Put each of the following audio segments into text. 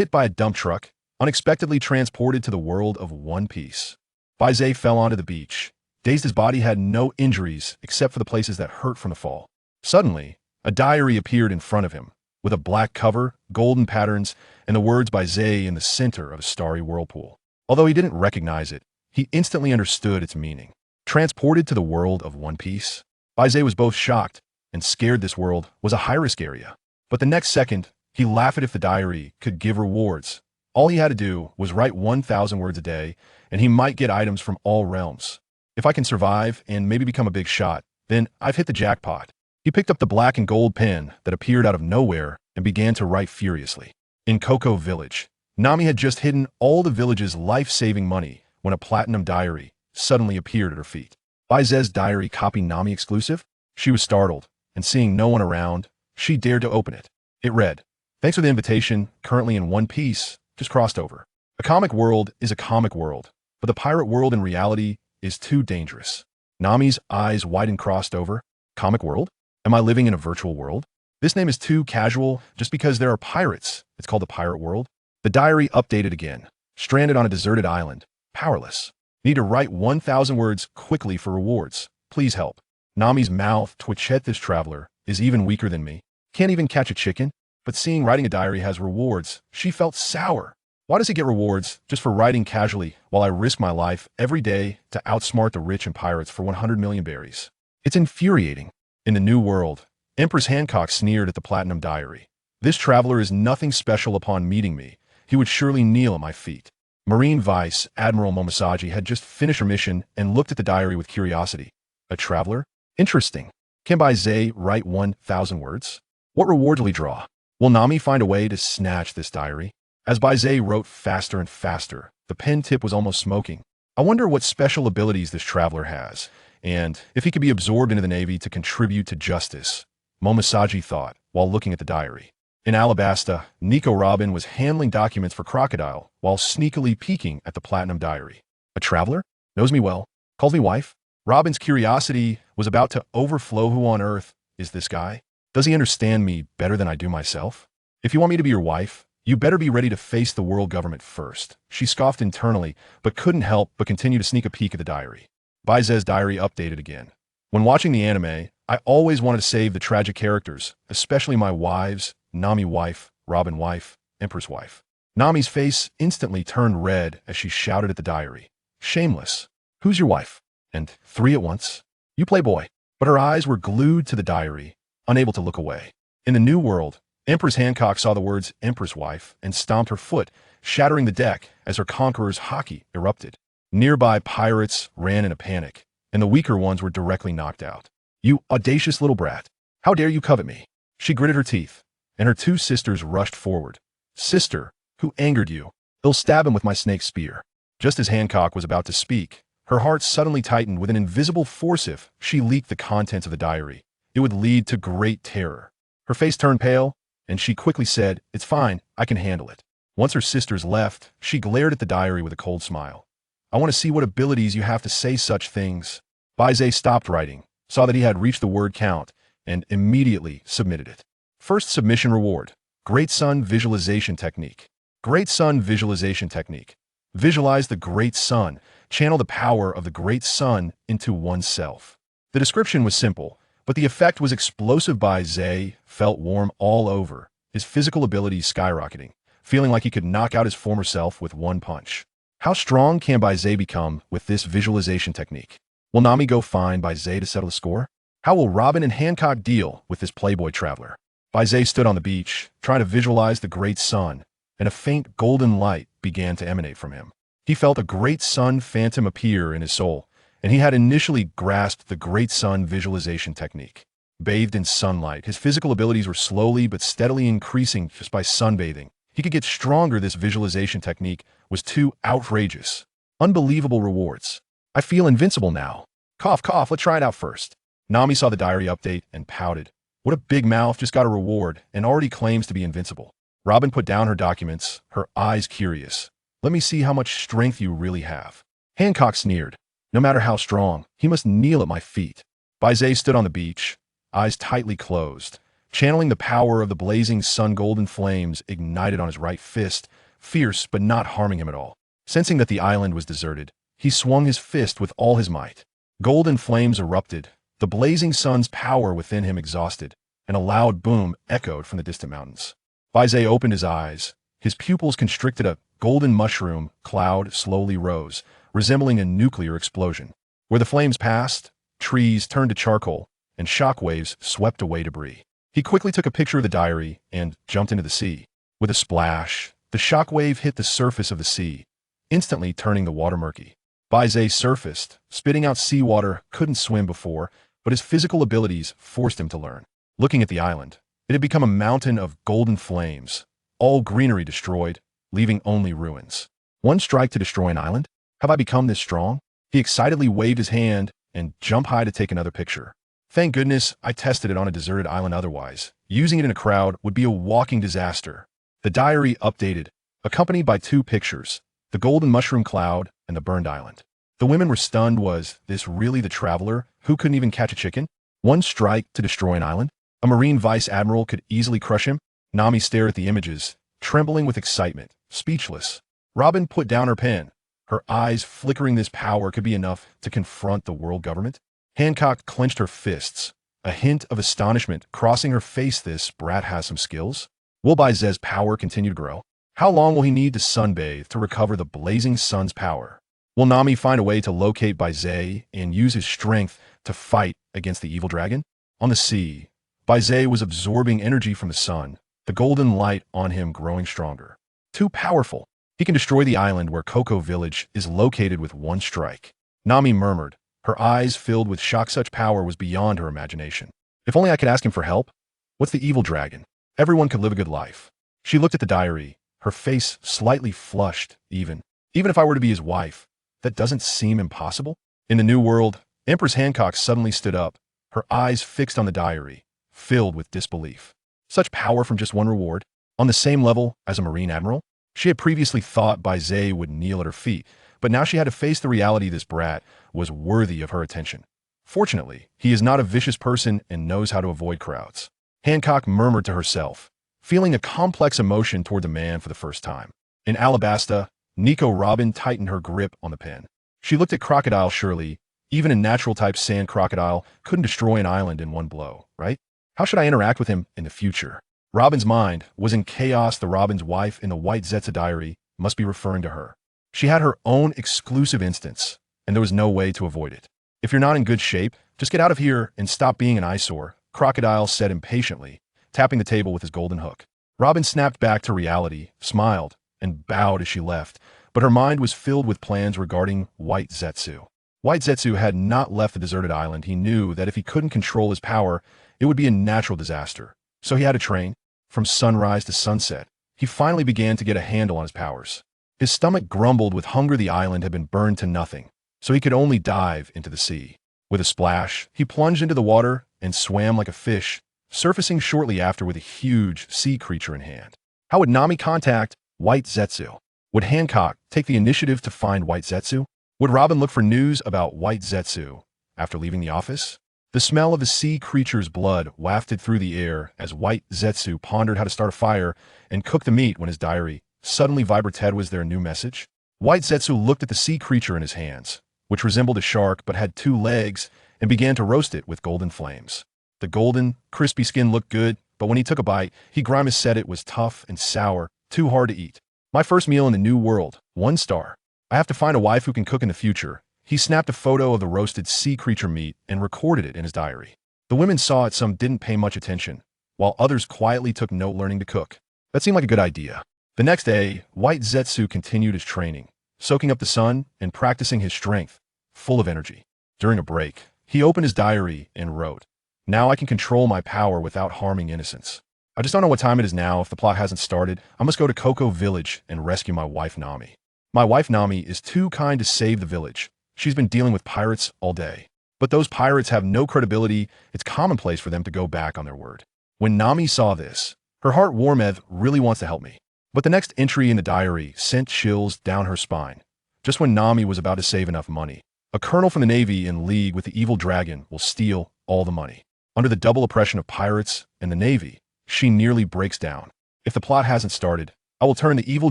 hit by a dump truck, unexpectedly transported to the world of One Piece. Baize fell onto the beach. Dazed, his body had no injuries except for the places that hurt from the fall. Suddenly, a diary appeared in front of him, with a black cover, golden patterns, and the words Baize in the center of a starry whirlpool. Although he didn't recognize it, he instantly understood its meaning. Transported to the world of One Piece, Baize was both shocked and scared. This world was a high-risk area. But the next second, he laughed at if the diary could give rewards. All he had to do was write 1,000 words a day, and he might get items from all realms. If I can survive and maybe become a big shot, then I've hit the jackpot. He picked up the black and gold pen that appeared out of nowhere and began to write furiously. In Cocoa Village, Nami had just hidden all the village's life-saving money when a platinum diary suddenly appeared at her feet. Baize's diary copy, Nami exclusive? She was startled, and seeing no one around, she dared to open it. It read, "Thanks for the invitation, currently in One Piece, just crossed over. A comic world is a comic world, but the pirate world in reality is too dangerous." Nami's eyes widened. Crossed over? Comic world? Am I living in a virtual world? This name is too casual. Just because there are pirates, it's called the pirate world. The diary updated again. Stranded on a deserted island. Powerless. Need to write 1,000 words quickly for rewards. Please help. Nami's mouth twitched. This traveler is even weaker than me. Can't even catch a chicken. But seeing writing a diary has rewards, she felt sour. Why does he get rewards just for writing casually while I risk my life every day to outsmart the rich and pirates for 100 million berries? It's infuriating. In the new world, Empress Hancock sneered at the platinum diary. This traveler is nothing special. Upon meeting me, he would surely kneel at my feet. Marine Vice Admiral Momosaji had just finished her mission and looked at the diary with curiosity. A traveler? Interesting. Can Baize write 1,000 words? What reward will he draw? Will Nami find a way to snatch this diary? As Baize wrote faster and faster, the pen tip was almost smoking. I wonder what special abilities this traveler has, and if he could be absorbed into the Navy to contribute to justice, Momosaji thought, while looking at the diary. In Alabasta, Nico Robin was handling documents for Crocodile while sneakily peeking at the platinum diary. A traveler? Knows me well. Calls me wife? Robin's curiosity was about to overflow. Who on earth is this guy? Does he understand me better than I do myself? If you want me to be your wife, you better be ready to face the world government first. She scoffed internally, but couldn't help but continue to sneak a peek at the diary. Baize's diary updated again. When watching the anime, I always wanted to save the tragic characters, especially my wives, Nami wife, Robin wife, Empress wife. Nami's face instantly turned red as she shouted at the diary. Shameless. Who's your wife? And 3 at once? You playboy. But her eyes were glued to the diary, unable to look away. In the new world, Empress Hancock saw the words Empress wife and stomped her foot, shattering the deck as her conqueror's hockey erupted. Nearby pirates ran in a panic, and the weaker ones were directly knocked out. You audacious little brat. How dare you covet me? She gritted her teeth, and her 2 sisters rushed forward. Sister, who angered you? I'll stab him with my snake spear. Just as Hancock was about to speak, her heart suddenly tightened with an invisible force. If she leaked the contents of the diary, it would lead to great terror. Her face turned pale, and she quickly said, "It's fine, I can handle it." Once her sisters left, she glared at the diary with a cold smile. "I want to see what abilities you have to say such things." Baize stopped writing, saw that he had reached the word count, and immediately submitted it. First submission reward. Great Sun Visualization Technique. Great Sun Visualization Technique. Visualize the Great Sun. Channel the power of the Great Sun into oneself. The description was simple, but the effect was explosive. Baize felt warm all over, his physical abilities skyrocketing, feeling like he could knock out his former self with one punch. How strong can Baize become with this visualization technique? Will Nami go find Baize to settle the score? How will Robin and Hancock deal with this playboy traveler? Baize stood on the beach, trying to visualize the great sun, and a faint golden light began to emanate from him. He felt a great sun phantom appear in his soul, and he had initially grasped the great sun visualization technique. Bathed in sunlight, his physical abilities were slowly but steadily increasing just by sunbathing. He could get stronger. This visualization technique was too outrageous. Unbelievable rewards. I feel invincible now. Cough, cough, let's try it out first. Nami saw the diary update and pouted. What a big mouth, just got a reward and already claims to be invincible. Robin put down her documents, her eyes curious. Let me see how much strength you really have. Hancock sneered. No matter how strong, he must kneel at my feet. Baize stood on the beach, eyes tightly closed, Channeling the power of the blazing sun, golden flames ignited on his right fist, fierce but not harming him at all. Sensing that the island was deserted, he swung his fist with all his might. Golden flames erupted, the blazing sun's power within him exhausted, and a loud boom echoed from the distant mountains. Baize opened his eyes. His pupils constricted. A golden mushroom cloud slowly rose, resembling a nuclear explosion. Where the flames passed, trees turned to charcoal, and shock waves swept away debris. He quickly took a picture of the diary and jumped into the sea. With a splash, the shock wave hit the surface of the sea, instantly turning the water murky. Baize surfaced, spitting out seawater. Couldn't swim before, but his physical abilities forced him to learn. Looking at the island, it had become a mountain of golden flames, all greenery destroyed, leaving only ruins. One strike to destroy an island? Have I become this strong? He excitedly waved his hand and jumped high to take another picture. Thank goodness I tested it on a deserted island, otherwise using it in a crowd would be a walking disaster. The diary updated, accompanied by 2 pictures, the golden mushroom cloud and the burned island. The women were stunned. Was this really the traveler who couldn't even catch a chicken? One strike to destroy an island? A Marine vice admiral could easily crush him? Nami stared at the images, trembling with excitement, speechless. Robin put down her pen, her eyes flickering. This power could be enough to confront the world government? Hancock clenched her fists, a hint of astonishment crossing her face. This brat has some skills. Will Baize's power continue to grow? How long will he need to sunbathe to recover the blazing sun's power? Will Nami find a way to locate Baize and use his strength to fight against the evil dragon? On the sea, Baize was absorbing energy from the sun, the golden light on him growing stronger. Too powerful. He can destroy the island where Cocoa Village is located with one strike. Nami murmured, her eyes filled with shock. Such power was beyond her imagination. If only I could ask him for help. What's the evil dragon? Everyone could live a good life. She looked at the diary, her face slightly flushed. Even if I were to be his wife, that doesn't seem impossible. In the new world, Empress Hancock suddenly stood up, her eyes fixed on the diary, filled with disbelief. Such power from just one reward, on the same level as a Marine admiral? She had previously thought Baize would kneel at her feet, but now she had to face the reality this brat was worthy of her attention. Fortunately, he is not a vicious person and knows how to avoid crowds. Hancock murmured to herself, feeling a complex emotion toward the man for the first time. In Alabasta, Nico Robin tightened her grip on the pen. She looked at Crocodile. Surely, even a natural-type sand crocodile couldn't destroy an island in one blow, right? How should I interact with him in the future? Robin's mind was in chaos. The Robin's wife in the White Zetsu diary must be referring to her. She had her own exclusive instance, and there was no way to avoid it. If you're not in good shape, just get out of here and stop being an eyesore, Crocodile said impatiently, tapping the table with his golden hook. Robin snapped back to reality, smiled, and bowed as she left, but her mind was filled with plans regarding White Zetsu. White Zetsu had not left the deserted island. He knew that if he couldn't control his power, it would be a natural disaster. So he had to train. From sunrise to sunset, he finally began to get a handle on his powers. His stomach grumbled with hunger. The island had been burned to nothing, so he could only dive into the sea. With a splash, he plunged into the water and swam like a fish, surfacing shortly after with a huge sea creature in hand. How would Nami contact White Zetsu? Would Hancock take the initiative to find White Zetsu? Would Robin look for news about White Zetsu after leaving the office? The smell of the sea creature's blood wafted through the air as White Zetsu pondered how to start a fire and cook the meat when his diary suddenly vibrated. Was there a new message? White Zetsu looked at the sea creature in his hands, which resembled a shark but had 2 legs, and began to roast it with golden flames. The golden, crispy skin looked good, but when he took a bite, he grimaced, said it was tough and sour, too hard to eat. My first meal in the new world, 1 star. I have to find a wife who can cook in the future. He snapped a photo of the roasted sea creature meat and recorded it in his diary. The women saw it. Some didn't pay much attention, while others quietly took note. Learning to cook. That seemed like a good idea. The next day, White Zetsu continued his training, soaking up the sun and practicing his strength, full of energy. During a break, he opened his diary and wrote, "Now I can control my power without harming innocents. I just don't know what time it is now. If the plot hasn't started, I must go to Cocoa Village and rescue my wife Nami. My wife Nami is too kind to save the village. She's been dealing with pirates all day. But those pirates have no credibility. It's commonplace for them to go back on their word." When Nami saw this, her heart warmed. Really wants to help me. But the next entry in the diary sent chills down her spine. Just when Nami was about to save enough money, a colonel from the Navy in league with the evil dragon will steal all the money. Under the double oppression of pirates and the Navy, she nearly breaks down. If the plot hasn't started, I will turn the evil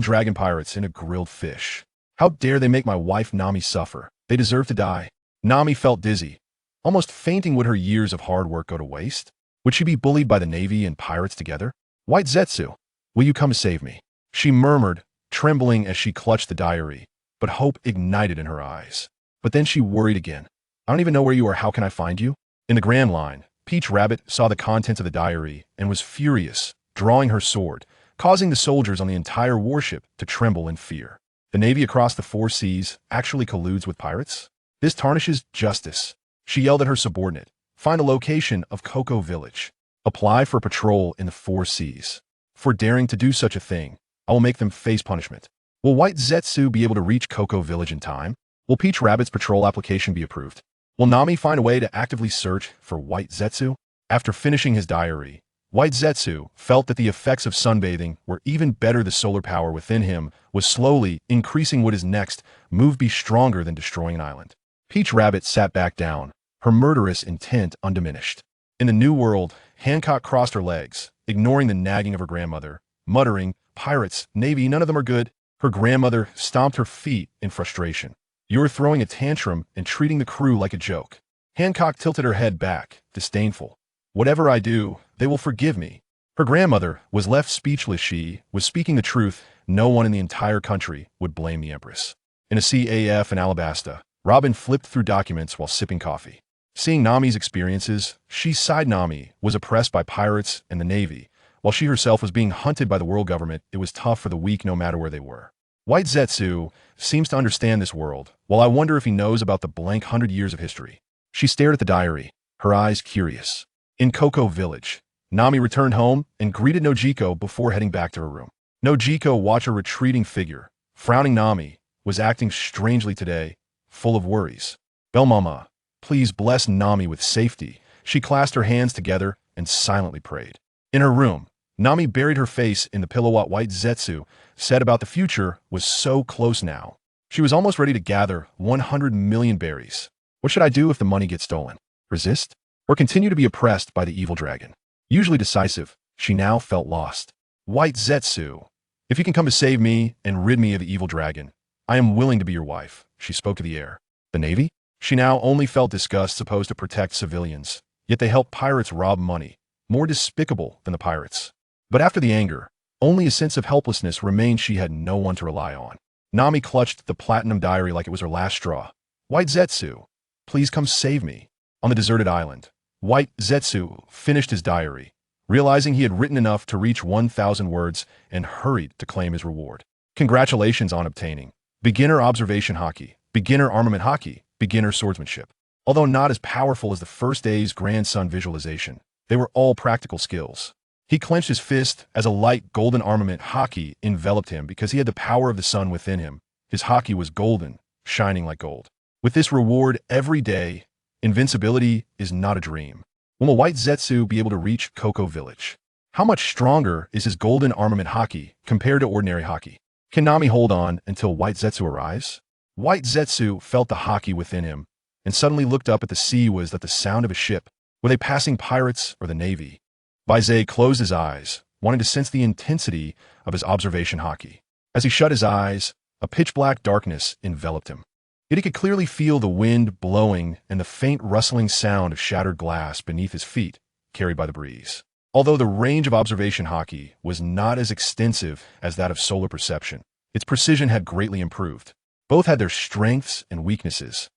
dragon pirates into grilled fish. How dare they make my wife Nami suffer? They deserve to die. Nami felt dizzy. Almost fainting. Would her years of hard work go to waste? Would she be bullied by the Navy and pirates together? White Zetsu, will you come save me? She murmured, trembling as she clutched the diary, but hope ignited in her eyes. But then she worried again. I don't even know where you are. How can I find you? In the Grand Line, Peach Rabbit saw the contents of the diary and was furious, drawing her sword, causing the soldiers on the entire warship to tremble in fear. The Navy across the 4 seas actually colludes with pirates? This tarnishes justice. She yelled at her subordinate. Find the location of Cocoa Village. Apply for patrol in the 4 seas. For daring to do such a thing, I will make them face punishment. Will White Zetsu be able to reach Cocoa Village in time? Will Peach Rabbit's patrol application be approved? Will Nami find a way to actively search for White Zetsu? After finishing his diary, White Zetsu felt that the effects of sunbathing were even better. The solar power within him was slowly increasing. Would his next move be stronger than destroying an island? Peach Rabbit sat back down, her murderous intent undiminished. In the new world, Hancock crossed her legs, ignoring the nagging of her grandmother, muttering, "Pirates, Navy, none of them are good." Her grandmother stomped her feet in frustration. "You're throwing a tantrum and treating the crew like a joke." Hancock tilted her head back, disdainful. "Whatever I do, they will forgive me." Her grandmother was left speechless. She was speaking the truth. No one in the entire country would blame the Empress. In a CAF in Alabasta, Robin flipped through documents while sipping coffee. Seeing Nami's experiences, she sighed. Nami was oppressed by pirates and the Navy, while she herself was being hunted by the world government. It was tough for the weak no matter where they were. White Zetsu seems to understand this world, while I wonder if he knows about the blank 100 years of history. She stared at the diary, her eyes curious. In Cocoa Village, Nami returned home and greeted Nojiko before heading back to her room. Nojiko watched her retreating figure. Frowning, Nami was acting strangely today, full of worries. "Belmama, please bless Nami with safety." She clasped her hands together and silently prayed. In her room, Nami buried her face in the pillow. What White Zetsu said about the future was so close now. She was almost ready to gather 100 million berries. What should I do if the money gets stolen? Resist? Or continue to be oppressed by the evil dragon? Usually decisive, she now felt lost. "White Zetsu, if you can come to save me and rid me of the evil dragon, I am willing to be your wife." She spoke to the air. The Navy? She now only felt disgust. Supposed to protect civilians, yet they helped pirates rob money. More despicable than the pirates. But after the anger, only a sense of helplessness remained. She had no one to rely on. Nami clutched the platinum diary like it was her last straw. "White Zetsu, please come save me." On the deserted island, White Zetsu finished his diary, realizing he had written enough to reach 1,000 words, and hurried to claim his reward. Congratulations on obtaining Beginner Observation Hockey, Beginner Armament Hockey, Beginner Swordsmanship. Although not as powerful as the first day's Grand Sun visualization, they were all practical skills. He clenched his fist as a light golden armament hockey enveloped him because he had the power of the sun within him. His hockey was golden, shining like gold. With this reward every day, invincibility is not a dream. Will White Zetsu be able to reach Cocoa Village? How much stronger is his golden armament hockey compared to ordinary hockey? Can Nami hold on until White Zetsu arrives? White Zetsu felt the hockey within him, and suddenly looked up at the sea. Was that the sound of a ship? Were they passing pirates or the Navy? Baize closed his eyes, wanting to sense the intensity of his observation hockey. As he shut his eyes, a pitch-black darkness enveloped him. Yet he could clearly feel the wind blowing and the faint rustling sound of shattered glass beneath his feet, carried by the breeze. Although the range of observation hockey was not as extensive as that of solar perception, its precision had greatly improved. Both had their strengths and weaknesses,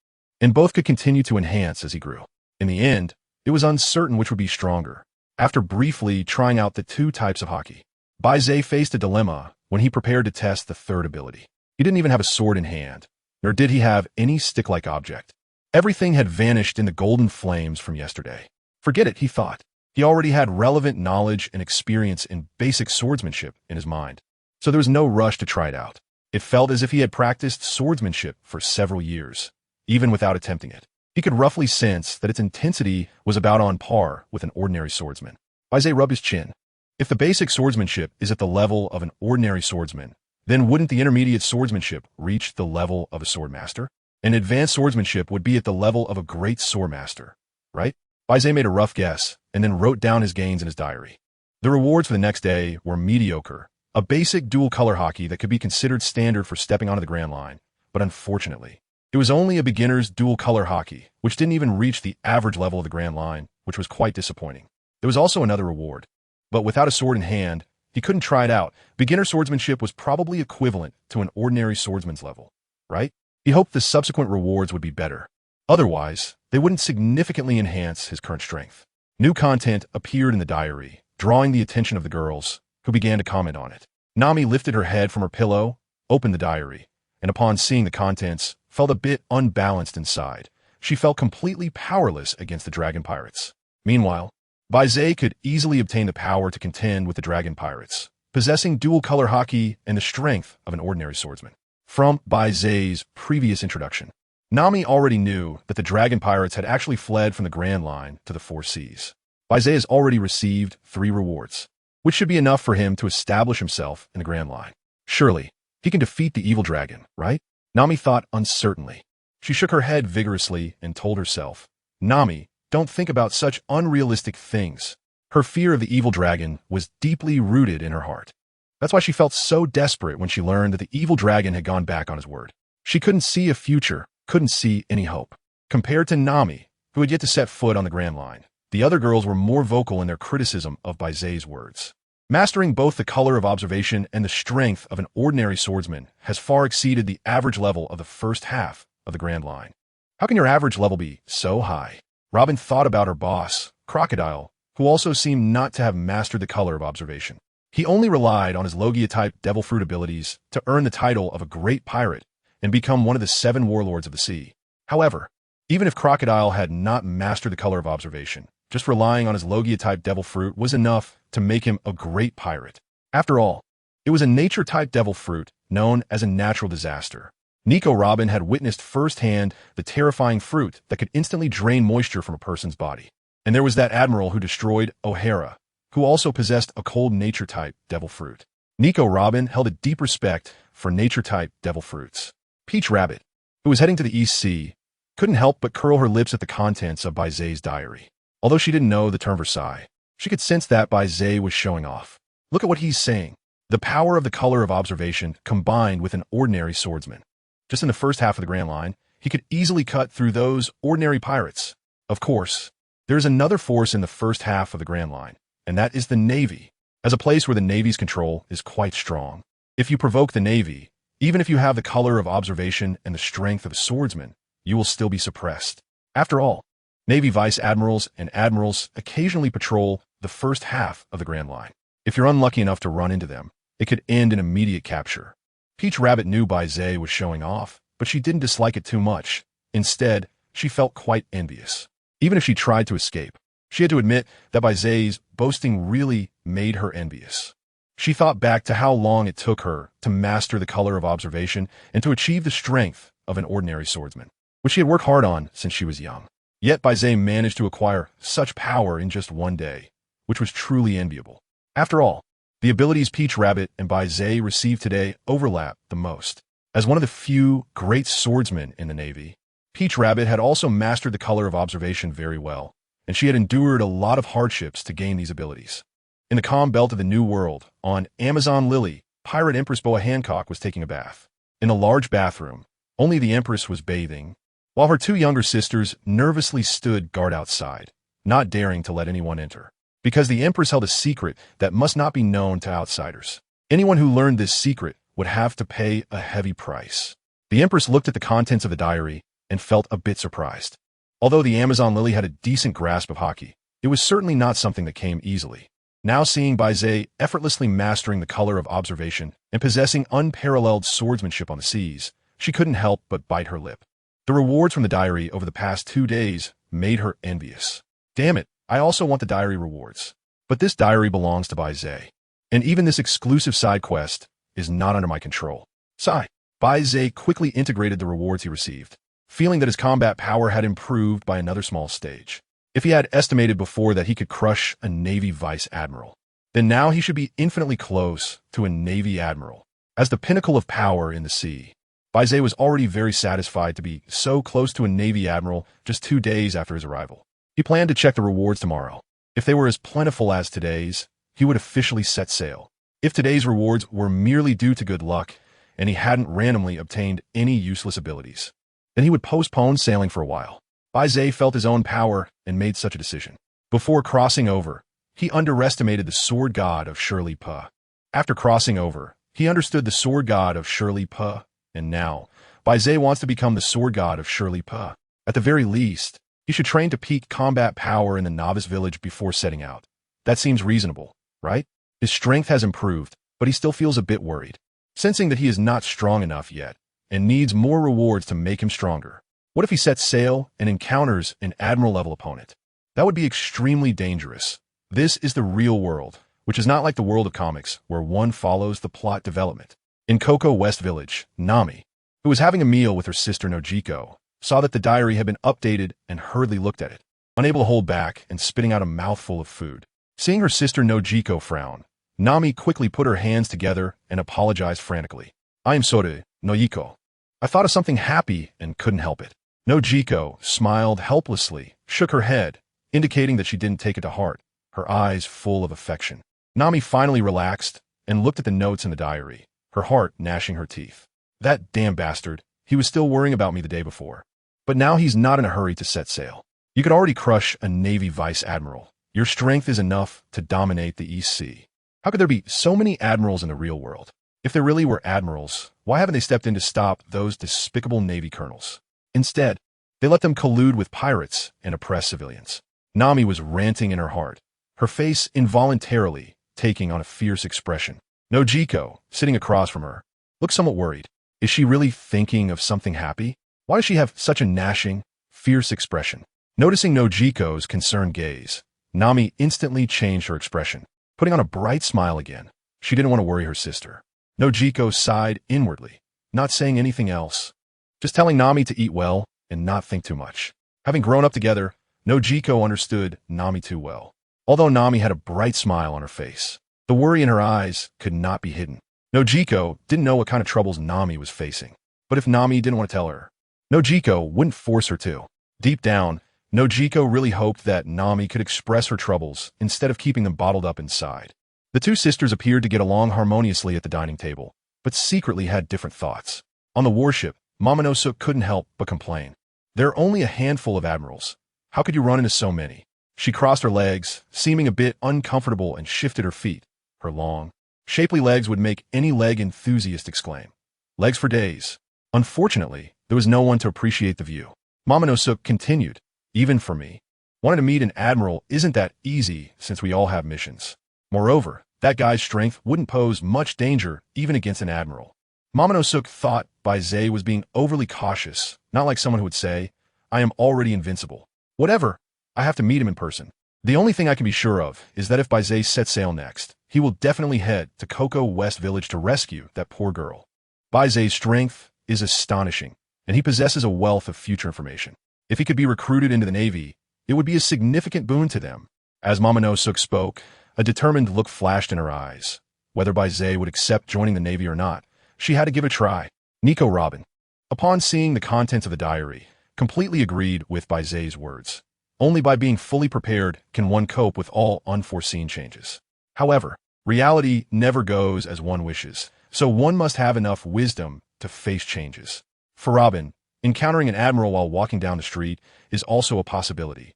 and both could continue to enhance as he grew. In the end, it was uncertain which would be stronger. After briefly trying out the 2 types of hockey, Baize faced a dilemma when he prepared to test the third ability. He didn't even have a sword in hand, nor did he have any stick-like object. Everything had vanished in the golden flames from yesterday. Forget it, he thought. He already had relevant knowledge and experience in basic swordsmanship in his mind, so there was no rush to try it out. It felt as if he had practiced swordsmanship for several years, even without attempting it. He could roughly sense that its intensity was about on par with an ordinary swordsman. Baize rubbed his chin. If the basic swordsmanship is at the level of an ordinary swordsman, then wouldn't the intermediate swordsmanship reach the level of a swordmaster? An advanced swordsmanship would be at the level of a great swordmaster, right? Baize made a rough guess and then wrote down his gains in his diary. The rewards for the next day were mediocre, a basic dual-color hockey that could be considered standard for stepping onto the Grand Line, but unfortunately, it was only a beginner's dual-color hockey, which didn't even reach the average level of the Grand Line, which was quite disappointing. There was also another reward, but without a sword in hand, he couldn't try it out. Beginner swordsmanship was probably equivalent to an ordinary swordsman's level, right? He hoped the subsequent rewards would be better. Otherwise, they wouldn't significantly enhance his current strength. New content appeared in the diary, drawing the attention of the girls, who began to comment on it. Nami lifted her head from her pillow, opened the diary, and upon seeing the contents, felt a bit unbalanced inside. She felt completely powerless against the dragon pirates. Meanwhile, Baize could easily obtain the power to contend with the dragon pirates, possessing dual-color hockey and the strength of an ordinary swordsman. From Baize's previous introduction, Nami already knew that the dragon pirates had actually fled from the Grand Line to the Four Seas. Baize has already received 3 rewards, which should be enough for him to establish himself in the Grand Line. Surely, he can defeat the evil dragon, right? Nami thought uncertainly. She shook her head vigorously and told herself, Nami, don't think about such unrealistic things. Her fear of the evil dragon was deeply rooted in her heart. That's why she felt so desperate when she learned that the evil dragon had gone back on his word. She couldn't see a future, couldn't see any hope. Compared to Nami, who had yet to set foot on the Grand Line, the other girls were more vocal in their criticism of Baize's words. Mastering both the color of observation and the strength of an ordinary swordsman has far exceeded the average level of the first half of the Grand Line. How can your average level be so high? Robin thought about her boss, Crocodile, who also seemed not to have mastered the color of observation. He only relied on his Logia-type devil fruit abilities to earn the title of a great pirate and become one of the 7 warlords of the sea. However, even if Crocodile had not mastered the color of observation, just relying on his Logia-type devil fruit was enough to make him a great pirate. After all, it was a nature-type devil fruit known as a natural disaster. Nico Robin had witnessed firsthand the terrifying fruit that could instantly drain moisture from a person's body. And there was that admiral who destroyed O'Hara, who also possessed a cold nature-type devil fruit. Nico Robin held a deep respect for nature-type devil fruits. Peach Rabbit, who was heading to the East Sea, couldn't help but curl her lips at the contents of Baize's diary. Although she didn't know the term Versailles, she could sense that Baize was showing off. Look at what he's saying. The power of the color of observation combined with an ordinary swordsman. Just in the first half of the Grand Line, he could easily cut through those ordinary pirates. Of course, there is another force in the first half of the Grand Line, and that is the Navy, as a place where the Navy's control is quite strong. If you provoke the Navy, even if you have the color of observation and the strength of a swordsman, you will still be suppressed. After all, Navy vice admirals and admirals occasionally patrol the first half of the Grand Line. If you're unlucky enough to run into them, it could end in immediate capture. Peach Rabbit knew Baize was showing off, but she didn't dislike it too much. Instead, she felt quite envious. Even if she tried to escape, she had to admit that Baize's boasting really made her envious. She thought back to how long it took her to master the color of observation and to achieve the strength of an ordinary swordsman, which she had worked hard on since she was young. Yet Baize managed to acquire such power in just one day, which was truly enviable. After all, the abilities Peach Rabbit and Baize received today overlap the most. As one of the few great swordsmen in the Navy, Peach Rabbit had also mastered the color of observation very well, and she had endured a lot of hardships to gain these abilities. In the calm belt of the New World, on Amazon Lily, pirate Empress Hancock was taking a bath. In a large bathroom, only the Empress was bathing, while her 2 younger sisters nervously stood guard outside, not daring to let anyone enter. Because the Empress held a secret that must not be known to outsiders. Anyone who learned this secret would have to pay a heavy price. The Empress looked at the contents of the diary and felt a bit surprised. Although the Amazon Lily had a decent grasp of hockey, it was certainly not something that came easily. Now seeing Baize effortlessly mastering the color of observation and possessing unparalleled swordsmanship on the seas, she couldn't help but bite her lip. The rewards from the diary over the past 2 days made her envious. Damn it, I also want the diary rewards. But this diary belongs to Baize, and even this exclusive side quest is not under my control. Sigh. Baize quickly integrated the rewards he received, feeling that his combat power had improved by another small stage. If he had estimated before that he could crush a Navy vice admiral, then now he should be infinitely close to a Navy admiral. As the pinnacle of power in the sea, Baize was already very satisfied to be so close to a Navy admiral just 2 days after his arrival. He planned to check the rewards tomorrow. If they were as plentiful as today's, he would officially set sail. If today's rewards were merely due to good luck, and he hadn't randomly obtained any useless abilities, then he would postpone sailing for a while. Baize felt his own power and made such a decision. Before crossing over, he underestimated the sword god of Shirley Pa. After crossing over, he understood the sword god of Shirley Pa, and now, Baize wants to become the sword god of Shirley Pa. At the very least, he should train to peak combat power in the novice village before setting out. That seems reasonable, right? His strength has improved, but he still feels a bit worried, sensing that he is not strong enough yet and needs more rewards to make him stronger. What if he sets sail and encounters an admiral-level opponent? That would be extremely dangerous. This is the real world, which is not like the world of comics, where one follows the plot development. In Cocoa West Village, Nami, who was having a meal with her sister Nojiko, saw that the diary had been updated and hurriedly looked at it, unable to hold back and spitting out a mouthful of food. Seeing her sister Nojiko frown, Nami quickly put her hands together and apologized frantically. "I am sorry, Nojiko. I thought of something happy and couldn't help it." Nojiko smiled helplessly, shook her head, indicating that she didn't take it to heart, her eyes full of affection. Nami finally relaxed and looked at the notes in the diary, her heart gnashing her teeth. That damn bastard, he was still worrying about me the day before. But now he's not in a hurry to set sail. You could already crush a Navy vice admiral. Your strength is enough to dominate the East Sea. How could there be so many admirals in the real world? If there really were admirals, why haven't they stepped in to stop those despicable Navy colonels? Instead, they let them collude with pirates and oppress civilians. Nami was ranting in her heart, her face involuntarily taking on a fierce expression. Nojiko, sitting across from her, looked somewhat worried. Is she really thinking of something happy? Why does she have such a gnashing, fierce expression? Noticing Nojiko's concerned gaze, Nami instantly changed her expression, putting on a bright smile again. She didn't want to worry her sister. Nojiko sighed inwardly, not saying anything else, just telling Nami to eat well and not think too much. Having grown up together, Nojiko understood Nami too well. Although Nami had a bright smile on her face, the worry in her eyes could not be hidden. Nojiko didn't know what kind of troubles Nami was facing, but if Nami didn't want to tell her, Nojiko wouldn't force her to. Deep down, Nojiko really hoped that Nami could express her troubles instead of keeping them bottled up inside. The two sisters appeared to get along harmoniously at the dining table, but secretly had different thoughts. On the warship, Momonosuke couldn't help but complain. There are only a handful of admirals. How could you run into so many? She crossed her legs, seeming a bit uncomfortable, and shifted her feet. Her long, shapely legs would make any leg enthusiast exclaim. Legs for days. Unfortunately, there was no one to appreciate the view. Momonosuke continued, even for me. Wanting to meet an admiral isn't that easy since we all have missions. Moreover, that guy's strength wouldn't pose much danger even against an admiral. Momonosuke thought Baize was being overly cautious, not like someone who would say, "I am already invincible. Whatever, I have to meet him in person." The only thing I can be sure of is that if Baize sets sail next, he will definitely head to Cocoa West Village to rescue that poor girl. Baize's strength is astonishing, and he possesses a wealth of future information. If he could be recruited into the Navy, it would be a significant boon to them. As Momonosuke spoke, a determined look flashed in her eyes. Whether Baize would accept joining the Navy or not, she had to give it a try. Nico Robin, upon seeing the contents of the diary, completely agreed with Baize's words. Only by being fully prepared can one cope with all unforeseen changes. However, reality never goes as one wishes, so one must have enough wisdom to face changes. For Robin, encountering an admiral while walking down the street is also a possibility,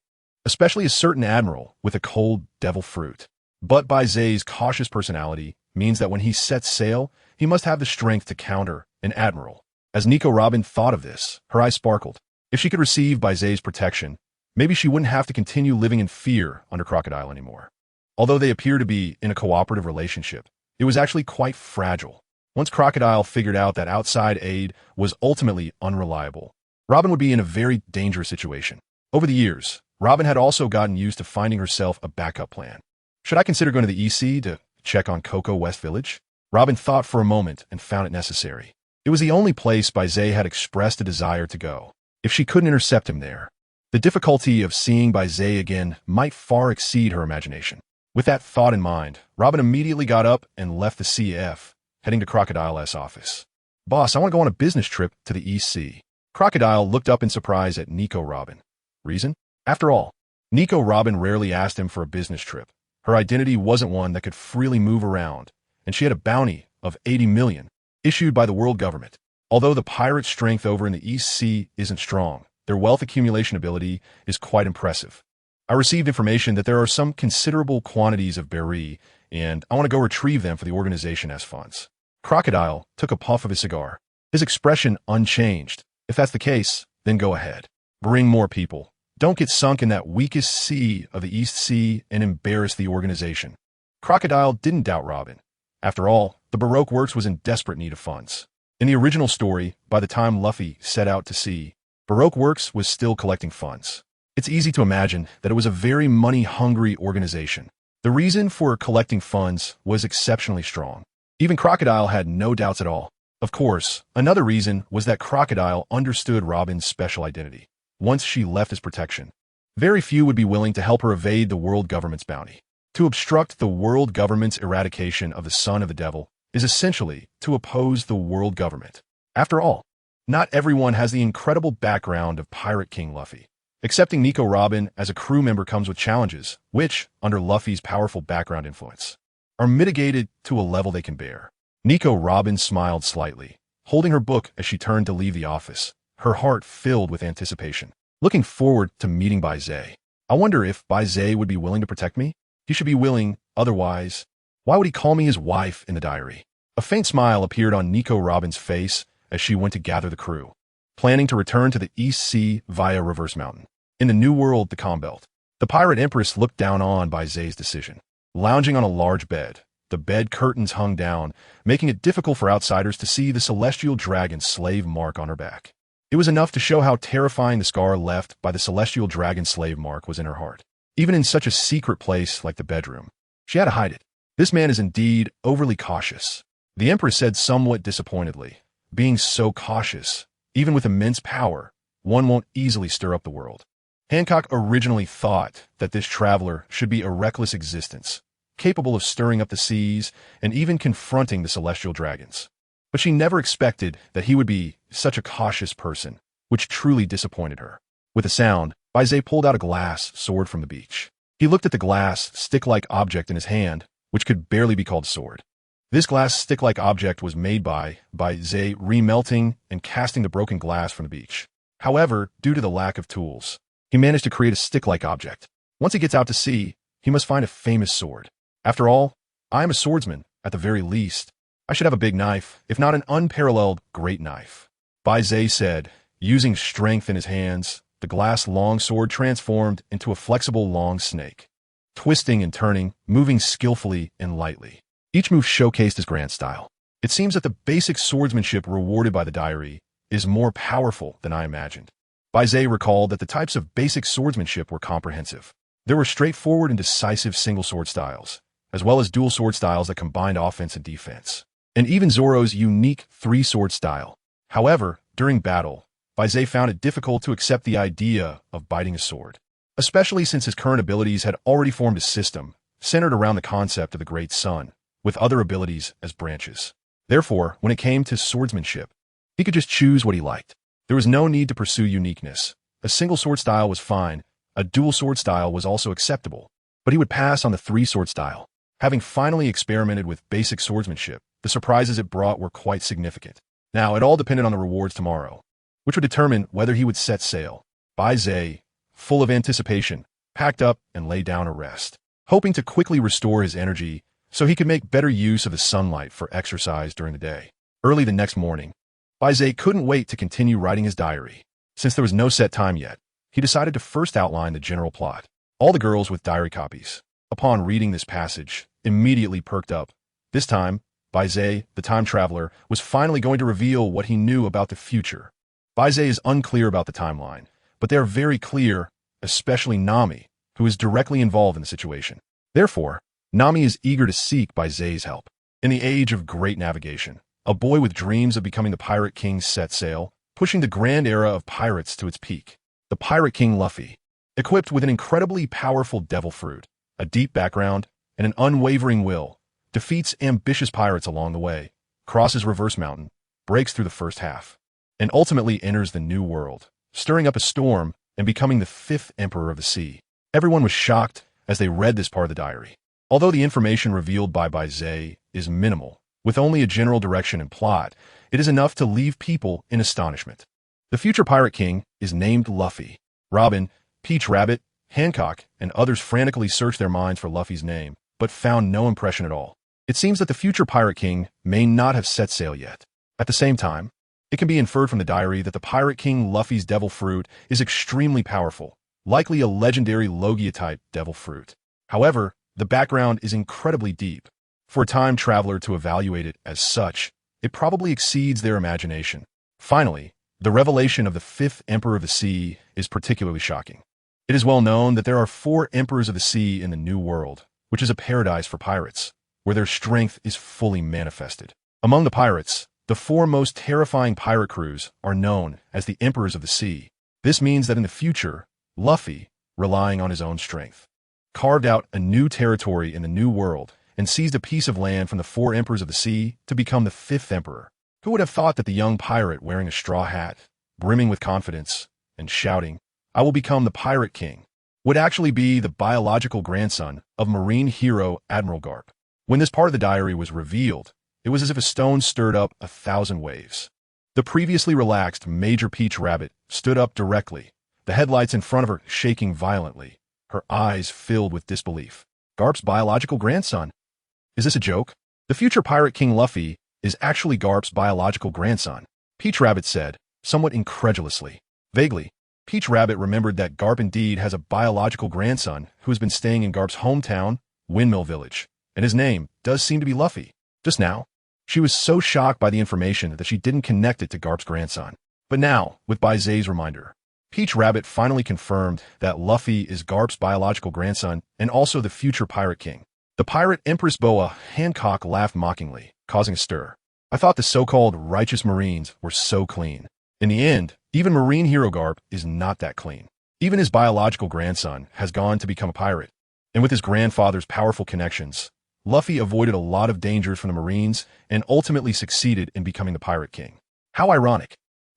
especially a certain admiral with a cold devil fruit. But Baize's cautious personality means that when he sets sail, he must have the strength to counter an admiral. As Nico Robin thought of this, her eyes sparkled. If she could receive Baize's protection, maybe she wouldn't have to continue living in fear under Crocodile anymore. Although they appear to be in a cooperative relationship, it was actually quite fragile. Once Crocodile figured out that outside aid was ultimately unreliable, Robin would be in a very dangerous situation. Over the years, Robin had also gotten used to finding herself a backup plan. Should I consider going to the EC to check on Cocoa West Village? Robin thought for a moment and found it necessary. It was the only place Baize had expressed a desire to go. If she couldn't intercept him there, the difficulty of seeing Baize again might far exceed her imagination. With that thought in mind, Robin immediately got up and left the CF, heading to Crocodile's office. "Boss, I want to go on a business trip to the EC." Crocodile looked up in surprise at Nico Robin. Reason? After all, Nico Robin rarely asked him for a business trip. Her identity wasn't one that could freely move around, and she had a bounty of 80 million issued by the world government. Although the pirates' strength over in the East Sea isn't strong, their wealth accumulation ability is quite impressive. I received information that there are some considerable quantities of Baize, and I want to go retrieve them for the organization as funds. Crocodile took a puff of his cigar, his expression unchanged. If that's the case, then go ahead. Bring more people. Don't get sunk in that weakest sea of the East Sea and embarrass the organization. Crocodile didn't doubt Robin. After all, the Baroque Works was in desperate need of funds. In the original story, by the time Luffy set out to sea, Baroque Works was still collecting funds. It's easy to imagine that it was a very money-hungry organization. The reason for collecting funds was exceptionally strong. Even Crocodile had no doubts at all. Of course, another reason was that Crocodile understood Robin's special identity. Once she left his protection, very few would be willing to help her evade the world government's bounty. To obstruct the world government's eradication of the son of the devil is essentially to oppose the world government. After all, not everyone has the incredible background of Pirate King Luffy. Accepting Nico Robin as a crew member comes with challenges, which, under Luffy's powerful background influence, are mitigated to a level they can bear. Nico Robin smiled slightly, holding her book as she turned to leave the office, her heart filled with anticipation. Looking forward to meeting Baize. I wonder if Baize would be willing to protect me? He should be willing, otherwise, why would he call me his wife in the diary? A faint smile appeared on Nico Robin's face as she went to gather the crew, planning to return to the East Sea via Reverse Mountain. In the New World, the Combelt, the Pirate Empress looked down on Baize's decision. Lounging on a large bed, the bed curtains hung down, making it difficult for outsiders to see the celestial dragon slave mark on her back. It was enough to show how terrifying the scar left by the celestial dragon slave mark was in her heart. Even in such a secret place like the bedroom, she had to hide it. This man is indeed overly cautious, the Empress said somewhat disappointedly. Being so cautious, even with immense power, one won't easily stir up the world. Hancock originally thought that this traveler should be a reckless existence, capable of stirring up the seas and even confronting the celestial dragons. But she never expected that he would be such a cautious person, which truly disappointed her. With a sound, Baize pulled out a glass sword from the beach. He looked at the glass, stick-like object in his hand, which could barely be called a sword. This glass stick-like object was made by Baize remelting and casting the broken glass from the beach. However, due to the lack of tools, he managed to create a stick-like object. Once he gets out to sea, he must find a famous sword. After all, I am a swordsman, at the very least. I should have a big knife, if not an unparalleled great knife. Baize said, using strength in his hands, the glass long sword transformed into a flexible long snake, twisting and turning, moving skillfully and lightly. Each move showcased his grand style. It seems that the basic swordsmanship rewarded by the diary is more powerful than I imagined. Baize recalled that the types of basic swordsmanship were comprehensive. There were straightforward and decisive single sword styles, as well as dual sword styles that combined offense and defense, and even Zoro's unique three-sword style. However, during battle, Baize found it difficult to accept the idea of biting a sword, especially since his current abilities had already formed a system centered around the concept of the Great Sun, with other abilities as branches. Therefore, when it came to swordsmanship, he could just choose what he liked. There was no need to pursue uniqueness. A single sword style was fine, a dual sword style was also acceptable, but he would pass on the three-sword style. Having finally experimented with basic swordsmanship, the surprises it brought were quite significant. Now, it all depended on the rewards tomorrow, which would determine whether he would set sail. Baize, full of anticipation, packed up and lay down to rest, hoping to quickly restore his energy so he could make better use of the sunlight for exercise during the day. Early the next morning, Baize couldn't wait to continue writing his diary. Since there was no set time yet, he decided to first outline the general plot. All the girls with diary copies, upon reading this passage, immediately perked up. This time, Baize, the time traveler, was finally going to reveal what he knew about the future. Baize is unclear about the timeline, but they are very clear, especially Nami, who is directly involved in the situation. Therefore, Nami is eager to seek Baize's help. In the age of great navigation, a boy with dreams of becoming the Pirate King set sail, pushing the grand era of pirates to its peak. The Pirate King Luffy, equipped with an incredibly powerful devil fruit, a deep background, and an unwavering will, defeats ambitious pirates along the way, crosses Reverse Mountain, breaks through the first half, and ultimately enters the New World, stirring up a storm and becoming the fifth Emperor of the Sea. Everyone was shocked as they read this part of the diary. Although the information revealed by Baize is minimal, with only a general direction and plot, it is enough to leave people in astonishment. The future Pirate King is named Luffy. Robin, Peach Rabbit, Hancock, and others frantically searched their minds for Luffy's name, but found no impression at all. It seems that the future Pirate King may not have set sail yet. At the same time, it can be inferred from the diary that the Pirate King Luffy's devil fruit is extremely powerful, likely a legendary Logia-type devil fruit. However, the background is incredibly deep. For a time traveler to evaluate it as such, it probably exceeds their imagination. Finally, the revelation of the fifth Emperor of the Sea is particularly shocking. It is well known that there are 4 Emperors of the Sea in the New World, which is a paradise for pirates, where their strength is fully manifested. Among the pirates, the 4 most terrifying pirate crews are known as the Emperors of the Sea. This means that in the future, Luffy, relying on his own strength, carved out a new territory in the New World and seized a piece of land from the 4 Emperors of the Sea to become the 5th Emperor. Who would have thought that the young pirate wearing a straw hat, brimming with confidence, and shouting, "I will become the Pirate King," would actually be the biological grandson of marine hero Admiral Garp? When this part of the diary was revealed, it was as if a stone stirred up 1,000 waves. The previously relaxed Major Peach Rabbit stood up directly, the headlights in front of her shaking violently, her eyes filled with disbelief. Garp's biological grandson? Is this a joke? The future Pirate King Luffy is actually Garp's biological grandson, Peach Rabbit said, somewhat incredulously. Vaguely, Peach Rabbit remembered that Garp indeed has a biological grandson who has been staying in Garp's hometown, Windmill Village, and his name does seem to be Luffy. Just now, she was so shocked by the information that she didn't connect it to Garp's grandson. But now, with Baize's reminder, Peach Rabbit finally confirmed that Luffy is Garp's biological grandson and also the future Pirate King. The pirate Empress Hancock laughed mockingly, causing a stir. I thought the so-called righteous Marines were so clean. In the end, even Marine hero Garp is not that clean. Even his biological grandson has gone to become a pirate. And with his grandfather's powerful connections, Luffy avoided a lot of dangers from the Marines and ultimately succeeded in becoming the Pirate King. How ironic.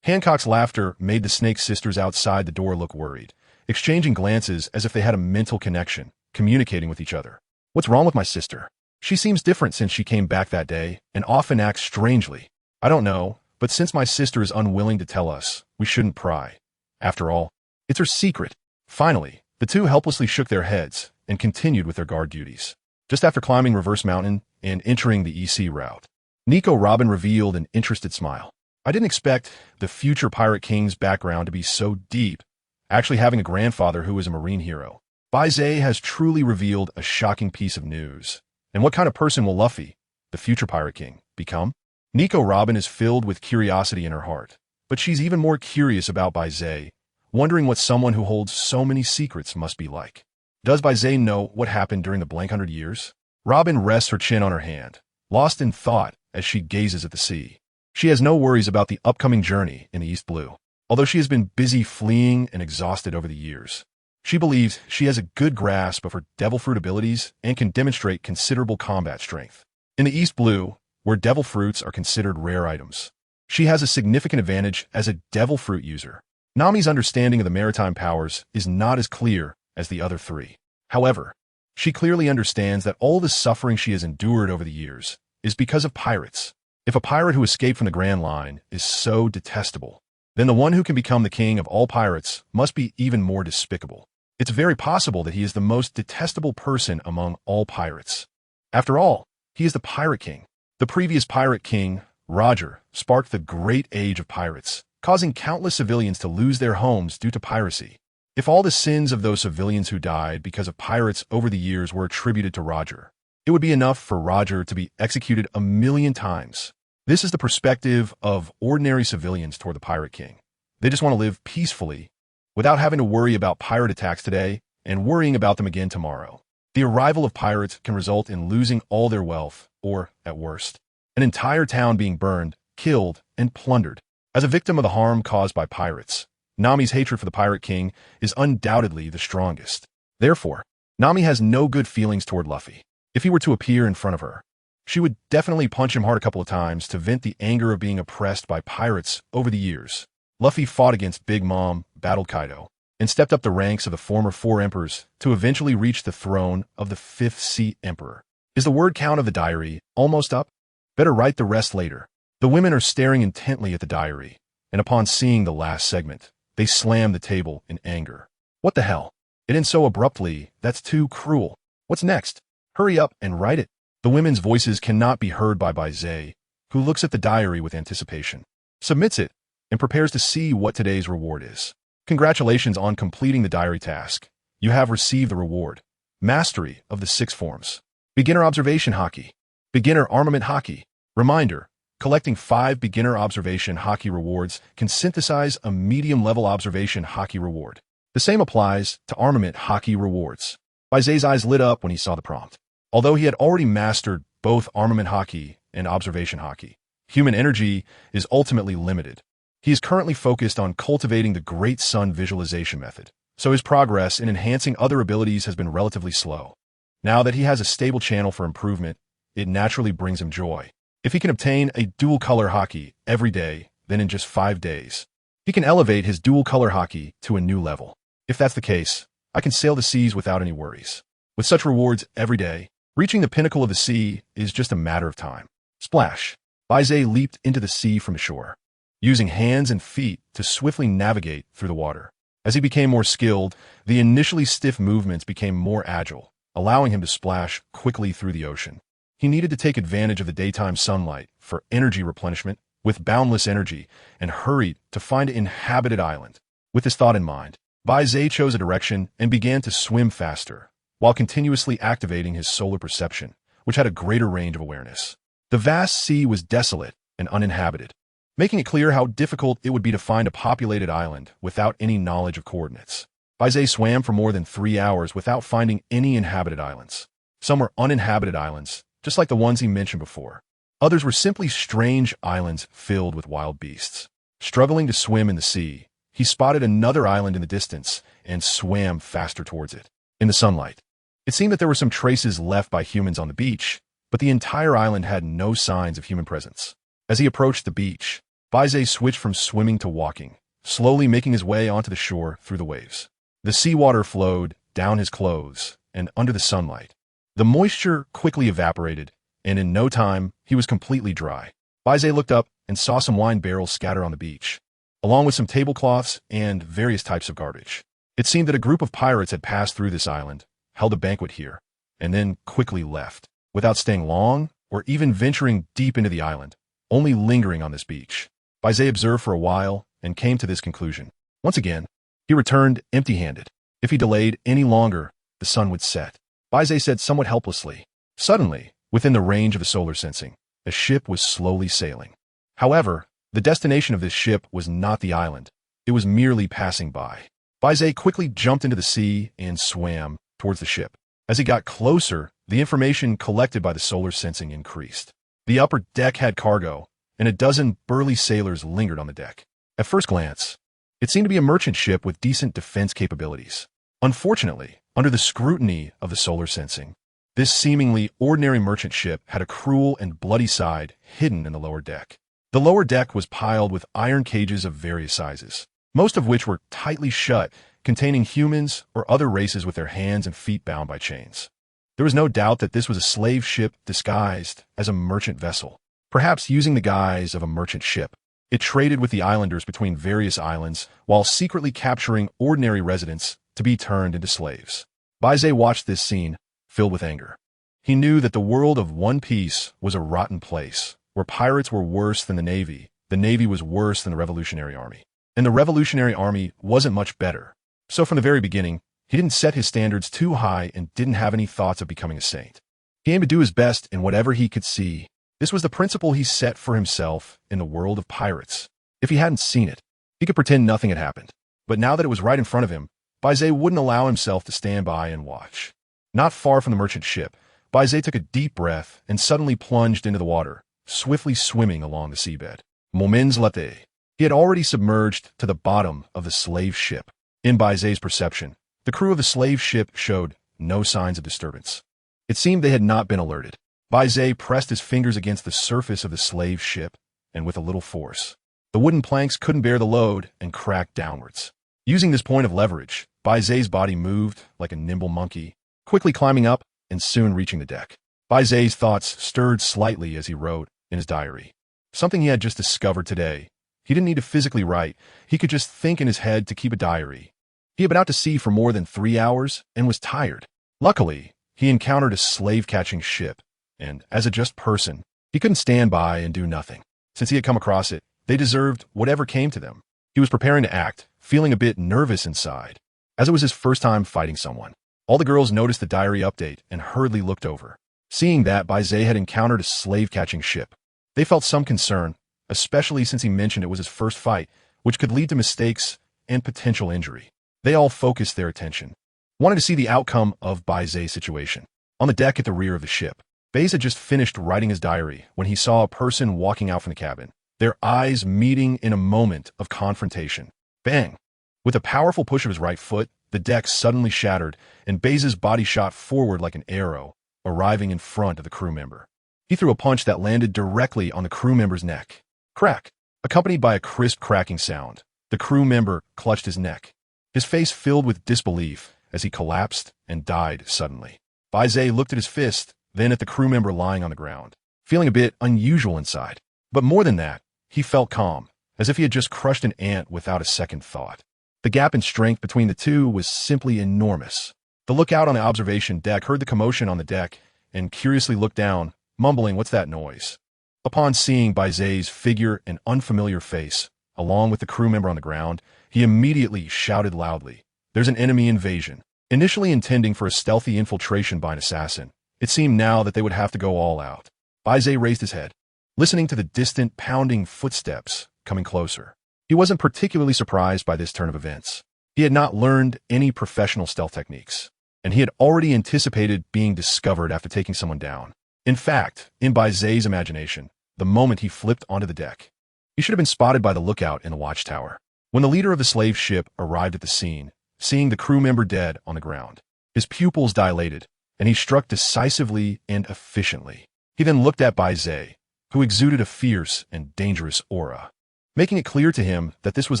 Hancock's laughter made the Snake sisters outside the door look worried, exchanging glances as if they had a mental connection, communicating with each other. What's wrong with my sister? She seems different since she came back that day and often acts strangely. I don't know, but since my sister is unwilling to tell us, we shouldn't pry. After all, it's her secret. Finally, the two helplessly shook their heads and continued with their guard duties. Just after climbing Reverse Mountain and entering the EC route, Nico Robin revealed an interested smile. I didn't expect the future Pirate King's background to be so deep, actually having a grandfather who was a marine hero. Baize has truly revealed a shocking piece of news. And what kind of person will Luffy, the future Pirate King, become? Nico Robin is filled with curiosity in her heart, but she's even more curious about Baize, wondering what someone who holds so many secrets must be like. Does Baize know what happened during the blank 100 years? Robin rests her chin on her hand, lost in thought as she gazes at the sea. She has no worries about the upcoming journey in the East Blue, although she has been busy fleeing and exhausted over the years. She believes she has a good grasp of her devil fruit abilities and can demonstrate considerable combat strength. In the East Blue, where devil fruits are considered rare items, she has a significant advantage as a devil fruit user. Nami's understanding of the maritime powers is not as clear as the other 3. However, she clearly understands that all the suffering she has endured over the years is because of pirates. If a pirate who escaped from the Grand Line is so detestable, then the one who can become the king of all pirates must be even more despicable. It's very possible that he is the most detestable person among all pirates. After all, he is the Pirate King. The previous Pirate King, Roger, sparked the Great Age of Pirates, causing countless civilians to lose their homes due to piracy. If all the sins of those civilians who died because of pirates over the years were attributed to Roger, it would be enough for Roger to be executed 1,000,000 times. This is the perspective of ordinary civilians toward the Pirate King. They just want to live peacefully, without having to worry about pirate attacks today and worrying about them again tomorrow. The arrival of pirates can result in losing all their wealth, or, at worst, an entire town being burned, killed, and plundered. As a victim of the harm caused by pirates, Nami's hatred for the Pirate King is undoubtedly the strongest. Therefore, Nami has no good feelings toward Luffy. If he were to appear in front of her, she would definitely punch him hard a couple of times to vent the anger of being oppressed by pirates over the years. Luffy fought against Big Mom, battled Kaido, and stepped up the ranks of the former 4 emperors to eventually reach the throne of the 5th Sea Emperor. Is the word count of the diary almost up? Better write the rest later. The women are staring intently at the diary, and upon seeing the last segment, they slam the table in anger. What the hell? It ends so abruptly, that's too cruel. What's next? Hurry up and write it. The women's voices cannot be heard by Baize, who looks at the diary with anticipation, submits it, and prepares to see what today's reward is. Congratulations on completing the diary task. You have received the reward. Mastery of the 6 forms. Beginner Observation Hockey. Beginner Armament Hockey. Reminder, collecting 5 Beginner Observation Hockey rewards can synthesize a medium-level Observation Hockey reward. The same applies to Armament Hockey rewards. Baize's eyes lit up when he saw the prompt. Although he had already mastered both Armament Hockey and Observation Hockey, human energy is ultimately limited. He is currently focused on cultivating the Great Sun visualization method, so his progress in enhancing other abilities has been relatively slow. Now that he has a stable channel for improvement, it naturally brings him joy. If he can obtain a dual-color hockey every day, then in just 5 days, he can elevate his dual-color hockey to a new level. If that's the case, I can sail the seas without any worries. With such rewards every day, reaching the pinnacle of the sea is just a matter of time. Splash! Baize leaped into the sea from the shore, using hands and feet to swiftly navigate through the water. As he became more skilled, the initially stiff movements became more agile, allowing him to splash quickly through the ocean. He needed to take advantage of the daytime sunlight for energy replenishment with boundless energy and hurried to find an inhabited island. With this thought in mind, Baize chose a direction and began to swim faster, while continuously activating his solar perception, which had a greater range of awareness. The vast sea was desolate and uninhabited, making it clear how difficult it would be to find a populated island without any knowledge of coordinates. Baize swam for more than 3 hours without finding any inhabited islands. Some were uninhabited islands, just like the ones he mentioned before. Others were simply strange islands filled with wild beasts. Struggling to swim in the sea, he spotted another island in the distance and swam faster towards it. In the sunlight, it seemed that there were some traces left by humans on the beach, but the entire island had no signs of human presence. As he approached the beach, Baize switched from swimming to walking, slowly making his way onto the shore through the waves. The seawater flowed down his clothes and under the sunlight. The moisture quickly evaporated, and in no time, he was completely dry. Baize looked up and saw some wine barrels scattered on the beach, along with some tablecloths and various types of garbage. It seemed that a group of pirates had passed through this island, held a banquet here, and then quickly left, without staying long or even venturing deep into the island, only lingering on this beach. Baize observed for a while and came to this conclusion. Once again, he returned empty-handed. If he delayed any longer, the sun would set. Baize said somewhat helplessly. Suddenly, within the range of the solar sensing, a ship was slowly sailing. However, the destination of this ship was not the island. It was merely passing by. Baize quickly jumped into the sea and swam towards the ship. As he got closer, the information collected by the solar sensing increased. The upper deck had cargo, and a dozen burly sailors lingered on the deck. At first glance, it seemed to be a merchant ship with decent defense capabilities. Unfortunately, under the scrutiny of the solar sensing, this seemingly ordinary merchant ship had a cruel and bloody side hidden in the lower deck. The lower deck was piled with iron cages of various sizes, most of which were tightly shut, containing humans or other races with their hands and feet bound by chains. There was no doubt that this was a slave ship disguised as a merchant vessel. Perhaps using the guise of a merchant ship, it traded with the islanders between various islands while secretly capturing ordinary residents to be turned into slaves. Baize watched this scene, filled with anger. He knew that the world of One Piece was a rotten place, where pirates were worse than the Navy was worse than the Revolutionary Army, and the Revolutionary Army wasn't much better. So from the very beginning, he didn't set his standards too high and didn't have any thoughts of becoming a saint. He aimed to do his best in whatever he could see. This was the principle he set for himself in the world of pirates. If he hadn't seen it, he could pretend nothing had happened. But now that it was right in front of him, Baize wouldn't allow himself to stand by and watch. Not far from the merchant ship, Baize took a deep breath and suddenly plunged into the water, swiftly swimming along the seabed. Moments later, he had already submerged to the bottom of the slave ship. In Baize's perception, the crew of the slave ship showed no signs of disturbance. It seemed they had not been alerted. Baize pressed his fingers against the surface of the slave ship, and with a little force, the wooden planks couldn't bear the load and cracked downwards. Using this point of leverage, Baize's body moved like a nimble monkey, quickly climbing up and soon reaching the deck. Baize's thoughts stirred slightly as he wrote in his diary. Something he had just discovered today. He didn't need to physically write. He could just think in his head to keep a diary. He had been out to sea for more than 3 hours and was tired. Luckily, he encountered a slave-catching ship, and as a just person, he couldn't stand by and do nothing. Since he had come across it, they deserved whatever came to them. He was preparing to act, feeling a bit nervous inside, as it was his first time fighting someone. All the girls noticed the diary update and hurriedly looked over. Seeing that Baize had encountered a slave-catching ship, they felt some concern, especially since he mentioned it was his first fight, which could lead to mistakes and potential injury. They all focused their attention, wanted to see the outcome of Baize's situation. On the deck at the rear of the ship, Baize had just finished writing his diary when he saw a person walking out from the cabin, their eyes meeting in a moment of confrontation. Bang! With a powerful push of his right foot, the deck suddenly shattered, and Baize's body shot forward like an arrow, arriving in front of the crew member. He threw a punch that landed directly on the crew member's neck. Crack! Accompanied by a crisp cracking sound, the crew member clutched his neck, his face filled with disbelief as he collapsed and died suddenly. Baize looked at his fist, then at the crew member lying on the ground, feeling a bit unusual inside. But more than that, he felt calm, as if he had just crushed an ant without a second thought. The gap in strength between the two was simply enormous. The lookout on the observation deck heard the commotion on the deck and curiously looked down, mumbling, "What's that noise?" Upon seeing Baize's figure and unfamiliar face, along with the crew member on the ground, he immediately shouted loudly, "There's an enemy invasion." Initially intending for a stealthy infiltration by an assassin, it seemed now that they would have to go all out. Baize raised his head, listening to the distant pounding footsteps coming closer. He wasn't particularly surprised by this turn of events. He had not learned any professional stealth techniques, and he had already anticipated being discovered after taking someone down. In fact, in Baize's imagination, the moment he flipped onto the deck, he should have been spotted by the lookout in the watchtower. When the leader of the slave ship arrived at the scene, seeing the crew member dead on the ground, his pupils dilated, and he struck decisively and efficiently. He then looked at Baize, who exuded a fierce and dangerous aura, making it clear to him that this was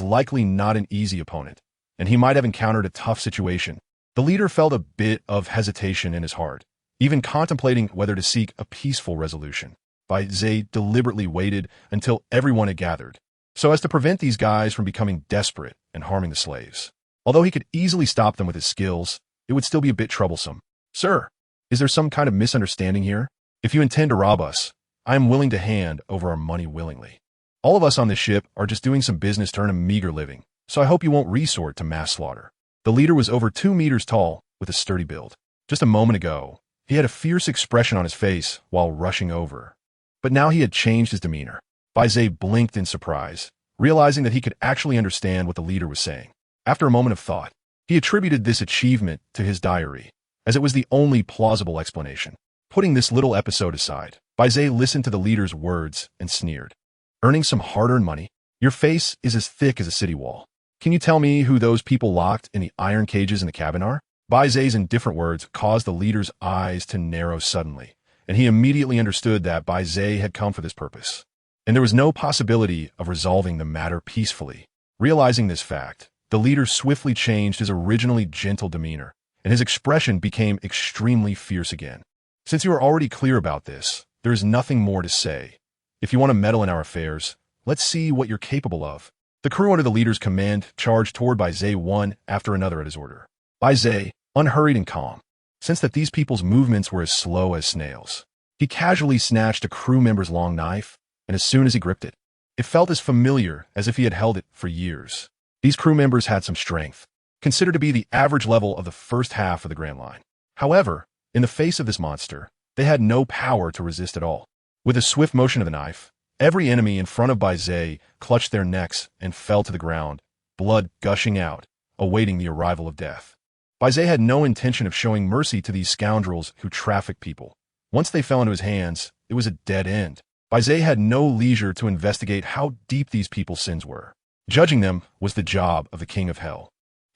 likely not an easy opponent, and he might have encountered a tough situation. The leader felt a bit of hesitation in his heart, even contemplating whether to seek a peaceful resolution. Baize deliberately waited until everyone had gathered, so as to prevent these guys from becoming desperate and harming the slaves. Although he could easily stop them with his skills, it would still be a bit troublesome. "Sir, is there some kind of misunderstanding here? If you intend to rob us, I am willing to hand over our money willingly. All of us on this ship are just doing some business to earn a meager living, so I hope you won't resort to mass slaughter." The leader was over 2 meters tall with a sturdy build. Just a moment ago, he had a fierce expression on his face while rushing over, but now he had changed his demeanor. Baize blinked in surprise, realizing that he could actually understand what the leader was saying. After a moment of thought, he attributed this achievement to his diary, as it was the only plausible explanation. Putting this little episode aside, Baize listened to the leader's words and sneered. "Earning some hard-earned money? Your face is as thick as a city wall. Can you tell me who those people locked in the iron cages in the cabin are?" Baize's indifferent words caused the leader's eyes to narrow suddenly, and he immediately understood that Baize had come for this purpose, and there was no possibility of resolving the matter peacefully. Realizing this fact, the leader swiftly changed his originally gentle demeanor, and his expression became extremely fierce again. "Since you are already clear about this, there is nothing more to say. If you want to meddle in our affairs, let's see what you're capable of." The crew under the leader's command charged toward Baize one after another at his order. Baize, unhurried and calm, sensed that these people's movements were as slow as snails. He casually snatched a crew member's long knife, and as soon as he gripped it, it felt as familiar as if he had held it for years. These crew members had some strength, considered to be the average level of the first half of the Grand Line. However, in the face of this monster, they had no power to resist at all. With a swift motion of the knife, every enemy in front of Baize clutched their necks and fell to the ground, blood gushing out, awaiting the arrival of death. Baize had no intention of showing mercy to these scoundrels who trafficked people. Once they fell into his hands, it was a dead end. Baize had no leisure to investigate how deep these people's sins were. Judging them was the job of the King of Hell,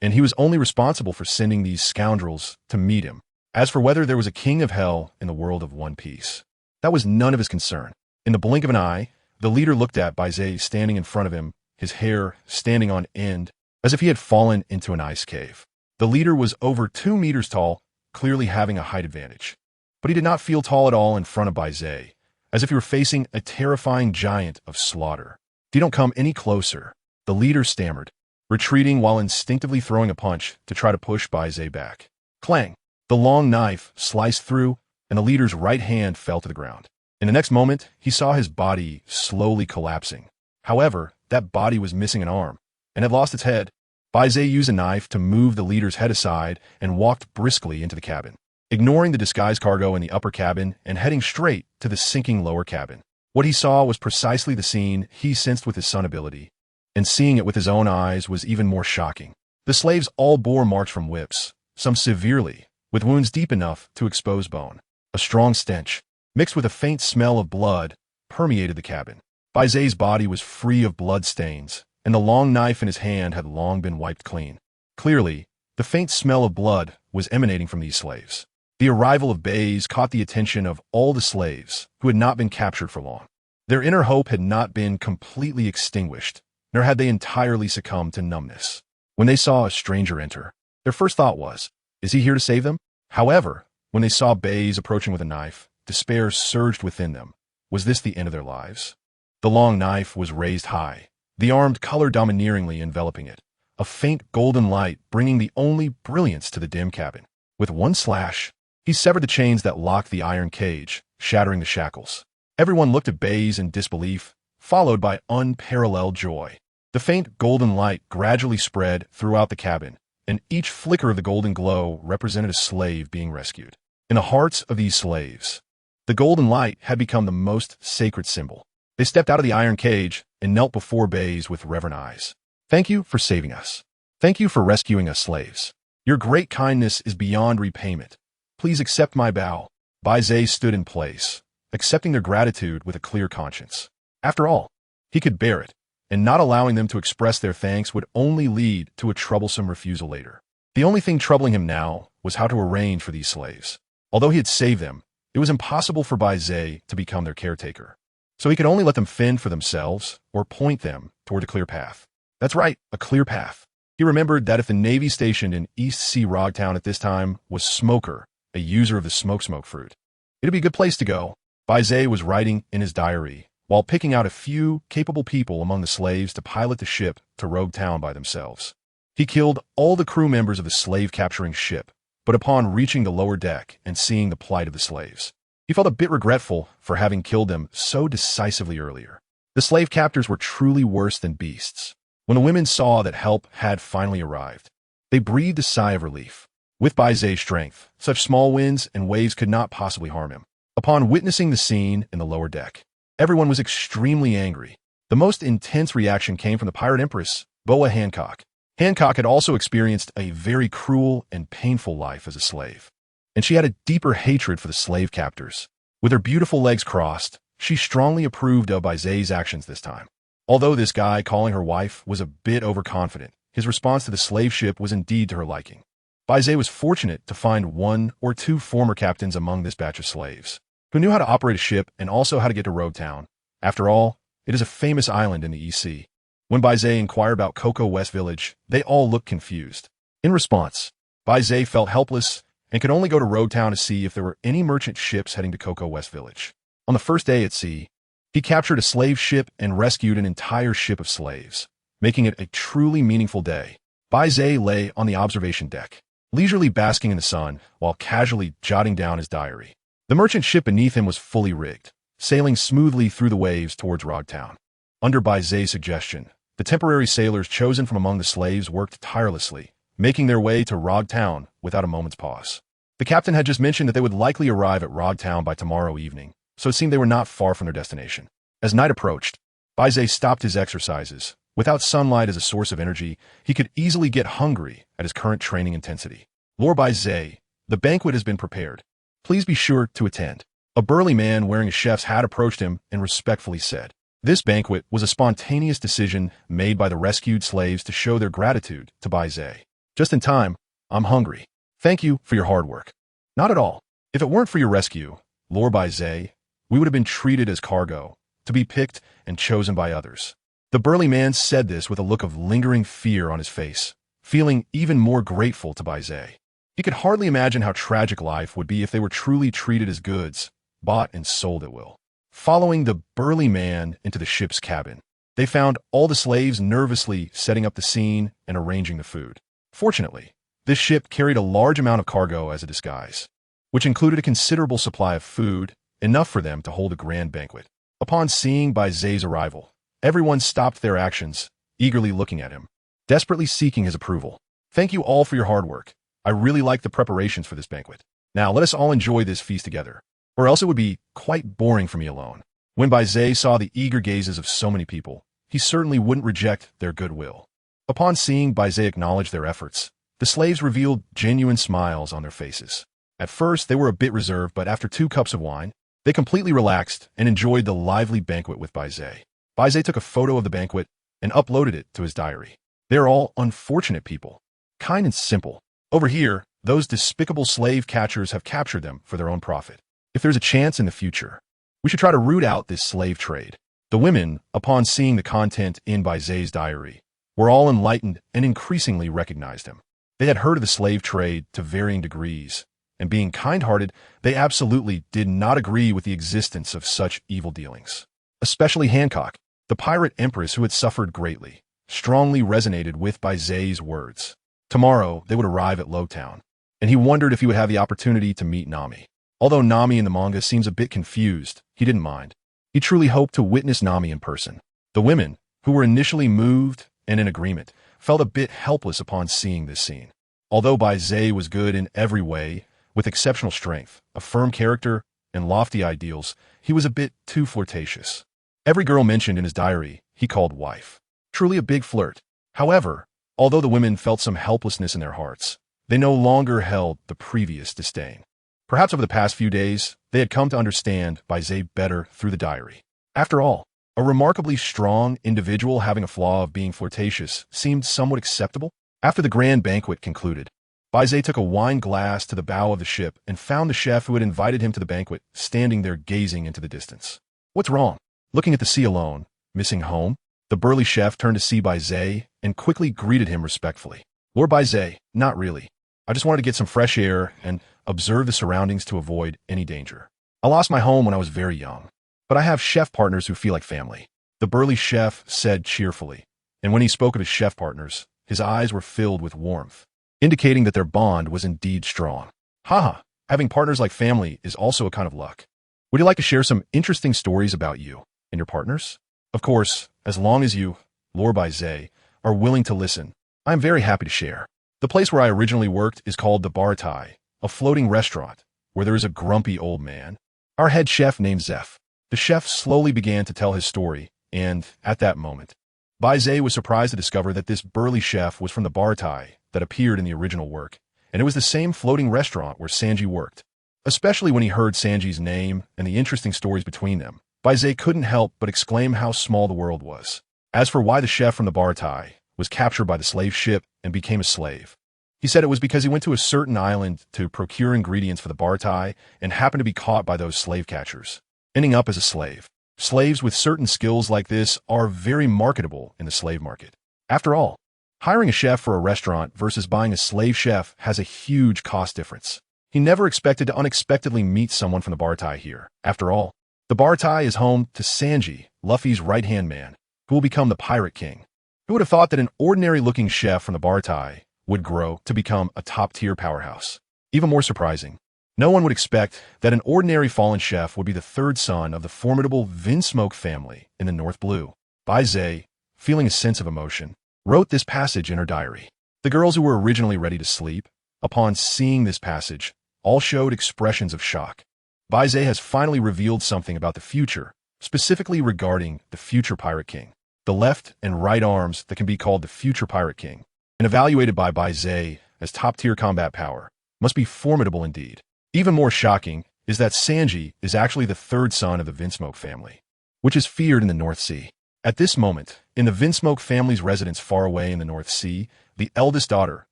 and he was only responsible for sending these scoundrels to meet him. As for whether there was a King of Hell in the world of One Piece, that was none of his concern. In the blink of an eye, the leader looked at Baize standing in front of him, his hair standing on end, as if he had fallen into an ice cave. The leader was over 2 meters tall, clearly having a height advantage. But he did not feel tall at all in front of Baize, as if he were facing a terrifying giant of slaughter. "If you don't come any closer," the leader stammered, retreating while instinctively throwing a punch to try to push Baize back. Clang! The long knife sliced through, and the leader's right hand fell to the ground. In the next moment, he saw his body slowly collapsing. However, that body was missing an arm, and had lost its head. Baize used a knife to move the leader's head aside and walked briskly into the cabin, ignoring the disguised cargo in the upper cabin and heading straight to the sinking lower cabin. What he saw was precisely the scene he sensed with his sun ability, and seeing it with his own eyes was even more shocking. The slaves all bore marks from whips, some severely, with wounds deep enough to expose bone. A strong stench, mixed with a faint smell of blood, permeated the cabin. Baize's body was free of blood stains, and the long knife in his hand had long been wiped clean. Clearly, the faint smell of blood was emanating from these slaves. The arrival of Baize caught the attention of all the slaves who had not been captured for long. Their inner hope had not been completely extinguished, nor had they entirely succumbed to numbness. When they saw a stranger enter, their first thought was, "Is he here to save them?" However, when they saw Baize approaching with a knife, despair surged within them. Was this the end of their lives? The long knife was raised high, the armed color domineeringly enveloping it, a faint golden light bringing the only brilliance to the dim cabin. With one slash, he severed the chains that locked the iron cage, shattering the shackles. Everyone looked at Baize in disbelief, followed by unparalleled joy. The faint golden light gradually spread throughout the cabin, and each flicker of the golden glow represented a slave being rescued. In the hearts of these slaves, the golden light had become the most sacred symbol. They stepped out of the iron cage and knelt before Baize with reverent eyes. "Thank you for saving us. Thank you for rescuing us, slaves. Your great kindness is beyond repayment. Please accept my bow." Baize stood in place, accepting their gratitude with a clear conscience. After all, he could bear it, and not allowing them to express their thanks would only lead to a troublesome refusal later. The only thing troubling him now was how to arrange for these slaves. Although he had saved them, it was impossible for Baize to become their caretaker. So he could only let them fend for themselves or point them toward a clear path. That's right, a clear path. He remembered that if the Navy stationed in East Sea Rogtown at this time was Smoker, a user of the smoke fruit, it'd be a good place to go. Baize was writing in his diary, while picking out a few capable people among the slaves to pilot the ship to Rogue Town by themselves. He killed all the crew members of the slave-capturing ship, but upon reaching the lower deck and seeing the plight of the slaves, he felt a bit regretful for having killed them so decisively earlier. The slave captors were truly worse than beasts. When the women saw that help had finally arrived, they breathed a sigh of relief. With Baize's strength, such small winds and waves could not possibly harm him. Upon witnessing the scene in the lower deck, everyone was extremely angry. The most intense reaction came from the pirate empress, Hancock. Hancock had also experienced a very cruel and painful life as a slave, and she had a deeper hatred for the slave captors. With her beautiful legs crossed, she strongly approved of Baize's actions this time. Although this guy calling her wife was a bit overconfident, his response to the slave ship was indeed to her liking. Baize was fortunate to find 1 or 2 former captains among this batch of slaves, who knew how to operate a ship and also how to get to Rogue Town. After all, it is a famous island in the East Sea. When Baize inquired about Cocoa West Village, they all looked confused. In response, Baize felt helpless and could only go to Rogue Town to see if there were any merchant ships heading to Cocoa West Village. On the first day at sea, he captured a slave ship and rescued an entire ship of slaves, making it a truly meaningful day. Baize lay on the observation deck, leisurely basking in the sun while casually jotting down his diary. The merchant ship beneath him was fully rigged, sailing smoothly through the waves towards Rogue Town. Under Baize's suggestion, the temporary sailors chosen from among the slaves worked tirelessly, making their way to Rogue Town without a moment's pause. The captain had just mentioned that they would likely arrive at Rogue Town by tomorrow evening, so it seemed they were not far from their destination. As night approached, Baize stopped his exercises. Without sunlight as a source of energy, he could easily get hungry at his current training intensity. "Lord Baize, the banquet has been prepared. Please be sure to attend." A burly man wearing a chef's hat approached him and respectfully said. This banquet was a spontaneous decision made by the rescued slaves to show their gratitude to Baize. "Just in time, I'm hungry. Thank you for your hard work." "Not at all. If it weren't for your rescue, Lord Baize, we would have been treated as cargo, to be picked and chosen by others. The burly man said this with a look of lingering fear on his face, feeling even more grateful to Baize. He could hardly imagine how tragic life would be if they were truly treated as goods, bought and sold at will. Following the burly man into the ship's cabin, they found all the slaves nervously setting up the scene and arranging the food. Fortunately, this ship carried a large amount of cargo as a disguise, which included a considerable supply of food, enough for them to hold a grand banquet. Upon seeing Baize's arrival, everyone stopped their actions, eagerly looking at him, desperately seeking his approval. Thank you all for your hard work. I really like the preparations for this banquet. Now let us all enjoy this feast together, or else it would be quite boring for me alone. When Baize saw the eager gazes of so many people, he certainly wouldn't reject their goodwill. Upon seeing Baize acknowledge their efforts, the slaves revealed genuine smiles on their faces. At first, they were a bit reserved, but after 2 cups of wine, they completely relaxed and enjoyed the lively banquet with Baize. Baize took a photo of the banquet and uploaded it to his diary. They're all unfortunate people, kind and simple. Over here, those despicable slave catchers have captured them for their own profit. If there's a chance in the future, we should try to root out this slave trade. The women, upon seeing the content in Baize's diary, were all enlightened and increasingly recognized him. They had heard of the slave trade to varying degrees, and being kind-hearted, they absolutely did not agree with the existence of such evil dealings. Especially Hancock, the pirate empress who had suffered greatly, strongly resonated with Baize's words. Tomorrow, they would arrive at Lowtown, and he wondered if he would have the opportunity to meet Nami. Although Nami in the manga seems a bit confused, he didn't mind. He truly hoped to witness Nami in person. The women, who were initially moved and in agreement, felt a bit helpless upon seeing this scene. Although Baize was good in every way, with exceptional strength, a firm character, and lofty ideals, he was a bit too flirtatious. Every girl mentioned in his diary, he called wife. Truly a big flirt. However, although the women felt some helplessness in their hearts, they no longer held the previous disdain. Perhaps over the past few days, they had come to understand Baize better through the diary. After all, a remarkably strong individual having a flaw of being flirtatious seemed somewhat acceptable. After the grand banquet concluded, Baize took a wine glass to the bow of the ship and found the chef who had invited him to the banquet standing there gazing into the distance. What's wrong? Looking at the sea alone, missing home? The burly chef turned to see Baize and quickly greeted him respectfully. Lord Baize, not really. I just wanted to get some fresh air and observe the surroundings to avoid any danger. I lost my home when I was very young, but I have chef partners who feel like family. The burly chef said cheerfully, and when he spoke of his chef partners, his eyes were filled with warmth, indicating that their bond was indeed strong. Haha, having partners like family is also a kind of luck. Would you like to share some interesting stories about you and your partners? Of course, as long as you, Lord Baize, are willing to listen, I am very happy to share. The place where I originally worked is called the Baroque, a floating restaurant where there is a grumpy old man. Our head chef named Zeph. The chef slowly began to tell his story, and at that moment, Baize was surprised to discover that this burly chef was from the Baroque that appeared in the original work, and it was the same floating restaurant where Sanji worked. Especially when he heard Sanji's name and the interesting stories between them, Baize couldn't help but exclaim how small the world was. As for why the chef from the Baroque was captured by the slave ship and became a slave, he said it was because he went to a certain island to procure ingredients for the Baroque and happened to be caught by those slave catchers, ending up as a slave. Slaves with certain skills like this are very marketable in the slave market. After all, hiring a chef for a restaurant versus buying a slave chef has a huge cost difference. He never expected to unexpectedly meet someone from the Baroque here. After all, the Baroque is home to Sanji, Luffy's right-hand man, who will become the Pirate King. Who would have thought that an ordinary-looking chef from the Baroque would grow to become a top-tier powerhouse? Even more surprising, no one would expect that an ordinary fallen chef would be the third son of the formidable Vinsmoke family in the North Blue. Baize, feeling a sense of emotion, wrote this passage in her diary. The girls who were originally ready to sleep, upon seeing this passage, all showed expressions of shock. Baize has finally revealed something about the future, specifically regarding the future Pirate King. The left and right arms that can be called the future Pirate King, and evaluated by Baize as top-tier combat power, must be formidable indeed. Even more shocking is that Sanji is actually the third son of the Vinsmoke family, which is feared in the North Sea. At this moment, in the Vinsmoke family's residence far away in the North Sea, the eldest daughter,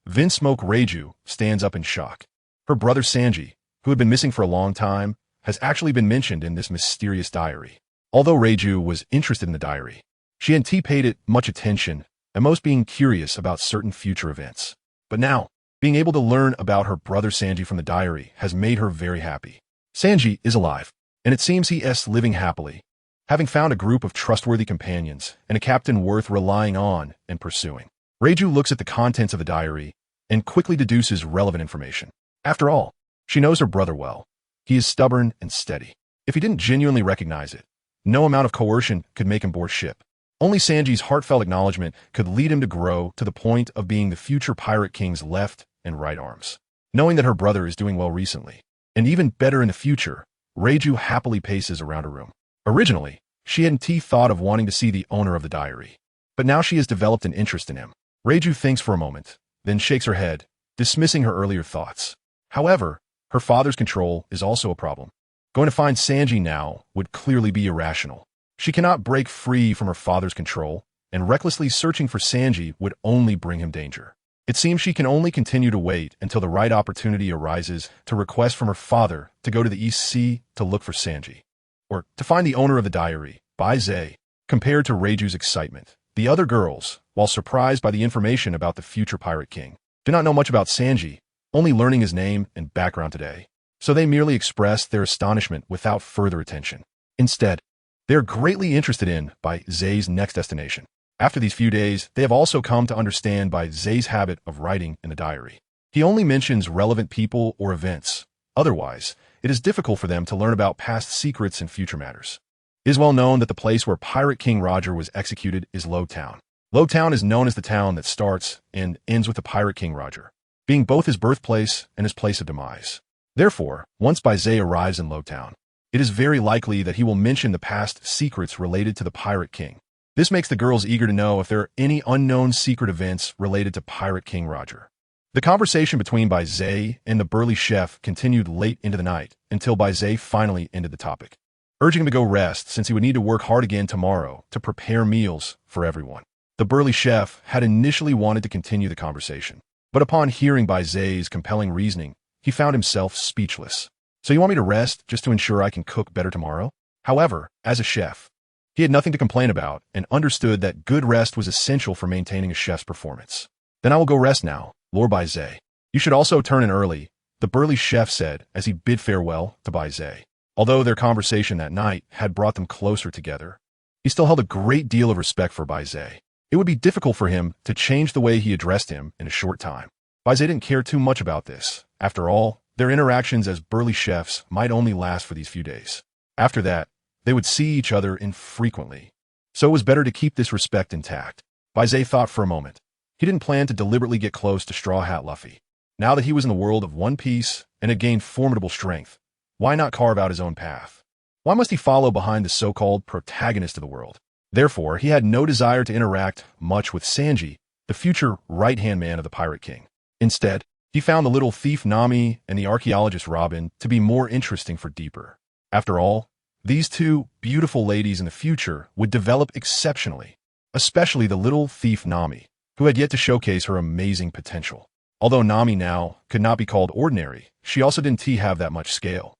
Vinsmoke Reiju, stands up in shock. Her brother Sanji, who had been missing for a long time, has actually been mentioned in this mysterious diary. Although Reiju was interested in the diary, She anticipated much attention, and most being curious about certain future events. But now, being able to learn about her brother Sanji from the diary has made her very happy. Sanji is alive, and it seems he is living happily, having found a group of trustworthy companions and a captain worth relying on and pursuing. Reiju looks at the contents of the diary and quickly deduces relevant information. After all, she knows her brother well. He is stubborn and steady. If he didn't genuinely recognize it, no amount of coercion could make him board ship. Only Sanji's heartfelt acknowledgement could lead him to grow to the point of being the future Pirate King's left and right arms. Knowing that her brother is doing well recently, and even better in the future, Reiju happily paces around her room. Originally, she hadn't thought of wanting to see the owner of the diary, but now she has developed an interest in him. Reiju thinks for a moment, then shakes her head, dismissing her earlier thoughts. However, her father's control is also a problem. Going to find Sanji now would clearly be irrational. She cannot break free from her father's control, and recklessly searching for Sanji would only bring him danger. It seems she can only continue to wait until the right opportunity arises to request from her father to go to the East Sea to look for Sanji, or to find the owner of the diary, Baize. Compared to Reiju's excitement, the other girls, while surprised by the information about the future Pirate King, do not know much about Sanji, only learning his name and background today, so they merely expressed their astonishment without further attention. Instead, they are greatly interested in Baize's next destination. After these few days, they have also come to understand Baize's habit of writing in the diary. He only mentions relevant people or events. Otherwise, it is difficult for them to learn about past secrets and future matters. It is well known that the place where Pirate King Roger was executed is Low Town. Low Town is known as the town that starts and ends with the Pirate King Roger, being both his birthplace and his place of demise. Therefore, once Baize arrives in Low Town, it is very likely that he will mention the past secrets related to the Pirate King. This makes the girls eager to know if there are any unknown secret events related to Pirate King Roger. The conversation between Baize and the burly chef continued late into the night until Baize finally ended the topic, urging him to go rest since he would need to work hard again tomorrow to prepare meals for everyone. The burly chef had initially wanted to continue the conversation, but upon hearing Baize's compelling reasoning, he found himself speechless. So you want me to rest just to ensure I can cook better tomorrow? However, as a chef, he had nothing to complain about and understood that good rest was essential for maintaining a chef's performance. Then I will go rest now, Lord Baize. You should also turn in early, the burly chef said as he bid farewell to Baize. Although their conversation that night had brought them closer together, he still held a great deal of respect for Baize. It would be difficult for him to change the way he addressed him in a short time. Baize didn't care too much about this. After all, their interactions as burly chefs might only last for these few days. After that, they would see each other infrequently. So it was better to keep this respect intact. Baize thought for a moment. He didn't plan to deliberately get close to Straw Hat Luffy. Now that he was in the world of One Piece and had gained formidable strength, why not carve out his own path? Why must he follow behind the so-called protagonist of the world? Therefore, he had no desire to interact much with Sanji, the future right-hand man of the Pirate King. Instead, he found the little thief Nami and the archaeologist Robin to be more interesting for deeper. After all, these two beautiful ladies in the future would develop exceptionally, especially the little thief Nami, who had yet to showcase her amazing potential. Although Nami now could not be called ordinary, she also didn't have that much scale.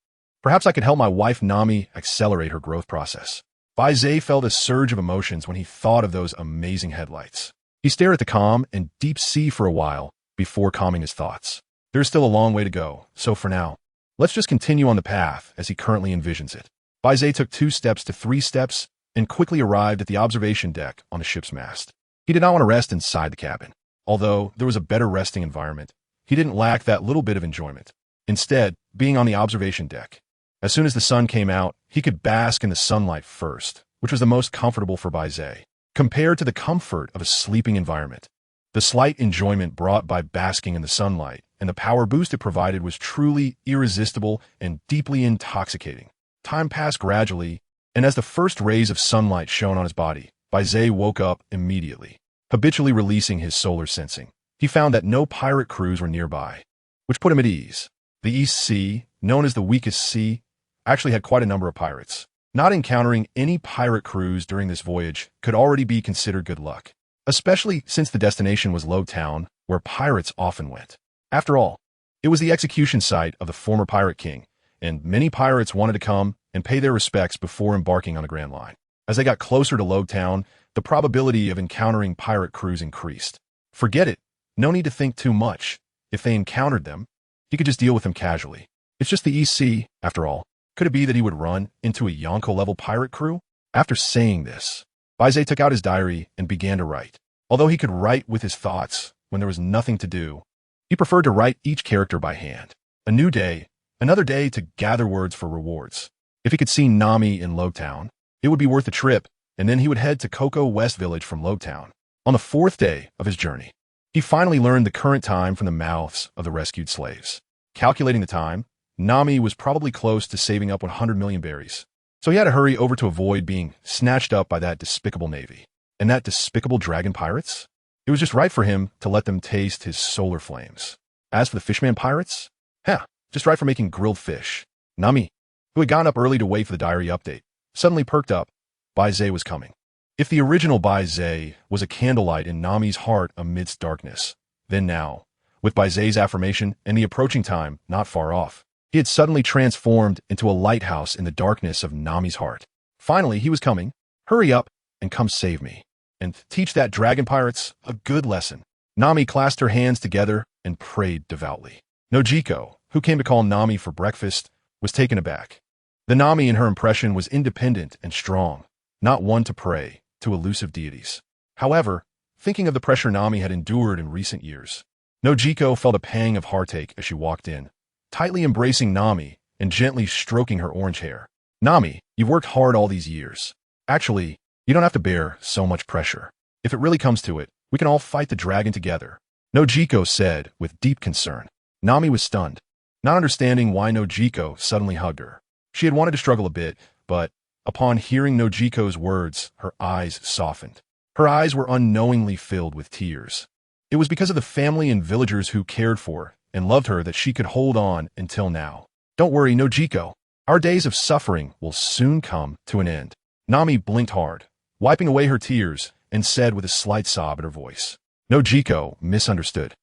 Perhaps I could help my wife Nami accelerate her growth process. Baize felt a surge of emotions when he thought of those amazing headlights. He stared at the calm and deep sea for a while before calming his thoughts. There's still a long way to go, so for now, let's just continue on the path as he currently envisions it. Baize took 2 steps to 3 steps and quickly arrived at the observation deck on the ship's mast. He did not want to rest inside the cabin. Although there was a better resting environment, he didn't lack that little bit of enjoyment. Instead, being on the observation deck. As soon as the sun came out, he could bask in the sunlight first, which was the most comfortable for Baize. Compared to the comfort of a sleeping environment, the slight enjoyment brought by basking in the sunlight and the power boost it provided was truly irresistible and deeply intoxicating. Time passed gradually, and as the first rays of sunlight shone on his body, Baize woke up immediately. Habitually releasing his solar sensing, he found that no pirate crews were nearby, which put him at ease. The East Sea, known as the weakest sea, actually had quite a number of pirates. Not encountering any pirate crews during this voyage could already be considered good luck, especially since the destination was Low Town, where pirates often went. After all, it was the execution site of the former Pirate King, and many pirates wanted to come and pay their respects before embarking on the Grand Line. As they got closer to Low Town, the probability of encountering pirate crews increased. Forget it. No need to think too much. If they encountered them, he could just deal with them casually. It's just the East Sea, after all. Could it be that he would run into a Yonko-level pirate crew? After saying this, Baize took out his diary and began to write. Although he could write with his thoughts when there was nothing to do, he preferred to write each character by hand. A new day, another day to gather words for rewards. If he could see Nami in Logtown, it would be worth the trip, and then he would head to Coco West Village from Logtown. On the 4th day of his journey, he finally learned the current time from the mouths of the rescued slaves. Calculating the time, Nami was probably close to saving up 100 million berries. So he had to hurry over to avoid being snatched up by that despicable navy. And that despicable dragon pirates? It was just right for him to let them taste his solar flames. As for the fishman pirates? Just right for making grilled fish. Nami, who had gotten up early to wait for the diary update, suddenly perked up. Baize was coming. If the original Baize was a candlelight in Nami's heart amidst darkness, then now, with Baize's affirmation and the approaching time not far off, he had suddenly transformed into a lighthouse in the darkness of Nami's heart. Finally, he was coming. Hurry up and come save me, and teach that dragon pirates a good lesson. Nami clasped her hands together and prayed devoutly. Nojiko, who came to call Nami for breakfast, was taken aback. The Nami in her impression was independent and strong, not one to pray to elusive deities. However, thinking of the pressure Nami had endured in recent years, Nojiko felt a pang of heartache as she walked in, tightly embracing Nami and gently stroking her orange hair. Nami, you've worked hard all these years. Actually, you don't have to bear so much pressure. If it really comes to it, we can all fight the dragon together, Nojiko said with deep concern. Nami was stunned, not understanding why Nojiko suddenly hugged her. She had wanted to struggle a bit, but upon hearing Nojiko's words, her eyes softened. Her eyes were unknowingly filled with tears. It was because of the family and villagers who cared for and loved her that she could hold on until now. Don't worry, Nojiko. Our days of suffering will soon come to an end. Nami blinked hard, wiping away her tears, and said with a slight sob in her voice. Nojiko misunderstood,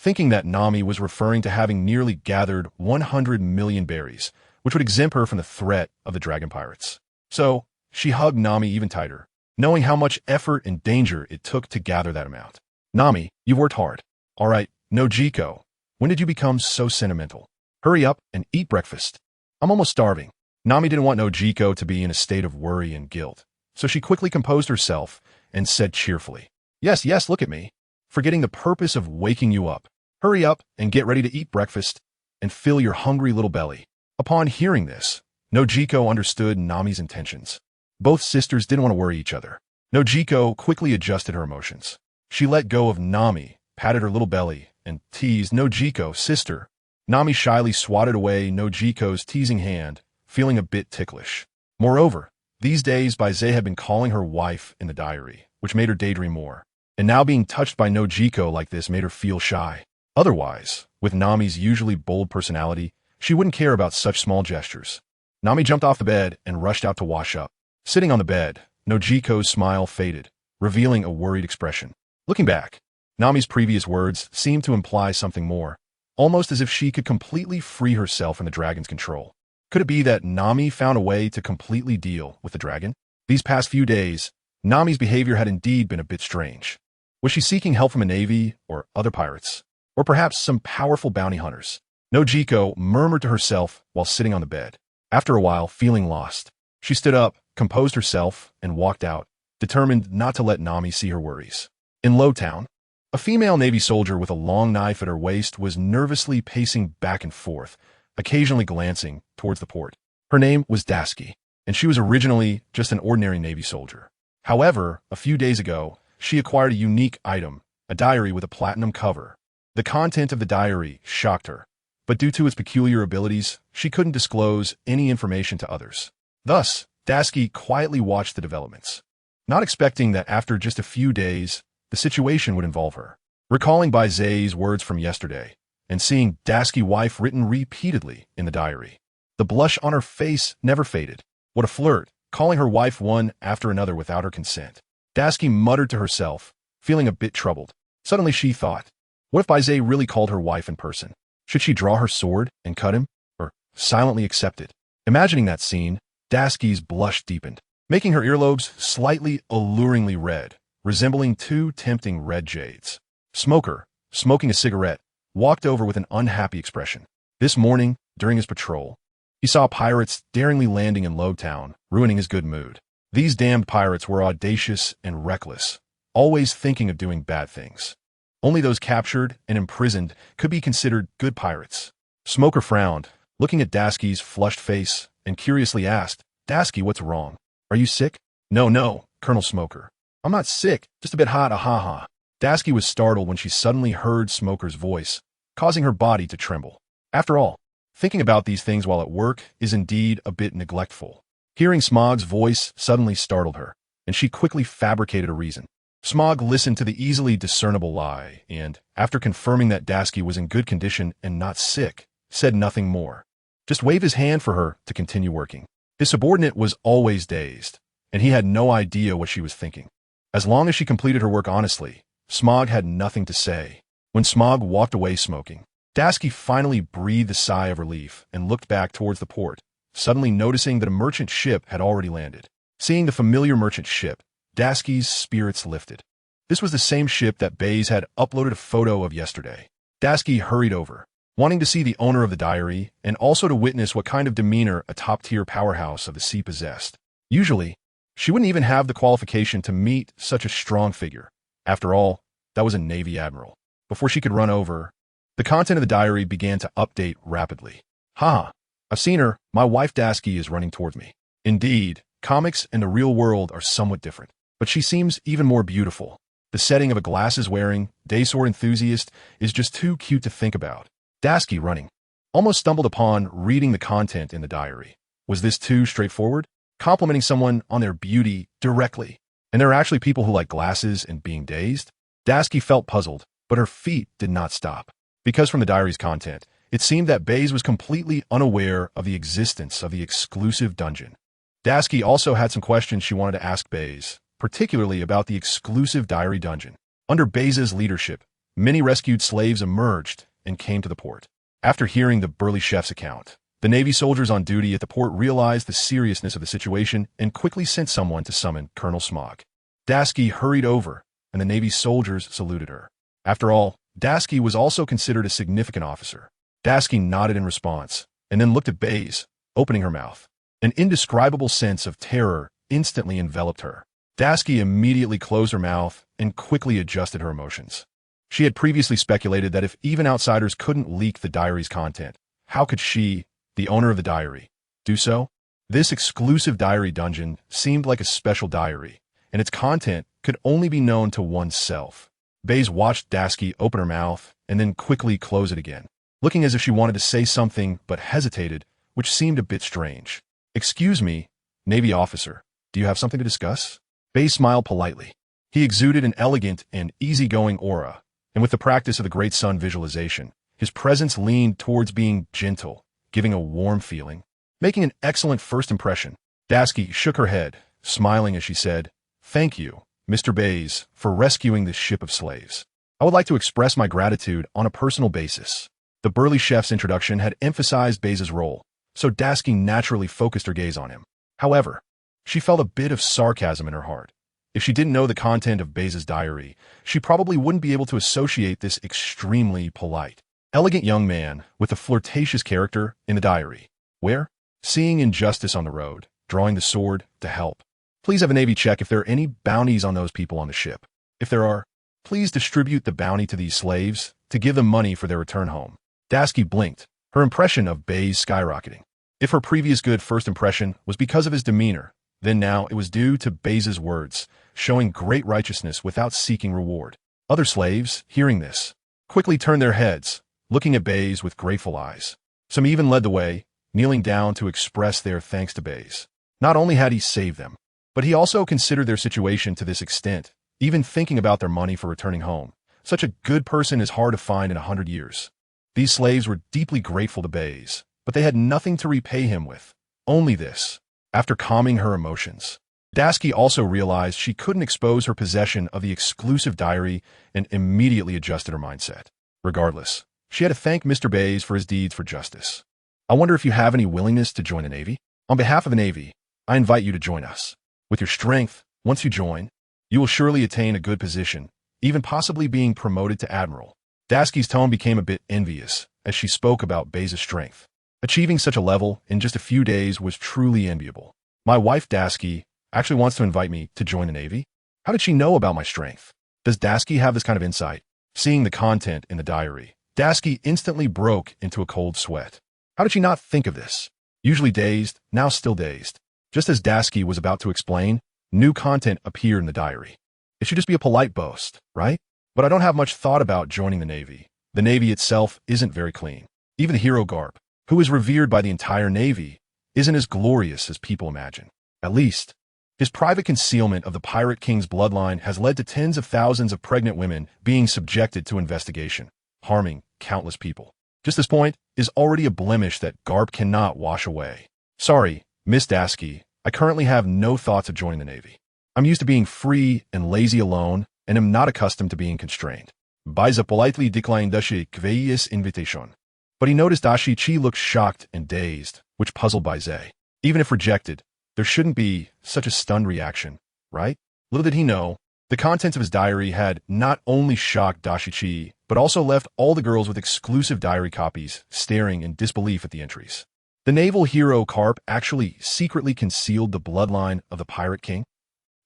thinking that Nami was referring to having nearly gathered 100 million berries, which would exempt her from the threat of the dragon pirates. So, she hugged Nami even tighter, knowing how much effort and danger it took to gather that amount. Nami, you've worked hard. All right, Nojiko, when did you become so sentimental? Hurry up and eat breakfast. I'm almost starving. Nami didn't want Nojiko to be in a state of worry and guilt, so she quickly composed herself and said cheerfully, Yes, look at me, forgetting the purpose of waking you up. Hurry up and get ready to eat breakfast and fill your hungry little belly. Upon hearing this, Nojiko understood Nami's intentions. Both sisters didn't want to worry each other. Nojiko quickly adjusted her emotions. She let go of Nami, patted her little belly, and teased Nojiko, sister. Nami shyly swatted away Nojiko's teasing hand, feeling a bit ticklish. Moreover, these days Baize had been calling her wife in the diary, which made her daydream more. And now being touched by Nojiko like this made her feel shy. Otherwise, with Nami's usually bold personality, she wouldn't care about such small gestures. Nami jumped off the bed and rushed out to wash up. Sitting on the bed, Nojiko's smile faded, revealing a worried expression. Looking back, Nami's previous words seemed to imply something more, almost as if she could completely free herself from the dragon's control. Could it be that Nami found a way to completely deal with the dragon? These past few days, Nami's behavior had indeed been a bit strange. Was she seeking help from a navy or other pirates? Or perhaps some powerful bounty hunters? Nojiko murmured to herself while sitting on the bed. After a while, feeling lost, she stood up, composed herself, and walked out, determined not to let Nami see her worries. In Lowtown, a female Navy soldier with a long knife at her waist was nervously pacing back and forth, occasionally glancing towards the port. Her name was Dasky, and she was originally just an ordinary Navy soldier. However, a few days ago, she acquired a unique item, a diary with a platinum cover. The content of the diary shocked her, but due to its peculiar abilities, she couldn't disclose any information to others. Thus, Dasky quietly watched the developments, not expecting that after just a few days, the situation would involve her. Recalling Baize's words from yesterday, and seeing Dasky's wife written repeatedly in the diary, the blush on her face never faded. What a flirt, calling her wife one after another without her consent. Dasky muttered to herself, feeling a bit troubled. Suddenly she thought, what if Baize really called her wife in person? Should she draw her sword and cut him, or silently accept it? Imagining that scene, Dasky's blush deepened. making her earlobes slightly alluringly red, resembling two tempting red jades. Smoker, smoking a cigarette, walked over with an unhappy expression. This morning, during his patrol, he saw pirates daringly landing in Lowtown, ruining his good mood. These damned pirates were audacious and reckless, always thinking of doing bad things. Only those captured and imprisoned could be considered good pirates. Smoker frowned, looking at Dasky's flushed face, and curiously asked, "Dasky, what's wrong? Are you sick?" No, Colonel Smoker. I'm not sick, just a bit hot, ha. Dasky was startled when she suddenly heard Smoker's voice, causing her body to tremble. After all, thinking about these things while at work is indeed a bit neglectful. Hearing Smog's voice suddenly startled her, and she quickly fabricated a reason. Smog listened to the easily discernible lie, and, after confirming that Dasky was in good condition and not sick, said nothing more. Just waved his hand for her to continue working. His subordinate was always dazed, and he had no idea what she was thinking. As long as she completed her work honestly, Smog had nothing to say. When Smog walked away smoking, Dasky finally breathed a sigh of relief and looked back towards the port, suddenly noticing that a merchant ship had already landed. Seeing the familiar merchant ship, Dasky's spirits lifted. This was the same ship that Baize had uploaded a photo of yesterday. Dasky hurried over, wanting to see the owner of the diary and also to witness what kind of demeanor a top-tier powerhouse of the sea possessed. Usually, she wouldn't even have the qualification to meet such a strong figure. After all, that was a Navy admiral. Before she could run over, the content of the diary began to update rapidly. "Ha! I've seen her. My wife Dasky is running towards me." Indeed, comics and the real world are somewhat different, but she seems even more beautiful. The setting of a glasses-wearing, daysword enthusiast is just too cute to think about. Dasky running. Almost stumbled upon reading the content in the diary. Was this too straightforward? Complimenting someone on their beauty directly. And there are actually people who like glasses and being dazed? Dasky felt puzzled, but her feet did not stop. Because from the diary's content, it seemed that Baize was completely unaware of the existence of the exclusive dungeon. Dasky also had some questions she wanted to ask Baize, particularly about the exclusive diary dungeon. Under Baize's leadership, many rescued slaves emerged and came to the port. After hearing the burly chef's account, the Navy soldiers on duty at the port realized the seriousness of the situation and quickly sent someone to summon Colonel Smog. Dasky hurried over, and the Navy soldiers saluted her. After all, Dasky was also considered a significant officer. Dasky nodded in response, and then looked at Baize, opening her mouth. An indescribable sense of terror instantly enveloped her. Dasky immediately closed her mouth and quickly adjusted her emotions. She had previously speculated that if even outsiders couldn't leak the diary's content, how could she, the owner of the diary, do so? This exclusive diary dungeon seemed like a special diary, and its content could only be known to oneself. Baize watched Dasky open her mouth and then quickly close it again, looking as if she wanted to say something but hesitated, which seemed a bit strange. "Excuse me, Navy officer, do you have something to discuss?" Baize smiled politely. He exuded an elegant and easygoing aura, and with the practice of the Great Sun visualization, his presence leaned towards being gentle, giving a warm feeling, making an excellent first impression. Dasky shook her head, smiling as she said, "Thank you, Mr. Baize, for rescuing this ship of slaves. I would like to express my gratitude on a personal basis." The burly chef's introduction had emphasized Baize's role, so Dasky naturally focused her gaze on him. However, she felt a bit of sarcasm in her heart. If she didn't know the content of Baize's diary, she probably wouldn't be able to associate this extremely polite, elegant young man with a flirtatious character in the diary, where, seeing injustice on the road, drawing the sword to help. Please have a Navy check if there are any bounties on those people on the ship. If there are, please distribute the bounty to these slaves to give them money for their return home. Dasky blinked, her impression of Baize skyrocketing. If her previous good first impression was because of his demeanor, then now it was due to Baize's words, showing great righteousness without seeking reward. Other slaves, hearing this, quickly turned their heads, looking at Baize with grateful eyes. Some even led the way, kneeling down to express their thanks to Baize. Not only had he saved them, but he also considered their situation to this extent, even thinking about their money for returning home. Such a good person is hard to find in 100 years. These slaves were deeply grateful to Baize, but they had nothing to repay him with. Only this. After calming her emotions, Dasky also realized she couldn't expose her possession of the exclusive diary and immediately adjusted her mindset. Regardless, she had to thank Mr. Baize for his deeds for justice. "I wonder if you have any willingness to join the Navy? On behalf of the Navy, I invite you to join us." With your strength, once you join, you will surely attain a good position, even possibly being promoted to admiral. Daski's tone became a bit envious as she spoke about Baize's strength. Achieving such a level in just a few days was truly enviable. My wife Daski actually wants to invite me to join the Navy? How did she know about my strength? Does Daski have this kind of insight? Seeing the content in the diary, Daski instantly broke into a cold sweat. How did she not think of this? Usually dazed, now still dazed. Just as Daski was about to explain, new content appeared in the diary. It should just be a polite boast, right? But I don't have much thought about joining the Navy. The Navy itself isn't very clean. Even the hero Garp, who is revered by the entire Navy, isn't as glorious as people imagine. At least, his private concealment of the Pirate King's bloodline has led to tens of thousands of pregnant women being subjected to investigation, harming countless people. Just this point is already a blemish that Garp cannot wash away. Sorry, Miss Daski, I currently have no thoughts of joining the Navy. I'm used to being free and lazy alone, and am not accustomed to being constrained. Baize politely declined Dashi's invitation. But he noticed Dashi looked shocked and dazed, which puzzled Baize. Even if rejected, there shouldn't be such a stunned reaction, right? Little did he know, the contents of his diary had not only shocked Dashi, but also left all the girls with exclusive diary copies staring in disbelief at the entries. The naval hero Garp actually secretly concealed the bloodline of the Pirate King?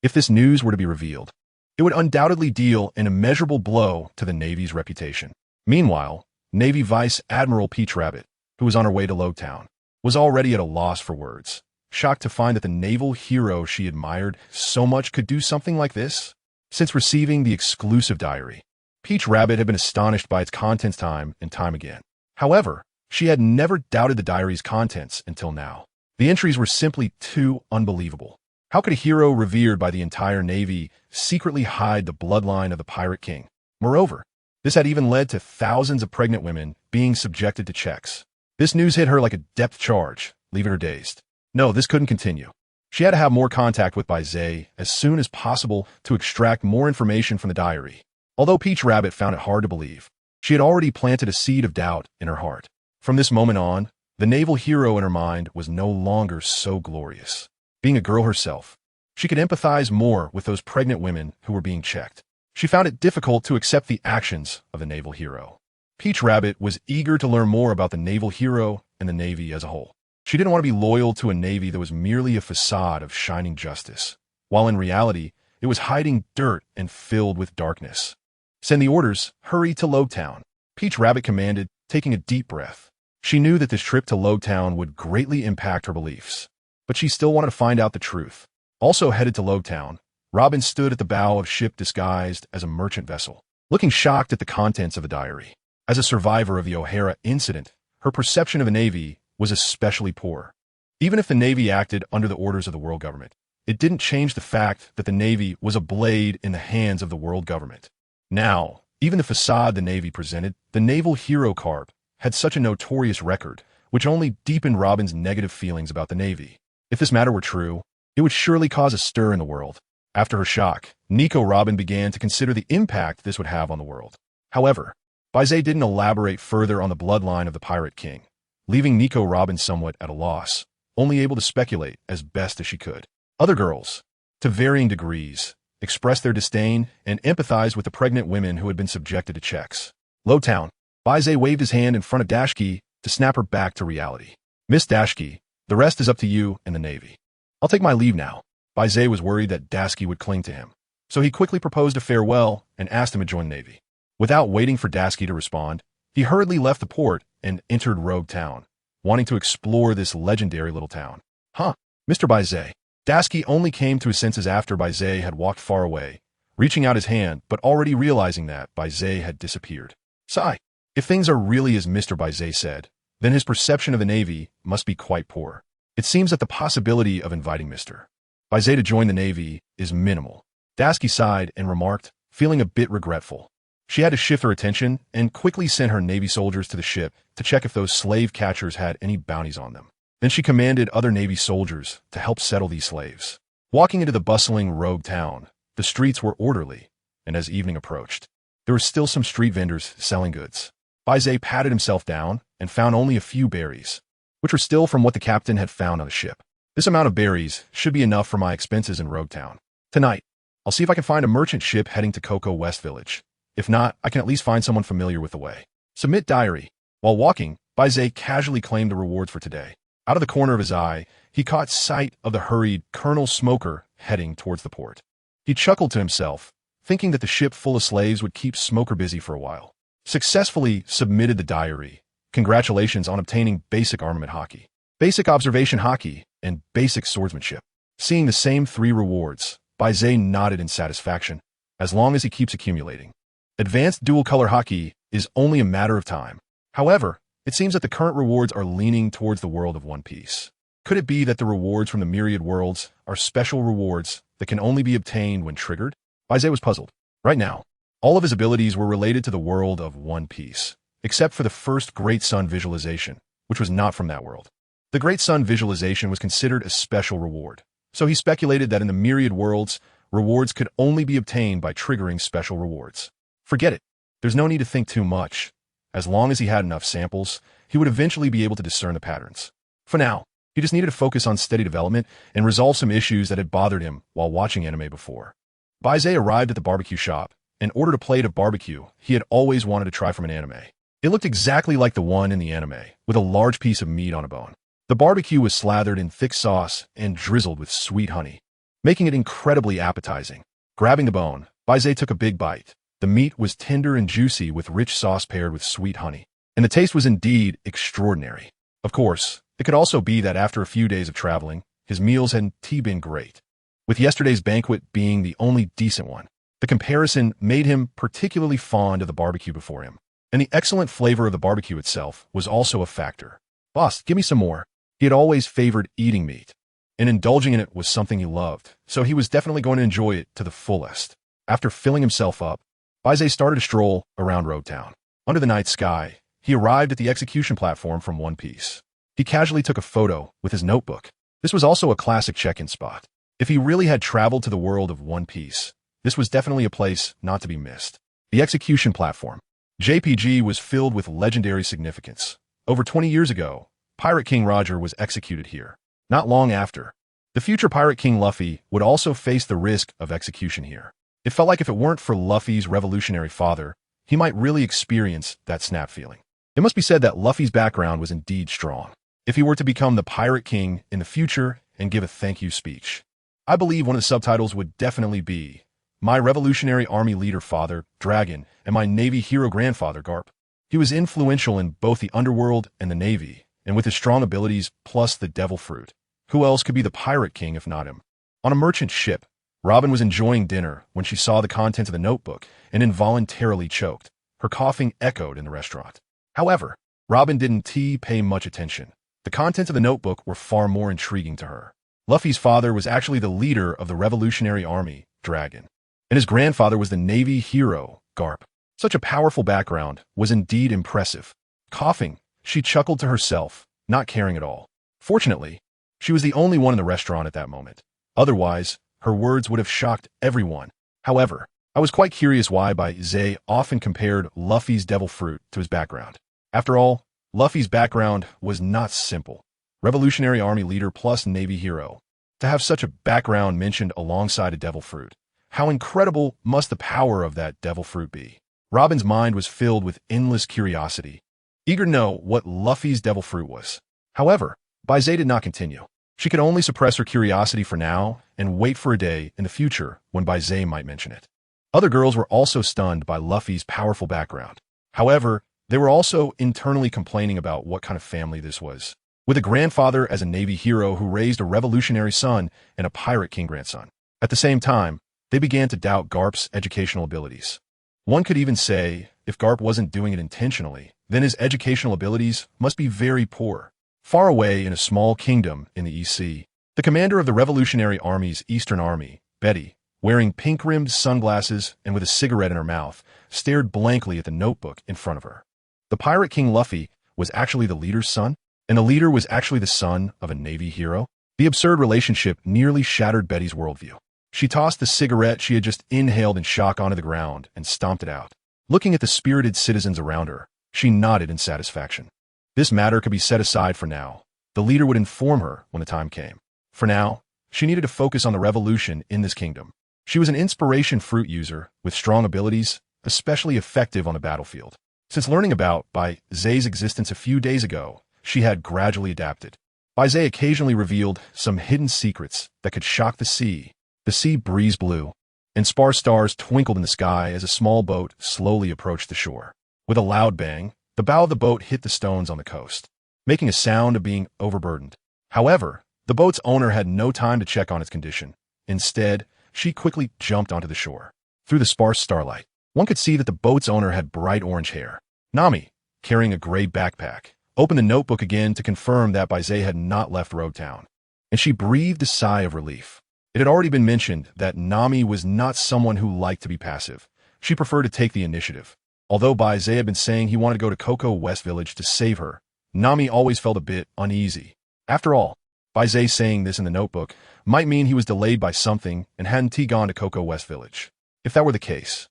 If this news were to be revealed, it would undoubtedly deal an immeasurable blow to the Navy's reputation. Meanwhile, Navy Vice Admiral Peach Rabbit, who was on her way to Lowtown, was already at a loss for words, shocked to find that the naval hero she admired so much could do something like this. Since receiving the exclusive diary, Peach Rabbit had been astonished by its contents time and time again. However, she had never doubted the diary's contents until now. The entries were simply too unbelievable. How could a hero revered by the entire Navy secretly hide the bloodline of the Pirate King? Moreover, this had even led to thousands of pregnant women being subjected to checks. This news hit her like a depth charge, leaving her dazed. No, this couldn't continue. She had to have more contact with Baize as soon as possible to extract more information from the diary. Although Peach Rabbit found it hard to believe, she had already planted a seed of doubt in her heart. From this moment on, the naval hero in her mind was no longer so glorious. Being a girl herself, she could empathize more with those pregnant women who were being checked. She found it difficult to accept the actions of the naval hero. Peach Rabbit was eager to learn more about the naval hero and the Navy as a whole. She didn't want to be loyal to a Navy that was merely a facade of shining justice, while in reality, it was hiding dirt and filled with darkness. Send the orders, hurry to Lowtown, Peach Rabbit commanded, taking a deep breath. She knew that this trip to Lowtown would greatly impact her beliefs, but she still wanted to find out the truth. Also headed to Lowtown, Robin stood at the bow of a ship disguised as a merchant vessel, looking shocked at the contents of the diary. As a survivor of the O'Hara incident, her perception of the Navy was especially poor. Even if the Navy acted under the orders of the world government, it didn't change the fact that the Navy was a blade in the hands of the world government. Now, even the facade the Navy presented, the naval hero Garp had such a notorious record, which only deepened Robin's negative feelings about the Navy. If this matter were true, it would surely cause a stir in the world. After her shock, Nico Robin began to consider the impact this would have on the world. However, Baize didn't elaborate further on the bloodline of the Pirate King, leaving Nico Robin somewhat at a loss, only able to speculate as best as she could. Other girls, to varying degrees, expressed their disdain and empathized with the pregnant women who had been subjected to checks. Lowtown, Baize waved his hand in front of Dashki to snap her back to reality. Miss Dashki, the rest is up to you and the Navy. I'll take my leave now. Baize was worried that Daski would cling to him, so he quickly proposed a farewell and asked him to join the Navy. Without waiting for Daski to respond, he hurriedly left the port and entered Rogue Town, wanting to explore this legendary little town. Mr. Baize. Daski only came to his senses after Baize had walked far away, reaching out his hand but already realizing that Baize had disappeared. Sigh. If things are really as Mr. Baize said, then his perception of the Navy must be quite poor. It seems that the possibility of inviting Mr. Baize to join the Navy is minimal. Daski sighed and remarked, feeling a bit regretful. She had to shift her attention and quickly sent her Navy soldiers to the ship to check if those slave catchers had any bounties on them. Then she commanded other Navy soldiers to help settle these slaves. Walking into the bustling rogue town, the streets were orderly, and as evening approached, there were still some street vendors selling goods. Baize patted himself down and found only a few berries, which were still from what the captain had found on the ship. This amount of berries should be enough for my expenses in Rogue Town. Tonight, I'll see if I can find a merchant ship heading to Cocoa West Village. If not, I can at least find someone familiar with the way. Submit diary. While walking, Baize casually claimed the rewards for today. Out of the corner of his eye, he caught sight of the hurried Colonel Smoker heading towards the port. He chuckled to himself, thinking that the ship full of slaves would keep Smoker busy for a while. Successfully submitted the diary. Congratulations on obtaining Basic Armament Hockey, Basic Observation Hockey, and Basic Swordsmanship. Seeing the same 3 rewards, Baize nodded in satisfaction, as long as he keeps accumulating. Advanced Dual Color Hockey is only a matter of time. However, it seems that the current rewards are leaning towards the world of One Piece. Could it be that the rewards from the myriad worlds are special rewards that can only be obtained when triggered? Baize was puzzled. Right now, all of his abilities were related to the world of One Piece, except for the first Great Sun visualization, which was not from that world. The Great Sun visualization was considered a special reward, so he speculated that in the myriad worlds, rewards could only be obtained by triggering special rewards. Forget it. There's no need to think too much. As long as he had enough samples, he would eventually be able to discern the patterns. For now, he just needed to focus on steady development and resolve some issues that had bothered him while watching anime before. Baize arrived at the barbecue shop and ordered a plate of barbecue he had always wanted to try from an anime. It looked exactly like the one in the anime, with a large piece of meat on a bone. The barbecue was slathered in thick sauce and drizzled with sweet honey, making it incredibly appetizing. Grabbing the bone, Baize took a big bite. The meat was tender and juicy with rich sauce paired with sweet honey, and the taste was indeed extraordinary. Of course, it could also be that after a few days of traveling, his meals hadn't been great, with yesterday's banquet being the only decent one. The comparison made him particularly fond of the barbecue before him, and the excellent flavor of the barbecue itself was also a factor. Boss, give me some more. He had always favored eating meat, and indulging in it was something he loved, so he was definitely going to enjoy it to the fullest. After filling himself up, Baize started a stroll around Rogue Town. Under the night sky, he arrived at the execution platform from One Piece. He casually took a photo with his notebook. This was also a classic check-in spot. If he really had traveled to the world of One Piece, this was definitely a place not to be missed. The execution platform. JPG was filled with legendary significance. Over 20 years ago, Pirate King Roger was executed here. Not long after, the future Pirate King Luffy would also face the risk of execution here. It felt like if it weren't for Luffy's revolutionary father, he might really experience that snap feeling. It must be said that Luffy's background was indeed strong. If he were to become the Pirate King in the future and give a thank you speech, I believe one of the subtitles would definitely be, "My Revolutionary Army Leader Father, Dragon, and my Navy Hero Grandfather, Garp." He was influential in both the underworld and the Navy, and with his strong abilities plus the Devil Fruit, who else could be the Pirate King if not him? On a merchant ship, Robin was enjoying dinner when she saw the contents of the notebook and involuntarily choked. Her coughing echoed in the restaurant. However, Robin didn't pay much attention. The contents of the notebook were far more intriguing to her. Luffy's father was actually the leader of the Revolutionary Army, Dragon, and his grandfather was the Navy hero, Garp. Such a powerful background was indeed impressive. Coughing, she chuckled to herself, not caring at all. Fortunately, she was the only one in the restaurant at that moment. Otherwise, her words would have shocked everyone. However, I was quite curious why Baize often compared Luffy's devil fruit to his background. After all, Luffy's background was not simple. Revolutionary Army leader plus Navy hero. To have such a background mentioned alongside a devil fruit, how incredible must the power of that devil fruit be? Robin's mind was filled with endless curiosity, eager to know what Luffy's devil fruit was. However, Baize did not continue. She could only suppress her curiosity for now and wait for a day in the future when Baize might mention it. Other girls were also stunned by Luffy's powerful background. However, they were also internally complaining about what kind of family this was, with a grandfather as a Navy hero who raised a revolutionary son and a Pirate King grandson. At the same time, they began to doubt Garp's educational abilities. One could even say, if Garp wasn't doing it intentionally, then his educational abilities must be very poor. Far away in a small kingdom in the EC, the commander of the Revolutionary Army's Eastern Army, Betty, wearing pink-rimmed sunglasses and with a cigarette in her mouth, stared blankly at the notebook in front of her. The Pirate King Luffy was actually the leader's son, and the leader was actually the son of a Navy hero. The absurd relationship nearly shattered Betty's worldview. She tossed the cigarette she had just inhaled in shock onto the ground and stomped it out. Looking at the spirited citizens around her, she nodded in satisfaction. This matter could be set aside for now. The leader would inform her when the time came. For now, she needed to focus on the revolution in this kingdom. She was an inspiration fruit user with strong abilities, especially effective on the battlefield. Since learning about Baize's existence a few days ago, she had gradually adapted. Baize occasionally revealed some hidden secrets that could shock the sea. The sea breeze blew, and sparse stars twinkled in the sky as a small boat slowly approached the shore. With a loud bang, the bow of the boat hit the stones on the coast, making a sound of being overburdened. However, the boat's owner had no time to check on its condition. Instead, she quickly jumped onto the shore. Through the sparse starlight, one could see that the boat's owner had bright orange hair. Nami, carrying a gray backpack, opened the notebook again to confirm that Baize had not left Rogue Town, and she breathed a sigh of relief. It had already been mentioned that Nami was not someone who liked to be passive. She preferred to take the initiative. Although Baize had been saying he wanted to go to Cocoa West Village to save her, Nami always felt a bit uneasy. After all, Baize saying this in the notebook might mean he was delayed by something and hadn't gone to Cocoa West Village. If that were the case,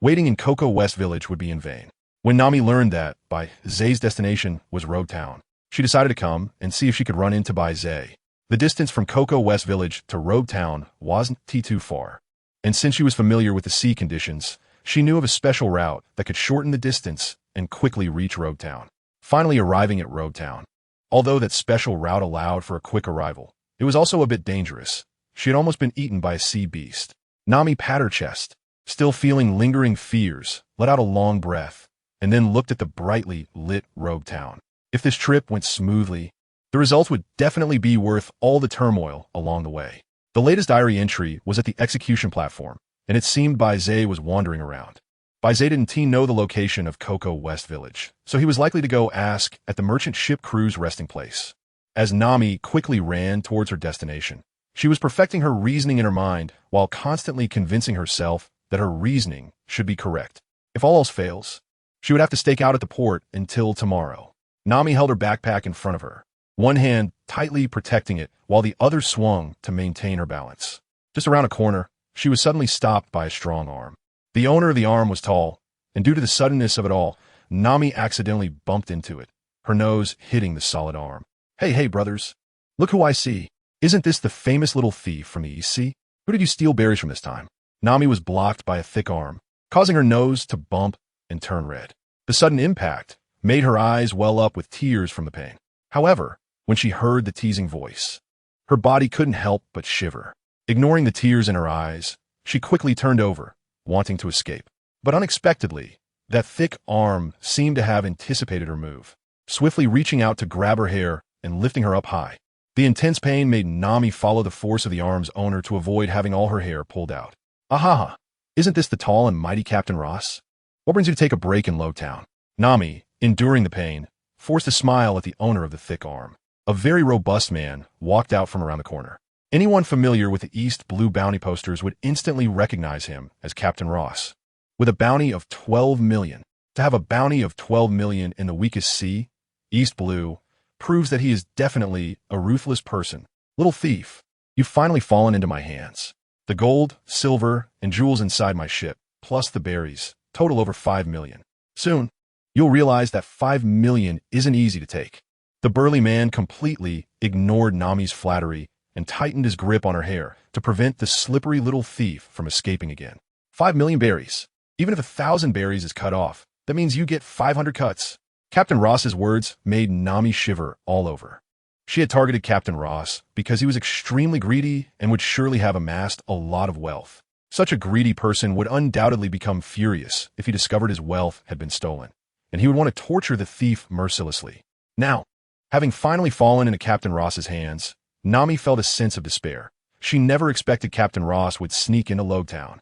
waiting in Cocoa West Village would be in vain. When Nami learned that Baize's destination was Rogue Town, she decided to come and see if she could run into Baize. The distance from Cocoa West Village to Rogue Town wasn't too far, and since she was familiar with the sea conditions, she knew of a special route that could shorten the distance and quickly reach Rogue Town. Finally arriving at Rogue Town, although that special route allowed for a quick arrival, it was also a bit dangerous. She had almost been eaten by a sea beast. Nami pat her chest, still feeling lingering fears, let out a long breath, and then looked at the brightly lit Rogue Town. If this trip went smoothly, the results would definitely be worth all the turmoil along the way. The latest diary entry was at the execution platform, and it seemed Baize was wandering around. Baize didn't know the location of Cocoa West Village, so he was likely to go ask at the merchant ship crew's resting place. As Nami quickly ran towards her destination, she was perfecting her reasoning in her mind while constantly convincing herself that her reasoning should be correct. If all else fails, she would have to stake out at the port until tomorrow. Nami held her backpack in front of her, one hand tightly protecting it while the other swung to maintain her balance. Just around a corner, she was suddenly stopped by a strong arm. The owner of the arm was tall, and due to the suddenness of it all, Nami accidentally bumped into it, her nose hitting the solid arm. Hey, brothers. Look who I see. Isn't this the famous little thief from the East Sea? Who did you steal berries from this time? Nami was blocked by a thick arm, causing her nose to bump and turn red. The sudden impact made her eyes well up with tears from the pain. However, when she heard the teasing voice, her body couldn't help but shiver. Ignoring the tears in her eyes, she quickly turned over, wanting to escape. But unexpectedly, that thick arm seemed to have anticipated her move, swiftly reaching out to grab her hair and lifting her up high. The intense pain made Nami follow the force of the arm's owner to avoid having all her hair pulled out. Aha! Isn't this the tall and mighty Captain Ross? What brings you to take a break in Lowtown? Nami, enduring the pain, forced a smile at the owner of the thick arm. A very robust man walked out from around the corner. Anyone familiar with the East Blue bounty posters would instantly recognize him as Captain Ross. With a bounty of 12 million. To have a bounty of 12 million in the weakest sea, East Blue, proves that he is definitely a ruthless person. Little thief, you've finally fallen into my hands. The gold, silver, and jewels inside my ship, plus the berries, total over 5 million. Soon, you'll realize that 5 million isn't easy to take. The burly man completely ignored Nami's flattery and tightened his grip on her hair to prevent the slippery little thief from escaping again. 5 million berries. Even if 1,000 berries is cut off, that means you get 500 cuts. Captain Ross's words made Nami shiver all over. She had targeted Captain Ross because he was extremely greedy and would surely have amassed a lot of wealth. Such a greedy person would undoubtedly become furious if he discovered his wealth had been stolen, and he would want to torture the thief mercilessly. Now, having finally fallen into Captain Ross's hands, Nami felt a sense of despair. She never expected Captain Ross would sneak into Lowtown.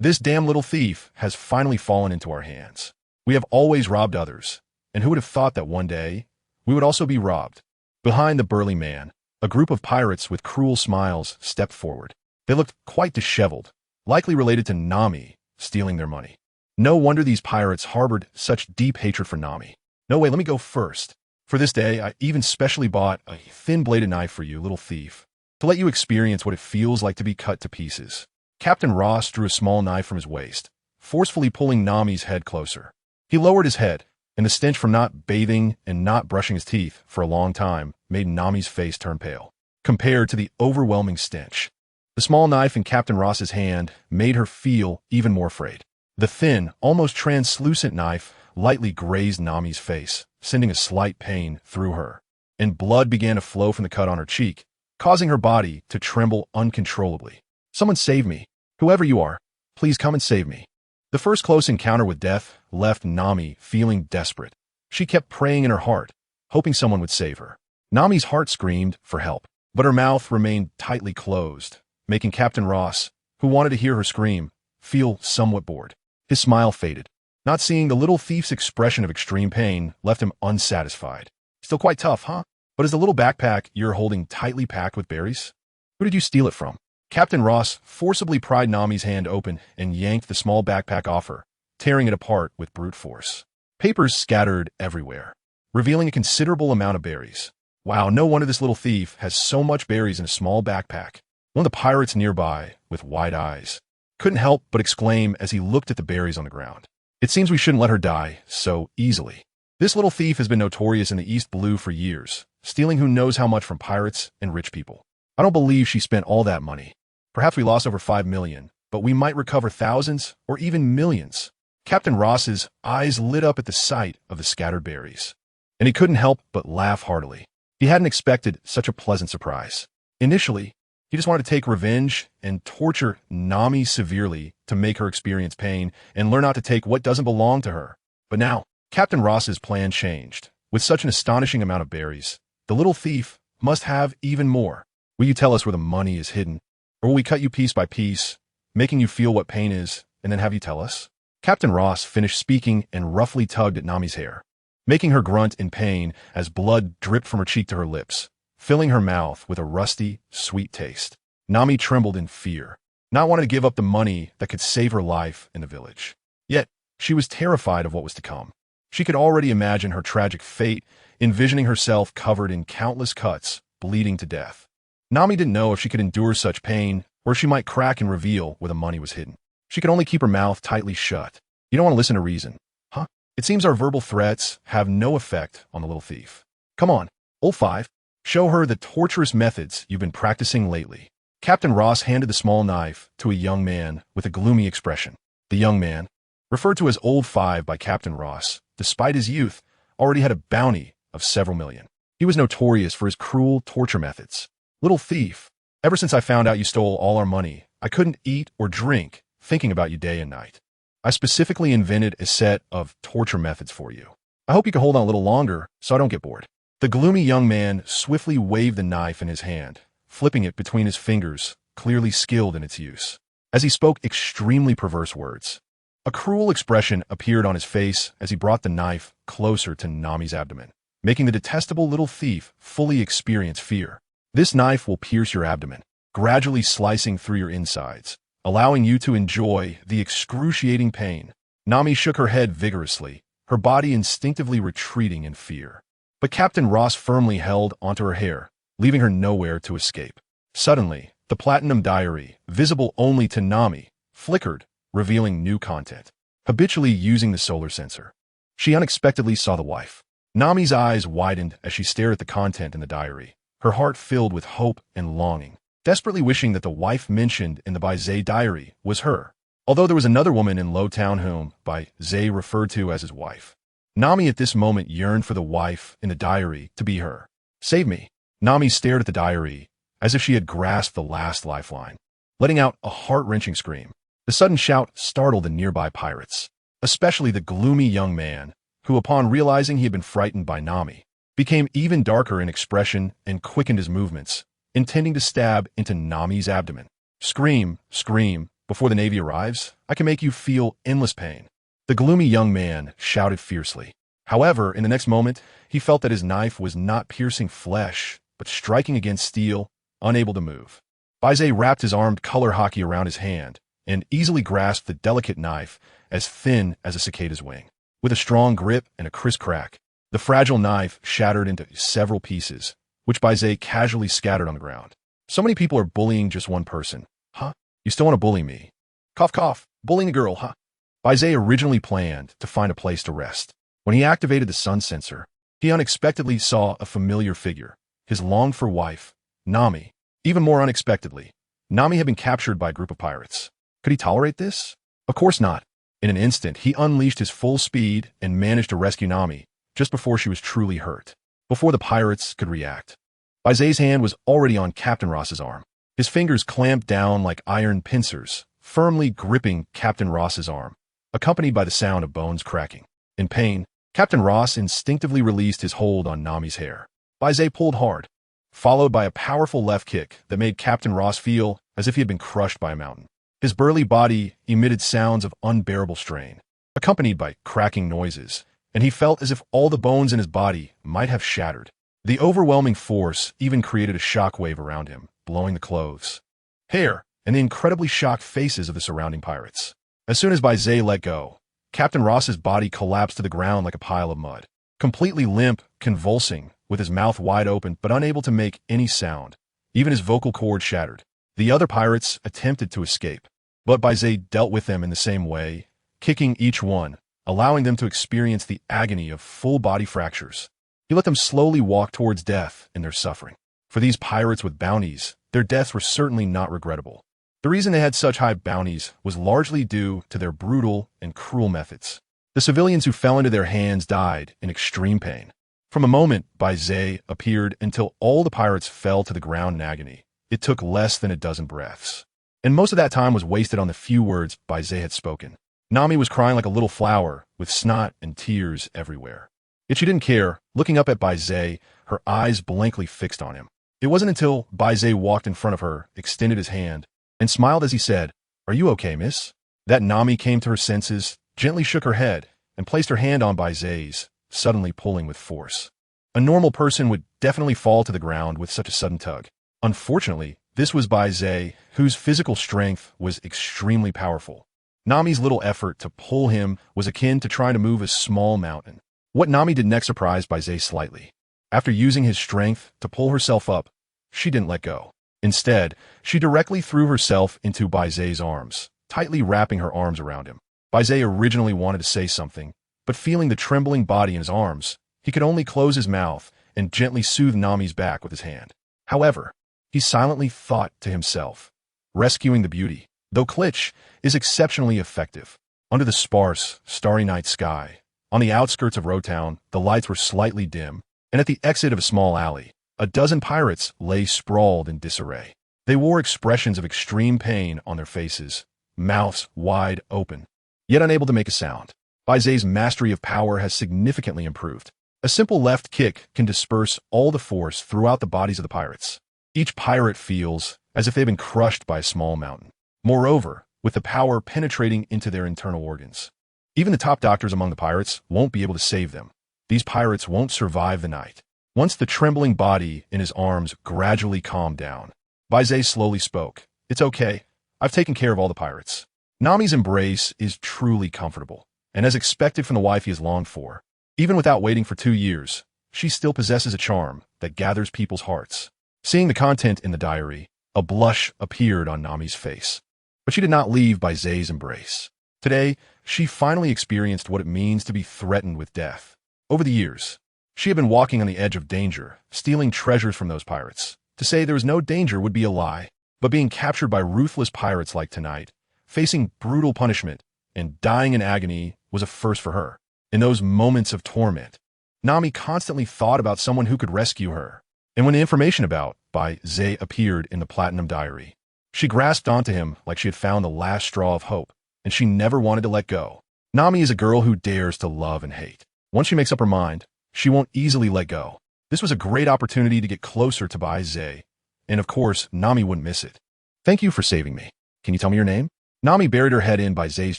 This damn little thief has finally fallen into our hands. We have always robbed others, and who would have thought that one day we would also be robbed? Behind the burly man, a group of pirates with cruel smiles stepped forward. They looked quite disheveled, likely related to Nami stealing their money. No wonder these pirates harbored such deep hatred for Nami. No way, let me go first. For this day, I even specially bought a thin-bladed knife for you, little thief, to let you experience what it feels like to be cut to pieces. Captain Ross drew a small knife from his waist, forcefully pulling Nami's head closer. He lowered his head, and the stench from not bathing and not brushing his teeth for a long time made Nami's face turn pale. compared to the overwhelming stench. The small knife in Captain Ross's hand made her feel even more afraid. The thin, almost translucent knife lightly grazed Nami's face, sending a slight pain through her, and blood began to flow from the cut on her cheek, causing her body to tremble uncontrollably. "Someone save me. Whoever you are, please come and save me." The first close encounter with death left Nami feeling desperate. She kept praying in her heart, hoping someone would save her. Nami's heart screamed for help, but her mouth remained tightly closed, making Captain Ross, who wanted to hear her scream, feel somewhat bored. His smile faded. Not seeing the little thief's expression of extreme pain left him unsatisfied. "Still quite tough, huh? But is the little backpack you're holding tightly packed with berries? Who did you steal it from?" Captain Ross forcibly pried Nami's hand open and yanked the small backpack off her, tearing it apart with brute force. Papers scattered everywhere, revealing a considerable amount of berries. Wow, no wonder this little thief has so much berries in a small backpack. One of the pirates nearby, with wide eyes, couldn't help but exclaim as he looked at the berries on the ground. "It seems we shouldn't let her die so easily." This little thief has been notorious in the East Blue for years, stealing who knows how much from pirates and rich people. I don't believe she spent all that money. Perhaps we lost over 5 million, but we might recover thousands or even millions. Captain Ross's eyes lit up at the sight of the scattered berries, and he couldn't help but laugh heartily. He hadn't expected such a pleasant surprise. Initially, he just wanted to take revenge and torture Nami severely to make her experience pain and learn not to take what doesn't belong to her. But now, Captain Ross's plan changed. With such an astonishing amount of berries, the little thief must have even more. "Will you tell us where the money is hidden? Or will we cut you piece by piece, making you feel what pain is, and then have you tell us?" Captain Ross finished speaking and roughly tugged at Nami's hair, making her grunt in pain as blood dripped from her cheek to her lips, filling her mouth with a rusty, sweet taste. Nami trembled in fear, not wanting to give up the money that could save her life in the village. Yet, she was terrified of what was to come. She could already imagine her tragic fate, envisioning herself covered in countless cuts, bleeding to death. Nami didn't know if she could endure such pain, or if she might crack and reveal where the money was hidden. She could only keep her mouth tightly shut. "You don't want to listen to reason, huh? It seems our verbal threats have no effect on the little thief. Come on, old five, show her the torturous methods you've been practicing lately." Captain Ross handed the small knife to a young man with a gloomy expression. The young man, referred to as Old Five by Captain Ross, despite his youth, already had a bounty of several million. He was notorious for his cruel torture methods. "Little thief, ever since I found out you stole all our money, I couldn't eat or drink thinking about you day and night. I specifically invented a set of torture methods for you. I hope you can hold on a little longer so I don't get bored." The gloomy young man swiftly waved the knife in his hand, flipping it between his fingers, clearly skilled in its use. As he spoke extremely perverse words, a cruel expression appeared on his face as he brought the knife closer to Nami's abdomen, making the detestable little thief fully experience fear. "This knife will pierce your abdomen, gradually slicing through your insides, allowing you to enjoy the excruciating pain." Nami shook her head vigorously, her body instinctively retreating in fear. But Captain Ross firmly held onto her hair, leaving her nowhere to escape. Suddenly, the platinum diary, visible only to Nami, flickered, revealing new content. Habitually using the solar sensor, she unexpectedly saw the wife. Nami's eyes widened as she stared at the content in the diary, her heart filled with hope and longing, desperately wishing that the wife mentioned in the Baize diary was her, although there was another woman in Lowtown whom Baize referred to as his wife. Nami at this moment yearned for the wife in the diary to be her. "Save me." Nami stared at the diary as if she had grasped the last lifeline, letting out a heart-wrenching scream. The sudden shout startled the nearby pirates, especially the gloomy young man, who, upon realizing he had been frightened by Nami, became even darker in expression and quickened his movements, intending to stab into Nami's abdomen. "Scream, scream, before the Navy arrives. I can make you feel endless pain." The gloomy young man shouted fiercely. However, in the next moment, he felt that his knife was not piercing flesh, but striking against steel, unable to move. Baize wrapped his armed color hockey around his hand and easily grasped the delicate knife as thin as a cicada's wing. With a strong grip and a crisp crack, the fragile knife shattered into several pieces, which Baize casually scattered on the ground. "So many people are bullying just one person, huh? You still want to bully me? Cough, cough, bullying a girl, huh?" Baize originally planned to find a place to rest. When he activated the sun sensor, he unexpectedly saw a familiar figure, his longed-for wife, Nami. Even more unexpectedly, Nami had been captured by a group of pirates. Could he tolerate this? Of course not. In an instant, he unleashed his full speed and managed to rescue Nami just before she was truly hurt, before the pirates could react. Baize's hand was already on Captain Ross's arm. His fingers clamped down like iron pincers, firmly gripping Captain Ross's arm, accompanied by the sound of bones cracking. In pain, Captain Ross instinctively released his hold on Nami's hair. Baize pulled hard, followed by a powerful left kick that made Captain Ross feel as if he had been crushed by a mountain. His burly body emitted sounds of unbearable strain, accompanied by cracking noises, and he felt as if all the bones in his body might have shattered. The overwhelming force even created a shockwave around him, blowing the clothes, hair, and the incredibly shocked faces of the surrounding pirates. As soon as Baize let go, Captain Ross's body collapsed to the ground like a pile of mud, completely limp, convulsing, with his mouth wide open but unable to make any sound. Even his vocal cords shattered. The other pirates attempted to escape, but Baize dealt with them in the same way, kicking each one, allowing them to experience the agony of full body fractures. He let them slowly walk towards death in their suffering. For these pirates with bounties, their deaths were certainly not regrettable. The reason they had such high bounties was largely due to their brutal and cruel methods. The civilians who fell into their hands died in extreme pain. From the moment Baize appeared until all the pirates fell to the ground in agony, it took less than a dozen breaths. And most of that time was wasted on the few words Baize had spoken. Nami was crying like a little flower, with snot and tears everywhere. Yet she didn't care, looking up at Baize, her eyes blankly fixed on him. It wasn't until Baize walked in front of her, extended his hand, and smiled as he said, "Are you okay, miss?" that Nami came to her senses, gently shook her head, and placed her hand on Baize's, suddenly pulling with force. A normal person would definitely fall to the ground with such a sudden tug. Unfortunately, this was Baize, whose physical strength was extremely powerful. Nami's little effort to pull him was akin to trying to move a small mountain. What Nami did next surprised Baize slightly. After using his strength to pull herself up, she didn't let go. Instead, she directly threw herself into Baize's arms, tightly wrapping her arms around him. Baize originally wanted to say something, but feeling the trembling body in his arms, he could only close his mouth and gently soothe Nami's back with his hand. However, he silently thought to himself, rescuing the beauty, though Klitsch, is exceptionally effective. Under the sparse, starry night sky, on the outskirts of Rowtown, the lights were slightly dim, and at the exit of a small alley, a dozen pirates lay sprawled in disarray. They wore expressions of extreme pain on their faces, mouths wide open, yet unable to make a sound. Baize's mastery of power has significantly improved. A simple left kick can disperse all the force throughout the bodies of the pirates. Each pirate feels as if they've been crushed by a small mountain. Moreover, with the power penetrating into their internal organs, even the top doctors among the pirates won't be able to save them. These pirates won't survive the night. Once the trembling body in his arms gradually calmed down, Baize slowly spoke. "It's okay. I've taken care of all the pirates." Nami's embrace is truly comfortable, and as expected from the wife he has longed for. Even without waiting for 2 years, she still possesses a charm that gathers people's hearts. Seeing the content in the diary, a blush appeared on Nami's face. But she did not leave Baize's embrace. Today, she finally experienced what it means to be threatened with death. Over the years, she had been walking on the edge of danger, stealing treasures from those pirates. To say there was no danger would be a lie, but being captured by ruthless pirates like tonight, facing brutal punishment, and dying in agony was a first for her. In those moments of torment, Nami constantly thought about someone who could rescue her. And when the information about Baize appeared in the Platinum Diary, she grasped onto him like she had found the last straw of hope, and she never wanted to let go. Nami is a girl who dares to love and hate. Once she makes up her mind, she won't easily let go. This was a great opportunity to get closer to Baize, and of course, Nami wouldn't miss it. "Thank you for saving me. Can you tell me your name?" Nami buried her head in Baize's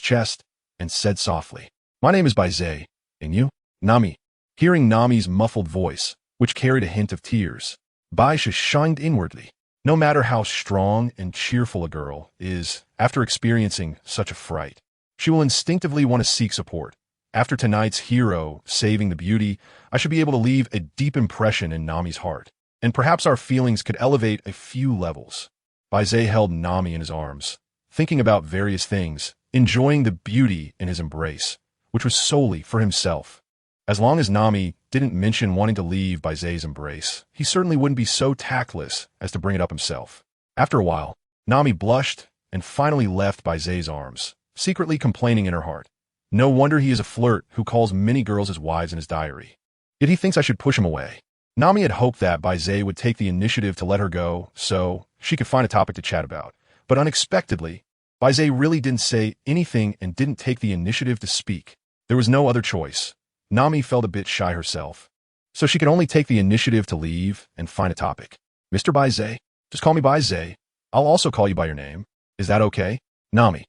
chest and said softly, "My name is Baize, and you?" "Nami." Hearing Nami's muffled voice, which carried a hint of tears, Baize shined inwardly. No matter how strong and cheerful a girl is, after experiencing such a fright, she will instinctively want to seek support. After tonight's hero saving the beauty, I should be able to leave a deep impression in Nami's heart, and perhaps our feelings could elevate a few levels. Baize held Nami in his arms, thinking about various things, enjoying the beauty in his embrace, which was solely for himself. As long as Nami didn't mention wanting to leave Baize's embrace, he certainly wouldn't be so tactless as to bring it up himself. After a while, Nami blushed and finally left Baize's arms, secretly complaining in her heart. No wonder he is a flirt who calls many girls his wives in his diary. Yet he thinks I should push him away. Nami had hoped that Baize would take the initiative to let her go so she could find a topic to chat about. But unexpectedly, Baize really didn't say anything and didn't take the initiative to speak. There was no other choice. Nami felt a bit shy herself, so she could only take the initiative to leave and find a topic. Mr. Baize, just call me Baize. I'll also call you by your name. Is that okay? Nami,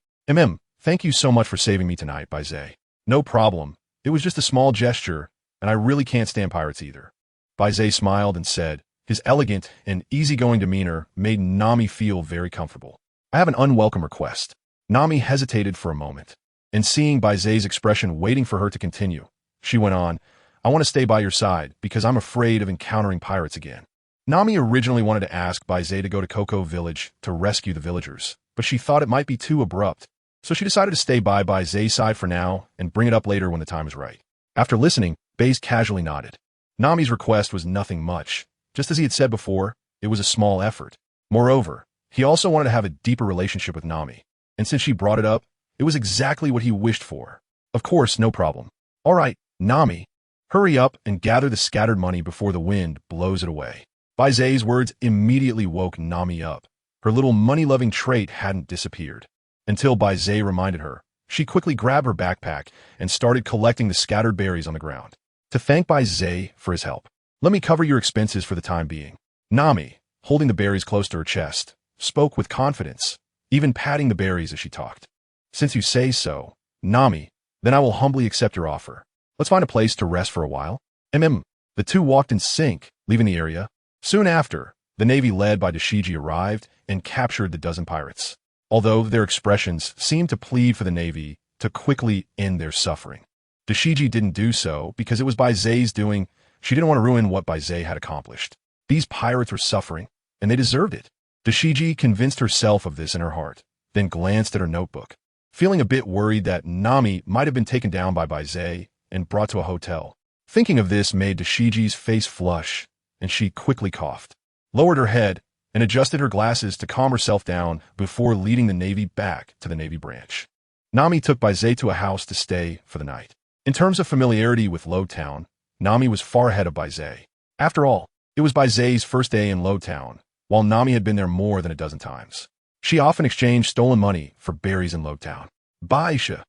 thank you so much for saving me tonight, Baize. No problem. It was just a small gesture, and I really can't stand pirates either. Baize smiled and said, his elegant and easygoing demeanor made Nami feel very comfortable. I have an unwelcome request. Nami hesitated for a moment, and seeing Baize's expression waiting for her to continue, she went on, I want to stay by your side because I'm afraid of encountering pirates again. Nami originally wanted to ask Baize to go to Coco Village to rescue the villagers, but she thought it might be too abrupt, so she decided to stay by Baize's side for now and bring it up later when the time is right. After listening, Baize casually nodded. Nami's request was nothing much. Just as he had said before, it was a small effort. Moreover, he also wanted to have a deeper relationship with Nami, and since she brought it up, it was exactly what he wished for. Of course, no problem. All right, Nami, hurry up and gather the scattered money before the wind blows it away. Baize's words immediately woke Nami up. Her little money-loving trait hadn't disappeared. Until Baize reminded her, she quickly grabbed her backpack and started collecting the scattered berries on the ground. To thank Baize for his help, let me cover your expenses for the time being. Nami, holding the berries close to her chest, spoke with confidence, even patting the berries as she talked. Since you say so, Nami, then I will humbly accept your offer. Let's find a place to rest for a while. The two walked in sync, leaving the area. Soon after, the navy led by Dashiji arrived and captured the dozen pirates, although their expressions seemed to plead for the navy to quickly end their suffering. Dashiji didn't do so because it was Baize's doing. She didn't want to ruin what Baize had accomplished. These pirates were suffering, and they deserved it. Dashiji convinced herself of this in her heart, then glanced at her notebook, feeling a bit worried that Nami might have been taken down by Baize and brought to a hotel. Thinking of this made Dashiji's face flush, and she quickly coughed, lowered her head, and adjusted her glasses to calm herself down before leading the navy back to the navy branch. Nami took Baize to a house to stay for the night. In terms of familiarity with Lowtown, Nami was far ahead of Baize. After all, it was Baize's first day in Lowtown, while Nami had been there more than a dozen times. She often exchanged stolen money for berries in Lowtown. Baize,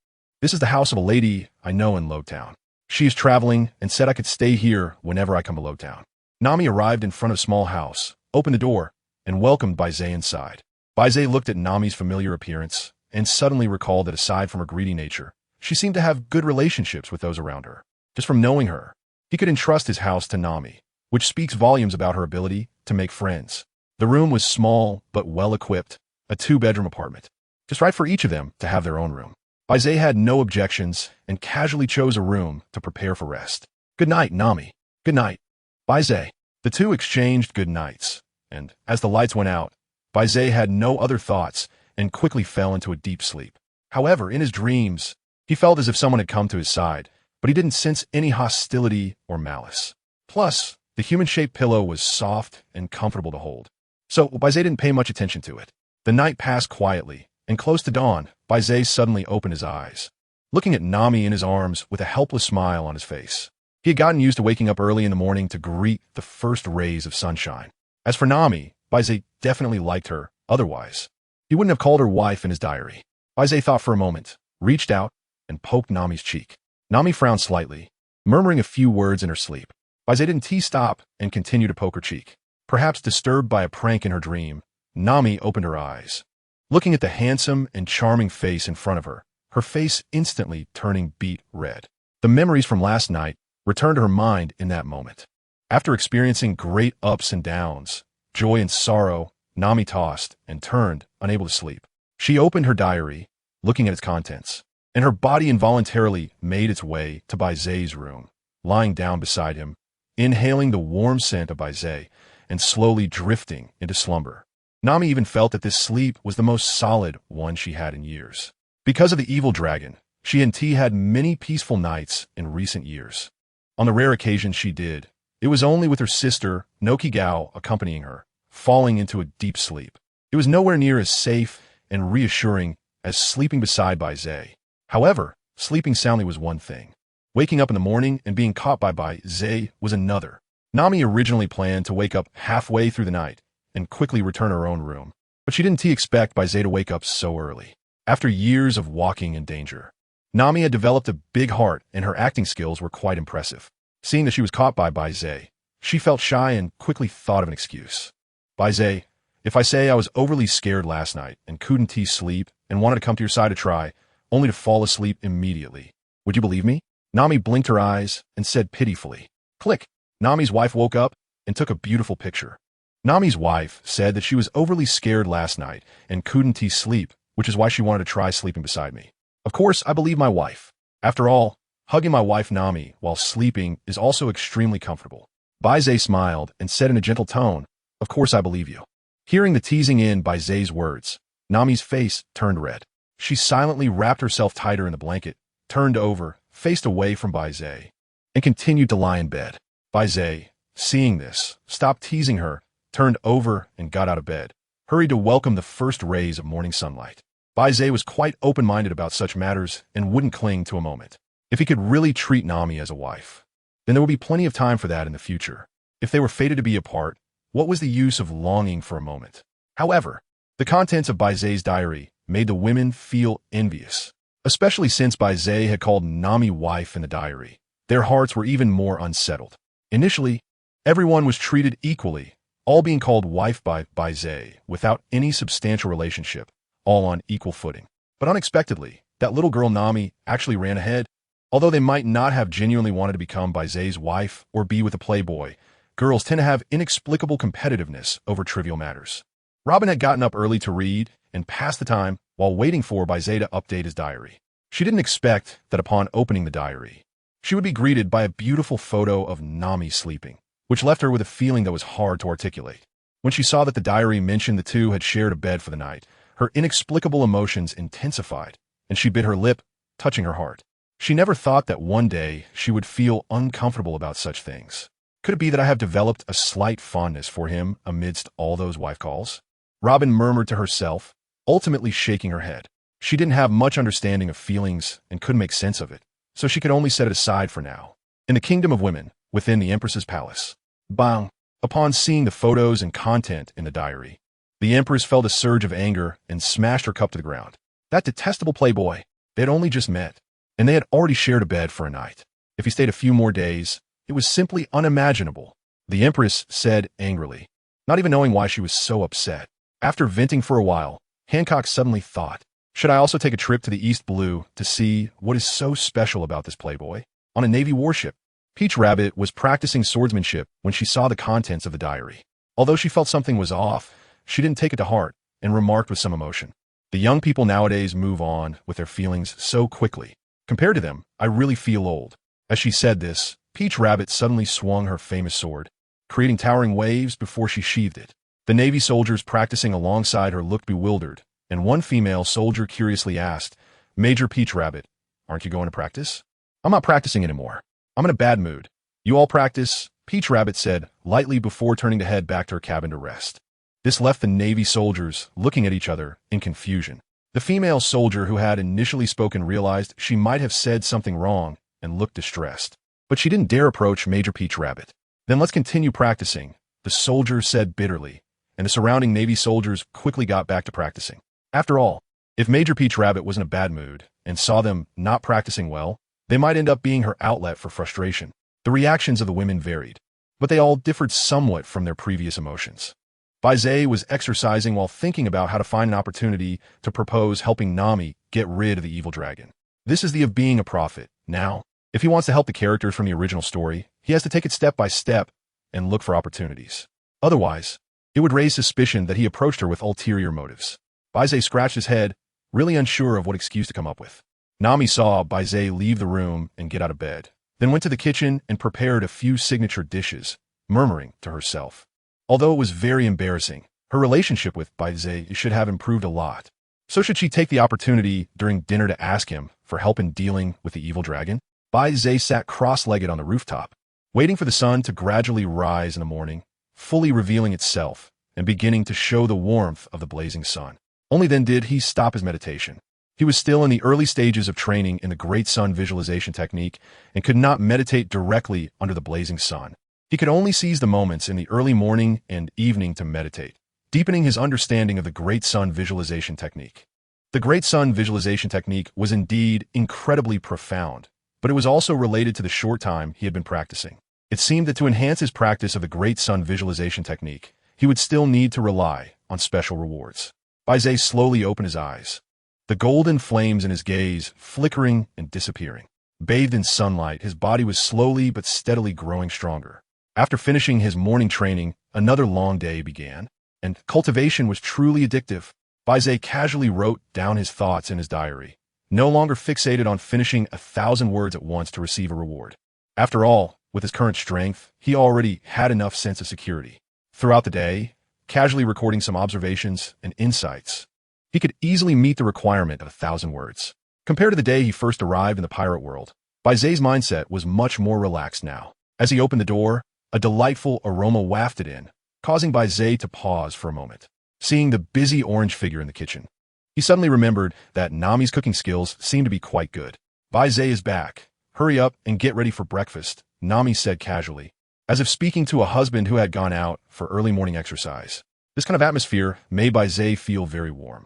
this is the house of a lady I know in Lowtown. She is traveling and said I could stay here whenever I come to Lowtown. Nami arrived in front of a small house, opened the door, and welcomed Baize inside. Baize looked at Nami's familiar appearance and suddenly recalled that aside from her greedy nature, she seemed to have good relationships with those around her. Just from knowing her, he could entrust his house to Nami, which speaks volumes about her ability to make friends. The room was small but well-equipped, a two-bedroom apartment, just right for each of them to have their own room. Baize had no objections and casually chose a room to prepare for rest. Good night, Nami. Good night, Baize. The two exchanged good nights, and as the lights went out, Baize had no other thoughts and quickly fell into a deep sleep. However, in his dreams, he felt as if someone had come to his side, but he didn't sense any hostility or malice. Plus, the human-shaped pillow was soft and comfortable to hold, so Baize didn't pay much attention to it. The night passed quietly, and close to dawn, Baize suddenly opened his eyes, looking at Nami in his arms with a helpless smile on his face. He had gotten used to waking up early in the morning to greet the first rays of sunshine. As for Nami, Baize definitely liked her otherwise. He wouldn't have called her wife in his diary. Baize thought for a moment, reached out, and poked Nami's cheek. Nami frowned slightly, murmuring a few words in her sleep. Baize didn't stop and continue to poke her cheek. Perhaps disturbed by a prank in her dream, Nami opened her eyes. Looking at the handsome and charming face in front of her, her face instantly turning beet red. The memories from last night returned to her mind in that moment. After experiencing great ups and downs, joy and sorrow, Nami tossed and turned, unable to sleep. She opened her diary, looking at its contents, and her body involuntarily made its way to Baize's room, lying down beside him, inhaling the warm scent of Baize, and slowly drifting into slumber. Nami even felt that this sleep was the most solid one she had in years. Because of the evil dragon, she and T had many peaceful nights in recent years. On the rare occasion she did, it was only with her sister, Nokigao, accompanying her, falling into a deep sleep. It was nowhere near as safe and reassuring as sleeping beside Baize. However, sleeping soundly was one thing. Waking up in the morning and being caught by Baize was another. Nami originally planned to wake up halfway through the night and quickly return to her own room, but she didn't expect Baize to wake up so early. After years of walking in danger, Nami had developed a big heart and her acting skills were quite impressive. Seeing that she was caught by Baize, she felt shy and quickly thought of an excuse. Baize, if I say I was overly scared last night and couldn't sleep and wanted to come to your side to try, only to fall asleep immediately, would you believe me? Nami blinked her eyes and said pitifully. Click. Nami's wife woke up and took a beautiful picture. Nami's wife said that she was overly scared last night and couldn't sleep, which is why she wanted to try sleeping beside me. Of course, I believe my wife. After all, hugging my wife Nami while sleeping is also extremely comfortable. Baize smiled and said in a gentle tone, Of course I believe you. Hearing the teasing in Baize's words, Nami's face turned red. She silently wrapped herself tighter in the blanket, turned over, faced away from Baize, and continued to lie in bed. Baize, seeing this, stopped teasing her, turned over and got out of bed, hurried to welcome the first rays of morning sunlight. Baize was quite open-minded about such matters and wouldn't cling to a moment. If he could really treat Nami as a wife, then there would be plenty of time for that in the future. If they were fated to be apart, what was the use of longing for a moment? However, the contents of Baize's diary made the women feel envious, especially since Baize had called Nami wife in the diary. Their hearts were even more unsettled. Initially, everyone was treated equally, all being called wife by Baize without any substantial relationship, all on equal footing. But unexpectedly, that little girl Nami actually ran ahead. Although they might not have genuinely wanted to become Baize's wife or be with a playboy, girls tend to have inexplicable competitiveness over trivial matters. Robin had gotten up early to read and pass the time while waiting for Baize to update his diary. She didn't expect that upon opening the diary, she would be greeted by a beautiful photo of Nami sleeping, which left her with a feeling that was hard to articulate. When she saw that the diary mentioned the two had shared a bed for the night, her inexplicable emotions intensified, and she bit her lip, touching her heart. She never thought that one day she would feel uncomfortable about such things. Could it be that I have developed a slight fondness for him amidst all those wife calls? Robin murmured to herself, ultimately shaking her head. She didn't have much understanding of feelings and couldn't make sense of it, so she could only set it aside for now. In the kingdom of women, within the Empress's palace. Bang! Upon seeing the photos and content in the diary, the Empress felt a surge of anger and smashed her cup to the ground. That detestable playboy. They had only just met, and they had already shared a bed for a night. If he stayed a few more days, it was simply unimaginable, the Empress said angrily, not even knowing why she was so upset. After venting for a while, Hancock suddenly thought, should I also take a trip to the East Blue to see what is so special about this playboy? On a Navy warship, Peach Rabbit was practicing swordsmanship when she saw the contents of the diary. Although she felt something was off, she didn't take it to heart and remarked with some emotion, the young people nowadays move on with their feelings so quickly. Compared to them, I really feel old. As she said this, Peach Rabbit suddenly swung her famous sword, creating towering waves before she sheathed it. The Navy soldiers practicing alongside her looked bewildered, and one female soldier curiously asked, Major Peach Rabbit, aren't you going to practice? I'm not practicing anymore. I'm in a bad mood. You all practice, Peach Rabbit said, lightly before turning to head back to her cabin to rest. This left the Navy soldiers looking at each other in confusion. The female soldier who had initially spoken realized she might have said something wrong and looked distressed. But she didn't dare approach Major Peach Rabbit. Then let's continue practicing, the soldier said bitterly, and the surrounding Navy soldiers quickly got back to practicing. After all, if Major Peach Rabbit was in a bad mood and saw them not practicing well, they might end up being her outlet for frustration. The reactions of the women varied, but they all differed somewhat from their previous emotions. Baize was exercising while thinking about how to find an opportunity to propose helping Nami get rid of the evil dragon. This is the of being a prophet. Now, if he wants to help the characters from the original story, he has to take it step by step and look for opportunities. Otherwise, it would raise suspicion that he approached her with ulterior motives. Baize scratched his head, really unsure of what excuse to come up with. Nami saw Baize leave the room and get out of bed, then went to the kitchen and prepared a few signature dishes, murmuring to herself. Although it was very embarrassing, her relationship with Baize should have improved a lot. So should she take the opportunity during dinner to ask him for help in dealing with the evil dragon? Baize sat cross-legged on the rooftop, waiting for the sun to gradually rise in the morning, fully revealing itself and beginning to show the warmth of the blazing sun. Only then did he stop his meditation. He was still in the early stages of training in the Great Sun visualization technique and could not meditate directly under the blazing sun. He could only seize the moments in the early morning and evening to meditate, deepening his understanding of the Great Sun visualization technique. The Great Sun visualization technique was indeed incredibly profound, but it was also related to the short time he had been practicing. It seemed that to enhance his practice of the Great Sun visualization technique, he would still need to rely on special rewards. Baize slowly opened his eyes, the golden flames in his gaze flickering and disappearing. Bathed in sunlight, his body was slowly but steadily growing stronger. After finishing his morning training, another long day began, and cultivation was truly addictive. Baize casually wrote down his thoughts in his diary, no longer fixated on finishing 1,000 words at once to receive a reward. After all, with his current strength, he already had enough sense of security. Throughout the day, casually recording some observations and insights, he could easily meet the requirement of 1,000 words. Compared to the day he first arrived in the pirate world, Baize's mindset was much more relaxed now. As he opened the door, a delightful aroma wafted in, causing Baize to pause for a moment. Seeing the busy orange figure in the kitchen, he suddenly remembered that Nami's cooking skills seemed to be quite good. Baize is back. Hurry up and get ready for breakfast, Nami said casually, as if speaking to a husband who had gone out for early morning exercise. This kind of atmosphere made Baize feel very warm.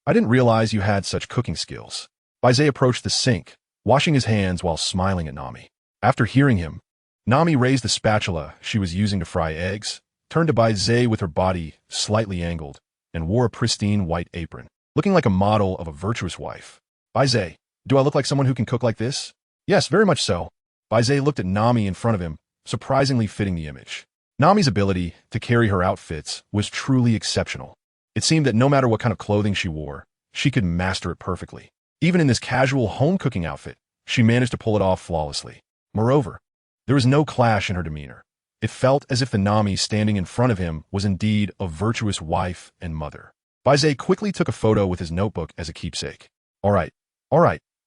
I didn't realize you had such cooking skills. Baize approached the sink, washing his hands while smiling at Nami. After hearing him, Nami raised the spatula she was using to fry eggs, turned to Baize with her body slightly angled, and wore a pristine white apron, looking like a model of a virtuous wife. Baize, do I look like someone who can cook like this? Yes, very much so. Baize looked at Nami in front of him, surprisingly fitting the image. Nami's ability to carry her outfits was truly exceptional. It seemed that no matter what kind of clothing she wore, she could master it perfectly. Even in this casual home cooking outfit, she managed to pull it off flawlessly. Moreover, there was no clash in her demeanor. It felt as if the Nami standing in front of him was indeed a virtuous wife and mother. Baize quickly took a photo with his notebook as a keepsake. All right,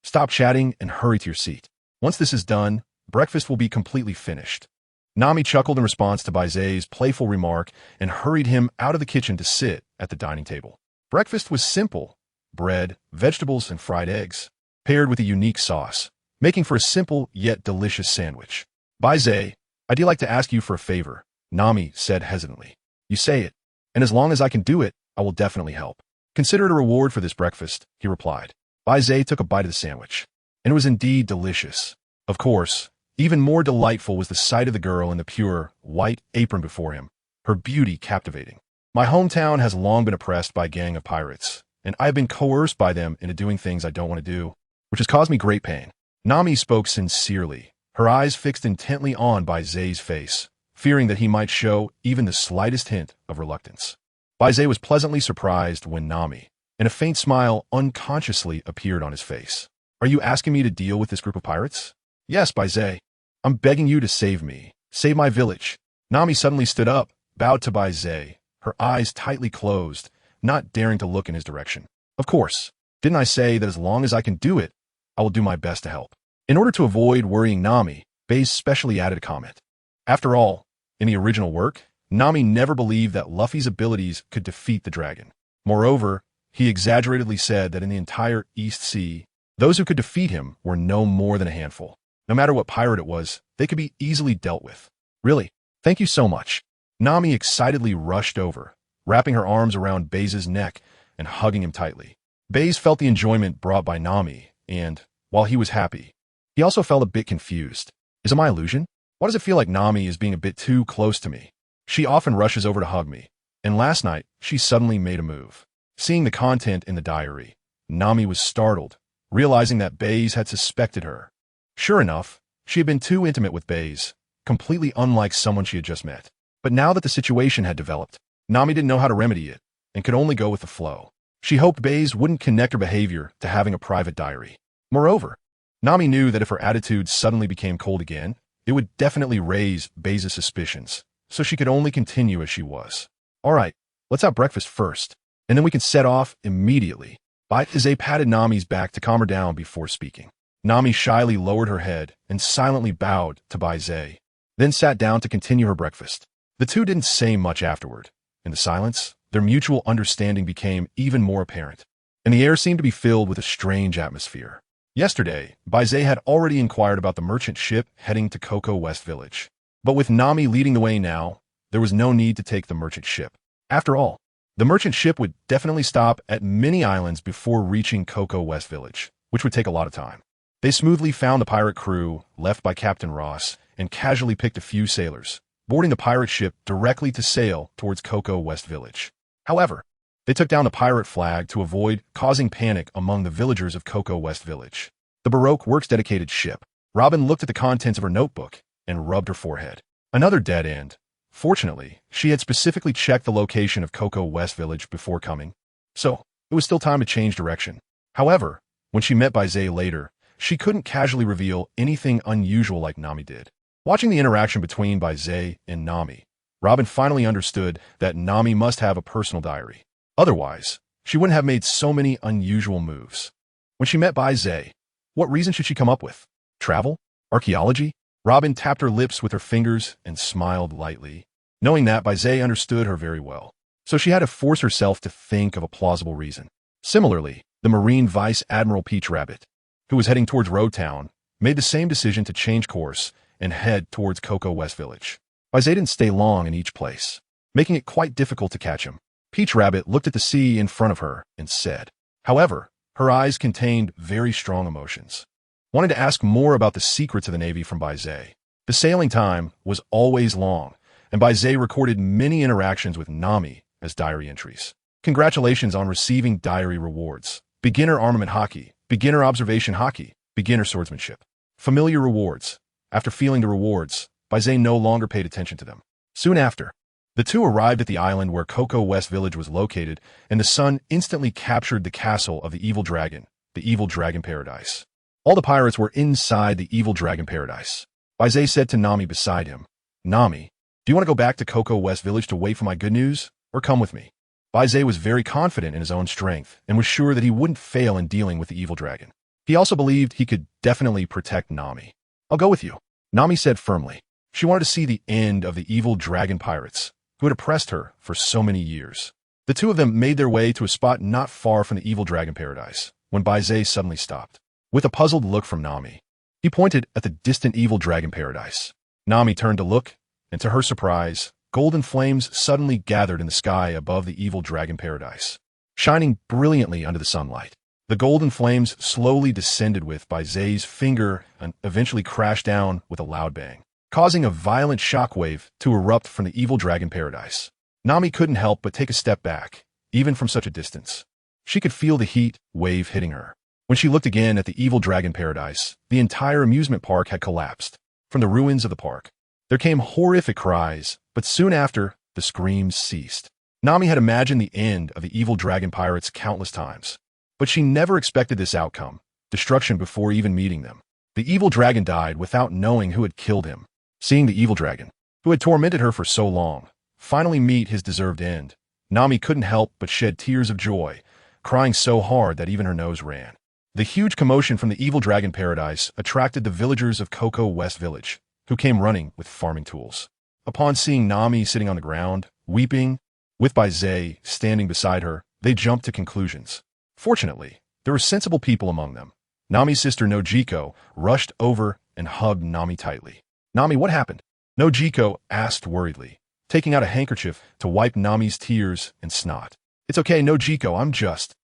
stop chatting and hurry to your seat. Once this is done, breakfast will be completely finished. Nami chuckled in response to Baize's playful remark and hurried him out of the kitchen to sit at the dining table. Breakfast was simple: bread, vegetables, and fried eggs, paired with a unique sauce, making for a simple yet delicious sandwich. Baize, I'd like to ask you for a favor, Nami said hesitantly. You say it, and as long as I can do it, I will definitely help. Consider it a reward for this breakfast, he replied. Baize took a bite of the sandwich, and it was indeed delicious. Of course, even more delightful was the sight of the girl in the pure, white apron before him, her beauty captivating. My hometown has long been oppressed by a gang of pirates, and I have been coerced by them into doing things I don't want to do, which has caused me great pain. Nami spoke sincerely, her eyes fixed intently on Baize's face, fearing that he might show even the slightest hint of reluctance. Baize was pleasantly surprised when Nami, and a faint smile unconsciously appeared on his face. Are you asking me to deal with this group of pirates? Yes, Baize. I'm begging you to save me. Save my village. Nami suddenly stood up, bowed to Baize, her eyes tightly closed, not daring to look in his direction. Of course. Didn't I say that as long as I can do it, I will do my best to help? In order to avoid worrying Nami, Baize specially added a comment. After all, in the original work, Nami never believed that Luffy's abilities could defeat the dragon. Moreover, he exaggeratedly said that in the entire East Sea, those who could defeat him were no more than a handful. No matter what pirate it was, they could be easily dealt with. Really, thank you so much. Nami excitedly rushed over, wrapping her arms around Baize's neck and hugging him tightly. Baize felt the enjoyment brought by Nami, and, while he was happy, he also felt a bit confused. Is it my illusion? Why does it feel like Nami is being a bit too close to me? She often rushes over to hug me, and last night she suddenly made a move. Seeing the content in the diary, Nami was startled, realizing that Baize had suspected her. Sure enough, she had been too intimate with Baize, completely unlike someone she had just met. But now that the situation had developed, Nami didn't know how to remedy it, and could only go with the flow. She hoped Baize wouldn't connect her behavior to having a private diary. Moreover, Nami knew that if her attitude suddenly became cold again, it would definitely raise Baize's suspicions, so she could only continue as she was. All right, let's have breakfast first, and then we can set off immediately. Baize patted Nami's back to calm her down before speaking. Nami shyly lowered her head and silently bowed to Baize, then sat down to continue her breakfast. The two didn't say much afterward. In the silence, their mutual understanding became even more apparent, and the air seemed to be filled with a strange atmosphere. Yesterday, Baize had already inquired about the merchant ship heading to Cocoa West Village. But with Nami leading the way now, there was no need to take the merchant ship. After all, the merchant ship would definitely stop at many islands before reaching Cocoa West Village, which would take a lot of time. They smoothly found the pirate crew, left by Captain Ross, and casually picked a few sailors, boarding the pirate ship directly to sail towards Cocoa West Village. However, they took down the pirate flag to avoid causing panic among the villagers of Cocoa West Village. The Baroque Works dedicated ship. Robin looked at the contents of her notebook and rubbed her forehead. Another dead end. Fortunately, she had specifically checked the location of Cocoa West Village before coming, so it was still time to change direction. However, when she met Baize later, she couldn't casually reveal anything unusual like Nami did. Watching the interaction between Baize and Nami, Robin finally understood that Nami must have a personal diary. Otherwise, she wouldn't have made so many unusual moves. When she met Baize, what reason should she come up with? Travel? Archaeology? Robin tapped her lips with her fingers and smiled lightly, knowing that Baize understood her very well. So she had to force herself to think of a plausible reason. Similarly, the Marine Vice Admiral Peach Rabbit, who was heading towards Road Town, made the same decision to change course and head towards Cocoa West Village. Baize didn't stay long in each place, making it quite difficult to catch him. Peach Rabbit looked at the sea in front of her and said. However, her eyes contained very strong emotions. Wanted to ask more about the secrets of the Navy from Baize. The sailing time was always long, and Baize recorded many interactions with Nami as diary entries. Congratulations on receiving diary rewards. Beginner armament hockey, beginner observation hockey, beginner swordsmanship. Familiar rewards. After feeling the rewards, Baize no longer paid attention to them. Soon after, the two arrived at the island where Cocoa West Village was located, and the sun instantly captured the castle of the Evil Dragon Paradise. All the pirates were inside the Evil Dragon Paradise. Baize said to Nami beside him, Nami, do you want to go back to Cocoa West Village to wait for my good news, or come with me? Baize was very confident in his own strength and was sure that he wouldn't fail in dealing with the evil dragon. He also believed he could definitely protect Nami. I'll go with you, Nami said firmly. She wanted to see the end of the evil dragon pirates, who had oppressed her for so many years. The two of them made their way to a spot not far from the Evil Dragon Paradise, when Baize suddenly stopped. With a puzzled look from Nami, he pointed at the distant Evil Dragon Paradise. Nami turned to look, and to her surprise, golden flames suddenly gathered in the sky above the Evil Dragon Paradise, shining brilliantly under the sunlight. The golden flames slowly descended with Baize's finger and eventually crashed down with a loud bang, causing a violent shockwave to erupt from the Evil Dragon Paradise. Nami couldn't help but take a step back, even from such a distance. She could feel the heat wave hitting her. When she looked again at the Evil Dragon Paradise, the entire amusement park had collapsed. From the ruins of the park, there came horrific cries, but soon after, the screams ceased. Nami had imagined the end of the Evil Dragon Pirates countless times, but she never expected this outcome, destruction before even meeting them. The evil dragon died without knowing who had killed him. Seeing the evil dragon, who had tormented her for so long, finally meet his deserved end, Nami couldn't help but shed tears of joy, crying so hard that even her nose ran. The huge commotion from the Evil Dragon Paradise attracted the villagers of Cocoa West Village, who came running with farming tools. Upon seeing Nami sitting on the ground, weeping, with Baize standing beside her, they jumped to conclusions. Fortunately, there were sensible people among them. Nami's sister Nojiko rushed over and hugged Nami tightly. Nami, what happened? Nojiko asked worriedly, taking out a handkerchief to wipe Nami's tears and snot. It's okay, Nojiko, I'm just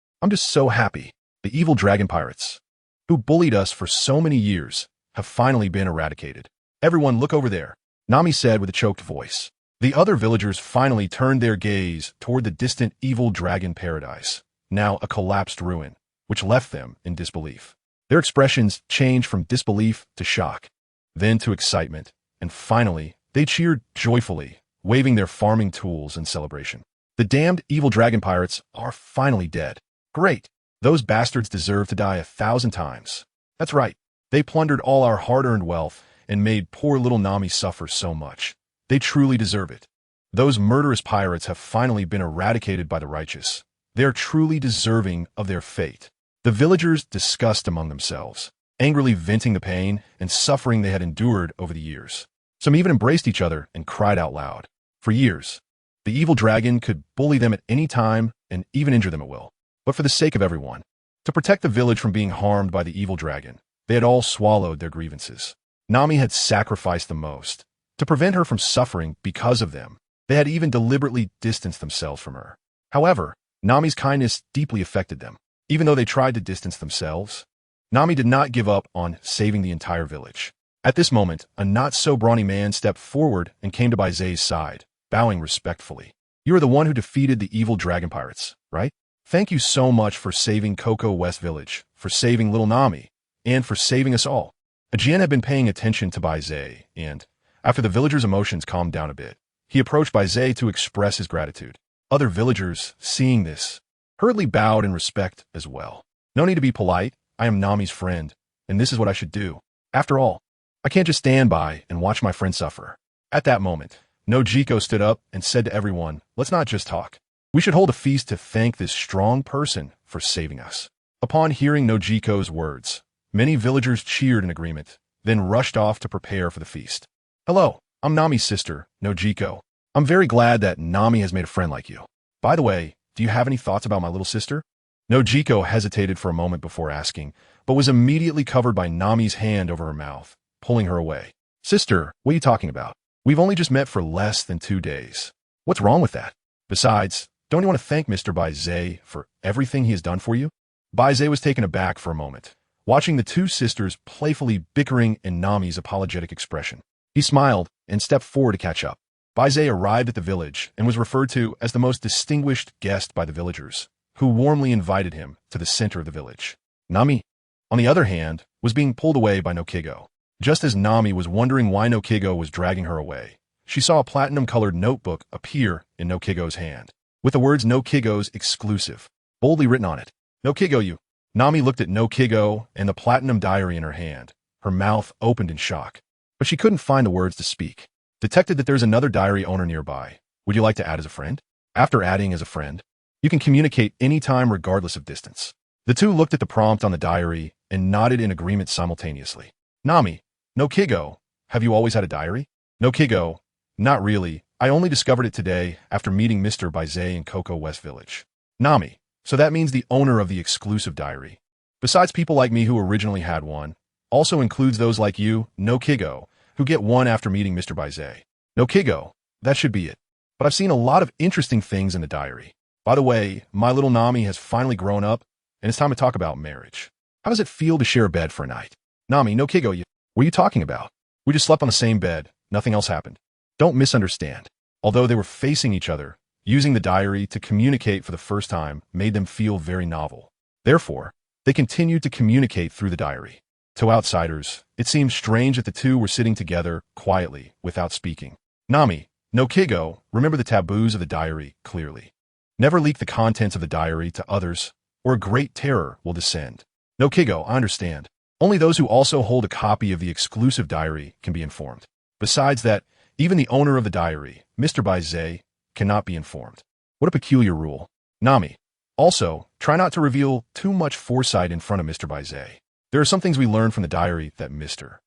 so happy. The evil dragon pirates, who bullied us for so many years, have finally been eradicated. Everyone look over there, Nami said with a choked voice. The other villagers finally turned their gaze toward the distant Evil Dragon Paradise, now a collapsed ruin, which left them in disbelief. Their expressions changed from disbelief to shock, then to excitement, and finally, they cheered joyfully, waving their farming tools in celebration. The damned evil dragon pirates are finally dead. Great! Those bastards deserve to die 1,000 times. That's right. They plundered all our hard-earned wealth and made poor little Nami suffer so much. They truly deserve it. Those murderous pirates have finally been eradicated by the righteous. They are truly deserving of their fate. The villagers discussed among themselves. angrily venting the pain and suffering they had endured over the years. Some even embraced each other and cried out loud. For years, the evil dragon could bully them at any time and even injure them at will. But for the sake of everyone, to protect the village from being harmed by the evil dragon, they had all swallowed their grievances. Nami had sacrificed the most. To prevent her from suffering because of them, they had even deliberately distanced themselves from her. However, Nami's kindness deeply affected them. Even though they tried to distance themselves, Nami did not give up on saving the entire village. At this moment, a not-so-brawny man stepped forward and came to Baize's side, bowing respectfully. You are the one who defeated the evil dragon pirates, right? Thank you so much for saving Coco West Village, for saving little Nami, and for saving us all. Ajien had been paying attention to Baize, and, after the villagers' emotions calmed down a bit, he approached Baize to express his gratitude. Other villagers, seeing this, hurriedly bowed in respect as well. No need to be polite. I am Nami's friend, and this is what I should do. After all, I can't just stand by and watch my friend suffer. At that moment, Nojiko stood up and said to everyone, let's not just talk. We should hold a feast to thank this strong person for saving us. Upon hearing Nojiko's words, many villagers cheered in agreement, then rushed off to prepare for the feast. Hello, I'm Nami's sister, Nojiko. I'm very glad that Nami has made a friend like you. By the way, do you have any thoughts about my little sister? Nojiko hesitated for a moment before asking, but was immediately covered by Nami's hand over her mouth, pulling her away. Sister, what are you talking about? We've only just met for less than 2 days. What's wrong with that? Besides, don't you want to thank Mr. Baize for everything he has done for you? Baize was taken aback for a moment, watching the two sisters playfully bickering in Nami's apologetic expression. He smiled and stepped forward to catch up. Baize arrived at the village and was referred to as the most distinguished guest by the villagers, who warmly invited him to the center of the village. Nami, on the other hand, was being pulled away by Nokigo. Just as Nami was wondering why Nokigo was dragging her away, she saw a platinum-colored notebook appear in Nokigo's hand, with the words Nokigo's exclusive boldly written on it. Nokigo you. Nami looked at Nokigo and the platinum diary in her hand. Her mouth opened in shock, but she couldn't find the words to speak. Detected that there's another diary owner nearby. Would you like to add as a friend? After adding as a friend, you can communicate anytime regardless of distance. The two looked at the prompt on the diary and nodded in agreement simultaneously. Nami, Nokigo, have you always had a diary? Nokigo, not really. I only discovered it today after meeting Mr. Baize in Coco West Village. Nami, so that means the owner of the exclusive diary, besides people like me who originally had one, also includes those like you, Nokigo, who get one after meeting Mr. Baize. Nokigo, that should be it. But I've seen a lot of interesting things in the diary. By the way, my little Nami has finally grown up, and it's time to talk about marriage. How does it feel to share a bed for a night? Nami, Nokigo, what are you talking about? We just slept on the same bed. Nothing else happened. Don't misunderstand. Although they were facing each other, using the diary to communicate for the first time made them feel very novel. Therefore, they continued to communicate through the diary. To outsiders, it seemed strange that the two were sitting together, quietly, without speaking. Nami, Nokigo, remember the taboos of the diary clearly. Never leak the contents of the diary to others, or a great terror will descend. Nokigo, I understand. Only those who also hold a copy of the exclusive diary can be informed. Besides that, even the owner of the diary, Mr. Baize, cannot be informed. What a peculiar rule. Nami, also, try not to reveal too much foresight in front of Mr. Baize. There are some things we learned from the diary that Mr.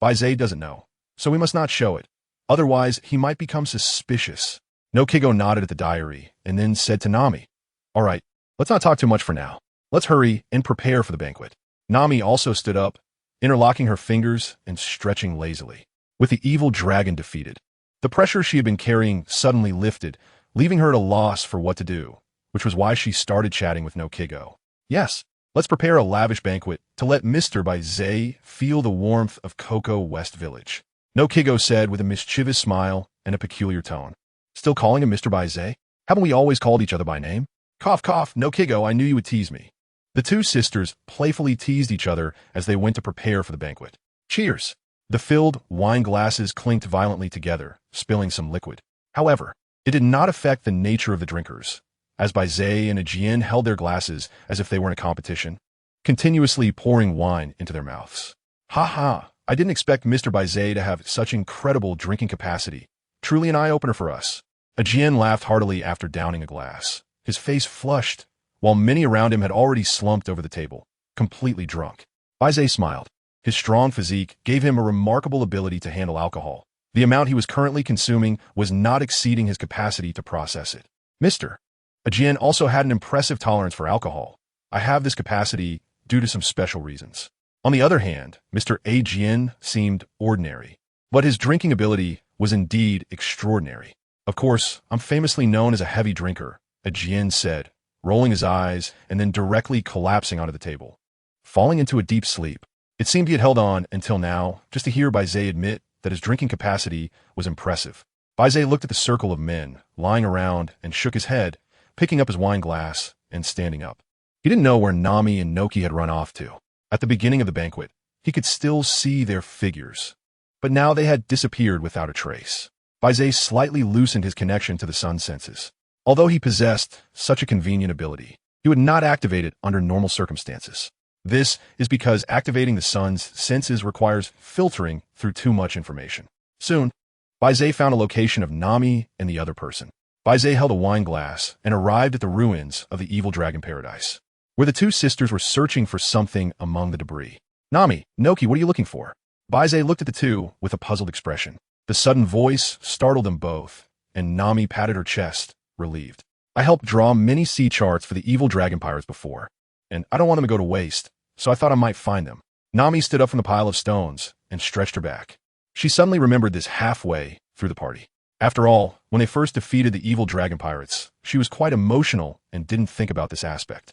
Baize doesn't know, so we must not show it. Otherwise, he might become suspicious. Nokigo nodded at the diary and then said to Nami, all right, let's not talk too much for now. Let's hurry and prepare for the banquet. Nami also stood up, interlocking her fingers and stretching lazily. With the evil dragon defeated, the pressure she had been carrying suddenly lifted, leaving her at a loss for what to do, which was why she started chatting with Nokigo. Yes, let's prepare a lavish banquet to let Mr. Baize feel the warmth of Coco West Village. Nokigo said with a mischievous smile and a peculiar tone. Still calling him Mr. Baize? Haven't we always called each other by name? Cough, cough, Nokigo, I knew you would tease me. The two sisters playfully teased each other as they went to prepare for the banquet. Cheers! The filled wine glasses clinked violently together, spilling some liquid. However, it did not affect the nature of the drinkers, as Baize and Ajien held their glasses as if they were in a competition, continuously pouring wine into their mouths. Ha ha! I didn't expect Mr. Baize to have such incredible drinking capacity. Truly an eye-opener for us. Ajien laughed heartily after downing a glass. His face flushed, while many around him had already slumped over the table, completely drunk. Baize smiled. His strong physique gave him a remarkable ability to handle alcohol. The amount he was currently consuming was not exceeding his capacity to process it. Mr. Ajin also had an impressive tolerance for alcohol. I have this capacity due to some special reasons. On the other hand, Mr. Ajin seemed ordinary, but his drinking ability was indeed extraordinary. Of course, I'm famously known as a heavy drinker, Ajin said, rolling his eyes and then directly collapsing onto the table, falling into a deep sleep. It seemed he had held on until now, just to hear Baize admit that his drinking capacity was impressive. Baize looked at the circle of men lying around and shook his head, picking up his wine glass and standing up. He didn't know where Nami and Noki had run off to. At the beginning of the banquet, he could still see their figures, but now they had disappeared without a trace. Baize slightly loosened his connection to the sun's senses. Although he possessed such a convenient ability, he would not activate it under normal circumstances. This is because activating the sun's senses requires filtering through too much information. Soon, Baize found a location of Nami and the other person. Baize held a wine glass and arrived at the ruins of the evil dragon paradise, where the two sisters were searching for something among the debris. Nami, Noki, what are you looking for? Baize looked at the two with a puzzled expression. The sudden voice startled them both, and Nami patted her chest, relieved. I helped draw many sea charts for the evil dragon pirates before, and I don't want them to go to waste, so I thought I might find them. Nami stood up from the pile of stones and stretched her back. She suddenly remembered this halfway through the party. After all, when they first defeated the evil dragon pirates, she was quite emotional and didn't think about this aspect.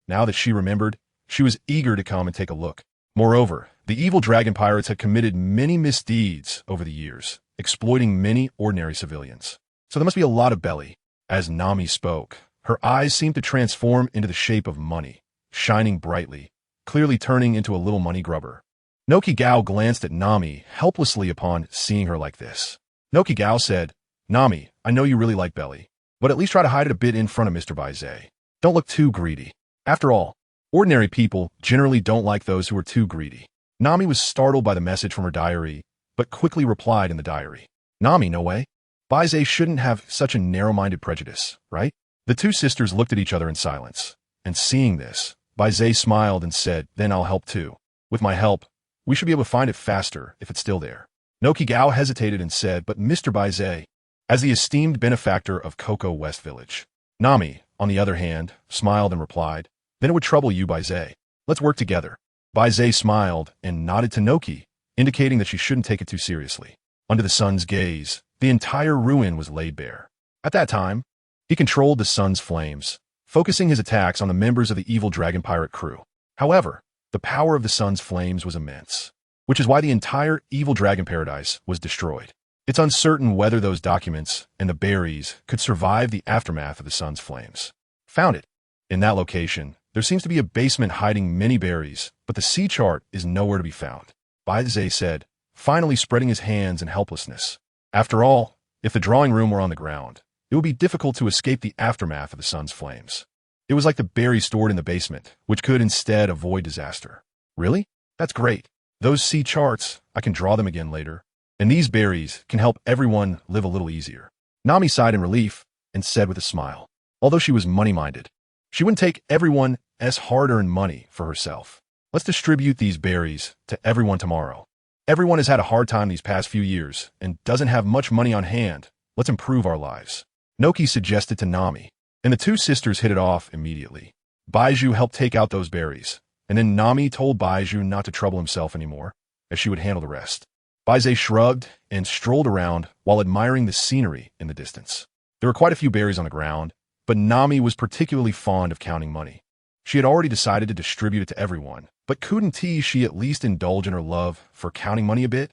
Now that she remembered, she was eager to come and take a look. Moreover, the evil dragon pirates had committed many misdeeds over the years, exploiting many ordinary civilians. So there must be a lot of belly. As Nami spoke, her eyes seemed to transform into the shape of money, shining brightly, clearly turning into a little money grubber. Noki Gao glanced at Nami helplessly upon seeing her like this. Noki Gao said, Nami, I know you really like belly, but at least try to hide it a bit in front of Mr. Baize. Don't look too greedy. After all, ordinary people generally don't like those who are too greedy. Nami was startled by the message from her diary, but quickly replied in the diary. Nami, no way. Baize shouldn't have such a narrow-minded prejudice, right? The two sisters looked at each other in silence, and seeing this, Baize smiled and said, then I'll help too. With my help, we should be able to find it faster if it's still there. Noki Gao hesitated and said, but Mr. Baize, as the esteemed benefactor of Cocoa West Village. Nami, on the other hand, smiled and replied, then it would trouble you, Baize. Let's work together. Baize smiled and nodded to Noki, indicating that she shouldn't take it too seriously. Under the sun's gaze, the entire ruin was laid bare. At that time, he controlled the sun's flames, focusing his attacks on the members of the evil dragon pirate crew. However, the power of the sun's flames was immense, which is why the entire evil dragon paradise was destroyed. It's uncertain whether those documents and the berries could survive the aftermath of the sun's flames. Found it. In that location, there seems to be a basement hiding many berries, but the sea chart is nowhere to be found. Baize said, finally spreading his hands in helplessness. After all, if the drawing room were on the ground, it would be difficult to escape the aftermath of the sun's flames. It was like the berries stored in the basement, which could instead avoid disaster. Really? That's great. Those sea charts, I can draw them again later. And these berries can help everyone live a little easier. Nami sighed in relief and said with a smile, although she was money-minded, she wouldn't take everyone's hard-earned money for herself. Let's distribute these berries to everyone tomorrow. Everyone has had a hard time these past few years and doesn't have much money on hand. Let's improve our lives. Noki suggested to Nami, and the two sisters hit it off immediately. Baize helped take out those berries, and then Nami told Baize not to trouble himself anymore, as she would handle the rest. Baize shrugged and strolled around while admiring the scenery in the distance. There were quite a few berries on the ground, but Nami was particularly fond of counting money. She had already decided to distribute it to everyone, but couldn't she at least indulge in her love for counting money a bit?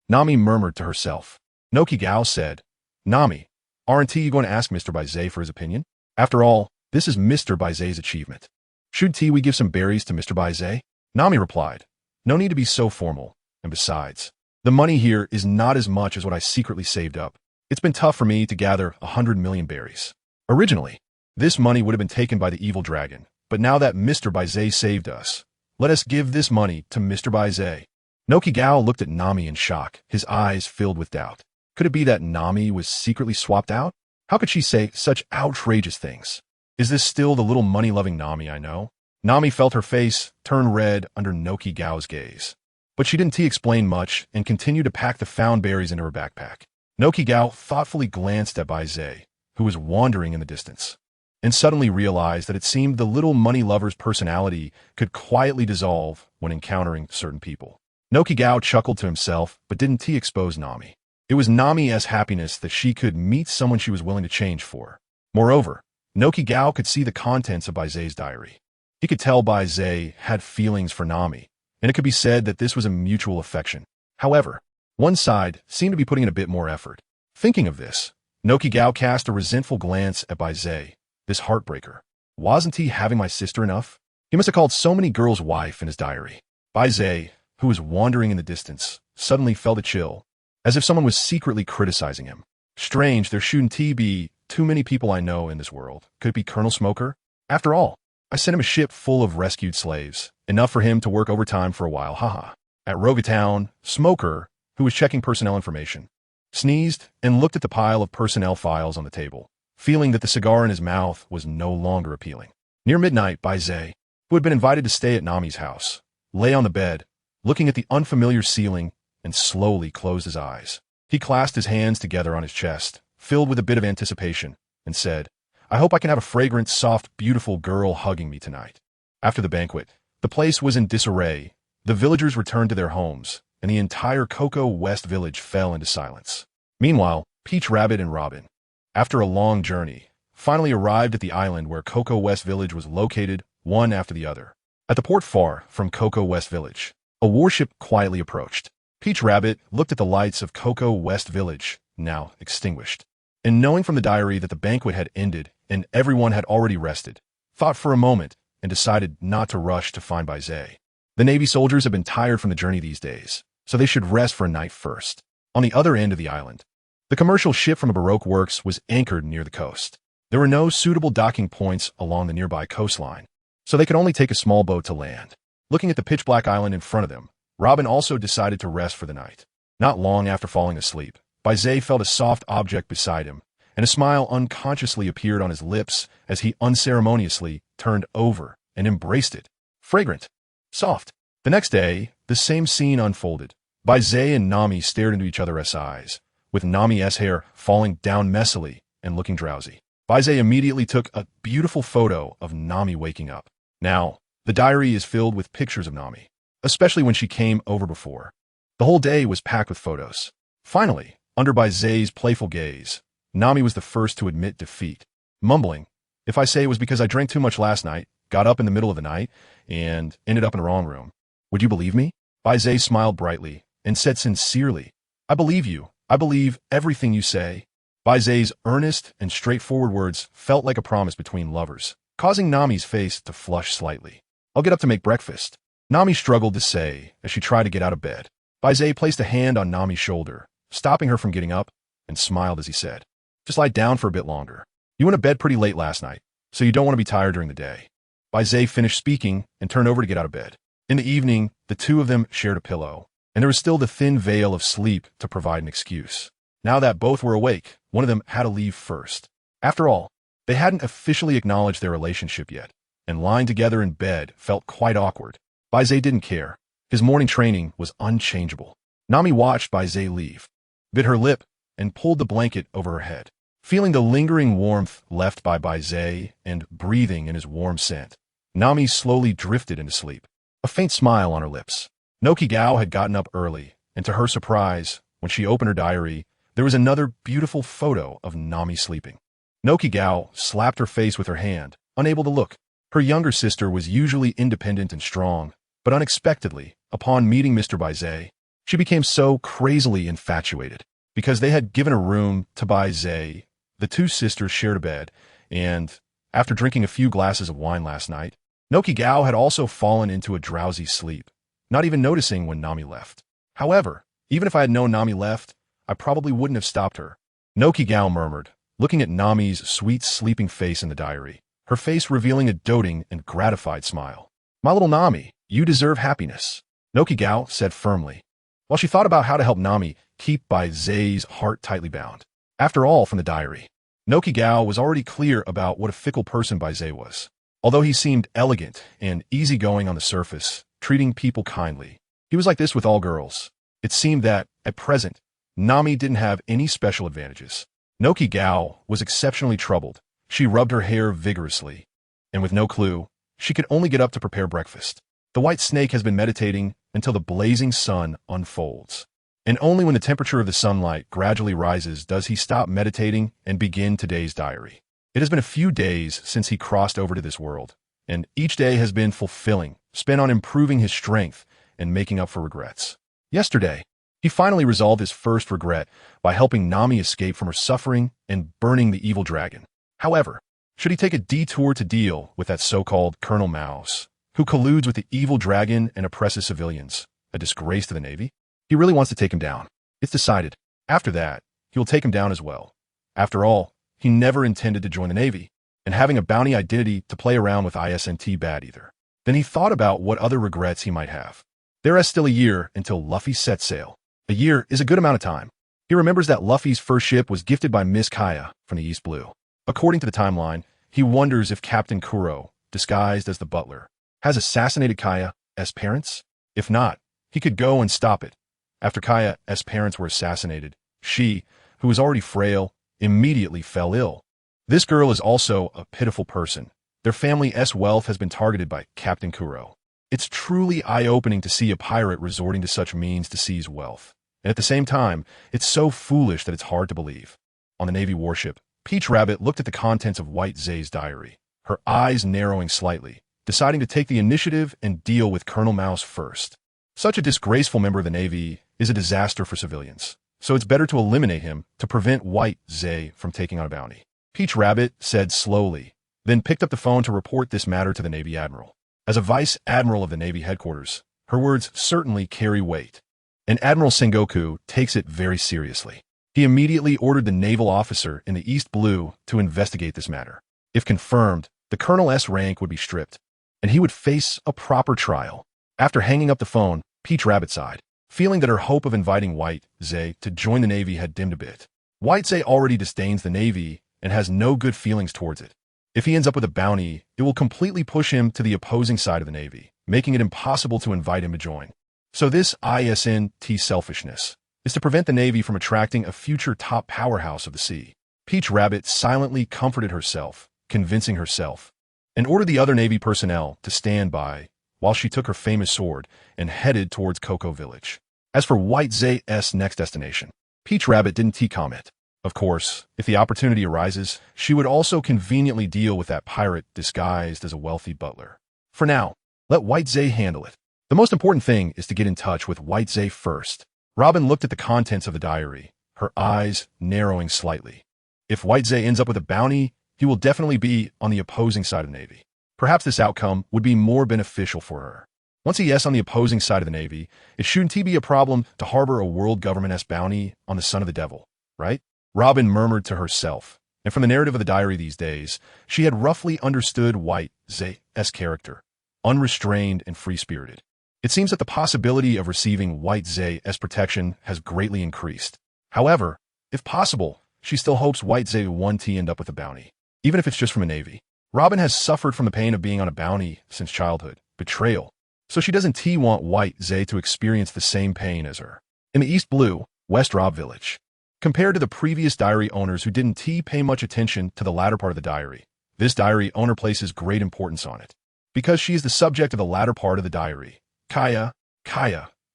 Nami murmured to herself. Noki Gao said, Nami, aren't you going to ask Mr. Baize for his opinion? After all, this is Mr. Baize's achievement. Should we give some berries to Mr. Baize? Nami replied, no need to be so formal, and besides, the money here is not as much as what I secretly saved up. It's been tough for me to gather 100 million berries. Originally, this money would have been taken by the evil dragon, but now that Mr. Baize saved us, let us give this money to Mr. Baize. Noki Gao looked at Nami in shock, his eyes filled with doubt. Could it be that Nami was secretly swapped out? How could she say such outrageous things? Is this still the little money-loving Nami I know? Nami felt her face turn red under Noki Gao's gaze. But she didn't explain much and continued to pack the found berries into her backpack. Nokigao thoughtfully glanced at Baize, who was wandering in the distance, and suddenly realized that it seemed the little money lover's personality could quietly dissolve when encountering certain people. Nokigao chuckled to himself, but didn't expose Nami. It was Nami's happiness that she could meet someone she was willing to change for. Moreover, Nokigao could see the contents of Baize's diary. He could tell Baize had feelings for Nami, and it could be said that this was a mutual affection. However, one side seemed to be putting in a bit more effort. Thinking of this, Nokigao cast a resentful glance at Baize, this heartbreaker. Wasn't he having my sister enough? He must have called so many girls wife in his diary. Baize, who was wandering in the distance, suddenly felt a chill, as if someone was secretly criticizing him. Strange, there shouldn't be too many people I know in this world. Could it be Colonel Smoker? After all, I sent him a ship full of rescued slaves, enough for him to work overtime for a while, haha. At Rogatown, Smoker, who was checking personnel information, sneezed and looked at the pile of personnel files on the table, feeling that the cigar in his mouth was no longer appealing. Near midnight, Baize, who had been invited to stay at Nami's house, lay on the bed, looking at the unfamiliar ceiling, and slowly closed his eyes. He clasped his hands together on his chest, filled with a bit of anticipation, and said, I hope I can have a fragrant, soft, beautiful girl hugging me tonight. After the banquet, the place was in disarray. The villagers returned to their homes, and the entire Cocoa West village fell into silence. Meanwhile, Peach Rabbit and Robin, after a long journey, finally arrived at the island where Cocoa West village was located, one after the other. At the port far from Cocoa West village, a warship quietly approached. Peach Rabbit looked at the lights of Cocoa West village, now extinguished, and knowing from the diary that the banquet had ended and everyone had already rested, thought for a moment and decided not to rush to find Baize. The Navy soldiers have been tired from the journey these days, so they should rest for a night first. On the other end of the island, the commercial ship from Baroque Works was anchored near the coast. There were no suitable docking points along the nearby coastline, so they could only take a small boat to land. Looking at the pitch-black island in front of them, Robin also decided to rest for the night. Not long after falling asleep, Baize felt a soft object beside him, and a smile unconsciously appeared on his lips as he unceremoniously turned over and embraced it. Fragrant. Soft. The next day, the same scene unfolded. Baize and Nami stared into each other's eyes, with Nami's hair falling down messily and looking drowsy. Baize immediately took a beautiful photo of Nami waking up. Now, the diary is filled with pictures of Nami, especially when she came over before. The whole day was packed with photos. Finally, under Baize's playful gaze, Nami was the first to admit defeat, mumbling, if I say it was because I drank too much last night, got up in the middle of the night, and ended up in the wrong room. Would you believe me? Baize smiled brightly and said sincerely, I believe you. I believe everything you say. Baize's earnest and straightforward words felt like a promise between lovers, causing Nami's face to flush slightly. I'll get up to make breakfast. Nami struggled to say as she tried to get out of bed. Baize placed a hand on Nami's shoulder, stopping her from getting up, and smiled as he said, just lie down for a bit longer. You went to bed pretty late last night, so you don't want to be tired during the day. Baize finished speaking and turned over to get out of bed. In the evening, the two of them shared a pillow, and there was still the thin veil of sleep to provide an excuse. Now that both were awake, one of them had to leave first. After all, they hadn't officially acknowledged their relationship yet, and lying together in bed felt quite awkward. Baize didn't care. His morning training was unchangeable. Nami watched Baize leave, bit her lip, and pulled the blanket over her head. Feeling the lingering warmth left by Baize and breathing in his warm scent, Nami slowly drifted into sleep, a faint smile on her lips. Nokigao had gotten up early, and to her surprise, when she opened her diary, there was another beautiful photo of Nami sleeping. Nokigao slapped her face with her hand, unable to look. Her younger sister was usually independent and strong, but unexpectedly, upon meeting Mr. Baize, she became so crazily infatuated. Because they had given a room to Baize, the two sisters shared a bed, and, after drinking a few glasses of wine last night, Nokigao had also fallen into a drowsy sleep, not even noticing when Nami left. However, even if I had known Nami left, I probably wouldn't have stopped her. Nokigao murmured, looking at Nami's sweet sleeping face in the diary, her face revealing a doting and gratified smile. My little Nami, you deserve happiness, Nokigao said firmly, while she thought about how to help Nami keep Baize's heart tightly bound. After all, from the diary, Nokigao was already clear about what a fickle person Baize was. Although he seemed elegant and easygoing on the surface, treating people kindly, He was like this with all girls. It seemed that, at present, Nami didn't have any special advantages. Noki Gao was exceptionally troubled. She rubbed her hair vigorously, and with no clue, she could only get up to prepare breakfast. The white snake has been meditating until the blazing sun unfolds. And only when the temperature of the sunlight gradually rises does he stop meditating and begin today's diary. It has been a few days since he crossed over to this world, and each day has been fulfilling, spent on improving his strength and making up for regrets. Yesterday, he finally resolved his first regret by helping Nami escape from her suffering and burning the evil dragon. However, should he take a detour to deal with that so-called Colonel Mouse, who colludes with the evil dragon and oppresses civilians, a disgrace to the Navy? He really wants to take him down. It's decided. After that, he will take him down as well. After all, he never intended to join the Navy, and having a bounty identity to play around with isn't bad either. Then he thought about what other regrets he might have. There is still a year until Luffy sets sail. A year is a good amount of time. He remembers that Luffy's first ship was gifted by Miss Kaya from the East Blue. According to the timeline, he wonders if Captain Kuro, disguised as the butler, has assassinated Kaya's parents. If not, he could go and stop it. After Kaya's parents were assassinated, she, who was already frail, immediately fell ill. This girl is also a pitiful person. Their family's wealth has been targeted by Captain Kuro. It's truly eye-opening to see a pirate resorting to such means to seize wealth. And at the same time, it's so foolish that it's hard to believe. On the Navy warship, Peach Rabbit looked at the contents of White Zay's diary, her eyes narrowing slightly, deciding to take the initiative and deal with Colonel Mouse first. Such a disgraceful member of the Navy is a disaster for civilians, so it's better to eliminate him to prevent White Zay from taking on a bounty. Peach Rabbit said slowly, then picked up the phone to report this matter to the Navy Admiral. As a Vice Admiral of the Navy headquarters, her words certainly carry weight, and Admiral Sengoku takes it very seriously. He immediately ordered the naval officer in the East Blue to investigate this matter. If confirmed, the Colonel's rank would be stripped, and he would face a proper trial. After hanging up the phone, Peach Rabbit sighed, feeling that her hope of inviting White Zay to join the Navy had dimmed a bit. White Zay already disdains the Navy and has no good feelings towards it. If he ends up with a bounty, it will completely push him to the opposing side of the Navy, making it impossible to invite him to join. So this isn't selfishness is to prevent the Navy from attracting a future top powerhouse of the sea. Peach Rabbit silently comforted herself, convincing herself, and ordered the other Navy personnel to stand by while she took her famous sword and headed towards Cocoa Village. As for White Zay's next destination, Peach Rabbit didn't comment. Of course, if the opportunity arises, she would also conveniently deal with that pirate disguised as a wealthy butler. For now, let White Zay handle it. The most important thing is to get in touch with White Zay first. Robin looked at the contents of the diary, her eyes narrowing slightly. If White Zay ends up with a bounty, he will definitely be on the opposing side of the Navy. Perhaps this outcome would be more beneficial for her. Once he is on the opposing side of the Navy, it shouldn't be a problem to harbor a world government's bounty on the son of the devil, right? Robin murmured to herself, and from the narrative of the diary these days, she had roughly understood White Zay's character, unrestrained and free-spirited. It seems that the possibility of receiving White Zay's protection has greatly increased. However, if possible, she still hopes White Zay won't end up with a bounty, even if it's just from a Navy. Robin has suffered from the pain of being on a bounty since childhood, betrayal, so she doesn't want White Zay to experience the same pain as her. In the East Blue, West Rob Village, compared to the previous diary owners who didn't pay much attention to the latter part of the diary, this diary owner places great importance on it. Because she is the subject of the latter part of the diary, Kaya,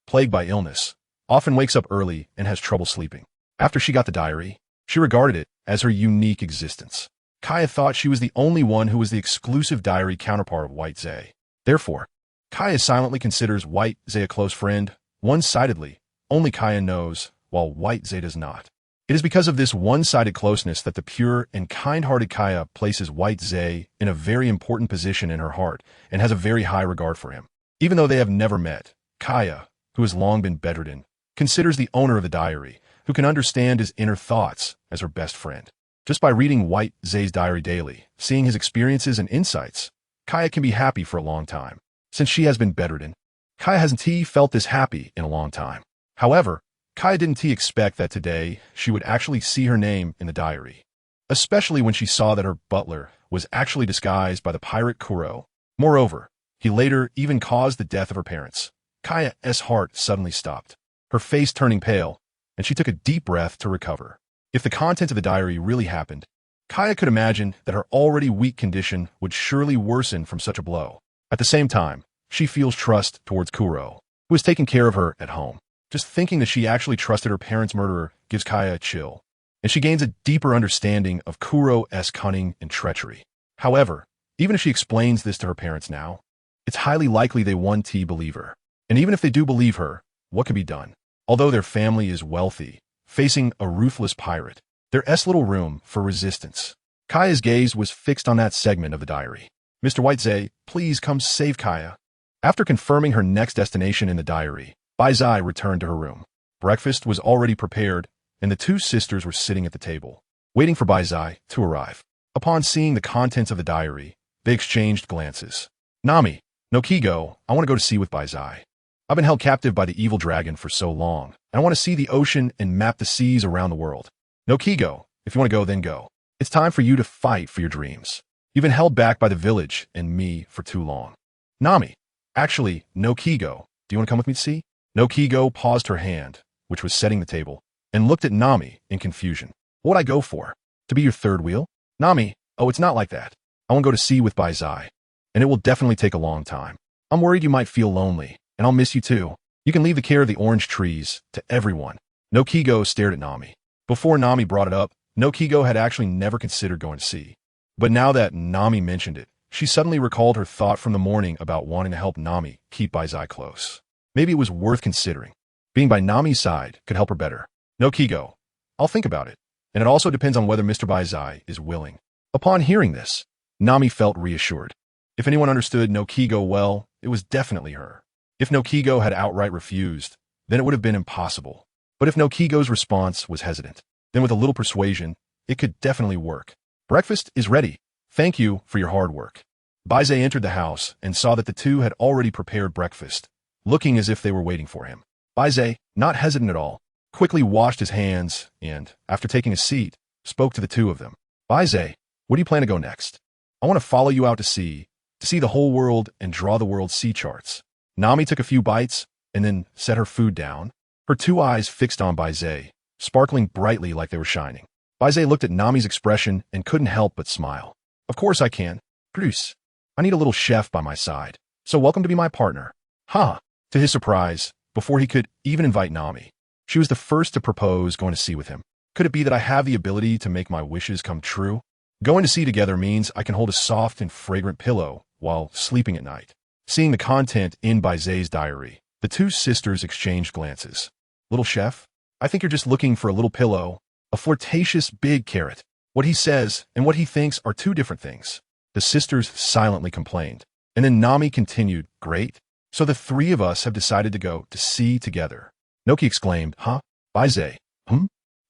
plagued by illness, often wakes up early and has trouble sleeping. After she got the diary, she regarded it as her unique existence. Kaya thought she was the only one who was the exclusive diary counterpart of White Zay. Therefore, Kaya silently considers White Zay a close friend, one-sidedly. Only Kaya knows, while White Zay does not. It is because of this one-sided closeness that the pure and kind-hearted Kaya places White Zay in a very important position in her heart and has a very high regard for him. Even though they have never met, Kaya, who has long been bedridden, considers the owner of the diary, who can understand his inner thoughts, as her best friend. Just by reading White Zay's diary daily, seeing his experiences and insights, Kaya can be happy for a long time. Since she has been bedridden, Kaya hasn't felt this happy in a long time. However, Kaya didn't expect that today she would actually see her name in the diary, especially when she saw that her butler was actually disguised by the pirate Kuro. Moreover, he later even caused the death of her parents. Kaya's heart suddenly stopped, her face turning pale, and she took a deep breath to recover. If the content of the diary really happened, Kaya could imagine that her already weak condition would surely worsen from such a blow. At the same time, she feels trust towards Kuro, who has taken care of her at home. Just thinking that she actually trusted her parents' murderer gives Kaya a chill, and she gains a deeper understanding of Kuro's cunning and treachery. However, even if she explains this to her parents now, it's highly likely they won't believe her. And even if they do believe her, what can be done? Although their family is wealthy, facing a ruthless pirate, there's little room for resistance. Kaya's gaze was fixed on that segment of the diary. Mr. Whitesay, please come save Kaya. After confirming her next destination in the diary, Baize returned to her room. Breakfast was already prepared, and the two sisters were sitting at the table, waiting for Baize to arrive. Upon seeing the contents of the diary, they exchanged glances. Nami, no Kigo, I want to go to sea with Baize. I've been held captive by the evil dragon for so long, and I want to see the ocean and map the seas around the world. No Kigo, if you want to go, then go. It's time for you to fight for your dreams. You've been held back by the village and me for too long. Nami, actually, no Kigo, do you want to come with me to sea? No Kigo paused her hand, which was setting the table, and looked at Nami in confusion. What would I go for? To be your third wheel? Nami, oh, it's not like that. I want to go to sea with Baize, and it will definitely take a long time. I'm worried you might feel lonely, and I'll miss you too. You can leave the care of the orange trees to everyone. No Kigo stared at Nami. Before Nami brought it up, No Kigo had actually never considered going to sea. But now that Nami mentioned it, she suddenly recalled her thought from the morning about wanting to help Nami keep Baize close. Maybe it was worth considering. Being by Nami's side could help her better. No Kigo, I'll think about it. And it also depends on whether Mr. Baize is willing. Upon hearing this, Nami felt reassured. If anyone understood No Kigo well, it was definitely her. If No Kigo had outright refused, then it would have been impossible. But if No Kigo's response was hesitant, then with a little persuasion, it could definitely work. Breakfast is ready. Thank you for your hard work. Baize entered the house and saw that the two had already prepared breakfast, looking as if they were waiting for him. Baize, not hesitant at all, quickly washed his hands and, after taking a seat, spoke to the two of them. Baize, where do you plan to go next? I want to follow you out to see the whole world and draw the world's sea charts. Nami took a few bites and then set her food down, her two eyes fixed on Baize, sparkling brightly like they were shining. Baize looked at Nami's expression and couldn't help but smile. Of course I can. Bruce, I need a little chef by my side, so welcome to be my partner. Ha! To his surprise, before he could even invite Nami, she was the first to propose going to sea with him. Could it be that I have the ability to make my wishes come true? Going to sea together means I can hold a soft and fragrant pillow while sleeping at night. Seeing the content in Baize's diary, the two sisters exchanged glances. Little chef, I think you're just looking for a little pillow, a flirtatious big carrot. What he says and what he thinks are two different things. The sisters silently complained. And then Nami continued, great. So the three of us have decided to go to sea together. Noki exclaimed, huh? Baize,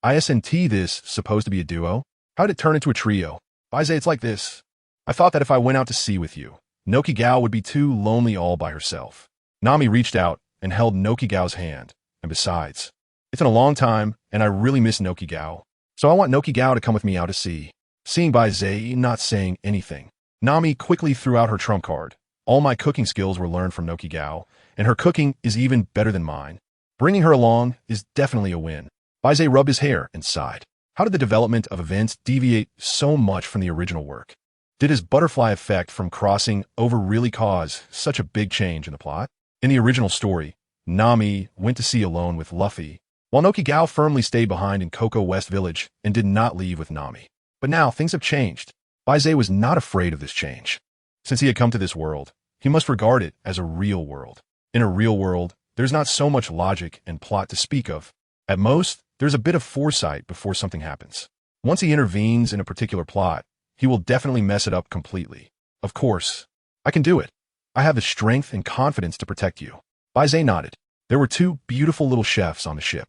Isn't this supposed to be a duo? How did it turn into a trio? Baize, it's like this. I thought that if I went out to sea with you, Noki Gao would be too lonely all by herself. Nami reached out and held Noki Gao's hand. And besides, it's been a long time, and I really miss Noki Gao. So I want Noki Gao to come with me out to sea. Seeing Baize not saying anything, Nami quickly threw out her trump card. All my cooking skills were learned from Noki Gao, and her cooking is even better than mine. Bringing her along is definitely a win. Baize rubbed his hair and sighed. How did the development of events deviate so much from the original work? Did his butterfly effect from crossing over really cause such a big change in the plot? In the original story, Nami went to sea alone with Luffy, while Noki Gao firmly stayed behind in Cocoa West Village and did not leave with Nami. But now things have changed. Baize was not afraid of this change. Since he had come to this world, he must regard it as a real world. In a real world, there's not so much logic and plot to speak of. At most, there's a bit of foresight before something happens. Once he intervenes in a particular plot, he will definitely mess it up completely. Of course, I can do it. I have the strength and confidence to protect you. Baize nodded. There were two beautiful little chefs on the ship.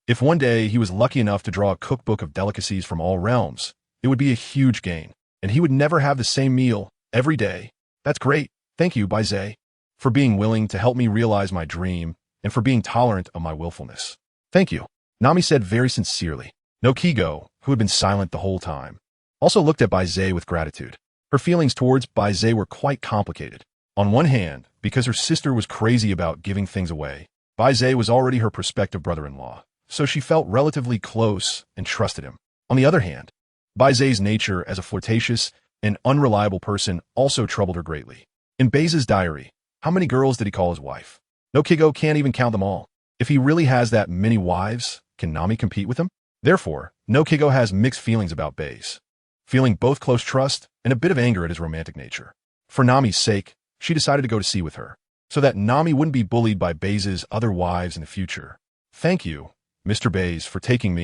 If one day he was lucky enough to draw a cookbook of delicacies from all realms, it would be a huge gain, and he would never have the same meal every day. That's great. Thank you, Baize, for being willing to help me realize my dream and for being tolerant of my willfulness. Thank you, Nami said very sincerely. No Kigo, who had been silent the whole time, also looked at Baize with gratitude. Her feelings towards Baize were quite complicated. On one hand, because her sister was crazy about giving things away, Baize was already her prospective brother-in-law, so she felt relatively close and trusted him. On the other hand, Baize's nature as a flirtatious and unreliable person also troubled her greatly. In Baize's diary, how many girls did he call his wife? No Kigo can't even count them all. If he really has that many wives, can Nami compete with him? Therefore, no Kigo has mixed feelings about Baize, feeling both close trust and a bit of anger at his romantic nature. For Nami's sake, she decided to go to sea with her, so that Nami wouldn't be bullied by Baize's other wives in the future. Thank you, Mr. Baize, for taking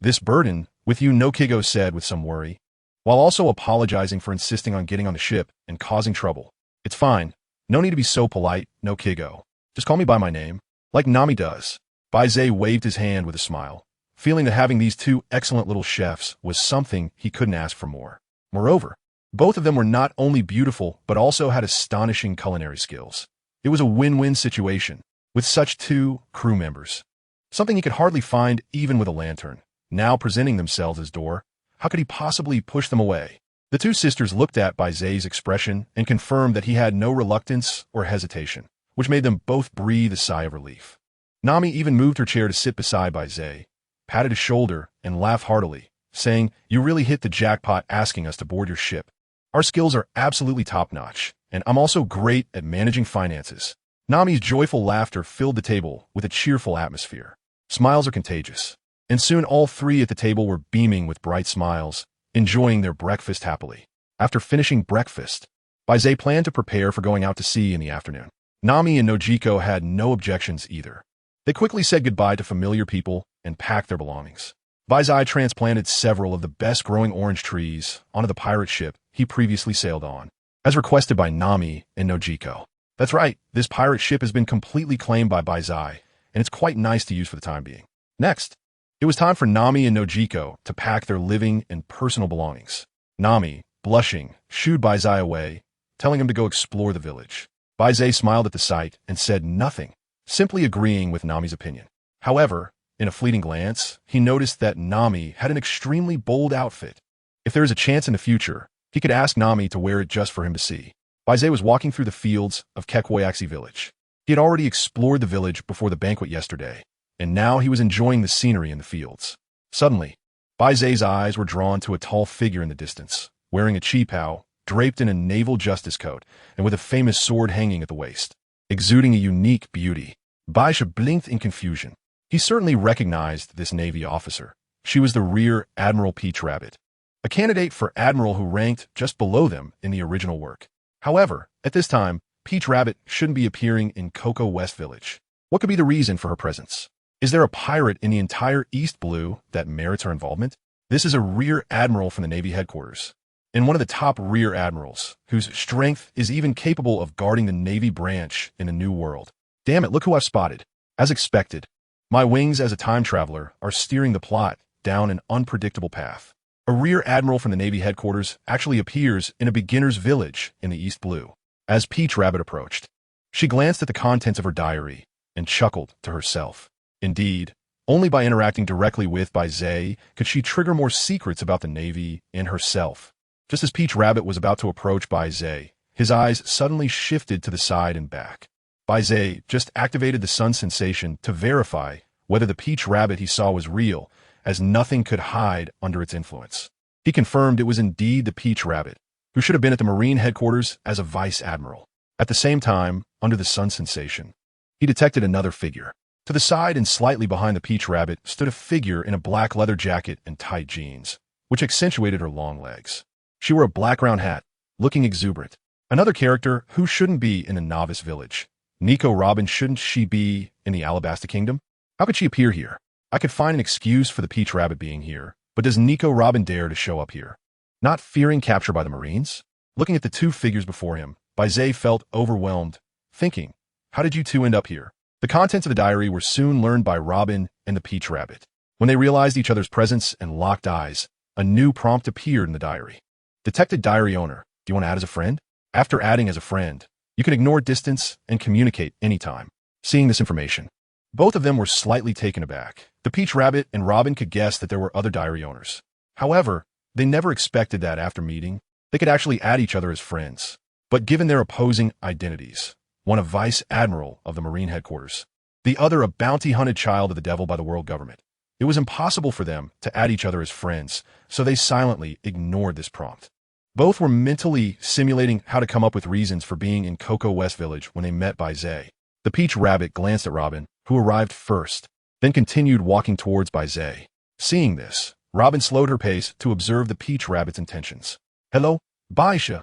this burden with you, no Kigo said with some worry, while also apologizing for insisting on getting on the ship and causing trouble. It's fine. No need to be so polite, no Kigo. Just call me by my name, like Nami does. Baize waved his hand with a smile, feeling that having these two excellent little chefs was something he couldn't ask for more. Moreover, both of them were not only beautiful, but also had astonishing culinary skills. It was a win-win situation, with such two crew members. Something he could hardly find even with a lantern. Now presenting themselves as door, how could he possibly push them away? The two sisters looked at Baize's expression and confirmed that he had no reluctance or hesitation, which made them both breathe a sigh of relief. Nami even moved her chair to sit beside Baize, patted his shoulder, and laughed heartily, saying, "You really hit the jackpot asking us to board your ship. Our skills are absolutely top-notch, and I'm also great at managing finances." Nami's joyful laughter filled the table with a cheerful atmosphere. Smiles are contagious, and soon all three at the table were beaming with bright smiles, enjoying their breakfast happily. After finishing breakfast, Baize planned to prepare for going out to sea in the afternoon. Nami and Nojiko had no objections either. They quickly said goodbye to familiar people and packed their belongings. Baize transplanted several of the best-growing orange trees onto the pirate ship he previously sailed on, as requested by Nami and Nojiko. That's right, this pirate ship has been completely claimed by Baize, and it's quite nice to use for the time being. Next, it was time for Nami and Nojiko to pack their living and personal belongings. Nami, blushing, shooed Baize away, telling him to go explore the village. Baize smiled at the sight and said nothing, simply agreeing with Nami's opinion. However, in a fleeting glance, he noticed that Nami had an extremely bold outfit. If there is a chance in the future, he could ask Nami to wear it just for him to see. Baize was walking through the fields of Kekwayaxi village. He had already explored the village before the banquet yesterday, and now he was enjoying the scenery in the fields. Suddenly, Baize's eyes were drawn to a tall figure in the distance, wearing a qipao, draped in a naval justice coat, and with a famous sword hanging at the waist, exuding a unique beauty. Baize blinked in confusion. He certainly recognized this Navy officer. She was the Rear Admiral Peach Rabbit, a candidate for admiral who ranked just below them in the original work. However, at this time, Peach Rabbit shouldn't be appearing in Cocoa West Village. What could be the reason for her presence? Is there a pirate in the entire East Blue that merits her involvement? This is a Rear Admiral from the Navy headquarters, and one of the top Rear Admirals, whose strength is even capable of guarding the Navy branch in the New World. Damn it, look who I've spotted. As expected, my wings as a time traveler are steering the plot down an unpredictable path. A Rear Admiral from the Navy headquarters actually appears in a beginner's village in the East Blue. As Peach Rabbit approached, she glanced at the contents of her diary and chuckled to herself. Indeed, only by interacting directly with Baize could she trigger more secrets about the Navy and herself. Just as Peach Rabbit was about to approach Baize, his eyes suddenly shifted to the side and back. Baize just activated the sun sensation to verify whether the Peach Rabbit he saw was real, as nothing could hide under its influence. He confirmed it was indeed the Peach Rabbit, who should have been at the Marine headquarters as a Vice Admiral. At the same time, under the sun sensation, he detected another figure. To the side and slightly behind the Peach Rabbit stood a figure in a black leather jacket and tight jeans, which accentuated her long legs. She wore a black round hat, looking exuberant. Another character who shouldn't be in a novice village. Nico Robin, shouldn't she be in the Alabasta Kingdom? How could she appear here? I could find an excuse for the Peach Rabbit being here, but does Nico Robin dare to show up here? Not fearing capture by the Marines? Looking at the two figures before him, Baize felt overwhelmed, thinking, how did you two end up here? The contents of the diary were soon learned by Robin and the Peach Rabbit. When they realized each other's presence and locked eyes, a new prompt appeared in the diary. Detected diary owner, do you want to add as a friend? After adding as a friend, you can ignore distance and communicate anytime. Seeing this information, both of them were slightly taken aback. The Peach Rabbit and Robin could guess that there were other diary owners. However, they never expected that after meeting, they could actually add each other as friends. But given their opposing identities, one a vice admiral of the Marine headquarters, the other a bounty-hunted child of the devil by the world government, it was impossible for them to add each other as friends, so they silently ignored this prompt. Both were mentally simulating how to come up with reasons for being in Cocoa West Village when they met Baize. The Peach Rabbit glanced at Robin, who arrived first, then continued walking towards Baize. Seeing this, Robin slowed her pace to observe the Peach Rabbit's intentions. "Hello, Baize.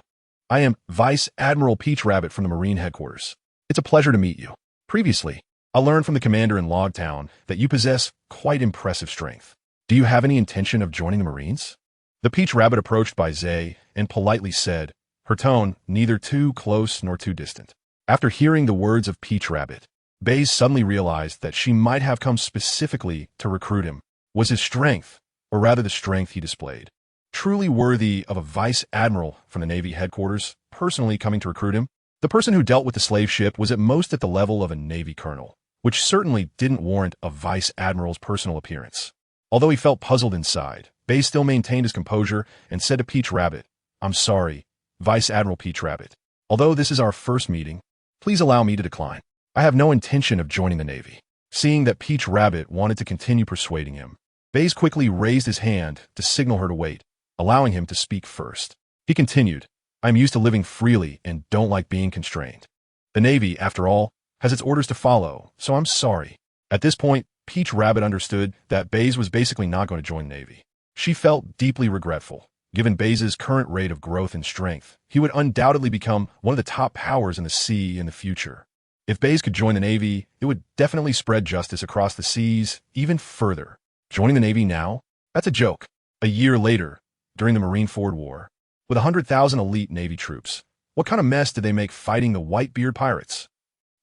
I am Vice Admiral Peach Rabbit from the Marine headquarters. It's a pleasure to meet you. Previously, I learned from the commander in Logtown that you possess quite impressive strength. Do you have any intention of joining the Marines?" The Peach Rabbit approached Baize and politely said, her tone neither too close nor too distant. After hearing the words of Peach Rabbit, Baize suddenly realized that she might have come specifically to recruit him. Was his strength, or rather the strength he displayed, truly worthy of a vice admiral from the Navy headquarters personally coming to recruit him? The person who dealt with the slave ship was at most at the level of a Navy colonel, which certainly didn't warrant a vice admiral's personal appearance. Although he felt puzzled inside, Baize still maintained his composure and said to Peach Rabbit, "I'm sorry, Vice Admiral Peach Rabbit. Although this is our first meeting, please allow me to decline. I have no intention of joining the Navy." Seeing that Peach Rabbit wanted to continue persuading him, Baize quickly raised his hand to signal her to wait, allowing him to speak first. He continued, "I am used to living freely and don't like being constrained. The Navy, after all, has its orders to follow, so I'm sorry." At this point, Peach Rabbit understood that Baize was basically not going to join the Navy. She felt deeply regretful. Given Baize's current rate of growth and strength, he would undoubtedly become one of the top powers in the sea in the future. If Baize could join the Navy, it would definitely spread justice across the seas even further. Joining the Navy now? That's a joke. A year later, during the Marine-Ford War, with 100,000 elite Navy troops, what kind of mess did they make fighting the Whitebeard pirates?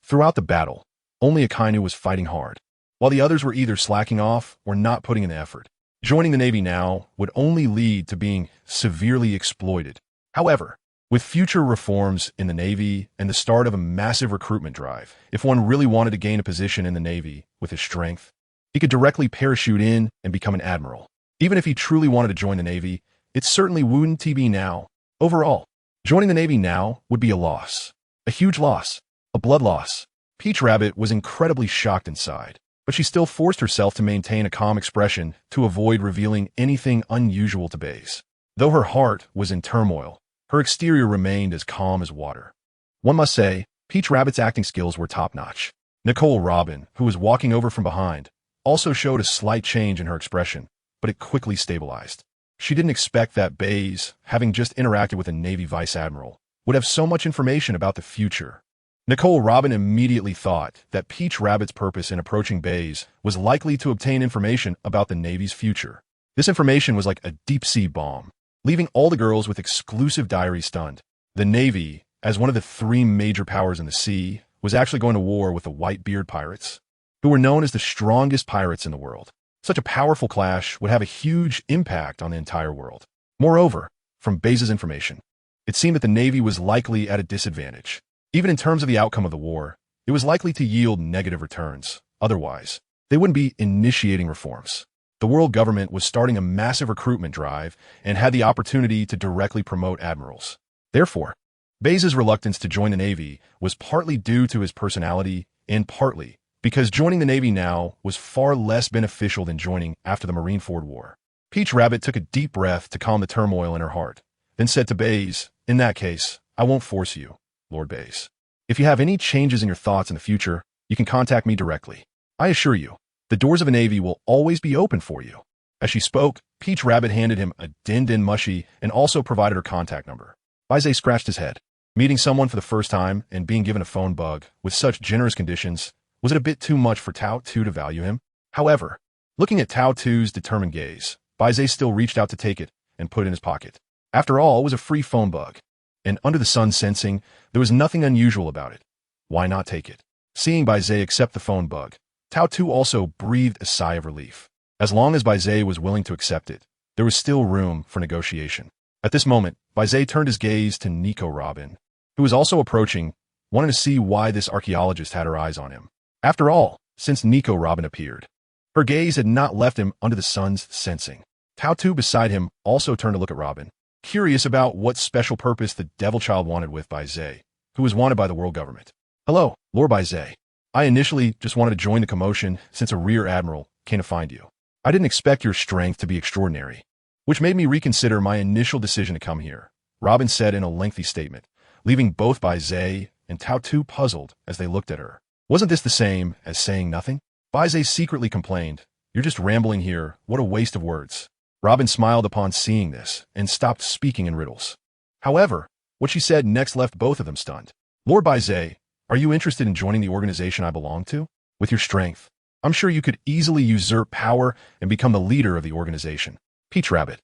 Throughout the battle, only Akainu was fighting hard, while the others were either slacking off or not putting in the effort. Joining the Navy now would only lead to being severely exploited. However, with future reforms in the Navy and the start of a massive recruitment drive, if one really wanted to gain a position in the Navy with his strength, he could directly parachute in and become an admiral. Even if he truly wanted to join the Navy, it certainly wouldn't be now. Overall, joining the Navy now would be a loss. A huge loss. A blood loss. Peach Rabbit was incredibly shocked inside, but she still forced herself to maintain a calm expression to avoid revealing anything unusual to Baize. Though her heart was in turmoil, her exterior remained as calm as water. One must say, Peach Rabbit's acting skills were top-notch. Nicole Robin, who was walking over from behind, also showed a slight change in her expression, but it quickly stabilized. She didn't expect that Baize, having just interacted with a Navy Vice Admiral, would have so much information about the future. Nicole Robin immediately thought that Peach Rabbit's purpose in approaching Baize was likely to obtain information about the Navy's future. This information was like a deep-sea bomb, leaving all the girls with exclusive diaries stunned. The Navy, as one of the three major powers in the sea, was actually going to war with the Whitebeard pirates, who were known as the strongest pirates in the world. Such a powerful clash would have a huge impact on the entire world. Moreover, from Baize's information, it seemed that the Navy was likely at a disadvantage. Even in terms of the outcome of the war, it was likely to yield negative returns. Otherwise, they wouldn't be initiating reforms. The world government was starting a massive recruitment drive and had the opportunity to directly promote admirals. Therefore, Baize's reluctance to join the Navy was partly due to his personality and partly because joining the Navy now was far less beneficial than joining after the Marine-Ford War. Peach Rabbit took a deep breath to calm the turmoil in her heart, then said to Baize, "In that case, I won't force you, Lord Baize. If you have any changes in your thoughts in the future, you can contact me directly. I assure you, the doors of a Navy will always be open for you." As she spoke, Peach Rabbit handed him a din-din mushie and also provided her contact number. Baize scratched his head. Meeting someone for the first time and being given a phone bug with such generous conditions, was it a bit too much for Tao 2 to value him? However, looking at Tao 2's determined gaze, Baize still reached out to take it and put it in his pocket. After all, it was a free phone bug, and under the sun sensing, there was nothing unusual about it. Why not take it? Seeing Baize accept the phone bug, Tao 2 also breathed a sigh of relief. As long as Baize was willing to accept it, there was still room for negotiation. At this moment, Baize turned his gaze to Nico Robin, who was also approaching, wanting to see why this archaeologist had her eyes on him. After all, since Nico Robin appeared, her gaze had not left him under the sun's sensing. Tao 2 beside him also turned to look at Robin. curious about what special purpose the devil child wanted with Baize, who was wanted by the world government. Hello, Lord Baize. I initially just wanted to join the commotion since a rear admiral came to find you. I didn't expect your strength to be extraordinary, which made me reconsider my initial decision to come here, Robin said in a lengthy statement, leaving both Baize and Tao puzzled as they looked at her. Wasn't this the same as saying nothing? Baize secretly complained, "You're just rambling here, what a waste of words." Robin smiled upon seeing this and stopped speaking in riddles. However, what she said next left both of them stunned. Lord Baize, are you interested in joining the organization I belong to? With your strength, I'm sure you could easily usurp power and become the leader of the organization. Peach Rabbit.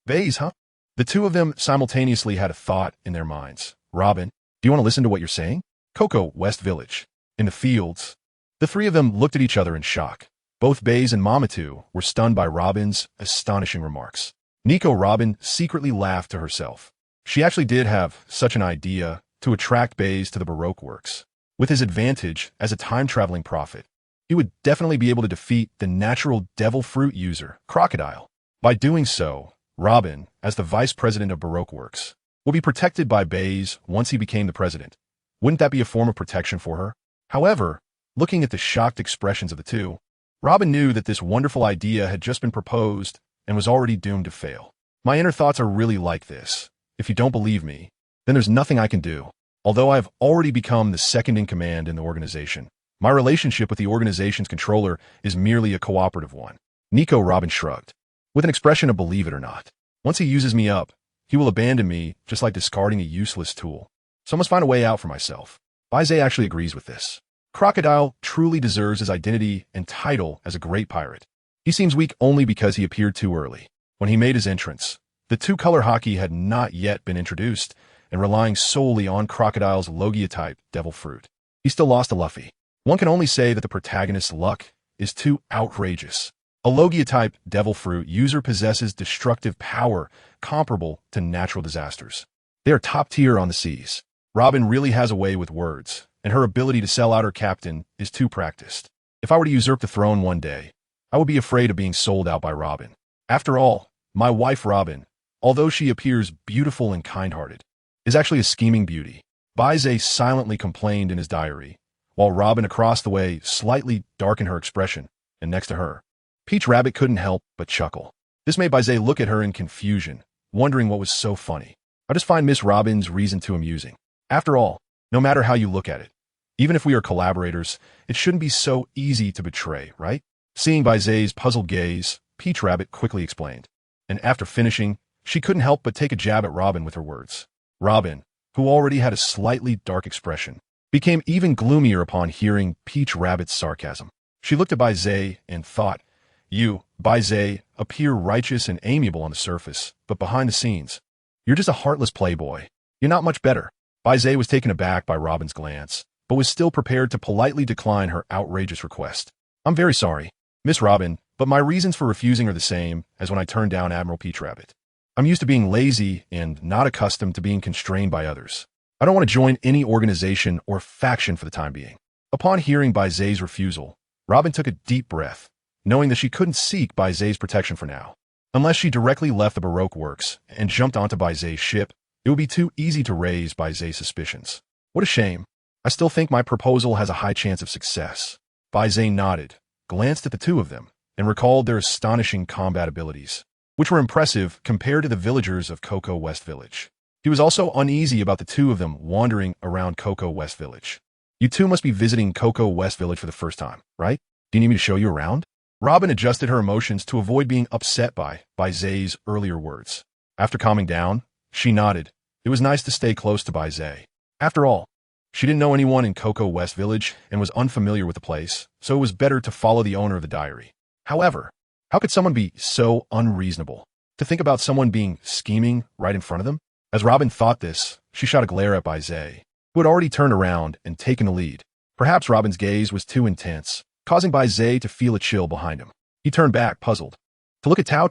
Baize, huh? The two of them simultaneously had a thought in their minds. Robin, do you want to listen to what you're saying? Cocoa West Village. In the fields. The three of them looked at each other in shock. Both Baize and Mamatu were stunned by Robin's astonishing remarks. Robin secretly laughed to herself. She actually did have such an idea to attract Baize to the Baroque Works. With his advantage as a time-traveling prophet, he would definitely be able to defeat the natural devil fruit user, Crocodile. By doing so, Robin, as the vice president of Baroque Works, will be protected by Baize once he became the president. Wouldn't that be a form of protection for her? However, looking at the shocked expressions of the two, Robin knew that this wonderful idea had just been proposed and was already doomed to fail. My inner thoughts are really like this. If you don't believe me, then there's nothing I can do. Although I have already become the second in command in the organization, my relationship with the organization's controller is merely a cooperative one. Robin shrugged, with an expression of believe it or not. Once he uses me up, he will abandon me just like discarding a useless tool. So I must find a way out for myself. Baize actually agrees with this. Crocodile truly deserves his identity and title as a great pirate. He seems weak only because he appeared too early. When he made his entrance, the two-color hockey had not yet been introduced, and relying solely on Crocodile's Logia-type devil fruit, he still lost to Luffy. One can only say that the protagonist's luck is too outrageous. A Logia-type devil fruit user possesses destructive power comparable to natural disasters. They are top tier on the seas. Robin really has a way with words, and her ability to sell out her captain is too practiced. If I were to usurp the throne one day, I would be afraid of being sold out by Robin. After all, my wife Robin, although she appears beautiful and kind-hearted, is actually a scheming beauty. Baize silently complained in his diary, while Robin across the way slightly darkened her expression, and next to her, Peach Rabbit couldn't help but chuckle. This made Baize look at her in confusion, wondering what was so funny. I just find Miss Robin's reason too amusing. After all, no matter how you look at it, even if we are collaborators, it shouldn't be so easy to betray, right? Seeing Baize's puzzled gaze, Peach Rabbit quickly explained. And after finishing, she couldn't help but take a jab at Robin with her words. Robin, who already had a slightly dark expression, became even gloomier upon hearing Peach Rabbit's sarcasm. She looked at Baize and thought, "You, Baize, appear righteous and amiable on the surface, but behind the scenes, you're just a heartless playboy. You're not much better." Baize was taken aback by Robin's glance, but was still prepared to politely decline her outrageous request. "I'm very sorry, Miss Robin, but my reasons for refusing are the same as when I turned down Admiral Peach Rabbit. I'm used to being lazy and not accustomed to being constrained by others. I don't want to join any organization or faction for the time being." Upon hearing Baize's refusal, Robin took a deep breath, knowing that she couldn't seek Baize's protection for now. Unless she directly left the Baroque Works and jumped onto Baize's ship, it would be too easy to raise Baize's suspicions. What a shame. I still think my proposal has a high chance of success. Baize nodded, glanced at the two of them, and recalled their astonishing combat abilities, which were impressive compared to the villagers of Cocoa West Village. He was also uneasy about the two of them wandering around Cocoa West Village. "You two must be visiting Cocoa West Village for the first time, right? Do you need me to show you around?" Robin adjusted her emotions to avoid being upset by Baize's earlier words. After calming down, she nodded. It was nice to stay close to Baize. After all, she didn't know anyone in Cocoa West Village and was unfamiliar with the place, so it was better to follow the owner of the diary. However, how could someone be so unreasonable to think about someone being scheming right in front of them? As Robin thought this, she shot a glare at Baize, who had already turned around and taken the lead. Perhaps Robin's gaze was too intense, causing Baize to feel a chill behind him. He turned back, puzzled, to look at Tao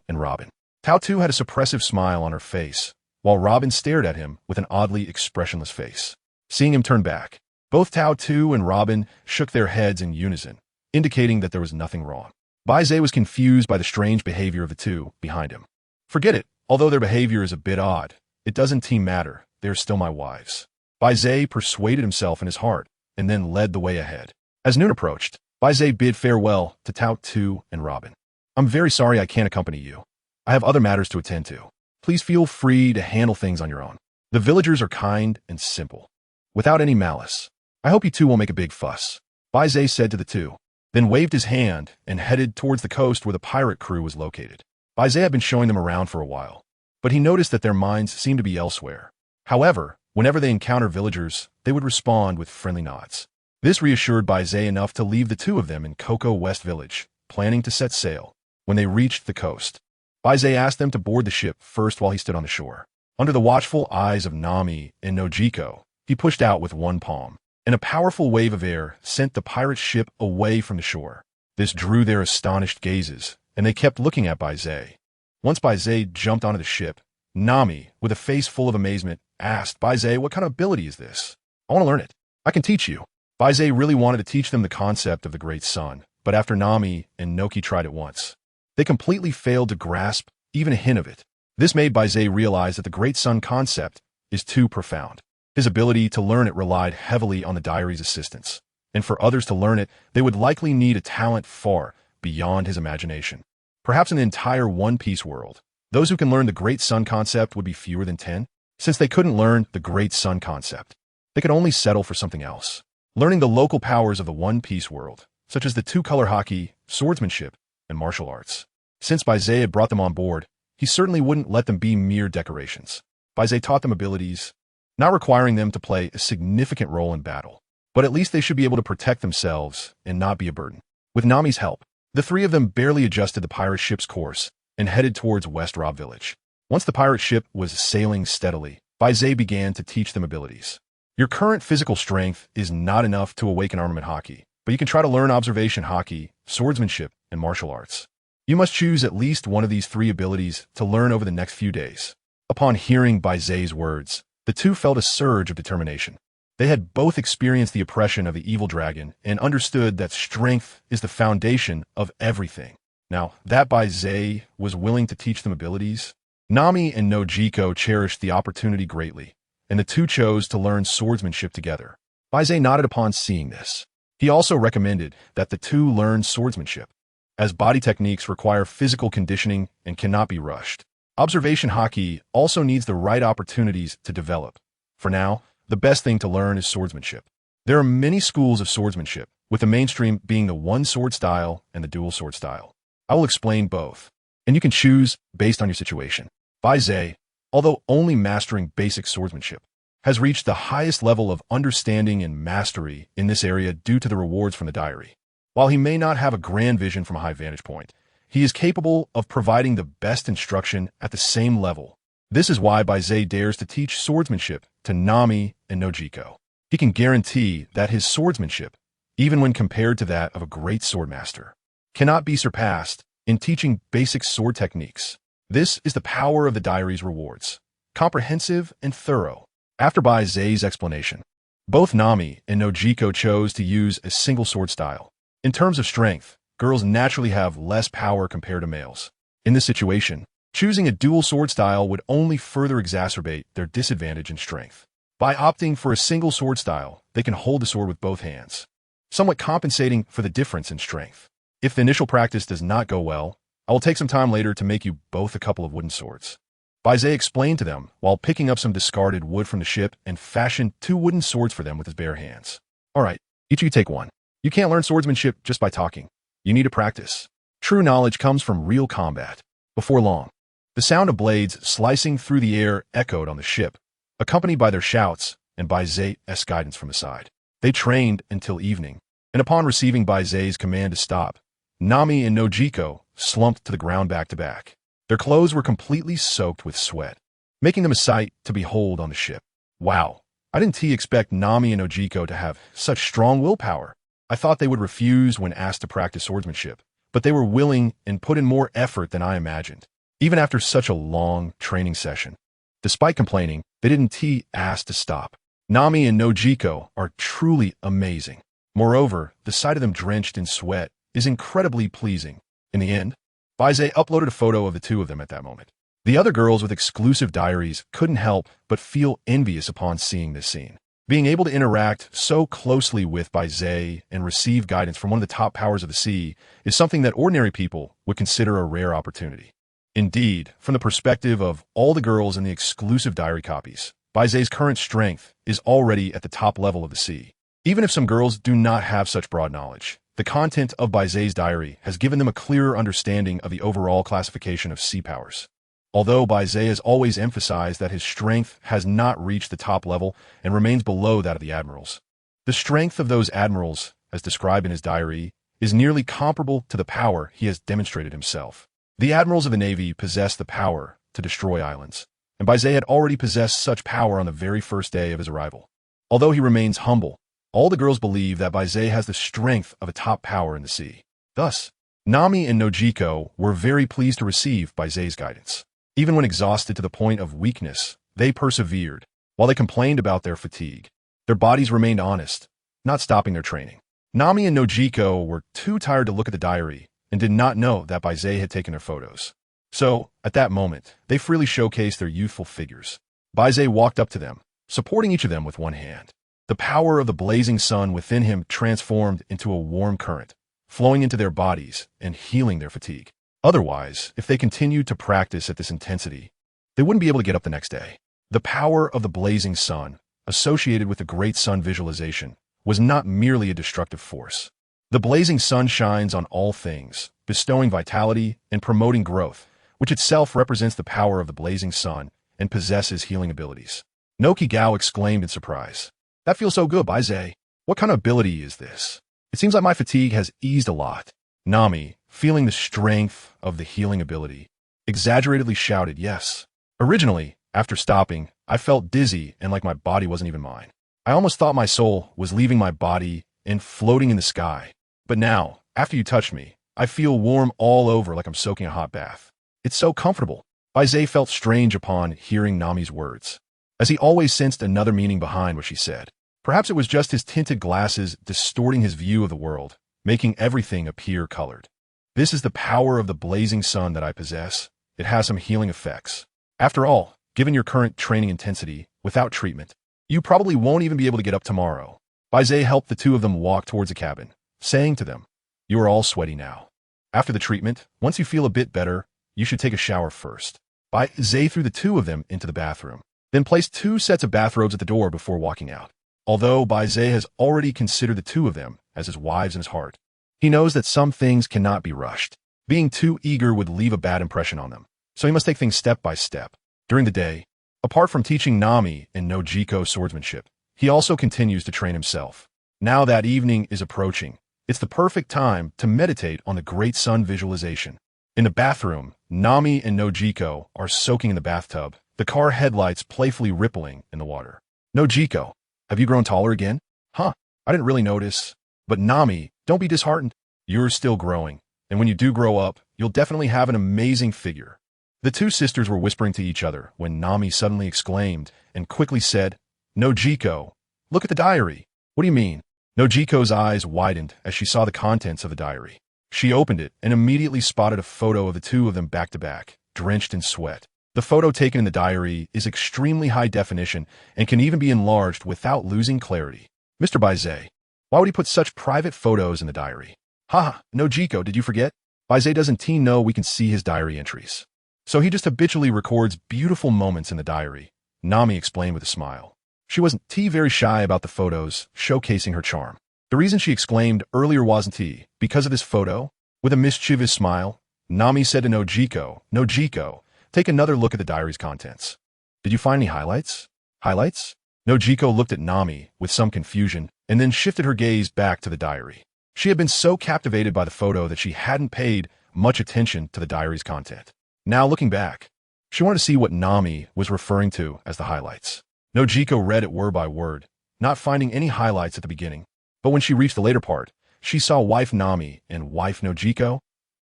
and Robin. Tao had a suppressive smile on her face, while Robin stared at him with an oddly expressionless face. Seeing him turn back, both Tao and Robin shook their heads in unison, indicating that there was nothing wrong. Baize was confused by the strange behavior of the two behind him. "Forget it, Although their behavior is a bit odd, it doesn't matter, they are still my wives. Baize persuaded himself in his heart, and then led the way ahead. As noon approached, Baize bid farewell to Tout 2 and Robin. I'm very sorry I can't accompany you. I have other matters to attend to. Please feel free to handle things on your own. The villagers are kind and simple, without any malice. I hope you two won't make a big fuss, Baize said to the two, then waved his hand and headed towards the coast where the pirate crew was located. Baize had been showing them around for a while, but he noticed that their minds seemed to be elsewhere. However, whenever they encountered villagers, they would respond with friendly nods. This reassured Baize enough to leave the two of them in Cocoa West Village, planning to set sail. When they reached the coast, Baize asked them to board the ship first while he stood on the shore. Under the watchful eyes of Nami and Nojiko, he pushed out with one palm, and a powerful wave of air sent the pirate ship away from the shore. This drew their astonished gazes, and they kept looking at Baize. Once Baize jumped onto the ship, Nami, with a face full of amazement, asked Baize, what kind of ability is this? I want to learn it. I can teach you. Baize really wanted to teach them the concept of the Great Sun, but after Nami and Noki tried it once, they completely failed to grasp even a hint of it. This made Baize realize that the Great Sun concept is too profound. His ability to learn it relied heavily on the diary's assistance, and for others to learn it, they would likely need a talent far beyond his imagination. Perhaps in the entire One Piece world, those who can learn the Great Sun concept would be fewer than 10. Since they couldn't learn the Great Sun concept, they could only settle for something else. Learning the local powers of the One Piece world, such as the two-color hockey, swordsmanship, and martial arts. Since Baize had brought them on board, he certainly wouldn't let them be mere decorations. Baize taught them abilities, not requiring them to play a significant role in battle, but at least they should be able to protect themselves and not be a burden. With Nami's help, the three of them barely adjusted the pirate ship's course and headed towards West Rob Village. Once the pirate ship was sailing steadily, Baize began to teach them abilities. Your current physical strength is not enough to awaken armament hockey, but you can try to learn observation hockey, swordsmanship, and martial arts. You must choose at least one of these three abilities to learn over the next few days. Upon hearing Baize's words, the two felt a surge of determination. They had both experienced the oppression of the evil dragon and understood that strength is the foundation of everything. Now, that Baize was willing to teach them abilities, Nami and Nojiko cherished the opportunity greatly, and the two chose to learn swordsmanship together. Baize nodded upon seeing this. He also recommended that the two learn swordsmanship, as body techniques require physical conditioning and cannot be rushed. Observation hockey also needs the right opportunities to develop. For now, the best thing to learn is swordsmanship. There are many schools of swordsmanship, with the mainstream being the one sword style and the dual sword style. I will explain both, and you can choose based on your situation. Baize, although only mastering basic swordsmanship, has reached the highest level of understanding and mastery in this area due to the rewards from the diary. While he may not have a grand vision from a high vantage point, he is capable of providing the best instruction at the same level. This is why Baize dares to teach swordsmanship to Nami and Nojiko. He can guarantee that his swordsmanship, even when compared to that of a great swordmaster, cannot be surpassed in teaching basic sword techniques. This is the power of the diary's rewards, comprehensive and thorough. After Baize's explanation, both Nami and Nojiko chose to use a single sword style. In terms of strength, girls naturally have less power compared to males. In this situation, choosing a dual sword style would only further exacerbate their disadvantage in strength. By opting for a single sword style, they can hold the sword with both hands, somewhat compensating for the difference in strength. If the initial practice does not go well, I will take some time later to make you both a couple of wooden swords. Baize explained to them while picking up some discarded wood from the ship and fashioned 2 wooden swords for them with his bare hands. All right, each of you take one. You can't learn swordsmanship just by talking. You need to practice. True knowledge comes from real combat. Before long, the sound of blades slicing through the air echoed on the ship, accompanied by their shouts and Baize's guidance from the side. They trained until evening, and upon receiving Baize's command to stop, Nami and Nojiko slumped to the ground back to back. Their clothes were completely soaked with sweat, making them a sight to behold on the ship. Wow, I didn't expect Nami and Nojiko to have such strong willpower. I thought they would refuse when asked to practice swordsmanship, but they were willing and put in more effort than I imagined, even after such a long training session. Despite complaining, they didn't ask to stop. Nami and Nojiko are truly amazing. Moreover, the sight of them drenched in sweat is incredibly pleasing. In the end, Baize uploaded a photo of the two of them at that moment. The other girls with exclusive diaries couldn't help but feel envious upon seeing this scene. Being able to interact so closely with Baize and receive guidance from one of the top powers of the sea is something that ordinary people would consider a rare opportunity. Indeed, from the perspective of all the girls in the exclusive diary copies, Baize's current strength is already at the top level of the sea. Even if some girls do not have such broad knowledge, the content of Baize's diary has given them a clearer understanding of the overall classification of sea powers. Although Baize has always emphasized that his strength has not reached the top level and remains below that of the admirals, the strength of those admirals, as described in his diary, is nearly comparable to the power he has demonstrated himself. The admirals of the Navy possess the power to destroy islands, and Baize had already possessed such power on the very first day of his arrival. Although he remains humble, all the girls believe that Baize has the strength of a top power in the sea. Thus, Nami and Nojiko were very pleased to receive Baize's guidance. Even when exhausted to the point of weakness, they persevered. While they complained about their fatigue, their bodies remained honest, not stopping their training. Nami and Nojiko were too tired to look at the diary and did not know that Baize had taken their photos. So, at that moment, they freely showcased their youthful figures. Baize walked up to them, supporting each of them with one hand. The power of the blazing sun within him transformed into a warm current, flowing into their bodies and healing their fatigue. Otherwise, if they continued to practice at this intensity, they wouldn't be able to get up the next day. The power of the blazing sun, associated with the great sun visualization, was not merely a destructive force. The blazing sun shines on all things, bestowing vitality and promoting growth, which itself represents the power of the blazing sun and possesses healing abilities. Nokigao exclaimed in surprise. That feels so good, Baize. What kind of ability is this? It seems like my fatigue has eased a lot. Nami, feeling the strength of the healing ability, exaggeratedly shouted yes. Originally, after stopping, I felt dizzy and like my body wasn't even mine. I almost thought my soul was leaving my body and floating in the sky. But now, after you touched me, I feel warm all over like I'm soaking a hot bath. It's so comfortable. Baize felt strange upon hearing Nami's words, as he always sensed another meaning behind what she said. Perhaps it was just his tinted glasses distorting his view of the world, making everything appear colored. This is the power of the blazing sun that I possess. It has some healing effects. After all, given your current training intensity, without treatment, you probably won't even be able to get up tomorrow. Baize helped the two of them walk towards the cabin, saying to them, "You are all sweaty now. After the treatment, once you feel a bit better, you should take a shower first." Baize threw the two of them into the bathroom, then placed 2 sets of bathrobes at the door before walking out. Although Baize has already considered the two of them as his wives in his heart, he knows that some things cannot be rushed. Being too eager would leave a bad impression on them, so he must take things step by step. During the day, apart from teaching Nami and Nojiko swordsmanship, he also continues to train himself. Now that evening is approaching, it's the perfect time to meditate on the great sun visualization. In the bathroom, Nami and Nojiko are soaking in the bathtub, the car headlights playfully rippling in the water. "Nojiko, have you grown taller again?" "Huh, I didn't really notice." "But Nami, don't be disheartened. You're still growing, and when you do grow up, you'll definitely have an amazing figure." The two sisters were whispering to each other when Nami suddenly exclaimed and quickly said, "Nojiko, look at the diary." "What do you mean?" Nojiko's eyes widened as she saw the contents of the diary. She opened it and immediately spotted a photo of the two of them back to back, drenched in sweat. The photo taken in the diary is extremely high definition and can even be enlarged without losing clarity. "Mr. Baize, why would he put such private photos in the diary?" "Haha, Nojiko, did you forget? Baize doesn't know we can see his diary entries. So he just habitually records beautiful moments in the diary," Nami explained with a smile. She wasn't very shy about the photos, showcasing her charm. The reason she exclaimed earlier wasn't because of this photo. With a mischievous smile, Nami said to Nojiko, "Nojiko, take another look at the diary's contents. Did you find any highlights?" "Highlights?" Nojiko looked at Nami with some confusion and then shifted her gaze back to the diary. She had been so captivated by the photo that she hadn't paid much attention to the diary's content. Now looking back, she wanted to see what Nami was referring to as the highlights. Nojiko read it word by word, not finding any highlights at the beginning. But when she reached the later part, she saw wife Nami and wife Nojiko.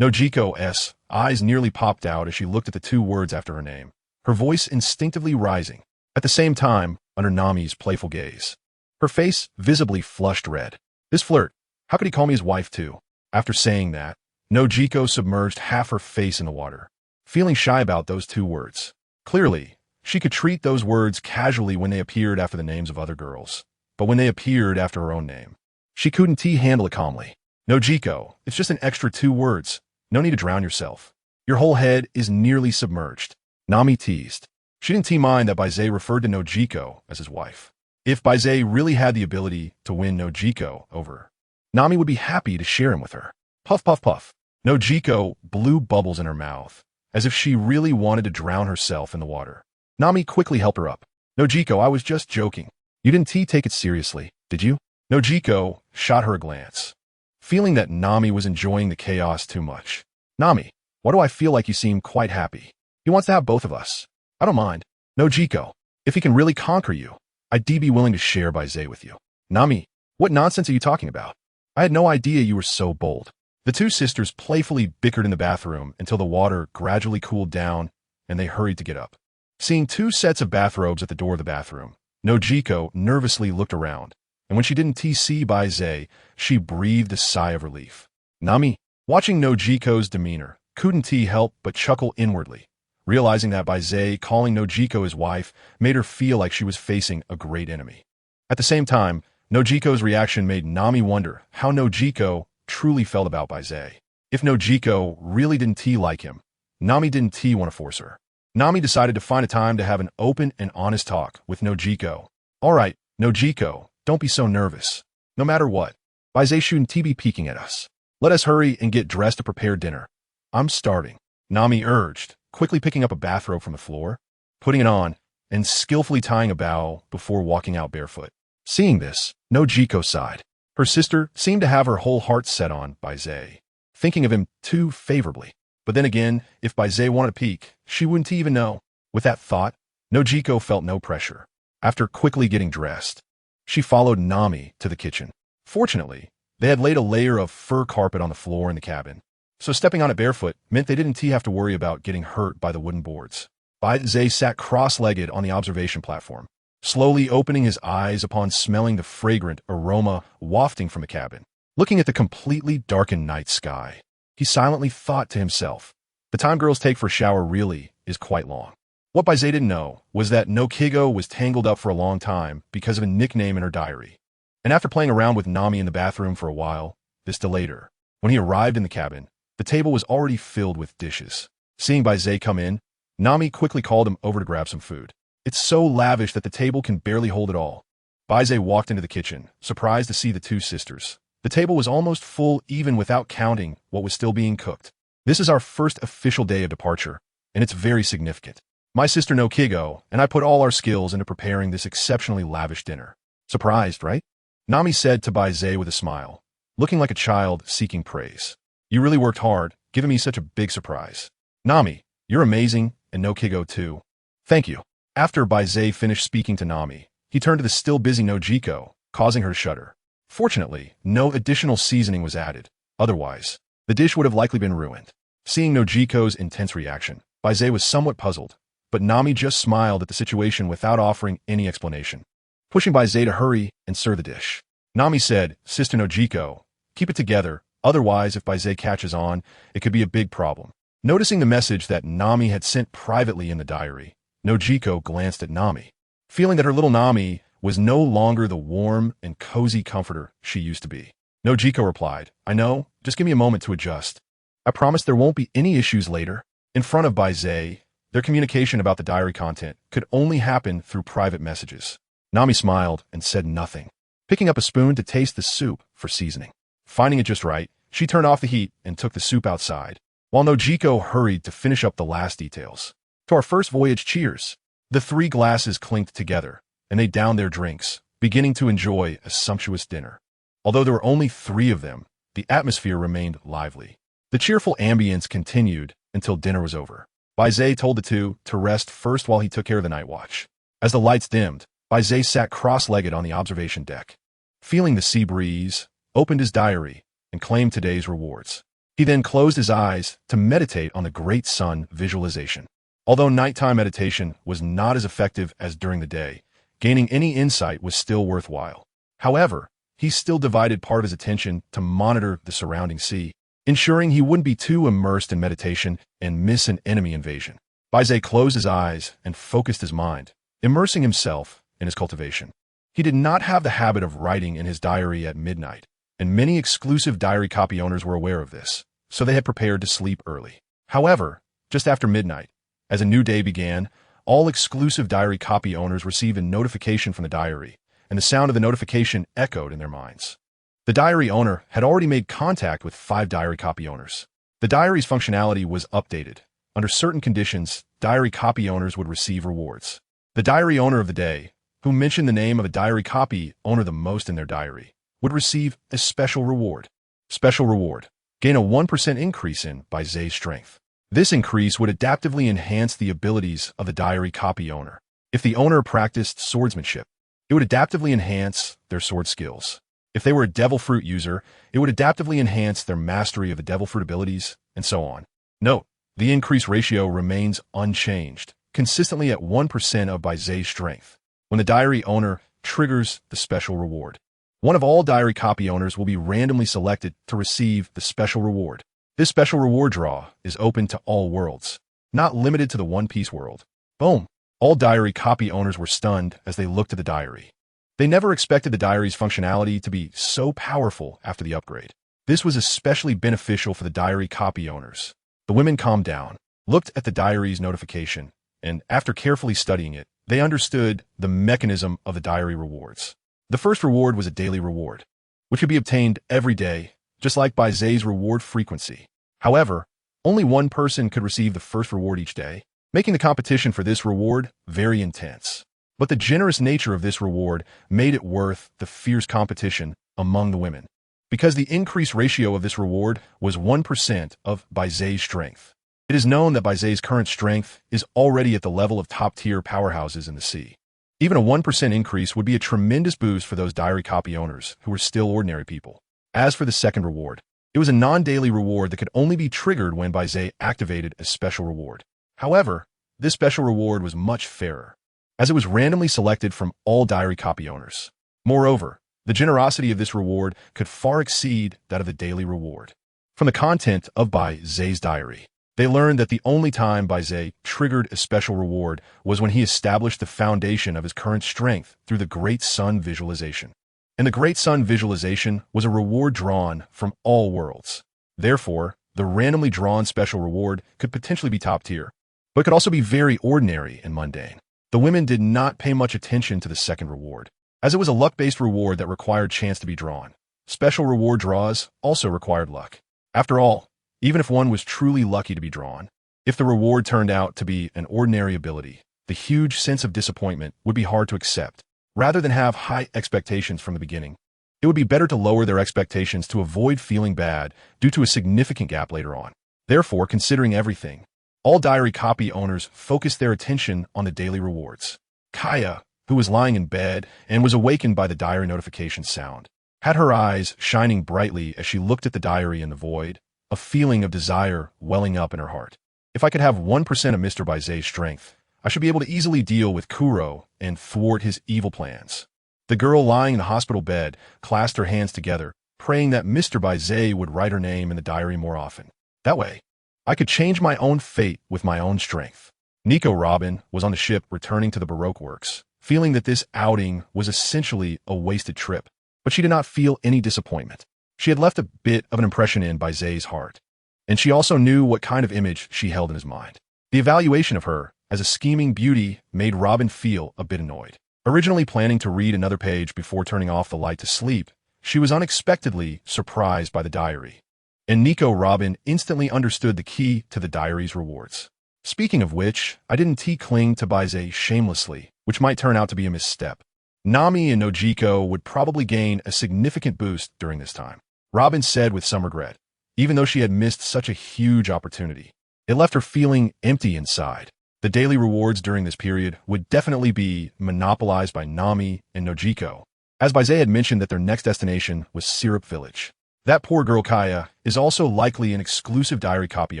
Nojiko's eyes nearly popped out as she looked at the 2 words after her name, her voice instinctively rising, at the same time under Nami's playful gaze. Her face visibly flushed red. This flirt, how could he call me his wife too? After saying that, Nojiko submerged half her face in the water. feeling shy about those 2 words. Clearly, she could treat those words casually when they appeared after the names of other girls, but when they appeared after her own name, she couldn't handle it calmly. Nojiko, it's just an extra 2 words. No need to drown yourself. Your whole head is nearly submerged. Nami teased. She didn't mind that Baize referred to Nojiko as his wife. If Baize really had the ability to win Nojiko over, Nami would be happy to share him with her. Puff, puff, puff. Nojiko blew bubbles in her mouth, as if she really wanted to drown herself in the water. Nami quickly helped her up. Nojiko, I was just joking. You didn't take it seriously, did you? Nojiko shot her a glance, feeling that Nami was enjoying the chaos too much. Nami, why do I feel like you seem quite happy? He wants to have both of us. I don't mind. Nojiko, if he can really conquer you, I'd be willing to share Baize with you. Nami, what nonsense are you talking about? I had no idea you were so bold. The 2 sisters playfully bickered in the bathroom until the water gradually cooled down and they hurried to get up. Seeing 2 sets of bathrobes at the door of the bathroom, Nojiko nervously looked around, and when she didn't see Baize, she breathed a sigh of relief. Nami, watching Nojiko's demeanor, couldn't help but chuckle inwardly, realizing that Baize calling Nojiko his wife made her feel like she was facing a great enemy. At the same time, Nojiko's reaction made Nami wonder how Nojiko truly felt about Baize. If Nojiko really didn't like him, Nami didn't want to force her. Nami decided to find a time to have an open and honest talk with Nojiko. All right, Nojiko, don't be so nervous. No matter what, Baize shouldn't be peeking at us. Let us hurry and get dressed to prepare dinner. I'm starving, Nami urged, quickly picking up a bathrobe from the floor, putting it on, and skillfully tying a bow before walking out barefoot. Seeing this, Nojiko sighed. Her sister seemed to have her whole heart set on Baize, thinking of him too favorably. But then again, if Baize wanted to peek, she wouldn't even know. With that thought, Nojiko felt no pressure. After quickly getting dressed, she followed Nami to the kitchen. Fortunately, they had laid a layer of fur carpet on the floor in the cabin, so stepping on it barefoot meant they didn't have to worry about getting hurt by the wooden boards. Baize sat cross-legged on the observation platform, slowly opening his eyes upon smelling the fragrant aroma wafting from the cabin. Looking at the completely darkened night sky, he silently thought to himself, the time girls take for a shower really is quite long. What Baize didn't know was that Nojiko was tangled up for a long time because of a nickname in her diary. And after playing around with Nami in the bathroom for a while, this delayed her. When he arrived in the cabin, the table was already filled with dishes. Seeing Baize come in, Nami quickly called him over to grab some food. It's so lavish that the table can barely hold it all. Baize walked into the kitchen, surprised to see the 2 sisters. The table was almost full even without counting what was still being cooked. This is our first official day of departure, and it's very significant. My sister Nojiko and I put all our skills into preparing this exceptionally lavish dinner. Surprised, right? Nami said to Baize with a smile, looking like a child seeking praise. You really worked hard, giving me such a big surprise. Nami, you're amazing, and Nojiko too. Thank you. After Baize finished speaking to Nami, he turned to the still busy Nojiko, causing her to shudder. Fortunately, no additional seasoning was added. Otherwise, the dish would have likely been ruined. Seeing Nojiko's intense reaction, Baize was somewhat puzzled, but Nami just smiled at the situation without offering any explanation, pushing Baize to hurry and serve the dish. Nami said, Sister Nojiko, keep it together, otherwise if Baize catches on, it could be a big problem. Noticing the message that Nami had sent privately in the diary, Nojiko glanced at Nami, feeling that her little Nami was no longer the warm and cozy comforter she used to be. Nojiko replied, I know, just give me a moment to adjust. I promise there won't be any issues later. In front of Baize, their communication about the diary content could only happen through private messages. Nami smiled and said nothing, picking up a spoon to taste the soup for seasoning. Finding it just right, she turned off the heat and took the soup outside, while Nojiko hurried to finish up the last details. To our first voyage, cheers. The 3 glasses clinked together, and they downed their drinks, beginning to enjoy a sumptuous dinner. Although there were only 3 of them, the atmosphere remained lively. The cheerful ambience continued until dinner was over. Baize told the 2 to rest first while he took care of the night watch. As the lights dimmed, Baize sat cross-legged on the observation deck. Feeling the sea breeze, opened his diary, and claimed today's rewards. He then closed his eyes to meditate on the great sun visualization. Although nighttime meditation was not as effective as during the day, gaining any insight was still worthwhile. However, he still divided part of his attention to monitor the surrounding sea. ensuring he wouldn't be too immersed in meditation and miss an enemy invasion. Baize closed his eyes and focused his mind, immersing himself in his cultivation. He did not have the habit of writing in his diary at midnight, and many exclusive diary copy owners were aware of this, so they had prepared to sleep early. However, just after midnight, as a new day began, all exclusive diary copy owners received a notification from the diary, and the sound of the notification echoed in their minds. The diary owner had already made contact with 5 diary copy owners. The diary's functionality was updated. Under certain conditions, diary copy owners would receive rewards. The diary owner of the day, who mentioned the name of a diary copy owner the most in their diary, would receive a special reward. Special reward. Gain a 1% increase in Baize's strength. This increase would adaptively enhance the abilities of the diary copy owner. If the owner practiced swordsmanship, it would adaptively enhance their sword skills. If they were a devil fruit user, it would adaptively enhance their mastery of the devil fruit abilities, and so on. Note, the increase ratio remains unchanged, consistently at 1% of Baize's strength. When the diary owner triggers the special reward, one of all diary copy owners will be randomly selected to receive the special reward. This special reward draw is open to all worlds, not limited to the One Piece world. Boom! All diary copy owners were stunned as they looked at the diary. They never expected the diary's functionality to be so powerful after the upgrade. This was especially beneficial for the diary copy owners. The women calmed down, looked at the diary's notification, and after carefully studying it, they understood the mechanism of the diary rewards. The first reward was a daily reward, which could be obtained every day, just like Baize's reward frequency. However, only one person could receive the first reward each day, making the competition for this reward very intense. But the generous nature of this reward made it worth the fierce competition among the women, because the increased ratio of this reward was 1% of Baize's strength. It is known that Baize's current strength is already at the level of top-tier powerhouses in the sea. Even a 1% increase would be a tremendous boost for those diary copy owners who were still ordinary people. As for the second reward, it was a non-daily reward that could only be triggered when Baize activated a special reward. However, this special reward was much fairer, as it was randomly selected from all diary copy owners. Moreover, the generosity of this reward could far exceed that of the daily reward. From the content of Baize's diary, they learned that the only time Baize triggered a special reward was when he established the foundation of his current strength through the Great Sun visualization. And the Great Sun visualization was a reward drawn from all worlds. Therefore, the randomly drawn special reward could potentially be top tier, but could also be very ordinary and mundane. The women did not pay much attention to the second reward, as it was a luck-based reward that required chance to be drawn. Special reward draws also required luck. After all, even if one was truly lucky to be drawn, if the reward turned out to be an ordinary ability, the huge sense of disappointment would be hard to accept. Rather than have high expectations from the beginning, it would be better to lower their expectations to avoid feeling bad due to a significant gap later on. Therefore, considering everything, all diary copy owners focused their attention on the daily rewards. Kaya, who was lying in bed and was awakened by the diary notification sound, had her eyes shining brightly as she looked at the diary in the void, a feeling of desire welling up in her heart. If I could have 1% of Mr. Baize's strength, I should be able to easily deal with Kuro and thwart his evil plans. The girl lying in the hospital bed clasped her hands together, praying that Mr. Baize would write her name in the diary more often. That way, I could change my own fate with my own strength. Nico Robin was on the ship returning to the Baroque Works, feeling that this outing was essentially a wasted trip, but she did not feel any disappointment. She had left a bit of an impression in Baize's heart, and she also knew what kind of image she held in his mind. The evaluation of her as a scheming beauty made Robin feel a bit annoyed. Originally planning to read another page before turning off the light to sleep, she was unexpectedly surprised by the diary, and Nico Robin instantly understood the key to the diary's rewards. Speaking of which, I didn't cling to Baize shamelessly, which might turn out to be a misstep. Nami and Nojiko would probably gain a significant boost during this time. Robin said with some regret, even though she had missed such a huge opportunity. It left her feeling empty inside. The daily rewards during this period would definitely be monopolized by Nami and Nojiko, as Baize had mentioned that their next destination was Syrup Village. That poor girl Kaya is also likely an exclusive diary copy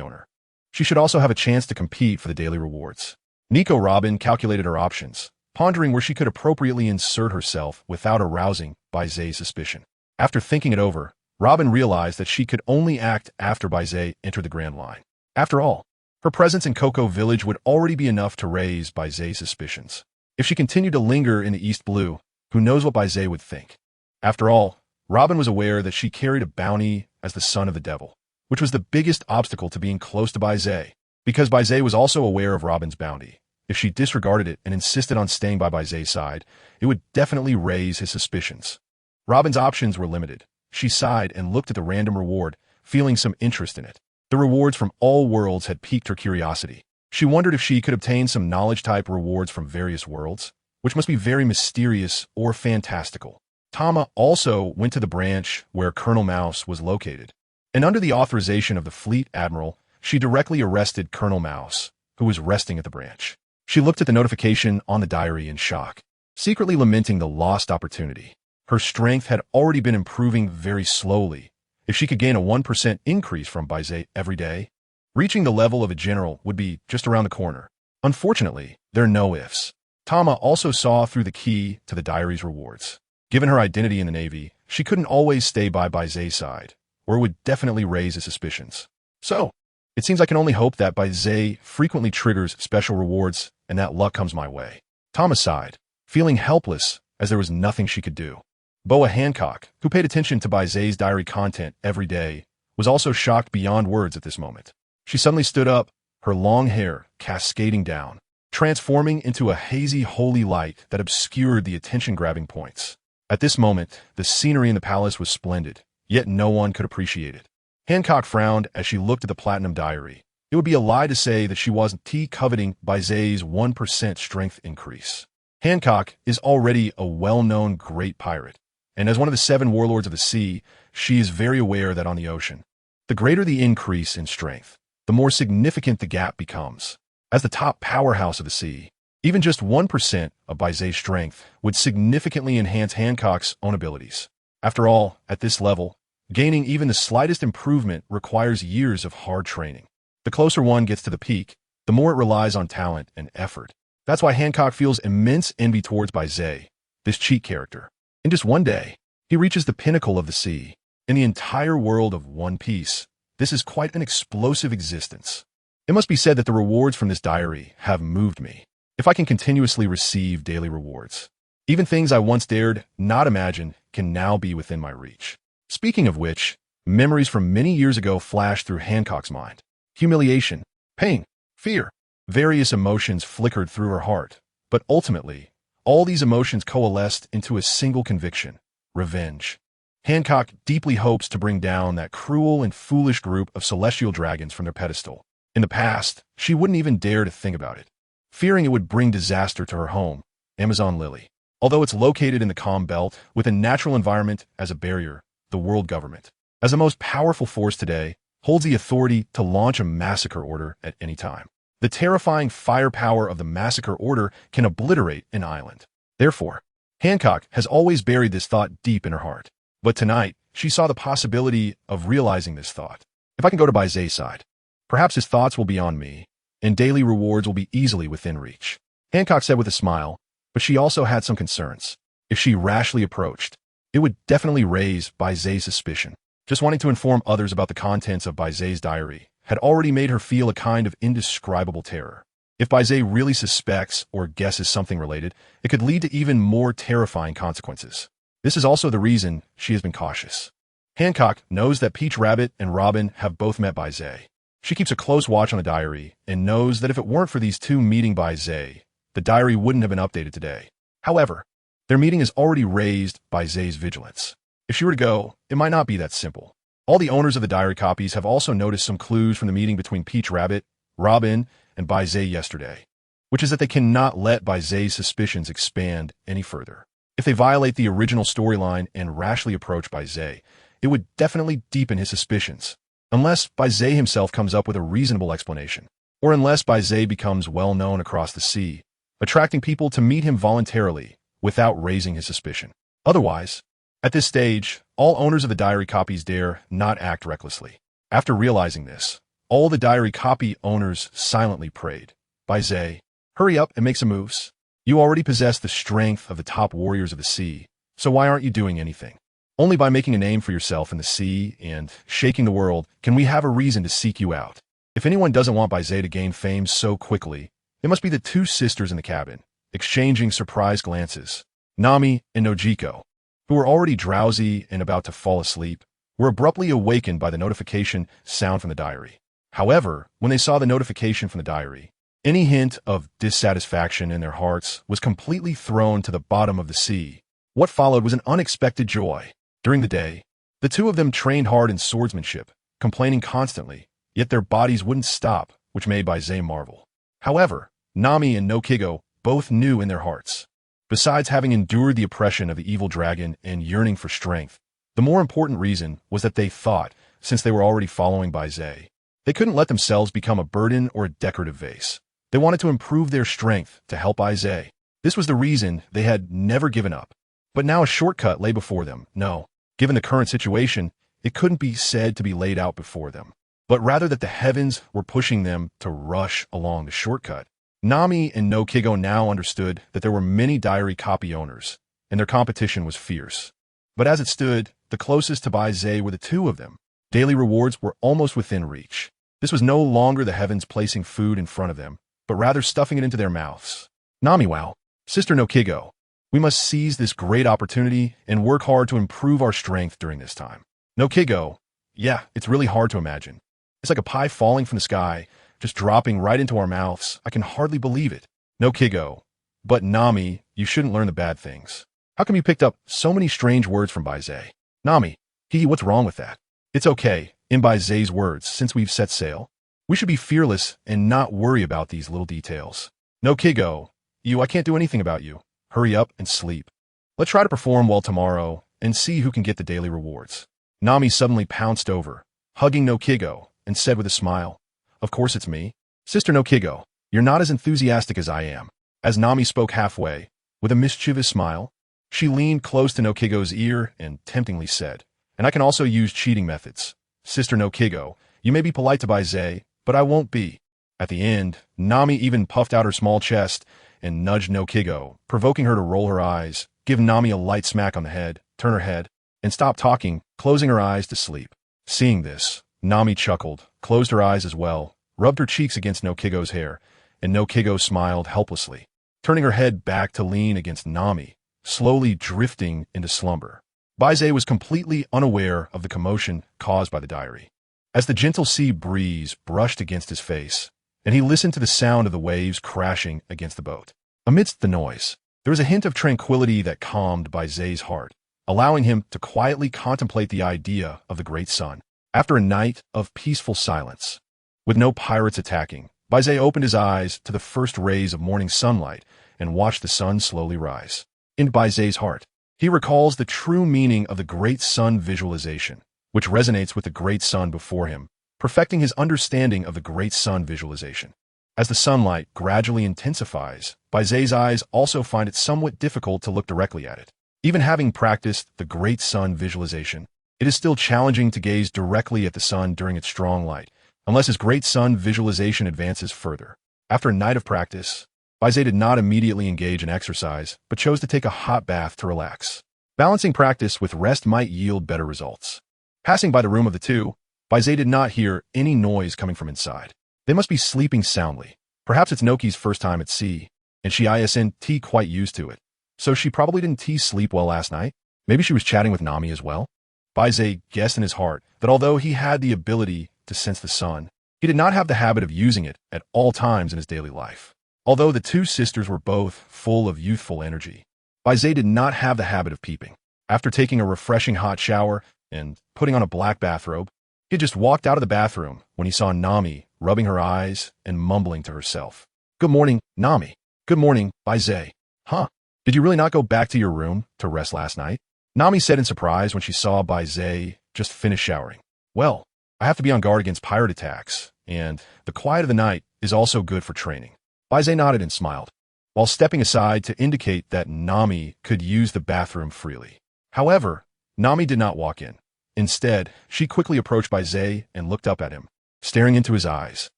owner. She should also have a chance to compete for the daily rewards. Nico Robin calculated her options, pondering where she could appropriately insert herself without arousing Baize's suspicion. After thinking it over, Robin realized that she could only act after Baize entered the Grand Line. After all, her presence in Cocoa Village would already be enough to raise Baize's suspicions. If she continued to linger in the East Blue, who knows what Baize would think? After all, Robin was aware that she carried a bounty as the son of the devil, which was the biggest obstacle to being close to Baize, because Baize was also aware of Robin's bounty. If she disregarded it and insisted on staying by Baize's side, it would definitely raise his suspicions. Robin's options were limited. She sighed and looked at the random reward, feeling some interest in it. The rewards from all worlds had piqued her curiosity. She wondered if she could obtain some knowledge-type rewards from various worlds, which must be very mysterious or fantastical. Tama also went to the branch where Colonel Mouse was located, and under the authorization of the Fleet Admiral, she directly arrested Colonel Mouse, who was resting at the branch. She looked at the notification on the diary in shock, secretly lamenting the lost opportunity. Her strength had already been improving very slowly. If she could gain a 1% increase from Baize every day, reaching the level of a general would be just around the corner. Unfortunately, there are no ifs. Tama also saw through the key to the diary's rewards. Given her identity in the Navy, she couldn't always stay by Baize's side, or it would definitely raise his suspicions. So, it seems I can only hope that Baize frequently triggers special rewards and that luck comes my way. Tama sighed, feeling helpless as there was nothing she could do. Boa Hancock, who paid attention to Baize's diary content every day, was also shocked beyond words at this moment. She suddenly stood up, her long hair cascading down, transforming into a hazy holy light that obscured the attention-grabbing points. At this moment, the scenery in the palace was splendid, yet no one could appreciate it. Hancock frowned as she looked at the platinum diary. It would be a lie to say that she wasn't coveting Baize's 1% strength increase. Hancock is already a well-known great pirate, and as one of the 7 warlords of the sea, she is very aware that on the ocean, the greater the increase in strength, the more significant the gap becomes. As the top powerhouse of the sea, even just 1% of Baize's strength would significantly enhance Hancock's own abilities. After all, at this level, gaining even the slightest improvement requires years of hard training. The closer one gets to the peak, the more it relies on talent and effort. That's why Hancock feels immense envy towards Baize, this cheat character. In just one day, he reaches the pinnacle of the sea. In the entire world of One Piece, this is quite an explosive existence. It must be said that the rewards from this diary have moved me. If I can continuously receive daily rewards, even things I once dared not imagine can now be within my reach. Speaking of which, memories from many years ago flashed through Hancock's mind. Humiliation, pain, fear, various emotions flickered through her heart, but ultimately, all these emotions coalesced into a single conviction: revenge. Hancock deeply hopes to bring down that cruel and foolish group of celestial dragons from their pedestal. In the past, she wouldn't even dare to think about it, fearing it would bring disaster to her home, Amazon Lily. Although it's located in the Calm Belt, with a natural environment as a barrier, the world government, as the most powerful force today, holds the authority to launch a massacre order at any time. The terrifying firepower of the massacre order can obliterate an island. Therefore, Hancock has always buried this thought deep in her heart. But tonight, she saw the possibility of realizing this thought. If I can go to Baize's side, perhaps his thoughts will be on me, and daily rewards will be easily within reach. Hancock said with a smile, but she also had some concerns. If she rashly approached, it would definitely raise Baize's suspicion. Just wanting to inform others about the contents of Baize's diary had already made her feel a kind of indescribable terror. If Baize really suspects or guesses something related, it could lead to even more terrifying consequences. This is also the reason she has been cautious. Hancock knows that Peach Rabbit and Robin have both met Baize. She keeps a close watch on the diary and knows that if it weren't for these two meeting Baize, the diary wouldn't have been updated today. However, their meeting has already raised Baize's vigilance. If she were to go, it might not be that simple. All the owners of the diary copies have also noticed some clues from the meeting between Peach Rabbit, Robin, and Baize yesterday, which is that they cannot let Baize's suspicions expand any further. If they violate the original storyline and rashly approach Baize, it would definitely deepen his suspicions, unless Baize himself comes up with a reasonable explanation, or unless Baize becomes well known across the sea, attracting people to meet him voluntarily without raising his suspicion. Otherwise, at this stage, all owners of the diary copies dare not act recklessly. After realizing this, all the diary copy owners silently prayed, "Baize, hurry up and make some moves. You already possess the strength of the top warriors of the sea, so why aren't you doing anything?" Only by making a name for yourself in the sea and shaking the world can we have a reason to seek you out. If anyone doesn't want Baize to gain fame so quickly, it must be the two sisters in the cabin, exchanging surprised glances. Nami and Nojiko, who were already drowsy and about to fall asleep, were abruptly awakened by the notification sound from the diary. However, when they saw the notification from the diary, any hint of dissatisfaction in their hearts was completely thrown to the bottom of the sea. What followed was an unexpected joy. During the day, the two of them trained hard in swordsmanship, complaining constantly, yet their bodies wouldn't stop, which made Baize marvel. However, Nami and Nojiko both knew in their hearts. Besides having endured the oppression of the evil dragon and yearning for strength, the more important reason was that they thought, since they were already following Baize, they couldn't let themselves become a burden or a decorative vase. They wanted to improve their strength to help Baize. This was the reason they had never given up. But now a shortcut lay before them. No, given the current situation, it couldn't be said to be laid out before them, but rather that the heavens were pushing them to rush along the shortcut. Nami and Nojiko now understood that there were many diary copy owners, and their competition was fierce. But as it stood, the closest to Baize were the two of them. Daily rewards were almost within reach. This was no longer the heavens placing food in front of them, but rather stuffing it into their mouths. Nami, wow, Sister Nojiko, we must seize this great opportunity and work hard to improve our strength during this time. Nojiko, yeah, it's really hard to imagine. It's like a pie falling from the sky, just dropping right into our mouths. I can hardly believe it. Nojiko, but Nami, you shouldn't learn the bad things. How come you picked up so many strange words from Baize? Nami, what's wrong with that? It's okay, in Baize's words, since we've set sail. We should be fearless and not worry about these little details. Nojiko, I can't do anything about you. Hurry up and sleep. Let's try to perform well tomorrow and see who can get the daily rewards. Nami suddenly pounced over, hugging Nojiko, and said with a smile, Of course it's me. Sister Nojiko, you're not as enthusiastic as I am. As Nami spoke halfway, with a mischievous smile, she leaned close to Nojiko's ear and temptingly said, And I can also use cheating methods. Sister Nojiko, you may be polite to Baize, but I won't be. At the end, Nami even puffed out her small chest and nudged Nojiko, provoking her to roll her eyes, give Nami a light smack on the head, turn her head, and stop talking, closing her eyes to sleep. Seeing this, Nami chuckled, closed her eyes as well, rubbed her cheeks against Nojiko's hair, and Nojiko smiled helplessly, turning her head back to lean against Nami, slowly drifting into slumber. Baize was completely unaware of the commotion caused by the diary. As the gentle sea breeze brushed against his face, and he listened to the sound of the waves crashing against the boat. Amidst the noise, there was a hint of tranquility that calmed Baize's heart, allowing him to quietly contemplate the idea of the great sun. After a night of peaceful silence, with no pirates attacking, Baize opened his eyes to the first rays of morning sunlight and watched the sun slowly rise. In Baize's heart, he recalls the true meaning of the great sun visualization, which resonates with the great sun before him, perfecting his understanding of the great sun visualization. As the sunlight gradually intensifies, Baize's eyes also find it somewhat difficult to look directly at it. Even having practiced the great sun visualization, it is still challenging to gaze directly at the sun during its strong light, unless his great sun visualization advances further. After a night of practice, Baize did not immediately engage in exercise, but chose to take a hot bath to relax. Balancing practice with rest might yield better results. Passing by the room of the two, Baize did not hear any noise coming from inside. They must be sleeping soundly. Perhaps it's Noki's first time at sea, and she isn't quite used to it. So she probably didn't sleep well last night. Maybe she was chatting with Nami as well. Baize guessed in his heart that although he had the ability to sense the sun, he did not have the habit of using it at all times in his daily life. Although the two sisters were both full of youthful energy, Baize did not have the habit of peeping. After taking a refreshing hot shower and putting on a black bathrobe, he had just walked out of the bathroom when he saw Nami rubbing her eyes and mumbling to herself. Good morning, Nami. Good morning, Baize. Huh? Did you really not go back to your room to rest last night? Nami said in surprise when she saw Baize just finish showering. Well, I have to be on guard against pirate attacks, and the quiet of the night is also good for training. Baize nodded and smiled, while stepping aside to indicate that Nami could use the bathroom freely. However, Nami did not walk in. Instead, she quickly approached Baize and looked up at him, staring into his eyes.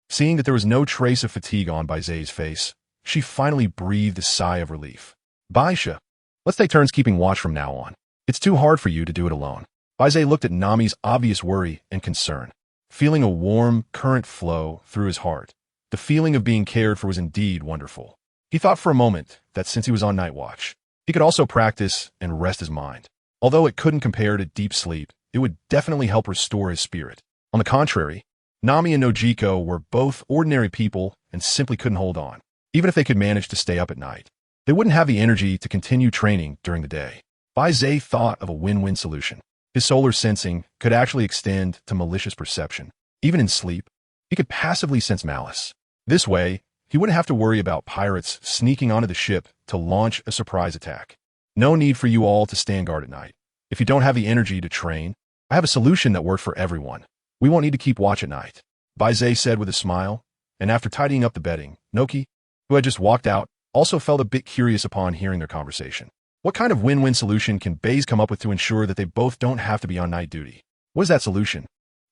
Seeing that there was no trace of fatigue on Baize's face, she finally breathed a sigh of relief. Baisha, let's take turns keeping watch from now on. It's too hard for you to do it alone. Baize looked at Nami's obvious worry and concern, feeling a warm current flow through his heart. The feeling of being cared for was indeed wonderful. He thought for a moment that since he was on night watch, he could also practice and rest his mind. Although it couldn't compare to deep sleep, it would definitely help restore his spirit. On the contrary, Nami and Nojiko were both ordinary people and simply couldn't hold on. Even if they could manage to stay up at night, they wouldn't have the energy to continue training during the day. Baize thought of a win-win solution. His solar sensing could actually extend to malicious perception. Even in sleep, he could passively sense malice. This way, he wouldn't have to worry about pirates sneaking onto the ship to launch a surprise attack. No need for you all to stand guard at night. If you don't have the energy to train, I have a solution that works for everyone. We won't need to keep watch at night, Baize said with a smile, and after tidying up the bedding, Noki, who had just walked out, also felt a bit curious upon hearing their conversation. What kind of win-win solution can Baize come up with to ensure that they both don't have to be on night duty? What is that solution?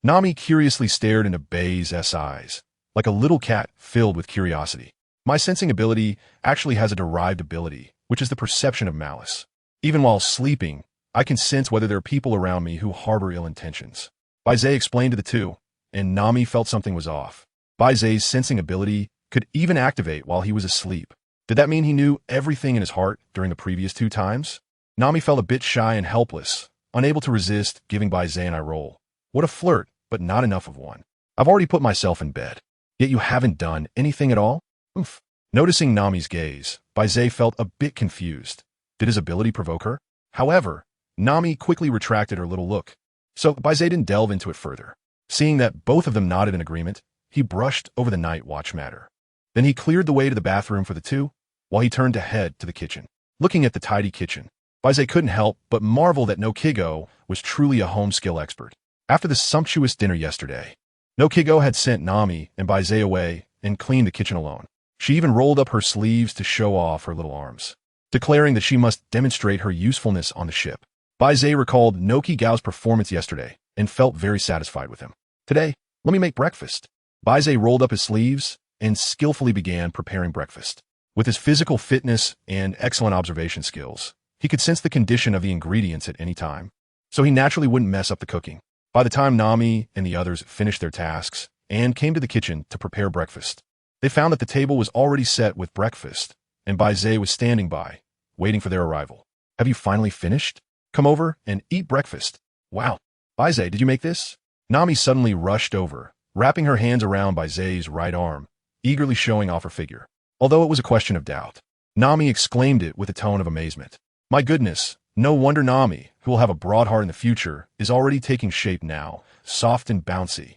Nami curiously stared into Baize's eyes, like a little cat filled with curiosity. My sensing ability actually has a derived ability, which is the perception of malice. Even while sleeping, I can sense whether there are people around me who harbor ill intentions. Baize explained to the two, and Nami felt something was off. Baize's sensing ability could even activate while he was asleep. Did that mean he knew everything in his heart during the previous 2 times? Nami felt a bit shy and helpless, unable to resist giving Baize an eye roll. What a flirt, but not enough of one. I've already put myself in bed. Yet you haven't done anything at all? Oof. Noticing Nami's gaze, Baize felt a bit confused. Did his ability provoke her? However, Nami quickly retracted her little look, so Baize didn't delve into it further. Seeing that both of them nodded in agreement, he brushed over the night watch matter. Then he cleared the way to the bathroom for the two, while he turned to head to the kitchen. Looking at the tidy kitchen, Baize couldn't help but marvel that Nokigo was truly a home skill expert. After the sumptuous dinner yesterday, Nokigo had sent Nami and Baize away and cleaned the kitchen alone. She even rolled up her sleeves to show off her little arms, declaring that she must demonstrate her usefulness on the ship. Baize recalled Nokigo's performance yesterday and felt very satisfied with him. Today, let me make breakfast. Baize rolled up his sleeves and skillfully began preparing breakfast. With his physical fitness and excellent observation skills, he could sense the condition of the ingredients at any time, so he naturally wouldn't mess up the cooking. By the time Nami and the others finished their tasks and came to the kitchen to prepare breakfast, they found that the table was already set with breakfast, and Baize was standing by, waiting for their arrival. Have you finally finished? Come over and eat breakfast. Wow. Baize, did you make this? Nami suddenly rushed over, wrapping her hands around Baize's right arm, eagerly showing off her figure. Although it was a question of doubt, Nami exclaimed it with a tone of amazement. My goodness, no wonder Nami, who will have a broad heart in the future, is already taking shape now, soft and bouncy.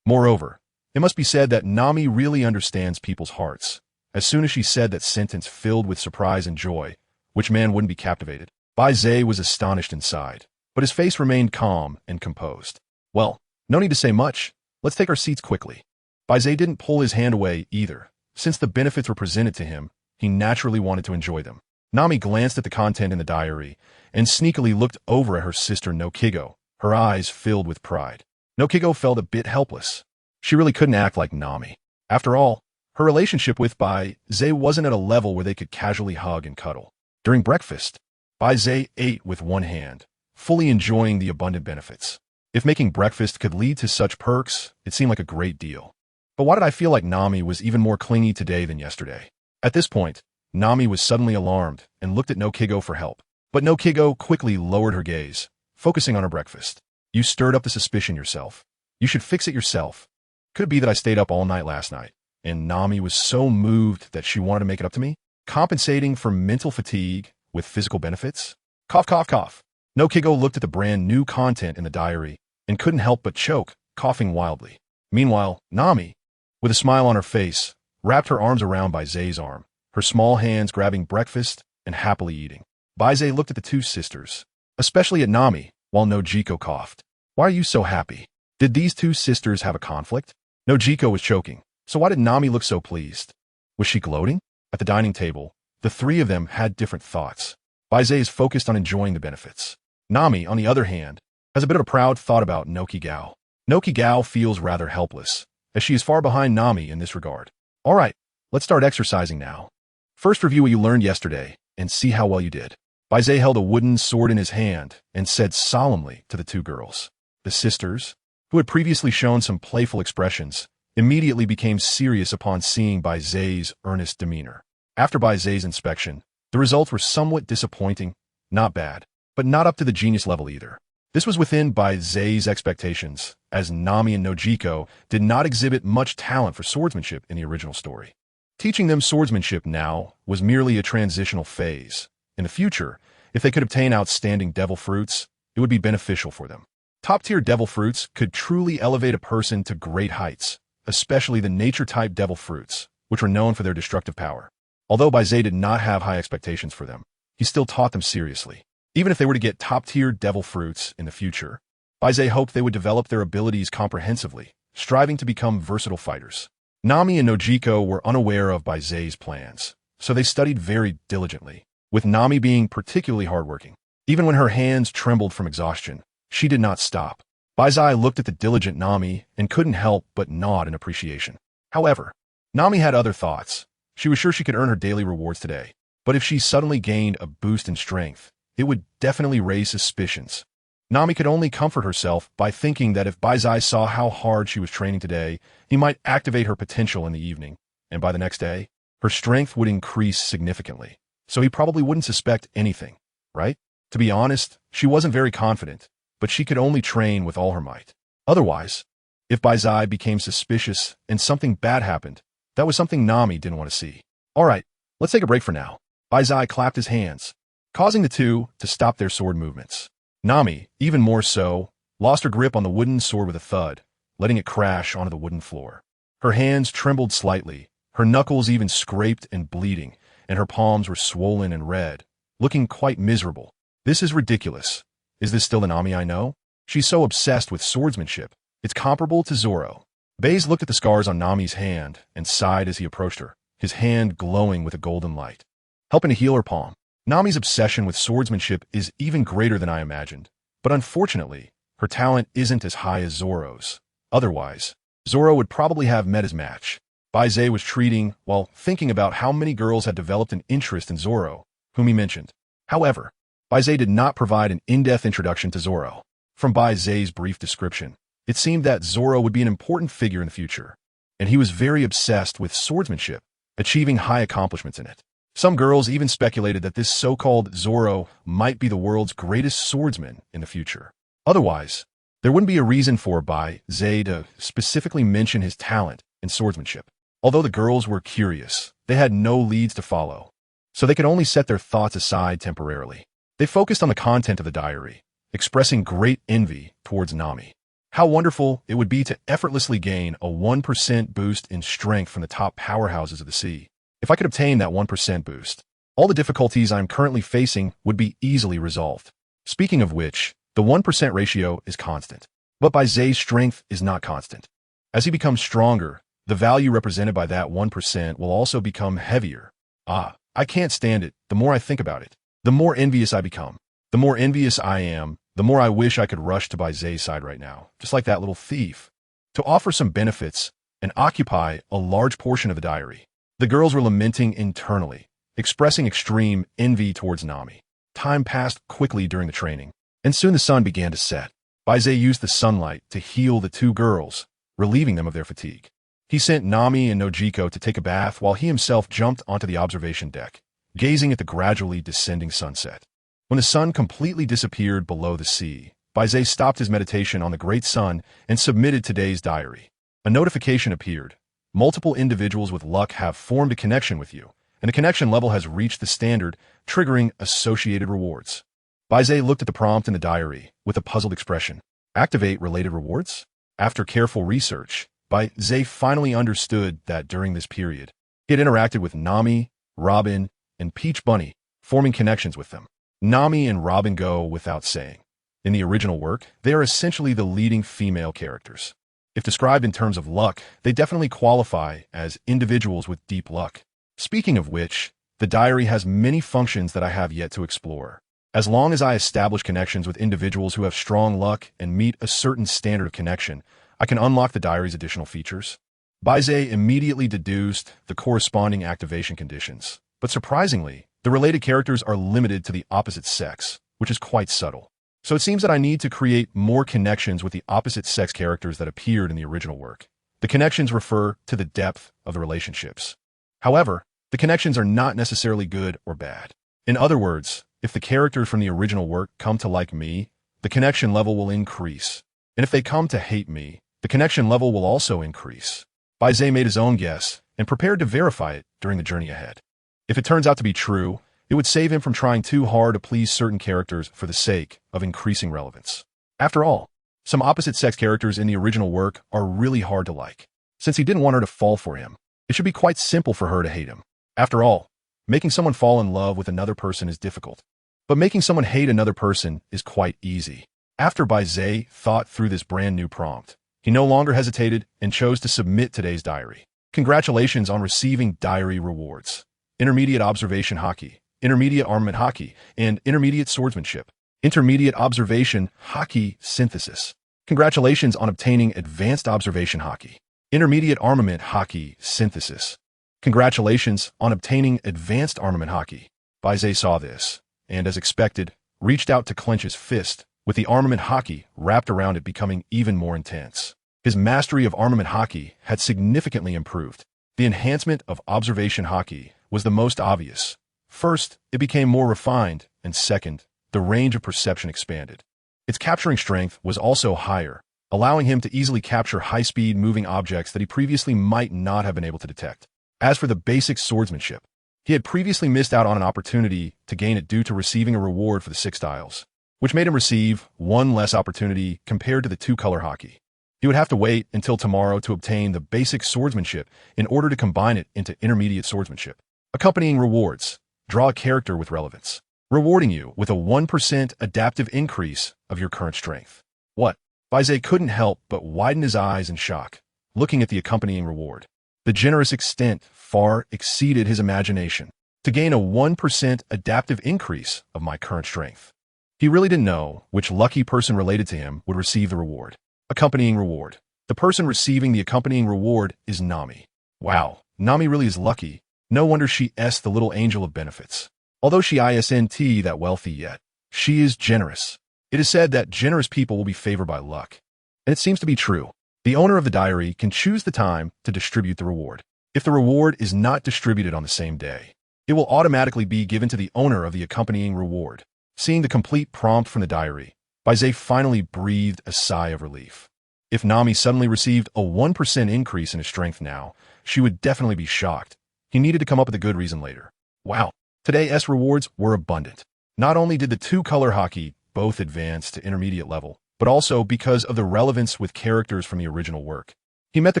Moreover, it must be said that Nami really understands people's hearts. As soon as she said that sentence filled with surprise and joy, which man wouldn't be captivated? Baize was astonished inside, but his face remained calm and composed. Well, no need to say much. Let's take our seats quickly. Baize didn't pull his hand away either. Since the benefits were presented to him, he naturally wanted to enjoy them. Nami glanced at the content in the diary and sneakily looked over at her sister Nokigo, her eyes filled with pride. Nokigo felt a bit helpless. She really couldn't act like Nami. After all, her relationship with Baize wasn't at a level where they could casually hug and cuddle. During breakfast, Baize ate with one hand, fully enjoying the abundant benefits. If making breakfast could lead to such perks, it seemed like a great deal. But why did I feel like Nami was even more clingy today than yesterday? At this point, Nami was suddenly alarmed and looked at Nokigo for help. But Nokigo quickly lowered her gaze, focusing on her breakfast. You stirred up the suspicion yourself. You should fix it yourself. Could it be that I stayed up all night last night, and Nami was so moved that she wanted to make it up to me? Compensating for mental fatigue with physical benefits? Cough, cough, cough. Nokigo looked at the brand new content in the diary and couldn't help but choke, coughing wildly. Meanwhile, Nami, with a smile on her face, wrapped her arms around Baize's arm, her small hands grabbing breakfast and happily eating. Baize looked at the two sisters, especially at Nami, while Nojiko coughed. Why are you so happy? Did these two sisters have a conflict? Nojiko was choking, so why did Nami look so pleased? Was she gloating? At the dining table, the three of them had different thoughts. Baize is focused on enjoying the benefits. Nami, on the other hand, has a bit of a proud thought about Nokigo. Nokigo feels rather helpless, as she is far behind Nami in this regard. All right, let's start exercising now. First review what you learned yesterday, and see how well you did. Baize held a wooden sword in his hand and said solemnly to the two girls. The sisters, who had previously shown some playful expressions, immediately became serious upon seeing Baize's earnest demeanor. After Baize's inspection, the results were somewhat disappointing, not bad, but not up to the genius level either. This was within Baize's expectations, as Nami and Nojiko did not exhibit much talent for swordsmanship in the original story. Teaching them swordsmanship now was merely a transitional phase. In the future, if they could obtain outstanding devil fruits, it would be beneficial for them. Top-tier devil fruits could truly elevate a person to great heights, especially the nature-type devil fruits, which were known for their destructive power. Although Baize did not have high expectations for them, he still taught them seriously. Even if they were to get top-tier devil fruits in the future, Baize hoped they would develop their abilities comprehensively, striving to become versatile fighters. Nami and Nojiko were unaware of Baize's plans, so they studied very diligently, with Nami being particularly hardworking. Even when her hands trembled from exhaustion, she did not stop. Baize looked at the diligent Nami and couldn't help but nod in appreciation. However, Nami had other thoughts. She was sure she could earn her daily rewards today, but if she suddenly gained a boost in strength, it would definitely raise suspicions. Nami could only comfort herself by thinking that if Baize saw how hard she was training today, he might activate her potential in the evening, and by the next day, her strength would increase significantly. So he probably wouldn't suspect anything, right? To be honest, she wasn't very confident, but she could only train with all her might. Otherwise, if Baize became suspicious and something bad happened, that was something Nami didn't want to see. All right, let's take a break for now. Baize clapped his hands, causing the two to stop their sword movements. Nami, even more so, lost her grip on the wooden sword with a thud, letting it crash onto the wooden floor. Her hands trembled slightly, her knuckles even scraped and bleeding, and her palms were swollen and red, looking quite miserable. This is ridiculous. Is this still the Nami I know? She's so obsessed with swordsmanship. It's comparable to Zoro. Baize looked at the scars on Nami's hand and sighed as he approached her, his hand glowing with a golden light, helping to heal her palm. Nami's obsession with swordsmanship is even greater than I imagined, but unfortunately, her talent isn't as high as Zoro's. Otherwise, Zoro would probably have met his match. Baize was treating while thinking about how many girls had developed an interest in Zoro, whom he mentioned. However, Baize did not provide an in-depth introduction to Zoro. From Baize's brief description, it seemed that Zoro would be an important figure in the future, and he was very obsessed with swordsmanship, achieving high accomplishments in it. Some girls even speculated that this so-called Zoro might be the world's greatest swordsman in the future. Otherwise, there wouldn't be a reason for Baize to specifically mention his talent in swordsmanship. Although the girls were curious, they had no leads to follow, so they could only set their thoughts aside temporarily. They focused on the content of the diary, expressing great envy towards Nami. How wonderful it would be to effortlessly gain a 1% boost in strength from the top powerhouses of the sea. If I could obtain that 1% boost, all the difficulties I'm currently facing would be easily resolved. Speaking of which, the 1% ratio is constant. But Baize's strength is not constant. As he becomes stronger, the value represented by that 1% will also become heavier. I can't stand it. The more I think about it, the more envious I become. The more envious I am, the more I wish I could rush to Baize's side right now, just like that little thief, to offer some benefits and occupy a large portion of the diary. The girls were lamenting internally, expressing extreme envy towards Nami. Time passed quickly during the training, and soon the sun began to set. Baize used the sunlight to heal the two girls, relieving them of their fatigue. He sent Nami and Nojiko to take a bath while he himself jumped onto the observation deck, gazing at the gradually descending sunset. When the sun completely disappeared below the sea, Baize stopped his meditation on the great sun and submitted today's diary. A notification appeared. Multiple individuals with luck have formed a connection with you, and the connection level has reached the standard, triggering associated rewards. Baize looked at the prompt in the diary with a puzzled expression. Activate related rewards? After careful research, Baize finally understood that during this period, he had interacted with Nami, Robin, and Peach Bunny, forming connections with them. Nami and Robin go without saying. In the original work, they are essentially the leading female characters. If described in terms of luck, they definitely qualify as individuals with deep luck. Speaking of which, the diary has many functions that I have yet to explore. As long as I establish connections with individuals who have strong luck and meet a certain standard of connection, I can unlock the diary's additional features. Baize immediately deduced the corresponding activation conditions, but surprisingly, The related characters are limited to the opposite sex, which is quite subtle. So it seems that I need to create more connections with the opposite sex characters that appeared in the original work. The connections refer to the depth of the relationships. However, the connections are not necessarily good or bad. In other words, if the characters from the original work come to like me, the connection level will increase. And if they come to hate me, the connection level will also increase. Baize made his own guess and prepared to verify it during the journey ahead. If it turns out to be true, it would save him from trying too hard to please certain characters for the sake of increasing relevance. After all, some opposite-sex characters in the original work are really hard to like. Since he didn't want her to fall for him, it should be quite simple for her to hate him. After all, making someone fall in love with another person is difficult. But making someone hate another person is quite easy. After Baize thought through this brand new prompt, he no longer hesitated and chose to submit today's diary. Congratulations on receiving diary rewards. Intermediate observation hockey, intermediate armament hockey, and intermediate swordsmanship. Intermediate observation hockey synthesis. Congratulations on obtaining advanced observation hockey. Intermediate armament hockey synthesis. Congratulations on obtaining advanced armament hockey. Baize saw this, and as expected, reached out to clench his fist, with the armament hockey wrapped around it becoming even more intense. His mastery of armament hockey had significantly improved. The enhancement of observation hockey was the most obvious. First, it became more refined, and second, the range of perception expanded. Its capturing strength was also higher, allowing him to easily capture high-speed moving objects that he previously might not have been able to detect. As for the basic swordsmanship, he had previously missed out on an opportunity to gain it due to receiving a reward for the 6 styles, which made him receive one less opportunity compared to the 2-color hockey. He would have to wait until tomorrow to obtain the basic swordsmanship in order to combine it into intermediate swordsmanship. Accompanying rewards. Draw a character with relevance, rewarding you with a 1% adaptive increase of your current strength. What? Baize couldn't help but widen his eyes in shock, looking at the accompanying reward. The generous extent far exceeded his imagination. To gain a 1% adaptive increase of my current strength. He really didn't know which lucky person related to him would receive the reward. Accompanying reward. The person receiving the accompanying reward is Nami. Wow, Nami really is lucky. No wonder she is the little angel of benefits. Although she isn't that wealthy yet, she is generous. It is said that generous people will be favored by luck. And it seems to be true. The owner of the diary can choose the time to distribute the reward. If the reward is not distributed on the same day, it will automatically be given to the owner of the accompanying reward. Seeing the complete prompt from the diary, Baize finally breathed a sigh of relief. If Nami suddenly received a 1% increase in his strength now, she would definitely be shocked. He needed to come up with a good reason later. Wow, today's rewards were abundant. Not only did the 2-color hockey both advance to intermediate level, but also because of the relevance with characters from the original work. He met the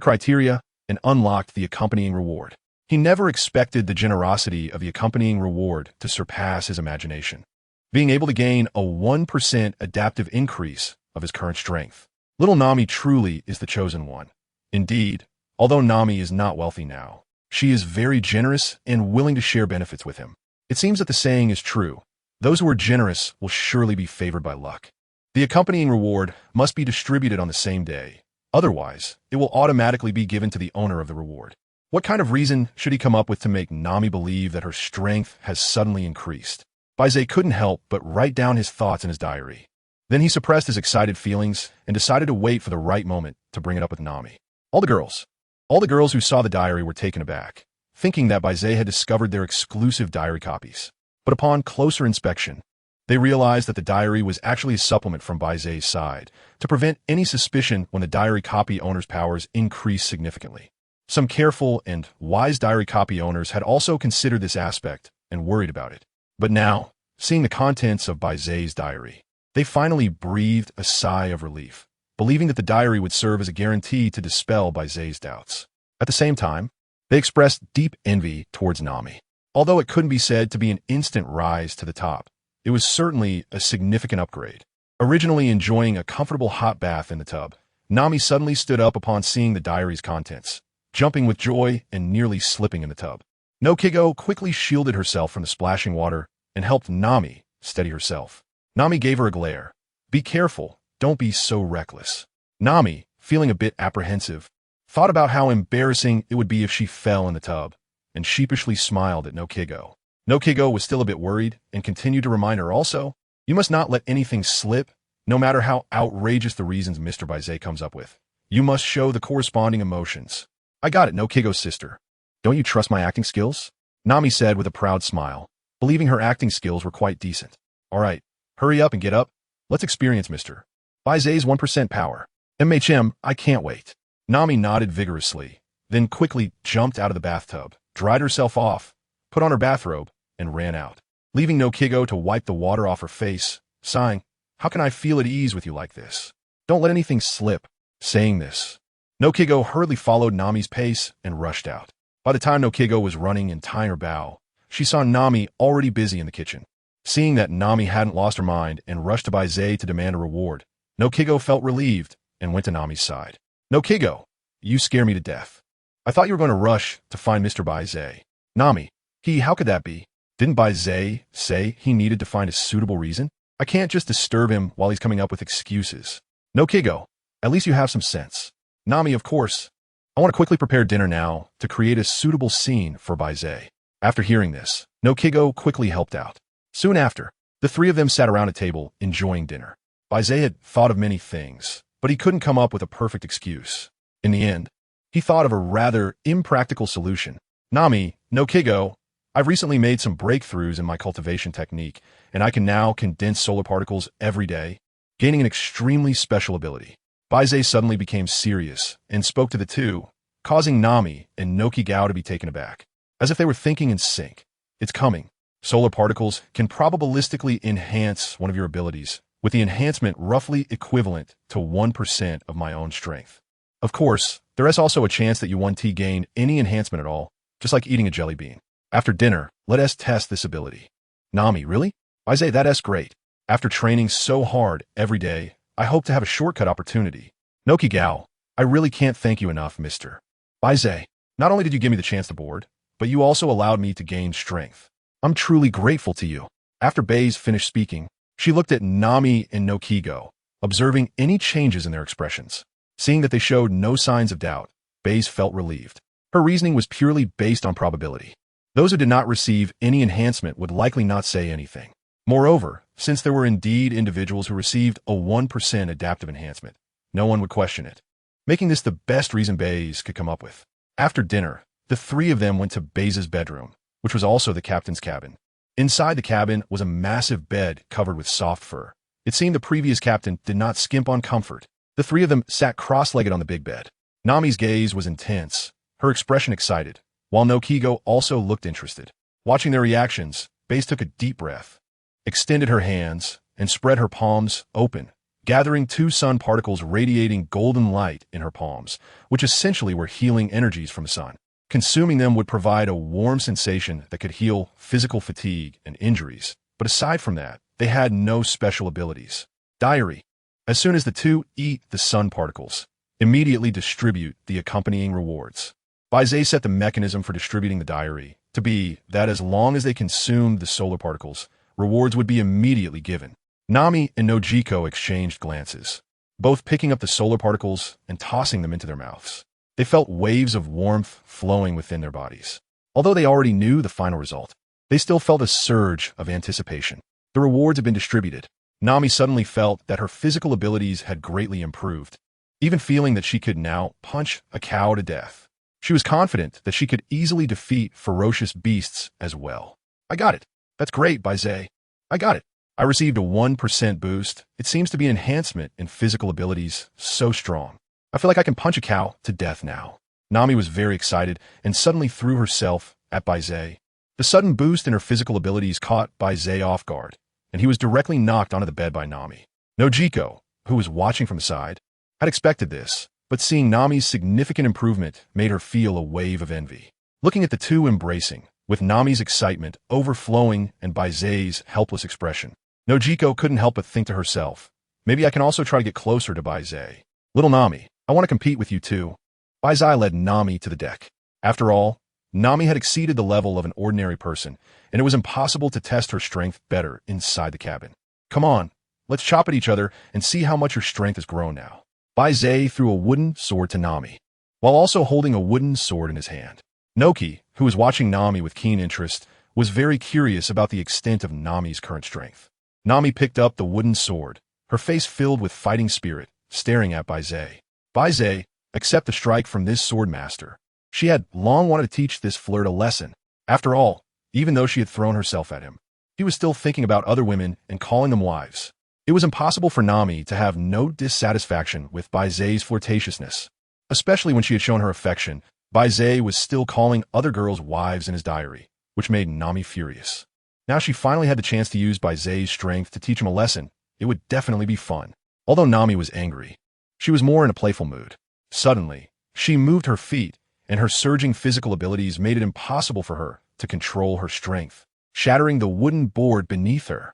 criteria and unlocked the accompanying reward. He never expected the generosity of the accompanying reward to surpass his imagination. Being able to gain a 1% adaptive increase of his current strength. Little Nami truly is the chosen one. Indeed, although Nami is not wealthy now, she is very generous and willing to share benefits with him. It seems that the saying is true. Those who are generous will surely be favored by luck. The accompanying reward must be distributed on the same day. Otherwise, it will automatically be given to the owner of the reward. What kind of reason should he come up with to make Nami believe that her strength has suddenly increased? Baize couldn't help but write down his thoughts in his diary. Then he suppressed his excited feelings and decided to wait for the right moment to bring it up with Nami. All the girls who saw the diary were taken aback, thinking that Baize had discovered their exclusive diary copies. But upon closer inspection, they realized that the diary was actually a supplement from Baize's side to prevent any suspicion when the diary copy owner's powers increased significantly. Some careful and wise diary copy owners had also considered this aspect and worried about it. But now, seeing the contents of Baize's diary, they finally breathed a sigh of relief, believing that the diary would serve as a guarantee to dispel Baize's doubts. At the same time, they expressed deep envy towards Nami. Although it couldn't be said to be an instant rise to the top, it was certainly a significant upgrade. Originally enjoying a comfortable hot bath in the tub, Nami suddenly stood up upon seeing the diary's contents, jumping with joy and nearly slipping in the tub. No Kigo quickly shielded herself from the splashing water and helped Nami steady herself. Nami gave her a glare. Be careful, don't be so reckless. Nami, feeling a bit apprehensive, thought about how embarrassing it would be if she fell in the tub, and sheepishly smiled at no Kigo. No Kigo was still a bit worried and continued to remind her also, you must not let anything slip, no matter how outrageous the reasons Mr. Baize comes up with. You must show the corresponding emotions. I got it, No Kigo's sister. Don't you trust my acting skills? Nami said with a proud smile, believing her acting skills were quite decent. All right, hurry up and get up. Let's experience Mr. Baize's 1% power. I can't wait. Nami nodded vigorously, then quickly jumped out of the bathtub, dried herself off, put on her bathrobe, and ran out, leaving No Kigo to wipe the water off her face, sighing, how can I feel at ease with you like this? Don't let anything slip. Saying this, No Kigo hurriedly followed Nami's pace and rushed out. By the time No Kigo was running and tying her bow, she saw Nami already busy in the kitchen. Seeing that Nami hadn't lost her mind and rushed to Baize to demand a reward, No Kigo felt relieved and went to Nami's side. No Kigo, you scare me to death. I thought you were going to rush to find Mr. Baize. Nami, how could that be? Didn't Baize say he needed to find a suitable reason? I can't just disturb him while he's coming up with excuses. No Kigo, at least you have some sense. Nami, of course. I want to quickly prepare dinner now to create a suitable scene for Baize. After hearing this, No Kigo quickly helped out. Soon after, the three of them sat around a table enjoying dinner. Baize had thought of many things, but he couldn't come up with a perfect excuse. In the end, he thought of a rather impractical solution. Nami, No Kigo, I've recently made some breakthroughs in my cultivation technique, and I can now condense solar particles every day, gaining an extremely special ability. Baize suddenly became serious and spoke to the two, causing Nami and No Kigo to be taken aback, as if they were thinking in sync. It's coming. Solar particles can probabilistically enhance one of your abilities, with the enhancement roughly equivalent to 1% of my own strength. Of course, there is also a chance that you 1T gain any enhancement at all, just like eating a jelly bean. After dinner, let us test this ability. Nami, really? Baize, that's great. After training so hard every day, I hope to have a shortcut opportunity. No Kigo, I really can't thank you enough, Mr. Baize. Not only did you give me the chance to board, but you also allowed me to gain strength. I'm truly grateful to you. After Baize finished speaking, she looked at Nami and No Kigo, observing any changes in their expressions. Seeing that they showed no signs of doubt, Baize felt relieved. Her reasoning was purely based on probability. Those who did not receive any enhancement would likely not say anything. Moreover, since there were indeed individuals who received a 1% adaptive enhancement, no one would question it, making this the best reason Baize could come up with. After dinner, the three of them went to Baize's bedroom, which was also the captain's cabin. Inside the cabin was a massive bed covered with soft fur. It seemed the previous captain did not skimp on comfort. The three of them sat cross-legged on the big bed. Nami's gaze was intense, her expression excited, while No Kigo also looked interested. Watching their reactions, Baize took a deep breath, extended her hands, and spread her palms open, gathering 2 sun particles radiating golden light in her palms, which essentially were healing energies from the sun. Consuming them would provide a warm sensation that could heal physical fatigue and injuries, but aside from that, they had no special abilities. Diary. As soon as the two eat the sun particles, immediately distribute the accompanying rewards. Baize set the mechanism for distributing the diary to be that as long as they consumed the solar particles, rewards would be immediately given. Nami and No Kigo exchanged glances, both picking up the solar particles and tossing them into their mouths. They felt waves of warmth flowing within their bodies. Although they already knew the final result, they still felt a surge of anticipation. The rewards had been distributed. Nami suddenly felt that her physical abilities had greatly improved, even feeling that she could now punch a cow to death. She was confident that she could easily defeat ferocious beasts as well. I got it. That's great, Baize. I got it. I received a 1% boost. It seems to be an enhancement in physical abilities so strong. I feel like I can punch a cow to death now. Nami was very excited and suddenly threw herself at Baize. The sudden boost in her physical abilities caught Baize off guard, and he was directly knocked onto the bed by Nami. No Kigo, who was watching from the side, had expected this, but seeing Nami's significant improvement made her feel a wave of envy. Looking at the two embracing, with Nami's excitement overflowing and Baize's helpless expression, No Kigo couldn't help but think to herself, maybe I can also try to get closer to Baize. Little Nami, I want to compete with you too. Baize led Nami to the deck. After all, Nami had exceeded the level of an ordinary person, and it was impossible to test her strength better inside the cabin. Come on, let's chop at each other and see how much your strength has grown now. Baize threw a wooden sword to Nami, while also holding a wooden sword in his hand. Noki, who was watching Nami with keen interest, was very curious about the extent of Nami's current strength. Nami picked up the wooden sword, her face filled with fighting spirit, staring at Baize. Baize, accept the strike from this sword master. She had long wanted to teach this flirt a lesson. After all, even though she had thrown herself at him, she was still thinking about other women and calling them wives. It was impossible for Nami to have no dissatisfaction with Baize's flirtatiousness. Especially when she had shown her affection, Baize was still calling other girls wives in his diary, which made Nami furious. Now she finally had the chance to use Baize's strength to teach him a lesson. It would definitely be fun. Although Nami was angry, she was more in a playful mood. Suddenly, she moved her feet, and her surging physical abilities made it impossible for her to control her strength, shattering the wooden board beneath her.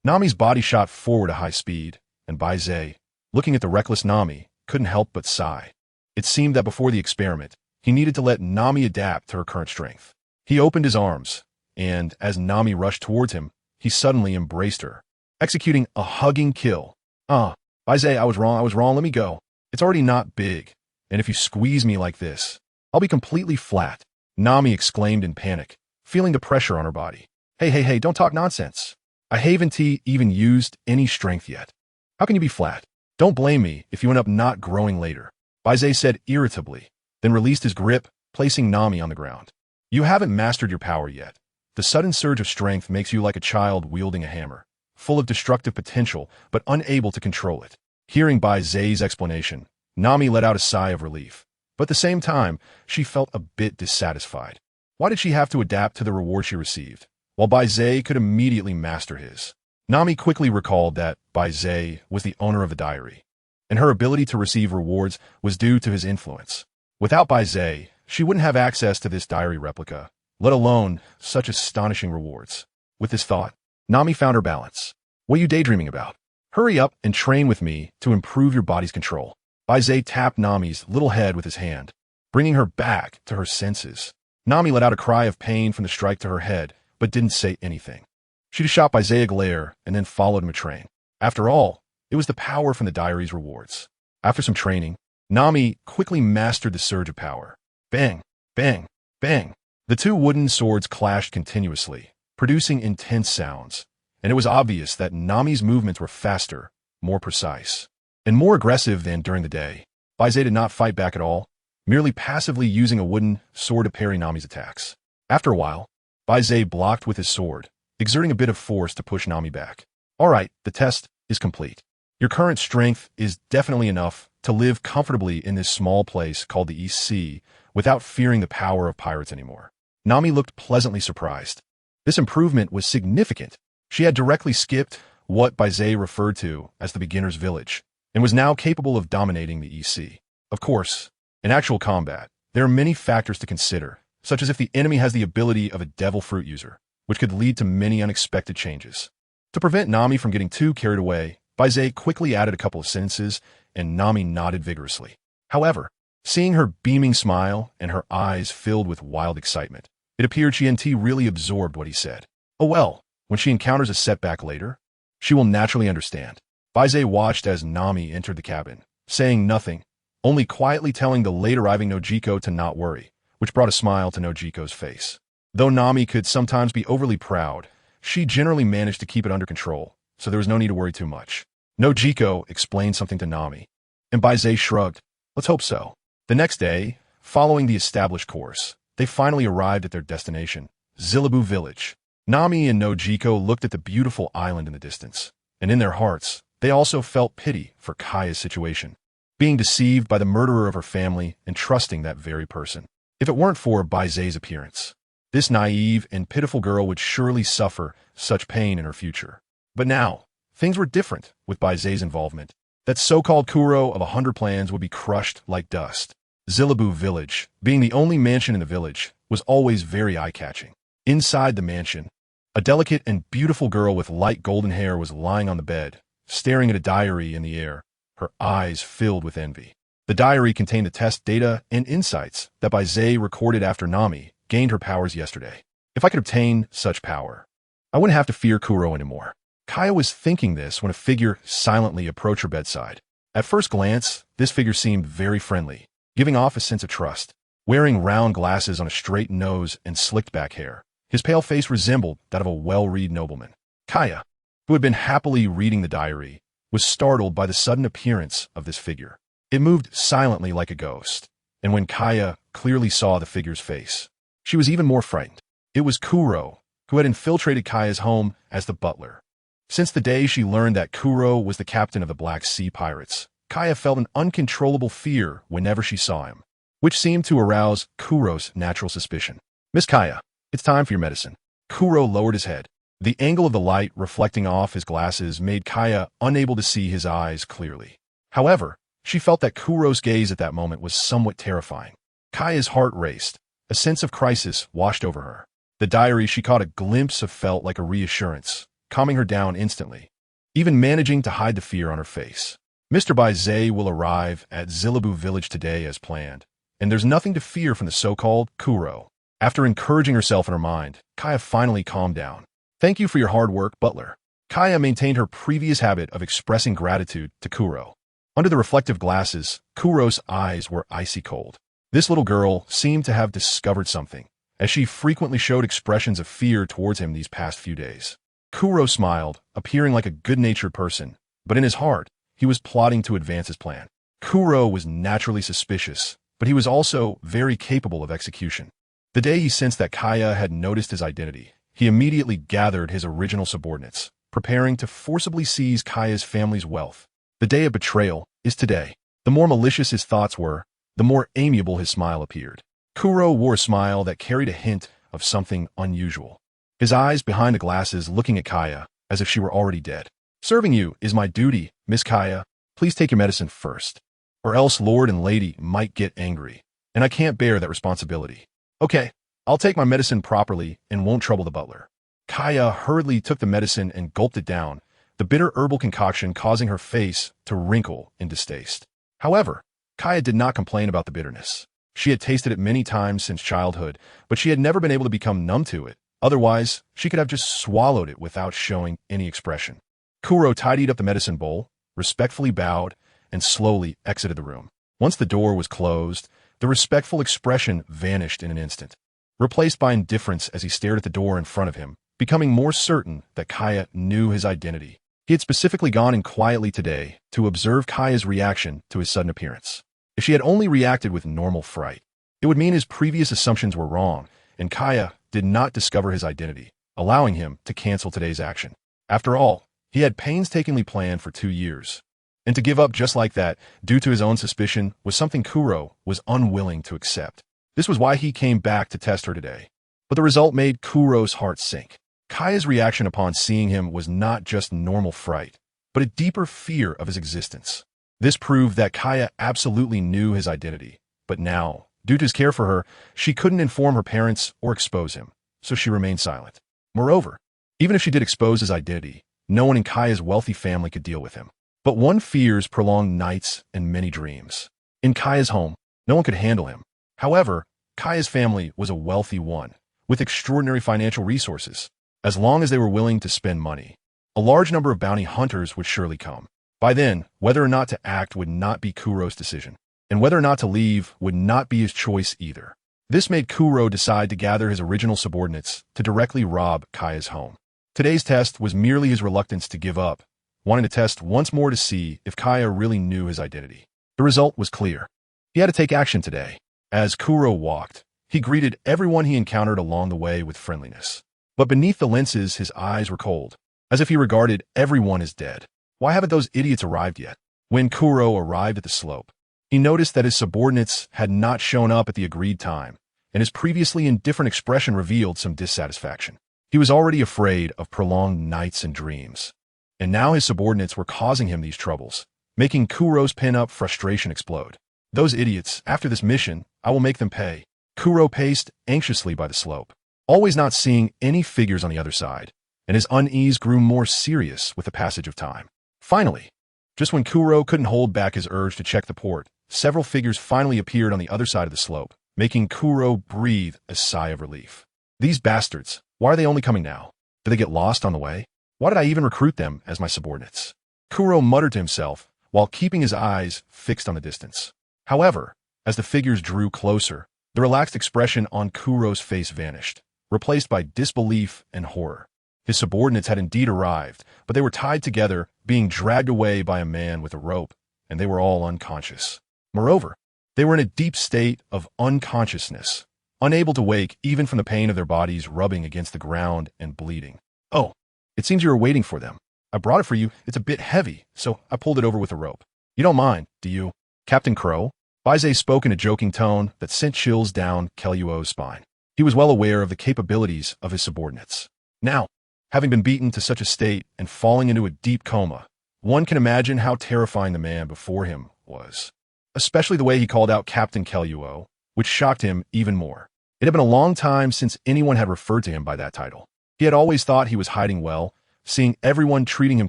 Nami's body shot forward at high speed, and Baize, looking at the reckless Nami, couldn't help but sigh. It seemed that before the experiment, he needed to let Nami adapt to her current strength. He opened his arms, and as Nami rushed towards him, he suddenly embraced her, executing a hugging kill. Baize, I was wrong, let me go. It's already not big, and if you squeeze me like this, I'll be completely flat, Nami exclaimed in panic, feeling the pressure on her body. Hey, don't talk nonsense. I haven't even used any strength yet. How can you be flat? Don't blame me if you end up not growing later, Baize said irritably, then released his grip, placing Nami on the ground. You haven't mastered your power yet. The sudden surge of strength makes you like a child wielding a hammer, full of destructive potential but unable to control it. Hearing Baize's explanation, Nami let out a sigh of relief, but at the same time, she felt a bit dissatisfied. Why did she have to adapt to the reward she received, while Baize could immediately master his? Nami quickly recalled that Baize was the owner of the diary, and her ability to receive rewards was due to his influence. Without Baize, she wouldn't have access to this diary replica, let alone such astonishing rewards. With this thought, Nami found her balance. What are you daydreaming about? Hurry up and train with me to improve your body's control. Baize tapped Nami's little head with his hand, bringing her back to her senses. Nami let out a cry of pain from the strike to her head, but didn't say anything. She just shot Baize a glare and then followed him to train. After all, it was the power from the diary's rewards. After some training, Nami quickly mastered the surge of power. Bang, bang, bang. The two wooden swords clashed continuously, producing intense sounds, and it was obvious that Nami's movements were faster, more precise, and more aggressive than during the day. Baize did not fight back at all, merely passively using a wooden sword to parry Nami's attacks. After a while, Baize blocked with his sword, exerting a bit of force to push Nami back. Alright, the test is complete. Your current strength is definitely enough to live comfortably in this small place called the East Sea without fearing the power of pirates anymore. Nami looked pleasantly surprised. This improvement was significant. She had directly skipped what Baize referred to as the beginner's village, and was now capable of dominating the East Sea. Of course, in actual combat, there are many factors to consider, such as if the enemy has the ability of a devil fruit user, which could lead to many unexpected changes. To prevent Nami from getting too carried away, Baize quickly added a couple of sentences, and Nami nodded vigorously. However, seeing her beaming smile and her eyes filled with wild excitement, it appeared she really absorbed what he said. Oh well, when she encounters a setback later, she will naturally understand. Baize watched as Nami entered the cabin, saying nothing, only quietly telling the late arriving Nojiko to not worry, which brought a smile to Nojiko's face. Though Nami could sometimes be overly proud, she generally managed to keep it under control, so there was no need to worry too much. Nojiko explained something to Nami, and Baize shrugged. Let's hope so. The next day, following the established course, they finally arrived at their destination, Zilabu Village. Nami and Nojiko looked at the beautiful island in the distance, and in their hearts, they also felt pity for Kaya's situation, being deceived by the murderer of her family and trusting that very person. If it weren't for Baize's appearance, this naive and pitiful girl would surely suffer such pain in her future. But now, things were different with Baize's involvement. That so-called Kuro of 100 plans would be crushed like dust. Zilabu Village, being the only mansion in the village, was always very eye-catching. Inside the mansion, a delicate and beautiful girl with light golden hair was lying on the bed, staring at a diary in the air, her eyes filled with envy. The diary contained the test data and insights that Baize recorded after Nami gained her powers yesterday. If I could obtain such power, I wouldn't have to fear Kuro anymore. Kaya was thinking this when a figure silently approached her bedside. At first glance, this figure seemed very friendly, giving off a sense of trust. Wearing round glasses on a straight nose and slicked back hair, His pale face resembled that of a well-read nobleman. Kaya, who had been happily reading the diary, was startled by the sudden appearance of this figure. It moved silently like a ghost, and when Kaya clearly saw the figure's face, she was even more frightened. It was Kuro, who had infiltrated Kaya's home as the butler. Since the day she learned that Kuro was the captain of the Black Sea Pirates, Kaya felt an uncontrollable fear whenever she saw him, which seemed to arouse Kuro's natural suspicion. "Miss Kaya, it's time for your medicine." Kuro lowered his head. The angle of the light reflecting off his glasses made Kaya unable to see his eyes clearly. However, she felt that Kuro's gaze at that moment was somewhat terrifying. Kaya's heart raced. A sense of crisis washed over her. The diary she caught a glimpse of felt like a reassurance, calming her down instantly, even managing to hide the fear on her face. Mr. Baize will arrive at Zilabu village today as planned, and there's nothing to fear from the so-called Kuro. After encouraging herself in her mind, Kaya finally calmed down. "Thank you for your hard work, butler." Kaya maintained her previous habit of expressing gratitude to Kuro. Under the reflective glasses, Kuro's eyes were icy cold. This little girl seemed to have discovered something, as she frequently showed expressions of fear towards him these past few days. Kuro smiled, appearing like a good-natured person, but in his heart, he was plotting to advance his plan. Kuro was naturally suspicious, but he was also very capable of execution. The day he sensed that Kaya had noticed his identity, he immediately gathered his original subordinates, preparing to forcibly seize Kaya's family's wealth. The day of betrayal is today. The more malicious his thoughts were, the more amiable his smile appeared. Kuro wore a smile that carried a hint of something unusual. His eyes behind the glasses looking at Kaya as if she were already dead. "Serving you is my duty, Miss Kaya. Please take your medicine first, or else Lord and Lady might get angry, and I can't bear that responsibility." "Okay, I'll take my medicine properly and won't trouble the butler." Kaya hurriedly took the medicine and gulped it down, the bitter herbal concoction causing her face to wrinkle in distaste. However, Kaya did not complain about the bitterness. She had tasted it many times since childhood, but she had never been able to become numb to it. Otherwise, she could have just swallowed it without showing any expression. Kuro tidied up the medicine bowl, respectfully bowed, and slowly exited the room. Once the door was closed, the respectful expression vanished in an instant, replaced by indifference as he stared at the door in front of him, becoming more certain that Kaya knew his identity. He had specifically gone in quietly today to observe Kaya's reaction to his sudden appearance. If she had only reacted with normal fright, it would mean his previous assumptions were wrong, and Kaya did not discover his identity, allowing him to cancel today's action. After all, he had painstakingly planned for 2 years, and to give up just like that, due to his own suspicion, was something Kuro was unwilling to accept. This was why he came back to test her today. But the result made Kuro's heart sink. Kaya's reaction upon seeing him was not just normal fright, but a deeper fear of his existence. This proved that Kaya absolutely knew his identity, but now, due to his care for her, she couldn't inform her parents or expose him, so she remained silent. Moreover, even if she did expose his identity, no one in Kaya's wealthy family could deal with him. But one fears prolonged nights and many dreams. In Kaya's home, no one could handle him. However, Kaya's family was a wealthy one, with extraordinary financial resources. As long as they were willing to spend money, a large number of bounty hunters would surely come. By then, whether or not to act would not be Kuro's decision, and whether or not to leave would not be his choice either. This made Kuro decide to gather his original subordinates to directly rob Kaya's home. Today's test was merely his reluctance to give up, wanting to test once more to see if Kaya really knew his identity. The result was clear. He had to take action today. As Kuro walked, he greeted everyone he encountered along the way with friendliness. But beneath the lenses, his eyes were cold, as if he regarded everyone as dead. Why haven't those idiots arrived yet? When Kuro arrived at the slope, he noticed that his subordinates had not shown up at the agreed time, and his previously indifferent expression revealed some dissatisfaction. He was already afraid of prolonged nights and dreams, and now his subordinates were causing him these troubles, making Kuro's pent-up frustration explode. "Those idiots, after this mission, I will make them pay." Kuro paced anxiously by the slope, always not seeing any figures on the other side, and his unease grew more serious with the passage of time. Finally, just when Kuro couldn't hold back his urge to check the port, several figures finally appeared on the other side of the slope, making Kuro breathe a sigh of relief. "These bastards, why are they only coming now? Did they get lost on the way? Why did I even recruit them as my subordinates?" Kuro muttered to himself while keeping his eyes fixed on the distance. However, as the figures drew closer, the relaxed expression on Kuro's face vanished, replaced by disbelief and horror. His subordinates had indeed arrived, but they were tied together, being dragged away by a man with a rope, and they were all unconscious. Moreover, they were in a deep state of unconsciousness, unable to wake even from the pain of their bodies rubbing against the ground and bleeding. "Oh, it seems you were waiting for them. I brought it for you. It's a bit heavy, so I pulled it over with a rope. You don't mind, do you, Captain Crow?" Baize spoke in a joking tone that sent chills down Keluo's spine. He was well aware of the capabilities of his subordinates. Now, having been beaten to such a state and falling into a deep coma, one can imagine how terrifying the man before him was. Especially the way he called out Captain Keluo, which shocked him even more. It had been a long time since anyone had referred to him by that title. He had always thought he was hiding well, seeing everyone treating him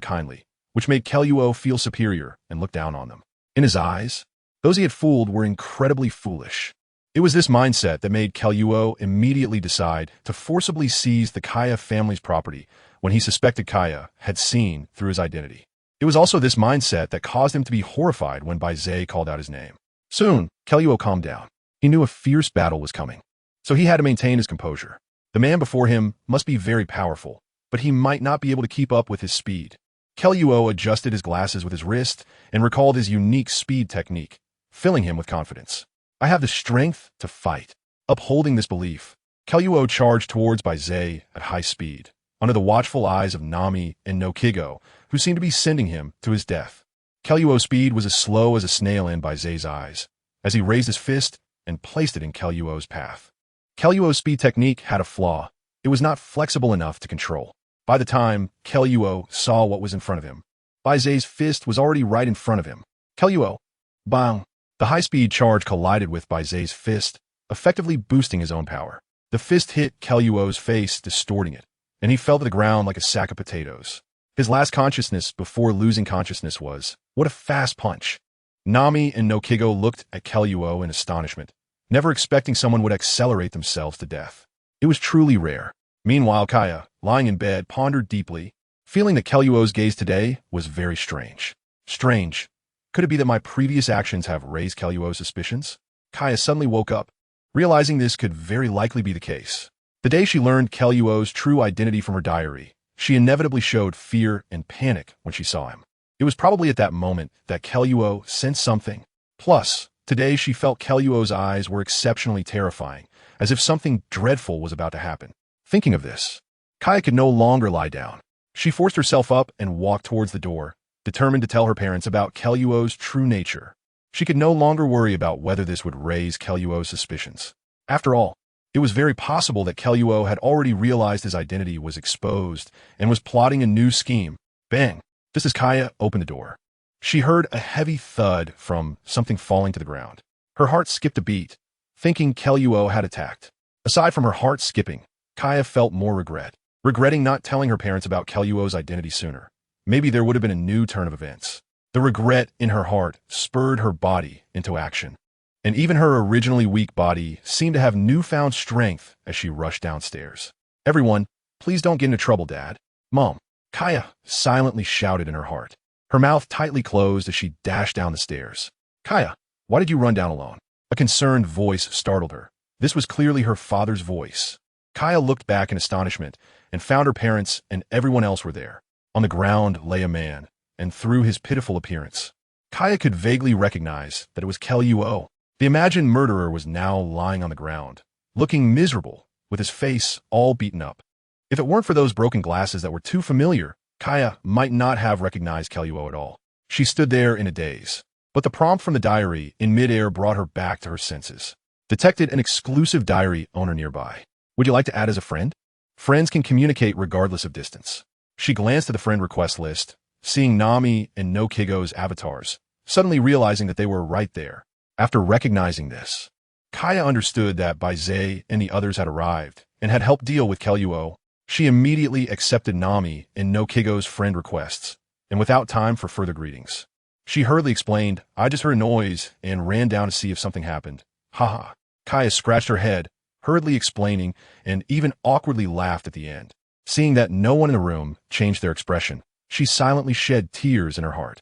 kindly, which made Keluo feel superior and look down on them. In his eyes, those he had fooled were incredibly foolish. It was this mindset that made Keluo immediately decide to forcibly seize the Kaya family's property when he suspected Kaya had seen through his identity. It was also this mindset that caused him to be horrified when Baize called out his name. Soon, Keluo calmed down. He knew a fierce battle was coming, so he had to maintain his composure. The man before him must be very powerful, but he might not be able to keep up with his speed. Keluo adjusted his glasses with his wrist and recalled his unique speed technique, filling him with confidence. "I have the strength to fight." Upholding this belief, Keluo charged towards Baize at high speed, under the watchful eyes of Nami and Nokigo, who seemed to be sending him to his death. Keluo's speed was as slow as a snail in Baize's eyes, as he raised his fist and placed it in Keluo's path. Keluo's speed technique had a flaw. It was not flexible enough to control. By the time Keluo saw what was in front of him, Baize's fist was already right in front of him. Keluo, bang! The high-speed charge collided with Baize's fist, effectively boosting his own power. The fist hit Keluo's face, distorting it, and he fell to the ground like a sack of potatoes. His last consciousness before losing consciousness was, "What a fast punch." Nami and Nokigo looked at Keluo in astonishment, never expecting someone would accelerate themselves to death. It was truly rare. Meanwhile, Kaya, lying in bed, pondered deeply, feeling that Keluo's gaze today was very strange. Strange. Could it be that my previous actions have raised Keluo's suspicions? Kaya suddenly woke up, realizing this could very likely be the case. The day she learned Keluo's true identity from her diary, she inevitably showed fear and panic when she saw him. It was probably at that moment that Keluo sensed something. Plus, today she felt Keluo's eyes were exceptionally terrifying, as if something dreadful was about to happen. Thinking of this, Kaya could no longer lie down. She forced herself up and walked towards the door, determined to tell her parents about Keluo's true nature. She could no longer worry about whether this would raise Keluo's suspicions. After all, it was very possible that Keluo had already realized his identity was exposed and was plotting a new scheme. Bang! Just as Kaya opened the door, she heard a heavy thud from something falling to the ground. Her heart skipped a beat, thinking Keluo had attacked. Aside from her heart skipping, Kaya felt more regret, regretting not telling her parents about Keluo's identity sooner. Maybe there would have been a new turn of events. The regret in her heart spurred her body into action, and even her originally weak body seemed to have newfound strength as she rushed downstairs. "Everyone, please don't get into trouble, Dad. Mom," Kaya silently shouted in her heart, her mouth tightly closed as she dashed down the stairs. "Kaya, why did you run down alone?" A concerned voice startled her. This was clearly her father's voice. Kaya looked back in astonishment and found her parents and everyone else were there. On the ground lay a man, and through his pitiful appearance, Kaya could vaguely recognize that it was Keluo. The imagined murderer was now lying on the ground, looking miserable, with his face all beaten up. If it weren't for those broken glasses that were too familiar, Kaya might not have recognized Keluo at all. She stood there in a daze, but the prompt from the diary in midair brought her back to her senses. Detected an exclusive diary owner nearby. "Would you like to add as a friend? Friends can communicate regardless of distance." She glanced at the friend request list, seeing Nami and Nokigo's avatars, suddenly realizing that they were right there. After recognizing this, Kaya understood that Baize and the others had arrived and had helped deal with Keluo. She immediately accepted Nami and Nokigo's friend requests, and without time for further greetings, she hurriedly explained, "I just heard a noise and ran down to see if something happened." Haha. Kaya scratched her head, hurriedly explaining, and even awkwardly laughed at the end. Seeing that no one in the room changed their expression, she silently shed tears in her heart.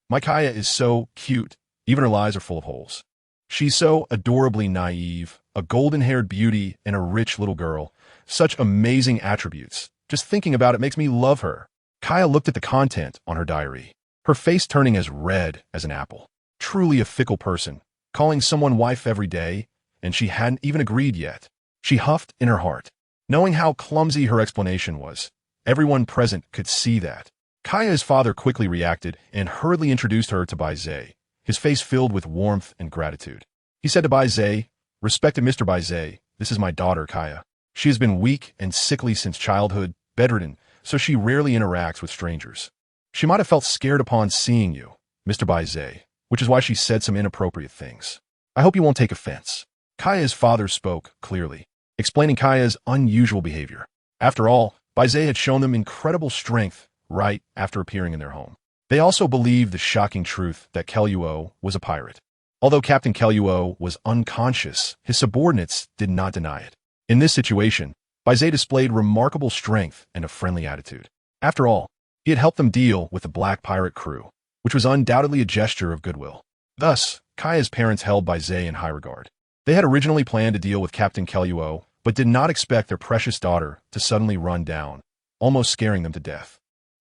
My Kaya is so cute. Even her lies are full of holes. She's so adorably naive, a golden-haired beauty and a rich little girl. Such amazing attributes. Just thinking about it makes me love her. Kaya looked at the content on her diary, her face turning as red as an apple. Truly a fickle person, calling someone wife every day, and she hadn't even agreed yet. She huffed in her heart, knowing how clumsy her explanation was. Everyone present could see that. Kaya's father quickly reacted and hurriedly introduced her to Baize, his face filled with warmth and gratitude. He said to Baize, "Respected Mr. Baize, this is my daughter, Kaya. She has been weak and sickly since childhood, bedridden, so she rarely interacts with strangers. She might have felt scared upon seeing you, Mr. Baize, which is why she said some inappropriate things. I hope you won't take offense." Kaya's father spoke clearly, explaining Kaya's unusual behavior. After all, Baize had shown them incredible strength right after appearing in their home. They also believed the shocking truth that Keluo was a pirate. Although Captain Keluo was unconscious, his subordinates did not deny it. In this situation, Baize displayed remarkable strength and a friendly attitude. After all, he had helped them deal with the black pirate crew, which was undoubtedly a gesture of goodwill. Thus, Kaya's parents held Baize in high regard. They had originally planned to deal with Captain Keluo, but did not expect their precious daughter to suddenly run down, almost scaring them to death.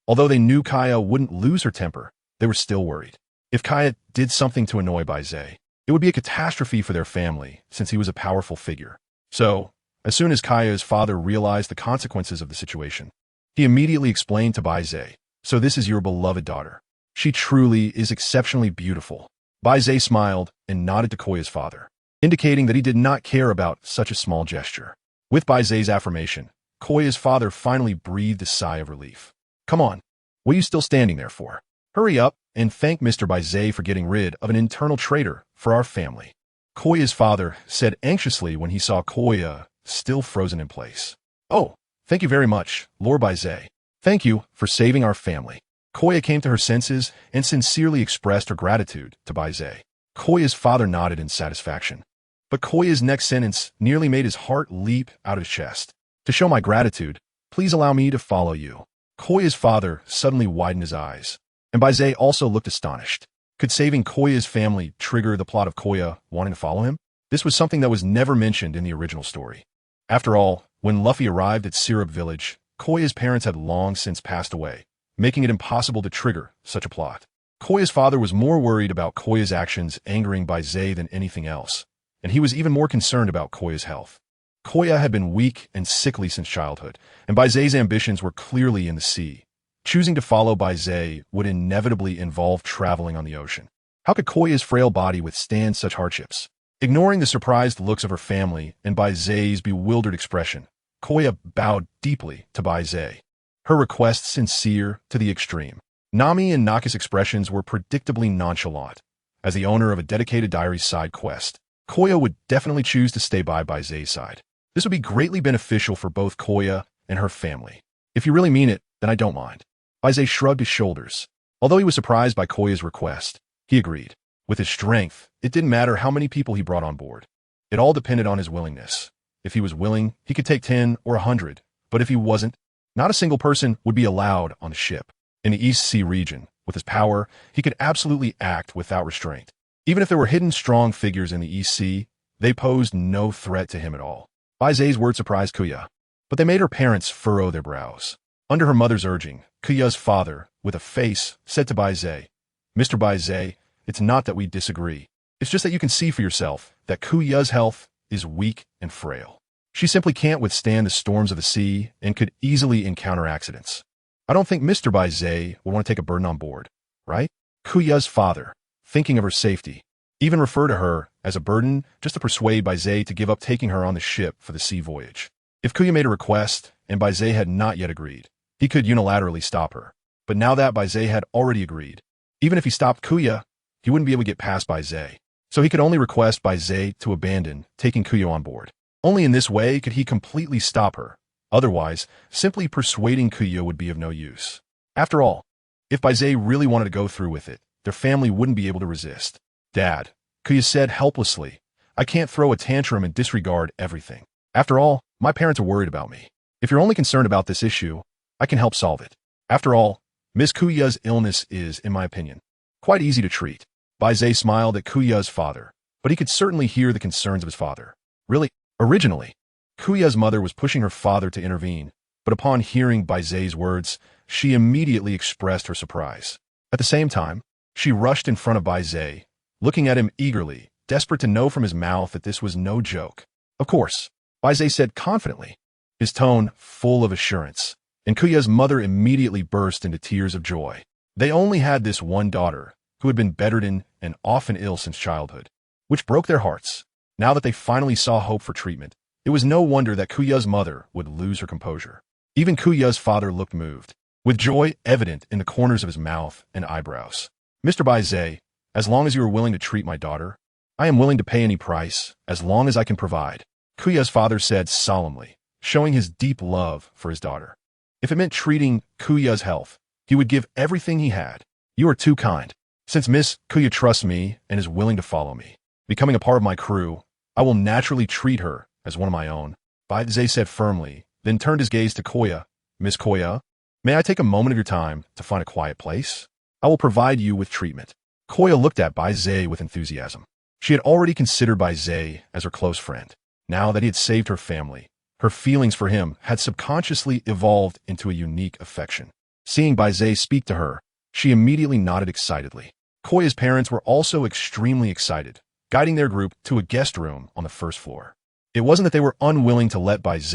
Although they knew Kaya wouldn't lose her temper, they were still worried. If Kaya did something to annoy Baize, it would be a catastrophe for their family, since he was a powerful figure. So, as soon as Kaya's father realized the consequences of the situation, he immediately explained to Baize, "So this is your beloved daughter. She truly is exceptionally beautiful." Baize smiled and nodded to Koya's father, indicating that he did not care about such a small gesture. With Baize's affirmation, Koya's father finally breathed a sigh of relief. "Come on, what are you still standing there for? Hurry up and thank Mr. Baize for getting rid of an internal traitor for our family." Koya's father said anxiously when he saw Koya still frozen in place. "Oh, thank you very much, Lord Baize. Thank you for saving our family." Koya came to her senses and sincerely expressed her gratitude to Baize. Koya's father nodded in satisfaction. But Koya's next sentence nearly made his heart leap out of his chest. "To show my gratitude, please allow me to follow you." Koya's father suddenly widened his eyes, and Baize also looked astonished. Could saving Koya's family trigger the plot of Koya wanting to follow him? This was something that was never mentioned in the original story. After all, when Luffy arrived at Syrup Village, Koya's parents had long since passed away, making it impossible to trigger such a plot. Koya's father was more worried about Koya's actions angering Baize than anything else, and he was even more concerned about Koya's health. Koya had been weak and sickly since childhood, and Baize's ambitions were clearly in the sea. Choosing to follow Baize would inevitably involve traveling on the ocean. How could Koya's frail body withstand such hardships? Ignoring the surprised looks of her family and Baize's bewildered expression, Koya bowed deeply to Baize, her request sincere to the extreme. Nami and Naka's expressions were predictably nonchalant. As the owner of a dedicated diary side quest, Koya would definitely choose to stay by Baize's side. This would be greatly beneficial for both Koya and her family. "If you really mean it, then I don't mind." Baize shrugged his shoulders. Although he was surprised by Koya's request, he agreed. With his strength, it didn't matter how many people he brought on board. It all depended on his willingness. If he was willing, he could take 10 or 100, but if he wasn't, not a single person would be allowed on the ship. In the East Sea region, with his power, he could absolutely act without restraint. Even if there were hidden strong figures in the East Sea, they posed no threat to him at all. Baize's words surprised Kuya, but they made her parents furrow their brows. Under her mother's urging, Kuya's father, with a face, said to Baize, "Mr. Baize, it's not that we disagree. It's just that you can see for yourself that Kuya's health is weak and frail. She simply can't withstand the storms of the sea and could easily encounter accidents. I don't think Mr. Baize would want to take a burden on board, right?" Kuya's father, thinking of her safety, even referred to her as a burden just to persuade Baize to give up taking her on the ship for the sea voyage. If Kuya made a request and Baize had not yet agreed, he could unilaterally stop her. But now that Baize had already agreed, even if he stopped Kuya, he wouldn't be able to get past Baize. So he could only request Baize to abandon taking Kuya on board. Only in this way could he completely stop her. Otherwise, simply persuading Kuya would be of no use. After all, if Baize really wanted to go through with it, their family wouldn't be able to resist. "Dad," Kuya said helplessly, "I can't throw a tantrum and disregard everything. After all, my parents are worried about me. If you're only concerned about this issue, I can help solve it. After all, Miss Kuya's illness is, in my opinion, quite easy to treat." Baize smiled at Kuya's father, but he could certainly hear the concerns of his father. Really? Originally, Kuya's mother was pushing her father to intervene, but upon hearing Baize's words, she immediately expressed her surprise. At the same time, she rushed in front of Baize, looking at him eagerly, desperate to know from his mouth that this was no joke. Of course, Baize said confidently, his tone full of assurance, and Kuya's mother immediately burst into tears of joy. They only had this one daughter, who had been bedridden and often ill since childhood, which broke their hearts. Now that they finally saw hope for treatment, it was no wonder that Kuya's mother would lose her composure. Even Kuya's father looked moved, with joy evident in the corners of his mouth and eyebrows. Mr. Baize, as long as you are willing to treat my daughter, I am willing to pay any price, as long as I can provide, Kuya's father said solemnly, showing his deep love for his daughter. If it meant treating Kuya's health, he would give everything he had. You are too kind. Since Miss Kuya trusts me and is willing to follow me, becoming a part of my crew, I will naturally treat her as one of my own, Baize said firmly, then turned his gaze to Koya. Miss Koya, may I take a moment of your time to find a quiet place? I will provide you with treatment. Koya looked at Baize with enthusiasm. She had already considered Baize as her close friend. Now that he had saved her family, her feelings for him had subconsciously evolved into a unique affection. Seeing Baize speak to her, she immediately nodded excitedly. Koya's parents were also extremely excited, guiding their group to a guest room on the first floor. It wasn't that they were unwilling to let Baize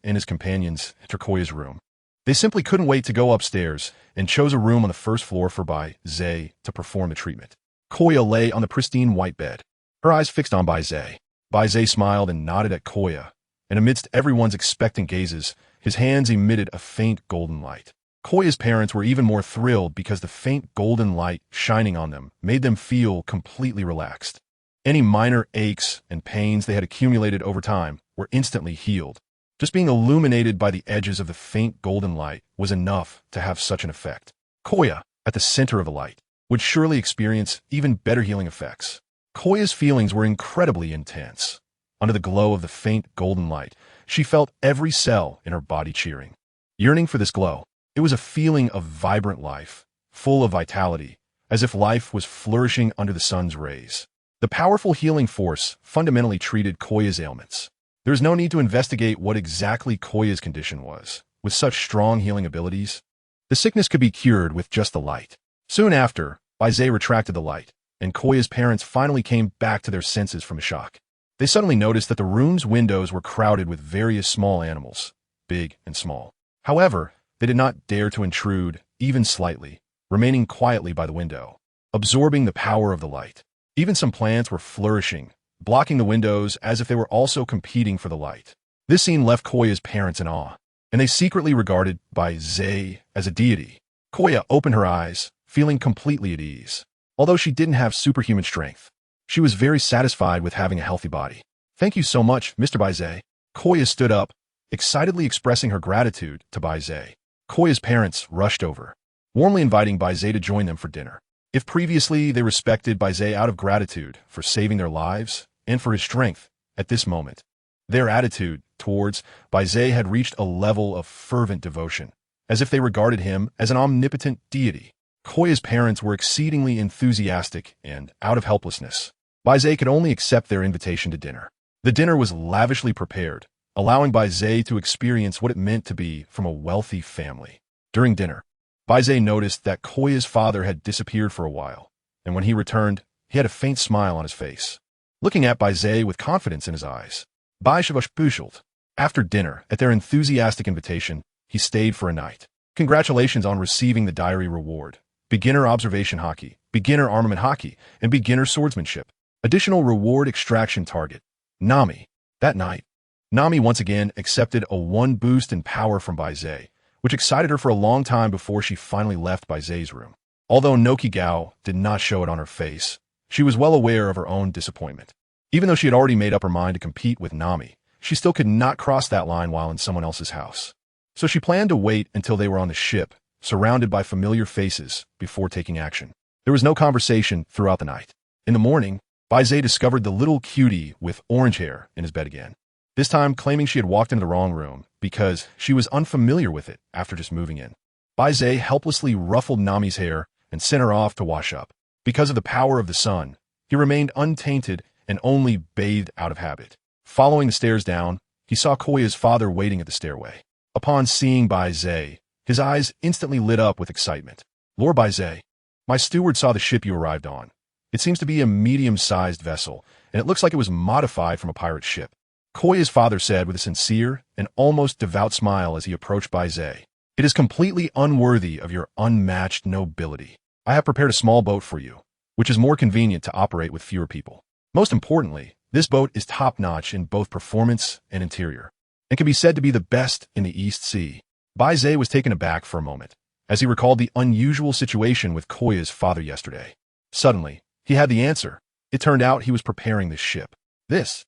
and his companions enter Koya's room. They simply couldn't wait to go upstairs and chose a room on the first floor for Baize to perform the treatment. Koya lay on the pristine white bed, her eyes fixed on Baize. Baize smiled and nodded at Koya, and amidst everyone's expectant gazes, his hands emitted a faint golden light. Koya's parents were even more thrilled because the faint golden light shining on them made them feel completely relaxed. Any minor aches and pains they had accumulated over time were instantly healed. Just being illuminated by the edges of the faint golden light was enough to have such an effect. Koya, at the center of the light, would surely experience even better healing effects. Koya's feelings were incredibly intense. Under the glow of the faint golden light, she felt every cell in her body cheering. Yearning for this glow, it was a feeling of vibrant life, full of vitality, as if life was flourishing under the sun's rays. The powerful healing force fundamentally treated Koya's ailments. There is no need to investigate what exactly Koya's condition was. With such strong healing abilities, the sickness could be cured with just the light. Soon after, Baize retracted the light, and Koya's parents finally came back to their senses from a shock. They suddenly noticed that the room's windows were crowded with various small animals, big and small. However, they did not dare to intrude, even slightly, remaining quietly by the window, absorbing the power of the light. Even some plants were flourishing, blocking the windows as if they were also competing for the light. This scene left Koya's parents in awe, and they secretly regarded Baize as a deity. Koya opened her eyes, feeling completely at ease. Although she didn't have superhuman strength, she was very satisfied with having a healthy body. Thank you so much, Mr. Baize. Koya stood up, excitedly expressing her gratitude to Baize. Koya's parents rushed over, warmly inviting Baize to join them for dinner. If previously they respected Baize out of gratitude for saving their lives and for his strength at this moment, their attitude towards Baize had reached a level of fervent devotion, as if they regarded him as an omnipotent deity. Koya's parents were exceedingly enthusiastic and out of helplessness. Baize could only accept their invitation to dinner. The dinner was lavishly prepared, allowing Baize to experience what it meant to be from a wealthy family. During dinner, Baize noticed that Koya's father had disappeared for a while, and when he returned, he had a faint smile on his face, looking at Baize with confidence in his eyes. Baize was puzzled. After dinner, at their enthusiastic invitation, he stayed for a night. Congratulations on receiving the diary reward: beginner observation hockey, beginner armament hockey, and beginner swordsmanship. Additional reward extraction target: Nami. That night, Nami once again accepted a 1 boost in power from Baize, which excited her for a long time before she finally left Baize's room. Although Nokigao did not show it on her face, she was well aware of her own disappointment. Even though she had already made up her mind to compete with Nami, she still could not cross that line while in someone else's house. So she planned to wait until they were on the ship, surrounded by familiar faces, before taking action. There was no conversation throughout the night. In the morning, Baize discovered the little cutie with orange hair in his bed again, this time claiming she had walked into the wrong room because she was unfamiliar with it after just moving in. Baize helplessly ruffled Nami's hair and sent her off to wash up. Because of the power of the sun, he remained untainted and only bathed out of habit. Following the stairs down, he saw Koya's father waiting at the stairway. Upon seeing Baize, his eyes instantly lit up with excitement. "Lord Baize, my steward saw the ship you arrived on. It seems to be a medium-sized vessel, and it looks like it was modified from a pirate ship," Koya's father said with a sincere and almost devout smile as he approached Baize. "It is completely unworthy of your unmatched nobility. I have prepared a small boat for you, which is more convenient to operate with fewer people. Most importantly, this boat is top-notch in both performance and interior, and can be said to be the best in the East Sea." Baize was taken aback for a moment, as he recalled the unusual situation with Koya's father yesterday. Suddenly, he had the answer. It turned out he was preparing this ship. Baize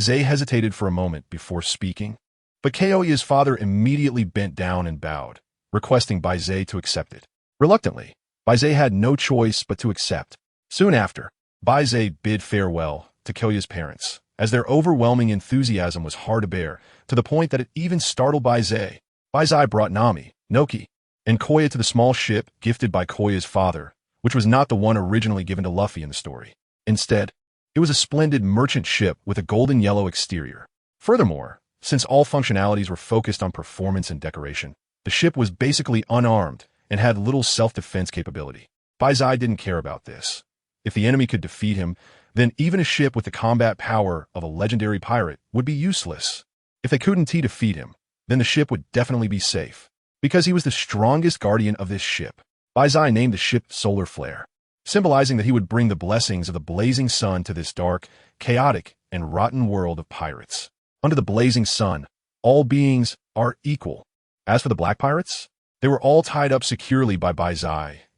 hesitated for a moment before speaking, but Koya's father immediately bent down and bowed, requesting Baize to accept it. Reluctantly, Baize had no choice but to accept. Soon after, Baize bid farewell to Koya's parents, as their overwhelming enthusiasm was hard to bear, to the point that it even startled Baize. Baize brought Nami, Noki, and Koya to the small ship gifted by Koya's father, which was not the one originally given to Luffy in the story. Instead, it was a splendid merchant ship with a golden yellow exterior. Furthermore, since all functionalities were focused on performance and decoration, the ship was basically unarmed and had little self-defense capability. Baize didn't care about this. If the enemy could defeat him, then even a ship with the combat power of a legendary pirate would be useless. If they couldn't defeat him, then the ship would definitely be safe. Because he was the strongest guardian of this ship, Baize named the ship Solar Flare, symbolizing that he would bring the blessings of the blazing sun to this dark, chaotic, and rotten world of pirates. Under the blazing sun, all beings are equal. As for the black pirates, they were all tied up securely by Baize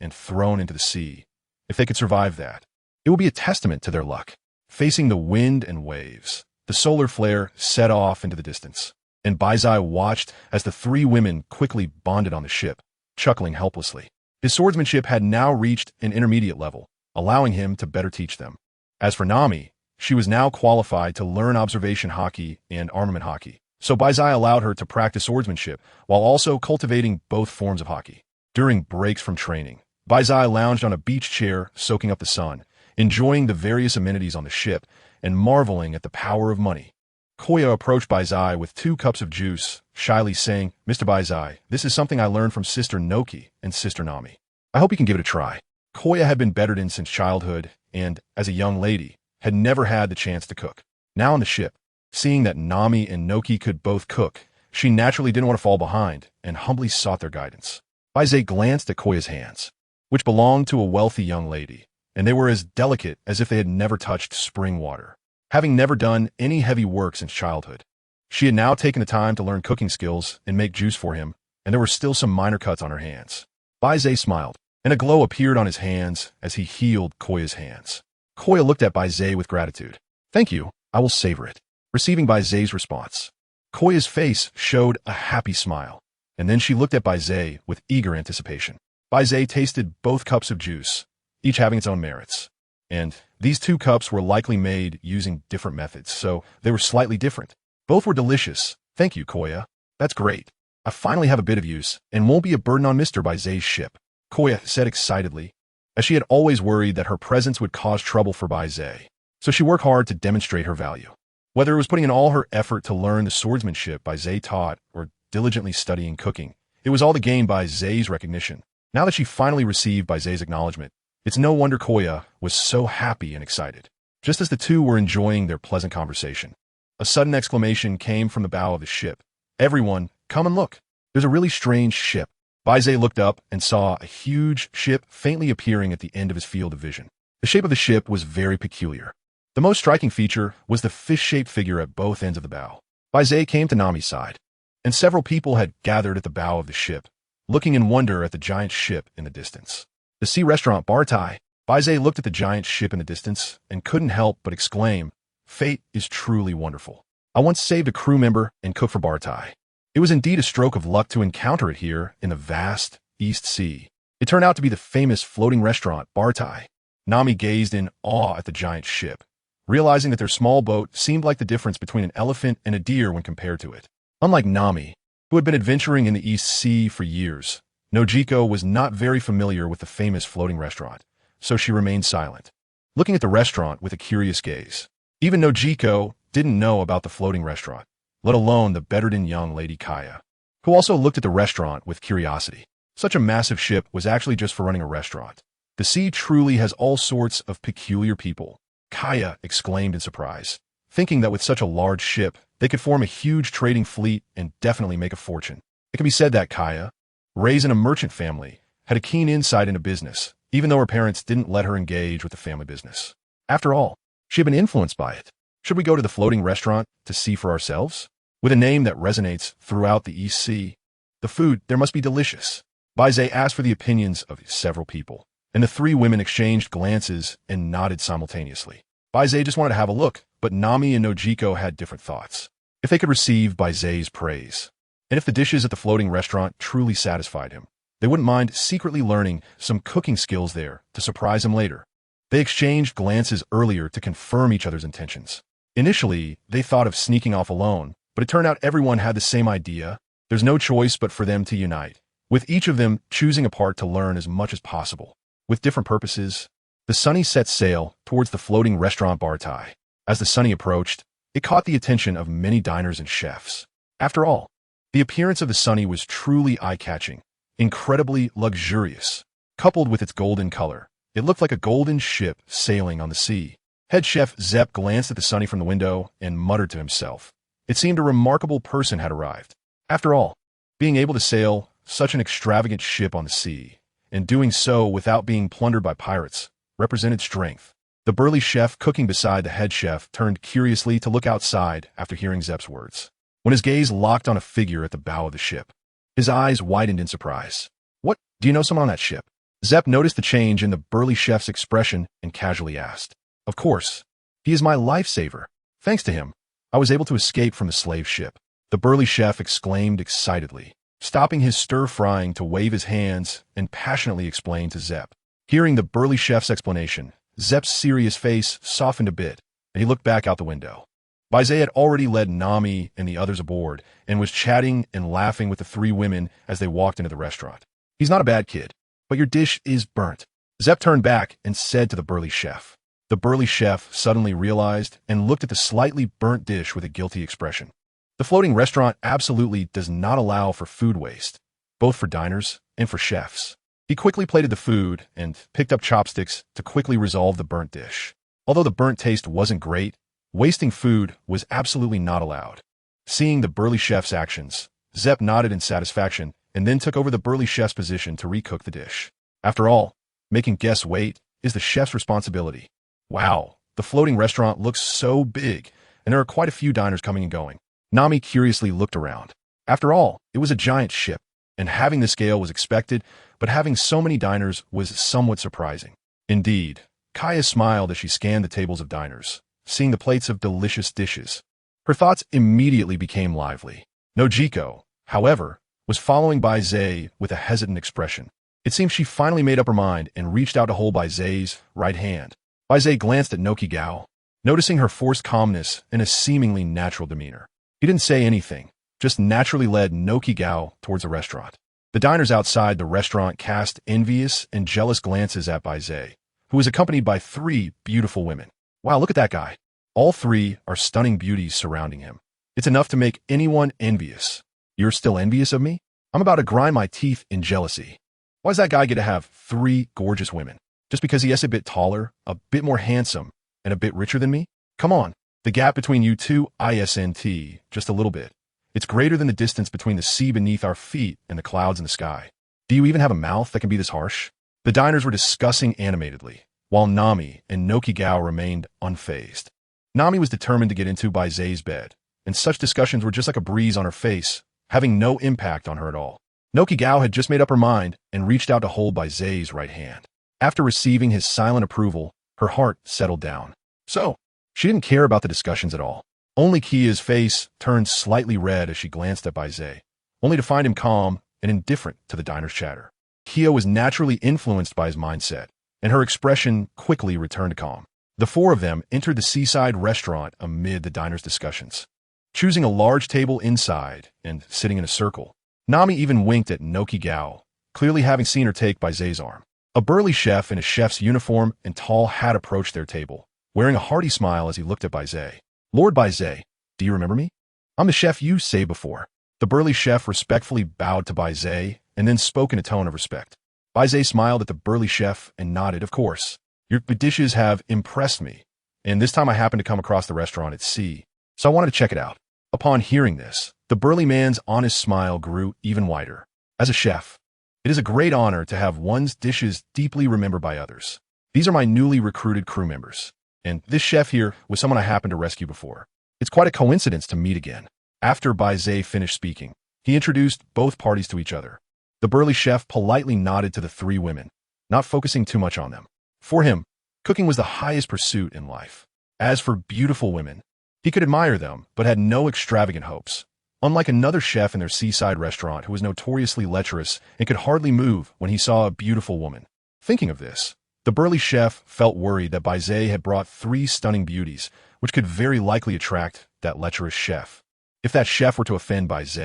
and thrown into the sea. If they could survive that, it would be a testament to their luck. Facing the wind and waves, the Solar Flare set off into the distance, and Baize watched as the three women quickly bonded on the ship, chuckling helplessly. His swordsmanship had now reached an intermediate level, allowing him to better teach them. As for Nami, she was now qualified to learn observation hockey and armament hockey, so Baize allowed her to practice swordsmanship while also cultivating both forms of hockey. During breaks from training, Baize lounged on a beach chair soaking up the sun, enjoying the various amenities on the ship and marveling at the power of money. Koya approached Baize with 2 cups of juice, shyly saying, "Mr. Baize, this is something I learned from Sister Noki and Sister Nami. I hope you can give it a try." Koya had been bettered in since childhood and, as a young lady, had never had the chance to cook. Now on the ship, seeing that Nami and Noki could both cook, she naturally didn't want to fall behind and humbly sought their guidance. Baize glanced at Koya's hands, which belonged to a wealthy young lady, and they were as delicate as if they had never touched spring water. Having never done any heavy work since childhood, she had now taken the time to learn cooking skills and make juice for him, and there were still some minor cuts on her hands. Baize smiled, and a glow appeared on his hands as he healed Koya's hands. Koya looked at Baize with gratitude. "Thank you, I will savor it." Receiving Baize's response, Koya's face showed a happy smile, and then she looked at Baize with eager anticipation. Baize tasted both cups of juice, each having its own merits. And these 2 cups were likely made using different methods, so they were slightly different. Both were delicious. "Thank you, Koya. That's great. I finally have a bit of use and won't be a burden on Mr. Baize's ship," Koya said excitedly, as she had always worried that her presence would cause trouble for Baize. So she worked hard to demonstrate her value. Whether it was putting in all her effort to learn the swordsmanship Baize taught or diligently studying cooking, it was all to gain Baize's recognition. Now that she finally received Baize's acknowledgement, it's no wonder Koya was so happy and excited. Just as the two were enjoying their pleasant conversation, a sudden exclamation came from the bow of the ship. "Everyone, come and look. There's a really strange ship." Baize looked up and saw a huge ship faintly appearing at the end of his field of vision. The shape of the ship was very peculiar. The most striking feature was the fish-shaped figure at both ends of the bow. Baize came to Nami's side, and several people had gathered at the bow of the ship, looking in wonder at the giant ship in the distance. The sea restaurant Bartai. Baize looked at the giant ship in the distance and couldn't help but exclaim, "Fate is truly wonderful. I once saved a crew member and cooked for Bartai. It was indeed a stroke of luck to encounter it here in the vast East Sea. It turned out to be the famous floating restaurant Bartai." Nami gazed in awe at the giant ship, realizing that their small boat seemed like the difference between an elephant and a deer when compared to it. Unlike Nami, who had been adventuring in the East Sea for years, Nojiko was not very familiar with the famous floating restaurant, so she remained silent, looking at the restaurant with a curious gaze. Even Nojiko didn't know about the floating restaurant, let alone the better-than young Lady Kaya, who also looked at the restaurant with curiosity. Such a massive ship was actually just for running a restaurant. The sea truly has all sorts of peculiar people, Kaya exclaimed in surprise, thinking that with such a large ship, they could form a huge trading fleet and definitely make a fortune. It can be said that Kaya, raised in a merchant family, had a keen insight into business, even though her parents didn't let her engage with the family business. After all, she had been influenced by it. Should we go to the floating restaurant to see for ourselves? With a name that resonates throughout the East Sea, the food there must be delicious. Baize asked for the opinions of several people, and the three women exchanged glances and nodded simultaneously. Baize just wanted to have a look, but Nami and Nojiko had different thoughts. If they could receive Baize's praise, and if the dishes at the floating restaurant truly satisfied him, they wouldn't mind secretly learning some cooking skills there to surprise him later. They exchanged glances earlier to confirm each other's intentions. Initially, they thought of sneaking off alone, but it turned out everyone had the same idea. There's no choice but for them to unite, with each of them choosing a part to learn as much as possible. With different purposes, the Sunny set sail towards the floating restaurant bar tie. As the Sunny approached, it caught the attention of many diners and chefs. After all, the appearance of the Sunny was truly eye-catching, incredibly luxurious. Coupled with its golden color, it looked like a golden ship sailing on the sea. Head chef Zepp glanced at the Sunny from the window and muttered to himself. It seemed a remarkable person had arrived. After all, being able to sail such an extravagant ship on the sea, and doing so without being plundered by pirates, represented strength. The burly chef cooking beside the head chef turned curiously to look outside after hearing Zepp's words. When his gaze locked on a figure at the bow of the ship, his eyes widened in surprise. What, do you know someone on that ship? Zepp noticed the change in the burly chef's expression and casually asked. Of course. He is my lifesaver. Thanks to him, I was able to escape from the slave ship. The burly chef exclaimed excitedly, stopping his stir-frying to wave his hands and passionately explain to Zepp. Hearing the burly chef's explanation, Zepp's serious face softened a bit, and he looked back out the window. Baize had already led Nami and the others aboard and was chatting and laughing with the three women as they walked into the restaurant. He's not a bad kid, but your dish is burnt. Zepp turned back and said to the burly chef. The burly chef suddenly realized and looked at the slightly burnt dish with a guilty expression. The floating restaurant absolutely does not allow for food waste, both for diners and for chefs. He quickly plated the food and picked up chopsticks to quickly resolve the burnt dish. Although the burnt taste wasn't great, wasting food was absolutely not allowed. Seeing the burly chef's actions, Zepp nodded in satisfaction and then took over the burly chef's position to recook the dish. After all, making guests wait is the chef's responsibility. Wow, the floating restaurant looks so big, and there are quite a few diners coming and going. Nami curiously looked around. After all, it was a giant ship, and having the scale was expected, but having so many diners was somewhat surprising. Indeed, Kaya smiled as she scanned the tables of diners, seeing the plates of delicious dishes. Her thoughts immediately became lively. Nojiko, however, was following Baize with a hesitant expression. It seemed she finally made up her mind and reached out to hold Baize's right hand. Baize glanced at Nokigao, noticing her forced calmness and a seemingly natural demeanor. He didn't say anything, just naturally led Nokigao towards the restaurant. The diners outside the restaurant cast envious and jealous glances at Baize, who was accompanied by three beautiful women. Wow, look at that guy. All three are stunning beauties surrounding him. It's enough to make anyone envious. You're still envious of me? I'm about to grind my teeth in jealousy. Why does that guy get to have three gorgeous women? Just because he is a bit taller, a bit more handsome, and a bit richer than me? Come on, the gap between you two isn't just a little bit. It's greater than the distance between the sea beneath our feet and the clouds in the sky. Do you even have a mouth that can be this harsh? The diners were discussing animatedly, while Nami and Nokigao remained unfazed. Nami was determined to get into Baize's bed, and such discussions were just like a breeze on her face, having no impact on her at all. Nokigao had just made up her mind and reached out to hold Baize's right hand. After receiving his silent approval, her heart settled down. So, she didn't care about the discussions at all. Only Kia's face turned slightly red as she glanced at Baize, only to find him calm and indifferent to the diner's chatter. Kia was naturally influenced by his mindset, and her expression quickly returned to calm. The four of them entered the seaside restaurant amid the diner's discussions. Choosing a large table inside and sitting in a circle, Nami even winked at Nokigao, clearly having seen her take Baize's arm. A burly chef in a chef's uniform and tall hat approached their table, wearing a hearty smile as he looked at Baize. Lord Baize, do you remember me? I'm the chef you saved before. The burly chef respectfully bowed to Baize and then spoke in a tone of respect. Baize smiled at the burly chef and nodded, of course. Your dishes have impressed me, and this time I happened to come across the restaurant at sea, so I wanted to check it out. Upon hearing this, the burly man's honest smile grew even wider. As a chef, it is a great honor to have one's dishes deeply remembered by others. These are my newly recruited crew members, and this chef here was someone I happened to rescue before. It's quite a coincidence to meet again. After Baize finished speaking, he introduced both parties to each other. The burly chef politely nodded to the three women, not focusing too much on them. For him, cooking was the highest pursuit in life. As for beautiful women, he could admire them, but had no extravagant hopes. Unlike another chef in their seaside restaurant who was notoriously lecherous and could hardly move when he saw a beautiful woman. Thinking of this, the burly chef felt worried that Baize had brought three stunning beauties, which could very likely attract that lecherous chef. If that chef were to offend Baize,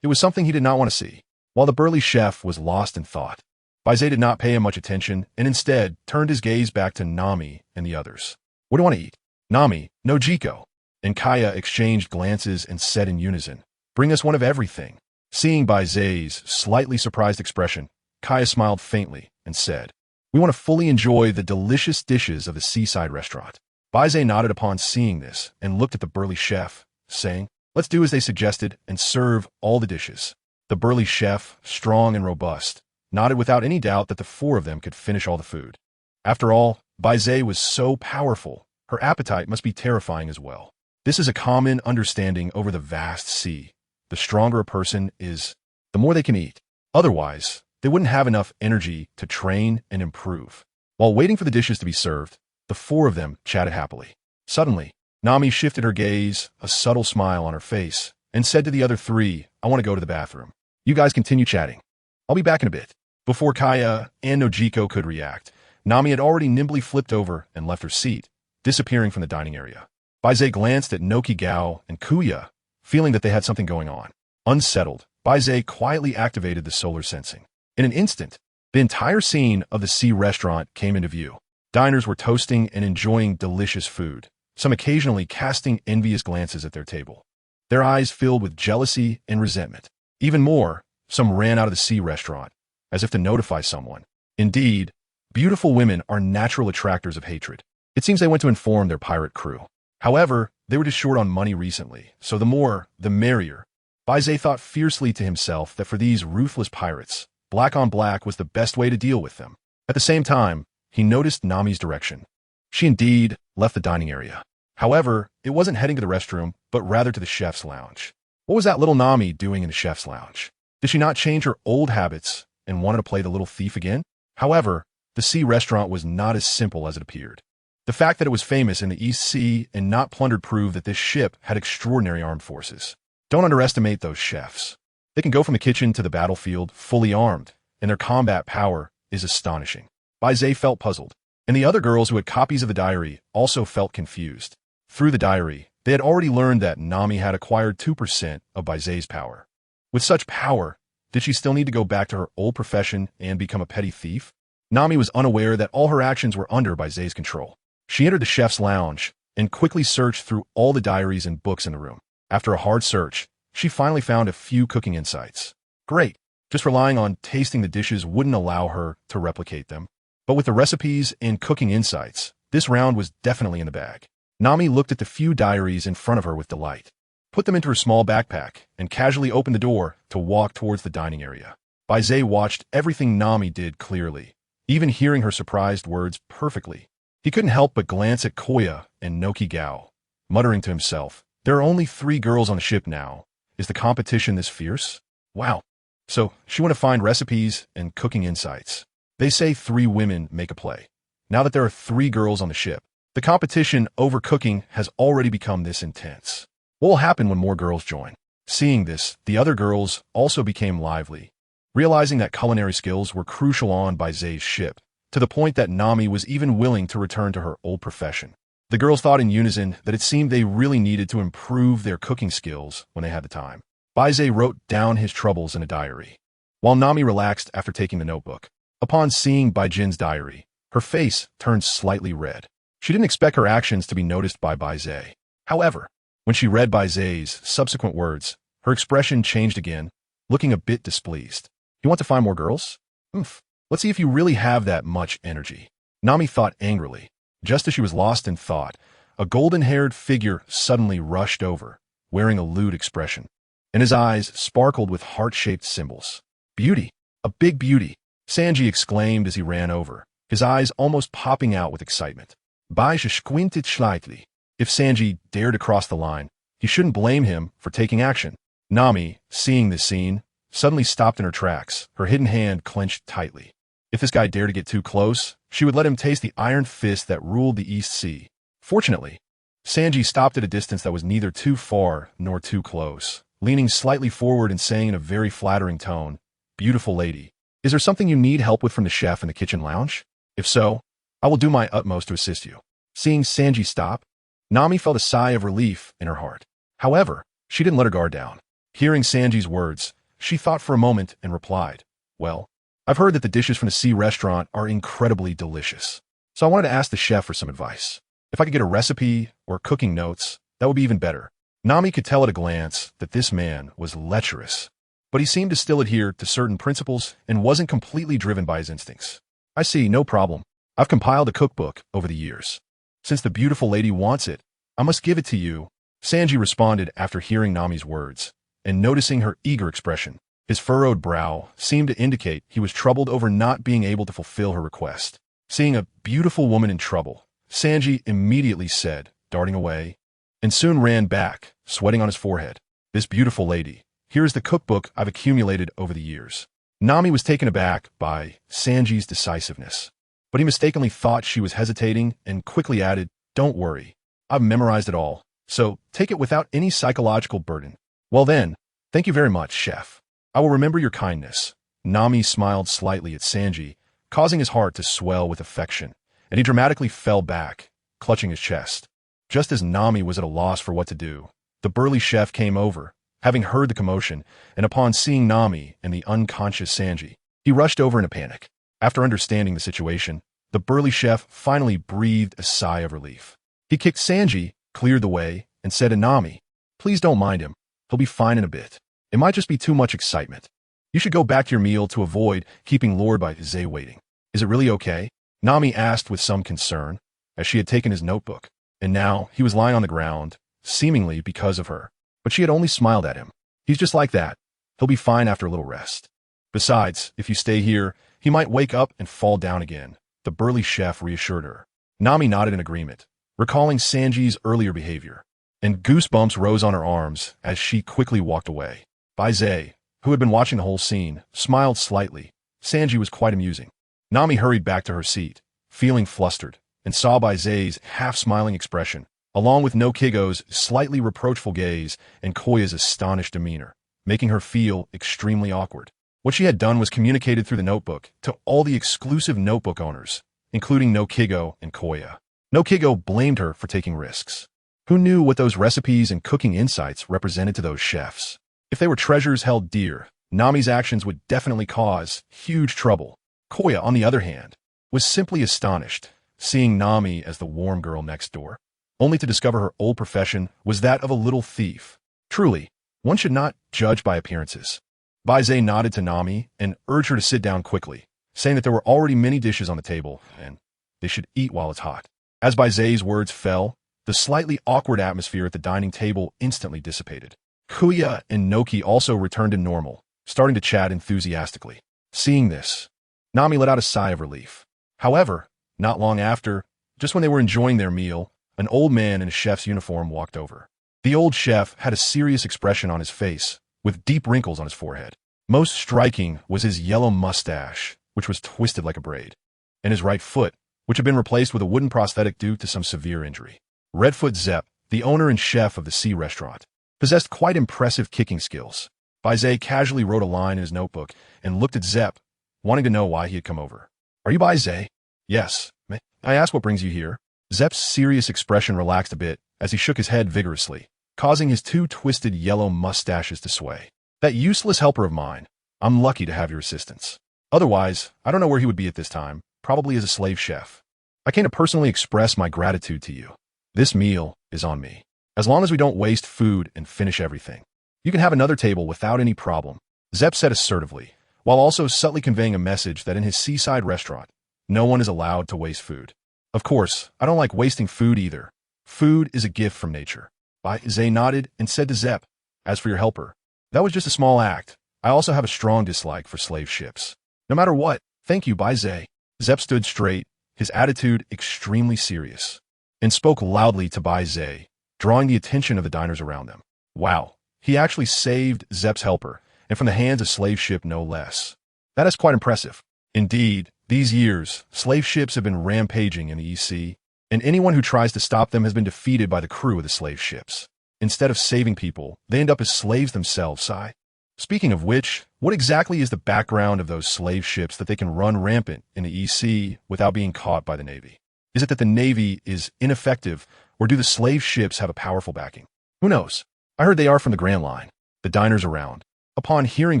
it was something he did not want to see. While the burly chef was lost in thought, Baize did not pay him much attention and instead turned his gaze back to Nami and the others. What do you want to eat? Nami, no Jiko, and Kaya exchanged glances and said in unison, bring us one of everything. Seeing Baize's slightly surprised expression, Kaya smiled faintly and said, we want to fully enjoy the delicious dishes of the seaside restaurant. Baize nodded upon seeing this and looked at the burly chef, saying, let's do as they suggested and serve all the dishes. The burly chef, strong and robust, nodded without any doubt that the four of them could finish all the food. After all, Baize was so powerful, her appetite must be terrifying as well. This is a common understanding over the vast sea. The stronger a person is, the more they can eat. Otherwise, they wouldn't have enough energy to train and improve. While waiting for the dishes to be served, the four of them chatted happily. Suddenly, Nami shifted her gaze, a subtle smile on her face, and said to the other three, I want to go to the bathroom. You guys continue chatting. I'll be back in a bit. Before Kaya and Nojiko could react, Nami had already nimbly flipped over and left her seat, disappearing from the dining area. Baize glanced at Nokigao and Kuya, feeling that they had something going on. Unsettled, Baize quietly activated the solar sensing. In an instant, the entire scene of the sea restaurant came into view. Diners were toasting and enjoying delicious food, some occasionally casting envious glances at their table. Their eyes filled with jealousy and resentment. Even more, some ran out of the sea restaurant, as if to notify someone. Indeed, beautiful women are natural attractors of hatred. It seems they went to inform their pirate crew. However, they were just short on money recently, so the more, the merrier. Baize thought fiercely to himself that for these ruthless pirates, black on black was the best way to deal with them. At the same time, he noticed Nami's direction. She indeed left the dining area. However, it wasn't heading to the restroom, but rather to the chef's lounge. What was that little Nami doing in the chef's lounge? Did she not change her old habits and wanted to play the little thief again? However, the sea restaurant was not as simple as it appeared. The fact that it was famous in the East Sea and not plundered proved that this ship had extraordinary armed forces. Don't underestimate those chefs. They can go from the kitchen to the battlefield fully armed, and their combat power is astonishing. Baize felt puzzled, and the other girls who had copies of the diary also felt confused. Through the diary, they had already learned that Nami had acquired 2% of Baize's power. With such power, did she still need to go back to her old profession and become a petty thief? Nami was unaware that all her actions were under Baize's control. She entered the chef's lounge and quickly searched through all the diaries and books in the room. After a hard search, she finally found a few cooking insights. Great, just relying on tasting the dishes wouldn't allow her to replicate them. But with the recipes and cooking insights, this round was definitely in the bag. Nami looked at the few diaries in front of her with delight, put them into her small backpack, and casually opened the door to walk towards the dining area. Baize watched everything Nami did clearly, even hearing her surprised words perfectly. He couldn't help but glance at Koya and Nokigao, muttering to himself, there are only 3 girls on the ship now. Is the competition this fierce? Wow. So, she wanted to find recipes and cooking insights. They say 3 women make a play. Now that there are 3 girls on the ship, the competition over cooking has already become this intense. What will happen when more girls join? Seeing this, the other girls also became lively, realizing that culinary skills were crucial on Baize's ship, to the point that Nami was even willing to return to her old profession. The girls thought in unison that it seemed they really needed to improve their cooking skills when they had the time. Baize wrote down his troubles in a diary, while Nami relaxed after taking the notebook. Upon seeing Baijin's diary, her face turned slightly red. She didn't expect her actions to be noticed by Baize. However, when she read Baize's subsequent words, her expression changed again, looking a bit displeased. You want to find more girls? Oomph. Let's see if you really have that much energy. Nami thought angrily. Just as she was lost in thought, a golden-haired figure suddenly rushed over, wearing a lewd expression, and his eyes sparkled with heart-shaped symbols. Beauty! A big beauty! Sanji exclaimed as he ran over, his eyes almost popping out with excitement. Baize squinted slightly. If Sanji dared to cross the line, he shouldn't blame him for taking action. Nami, seeing this scene, suddenly stopped in her tracks, her hidden hand clenched tightly. If this guy dared to get too close, she would let him taste the iron fist that ruled the East Sea. Fortunately, Sanji stopped at a distance that was neither too far nor too close, leaning slightly forward and saying in a very flattering tone, "Beautiful lady, is there something you need help with from the chef in the kitchen lounge? If so, I will do my utmost to assist you." Seeing Sanji stop, Nami felt a sigh of relief in her heart. However, she didn't let her guard down. Hearing Sanji's words, she thought for a moment and replied, "Well, I've heard that the dishes from the sea restaurant are incredibly delicious. So I wanted to ask the chef for some advice. If I could get a recipe or cooking notes, that would be even better." Nami could tell at a glance that this man was lecherous, but he seemed to still adhere to certain principles and wasn't completely driven by his instincts. "I see, no problem. I've compiled a cookbook over the years. Since the beautiful lady wants it, I must give it to you," Sanji responded after hearing Nami's words and noticing her eager expression. His furrowed brow seemed to indicate he was troubled over not being able to fulfill her request. Seeing a beautiful woman in trouble, Sanji immediately said, darting away, and soon ran back, sweating on his forehead. "This beautiful lady, here is the cookbook I've accumulated over the years." Nami was taken aback by Sanji's decisiveness, but he mistakenly thought she was hesitating and quickly added, "Don't worry, I've memorized it all, so take it without any psychological burden." "Well then, thank you very much, chef. I will remember your kindness." Nami smiled slightly at Sanji, causing his heart to swell with affection, and he dramatically fell back, clutching his chest. Just as Nami was at a loss for what to do, the burly chef came over, having heard the commotion, and upon seeing Nami and the unconscious Sanji, he rushed over in a panic. After understanding the situation, the burly chef finally breathed a sigh of relief. He kicked Sanji, cleared the way, and said to Nami, "Please don't mind him. He'll be fine in a bit. It might just be too much excitement. You should go back to your meal to avoid keeping Lord Baize waiting." "Is it really okay?" Nami asked with some concern, as she had taken his notebook, and now he was lying on the ground, seemingly because of her. But she had only smiled at him. "He's just like that. He'll be fine after a little rest. Besides, if you stay here, he might wake up and fall down again," the burly chef reassured her. Nami nodded in agreement, recalling Sanji's earlier behavior, and goosebumps rose on her arms as she quickly walked away. Baize, who had been watching the whole scene, smiled slightly. Sanji was quite amusing. Nami hurried back to her seat, feeling flustered, and saw Baize's half-smiling expression, along with No Kigo's slightly reproachful gaze and Koya's astonished demeanor, making her feel extremely awkward. What she had done was communicated through the notebook to all the exclusive notebook owners, including No Kigo and Koya. No Kigo blamed her for taking risks. Who knew what those recipes and cooking insights represented to those chefs? If they were treasures held dear, Nami's actions would definitely cause huge trouble. Koya, on the other hand, was simply astonished, seeing Nami as the warm girl next door, only to discover her old profession was that of a little thief. Truly, one should not judge by appearances. Baize nodded to Nami and urged her to sit down quickly, saying that there were already many dishes on the table, and they should eat while it's hot. As Baize's words fell, the slightly awkward atmosphere at the dining table instantly dissipated. Koya and Noki also returned to normal, starting to chat enthusiastically. Seeing this, Nami let out a sigh of relief. However, not long after, just when they were enjoying their meal, an old man in a chef's uniform walked over. The old chef had a serious expression on his face, with deep wrinkles on his forehead. Most striking was his yellow mustache, which was twisted like a braid, and his right foot, which had been replaced with a wooden prosthetic due to some severe injury. Redfoot Zepp, the owner and chef of the sea restaurant, possessed quite impressive kicking skills. Baize casually wrote a line in his notebook and looked at Zepp, wanting to know why he had come over. "Are you Baize?" "Yes. May I ask what brings you here?" Zepp's serious expression relaxed a bit as he shook his head vigorously, causing his two twisted yellow mustaches to sway. "That useless helper of mine. I'm lucky to have your assistance. Otherwise, I don't know where he would be at this time, probably as a slave chef. I came to personally express my gratitude to you. This meal is on me." As long as we don't waste food and finish everything. You can have another table without any problem, Zep said assertively, while also subtly conveying a message that in his seaside restaurant, no one is allowed to waste food. Of course, I don't like wasting food either. Food is a gift from nature. Baize nodded and said to Zep, as for your helper, that was just a small act. I also have a strong dislike for slave ships. No matter what, thank you, Baize. Zep stood straight, his attitude extremely serious, and spoke loudly to Baize, drawing the attention of the diners around them. Wow, he actually saved Zep's helper, and from the hands of slave ship no less. That is quite impressive. Indeed, these years, slave ships have been rampaging in the East Sea, and anyone who tries to stop them has been defeated by the crew of the slave ships. Instead of saving people, they end up as slaves themselves, Sai. Speaking of which, what exactly is the background of those slave ships that they can run rampant in the East Sea without being caught by the Navy? Is it that the Navy is ineffective, or do the slave ships have a powerful backing? Who knows? I heard they are from the Grand Line. The diners around, upon hearing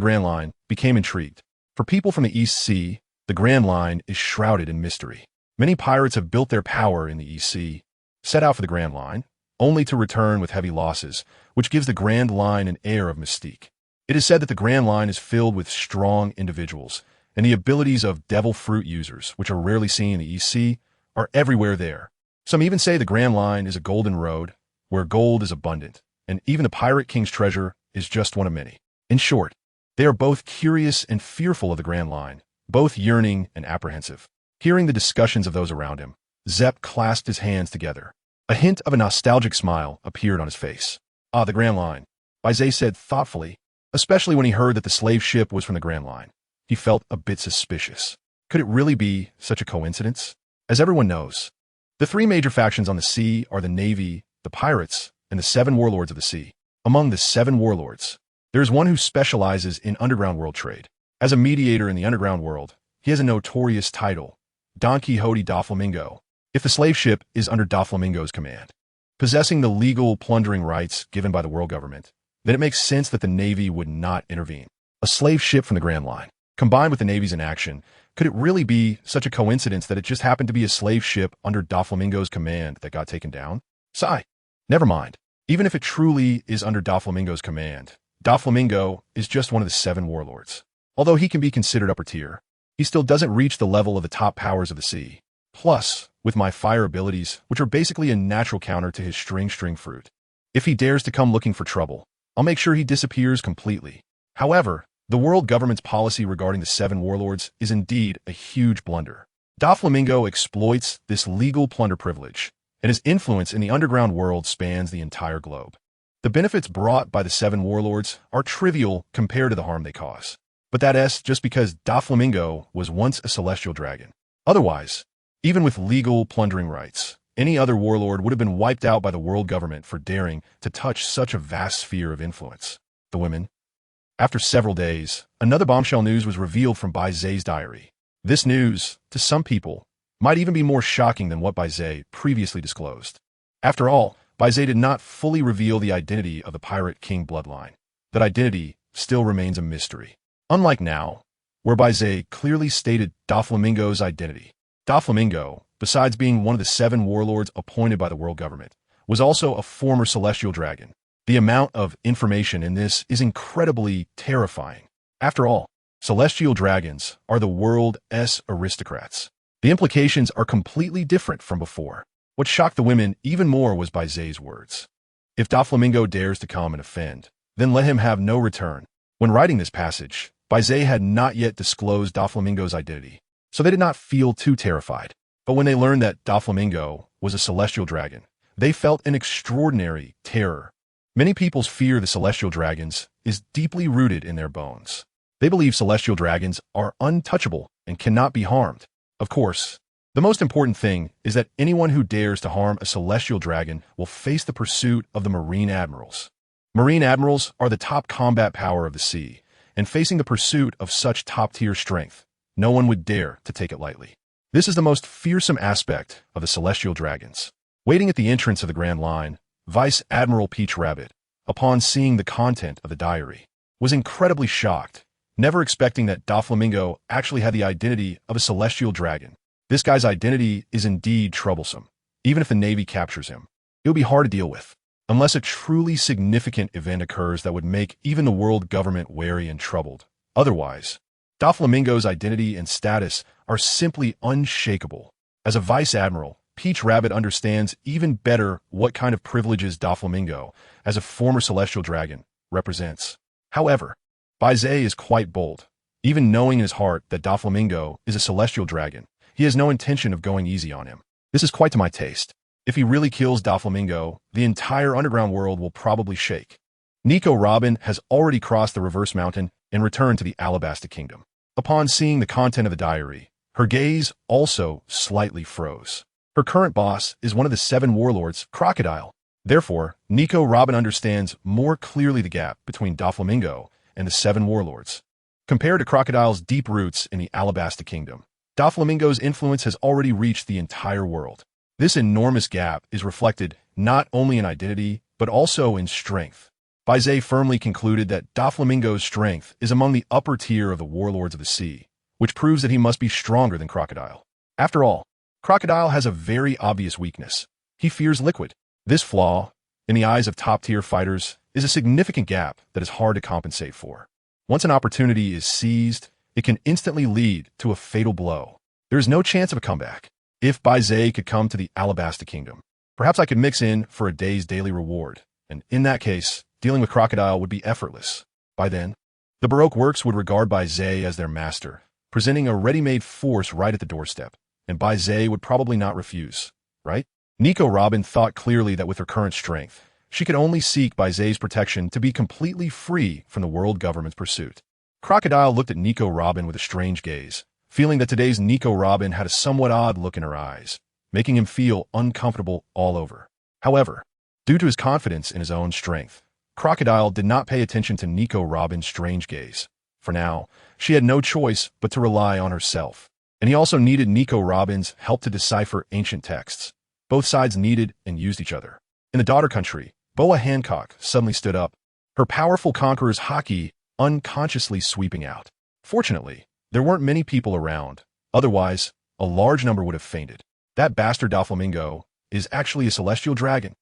Grand Line, became intrigued. For people from the East Sea, the Grand Line is shrouded in mystery. Many pirates have built their power in the East Sea, set out for the Grand Line, only to return with heavy losses, which gives the Grand Line an air of mystique. It is said that the Grand Line is filled with strong individuals, and the abilities of devil fruit users, which are rarely seen in the East Sea, are everywhere there. Some even say the Grand Line is a golden road, where gold is abundant, and even the Pirate King's treasure is just one of many. In short, they are both curious and fearful of the Grand Line, both yearning and apprehensive. Hearing the discussions of those around him, Zep clasped his hands together. A hint of a nostalgic smile appeared on his face. Ah, the Grand Line, Baize said thoughtfully, especially when he heard that the slave ship was from the Grand Line. He felt a bit suspicious. Could it really be such a coincidence? As everyone knows, the three major factions on the sea are the Navy, the pirates, and the 7 warlords of the sea. Among the 7 warlords, there is one who specializes in underground world trade. As a mediator in the underground world, he has a notorious title, Don Quixote Doflamingo, if the slave ship is under Doflamingo's command. Possessing the legal plundering rights given by the world government, then it makes sense that the Navy would not intervene. A slave ship from the Grand Line, combined with the Navy's inaction, could it really be such a coincidence that it just happened to be a slave ship under Doflamingo's command that got taken down? Sigh. Never mind. Even if it truly is under Doflamingo's command, Doflamingo is just one of the 7 warlords. Although he can be considered upper tier, he still doesn't reach the level of the top powers of the sea. Plus, with my fire abilities, which are basically a natural counter to his string fruit, if he dares to come looking for trouble, I'll make sure he disappears completely. However, the world government's policy regarding the 7 warlords is indeed a huge blunder. Doflamingo exploits this legal plunder privilege, and his influence in the underground world spans the entire globe. The benefits brought by the 7 warlords are trivial compared to the harm they cause. But that's just because Doflamingo was once a celestial dragon. Otherwise, even with legal plundering rights, any other warlord would have been wiped out by the world government for daring to touch such a vast sphere of influence. The women. After several days, another bombshell news was revealed from Baize's diary. This news, to some people, might even be more shocking than what Baize previously disclosed. After all, Baize did not fully reveal the identity of the Pirate King bloodline. That identity still remains a mystery. Unlike now, where Baize clearly stated Doflamingo's identity. Doflamingo, besides being one of the 7 warlords appointed by the world government, was also a former celestial dragon. The amount of information in this is incredibly terrifying. After all, celestial dragons are the world's aristocrats. The implications are completely different from before. What shocked the women even more was Baize's words. If Doflamingo dares to come and offend, then let him have no return. When writing this passage, Baize had not yet disclosed Doflamingo's identity, so they did not feel too terrified. But when they learned that Doflamingo was a celestial dragon, they felt an extraordinary terror. Many people's fear of the celestial dragons is deeply rooted in their bones. They believe celestial dragons are untouchable and cannot be harmed. Of course, the most important thing is that anyone who dares to harm a celestial dragon will face the pursuit of the Marine Admirals. Marine Admirals are the top combat power of the sea, and facing the pursuit of such top-tier strength, no one would dare to take it lightly. This is the most fearsome aspect of the celestial dragons. Waiting at the entrance of the Grand Line, Vice Admiral Peach Rabbit, upon seeing the content of the diary, was incredibly shocked, never expecting that Doflamingo actually had the identity of a celestial dragon. This guy's identity is indeed troublesome. Even if the Navy captures him, it will be hard to deal with. unless a truly significant event occurs that would make even the world government wary and troubled. Otherwise, Doflamingo's identity and status are simply unshakable. As a vice admiral, Peach Rabbit understands even better what kind of privileges Doflamingo, as a former celestial dragon, represents. However, Baize is quite bold. Even knowing in his heart that Doflamingo is a celestial dragon, he has no intention of going easy on him. This is quite to my taste. If he really kills Doflamingo, the entire underground world will probably shake. Nico Robin has already crossed the reverse mountain and returned to the Alabasta Kingdom. Upon seeing the content of the diary, her gaze also slightly froze. Her current boss is one of the 7 warlords, Crocodile. Therefore, Nico Robin understands more clearly the gap between Doflamingo and the 7 warlords. Compared to Crocodile's deep roots in the Alabasta Kingdom, Doflamingo's influence has already reached the entire world. This enormous gap is reflected not only in identity, but also in strength. Baize firmly concluded that Doflamingo's strength is among the upper tier of the warlords of the sea, which proves that he must be stronger than Crocodile. After all, Crocodile has a very obvious weakness. He fears liquid. This flaw, in the eyes of top-tier fighters, is a significant gap that is hard to compensate for. Once an opportunity is seized, it can instantly lead to a fatal blow. There is no chance of a comeback. If Baize could come to the Alabasta Kingdom, perhaps I could mix in for a day's daily reward, and in that case, dealing with Crocodile would be effortless. By then, the Baroque Works would regard Baize as their master, presenting a ready-made force right at the doorstep, and Baize would probably not refuse, right? Nico Robin thought clearly that with her current strength, she could only seek Baize's protection to be completely free from the world government's pursuit. Crocodile looked at Nico Robin with a strange gaze, feeling that today's Nico Robin had a somewhat odd look in her eyes, making him feel uncomfortable all over. However, due to his confidence in his own strength, Crocodile did not pay attention to Nico Robin's strange gaze. For now, she had no choice but to rely on herself. And he also needed Nico Robin's help to decipher ancient texts. Both sides needed and used each other. In the daughter country, Boa Hancock suddenly stood up, her powerful conqueror's haki unconsciously sweeping out. Fortunately, there weren't many people around. Otherwise, a large number would have fainted. That bastard Doflamingo is actually a celestial dragon.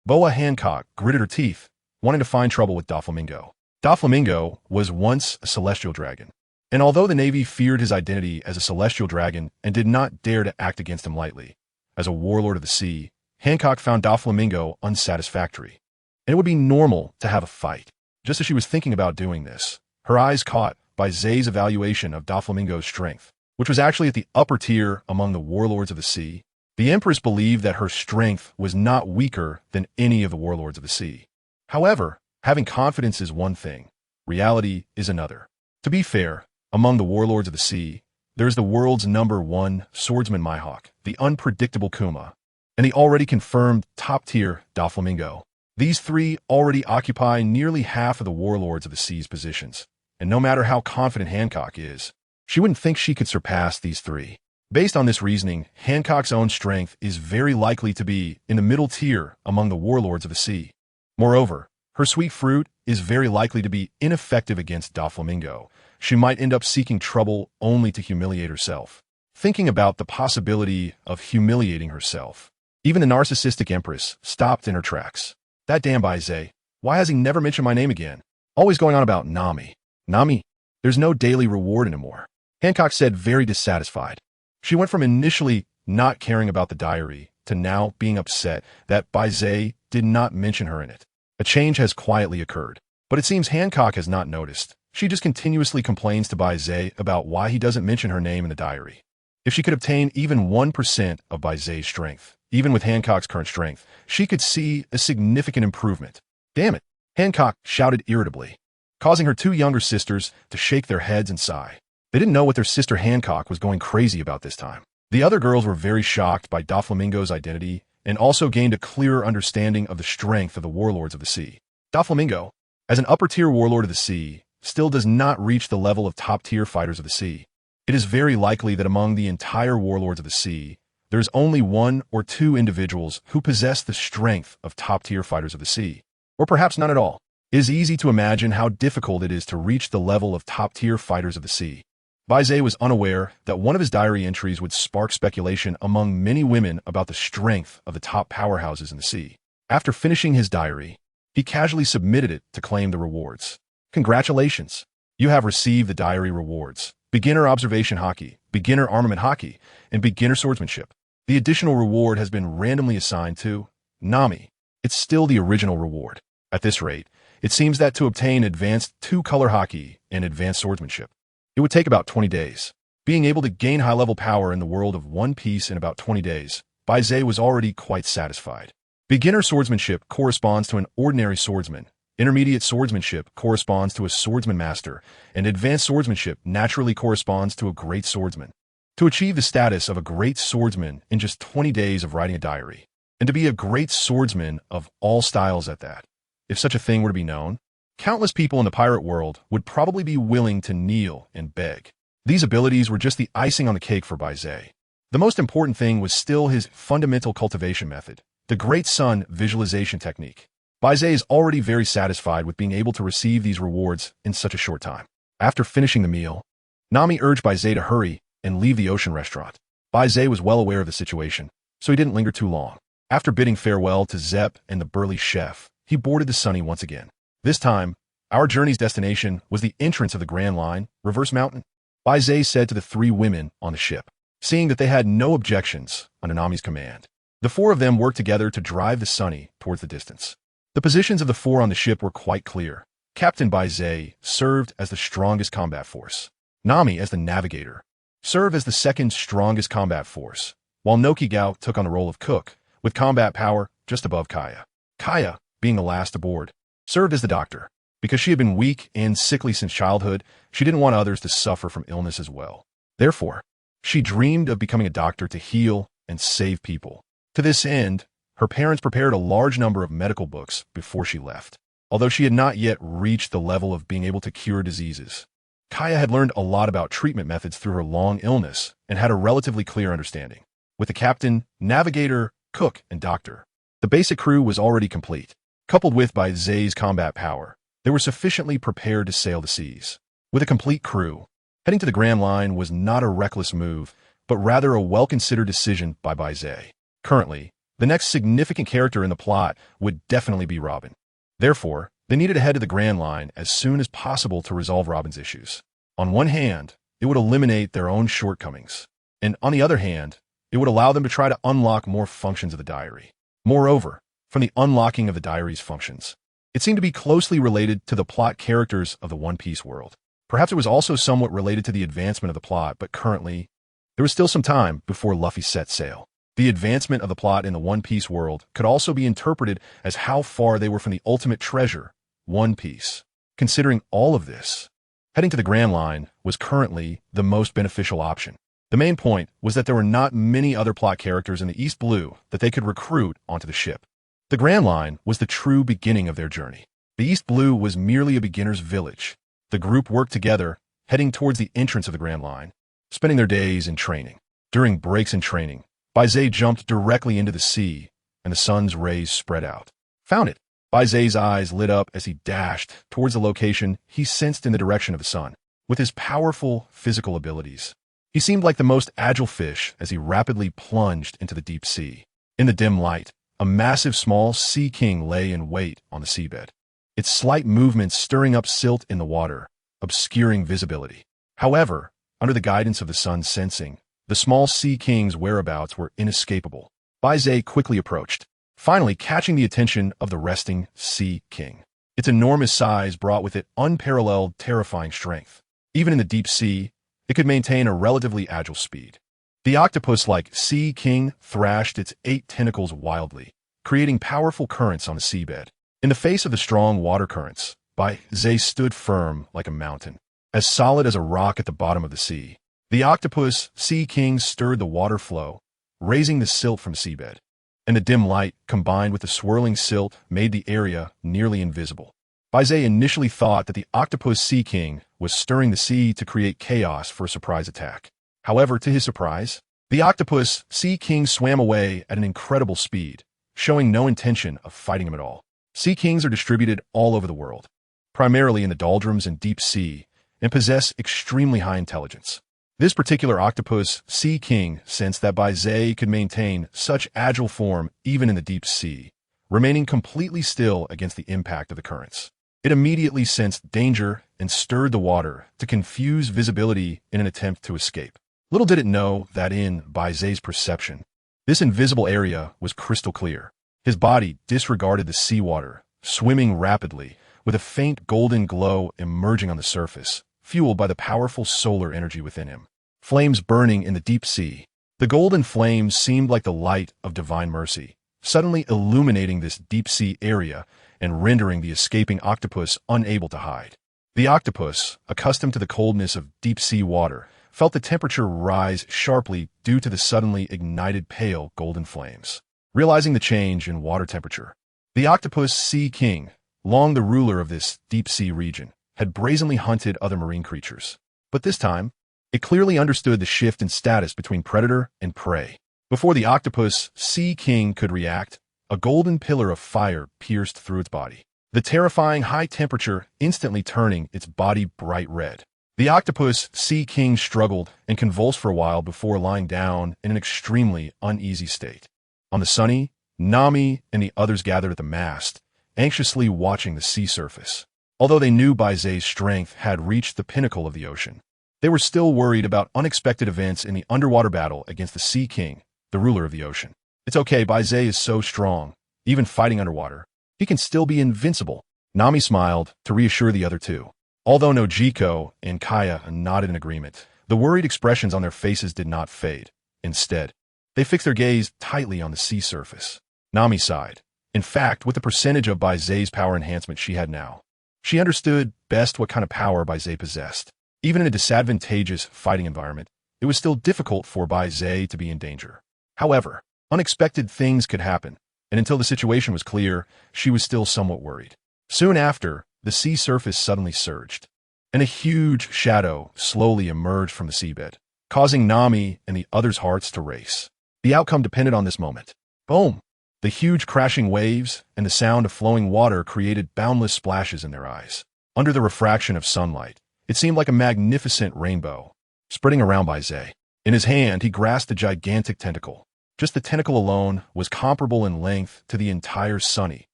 Boa Hancock gritted her teeth, wanting to find trouble with Doflamingo. Doflamingo was once a celestial dragon, and although the Navy feared his identity as a celestial dragon and did not dare to act against him lightly, as a warlord of the sea, Hancock found Doflamingo unsatisfactory, and it would be normal to have a fight. Just as she was thinking about doing this, her eyes caught Baize's evaluation of Doflamingo's strength, which was actually at the upper tier among the warlords of the sea. The Empress believed that her strength was not weaker than any of the warlords of the sea. However, having confidence is one thing, reality is another. To be fair, among the warlords of the sea, there's the world's #1 swordsman Mihawk, the unpredictable Kuma, and the already confirmed top-tier Doflamingo. These 3 already occupy nearly half of the warlords of the sea's positions, and no matter how confident Hancock is, she wouldn't think she could surpass these 3. Based on this reasoning, Hancock's own strength is very likely to be in the middle tier among the warlords of the sea. Moreover, her sweet fruit is very likely to be ineffective against Doflamingo. She might end up seeking trouble only to humiliate herself. Thinking about the possibility of humiliating herself, even the narcissistic Empress stopped in her tracks. That damn Baize, why has he never mentioned my name again? Always going on about Nami. Nami, there's no daily reward anymore. Hancock said, very dissatisfied. She went from initially not caring about the diary to now being upset that Baize did not mention her in it. A change has quietly occurred, but it seems Hancock has not noticed. She just continuously complains to Baize about why he doesn't mention her name in the diary. If she could obtain even 1% of Baize's strength, even with Hancock's current strength, she could see a significant improvement. Damn it, Hancock shouted irritably, causing her 2 younger sisters to shake their heads and sigh. They didn't know what their sister Hancock was going crazy about this time. The other girls were very shocked by Doflamingo's identity and also gained a clearer understanding of the strength of the warlords of the sea. Doflamingo, as an upper-tier warlord of the sea, still does not reach the level of top-tier fighters of the sea. It is very likely that among the entire warlords of the sea, there is only 1 or 2 individuals who possess the strength of top-tier fighters of the sea, or perhaps none at all. It is easy to imagine how difficult it is to reach the level of top-tier fighters of the sea. Baize was unaware that one of his diary entries would spark speculation among many women about the strength of the top powerhouses in the sea. After finishing his diary, he casually submitted it to claim the rewards. Congratulations! You have received the diary rewards: Beginner Observation Hockey, Beginner Armament Hockey, and Beginner Swordsmanship. The additional reward has been randomly assigned to Nami. It's still the original reward. At this rate, it seems that to obtain Advanced 2-Color Hockey and Advanced Swordsmanship, it would take about 20 days. Being able to gain high-level power in the world of One Piece in about 20 days, Baize was already quite satisfied. Beginner Swordsmanship corresponds to an ordinary swordsman, Intermediate Swordsmanship corresponds to a swordsman master, and Advanced Swordsmanship naturally corresponds to a great swordsman. To achieve the status of a great swordsman in just 20 days of writing a diary, and to be a great swordsman of all styles at that, if such a thing were to be known, countless people in the pirate world would probably be willing to kneel and beg. These abilities were just the icing on the cake for Baize. The most important thing was still his fundamental cultivation method, the Great Sun visualization technique. Baize is already very satisfied with being able to receive these rewards in such a short time. After finishing the meal, Nami urged Baize to hurry and leave the ocean restaurant. Baize was well aware of the situation, so he didn't linger too long. After bidding farewell to Zepp and the burly chef, he boarded the Sunny once again. This time, our journey's destination was the entrance of the Grand Line, Reverse Mountain. Baize said to the 3 women on the ship, seeing that they had no objections under Nami's command. The 4 of them worked together to drive the Sunny towards the distance. The positions of the 4 on the ship were quite clear. Captain Baize served as the strongest combat force. Nami, as the navigator, served as the second strongest combat force, while Nokigao took on the role of cook, with combat power just above Kaya. Kaya, being the last aboard, served as the doctor. Because she had been weak and sickly since childhood, she didn't want others to suffer from illness as well. Therefore, she dreamed of becoming a doctor to heal and save people. To this end, her parents prepared a large number of medical books before she left. Although she had not yet reached the level of being able to cure diseases, Kaya had learned a lot about treatment methods through her long illness and had a relatively clear understanding. With the captain, navigator, cook, and doctor, the basic crew was already complete. Coupled with Baize's combat power, they were sufficiently prepared to sail the seas. With a complete crew, heading to the Grand Line was not a reckless move, but rather a well-considered decision by Baize. Currently, the next significant character in the plot would definitely be Robin. Therefore, they needed to head to the Grand Line as soon as possible to resolve Robin's issues. On one hand, it would eliminate their own shortcomings, and on the other hand, it would allow them to try to unlock more functions of the diary. Moreover, from the unlocking of the diary's functions, it seemed to be closely related to the plot characters of the One Piece world. Perhaps it was also somewhat related to the advancement of the plot, but currently, there was still some time before Luffy set sail. The advancement of the plot in the One Piece world could also be interpreted as how far they were from the ultimate treasure, One Piece. Considering all of this, heading to the Grand Line was currently the most beneficial option. The main point was that there were not many other plot characters in the East Blue that they could recruit onto the ship. The Grand Line was the true beginning of their journey. The East Blue was merely a beginner's village. The group worked together, heading towards the entrance of the Grand Line, spending their days in training. During breaks in training, Baize jumped directly into the sea, and the sun's rays spread out. Found it! Baize's eyes lit up as he dashed towards the location he sensed in the direction of the sun. With his powerful physical abilities, he seemed like the most agile fish as he rapidly plunged into the deep sea. In the dim light, a massive small sea king lay in wait on the seabed, its slight movements stirring up silt in the water, obscuring visibility. However, under the guidance of the sun's sensing, the small sea king's whereabouts were inescapable. Baize quickly approached, finally catching the attention of the resting sea king. Its enormous size brought with it unparalleled, terrifying strength. Even in the deep sea, it could maintain a relatively agile speed. The octopus-like sea king thrashed its 8 tentacles wildly, creating powerful currents on the seabed. In the face of the strong water currents, Baize stood firm like a mountain, as solid as a rock at the bottom of the sea. The octopus sea king stirred the water flow, raising the silt from seabed, and the dim light combined with the swirling silt made the area nearly invisible. Baize initially thought that the octopus sea king was stirring the sea to create chaos for a surprise attack. However, to his surprise, the octopus sea king swam away at an incredible speed, showing no intention of fighting him at all. Sea kings are distributed all over the world, primarily in the doldrums and deep sea, and possess extremely high intelligence. This particular octopus sea king sensed that Baize could maintain such agile form even in the deep sea, remaining completely still against the impact of the currents. It immediately sensed danger and stirred the water to confuse visibility in an attempt to escape. Little did it know that in Baize's perception, this invisible area was crystal clear. His body disregarded the seawater, swimming rapidly, with a faint golden glow emerging on the surface, fueled by the powerful solar energy within him. Flames burning in the deep sea. The golden flames seemed like the light of divine mercy, suddenly illuminating this deep-sea area and rendering the escaping octopus unable to hide. The octopus, accustomed to the coldness of deep-sea water, felt the temperature rise sharply due to the suddenly ignited pale golden flames. Realizing the change in water temperature, the octopus sea king, long the ruler of this deep-sea region, had brazenly hunted other marine creatures. But this time, it clearly understood the shift in status between predator and prey. Before the octopus sea king could react, a golden pillar of fire pierced through its body, the terrifying high temperature instantly turning its body bright red. The octopus sea king struggled and convulsed for a while before lying down in an extremely uneasy state. On the sunny, Nami and the others gathered at the mast, anxiously watching the sea surface. Although they knew Baize's strength had reached the pinnacle of the ocean, they were still worried about unexpected events in the underwater battle against the Sea King, the ruler of the ocean. It's okay, Baize is so strong. Even fighting underwater, he can still be invincible. Nami smiled to reassure the other two. Although Nojiko and Kaya nodded in agreement, the worried expressions on their faces did not fade. Instead, they fixed their gaze tightly on the sea surface. Nami sighed. In fact, with the percentage of Baize's power enhancement she had now, she understood best what kind of power Baize possessed. Even in a disadvantageous fighting environment, it was still difficult for Baize to be in danger. However, unexpected things could happen, and until the situation was clear, she was still somewhat worried. Soon after, the sea surface suddenly surged, and a huge shadow slowly emerged from the seabed, causing Nami and the others' hearts to race. The outcome depended on this moment. Boom! The huge crashing waves and the sound of flowing water created boundless splashes in their eyes. Under the refraction of sunlight, it seemed like a magnificent rainbow, spreading around Baize. In his hand, he grasped a gigantic tentacle. Just the tentacle alone was comparable in length to the entire sunny,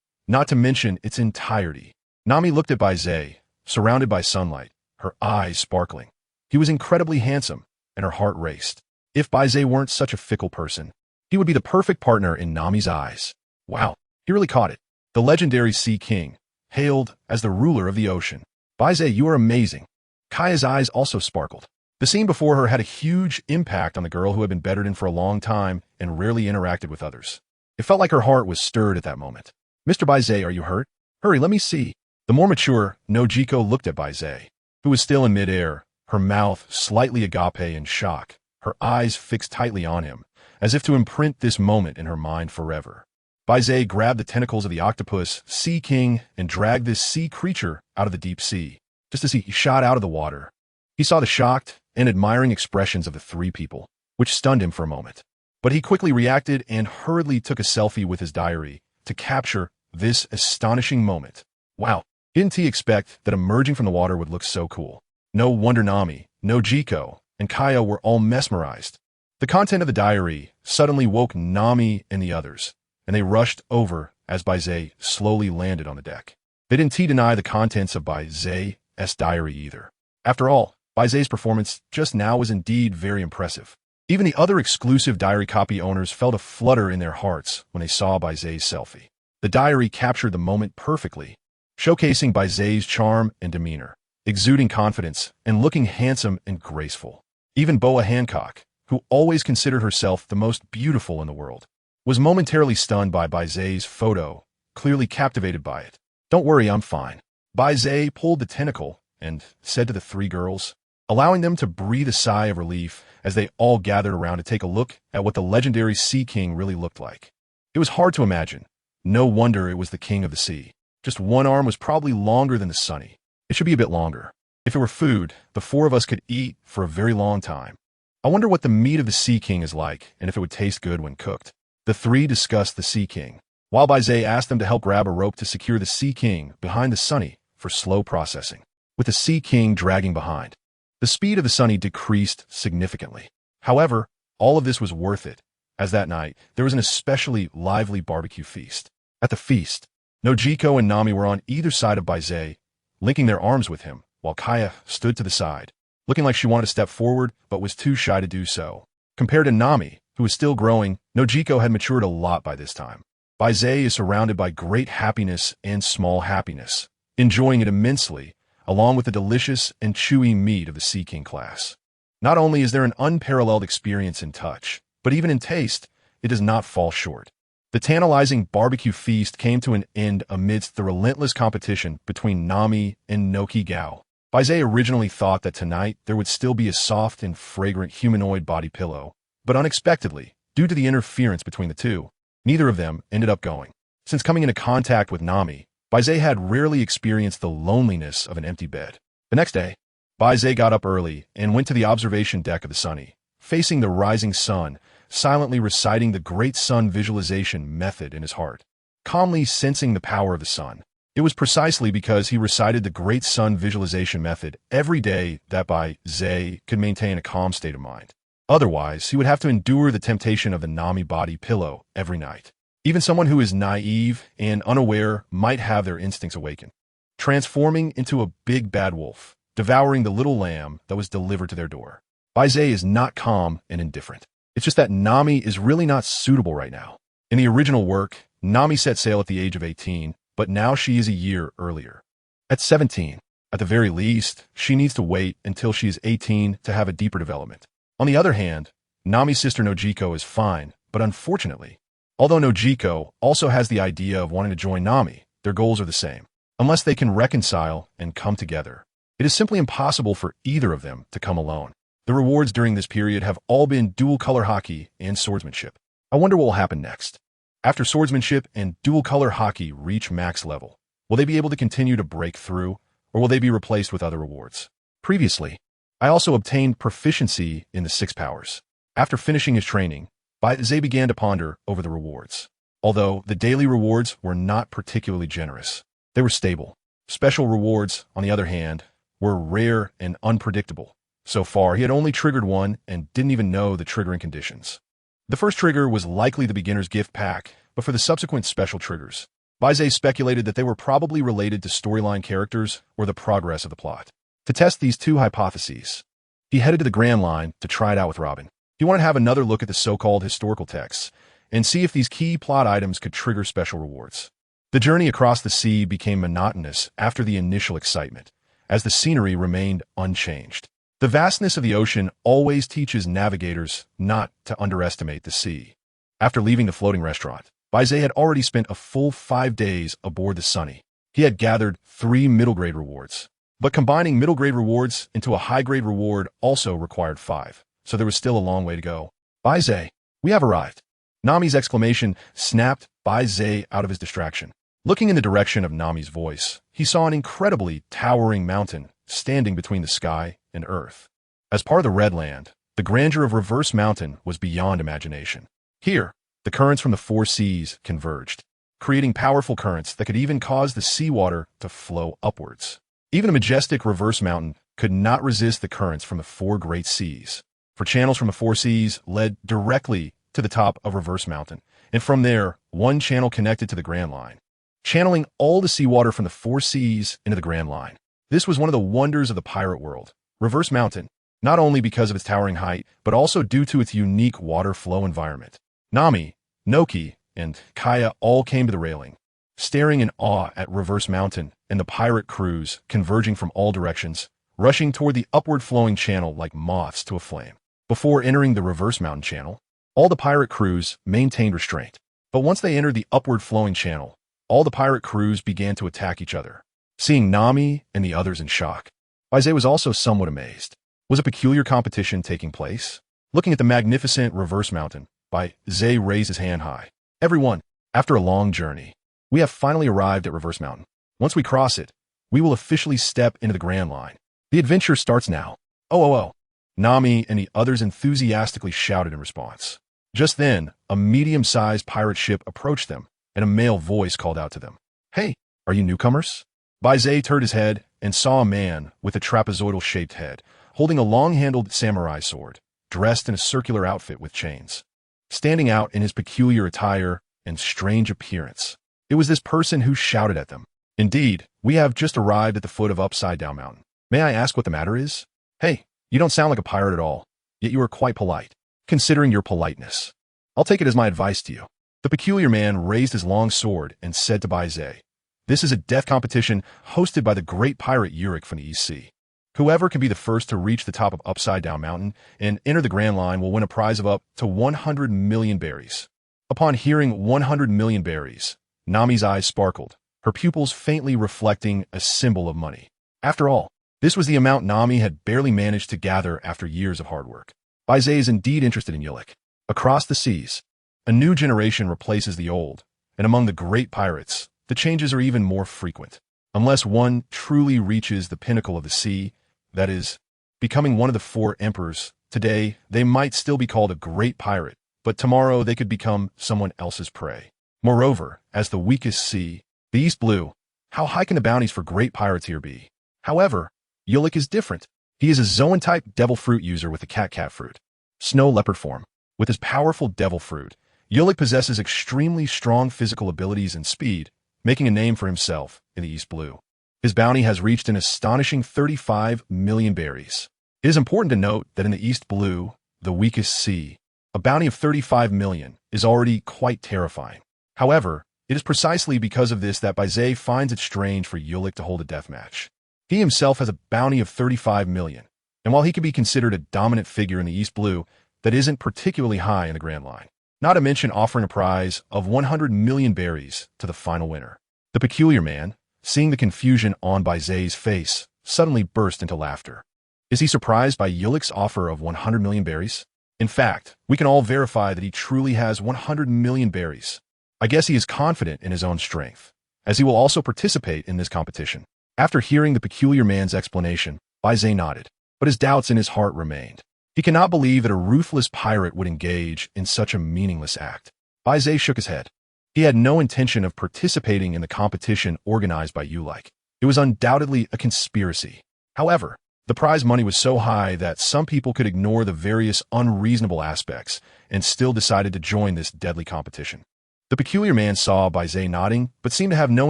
not to mention its entirety. Nami looked at Baize, surrounded by sunlight, her eyes sparkling. He was incredibly handsome, and her heart raced. If Baize weren't such a fickle person, he would be the perfect partner in Nami's eyes. Wow, he really caught it. The legendary Sea King, hailed as the ruler of the ocean. Baize, you are amazing. Kaya's eyes also sparkled. The scene before her had a huge impact on the girl who had been bettered in for a long time and rarely interacted with others. It felt like her heart was stirred at that moment. Mr. Baize, are you hurt? Hurry, let me see. The more mature Nojiko looked at Baize, who was still in midair, her mouth slightly agape in shock, her eyes fixed tightly on him, as if to imprint this moment in her mind forever. Baize grabbed the tentacles of the octopus Sea King and dragged this sea creature out of the deep sea. Just as he shot out of the water, he saw the shocked and admiring expressions of the three people, which stunned him for a moment. But he quickly reacted and hurriedly took a selfie with his diary to capture this astonishing moment. Wow, didn't he expect that emerging from the water would look so cool? No wonder Nami, Nojiko, and Kaya were all mesmerized. The content of the diary suddenly woke Nami and the others, and they rushed over as Baize slowly landed on the deck. They didn't deny the contents of Baize's diary either. After all, Baize's performance just now was indeed very impressive. Even the other exclusive diary copy owners felt a flutter in their hearts when they saw Baize's selfie. The diary captured the moment perfectly, showcasing Baize's charm and demeanor, exuding confidence and looking handsome and graceful. Even Boa Hancock, who always considered herself the most beautiful in the world, was momentarily stunned by Baize's photo, clearly captivated by it. Don't worry, I'm fine. Baize pulled the tentacle and said to the three girls, allowing them to breathe a sigh of relief as they all gathered around to take a look at what the legendary Sea King really looked like. It was hard to imagine. No wonder it was the king of the sea. Just one arm was probably longer than the sunny. It should be a bit longer. If it were food, the four of us could eat for a very long time. I wonder what the meat of the Sea King is like and if it would taste good when cooked. The three discussed the Sea King, while Baize asked them to help grab a rope to secure the Sea King behind the Sunny for slow processing, with the Sea King dragging behind. The speed of the Sunny decreased significantly. However, all of this was worth it, as that night there was an especially lively barbecue feast. At the feast, Nojiko and Nami were on either side of Baize, linking their arms with him, while Kaya stood to the side, looking like she wanted to step forward but was too shy to do so. Compared to Nami, who was still growing, Nojiko had matured a lot by this time. Baize is surrounded by great happiness and small happiness, enjoying it immensely, along with the delicious and chewy meat of the Sea King class. Not only is there an unparalleled experience in touch, but even in taste, it does not fall short. The tantalizing barbecue feast came to an end amidst the relentless competition between Nami and Noki Gao. Baize originally thought that tonight there would still be a soft and fragrant humanoid body pillow, but unexpectedly, due to the interference between the two, neither of them ended up going. Since coming into contact with Nami, Baize had rarely experienced the loneliness of an empty bed. The next day, Baize got up early and went to the observation deck of the Sunny, facing the rising sun, silently reciting the Great Sun visualization method in his heart, calmly sensing the power of the sun. It was precisely because he recited the Great Sun visualization method every day that Baize could maintain a calm state of mind. Otherwise, he would have to endure the temptation of the Nami body pillow every night. Even someone who is naive and unaware might have their instincts awaken, transforming into a big bad wolf, devouring the little lamb that was delivered to their door. Baize is not calm and indifferent. It's just that Nami is really not suitable right now. In the original work, Nami set sail at the age of 18, but now she is a year earlier. At 17, at the very least, she needs to wait until she is 18 to have a deeper development. On the other hand, Nami's sister Nojiko is fine, but unfortunately, although Nojiko also has the idea of wanting to join Nami, their goals are the same. Unless they can reconcile and come together, it is simply impossible for either of them to come alone. The rewards during this period have all been dual-color hockey and swordsmanship. I wonder what will happen next. After swordsmanship and dual-color hockey reach max level, will they be able to continue to break through, or will they be replaced with other rewards? Previously, I also obtained proficiency in the 6 powers. After finishing his training, Baize began to ponder over the rewards. Although the daily rewards were not particularly generous, they were stable. Special rewards, on the other hand, were rare and unpredictable. So far, he had only triggered one and didn't even know the triggering conditions. The first trigger was likely the beginner's gift pack, but for the subsequent special triggers, Baize speculated that they were probably related to storyline characters or the progress of the plot. To test these two hypotheses, he headed to the Grand Line to try it out with Robin. He wanted to have another look at the so-called historical texts and see if these key plot items could trigger special rewards. The journey across the sea became monotonous after the initial excitement, as the scenery remained unchanged. The vastness of the ocean always teaches navigators not to underestimate the sea. After leaving the floating restaurant, Baize had already spent a full 5 days aboard the Sunny. He had gathered 3 middle-grade rewards. But combining middle-grade rewards into a high-grade reward also required 5, so there was still a long way to go. Baize, we have arrived. Nami's exclamation snapped Baize out of his distraction. Looking in the direction of Nami's voice, he saw an incredibly towering mountain standing between the sky and earth. As part of the Red Land, the grandeur of Reverse Mountain was beyond imagination. Here, the currents from the 4 seas converged, creating powerful currents that could even cause the seawater to flow upwards. Even a majestic Reverse Mountain could not resist the currents from the 4 great seas. For channels from the 4 seas led directly to the top of Reverse Mountain, and from there, one channel connected to the Grand Line, channeling all the seawater from the 4 seas into the Grand Line. This was one of the wonders of the pirate world, Reverse Mountain, not only because of its towering height, but also due to its unique water flow environment. Nami, Noki, and Kaya all came to the railing, staring in awe at Reverse Mountain and the pirate crews converging from all directions, rushing toward the upward-flowing channel like moths to a flame. Before entering the Reverse Mountain channel, all the pirate crews maintained restraint. But once they entered the upward-flowing channel, all the pirate crews began to attack each other. Seeing Nami and the others in shock, Baize was also somewhat amazed. Was a peculiar competition taking place? Looking at the magnificent Reverse Mountain, Baize raised his hand high. Everyone, after a long journey, we have finally arrived at Reverse Mountain. Once we cross it, we will officially step into the Grand Line. The adventure starts now. Oh. Nami and the others enthusiastically shouted in response. Just then, a medium-sized pirate ship approached them, and a male voice called out to them. Hey, are you newcomers? Baize turned his head and saw a man with a trapezoidal-shaped head, holding a long-handled samurai sword, dressed in a circular outfit with chains. Standing out in his peculiar attire and strange appearance It was this person who shouted at them. Indeed, we have just arrived at the foot of Upside Down Mountain. May I ask what the matter is? Hey, you don't sound like a pirate at all, yet you are quite polite, considering your politeness. I'll take it as my advice to you. The peculiar man raised his long sword and said to Baize, "This is a death competition hosted by the great pirate Uric from the East Sea. Whoever can be the first to reach the top of Upside Down Mountain and enter the Grand Line will win a prize of up to 100 million berries." Upon hearing 100 million berries, Nami's eyes sparkled, her pupils faintly reflecting a symbol of money. After all, this was the amount Nami had barely managed to gather after years of hard work. Baize is indeed interested in Ulick. Across the seas, a new generation replaces the old, and among the great pirates, the changes are even more frequent. Unless one truly reaches the pinnacle of the sea, that is, becoming one of the 4 emperors, today they might still be called a great pirate, but tomorrow they could become someone else's prey. Moreover, as the weakest sea, the East Blue, how high can the bounties for great pirates here be? However, Ulick is different. He is a Zoan-type devil fruit user with the cat fruit, snow leopard form. With his powerful devil fruit, Ulick possesses extremely strong physical abilities and speed, making a name for himself in the East Blue. His bounty has reached an astonishing 35 million berries. It is important to note that in the East Blue, the weakest sea, a bounty of 35 million is already quite terrifying. However, it is precisely because of this that Baize finds it strange for Ulick to hold a death match. He himself has a bounty of 35 million, and while he can be considered a dominant figure in the East Blue, that isn't particularly high in the Grand Line, not to mention offering a prize of 100 million berries to the final winner. The peculiar man, seeing the confusion on Baize's face, suddenly burst into laughter. Is he surprised by Ulick's offer of 100 million berries? In fact, we can all verify that he truly has 100 million berries. I guess he is confident in his own strength, as he will also participate in this competition. After hearing the peculiar man's explanation, Baize nodded, but his doubts in his heart remained. He cannot believe that a ruthless pirate would engage in such a meaningless act. Baize shook his head. He had no intention of participating in the competition organized by Ulick. It was undoubtedly a conspiracy. However, the prize money was so high that some people could ignore the various unreasonable aspects and still decided to join this deadly competition. The peculiar man saw Baize nodding, but seemed to have no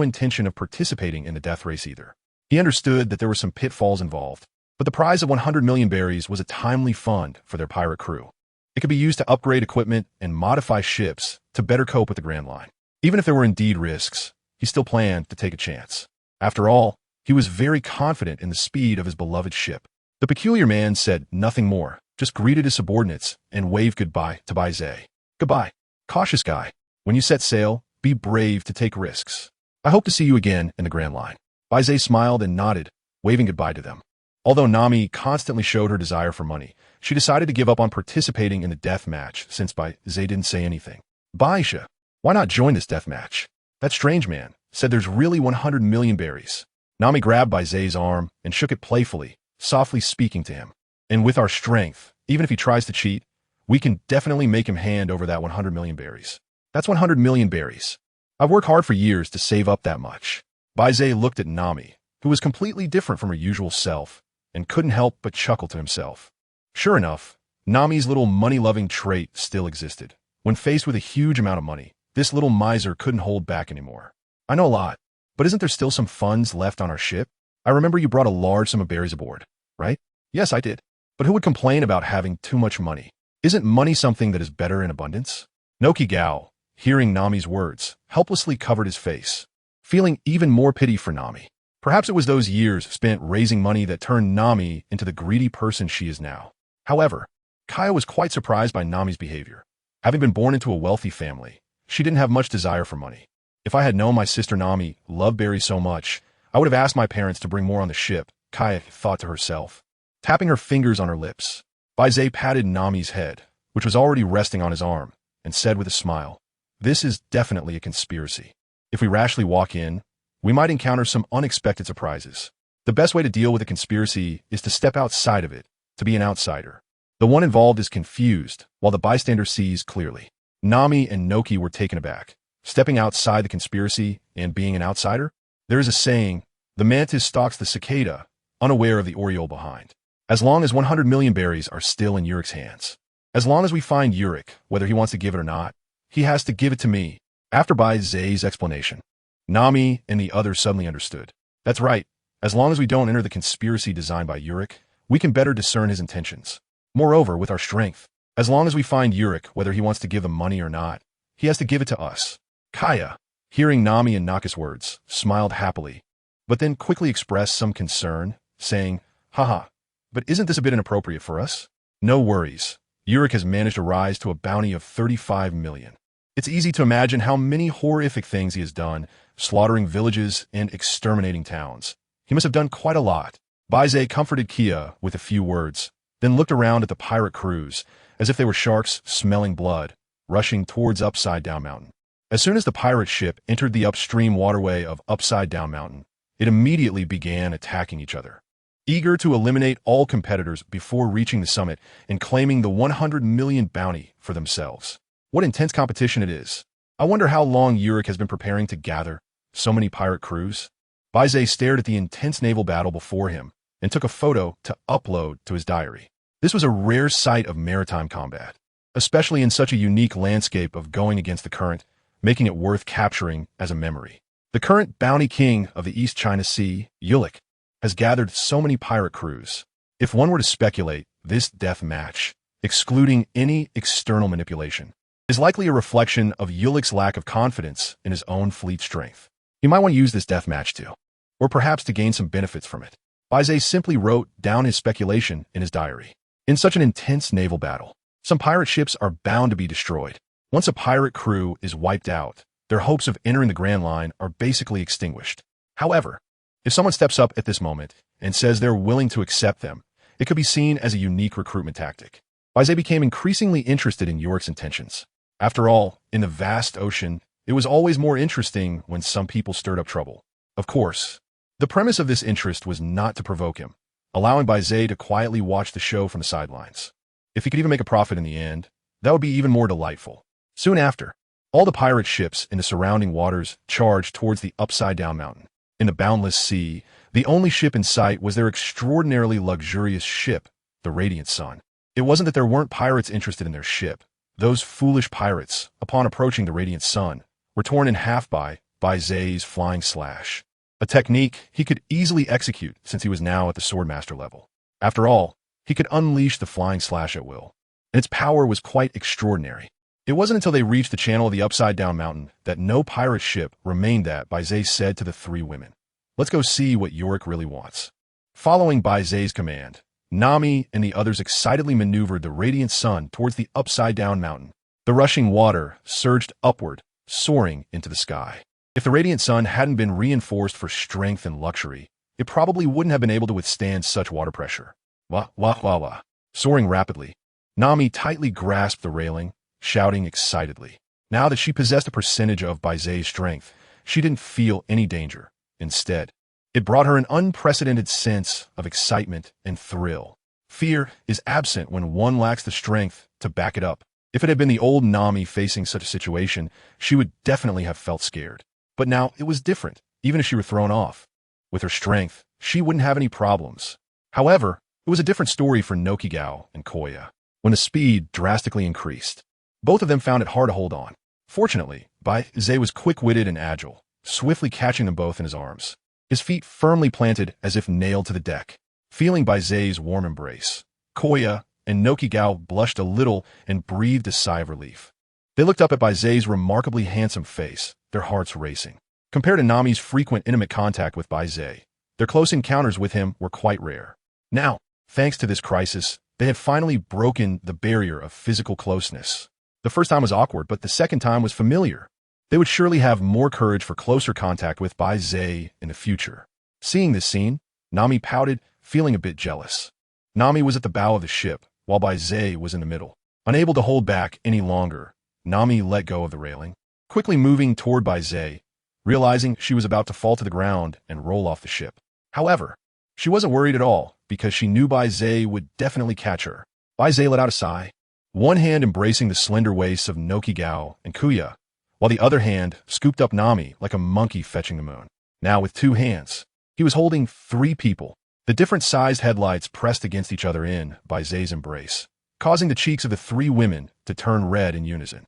intention of participating in the death race either. He understood that there were some pitfalls involved, but the prize of 100 million berries was a timely fund for their pirate crew. It could be used to upgrade equipment and modify ships to better cope with the Grand Line. Even if there were indeed risks, he still planned to take a chance. After all, he was very confident in the speed of his beloved ship. The peculiar man said nothing more, just greeted his subordinates and waved goodbye to Baize. "Goodbye, cautious guy. When you set sail, be brave to take risks. I hope to see you again in the Grand Line." Baize smiled and nodded, waving goodbye to them. Although Nami constantly showed her desire for money, she decided to give up on participating in the death match since Baize didn't say anything. "Baize, why not join this death match? That strange man said there's really 100 million berries." Nami grabbed Baize's arm and shook it playfully, softly speaking to him. "And with our strength, even if he tries to cheat, we can definitely make him hand over that 100 million berries. That's 100 million berries. I've worked hard for years to save up that much." Baize looked at Nami, who was completely different from her usual self, and couldn't help but chuckle to himself. Sure enough, Nami's little money-loving trait still existed. When faced with a huge amount of money, this little miser couldn't hold back anymore. "I know a lot, but isn't there still some funds left on our ship? I remember you brought a large sum of berries aboard, right?" "Yes, I did. But who would complain about having too much money? Isn't money something that is better in abundance?" Nokigao, hearing Nami's words, helplessly covered his face, feeling even more pity for Nami. Perhaps it was those years spent raising money that turned Nami into the greedy person she is now. However, Kaya was quite surprised by Nami's behavior. Having been born into a wealthy family, she didn't have much desire for money. "If I had known my sister Nami loved berries so much, I would have asked my parents to bring more on the ship," Kaya thought to herself. Tapping her fingers on her lips, Baize patted Nami's head, which was already resting on his arm, and said with a smile, "This is definitely a conspiracy. If we rashly walk in, we might encounter some unexpected surprises. The best way to deal with a conspiracy is to step outside of it, to be an outsider. The one involved is confused, while the bystander sees clearly." Nami and Noki were taken aback. Stepping outside the conspiracy and being an outsider? There is a saying, the mantis stalks the cicada, unaware of the oriole behind. As long as 100 million berries are still in Urick's hands. As long as we find Urick, whether he wants to give it or not, he has to give it to me, After Baize's explanation, Nami and the others suddenly understood. That's right. As long as we don't enter the conspiracy designed by Yurik, we can better discern his intentions. Moreover, with our strength, as long as we find Yurik, whether he wants to give the money or not, he has to give it to us. Kaya, hearing Nami and Naka's words, smiled happily, but then quickly expressed some concern, saying, Haha, but isn't this a bit inappropriate for us? No worries. Yurik has managed to rise to a bounty of 35 million. It's easy to imagine how many horrific things he has done, slaughtering villages and exterminating towns. He must have done quite a lot. Baize comforted Kia with a few words, then looked around at the pirate crews, as if they were sharks smelling blood, rushing towards Upside Down Mountain. As soon as the pirate ship entered the upstream waterway of Upside Down Mountain, it immediately began attacking each other, eager to eliminate all competitors before reaching the summit and claiming the 100 million bounty for themselves. What intense competition it is. I wonder how long Yurik has been preparing to gather so many pirate crews. Baize stared at the intense naval battle before him and took a photo to upload to his diary. This was a rare sight of maritime combat, especially in such a unique landscape of going against the current, making it worth capturing as a memory. The current bounty king of the East China Sea, Yurik, has gathered so many pirate crews. If one were to speculate, this death match, excluding any external manipulation, is likely a reflection of Yulik's lack of confidence in his own fleet strength. He might want to use this death match too, or perhaps to gain some benefits from it. Baize simply wrote down his speculation in his diary. In such an intense naval battle, some pirate ships are bound to be destroyed. Once a pirate crew is wiped out, their hopes of entering the Grand Line are basically extinguished. However, if someone steps up at this moment and says they're willing to accept them, it could be seen as a unique recruitment tactic. Baize became increasingly interested in Yurik's intentions. After all, in the vast ocean, it was always more interesting when some people stirred up trouble. Of course, the premise of this interest was not to provoke him, allowing Baize to quietly watch the show from the sidelines. If he could even make a profit in the end, that would be even more delightful. Soon after, all the pirate ships in the surrounding waters charged towards the Upside Down Mountain. In the boundless sea, the only ship in sight was their extraordinarily luxurious ship, the Radiant Sun. It wasn't that there weren't pirates interested in their ship. Those foolish pirates, upon approaching the Radiant Sun, were torn in half by Baize's flying slash, a technique he could easily execute since he was now at the swordmaster level. After all, he could unleash the flying slash at will, and its power was quite extraordinary. It wasn't until they reached the channel of the Upside Down Mountain that no pirate ship remained that Baize said to the three women, "Let's go see what Yurik really wants." Following Baize's command, Nami and the others excitedly maneuvered the Radiant Sun towards the Upside Down Mountain. The rushing water surged upward, soaring into the sky. If the Radiant Sun hadn't been reinforced for strength and luxury, it probably wouldn't have been able to withstand such water pressure. Wah, wah, wah, wah. Soaring rapidly, Nami tightly grasped the railing, shouting excitedly. Now that she possessed a percentage of Baize's strength, she didn't feel any danger. Instead, it brought her an unprecedented sense of excitement and thrill. Fear is absent when one lacks the strength to back it up. If it had been the old Nami facing such a situation, she would definitely have felt scared. But now it was different, even if she were thrown off. With her strength, she wouldn't have any problems. However, it was a different story for Nokigao and Koya, when the speed drastically increased. Both of them found it hard to hold on. Fortunately, Baize was quick-witted and agile, swiftly catching them both in his arms, his feet firmly planted as if nailed to the deck. Feeling Baize's warm embrace, Koya and Nokigao blushed a little and breathed a sigh of relief. They looked up at Baize's remarkably handsome face, their hearts racing. Compared to Nami's frequent intimate contact with Baize, their close encounters with him were quite rare. Now, thanks to this crisis, they had finally broken the barrier of physical closeness. The first time was awkward, but the second time was familiar. They would surely have more courage for closer contact with Baize in the future. Seeing this scene, Nami pouted, feeling a bit jealous. Nami was at the bow of the ship, while Baize was in the middle. Unable to hold back any longer, Nami let go of the railing, quickly moving toward Baize, realizing she was about to fall to the ground and roll off the ship. However, she wasn't worried at all, because she knew Baize would definitely catch her. Baize let out a sigh, one hand embracing the slender waists of Nokigao and Kuya, while the other hand scooped up Nami like a monkey fetching the moon. Now with two hands, he was holding three people. The different-sized headlights pressed against each other in Baize's embrace, causing the cheeks of the three women to turn red in unison.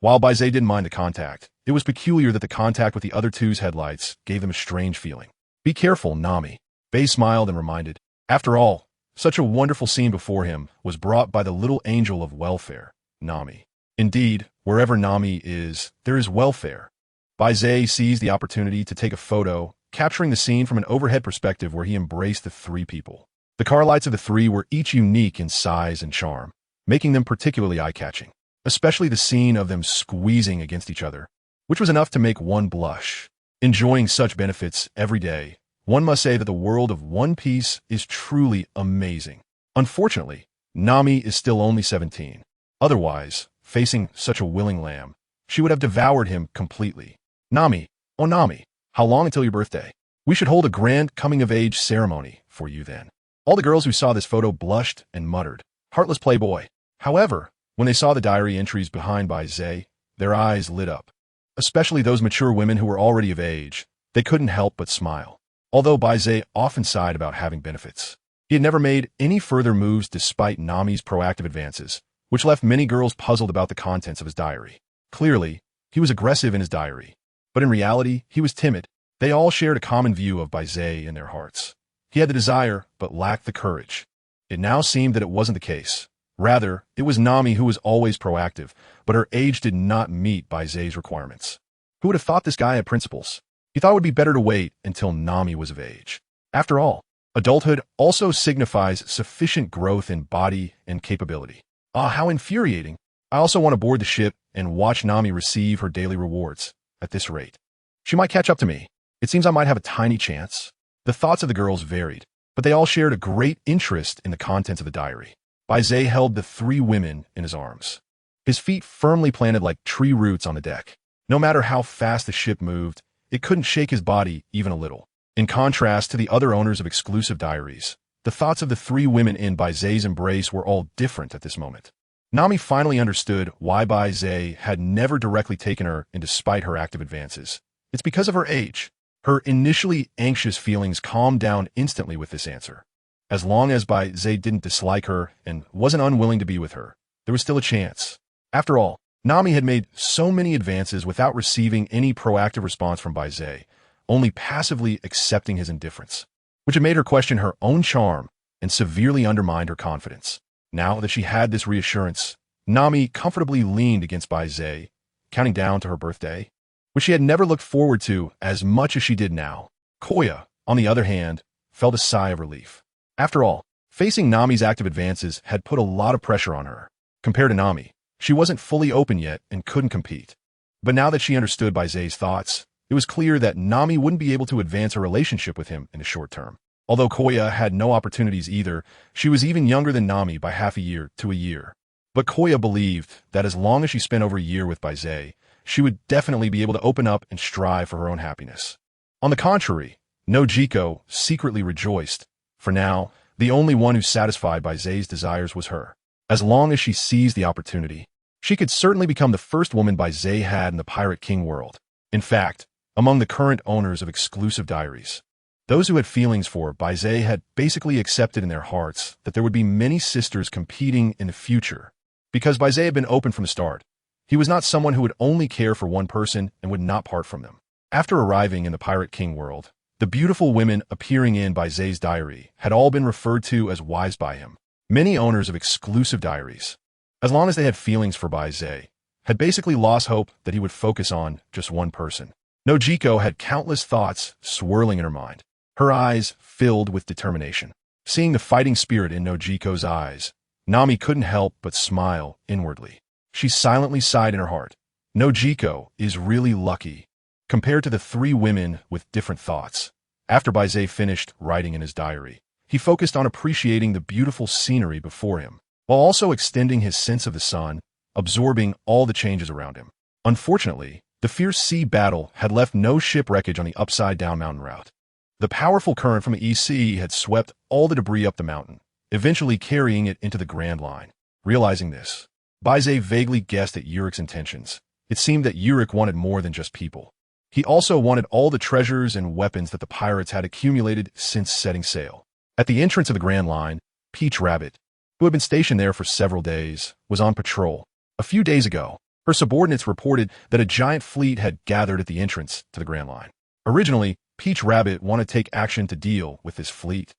While Baize didn't mind the contact, it was peculiar that the contact with the other two's headlights gave them a strange feeling. Be careful, Nami. Baize smiled and reminded. After all, such a wonderful scene before him was brought by the little angel of welfare, Nami. Indeed, wherever Nami is, there is welfare. Baize seized the opportunity to take a photo, capturing the scene from an overhead perspective where he embraced the three people. The car lights of the three were each unique in size and charm, making them particularly eye-catching, especially the scene of them squeezing against each other, which was enough to make one blush. Enjoying such benefits every day, one must say that the world of One Piece is truly amazing. Unfortunately, Nami is still only 17. Otherwise, facing such a willing lamb, she would have devoured him completely. Nami, oh Nami, how long until your birthday? We should hold a grand coming-of-age ceremony for you then. All the girls who saw this photo blushed and muttered, "Heartless playboy." However, when they saw the diary entries behind Baize, their eyes lit up. Especially those mature women who were already of age, they couldn't help but smile. Although Baize often sighed about having benefits, he had never made any further moves despite Nami's proactive advances, which left many girls puzzled about the contents of his diary. Clearly, he was aggressive in his diary, but in reality, he was timid. They all shared a common view of Baize in their hearts. He had the desire, but lacked the courage. It now seemed that it wasn't the case. Rather, it was Nami who was always proactive, but her age did not meet Baize's requirements. Who would have thought this guy had principles? He thought it would be better to wait until Nami was of age. After all, adulthood also signifies sufficient growth in body and capability. Ah, how infuriating. I also want to board the ship and watch Nami receive her daily rewards. At this rate, she might catch up to me. It seems I might have a tiny chance. The thoughts of the girls varied, but they all shared a great interest in the contents of the diary. Baize held the three women in his arms, his feet firmly planted like tree roots on the deck. No matter how fast the ship moved, it couldn't shake his body even a little. In contrast to the other owners of exclusive diaries, the thoughts of the three women in Baize's embrace were all different at this moment. Nami finally understood why Baize had never directly taken her in despite her active advances. It's because of her age. Her initially anxious feelings calmed down instantly with this answer. As long as Baize didn't dislike her and wasn't unwilling to be with her, there was still a chance. After all, Nami had made so many advances without receiving any proactive response from Baize, only passively accepting his indifference, which had made her question her own charm and severely undermined her confidence. Now that she had this reassurance, Nami comfortably leaned against Baize, counting down to her birthday, which she had never looked forward to as much as she did now. Koya, on the other hand, felt a sigh of relief. After all, facing Nami's active advances had put a lot of pressure on her. Compared to Nami, she wasn't fully open yet and couldn't compete. But now that she understood Baize's thoughts, it was clear that Nami wouldn't be able to advance her relationship with him in the short term. Although Koya had no opportunities either, she was even younger than Nami by half a year to a year. But Koya believed that as long as she spent over a year with Baize, she would definitely be able to open up and strive for her own happiness. On the contrary, Nojiko secretly rejoiced. For now, the only one who satisfied Baize's desires was her. As long as she seized the opportunity, she could certainly become the first woman Baize had in the Pirate King world. In fact, among the current owners of exclusive diaries, those who had feelings for Baize had basically accepted in their hearts that there would be many sisters competing in the future. Because Baize had been open from the start, he was not someone who would only care for one person and would not part from them. After arriving in the Pirate King world, the beautiful women appearing in Baize's diary had all been referred to as wives by him. Many owners of exclusive diaries, as long as they had feelings for Baize, had basically lost hope that he would focus on just one person. Nojiko had countless thoughts swirling in her mind, her eyes filled with determination. Seeing the fighting spirit in Nojiko's eyes, Nami couldn't help but smile inwardly. She silently sighed in her heart. Nojiko is really lucky, compared to the three women with different thoughts. After Baize finished writing in his diary, he focused on appreciating the beautiful scenery before him, while also extending his sense of the sun, absorbing all the changes around him. Unfortunately, the fierce sea battle had left no ship wreckage on the upside-down mountain route. The powerful current from the East Sea had swept all the debris up the mountain, eventually carrying it into the Grand Line. Realizing this, Baize vaguely guessed at Urik's intentions. It seemed that Urik wanted more than just people. He also wanted all the treasures and weapons that the pirates had accumulated since setting sail. At the entrance of the Grand Line, Peach Rabbit, who had been stationed there for several days, was on patrol. A few days ago, Her subordinates reported that a giant fleet had gathered at the entrance to the Grand Line. Originally, Peach Rabbit wanted to take action to deal with this fleet,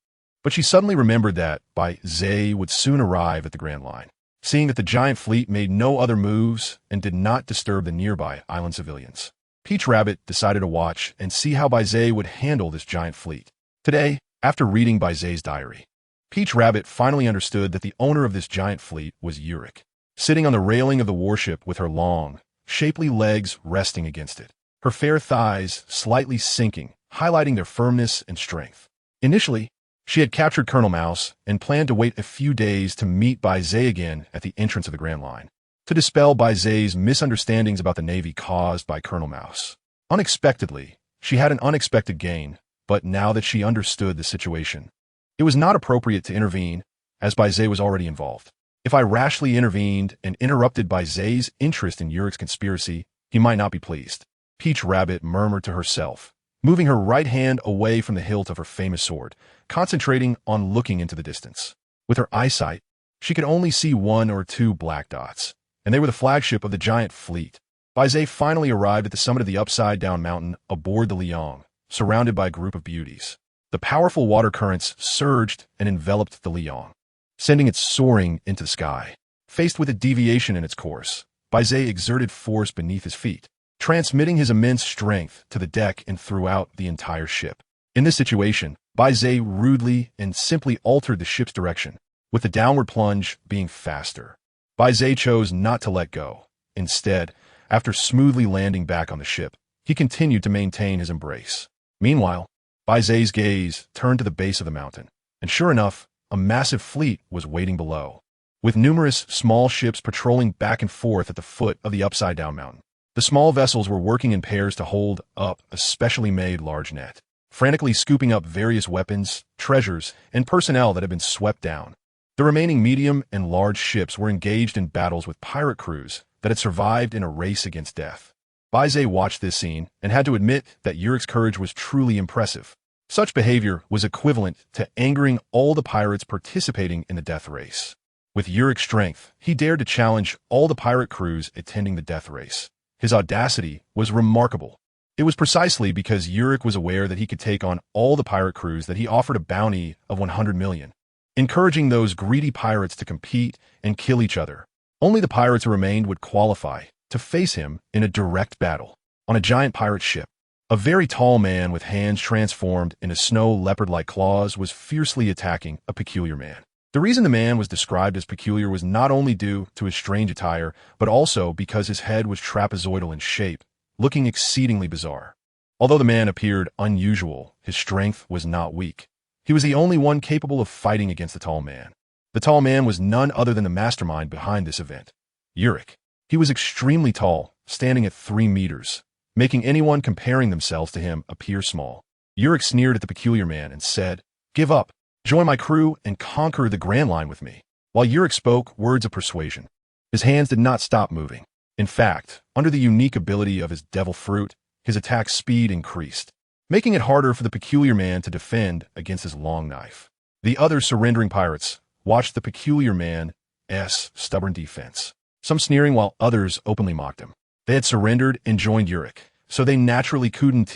but she suddenly remembered that Baize would soon arrive at the Grand Line. Seeing that the giant fleet made no other moves and did not disturb the nearby island civilians, Peach Rabbit decided to watch and see how Baize would handle this giant fleet. Today, after reading Baize's diary, Peach Rabbit finally understood that the owner of this giant fleet was Yurik, sitting on the railing of the warship with her long, shapely legs resting against it, her fair thighs slightly sinking, highlighting their firmness and strength. Initially, she had captured Colonel Mouse and planned to wait a few days to meet Baize again at the entrance of the Grand Line, to dispel Baize's misunderstandings about the Navy caused by Colonel Mouse. Unexpectedly, she had an unexpected gain, but now that she understood the situation, it was not appropriate to intervene, as Baize was already involved. If I rashly intervened and interrupted Baize's interest in Yurik's conspiracy, he might not be pleased. Peach Rabbit murmured to herself, moving her right hand away from the hilt of her famous sword, concentrating on looking into the distance. With her eyesight, she could only see 1 or 2 black dots, and they were the flagship of the giant fleet. Baize finally arrived at the summit of the upside-down mountain aboard the Liang, surrounded by a group of beauties. The powerful water currents surged and enveloped the Liang, sending it soaring into the sky. Faced with a deviation in its course, Baize exerted force beneath his feet, transmitting his immense strength to the deck and throughout the entire ship. In this situation, Baize rudely and simply altered the ship's direction, with the downward plunge being faster. Baize chose not to let go. Instead, after smoothly landing back on the ship, he continued to maintain his embrace. Meanwhile, Baize's gaze turned to the base of the mountain, and sure enough, a massive fleet was waiting below, with numerous small ships patrolling back and forth at the foot of the upside-down mountain. The small vessels were working in pairs to hold up a specially made large net, frantically scooping up various weapons, treasures, and personnel that had been swept down. The remaining medium and large ships were engaged in battles with pirate crews that had survived in a race against death. Baize watched this scene and had to admit that Yurik's courage was truly impressive. Such behavior was equivalent to angering all the pirates participating in the death race. With Yurik's strength, he dared to challenge all the pirate crews attending the death race. His audacity was remarkable. It was precisely because Yurik was aware that he could take on all the pirate crews that he offered a bounty of 100 million, encouraging those greedy pirates to compete and kill each other. Only the pirates who remained would qualify to face him in a direct battle. On a giant pirate ship, a very tall man with hands transformed into snow leopard-like claws was fiercely attacking a peculiar man. The reason the man was described as peculiar was not only due to his strange attire, but also because his head was trapezoidal in shape, looking exceedingly bizarre. Although the man appeared unusual, his strength was not weak. He was the only one capable of fighting against the tall man. The tall man was none other than the mastermind behind this event, Yurik. He was extremely tall, standing at 3 meters, making anyone comparing themselves to him appear small. Yurik sneered at the peculiar man and said, "Give up. Join my crew and conquer the Grand Line with me." While Yurik spoke words of persuasion, his hands did not stop moving. In fact, under the unique ability of his devil fruit, his attack speed increased, making it harder for the peculiar man to defend against his long knife. The other surrendering pirates watched the peculiar man's stubborn defense, some sneering while others openly mocked him. They had surrendered and joined Yurik, so they naturally couldn't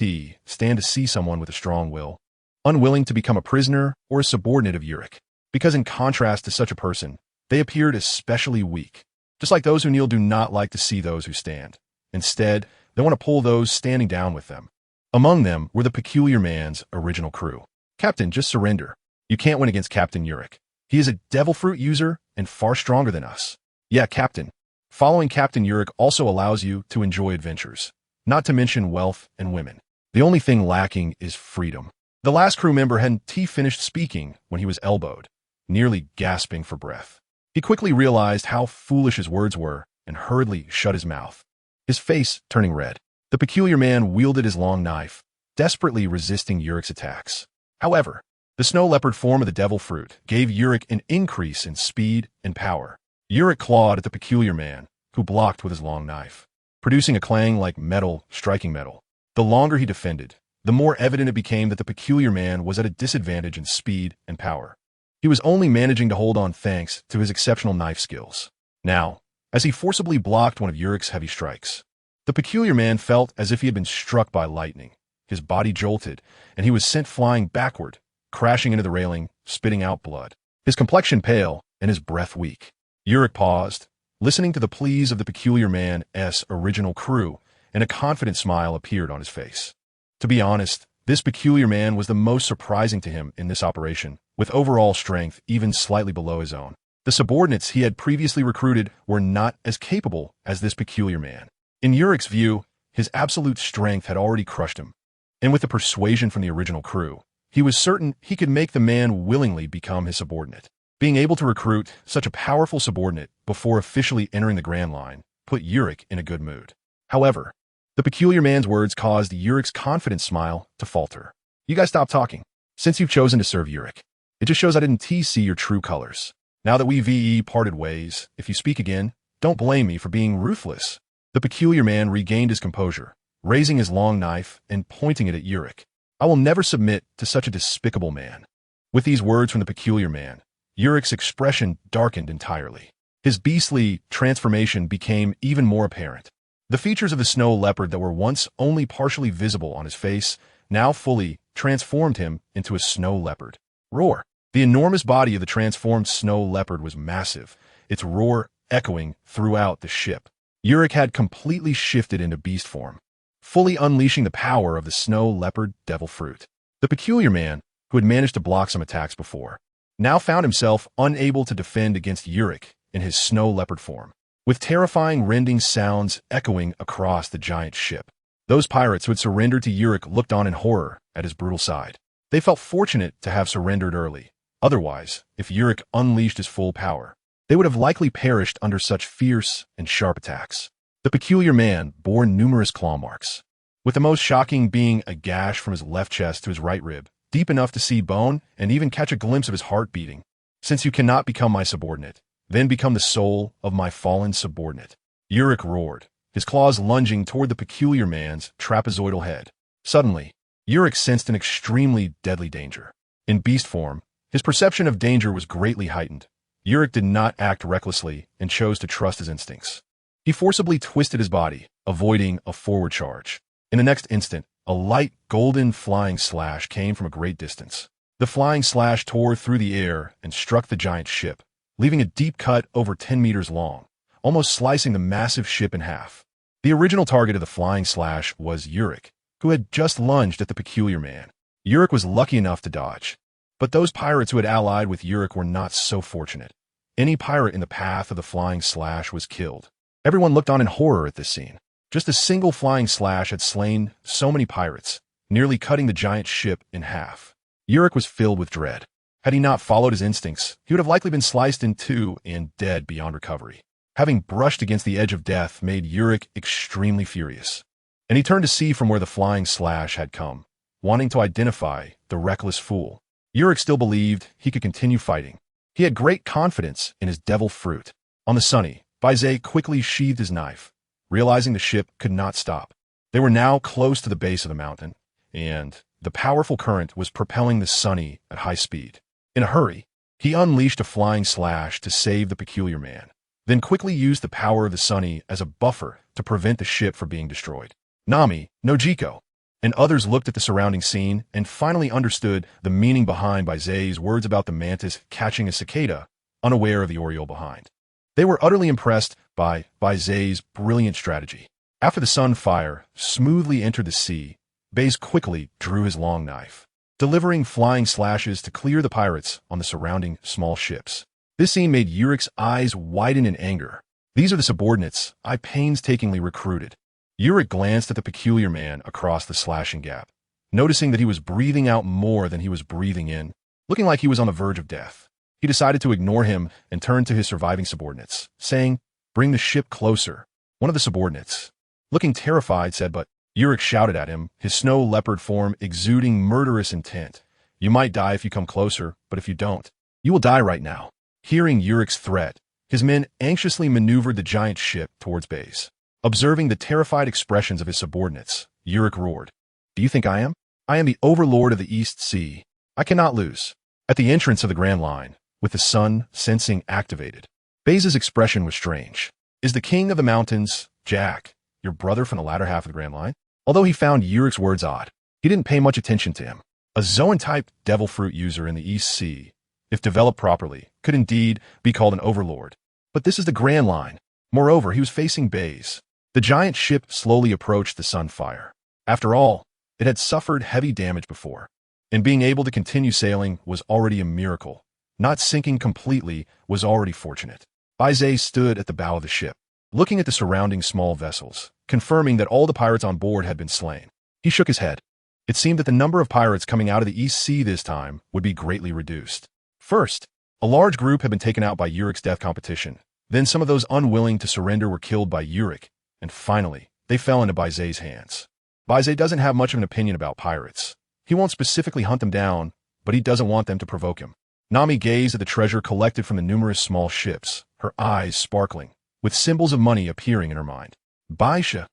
stand to see someone with a strong will, unwilling to become a prisoner or a subordinate of Yurik, because in contrast to such a person, they appeared especially weak. Just like those who kneel do not like to see those who stand. Instead, they want to pull those standing down with them. Among them were the peculiar man's original crew. "Captain, just surrender. You can't win against Captain Yurik. He is a devil fruit user and far stronger than us." "Yeah, Captain. Following Captain Yurik also allows you to enjoy adventures, not to mention wealth and women. The only thing lacking is freedom." The last crew member hadn't finished speaking when he was elbowed, nearly gasping for breath. He quickly realized how foolish his words were and hurriedly shut his mouth, his face turning red. The peculiar man wielded his long knife, desperately resisting Yurik's attacks. However, the snow leopard form of the devil fruit gave Yurik an increase in speed and power. Yurik clawed at the peculiar man, who blocked with his long knife, producing a clang like metal striking metal. The longer he defended, the more evident it became that the peculiar man was at a disadvantage in speed and power. He was only managing to hold on thanks to his exceptional knife skills. Now, as he forcibly blocked one of Urik's heavy strikes. The peculiar man felt as if he had been struck by lightning. His body jolted, and he was sent flying backward, crashing into the railing, spitting out blood. His complexion pale, and his breath weak. Urik paused, listening to the pleas of the peculiar man's original crew, and a confident smile appeared on his face. To be honest, this peculiar man was the most surprising to him in this operation, with overall strength even slightly below his own. The subordinates he had previously recruited were not as capable as this peculiar man. In Urik's view, his absolute strength had already crushed him, and with the persuasion from the original crew, he was certain he could make the man willingly become his subordinate. Being able to recruit such a powerful subordinate before officially entering the Grand Line put Urik in a good mood. However, the peculiar man's words caused Urik's confident smile to falter. "You guys stop talking. Since you've chosen to serve Urik, it just shows I didn't see your true colors. Now that we VE parted ways, if you speak again, don't blame me for being ruthless." The peculiar man regained his composure, raising his long knife and pointing it at Urik. "I will never submit to such a despicable man." With these words from the peculiar man, Urik's expression darkened entirely. His beastly transformation became even more apparent. The features of the snow leopard that were once only partially visible on his face now fully transformed him into a snow leopard. Roar! The enormous body of the transformed snow leopard was massive, its roar echoing throughout the ship. Urik had completely shifted into beast form, fully unleashing the power of the snow leopard devil fruit. The peculiar man, who had managed to block some attacks before, now found himself unable to defend against Urik in his snow leopard form, with terrifying rending sounds echoing across the giant ship. Those pirates who had surrendered to Urik looked on in horror at his brutal side. They felt fortunate to have surrendered early. Otherwise, if Urik unleashed his full power, they would have likely perished under such fierce and sharp attacks. The peculiar man bore numerous claw marks, with the most shocking being a gash from his left chest to his right rib, deep enough to see bone and even catch a glimpse of his heart beating. "Since you cannot become my subordinate, then become the soul of my fallen subordinate." Urik roared, his claws lunging toward the peculiar man's trapezoidal head. Suddenly, Urik sensed an extremely deadly danger. In beast form, his perception of danger was greatly heightened. Urik did not act recklessly and chose to trust his instincts. He forcibly twisted his body, avoiding a forward charge. In the next instant, a light golden flying slash came from a great distance. The flying slash tore through the air and struck the giant ship, leaving a deep cut over 10 meters long, almost slicing the massive ship in half. The original target of the flying slash was Urik, who had just lunged at the peculiar man. Urik was lucky enough to dodge, but those pirates who had allied with Urik were not so fortunate. Any pirate in the path of the flying slash was killed. Everyone looked on in horror at this scene. Just a single flying slash had slain so many pirates, nearly cutting the giant ship in half. Urik was filled with dread. Had he not followed his instincts, he would have likely been sliced in two and dead beyond recovery. Having brushed against the edge of death made Urik extremely furious, and he turned to see from where the flying slash had come, wanting to identify the reckless fool. Urik still believed he could continue fighting. He had great confidence in his devil fruit. On the sunny, Baize quickly sheathed his knife, realizing the ship could not stop. They were now close to the base of the mountain, and the powerful current was propelling the Sunny at high speed. In a hurry, he unleashed a flying slash to save the peculiar man, then quickly used the power of the Sunny as a buffer to prevent the ship from being destroyed. Nami, Nojiko, and others looked at the surrounding scene and finally understood the meaning behind Baize's words about the mantis catching a cicada, unaware of the oriole behind. They were utterly impressed by Baize's brilliant strategy. After the sunfire smoothly entered the sea, Baize quickly drew his long knife, delivering flying slashes to clear the pirates on the surrounding small ships. This scene made Urik's eyes widen in anger. These are the subordinates I painstakingly recruited. Urik glanced at the peculiar man across the slashing gap, noticing that he was breathing out more than he was breathing in, looking like he was on the verge of death. He decided to ignore him and turned to his surviving subordinates, saying, "Bring the ship closer." One of the subordinates, looking terrified, said, but Urik shouted at him, his snow leopard form exuding murderous intent. "You might die if you come closer, but if you don't, you will die right now." Hearing Urik's threat, his men anxiously maneuvered the giant ship towards Baize. Observing the terrified expressions of his subordinates, Urik roared, "Do you think I am? I am the overlord of the East Sea. I cannot lose." At the entrance of the Grand Line, with the sun sensing activated, Baize's expression was strange. Is the king of the mountains, Jack, your brother from the latter half of the Grand Line? Although he found Yurik's words odd, he didn't pay much attention to him. A Zoan-type devil fruit user in the East Sea, if developed properly, could indeed be called an overlord. But this is the Grand Line. Moreover, he was facing Baize. The giant ship slowly approached the Sunfire. After all, it had suffered heavy damage before, and being able to continue sailing was already a miracle. Not sinking completely was already fortunate. Baize stood at the bow of the ship, looking at the surrounding small vessels, confirming that all the pirates on board had been slain. He shook his head. It seemed that the number of pirates coming out of the East Sea this time would be greatly reduced. First, a large group had been taken out by Yurik's death competition. Then some of those unwilling to surrender were killed by Yurik, and finally, they fell into Baize's hands. Baize doesn't have much of an opinion about pirates. He won't specifically hunt them down, but he doesn't want them to provoke him. Nami gazed at the treasure collected from the numerous small ships, her eyes sparkling, with symbols of money appearing in her mind. Baize,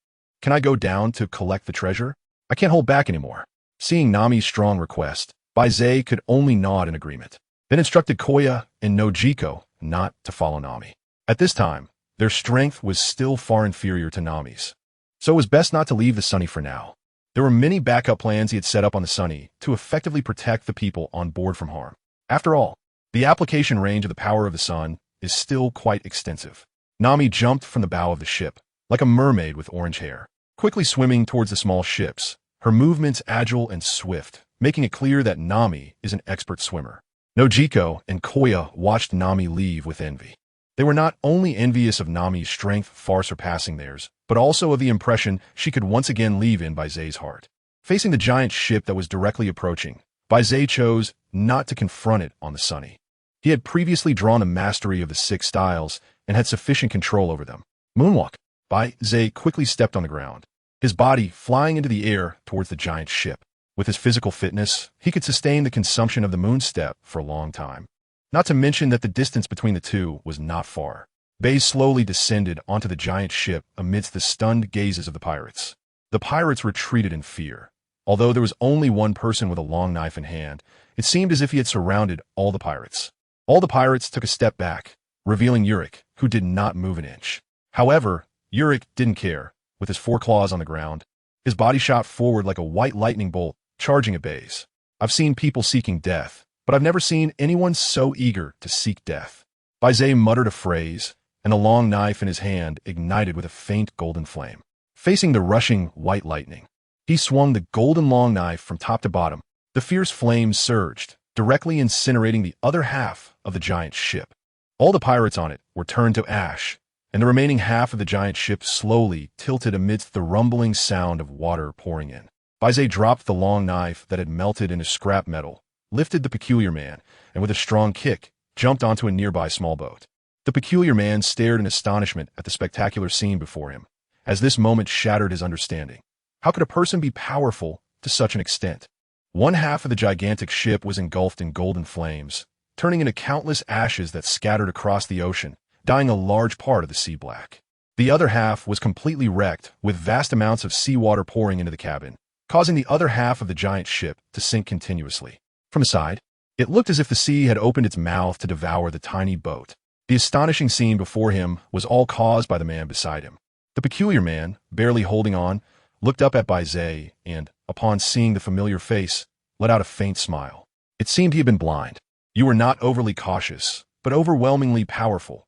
can I go down to collect the treasure? I can't hold back anymore. Seeing Nami's strong request, Baize could only nod in agreement, then instructed Koya and Nojiko not to follow Nami. At this time, their strength was still far inferior to Nami's, so it was best not to leave the Sunny for now. There were many backup plans he had set up on the Sunny to effectively protect the people on board from harm. After all, the application range of the power of the sun is still quite extensive. Nami jumped from the bow of the ship, like a mermaid with orange hair, quickly swimming towards the small ships, her movements agile and swift, making it clear that Nami is an expert swimmer. Nojiko and Koya watched Nami leave with envy. They were not only envious of Nami's strength far surpassing theirs, but also of the impression she could once again leave in Baize's heart. Facing the giant ship that was directly approaching, Baize chose not to confront it on the Sunny. He had previously drawn a mastery of the 6 styles and had sufficient control over them. Moonwalk. Baize quickly stepped on the ground, his body flying into the air towards the giant ship. With his physical fitness, he could sustain the consumption of the moon step for a long time. Not to mention that the distance between the two was not far. Baize slowly descended onto the giant ship amidst the stunned gazes of the pirates. The pirates retreated in fear. Although there was only one person with a long knife in hand, it seemed as if he had surrounded all the pirates. All the pirates took a step back, revealing Yurik, who did not move an inch. However, Yurik didn't care. With his 4 claws on the ground, his body shot forward like a white lightning bolt, charging at Baize. I've seen people seeking death, but I've never seen anyone so eager to seek death. Baize muttered a phrase, and the long knife in his hand ignited with a faint golden flame. Facing the rushing white lightning, he swung the golden long knife from top to bottom. The fierce flames surged, directly incinerating the other half of the giant ship. All the pirates on it were turned to ash, and the remaining half of the giant ship slowly tilted amidst the rumbling sound of water pouring in. Baize dropped the long knife that had melted into scrap metal, lifted the peculiar man, and with a strong kick, jumped onto a nearby small boat. The peculiar man stared in astonishment at the spectacular scene before him, as this moment shattered his understanding. How could a person be powerful to such an extent? One half of the gigantic ship was engulfed in golden flames, turning into countless ashes that scattered across the ocean, dyeing a large part of the sea black. The other half was completely wrecked, with vast amounts of seawater pouring into the cabin, causing the other half of the giant ship to sink continuously. From the side, it looked as if the sea had opened its mouth to devour the tiny boat. The astonishing scene before him was all caused by the man beside him. The peculiar man, barely holding on, looked up at Baize and, upon seeing the familiar face, let out a faint smile. It seemed he had been blind. You were not overly cautious, but overwhelmingly powerful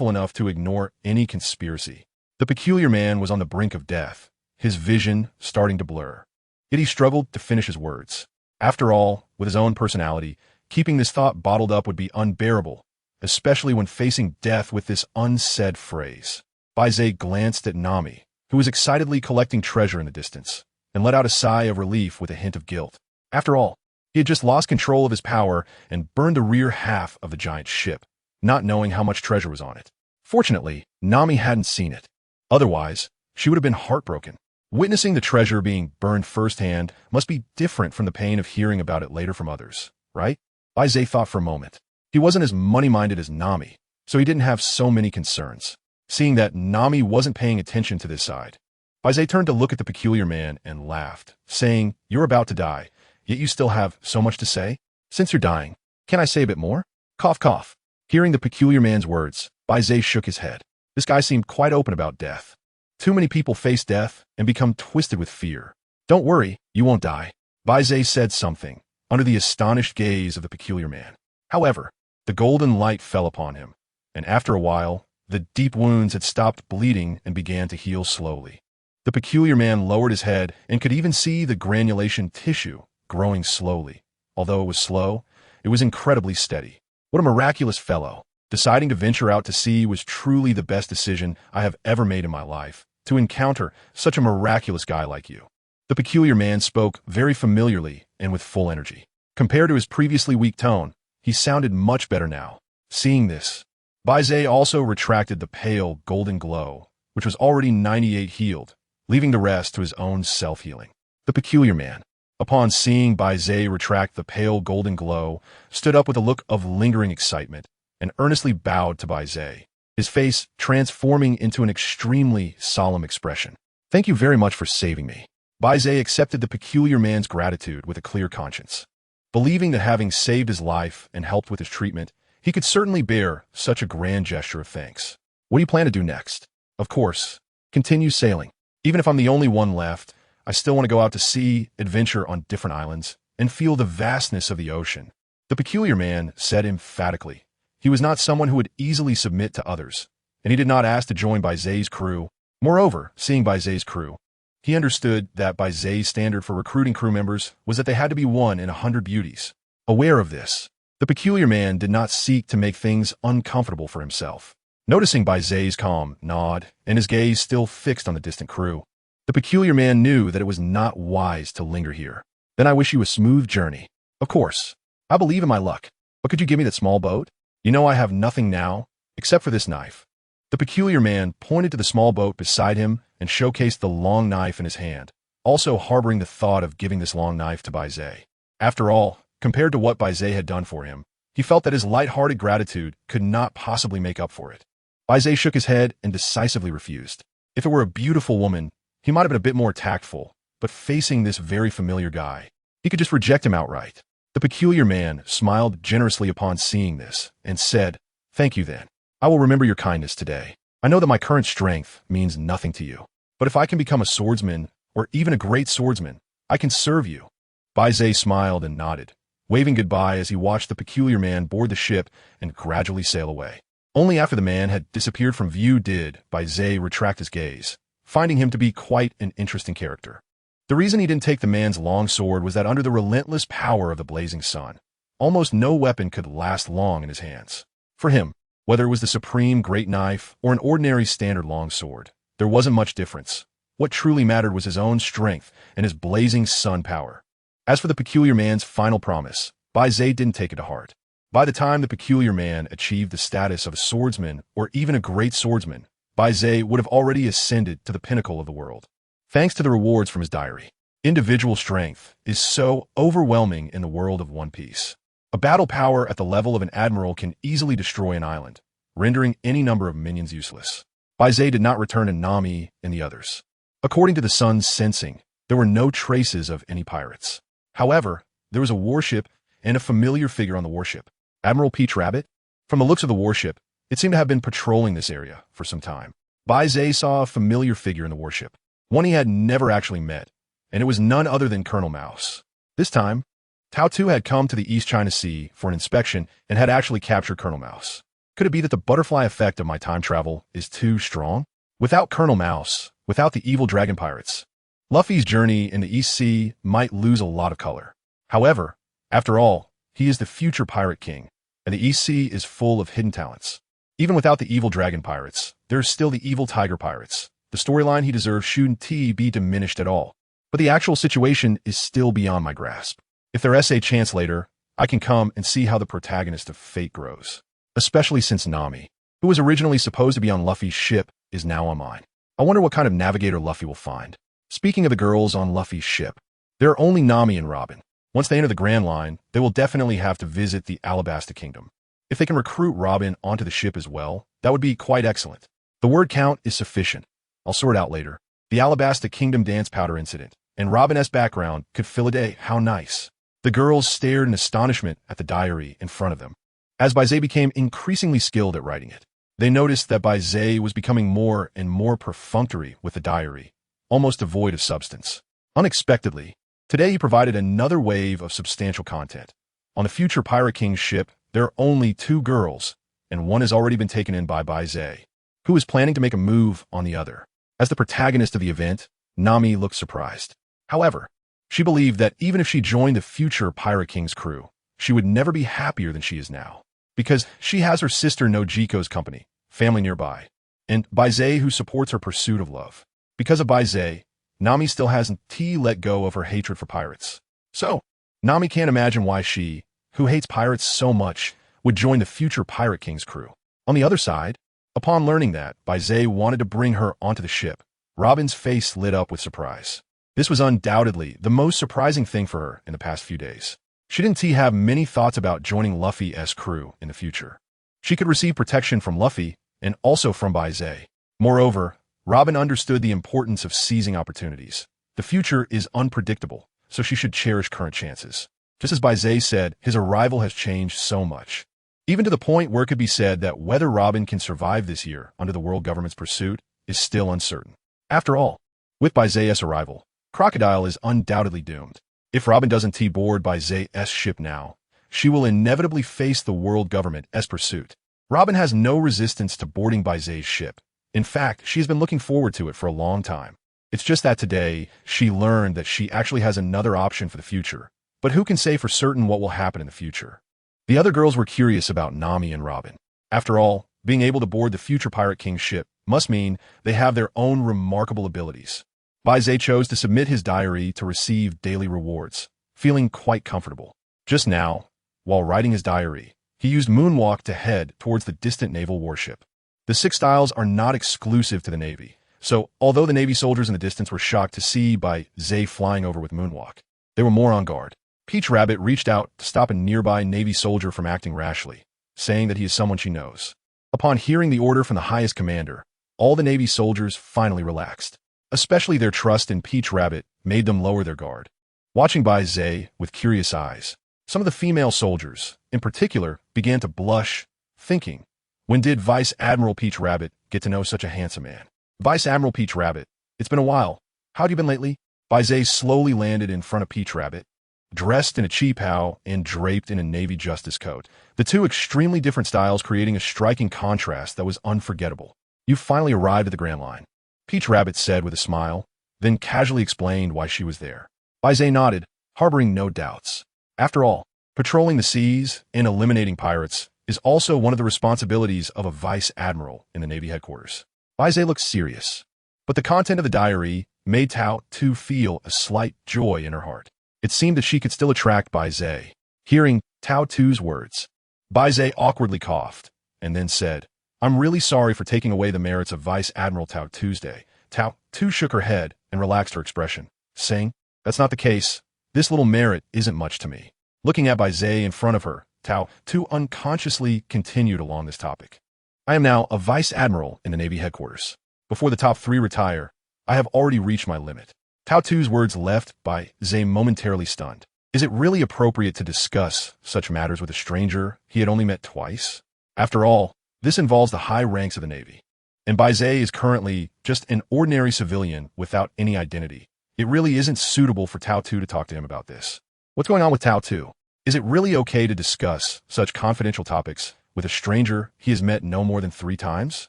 enough to ignore any conspiracy. The peculiar man was on the brink of death, his vision starting to blur. Yet he struggled to finish his words. After all, with his own personality, keeping this thought bottled up would be unbearable, especially when facing death with this unsaid phrase. Baize glanced at Nami, who was excitedly collecting treasure in the distance, and let out a sigh of relief with a hint of guilt. After all, he had just lost control of his power and burned the rear half of the giant ship, not knowing how much treasure was on it. Fortunately, Nami hadn't seen it. Otherwise, she would have been heartbroken. Witnessing the treasure being burned firsthand must be different from the pain of hearing about it later from others, right? Baize thought for a moment. He wasn't as money-minded as Nami, so he didn't have so many concerns. Seeing that Nami wasn't paying attention to this side, Baize turned to look at the peculiar man and laughed, saying, "You're about to die, yet you still have so much to say? Since you're dying, can I say a bit more?" Cough, cough. Hearing the peculiar man's words, Baize shook his head. This guy seemed quite open about death. Too many people face death and become twisted with fear. Don't worry, you won't die. Baize said something, under the astonished gaze of the peculiar man. However, the golden light fell upon him, and after a while, the deep wounds had stopped bleeding and began to heal slowly. The peculiar man lowered his head and could even see the granulation tissue growing slowly. Although it was slow, it was incredibly steady. What a miraculous fellow. Deciding to venture out to sea was truly the best decision I have ever made in my life, to encounter such a miraculous guy like you. The peculiar man spoke very familiarly and with full energy. Compared to his previously weak tone, he sounded much better now. Seeing this, Baize also retracted the pale golden glow, which was already 98 healed, leaving the rest to his own self-healing. The peculiar man, upon seeing Baize retract the pale golden glow, stood up with a look of lingering excitement and earnestly bowed to Baize, his face transforming into an extremely solemn expression. Thank you very much for saving me. Baize accepted the peculiar man's gratitude with a clear conscience. Believing that having saved his life and helped with his treatment, he could certainly bear such a grand gesture of thanks. What do you plan to do next? Of course, continue sailing. Even if I'm the only one left, I still want to go out to sea, adventure on different islands, and feel the vastness of the ocean. The peculiar man said emphatically. He was not someone who would easily submit to others, and he did not ask to join Baize's crew. Moreover, seeing Baize's crew, he understood that Baize's standard for recruiting crew members was that they had to be 1 in 100 beauties. Aware of this, the peculiar man did not seek to make things uncomfortable for himself. Noticing Baize's calm nod and his gaze still fixed on the distant crew, the peculiar man knew that it was not wise to linger here. Then I wish you a smooth journey. Of course, I believe in my luck, but could you give me that small boat? You know I have nothing now, except for this knife. The peculiar man pointed to the small boat beside him and showcased the long knife in his hand, also harboring the thought of giving this long knife to Baize. After all, compared to what Baize had done for him, he felt that his light-hearted gratitude could not possibly make up for it. Baize shook his head and decisively refused. If it were a beautiful woman, he might have been a bit more tactful, but facing this very familiar guy, he could just reject him outright. The peculiar man smiled generously upon seeing this and said, "Thank you then. I will remember your kindness today. I know that my current strength means nothing to you, but if I can become a swordsman or even a great swordsman, I can serve you." Baize smiled and nodded, waving goodbye as he watched the peculiar man board the ship and gradually sail away. Only after the man had disappeared from view did Baize retract his gaze, finding him to be quite an interesting character. The reason he didn't take the man's long sword was that under the relentless power of the blazing sun, almost no weapon could last long in his hands. For him, whether it was the supreme great knife or an ordinary standard long sword, there wasn't much difference. What truly mattered was his own strength and his blazing sun power. As for the peculiar man's final promise, Baize didn't take it to heart. By the time the peculiar man achieved the status of a swordsman or even a great swordsman, Baize would have already ascended to the pinnacle of the world. Thanks to the rewards from his diary, individual strength is so overwhelming in the world of One Piece. A battle power at the level of an admiral can easily destroy an island, rendering any number of minions useless. Baize did not return to Nami and the others. According to the sun's sensing, there were no traces of any pirates. However, there was a warship and a familiar figure on the warship. Admiral Peach Rabbit? From the looks of the warship, it seemed to have been patrolling this area for some time. Baize saw a familiar figure in the warship, one he had never actually met, and it was none other than Colonel Mouse. This time, Tao Tu had come to the East China Sea for an inspection and had actually captured Colonel Mouse. Could it be that the butterfly effect of my time travel is too strong? Without Colonel Mouse, without the evil dragon pirates, Luffy's journey in the East Sea might lose a lot of color. However, after all, he is the future pirate king, and the East Sea is full of hidden talents. Even without the evil dragon pirates, there is still the evil tiger pirates. The storyline he deserves shouldn't be diminished at all, but the actual situation is still beyond my grasp. If there is a chance later, I can come and see how the protagonist of Fate grows. Especially since Nami, who was originally supposed to be on Luffy's ship, is now on mine. I wonder what kind of navigator Luffy will find. Speaking of the girls on Luffy's ship, there are only Nami and Robin. Once they enter the Grand Line, they will definitely have to visit the Alabasta Kingdom. If they can recruit Robin onto the ship as well, that would be quite excellent. The word count is sufficient. I'll sort out later. The Alabasta Kingdom dance powder incident, and Robin's background could fill a day. How nice. The girls stared in astonishment at the diary in front of them, as Baize became increasingly skilled at writing it. They noticed that Baize was becoming more and more perfunctory with the diary, almost devoid of substance. Unexpectedly, today he provided another wave of substantial content. On the future Pirate King's ship, there are only 2 girls, and one has already been taken in by Baize, who is planning to make a move on the other. As the protagonist of the event, Nami looked surprised. However, she believed that even if she joined the future Pirate King's crew, she would never be happier than she is now, because she has her sister Nojiko's company, family nearby, and Baize who supports her pursuit of love. Because of Baize, Nami still hasn't let go of her hatred for pirates. So, Nami can't imagine why she, who hates pirates so much, would join the future Pirate King's crew. On the other side, upon learning that Baize wanted to bring her onto the ship, Robin's face lit up with surprise. This was undoubtedly the most surprising thing for her in the past few days. She didn't have many thoughts about joining Luffy's crew in the future. She could receive protection from Luffy and also from Baize. Moreover, Robin understood the importance of seizing opportunities. The future is unpredictable, so she should cherish current chances. Just as Baize said, his arrival has changed so much, even to the point where it could be said that whether Robin can survive this year under the world government's pursuit is still uncertain. After all, with Baize's arrival, Crocodile is undoubtedly doomed. If Robin doesn't board Baize's ship now, she will inevitably face the world government's pursuit. Robin has no resistance to boarding Baize's ship. In fact, she has been looking forward to it for a long time. It's just that today, she learned that she actually has another option for the future. But who can say for certain what will happen in the future? The other girls were curious about Nami and Robin. After all, being able to board the future Pirate King's ship must mean they have their own remarkable abilities. Baize chose to submit his diary to receive daily rewards, feeling quite comfortable. Just now, while writing his diary, he used Moonwalk to head towards the distant naval warship. The 6 styles are not exclusive to the Navy, so although the Navy soldiers in the distance were shocked to see Baize flying over with Moonwalk, they were more on guard. Peach Rabbit reached out to stop a nearby Navy soldier from acting rashly, saying that he is someone she knows. Upon hearing the order from the highest commander, all the Navy soldiers finally relaxed. Especially their trust in Peach Rabbit made them lower their guard. Watching Baize with curious eyes, some of the female soldiers, in particular, began to blush, thinking, when did Vice Admiral Peach Rabbit get to know such a handsome man? Vice Admiral Peach Rabbit, it's been a while. How'd you been lately? Baize slowly landed in front of Peach Rabbit, dressed in a cheapao and draped in a Navy justice coat. The 2 extremely different styles creating a striking contrast that was unforgettable. You finally arrived at the Grand Line, Peach Rabbit said with a smile, then casually explained why she was there. Baize nodded, harboring no doubts. After all, patrolling the seas and eliminating pirates is also one of the responsibilities of a vice admiral in the Navy headquarters. Baize looked serious, but the content of the diary made Tao Tu feel a slight joy in her heart. It seemed that she could still attract Baize. Hearing Tao Tu's words, Baize awkwardly coughed, and then said, I'm really sorry for taking away the merits of Vice Admiral Tao Tuesday. Tao Tu shook her head and relaxed her expression, saying, That's not the case. This little merit isn't much to me. Looking at Baize in front of her, Tao Tu unconsciously continued along this topic. I am now a Vice Admiral in the Navy headquarters. Before the top 3 retire, I have already reached my limit. Tao Tu's words left Baize momentarily stunned. Is it really appropriate to discuss such matters with a stranger he had only met twice? After all, this involves the high ranks of the Navy. And Baize is currently just an ordinary civilian without any identity. It really isn't suitable for Tao Tu to talk to him about this. What's going on with Tao Tu? Is it really okay to discuss such confidential topics with a stranger he has met no more than 3 times?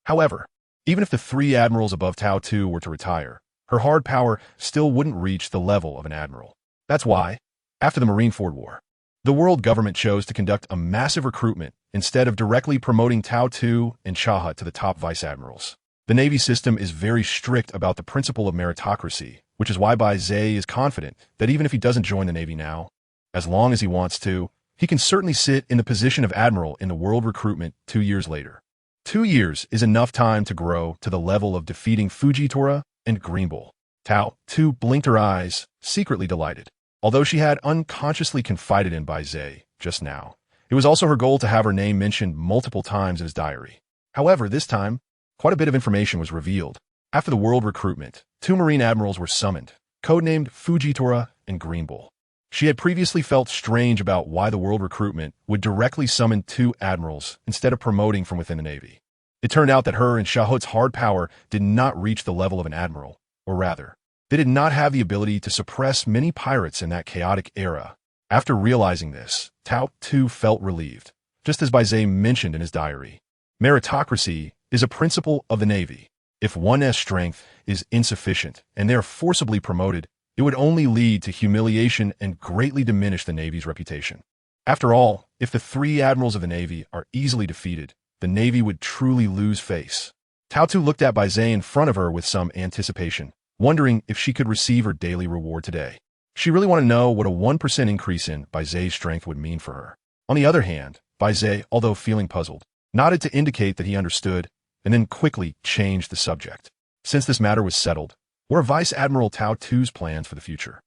However, even if the 3 admirals above Tao Tu were to retire, her hard power still wouldn't reach the level of an admiral. That's why, after the Marineford War, the world government chose to conduct a massive recruitment instead of directly promoting Tao Tu and Chahat to the top vice admirals. The Navy system is very strict about the principle of meritocracy, which is why Baize is confident that even if he doesn't join the Navy now, as long as he wants to, he can certainly sit in the position of admiral in the world recruitment 2 years later. 2 years is enough time to grow to the level of defeating Fujitora and Green Bull. Tao Tu blinked her eyes, secretly delighted. Although she had unconsciously confided in Baize just now, it was also her goal to have her name mentioned multiple times in his diary. However, this time, quite a bit of information was revealed. After the world recruitment, 2 Marine admirals were summoned, codenamed Fujitora and Green Bull. She had previously felt strange about why the world recruitment would directly summon 2 admirals instead of promoting from within the Navy. It turned out that her and Shahut's hard power did not reach the level of an admiral, or rather, they did not have the ability to suppress many pirates in that chaotic era. After realizing this, Tao too felt relieved, just as Baize mentioned in his diary. Meritocracy is a principle of the Navy. If one's strength is insufficient and they are forcibly promoted, it would only lead to humiliation and greatly diminish the Navy's reputation. After all, if the 3 admirals of the Navy are easily defeated, the Navy would truly lose face. Tao Tu looked at Baize in front of her with some anticipation, wondering if she could receive her daily reward today. She really wanted to know what a 1% increase in Baize's strength would mean for her. On the other hand, Baize, although feeling puzzled, nodded to indicate that he understood, and then quickly changed the subject. Since this matter was settled, what are Vice Admiral Tao Tu's plans for the future?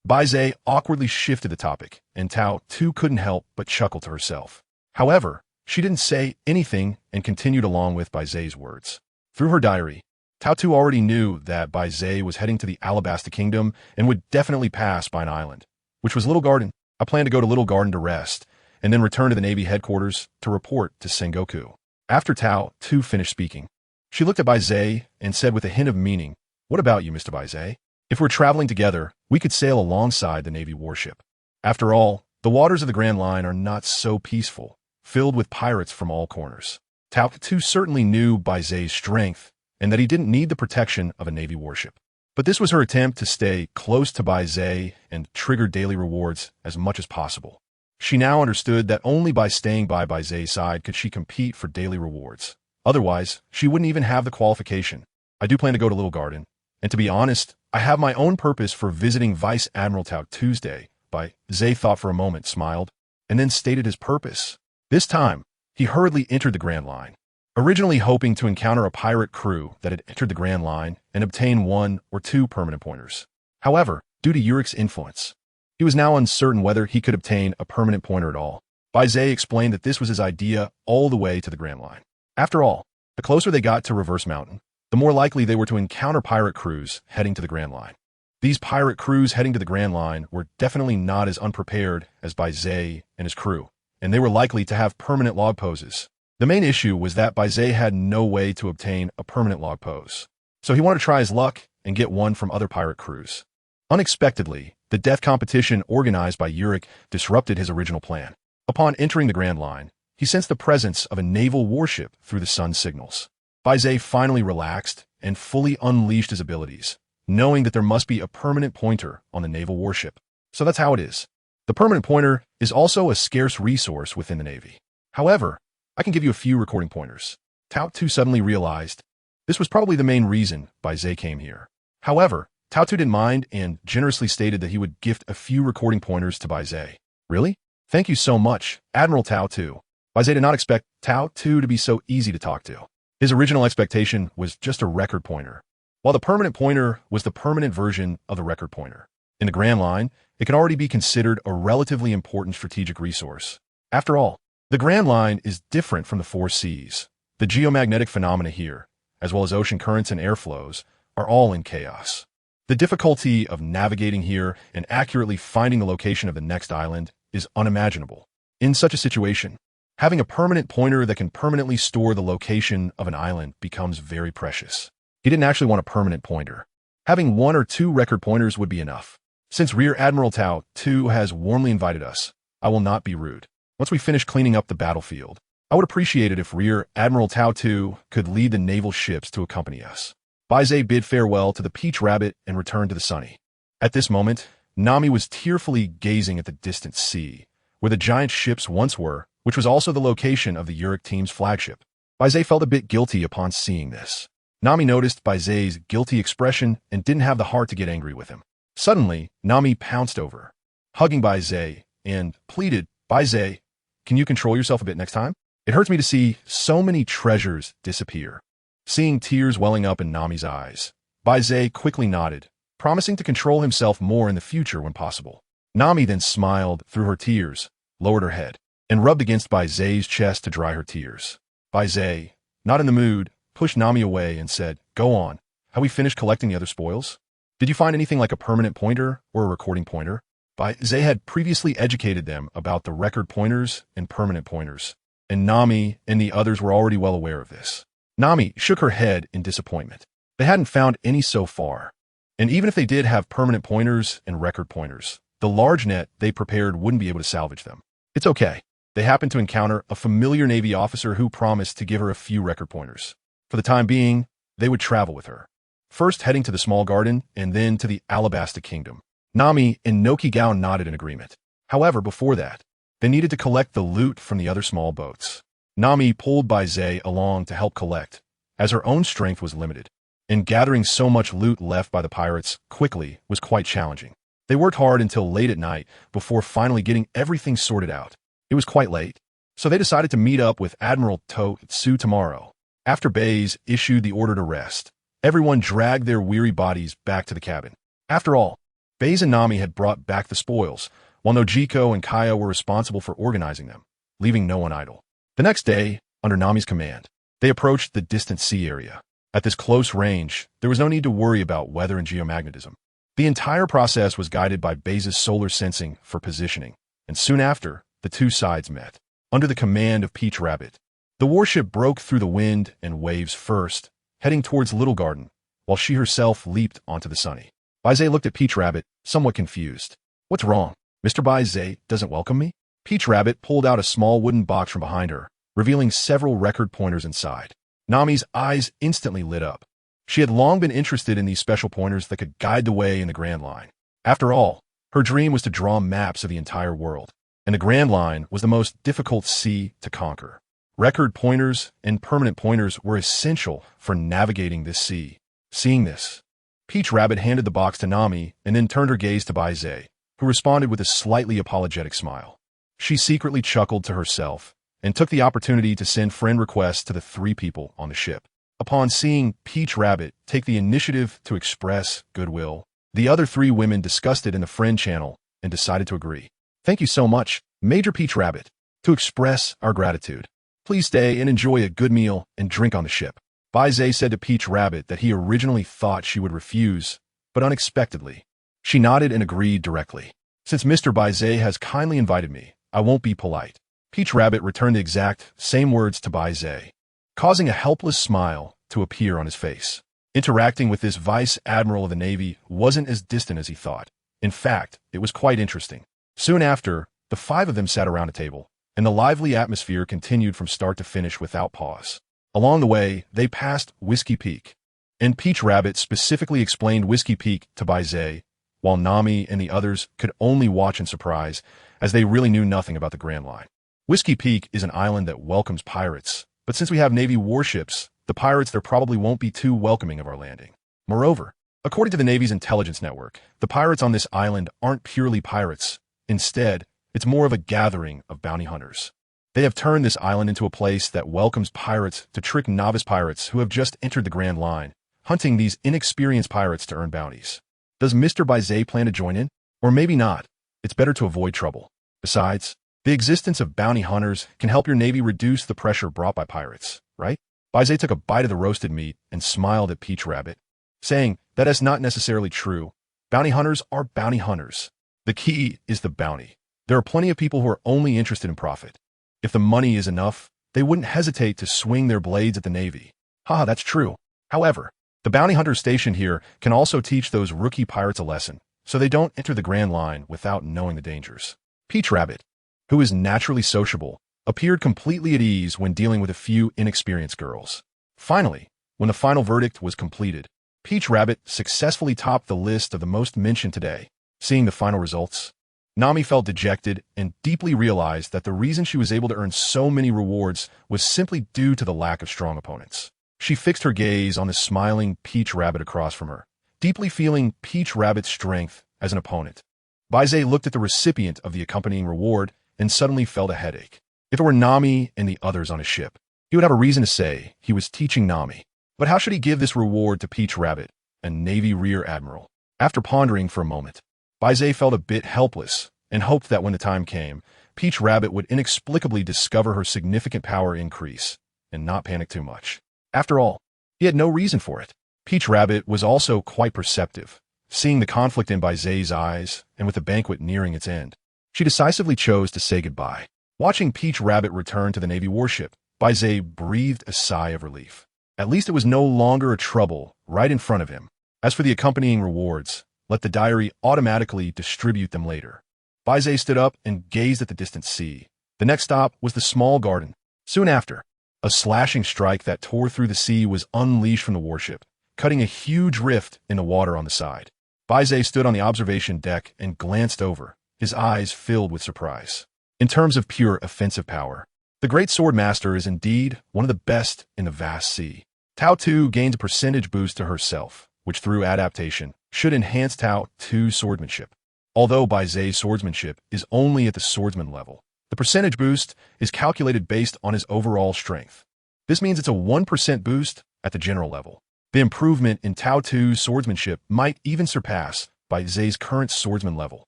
Baize awkwardly shifted the topic, and Tao Tu couldn't help but chuckle to herself. However, she didn't say anything and continued along with Baize's words. Through her diary, Tao Tu already knew that Baize was heading to the Alabasta Kingdom and would definitely pass by an island, which was Little Garden. I plan to go to Little Garden to rest, and then return to the Navy headquarters to report to Sengoku. After Tao Tu finished speaking, she looked at Baize and said with a hint of meaning, "What about you, Mr. Baize? If we're traveling together, we could sail alongside the Navy warship. After all, the waters of the Grand Line are not so peaceful, filled with pirates from all corners." Tao Tu certainly knew Baize's strength and that he didn't need the protection of a Navy warship. But this was her attempt to stay close to Baize and trigger daily rewards as much as possible. She now understood that only by staying by Baize's side could she compete for daily rewards. Otherwise, she wouldn't even have the qualification. I do plan to go to Little Garden, and to be honest, I have my own purpose for visiting Vice Admiral Tao Tuesday. Baize thought for a moment, smiled, and then stated his purpose. This time, he hurriedly entered the Grand Line, originally hoping to encounter a pirate crew that had entered the Grand Line and obtain 1 or 2 permanent pointers. However, due to Urik's influence, he was now uncertain whether he could obtain a permanent pointer at all. Baize explained that this was his idea all the way to the Grand Line. After all, the closer they got to Reverse Mountain, the more likely they were to encounter pirate crews heading to the Grand Line. These pirate crews heading to the Grand Line were definitely not as unprepared as Baize and his crew, and they were likely to have permanent log poses. The main issue was that Baize had no way to obtain a permanent log pose, so he wanted to try his luck and get one from other pirate crews. Unexpectedly, the death competition organized by Urik disrupted his original plan. Upon entering the Grand Line, he sensed the presence of a naval warship through the sun signals. Baize finally relaxed and fully unleashed his abilities, knowing that there must be a permanent pointer on the naval warship. So that's how it is. The permanent pointer is also a scarce resource within the Navy. However, I can give you a few recording pointers. Tao Tu suddenly realized this was probably the main reason Baize came here. However, Tao Tu didn't mind and generously stated that he would gift a few recording pointers to Baize. Really? Thank you so much, Admiral Tao Tu. Baize did not expect Tao Tu to be so easy to talk to. His original expectation was just a record pointer, while the permanent pointer was the permanent version of the record pointer. In the Grand Line, it can already be considered a relatively important strategic resource. After all, the Grand Line is different from the 4 seas. The geomagnetic phenomena here, as well as ocean currents and airflows, are all in chaos. The difficulty of navigating here and accurately finding the location of the next island is unimaginable. In such a situation, having a permanent pointer that can permanently store the location of an island becomes very precious. He didn't actually want a permanent pointer. Having 1 or 2 record pointers would be enough. Since Rear Admiral Tao Tu has warmly invited us, I will not be rude. Once we finish cleaning up the battlefield, I would appreciate it if Rear Admiral Tao Tu could lead the naval ships to accompany us. Baize bid farewell to the Peach Rabbit and returned to the Sunny. At this moment, Nami was tearfully gazing at the distant sea, where the giant ships once were, which was also the location of the Urik team's flagship. Baize felt a bit guilty upon seeing this. Nami noticed Baize's guilty expression and didn't have the heart to get angry with him. Suddenly, Nami pounced over, hugging Baize, and pleaded, "Baize, can you control yourself a bit next time? It hurts me to see so many treasures disappear." Seeing tears welling up in Nami's eyes, Baize quickly nodded, promising to control himself more in the future when possible. Nami then smiled through her tears, lowered her head, and rubbed against Baize's chest to dry her tears. Baize, not in the mood, pushed Nami away and said, "Go on. Have we finished collecting the other spoils? Did you find anything like a permanent pointer or a recording pointer?" Baize had previously educated them about the record pointers and permanent pointers, and Nami and the others were already well aware of this. Nami shook her head in disappointment. They hadn't found any so far. And even if they did have permanent pointers and record pointers, the large net they prepared wouldn't be able to salvage them. It's okay. They happened to encounter a familiar Navy officer who promised to give her a few record pointers. For the time being, they would travel with her. First heading to the small garden and then to the Alabasta Kingdom. Nami and Nokigao nodded in agreement. However, before that, they needed to collect the loot from the other small boats. Nami pulled Baize along to help collect, as her own strength was limited. And gathering so much loot left by the pirates quickly was quite challenging. They worked hard until late at night before finally getting everything sorted out. It was quite late, so they decided to meet up with Admiral Tsu tomorrow. After Baize issued the order to rest, everyone dragged their weary bodies back to the cabin. After all, Baize and Nami had brought back the spoils, while Nojiko and Kaya were responsible for organizing them, leaving no one idle. The next day, under Nami's command, they approached the distant sea area. At this close range, there was no need to worry about weather and geomagnetism. The entire process was guided by Baize's solar sensing for positioning, and soon after, the two sides met. Under the command of Peach Rabbit, the warship broke through the wind and waves first, heading towards Little Garden, while she herself leaped onto the Sunny. Baize looked at Peach Rabbit, somewhat confused. What's wrong? Mr. Baize doesn't welcome me? Peach Rabbit pulled out a small wooden box from behind her, revealing several record pointers inside. Nami's eyes instantly lit up. She had long been interested in these special pointers that could guide the way in the Grand Line. After all, her dream was to draw maps of the entire world, and the Grand Line was the most difficult sea to conquer. Record pointers and permanent pointers were essential for navigating this sea. Seeing this, Peach Rabbit handed the box to Nami and then turned her gaze to Baize, who responded with a slightly apologetic smile. She secretly chuckled to herself and took the opportunity to send friend requests to the three people on the ship. Upon seeing Peach Rabbit take the initiative to express goodwill, the other three women discussed it in the friend channel and decided to agree. Thank you so much, Major Peach Rabbit. To express our gratitude, please stay and enjoy a good meal and drink on the ship. Baize said to Peach Rabbit that he originally thought she would refuse, but unexpectedly, she nodded and agreed directly. Since Mr. Baize has kindly invited me, I won't be polite. Peach Rabbit returned the exact same words to Baize, causing a helpless smile to appear on his face. Interacting with this Vice Admiral of the Navy wasn't as distant as he thought. In fact, it was quite interesting. Soon after, the five of them sat around a table, and the lively atmosphere continued from start to finish without pause. Along the way, they passed Whiskey Peak, and Peach Rabbit specifically explained Whiskey Peak to Baize, while Nami and the others could only watch in surprise, as they really knew nothing about the Grand Line. Whiskey Peak is an island that welcomes pirates, but since we have Navy warships, the pirates there probably won't be too welcoming of our landing. Moreover, according to the Navy's intelligence network, the pirates on this island aren't purely pirates. Instead, it's more of a gathering of bounty hunters. They have turned this island into a place that welcomes pirates to trick novice pirates who have just entered the Grand Line, hunting these inexperienced pirates to earn bounties. Does Mr. Baize plan to join in? Or maybe not. It's better to avoid trouble. Besides, the existence of bounty hunters can help your Navy reduce the pressure brought by pirates, right? Baize took a bite of the roasted meat and smiled at Peach Rabbit, saying that is not necessarily true. Bounty hunters are bounty hunters. The key is the bounty. There are plenty of people who are only interested in profit. If the money is enough, they wouldn't hesitate to swing their blades at the Navy. Haha, that's true. However, the bounty hunters stationed here can also teach those rookie pirates a lesson, so they don't enter the Grand Line without knowing the dangers. Peach Rabbit, who is naturally sociable, appeared completely at ease when dealing with a few inexperienced girls. Finally, when the final verdict was completed, Peach Rabbit successfully topped the list of the most mentioned today. Seeing the final results, Nami felt dejected and deeply realized that the reason she was able to earn so many rewards was simply due to the lack of strong opponents. She fixed her gaze on the smiling Peach Rabbit across from her, deeply feeling Peach Rabbit's strength as an opponent. Baize looked at the recipient of the accompanying reward and suddenly felt a headache. If it were Nami and the others on his ship, he would have a reason to say he was teaching Nami. But how should he give this reward to Peach Rabbit, a Navy Rear Admiral? After pondering for a moment, Baize felt a bit helpless and hoped that when the time came, Peach Rabbit would inexplicably discover her significant power increase and not panic too much. After all, he had no reason for it. Peach Rabbit was also quite perceptive. Seeing the conflict in Baize's eyes and with the banquet nearing its end, she decisively chose to say goodbye. Watching Peach Rabbit return to the Navy warship, Baize breathed a sigh of relief. At least it was no longer a trouble right in front of him. As for the accompanying rewards, let the diary automatically distribute them later. Baize stood up and gazed at the distant sea. The next stop was the small garden. Soon after, a slashing strike that tore through the sea was unleashed from the warship, cutting a huge rift in the water on the side. Baize stood on the observation deck and glanced over, his eyes filled with surprise. In terms of pure offensive power, the great sword master is indeed one of the best in the vast sea. Tao 2 gains a percentage boost to herself, which through adaptation should enhance Tao 2's swordsmanship. Although Baize's swordsmanship is only at the swordsman level, the percentage boost is calculated based on his overall strength. This means it's a 1% boost at the general level. The improvement in Tao 2's swordsmanship might even surpass Baize's current swordsman level.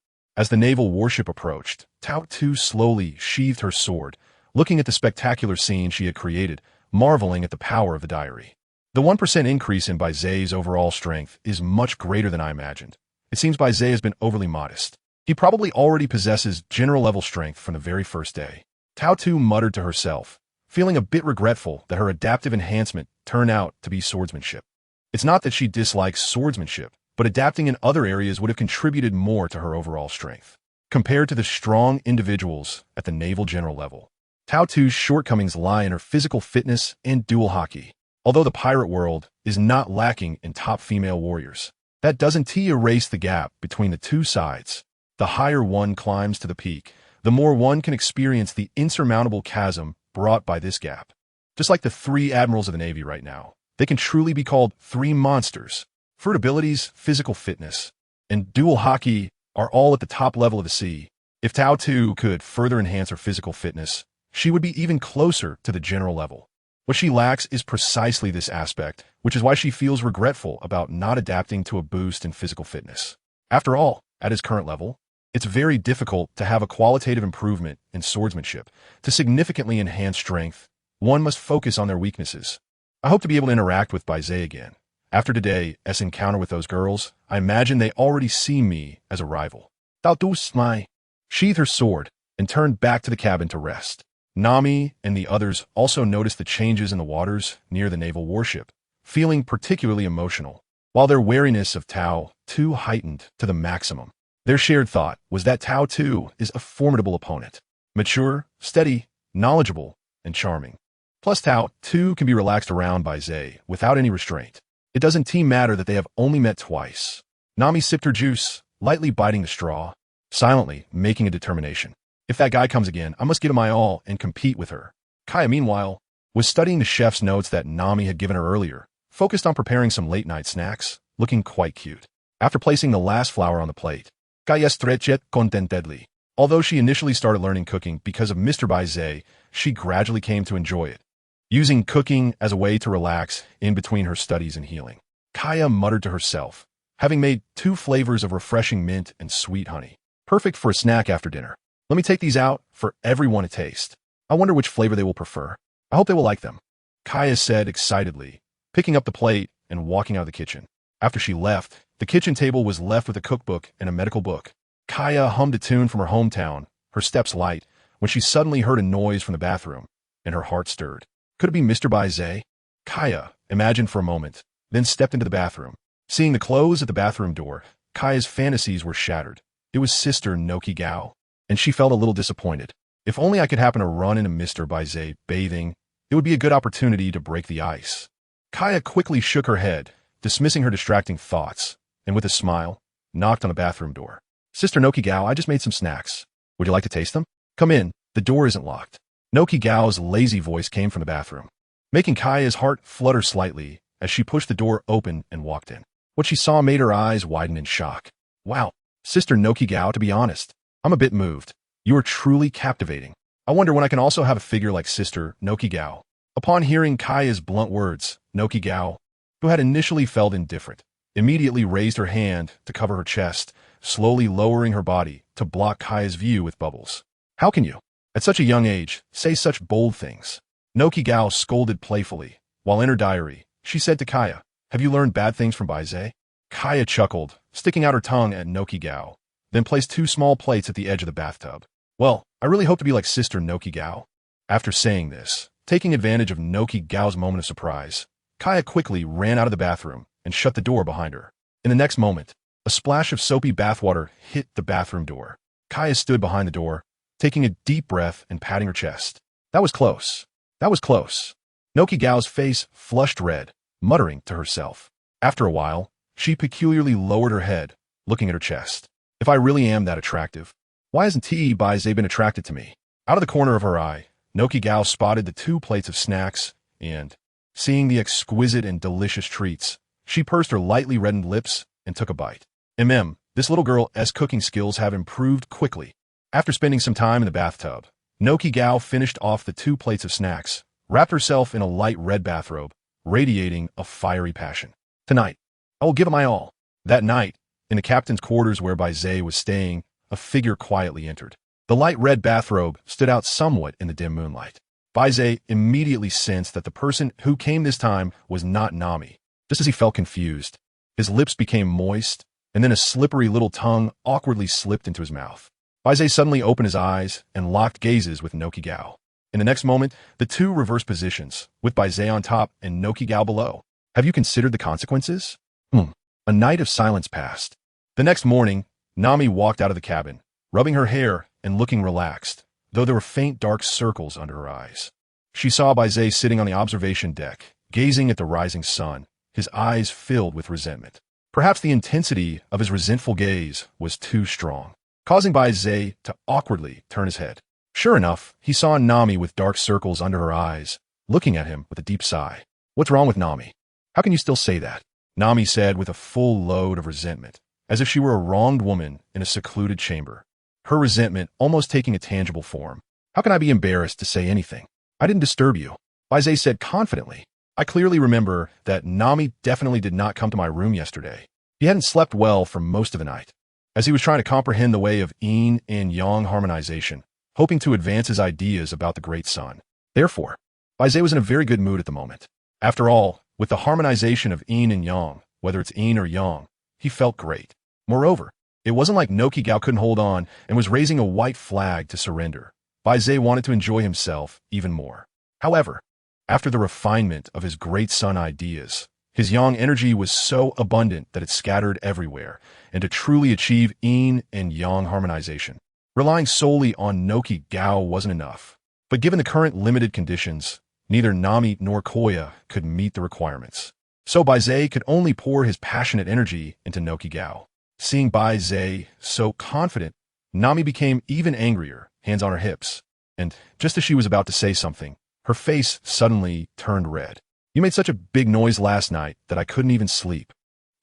As the naval warship approached, Tao 2 slowly sheathed her sword, looking at the spectacular scene she had created, marveling at the power of the diary. The 1% increase in Baize's overall strength is much greater than I imagined. It seems Baize has been overly modest. He probably already possesses general-level strength from the very first day. Tao 2 muttered to herself, feeling a bit regretful that her adaptive enhancement turned out to be swordsmanship. It's not that she dislikes swordsmanship, but adapting in other areas would have contributed more to her overall strength. Compared to the strong individuals at the naval general level, Tao 2's shortcomings lie in her physical fitness and dual hockey. Although the pirate world is not lacking in top female warriors, that doesn't erase the gap between the two sides. The higher one climbs to the peak, the more one can experience the insurmountable chasm brought by this gap. Just like the 3 admirals of the Navy right now, they can truly be called 3 monsters. Fruit abilities, physical fitness, and dual hockey are all at the top level of the sea. If Tao 2 could further enhance her physical fitness, she would be even closer to the general level. What she lacks is precisely this aspect, which is why she feels regretful about not adapting to a boost in physical fitness. After all, at his current level, it's very difficult to have a qualitative improvement in swordsmanship. To significantly enhance strength, one must focus on their weaknesses. I hope to be able to interact with Baize again. After today's encounter with those girls, I imagine they already see me as a rival. Tao 2 sheathed her sword and turned back to the cabin to rest. Nami and the others also noticed the changes in the waters near the naval warship, feeling particularly emotional, while their wariness of Tao 2 heightened to the maximum. Their shared thought was that Tao 2 is a formidable opponent, mature, steady, knowledgeable, and charming. Plus Tao 2 can be relaxed around Baize without any restraint. It doesn't matter that they have only met twice. Nami sipped her juice, lightly biting the straw, silently making a determination. If that guy comes again, I must give him my all and compete with her. Kaya, meanwhile, was studying the chef's notes that Nami had given her earlier, focused on preparing some late-night snacks, looking quite cute. After placing the last flower on the plate, Kaya stretched contentedly. Although she initially started learning cooking because of Mr. Baize, she gradually came to enjoy it, using cooking as a way to relax in between her studies and healing. Kaya muttered to herself, having made 2 flavors of refreshing mint and sweet honey, perfect for a snack after dinner. Let me take these out for everyone to taste. I wonder which flavor they will prefer. I hope they will like them, Kaya said excitedly, picking up the plate and walking out of the kitchen. After she left, the kitchen table was left with a cookbook and a medical book. Kaya hummed a tune from her hometown, her steps light, when she suddenly heard a noise from the bathroom, and her heart stirred. Could it be Mr. Baize? Kaya imagined for a moment, then stepped into the bathroom. Seeing the clothes at the bathroom door, Kaya's fantasies were shattered. It was Sister Noki Gao, and she felt a little disappointed. If only I could happen to run into Mr. Baize bathing, it would be a good opportunity to break the ice. Kaya quickly shook her head, dismissing her distracting thoughts, and with a smile, knocked on the bathroom door. Sister Noki Gao, I just made some snacks. Would you like to taste them? Come in, the door isn't locked. Noki Gao's lazy voice came from the bathroom, making Kaya's heart flutter slightly as she pushed the door open and walked in. What she saw made her eyes widen in shock. Wow, Sister Noki Gao, to be honest, I'm a bit moved. You are truly captivating. I wonder when I can also have a figure like Sister Noki Gao. Upon hearing Kaya's blunt words, Noki Gao, who had initially felt indifferent, immediately raised her hand to cover her chest, slowly lowering her body to block Kaya's view with bubbles. How can you, at such a young age, say such bold things? Noki Gao scolded playfully, while in her diary, she said to Kaya, have you learned bad things from Baize? Kaya chuckled, sticking out her tongue at Noki Gao, then placed 2 small plates at the edge of the bathtub. Well, I really hope to be like Sister Noki Gao. After saying this, taking advantage of Noki Gao's moment of surprise, Kaya quickly ran out of the bathroom and shut the door behind her. In the next moment, a splash of soapy bathwater hit the bathroom door. Kaya stood behind the door, taking a deep breath and patting her chest. That was close. That was close. Noki Gao's face flushed red, muttering to herself. After a while, she peculiarly lowered her head, looking at her chest. If I really am that attractive, why hasn't Baize been attracted to me? Out of the corner of her eye, Noki Gao spotted the 2 plates of snacks and, seeing the exquisite and delicious treats, she pursed her lightly reddened lips and took a bite. This little girl's cooking skills have improved quickly. After spending some time in the bathtub, Noki Gao finished off the 2 plates of snacks, wrapped herself in a light red bathrobe, radiating a fiery passion. Tonight, I will give it my all. That night, in the captain's quarters where Baize was staying, a figure quietly entered. The light red bathrobe stood out somewhat in the dim moonlight. Baize immediately sensed that the person who came this time was not Nami. Just as he felt confused, his lips became moist, and then a slippery little tongue awkwardly slipped into his mouth. Baize suddenly opened his eyes and locked gazes with Noki Gao. In the next moment, the 2 reversed positions, with Baize on top and Noki Gao below. Have you considered the consequences? A night of silence passed. The next morning, Nami walked out of the cabin, rubbing her hair and looking relaxed, though there were faint dark circles under her eyes. She saw Baize sitting on the observation deck, gazing at the rising sun, his eyes filled with resentment. Perhaps the intensity of his resentful gaze was too strong, causing Baize to awkwardly turn his head. Sure enough, he saw Nami with dark circles under her eyes, looking at him with a deep sigh. What's wrong with Nami? How can you still say that? Nami said with a full load of resentment, as if she were a wronged woman in a secluded chamber, her resentment almost taking a tangible form. How can I be embarrassed to say anything? I didn't disturb you. Baize said confidently. I clearly remember that Nami definitely did not come to my room yesterday. He hadn't slept well for most of the night, as he was trying to comprehend the way of yin and yang harmonization, hoping to advance his ideas about the great sun. Therefore, Baize was in a very good mood at the moment. After all, with the harmonization of yin and yang, whether it's yin or yang, he felt great. Moreover, it wasn't like Noki Gao couldn't hold on and was raising a white flag to surrender. Baize wanted to enjoy himself even more. However, after the refinement of his great sun ideas, his yang energy was so abundant that it scattered everywhere, and to truly achieve yin and yang harmonization, relying solely on Noki Gao wasn't enough. But given the current limited conditions, neither Nami nor Koya could meet the requirements. So Baize could only pour his passionate energy into Noki Gao. Seeing Baize so confident, Nami became even angrier, hands on her hips, and just as she was about to say something, her face suddenly turned red. You made such a big noise last night that I couldn't even sleep.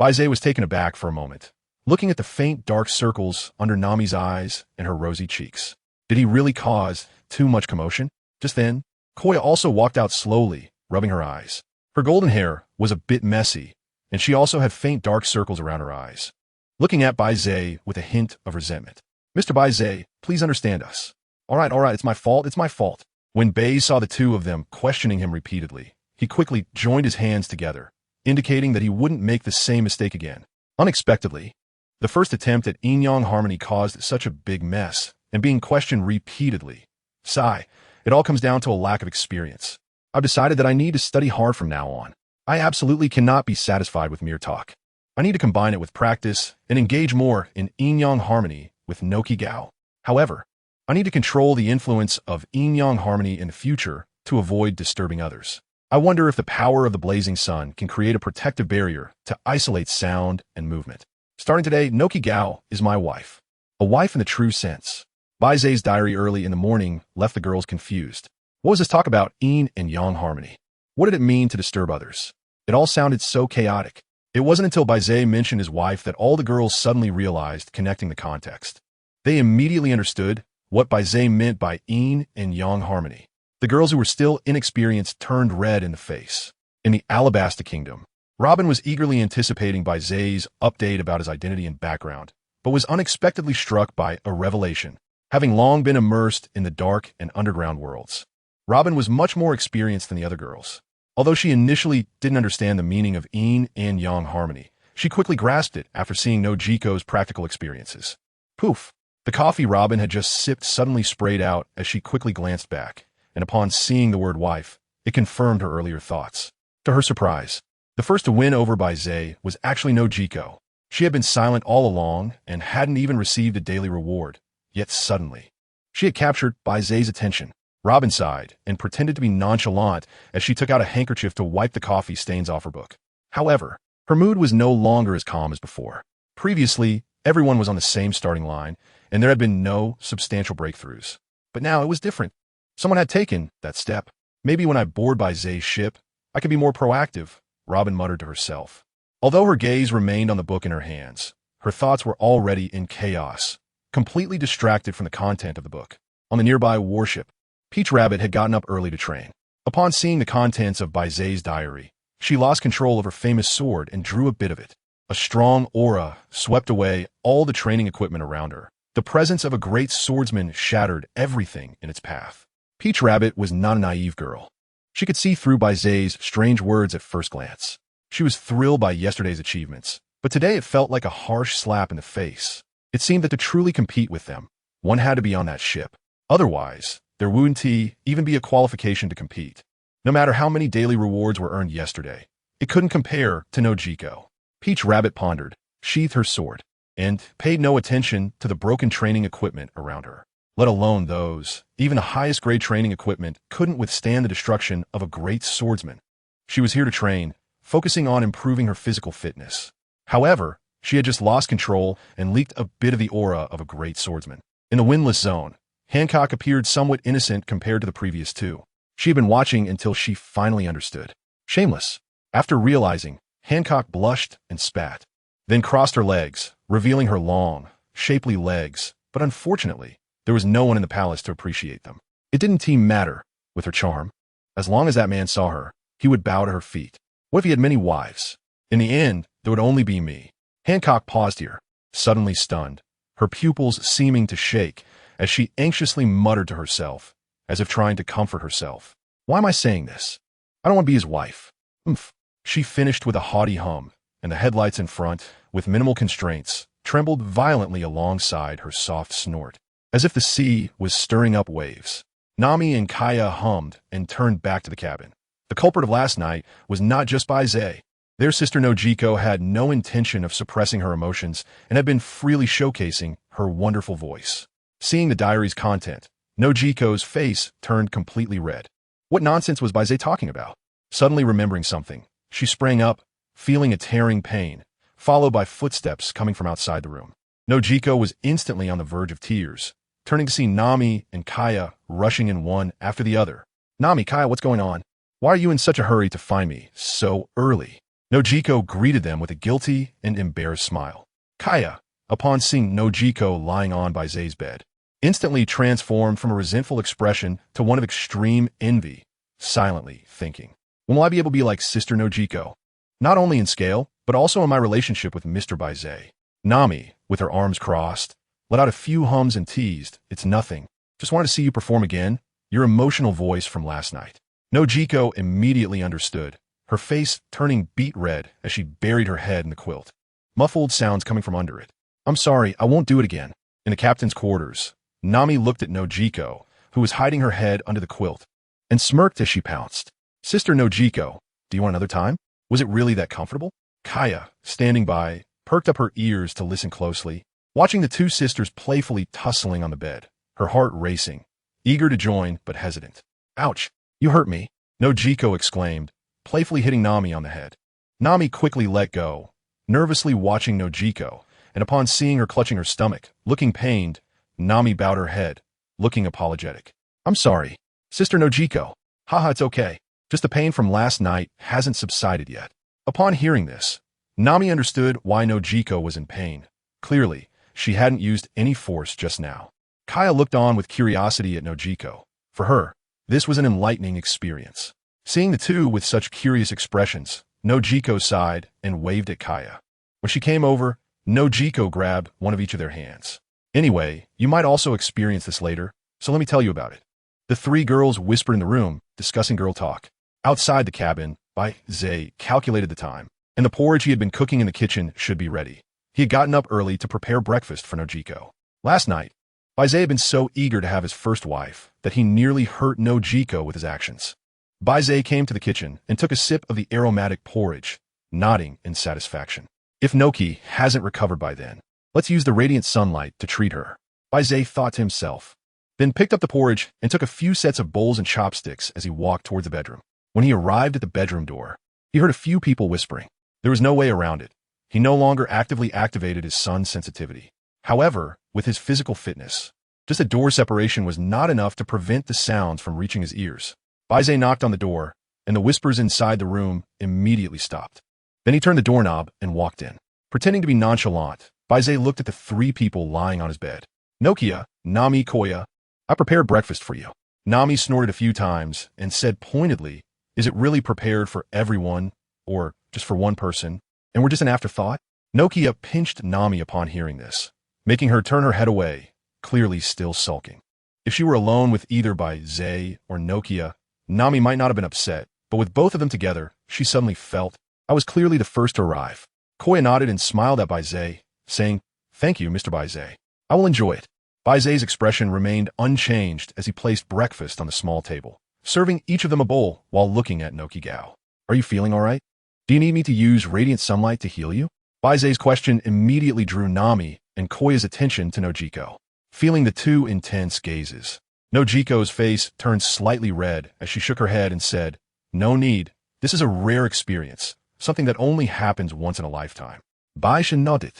Baize was taken aback for a moment, looking at the faint dark circles under Nami's eyes and her rosy cheeks. Did he really cause too much commotion? Just then, Koya also walked out slowly, rubbing her eyes. Her golden hair was a bit messy, and she also had faint dark circles around her eyes. Looking at Baize with a hint of resentment. Mr. Baize, please understand us. All right, it's my fault. When Baize saw the 2 of them questioning him repeatedly, he quickly joined his hands together, indicating that he wouldn't make the same mistake again. Unexpectedly, the first attempt at yin-yang harmony caused such a big mess, and being questioned repeatedly. Sigh, it all comes down to a lack of experience. I've decided that I need to study hard from now on. I absolutely cannot be satisfied with mere talk. I need to combine it with practice and engage more in yin-yang harmony with Noki Gao. However, I need to control the influence of yin-yang harmony in the future to avoid disturbing others. I wonder if the power of the blazing sun can create a protective barrier to isolate sound and movement. Starting today, Noki Gao is my wife. A wife in the true sense. Baize's diary early in the morning left the girls confused. What was this talk about yin and yang harmony? What did it mean to disturb others? It all sounded so chaotic. It wasn't until Baize mentioned his wife that all the girls suddenly realized connecting the context. They immediately understood what Baize meant by yin and yang harmony. The girls who were still inexperienced turned red in the face. In the Alabasta Kingdom, Robin was eagerly anticipating Baize's update about his identity and background, but was unexpectedly struck by a revelation. Having long been immersed in the dark and underground worlds, Robin was much more experienced than the other girls. Although she initially didn't understand the meaning of yin and yang harmony, she quickly grasped it after seeing Nojiko's practical experiences. Poof! The coffee Robin had just sipped suddenly sprayed out as she quickly glanced back, and upon seeing the word wife, it confirmed her earlier thoughts. To her surprise, the first to win over Baize was actually Nojiko. She had been silent all along and hadn't even received a daily reward, yet suddenly, she had captured Baize's attention. Robin sighed and pretended to be nonchalant as she took out a handkerchief to wipe the coffee stains off her book. However, her mood was no longer as calm as before. Previously, everyone was on the same starting line, and there had been no substantial breakthroughs. But now it was different. Someone had taken that step. Maybe when I board Baize's ship, I could be more proactive, Robin muttered to herself. Although her gaze remained on the book in her hands, her thoughts were already in chaos, completely distracted from the content of the book. On the nearby warship, Peach Rabbit had gotten up early to train. Upon seeing the contents of Baize's diary, she lost control of her famous sword and drew a bit of it. A strong aura swept away all the training equipment around her. The presence of a great swordsman shattered everything in its path. Peach Rabbit was not a naive girl. She could see through Baize's strange words at first glance. She was thrilled by yesterday's achievements, but today it felt like a harsh slap in the face. It seemed that to truly compete with them, one had to be on that ship. Otherwise, there wouldn't even be a qualification to compete. No matter how many daily rewards were earned yesterday, it couldn't compare to Nojiko. Peach Rabbit pondered, sheathed her sword, and paid no attention to the broken training equipment around her. Let alone those, even the highest grade training equipment couldn't withstand the destruction of a great swordsman. She was here to train, focusing on improving her physical fitness. However, she had just lost control and leaked a bit of the aura of a great swordsman. In the windless zone, Hancock appeared somewhat innocent compared to the previous two. She had been watching until she finally understood. Shameless. After realizing, Hancock blushed and spat, then crossed her legs, revealing her long, shapely legs, but unfortunately, there was no one in the palace to appreciate them. It didn't matter with her charm. As long as that man saw her, he would bow to her feet. What if he had many wives? In the end, there would only be me. Hancock paused here, suddenly stunned, her pupils seeming to shake as she anxiously muttered to herself, as if trying to comfort herself. Why am I saying this? I don't want to be his wife. Oomph. She finished with a haughty hum, and the headlights in front, with minimal constraints, trembled violently alongside her soft snort, as if the sea was stirring up waves. Nami and Kaya hummed and turned back to the cabin. The culprit of last night was not just Baize. Their sister Nojiko had no intention of suppressing her emotions and had been freely showcasing her wonderful voice. Seeing the diary's content, Nojiko's face turned completely red. What nonsense was Baize talking about? Suddenly remembering something, she sprang up, feeling a tearing pain, followed by footsteps coming from outside the room. Nojiko was instantly on the verge of tears, turning to see Nami and Kaya rushing in one after the other. Nami, Kaya, what's going on? Why are you in such a hurry to find me so early? Nojiko greeted them with a guilty and embarrassed smile. Kaya, upon seeing Nojiko lying on Baize's bed, instantly transformed from a resentful expression to one of extreme envy, silently thinking, when will I be able to be like Sister Nojiko? Not only in scale, but also in my relationship with Mr. Baize. Nami, with her arms crossed, let out a few hums and teased, it's nothing. Just wanted to see you perform again, your emotional voice from last night. Nojiko immediately understood, her face turning beet red as she buried her head in the quilt. Muffled sounds coming from under it. I'm sorry, I won't do it again. In the captain's quarters, Nami looked at Nojiko, who was hiding her head under the quilt, and smirked as she pounced. Sister Nojiko, do you want another time? Was it really that comfortable? Kaya, standing by, perked up her ears to listen closely, watching the two sisters playfully tussling on the bed, her heart racing, eager to join but hesitant. Ouch, you hurt me, Nojiko exclaimed, playfully hitting Nami on the head. Nami quickly let go, nervously watching Nojiko, and upon seeing her clutching her stomach, looking pained, Nami bowed her head, looking apologetic. I'm sorry, Sister Nojiko. Haha, it's okay. Just the pain from last night hasn't subsided yet. Upon hearing this, Nami understood why Nojiko was in pain. Clearly, she hadn't used any force just now. Kaya looked on with curiosity at Nojiko. For her, this was an enlightening experience. Seeing the two with such curious expressions, Nojiko sighed and waved at Kaya. When she came over, Nojiko grabbed one of each of their hands. Anyway, you might also experience this later, so let me tell you about it. The three girls whispered in the room, discussing girl talk. Outside the cabin, Baize calculated the time, and the porridge he had been cooking in the kitchen should be ready. He had gotten up early to prepare breakfast for Nojiko. Last night, Baize had been so eager to have his first wife that he nearly hurt Nojiko with his actions. Baize came to the kitchen and took a sip of the aromatic porridge, nodding in satisfaction. If Noki hasn't recovered by then, let's use the radiant sunlight to treat her, Baize thought to himself, then picked up the porridge and took a few sets of bowls and chopsticks as he walked towards the bedroom. When he arrived at the bedroom door, he heard a few people whispering. There was no way around it. He no longer actively activated his sun's sensitivity. However, with his physical fitness, just a door separation was not enough to prevent the sounds from reaching his ears. Baize knocked on the door, and the whispers inside the room immediately stopped. Then he turned the doorknob and walked in. Pretending to be nonchalant, Baize looked at the three people lying on his bed. Nokia, Nami, Koya, I prepared breakfast for you. Nami snorted a few times and said pointedly, is it really prepared for everyone, or just for one person, and we're just an afterthought? Nokia pinched Nami upon hearing this, making her turn her head away, clearly still sulking. If she were alone with either Baize or Nokia, Nami might not have been upset, but with both of them together, she suddenly felt, I was clearly the first to arrive. Koya nodded and smiled at Baize, saying, thank you, Mr. Baize. I will enjoy it. Baize's expression remained unchanged as he placed breakfast on the small table, serving each of them a bowl while looking at Noki Gao. Are you feeling all right? Do you need me to use radiant sunlight to heal you? Baize's question immediately drew Nami and Koya's attention to Nojiko. Feeling the two intense gazes, Nojiko's face turned slightly red as she shook her head and said, no need. This is a rare experience, something that only happens once in a lifetime. Baize nodded.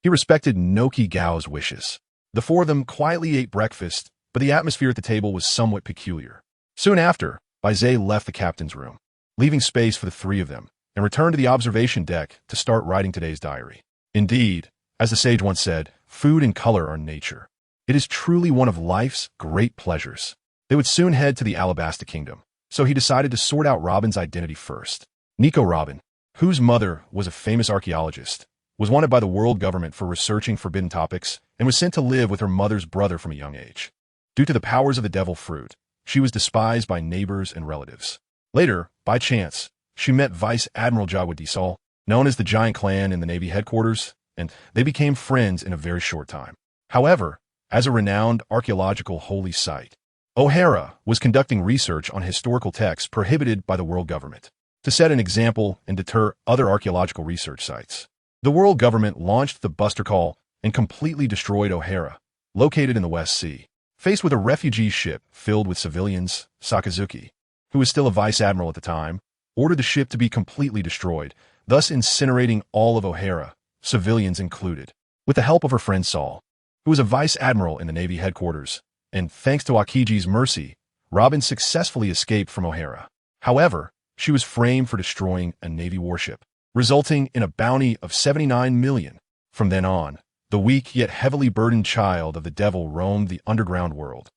He respected Noki Gao's wishes. The four of them quietly ate breakfast, but the atmosphere at the table was somewhat peculiar. Soon after, Baize left the captain's room, leaving space for the three of them, and returned to the observation deck to start writing today's diary. Indeed, as the sage once said, food and color are nature. It is truly one of life's great pleasures. They would soon head to the Alabasta Kingdom, so he decided to sort out Robin's identity first. Nico Robin, whose mother was a famous archaeologist, was wanted by the world government for researching forbidden topics and was sent to live with her mother's brother from a young age. Due to the powers of the devil fruit, she was despised by neighbors and relatives. Later, by chance, she met Vice Admiral Jawad Disal, known as the Giant Clan in the Navy headquarters, and they became friends in a very short time. However, as a renowned archaeological holy site, O'Hara was conducting research on historical texts prohibited by the world government. To set an example and deter other archaeological research sites, the world government launched the Buster Call and completely destroyed O'Hara, located in the West Sea. Faced with a refugee ship filled with civilians, Sakazuki, who was still a vice admiral at the time, ordered the ship to be completely destroyed, thus incinerating all of O'Hara, civilians included. With the help of her friend Saul, who was a vice admiral in the Navy headquarters, and thanks to Akiji's mercy, Robin successfully escaped from O'Hara. However, she was framed for destroying a Navy warship, resulting in a bounty of 79 million. From then on, the weak yet heavily burdened child of the devil roamed the underground world,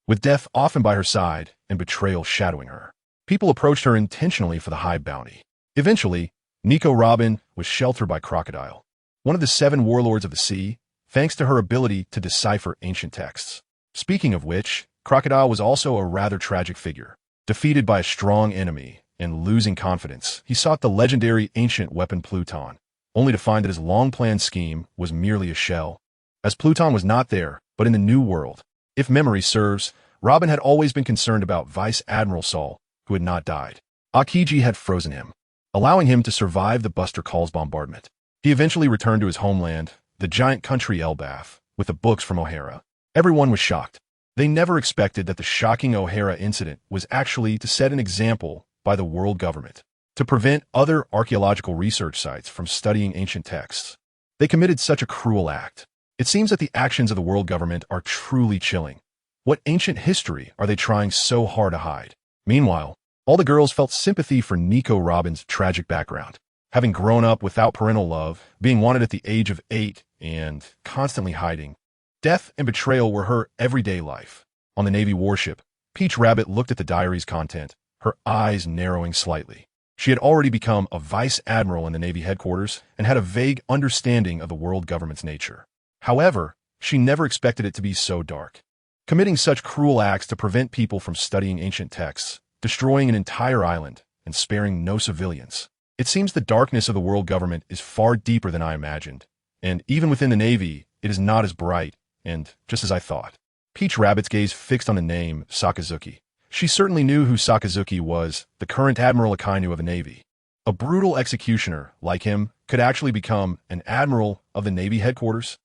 with death often by her side and betrayal shadowing her. People approached her intentionally for the high bounty. Eventually, Nico Robin was sheltered by Crocodile, one of the 7 warlords of the sea, thanks to her ability to decipher ancient texts. Speaking of which, Crocodile was also a rather tragic figure. Defeated by a strong enemy and losing confidence, he sought the legendary ancient weapon Pluton, only to find that his long-planned scheme was merely a shell, as Pluton was not there, but in the New World. If memory serves, Robin had always been concerned about Vice Admiral Saul, who had not died. Akiji had frozen him, allowing him to survive the Buster Call's bombardment. He eventually returned to his homeland, the giant country Elbath, with the books from O'Hara. Everyone was shocked. They never expected that the shocking O'Hara incident was actually to set an example by the world government to prevent other archaeological research sites from studying ancient texts. They committed such a cruel act. It seems that the actions of the world government are truly chilling. What ancient history are they trying so hard to hide? Meanwhile, all the girls felt sympathy for Nico Robin's tragic background. Having grown up without parental love, being wanted at the age of 8, and constantly hiding, death and betrayal were her everyday life. On the Navy warship, Peach Rabbit looked at the diary's content, her eyes narrowing slightly. She had already become a vice admiral in the Navy headquarters and had a vague understanding of the world government's nature. However, she never expected it to be so dark. Committing such cruel acts to prevent people from studying ancient texts, destroying an entire island, and sparing no civilians. It seems the darkness of the world government is far deeper than I imagined, and even within the Navy, it is not as bright, and just as I thought. Peach Rabbit's gaze fixed on the name Sakazuki, She certainly knew who Sakazuki was, the current Admiral Akainu of the Navy. A brutal executioner like him could actually become an admiral of the Navy headquarters.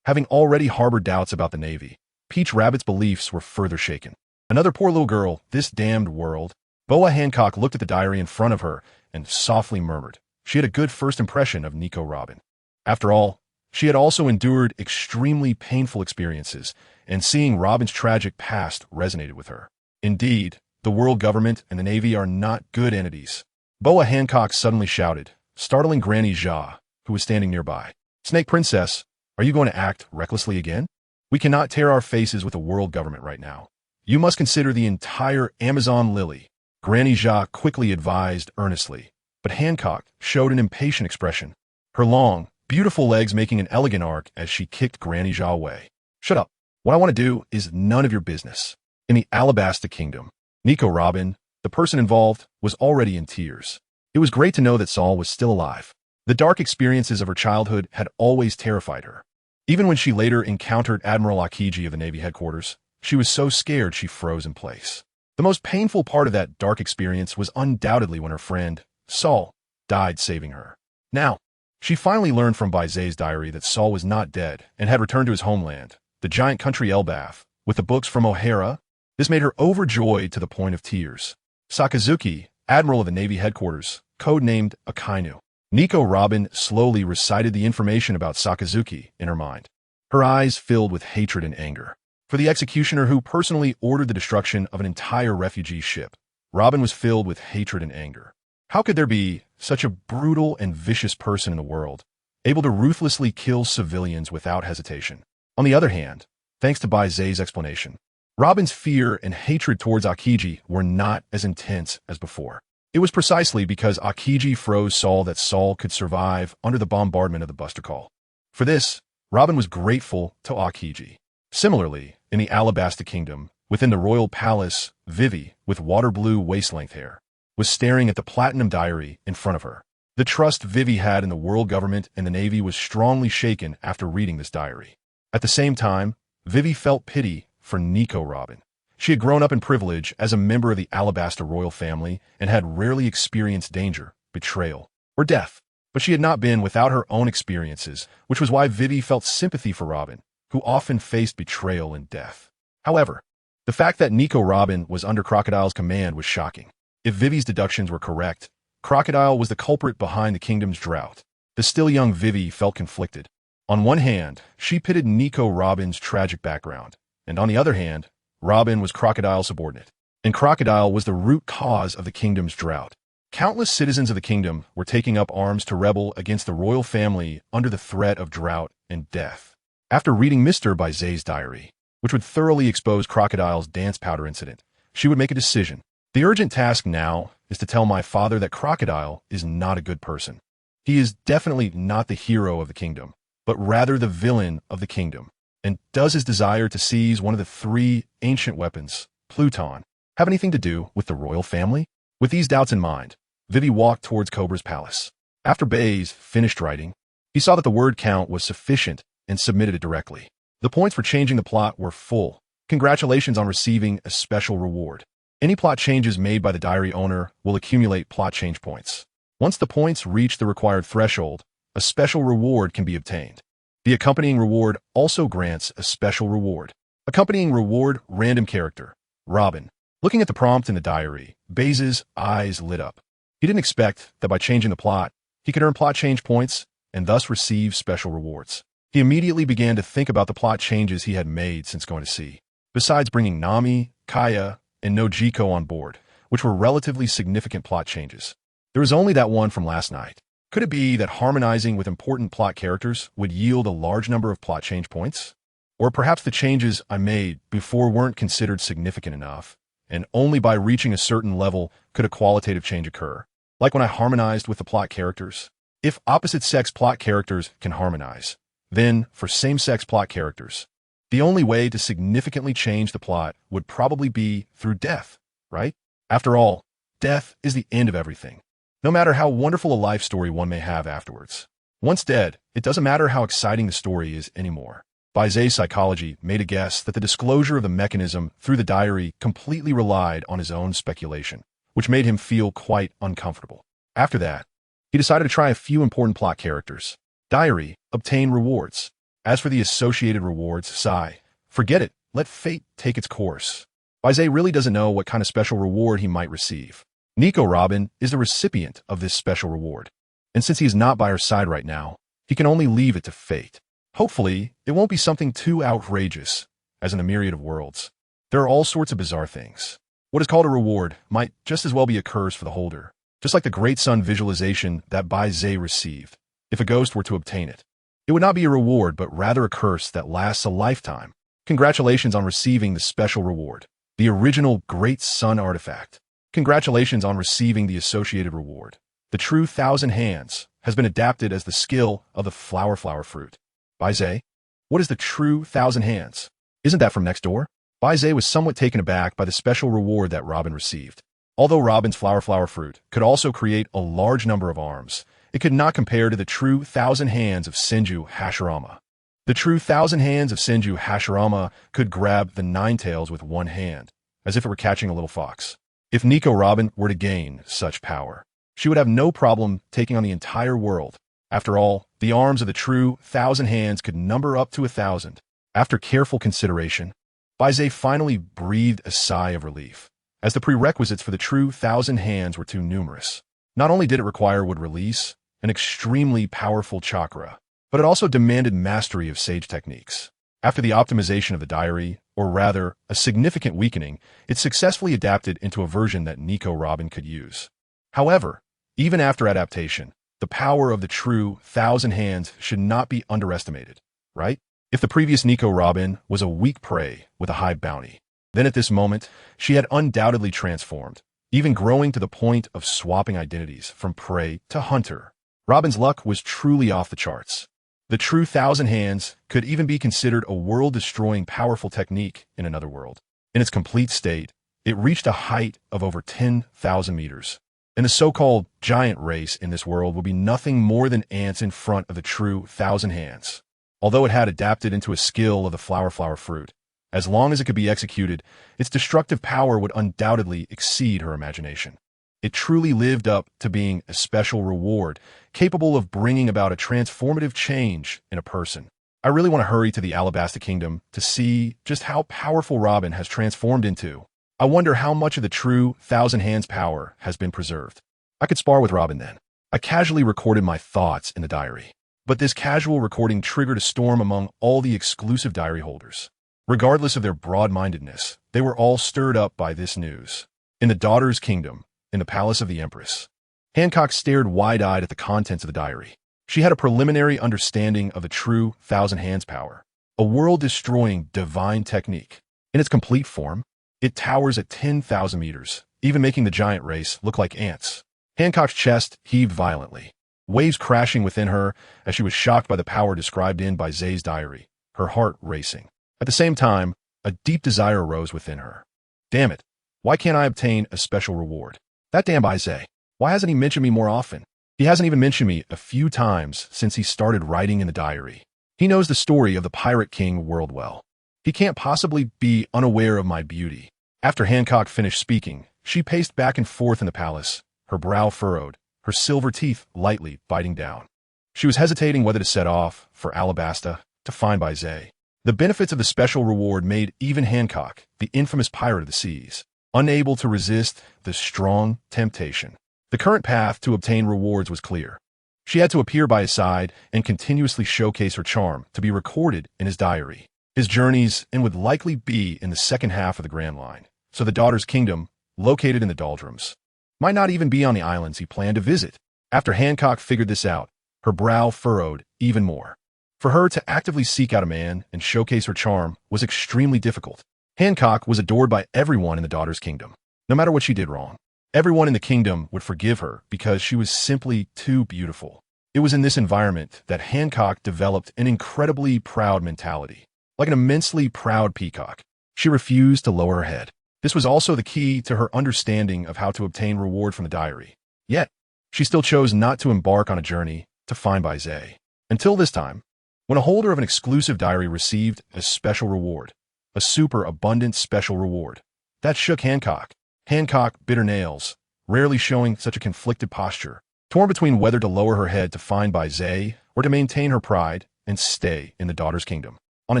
Having already harbored doubts about the Navy, Peach Rabbit's beliefs were further shaken. Another poor little girl, this damned world. Boa Hancock looked at the diary in front of her and softly murmured. She had a good first impression of Nico Robin. After all, she had also endured extremely painful experiences, and seeing Robin's tragic past resonated with her. Indeed, the world government and the Navy are not good entities. Boa Hancock suddenly shouted, startling Granny Jia, who was standing nearby. Snake Princess, are you going to act recklessly again? We cannot tear our faces with the world government right now. You must consider the entire Amazon lily. Granny Jia quickly advised earnestly, but Hancock showed an impatient expression, her long, beautiful legs making an elegant arc as she kicked Granny Jia away. Shut up. What I want to do is none of your business. In the Alabasta Kingdom, Nico Robin, the person involved, was already in tears. It was great to know that Saul was still alive. The dark experiences of her childhood had always terrified her. Even when she later encountered Admiral Akiji of the Navy headquarters, she was so scared she froze in place. The most painful part of that dark experience was undoubtedly when her friend, Saul, died saving her. Now, she finally learned from Baize's diary that Saul was not dead and had returned to his homeland, the giant country Elbath, with the books from O'Hara. This made her overjoyed to the point of tears. Sakazuki, Admiral of the Navy headquarters, codenamed Akainu. Nico Robin slowly recited the information about Sakazuki in her mind. Her eyes filled with hatred and anger. For the executioner who personally ordered the destruction of an entire refugee ship, Robin was filled with hatred and anger. How could there be such a brutal and vicious person in the world, able to ruthlessly kill civilians without hesitation? On the other hand, thanks to Baize's explanation, Robin's fear and hatred towards Akiji were not as intense as before. It was precisely because Akiji froze Saul that Saul could survive under the bombardment of the Buster Call. For this, Robin was grateful to Akiji. Similarly, in the Alabasta Kingdom, within the royal palace, Vivi, with water-blue waist-length hair, was staring at the platinum diary in front of her. The trust Vivi had in the world government and the Navy was strongly shaken after reading this diary. At the same time, Vivi felt pity for Nico Robin. She had grown up in privilege as a member of the Alabasta royal family and had rarely experienced danger, betrayal, or death. But she had not been without her own experiences, which was why Vivi felt sympathy for Robin, who often faced betrayal and death. However, the fact that Nico Robin was under Crocodile's command was shocking. If Vivi's deductions were correct, Crocodile was the culprit behind the kingdom's drought. The still young Vivi felt conflicted. On one hand, she pitted Nico Robin's tragic background, and on the other hand, Robin was Crocodile's subordinate, and Crocodile was the root cause of the kingdom's drought. Countless citizens of the kingdom were taking up arms to rebel against the royal family under the threat of drought and death. After reading Mr. Baize's diary, which would thoroughly expose Crocodile's dance powder incident, she would make a decision. The urgent task now is to tell my father that Crocodile is not a good person. He is definitely not the hero of the kingdom, but rather the villain of the kingdom. And does his desire to seize one of the 3 ancient weapons, Pluton, have anything to do with the royal family? With these doubts in mind, Vivi walked towards Cobra's palace. After Baize finished writing, he saw that the word count was sufficient and submitted it directly. The points for changing the plot were full. Congratulations on receiving a special reward. Any plot changes made by the diary owner will accumulate plot change points. Once the points reach the required threshold, a special reward can be obtained. The accompanying reward also grants a special reward. Accompanying reward, random character, Robin. Looking at the prompt in the diary, Baize's eyes lit up. He didn't expect that by changing the plot, he could earn plot change points and thus receive special rewards. He immediately began to think about the plot changes he had made since going to sea. Besides bringing Nami, Kaya, and Nojiko on board, which were relatively significant plot changes, there was only that one from last night. Could it be that harmonizing with important plot characters would yield a large number of plot change points? Or perhaps the changes I made before weren't considered significant enough, and only by reaching a certain level could a qualitative change occur, like when I harmonized with the plot characters? If opposite-sex plot characters can harmonize, then, for same-sex plot characters, the only way to significantly change the plot would probably be through death, right? After all, death is the end of everything. No matter how wonderful a life story one may have afterwards. Once dead, it doesn't matter how exciting the story is anymore. Baize's psychology made a guess that the disclosure of the mechanism through the diary completely relied on his own speculation, which made him feel quite uncomfortable. After that, he decided to try a few important plot characters. Diary, obtain rewards. As for the associated rewards, sigh. Forget it, let fate take its course. Baize really doesn't know what kind of special reward he might receive. Nico Robin is the recipient of this special reward, and since he is not by her side right now, he can only leave it to fate. Hopefully, it won't be something too outrageous, as in a myriad of worlds. There are all sorts of bizarre things. What is called a reward might just as well be a curse for the holder, just like the Great Sun visualization that Baize received, if a ghost were to obtain it. It would not be a reward, but rather a curse that lasts a lifetime. Congratulations on receiving the special reward, the original Great Sun artifact. Congratulations on receiving the associated reward. The true Thousand Hands has been adapted as the skill of the flower fruit. Baize, what is the true Thousand Hands? Isn't that from next door? Baize was somewhat taken aback by the special reward that Robin received. Although Robin's flower fruit could also create a large number of arms, it could not compare to the true Thousand Hands of Senju Hashirama. The true Thousand Hands of Senju Hashirama could grab the nine tails with one hand, as if it were catching a little fox. If Nico Robin were to gain such power, she would have no problem taking on the entire world. After all, the arms of the true Thousand Hands could number up to 1,000. After careful consideration, Baize finally breathed a sigh of relief, as the prerequisites for the true Thousand Hands were too numerous. Not only did it require would release an extremely powerful chakra, but it also demanded mastery of sage techniques. After the optimization of the diary, or rather, a significant weakening, it successfully adapted into a version that Nico Robin could use. However, even after adaptation, the power of the true Thousand Hands should not be underestimated, right? If the previous Nico Robin was a weak prey with a high bounty, then at this moment, she had undoubtedly transformed, even growing to the point of swapping identities from prey to hunter. Robin's luck was truly off the charts. The true Thousand Hands could even be considered a world-destroying powerful technique in another world. In its complete state, it reached a height of over 10,000 meters. And the so-called giant race in this world will be nothing more than ants in front of the true Thousand Hands. Although it had adapted into a skill of the flower fruit, as long as it could be executed, its destructive power would undoubtedly exceed her imagination. It truly lived up to being a special reward, capable of bringing about a transformative change in a person. I really want to hurry to the Alabasta Kingdom to see just how powerful Robin has transformed into. I wonder how much of the true Thousand Hands power has been preserved. I could spar with Robin then. I casually recorded my thoughts in the diary, but this casual recording triggered a storm among all the exclusive diary holders. Regardless of their broad-mindedness, they were all stirred up by this news. In the Daughter's Kingdom, in the palace of the Empress, Hancock stared wide-eyed at the contents of the diary. She had a preliminary understanding of the true Thousand Hands power, a world-destroying divine technique. In its complete form, it towers at 10,000 meters, even making the giant race look like ants. Hancock's chest heaved violently, waves crashing within her as she was shocked by the power described in Baize's diary, her heart racing. At the same time, a deep desire arose within her. Damn it, why can't I obtain a special reward? That damn Baize, why hasn't he mentioned me more often? He hasn't even mentioned me a few times since he started writing in the diary. He knows the story of the Pirate King world well. He can't possibly be unaware of my beauty. After Hancock finished speaking, she paced back and forth in the palace, her brow furrowed, her silver teeth lightly biting down. She was hesitating whether to set off for Alabasta to find Baize. The benefits of the special reward made even Hancock, the infamous pirate of the seas, unable to resist the strong temptation. The current path to obtain rewards was clear. She had to appear by his side and continuously showcase her charm to be recorded in his diary. His journeys would likely be in the second half of the Grand Line, so the Daughter's Kingdom, located in the doldrums, might not even be on the islands he planned to visit. After Hancock figured this out, her brow furrowed even more. For her to actively seek out a man and showcase her charm was extremely difficult. Hancock was adored by everyone in the Daughter's Kingdom. No matter what she did wrong, everyone in the kingdom would forgive her because she was simply too beautiful. It was in this environment that Hancock developed an incredibly proud mentality. Like an immensely proud peacock, she refused to lower her head. This was also the key to her understanding of how to obtain reward from the diary. Yet, she still chose not to embark on a journey to find Baize. Until this time, When a holder of an exclusive diary received a special reward, a super abundant special reward, that shook Hancock. Hancock bit her nails, rarely showing such a conflicted posture, torn between whether to lower her head to find Baize or to maintain her pride and stay in the daughter's kingdom. On a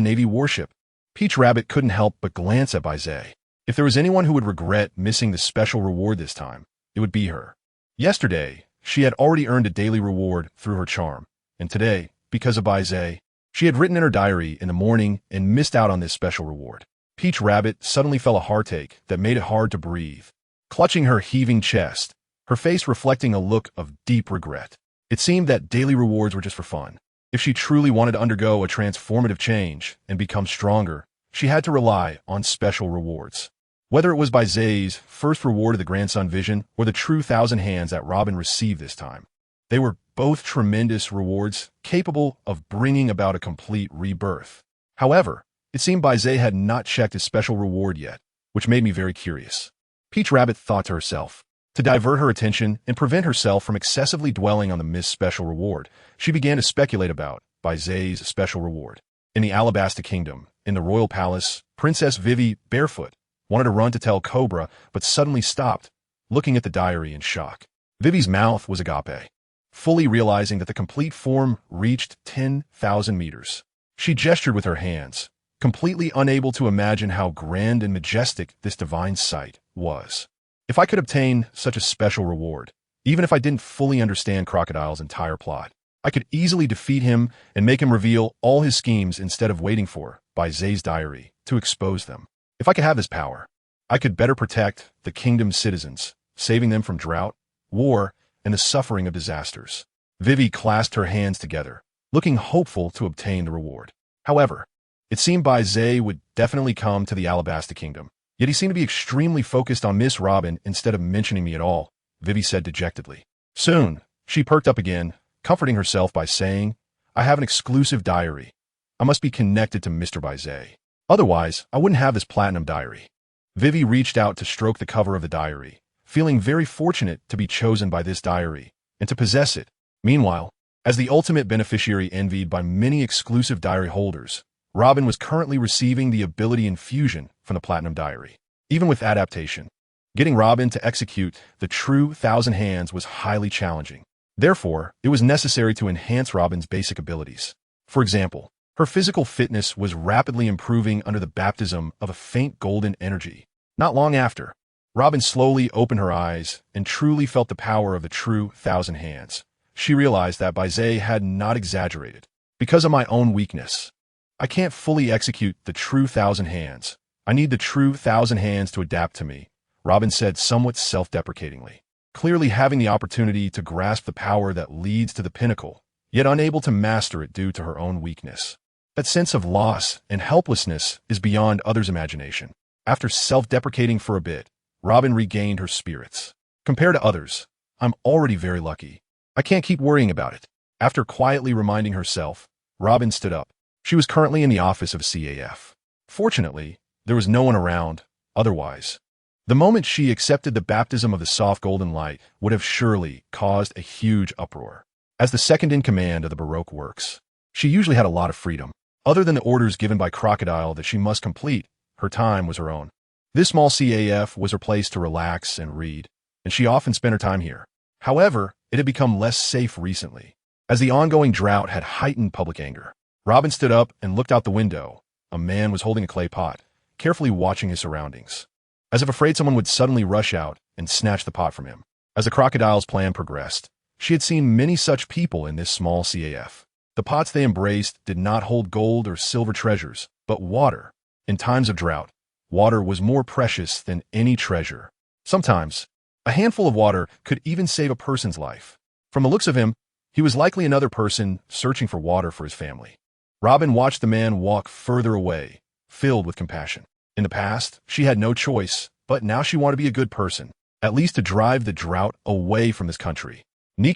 Navy warship, Peach Rabbit couldn't help but glance at Baize. If there was anyone who would regret missing the special reward this time, it would be her. Yesterday, she had already earned a daily reward through her charm, and today, because of Baize, she had written in her diary in the morning and missed out on this special reward. Peach Rabbit suddenly felt a heartache that made it hard to breathe. Clutching her heaving chest, her face reflecting a look of deep regret. It seemed that daily rewards were just for fun. If she truly wanted to undergo a transformative change and become stronger, she had to rely on special rewards. Whether it was Baize's first reward of the grandson vision or the true 1,000 hands that Robin received this time, they were both tremendous rewards capable of bringing about a complete rebirth. However, it seemed Baize had not checked his special reward yet, which made me very curious. Peach Rabbit thought to herself. To divert her attention and prevent herself from excessively dwelling on the missed special reward, she began to speculate about Baize's special reward. In the Alabasta Kingdom, in the royal palace, Princess Vivi, barefoot, wanted to run to tell Cobra, but suddenly stopped, looking at the diary in shock. Vivi's mouth was agape, fully realizing that the complete form reached 10,000 meters. She gestured with her hands, completely unable to imagine how grand and majestic this divine sight was. If I could obtain such a special reward, even if I didn't fully understand Crocodile's entire plot, I could easily defeat him and make him reveal all his schemes instead of waiting for Baize's diary to expose them. If I could have this power, I could better protect the kingdom's citizens, saving them from drought, war, and the suffering of disasters. Vivi clasped her hands together, looking hopeful to obtain the reward. However, it seemed Baize would definitely come to the Alabasta Kingdom. Yet he seemed to be extremely focused on Miss Robin instead of mentioning me at all, Vivi said dejectedly. Soon, she perked up again, comforting herself by saying, I have an exclusive diary. I must be connected to Mr. Baize. Otherwise, I wouldn't have this platinum diary. Vivi reached out to stroke the cover of the diary, feeling very fortunate to be chosen by this diary and to possess it. Meanwhile, as the ultimate beneficiary envied by many exclusive diary holders, Robin was currently receiving the ability infusion from the Platinum Diary. Even with adaptation, getting Robin to execute the true 1,000 hands was highly challenging. Therefore, it was necessary to enhance Robin's basic abilities. For example, her physical fitness was rapidly improving under the baptism of a faint golden energy. Not long after, Robin slowly opened her eyes and truly felt the power of the true 1,000 hands. She realized that Baize had not exaggerated. Because of my own weakness, I can't fully execute the true 1,000 hands. I need the true 1,000 hands to adapt to me, Robin said somewhat self-deprecatingly. Clearly having the opportunity to grasp the power that leads to the pinnacle, yet unable to master it due to her own weakness. That sense of loss and helplessness is beyond others' imagination. After self-deprecating for a bit, Robin regained her spirits. Compared to others, I'm already very lucky. I can't keep worrying about it. After quietly reminding herself, Robin stood up. She was currently in the office of CAF. Fortunately, there was no one around, otherwise. The moment she accepted the baptism of the soft golden light would have surely caused a huge uproar. As the second-in-command of the Baroque Works, she usually had a lot of freedom. Other than the orders given by Crocodile that she must complete, her time was her own. This small CAF was her place to relax and read, and she often spent her time here. However, it had become less safe recently, as the ongoing drought had heightened public anger. Robin stood up and looked out the window. A man was holding a clay pot, carefully watching his surroundings, as if afraid someone would suddenly rush out and snatch the pot from him. As the Crocodile's plan progressed, she had seen many such people in this small CAF. The pots they embraced did not hold gold or silver treasures, but water. In times of drought, water was more precious than any treasure. Sometimes, a handful of water could even save a person's life. From the looks of him, he was likely another person searching for water for his family. Robin watched the man walk further away, filled with compassion. In the past, she had no choice, but now she wanted to be a good person, at least to drive the drought away from this country.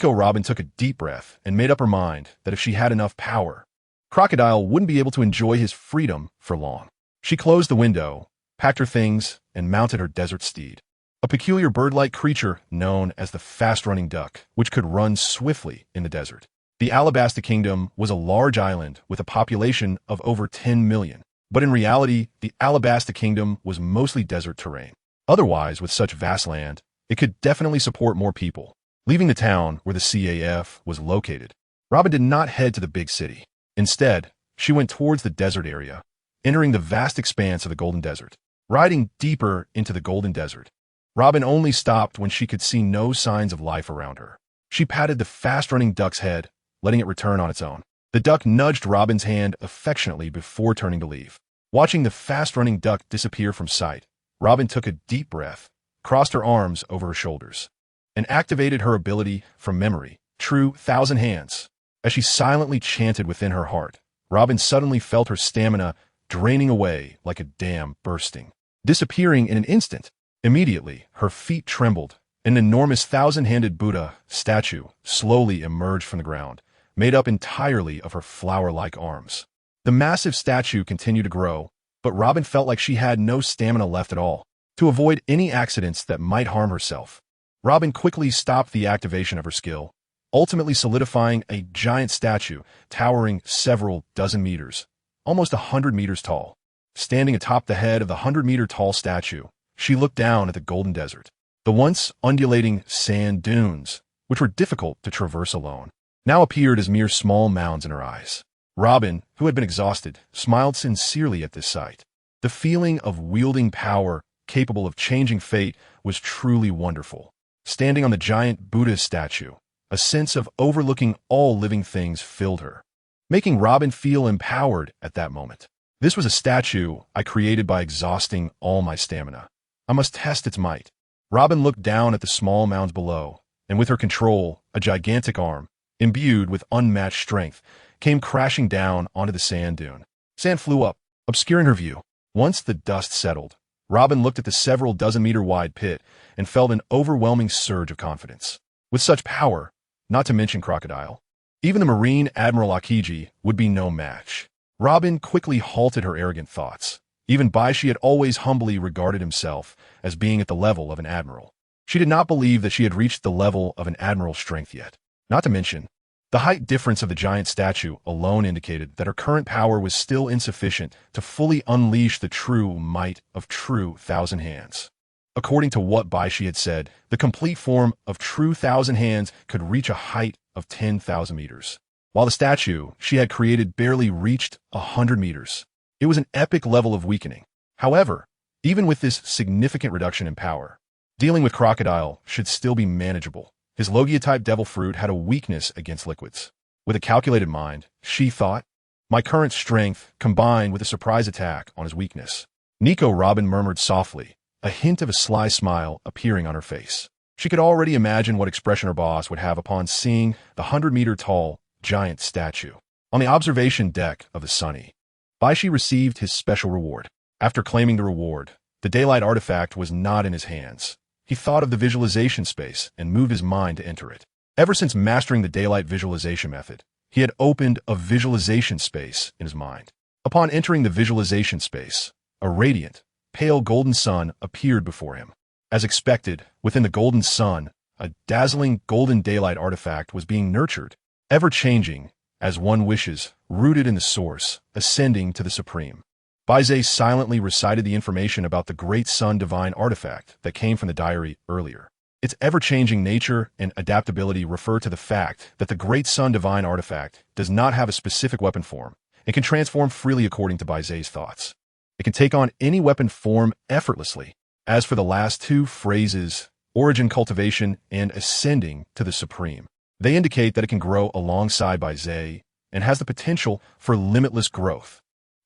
Robin took a deep breath and made up her mind that if she had enough power, Crocodile wouldn't be able to enjoy his freedom for long. She closed the window, packed her things, and mounted her desert steed, a peculiar bird-like creature known as the fast-running duck, which could run swiftly in the desert. The Alabasta Kingdom was a large island with a population of over 10 million. But in reality, the Alabasta Kingdom was mostly desert terrain. Otherwise, with such vast land, it could definitely support more people. Leaving the town where the CAF was located, Robin did not head to the big city. Instead, she went towards the desert area, entering the vast expanse of the Golden Desert. Riding deeper into the Golden Desert, Robin only stopped when she could see no signs of life around her. She patted the fast-running duck's head, letting it return on its own. The duck nudged Robin's hand affectionately before turning to leave. Watching the fast-running duck disappear from sight, Robin took a deep breath, crossed her arms over her shoulders, and activated her ability from memory, True Thousand Hands. As she silently chanted within her heart, Robin suddenly felt her stamina draining away like a dam bursting, disappearing in an instant. Immediately, her feet trembled, and an enormous thousand-handed Buddha statue slowly emerged from the ground, made up entirely of her flower-like arms. The massive statue continued to grow, but Robin felt like she had no stamina left at all. To avoid any accidents that might harm herself, Robin quickly stopped the activation of her skill, ultimately solidifying a giant statue towering several dozen meters, almost 100 meters tall. Standing atop the head of the 100-meter-tall statue, she looked down at the Golden Desert. The once undulating sand dunes, which were difficult to traverse alone, now appeared as mere small mounds in her eyes. Robin, who had been exhausted, smiled sincerely at this sight. The feeling of wielding power capable of changing fate was truly wonderful. Standing on the giant Buddha statue, a sense of overlooking all living things filled her, making Robin feel empowered at that moment. This was a statue I created by exhausting all my stamina. I must test its might. Robin looked down at the small mounds below, and with her control, a gigantic arm, imbued with unmatched strength, came crashing down onto the sand dune. Sand flew up, obscuring her view. Once the dust settled, Robin looked at the several dozen-meter-wide pit and felt an overwhelming surge of confidence. With such power, not to mention Crocodile, even the Marine Admiral Akiji would be no match. Robin quickly halted her arrogant thoughts. Even Baize had always humbly regarded himself as being at the level of an admiral. She did not believe that she had reached the level of an admiral's strength yet. Not to mention, the height difference of the giant statue alone indicated that her current power was still insufficient to fully unleash the true might of True Thousand Hands. According to what Baize had said, the complete form of True Thousand Hands could reach a height of 10,000 meters, while the statue she had created barely reached 100 meters. It was an epic level of weakening. However, even with this significant reduction in power, dealing with Crocodile should still be manageable. His Logia-type devil fruit had a weakness against liquids. With a calculated mind, she thought, my current strength combined with a surprise attack on his weakness. Nico, Robin murmured softly, a hint of a sly smile appearing on her face. She could already imagine what expression her boss would have upon seeing the 100-meter-tall giant statue. On the observation deck of the Sunny, Baize received his special reward. After claiming the reward, the daylight artifact was not in his hands. He thought of the visualization space and moved his mind to enter it. Ever since mastering the daylight visualization method, he had opened a visualization space in his mind. Upon entering the visualization space, a radiant, pale golden sun appeared before him. As expected, within the golden sun, a dazzling golden daylight artifact was being nurtured, ever-changing, as one wishes, rooted in the source, ascending to the supreme. Baize silently recited the information about the Great Sun Divine artifact that came from the diary earlier. Its ever-changing nature and adaptability refer to the fact that the Great Sun Divine artifact does not have a specific weapon form and can transform freely according to Baize's thoughts. It can take on any weapon form effortlessly. As for the last two phrases, origin cultivation and ascending to the supreme, they indicate that it can grow alongside Baize and has the potential for limitless growth.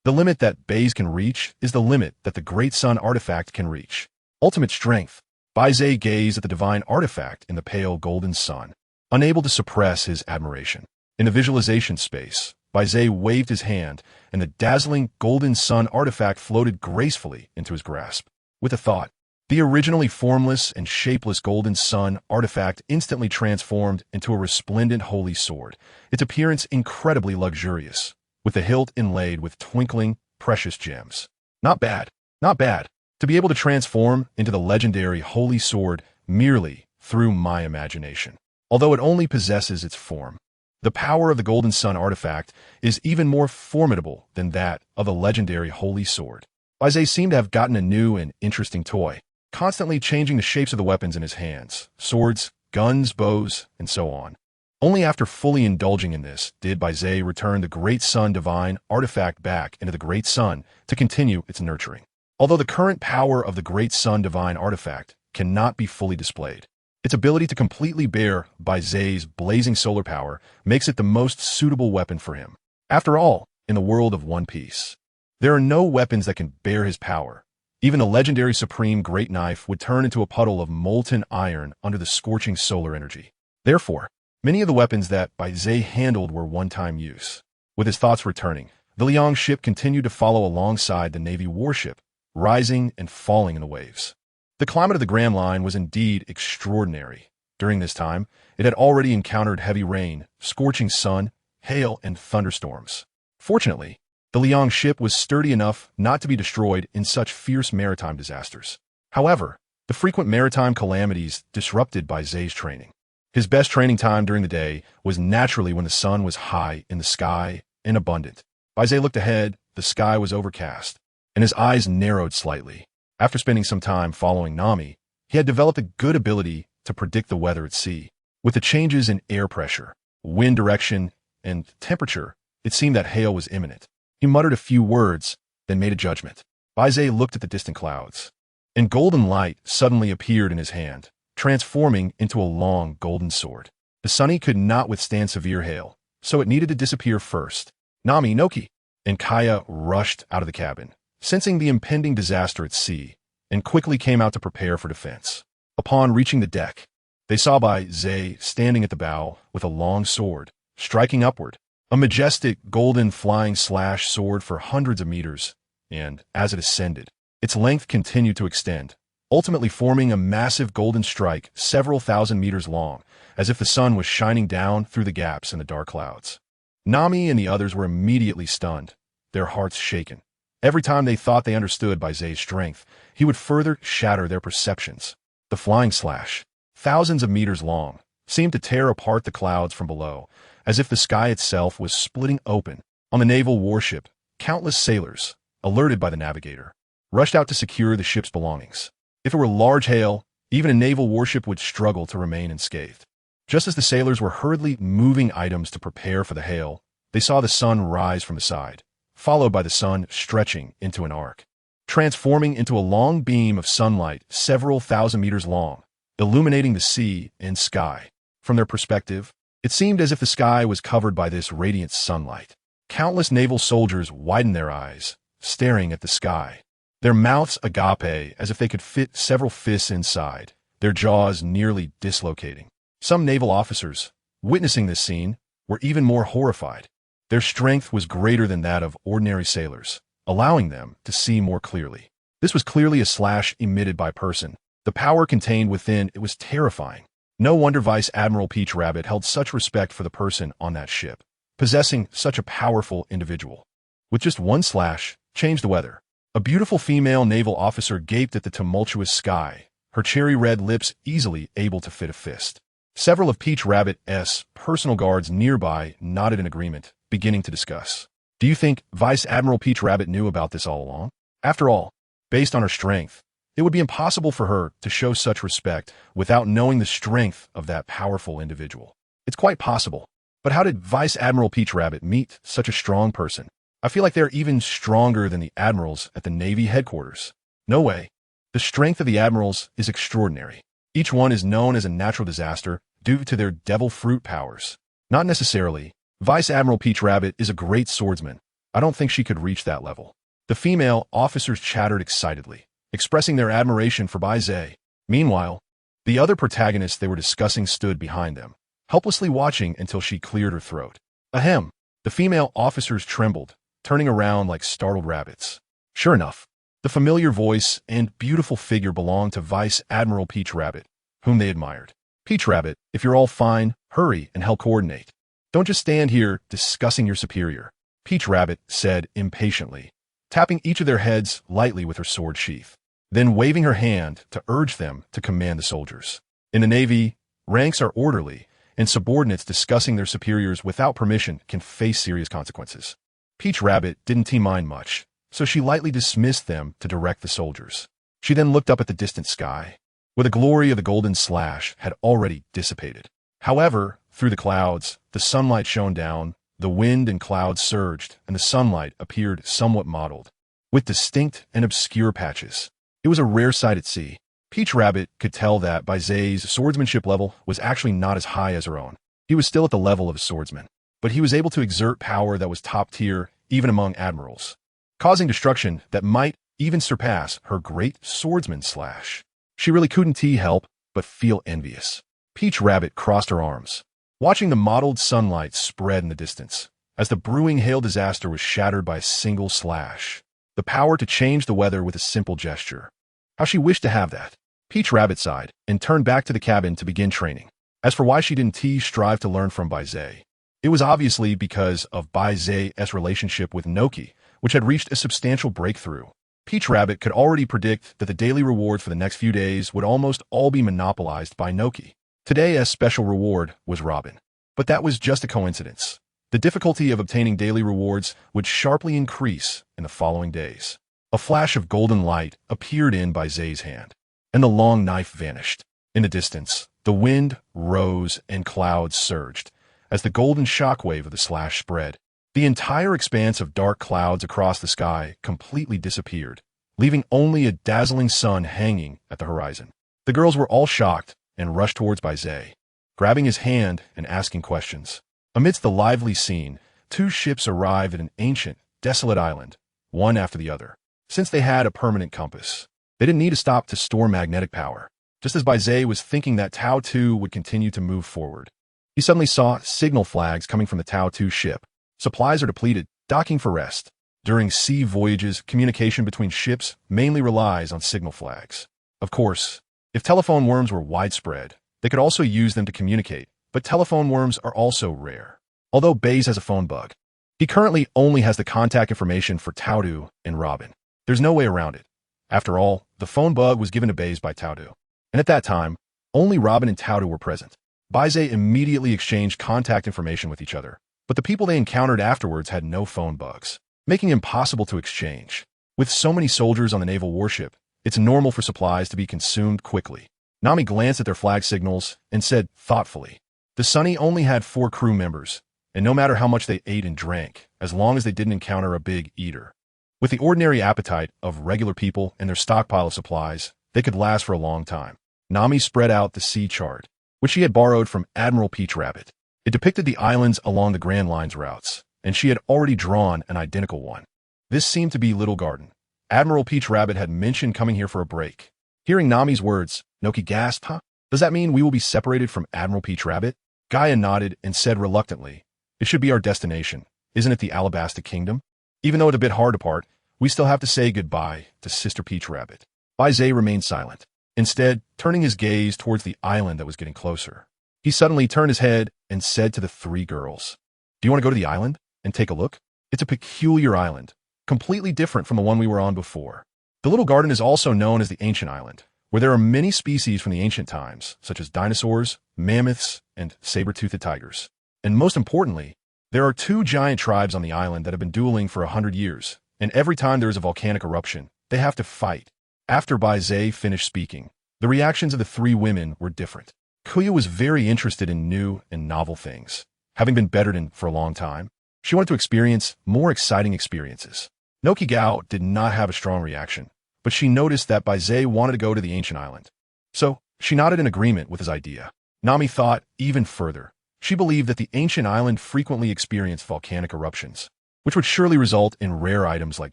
The limit that Baize can reach is the limit that the Great Sun artifact can reach. Ultimate strength. Baize gazed at the divine artifact in the pale golden sun, unable to suppress his admiration. In the visualization space, Baize waved his hand, and the dazzling golden sun artifact floated gracefully into his grasp. With a thought, the originally formless and shapeless golden sun artifact instantly transformed into a resplendent holy sword, its appearance incredibly luxurious, with the hilt inlaid with twinkling, precious gems. Not bad, not bad. To be able to transform into the legendary holy sword merely through my imagination. Although it only possesses its form, The power of the Golden Sun artifact is even more formidable than that of the legendary Holy Sword. Baize seemed to have gotten a new and interesting toy, constantly changing the shapes of the weapons in his hands, swords, guns, bows, and so on. Only after fully indulging in this did Baize return the Great Sun Divine artifact back into the Great Sun to continue its nurturing. Although the current power of the Great Sun Divine artifact cannot be fully displayed, its ability to completely bear Baize's blazing solar power makes it the most suitable weapon for him. After all, in the world of One Piece, there are no weapons that can bear his power. Even the legendary Supreme Great Knife would turn into a puddle of molten iron under the scorching solar energy. Therefore, many of the weapons that Baize handled were one-time use. With his thoughts returning, the Liang ship continued to follow alongside the Navy warship, rising and falling in the waves. The climate of the Grand Line was indeed extraordinary. During this time, it had already encountered heavy rain, scorching sun, hail, and thunderstorms. Fortunately, the Liang ship was sturdy enough not to be destroyed in such fierce maritime disasters. However, the frequent maritime calamities disrupted Baize's training. His best training time during the day was naturally when the sun was high in the sky and abundant. Baize looked ahead, the sky was overcast, and his eyes narrowed slightly. After spending some time following Nami, he had developed a good ability to predict the weather at sea. With the changes in air pressure, wind direction, and temperature, it seemed that hail was imminent. He muttered a few words, then made a judgment. Baize looked at the distant clouds, and golden light suddenly appeared in his hand, transforming into a long golden sword. The Sunny could not withstand severe hail, so it needed to disappear first. Nami, Noki, and Kaya rushed out of the cabin, sensing the impending disaster at sea, and quickly came out to prepare for defense. Upon reaching the deck, they saw Baize standing at the bow with a long sword, striking upward, a majestic golden flying slash sword for hundreds of meters, and, as it ascended, its length continued to extend, ultimately forming a massive golden strike several thousand meters long, as if the sun was shining down through the gaps in the dark clouds. Nami and the others were immediately stunned, their hearts shaken. Every time they thought they understood Baize's strength, he would further shatter their perceptions. The flying slash, thousands of meters long, seemed to tear apart the clouds from below, as if the sky itself was splitting open. On the naval warship, countless sailors, alerted by the navigator, rushed out to secure the ship's belongings. If it were large hail, even a naval warship would struggle to remain unscathed. Just as the sailors were hurriedly moving items to prepare for the hail, they saw the sun rise from the side, followed by the sun stretching into an arc, transforming into a long beam of sunlight several thousand meters long, illuminating the sea and sky. From their perspective, it seemed as if the sky was covered by this radiant sunlight. Countless naval soldiers widened their eyes, staring at the sky, their mouths agape as if they could fit several fists inside, their jaws nearly dislocating. Some naval officers, witnessing this scene, were even more horrified. Their strength was greater than that of ordinary sailors, allowing them to see more clearly. This was clearly a slash emitted by person. The power contained within it was terrifying. No wonder Vice Admiral Peach Rabbit held such respect for the person on that ship, possessing such a powerful individual. With just one slash, change the weather. A beautiful female naval officer gaped at the tumultuous sky, her cherry-red lips easily able to fit a fist. Several of Peach Rabbit's personal guards nearby nodded in agreement, beginning to discuss. Do you think Vice Admiral Peach Rabbit knew about this all along? After all, based on her strength, it would be impossible for her to show such respect without knowing the strength of that powerful individual. It's quite possible. But how did Vice Admiral Peach Rabbit meet such a strong person? I feel like they're even stronger than the admirals at the Navy headquarters. No way. The strength of the admirals is extraordinary. Each one is known as a natural disaster due to their devil fruit powers. Not necessarily. Vice Admiral Peach Rabbit is a great swordsman. I don't think she could reach that level. The female officers chattered excitedly, expressing their admiration for Baize. Meanwhile, the other protagonists they were discussing stood behind them, helplessly watching until she cleared her throat. Ahem. The female officers trembled, turning around like startled rabbits. Sure enough, the familiar voice and beautiful figure belonged to Vice Admiral Peach Rabbit, whom they admired. Peach Rabbit, if you're all fine, hurry and help coordinate. Don't just stand here discussing your superior, Peach Rabbit said impatiently, tapping each of their heads lightly with her sword sheath, then waving her hand to urge them to command the soldiers. In the Navy, ranks are orderly, and subordinates discussing their superiors without permission can face serious consequences. Peach Rabbit didn't mind much, so she lightly dismissed them to direct the soldiers. She then looked up at the distant sky, where the glory of the golden slash had already dissipated. However, through the clouds, the sunlight shone down, the wind and clouds surged, and the sunlight appeared somewhat mottled, with distinct and obscure patches. It was a rare sight at sea. Peach Rabbit could tell that Baize's swordsmanship level was actually not as high as her own. He was still at the level of a swordsman, but he was able to exert power that was top tier even among admirals, causing destruction that might even surpass her great swordsman slash. She really couldn't help but feel envious. Peach Rabbit crossed her arms, watching the mottled sunlight spread in the distance, as the brewing hail disaster was shattered by a single slash. The power to change the weather with a simple gesture. How she wished to have that. Peach Rabbit sighed and turned back to the cabin to begin training. As for why she didn't strive to learn from Baize, it was obviously because of Baize's relationship with Noki, which had reached a substantial breakthrough. Peach Rabbit could already predict that the daily rewards for the next few days would almost all be monopolized by Noki. Today's special reward was Robin. But that was just a coincidence. The difficulty of obtaining daily rewards would sharply increase in the following days. A flash of golden light appeared in Baize's hand, and the long knife vanished. In the distance, the wind rose and clouds surged, as the golden shockwave of the slash spread. The entire expanse of dark clouds across the sky completely disappeared, leaving only a dazzling sun hanging at the horizon. The girls were all shocked and rushed towards Baize, grabbing his hand and asking questions. Amidst the lively scene, two ships arrived at an ancient, desolate island, one after the other. Since they had a permanent compass, they didn't need to stop to store magnetic power. Just as Baize was thinking that Tau 2 would continue to move forward, he suddenly saw signal flags coming from the Tau 2 ship. Supplies are depleted, docking for rest. During sea voyages, communication between ships mainly relies on signal flags. Of course, if telephone worms were widespread, they could also use them to communicate, but telephone worms are also rare. Although Baize has a phone bug, he currently only has the contact information for Taudu and Robin. There's no way around it. After all, the phone bug was given to Baize by Taudu, and at that time, only Robin and Taudu were present. Baize immediately exchanged contact information with each other, but the people they encountered afterwards had no phone bugs, making it impossible to exchange. With so many soldiers on the naval warship, it's normal for supplies to be consumed quickly. Nami glanced at their flag signals and said thoughtfully, the Sunny only had 4 crew members, and no matter how much they ate and drank, as long as they didn't encounter a big eater. With the ordinary appetite of regular people and their stockpile of supplies, they could last for a long time. Nami spread out the sea chart, which she had borrowed from Admiral Peach Rabbit. It depicted the islands along the Grand Line's routes, and she had already drawn an identical one. This seemed to be Little Garden. Admiral Peach Rabbit had mentioned coming here for a break. Hearing Nami's words, Noki gasped, "Huh? Does that mean we will be separated from Admiral Peach Rabbit?" Gaia nodded and said reluctantly, "It should be our destination. Isn't it the Alabasta Kingdom? Even though it's a bit hard to part, we still have to say goodbye to Sister Peach Rabbit." Baize remained silent, instead turning his gaze towards the island that was getting closer. He suddenly turned his head and said to the 3 girls, "Do you want to go to the island and take a look? It's a peculiar island, completely different from the one we were on before. The Little Garden is also known as the Ancient Island, where there are many species from the ancient times, such as dinosaurs, mammoths, and saber-toothed tigers. And most importantly, there are 2 giant tribes on the island that have been dueling for 100 years, and every time there is a volcanic eruption, they have to fight." After Baize finished speaking, the reactions of the 3 women were different. Kuya was very interested in new and novel things, having been bettered in for a long time. She wanted to experience more exciting experiences. Noki Gao did not have a strong reaction, but she noticed that Baize wanted to go to the ancient island. So, she nodded in agreement with his idea. Nami thought even further. She believed that the ancient island frequently experienced volcanic eruptions, which would surely result in rare items like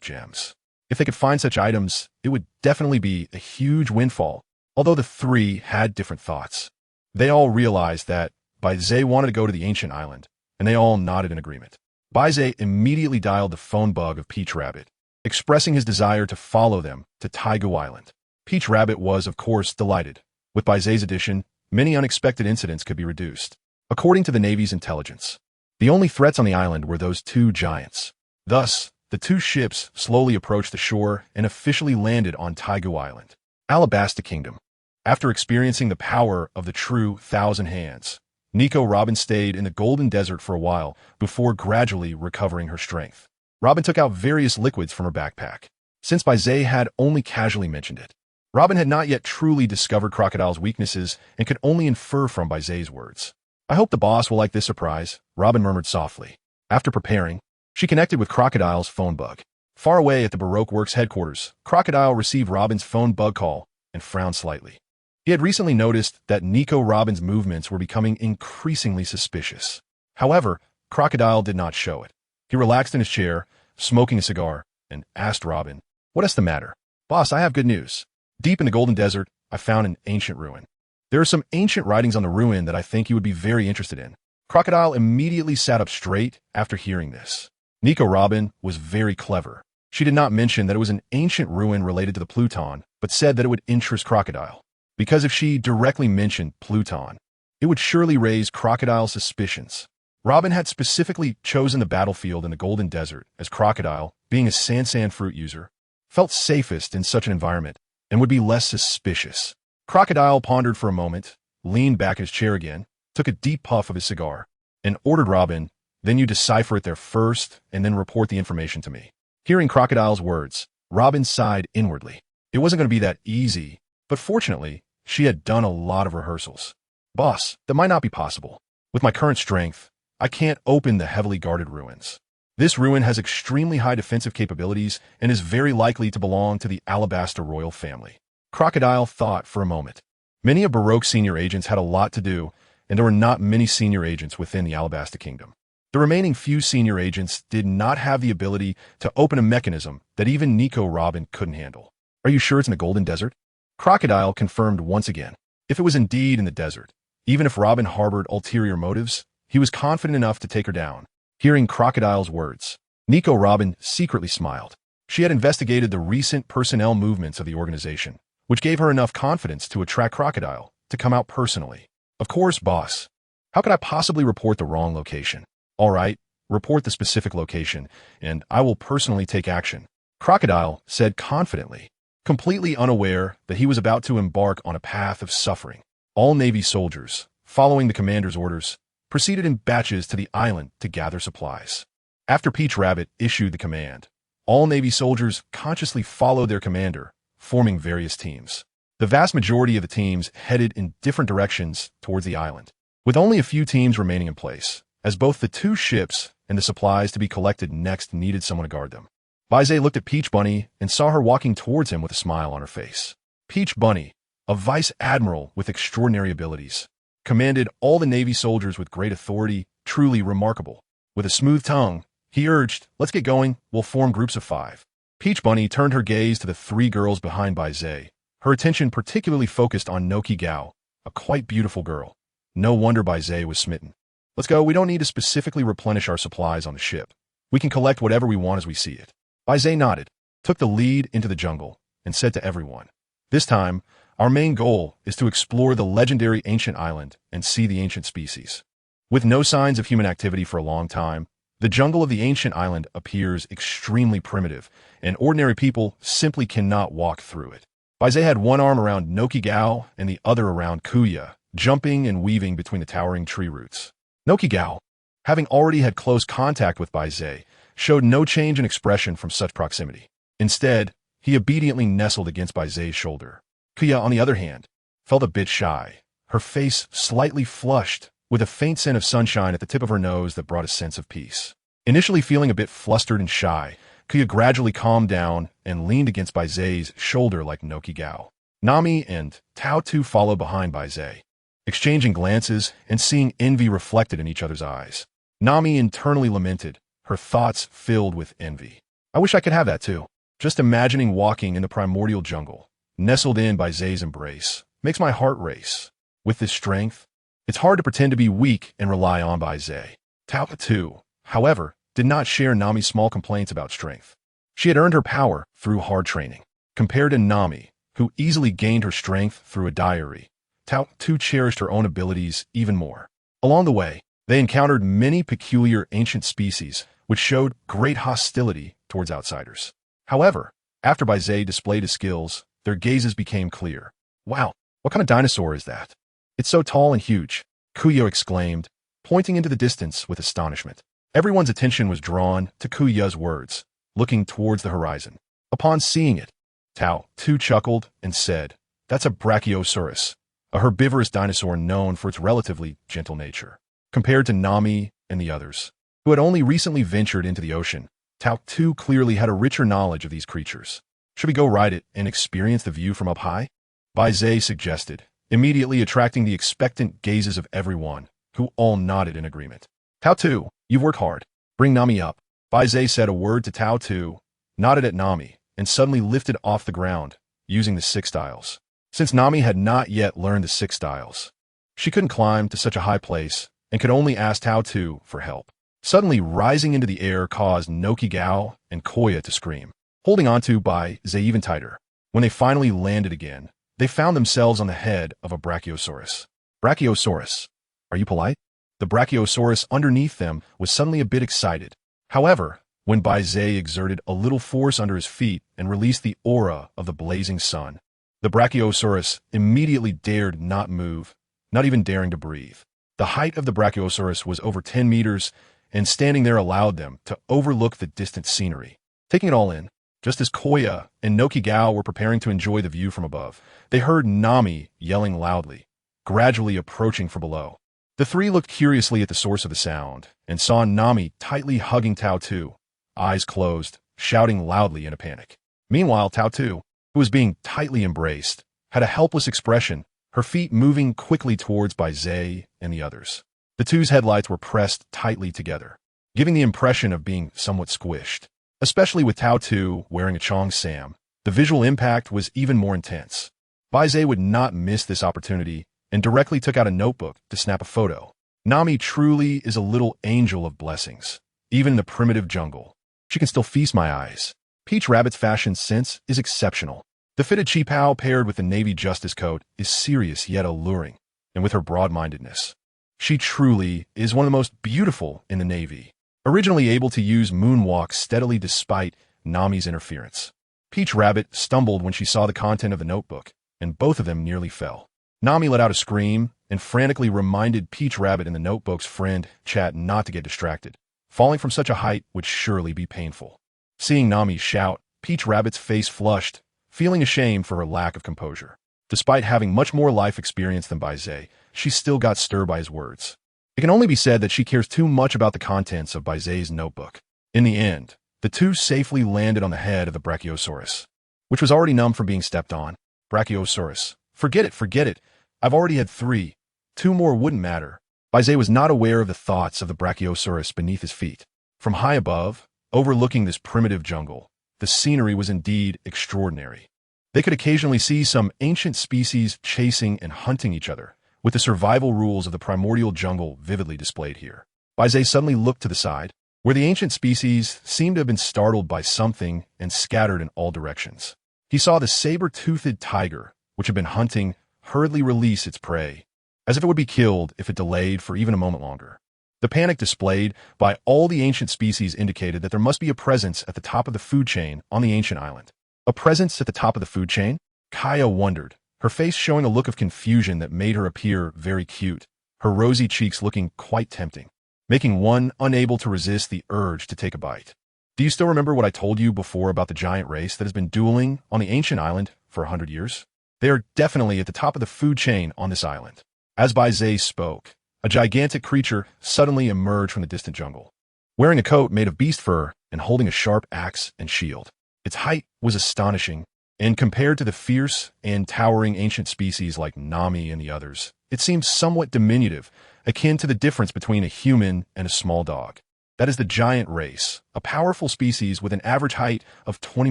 gems. If they could find such items, it would definitely be a huge windfall. Although the 3 had different thoughts, they all realized that Baize wanted to go to the ancient island, and they all nodded in agreement. Baize immediately dialed the phone bug of Peach Rabbit, expressing his desire to follow them to Taigu Island. Peach Rabbit was, of course, delighted. With Baize's addition, many unexpected incidents could be reduced. According to the Navy's intelligence, the only threats on the island were those 2 giants. Thus, the 2 ships slowly approached the shore and officially landed on Taigu Island, Alabasta Kingdom. After experiencing the power of the true 1,000 Hands, Nico Robin stayed in the Golden Desert for a while before gradually recovering her strength. Robin took out various liquids from her backpack, since Baize had only casually mentioned it. Robin had not yet truly discovered Crocodile's weaknesses and could only infer from Baize's words. I hope the boss will like this surprise, Robin murmured softly. After preparing, she connected with Crocodile's phone bug. Far away at the Baroque Works headquarters, Crocodile received Robin's phone bug call and frowned slightly. He had recently noticed that Nico Robin's movements were becoming increasingly suspicious. However, Crocodile did not show it. He relaxed in his chair, smoking a cigar, and asked Robin, "What is the matter?" "Boss, I have good news. Deep in the Golden Desert, I found an ancient ruin. There are some ancient writings on the ruin that I think you would be very interested in." Crocodile immediately sat up straight after hearing this. Nico Robin was very clever. She did not mention that it was an ancient ruin related to the Pluton, but said that it would interest Crocodile. Because if she directly mentioned Pluton, it would surely raise Crocodile's suspicions. Robin had specifically chosen the battlefield in the Golden Desert as Crocodile, being a Sansan fruit user, felt safest in such an environment and would be less suspicious. Crocodile pondered for a moment, leaned back in his chair again, took a deep puff of his cigar, and ordered Robin, "Then you decipher it there first and then report the information to me." Hearing Crocodile's words, Robin sighed inwardly. It wasn't going to be that easy, but fortunately, she had done a lot of rehearsals. "Boss, that might not be possible. With my current strength, I can't open the heavily guarded ruins. This ruin has extremely high defensive capabilities and is very likely to belong to the Alabaster royal family." Crocodile thought for a moment. Many of Baroque senior agents had a lot to do, and there were not many senior agents within the Alabaster kingdom. The remaining few senior agents did not have the ability to open a mechanism that even Nico Robin couldn't handle. "Are you sure it's in the Golden Desert?" Crocodile confirmed once again. If it was indeed in the desert, even if Robin harbored ulterior motives, he was confident enough to take her down. Hearing Crocodile's words, Nico Robin secretly smiled. She had investigated the recent personnel movements of the organization, which gave her enough confidence to attract Crocodile to come out personally. "Of course, boss. How could I possibly report the wrong location?" "All right, report the specific location, and I will personally take action," Crocodile said confidently, completely unaware that he was about to embark on a path of suffering. All Navy soldiers, following the commander's orders, proceeded in batches to the island to gather supplies. After Peach Rabbit issued the command, all Navy soldiers consciously followed their commander, forming various teams. The vast majority of the teams headed in different directions towards the island, with only a few teams remaining in place, as both the two ships and the supplies to be collected next needed someone to guard them. Baize looked at Peach Bunny and saw her walking towards him with a smile on her face. Peach Bunny, a vice admiral with extraordinary abilities, commanded all the Navy soldiers with great authority, truly remarkable. With a smooth tongue, he urged, "Let's get going, we'll form groups of 5. Peach Bunny turned her gaze to the 3 girls behind Baize, her attention particularly focused on Noki Gao, a quite beautiful girl. No wonder Baize was smitten. "Let's go, we don't need to specifically replenish our supplies on the ship. We can collect whatever we want as we see it." Baize nodded, took the lead into the jungle, and said to everyone, "This time, our main goal is to explore the legendary ancient island and see the ancient species." With no signs of human activity for a long time, the jungle of the ancient island appears extremely primitive, and ordinary people simply cannot walk through it. Baize had one arm around Noki Gao and the other around Kuya, jumping and weaving between the towering tree roots. Noki Gao, having already had close contact with Baize, showed no change in expression from such proximity. Instead, he obediently nestled against Baize's shoulder. Kuya, on the other hand, felt a bit shy, her face slightly flushed, with a faint scent of sunshine at the tip of her nose that brought a sense of peace. Initially feeling a bit flustered and shy, Kuya gradually calmed down and leaned against Baize's shoulder like Noki Gao. Nami and Tao too followed behind Baize, exchanging glances and seeing envy reflected in each other's eyes. Nami internally lamented, her thoughts filled with envy. "I wish I could have that too. Just imagining walking in the primordial jungle, nestled in Baize's embrace, makes my heart race. With this strength, it's hard to pretend to be weak and rely on Baize." Tao too, however, did not share Nami's small complaints about strength. She had earned her power through hard training. Compared to Nami, who easily gained her strength through a diary, Tao too cherished her own abilities even more. Along the way, they encountered many peculiar ancient species which showed great hostility towards outsiders. However, after Baize displayed his skills, their gazes became clear. "Wow, what kind of dinosaur is that? It's so tall and huge." Kuya exclaimed, pointing into the distance with astonishment. Everyone's attention was drawn to Kuya's words, looking towards the horizon. Upon seeing it, Tao too chuckled and said, "That's a Brachiosaurus, a herbivorous dinosaur known for its relatively gentle nature." Compared to Nami and the others, who had only recently ventured into the ocean, Tao too clearly had a richer knowledge of these creatures. "Should we go ride it and experience the view from up high?" Baize suggested, immediately attracting the expectant gazes of everyone, who all nodded in agreement. "Tao too, you've worked hard. Bring Nami up." Baize said a word to Tao too, nodded at Nami, and suddenly lifted off the ground, using the 6 styles. Since Nami had not yet learned the 6 styles, she couldn't climb to such a high place and could only ask Tao too for help. Suddenly rising into the air caused Noki Gao and Koya to scream, holding onto Baize even tighter. When they finally landed again, they found themselves on the head of a Brachiosaurus. "Brachiosaurus, are you polite?" The Brachiosaurus underneath them was suddenly a bit excited. However, when Baize exerted a little force under his feet and released the aura of the blazing sun, the Brachiosaurus immediately dared not move, not even daring to breathe. The height of the Brachiosaurus was over 10 meters, and standing there allowed them to overlook the distant scenery. Taking it all in, just as Koya and Noki Gao were preparing to enjoy the view from above, they heard Nami yelling loudly, gradually approaching from below. The three looked curiously at the source of the sound and saw Nami tightly hugging Tao too, eyes closed, shouting loudly in a panic. Meanwhile, Tao too, who was being tightly embraced, had a helpless expression, her feet moving quickly towards Baize and the others. The two's headlights were pressed tightly together, giving the impression of being somewhat squished. Especially with Tao too wearing a Chong Sam, the visual impact was even more intense. Baize would not miss this opportunity and directly took out a notebook to snap a photo. Nami truly is a little angel of blessings. Even in the primitive jungle, she can still feast my eyes. Peach Rabbit's fashion sense is exceptional. The fitted cheapao paired with the navy justice coat is serious yet alluring, and with her broad-mindedness, she truly is one of the most beautiful in the navy, originally able to use moonwalk steadily despite Nami's interference. Peach Rabbit stumbled when she saw the content of the notebook, and both of them nearly fell. Nami let out a scream and frantically reminded Peach Rabbit and the notebook's friend Chat not to get distracted. Falling from such a height would surely be painful. Seeing Nami shout, Peach Rabbit's face flushed, feeling ashamed for her lack of composure. Despite having much more life experience than Baize, she still got stirred by his words. It can only be said that she cares too much about the contents of Baize's notebook. In the end, the two safely landed on the head of the Brachiosaurus, which was already numb from being stepped on. Brachiosaurus. Forget it. I've already had 3. 2 more wouldn't matter. Baize was not aware of the thoughts of the Brachiosaurus beneath his feet. From high above, overlooking this primitive jungle, the scenery was indeed extraordinary. They could occasionally see some ancient species chasing and hunting each other, with the survival rules of the primordial jungle vividly displayed here. Baize suddenly looked to the side, where the ancient species seemed to have been startled by something and scattered in all directions. He saw the saber-toothed tiger, which had been hunting, hurriedly release its prey, as if it would be killed if it delayed for even a moment longer. The panic displayed by all the ancient species indicated that there must be a presence at the top of the food chain on the ancient island. A presence at the top of the food chain? Kaya wondered, her face showing a look of confusion that made her appear very cute, her rosy cheeks looking quite tempting, making one unable to resist the urge to take a bite. Do you still remember what I told you before about the giant race that has been dueling on the ancient island for 100 years? They are definitely at the top of the food chain on this island. As Baize spoke, a gigantic creature suddenly emerged from the distant jungle, wearing a coat made of beast fur and holding a sharp axe and shield. Its height was astonishing, and compared to the fierce and towering ancient species like Nami and the others, it seemed somewhat diminutive, akin to the difference between a human and a small dog. That is the giant race, a powerful species with an average height of 20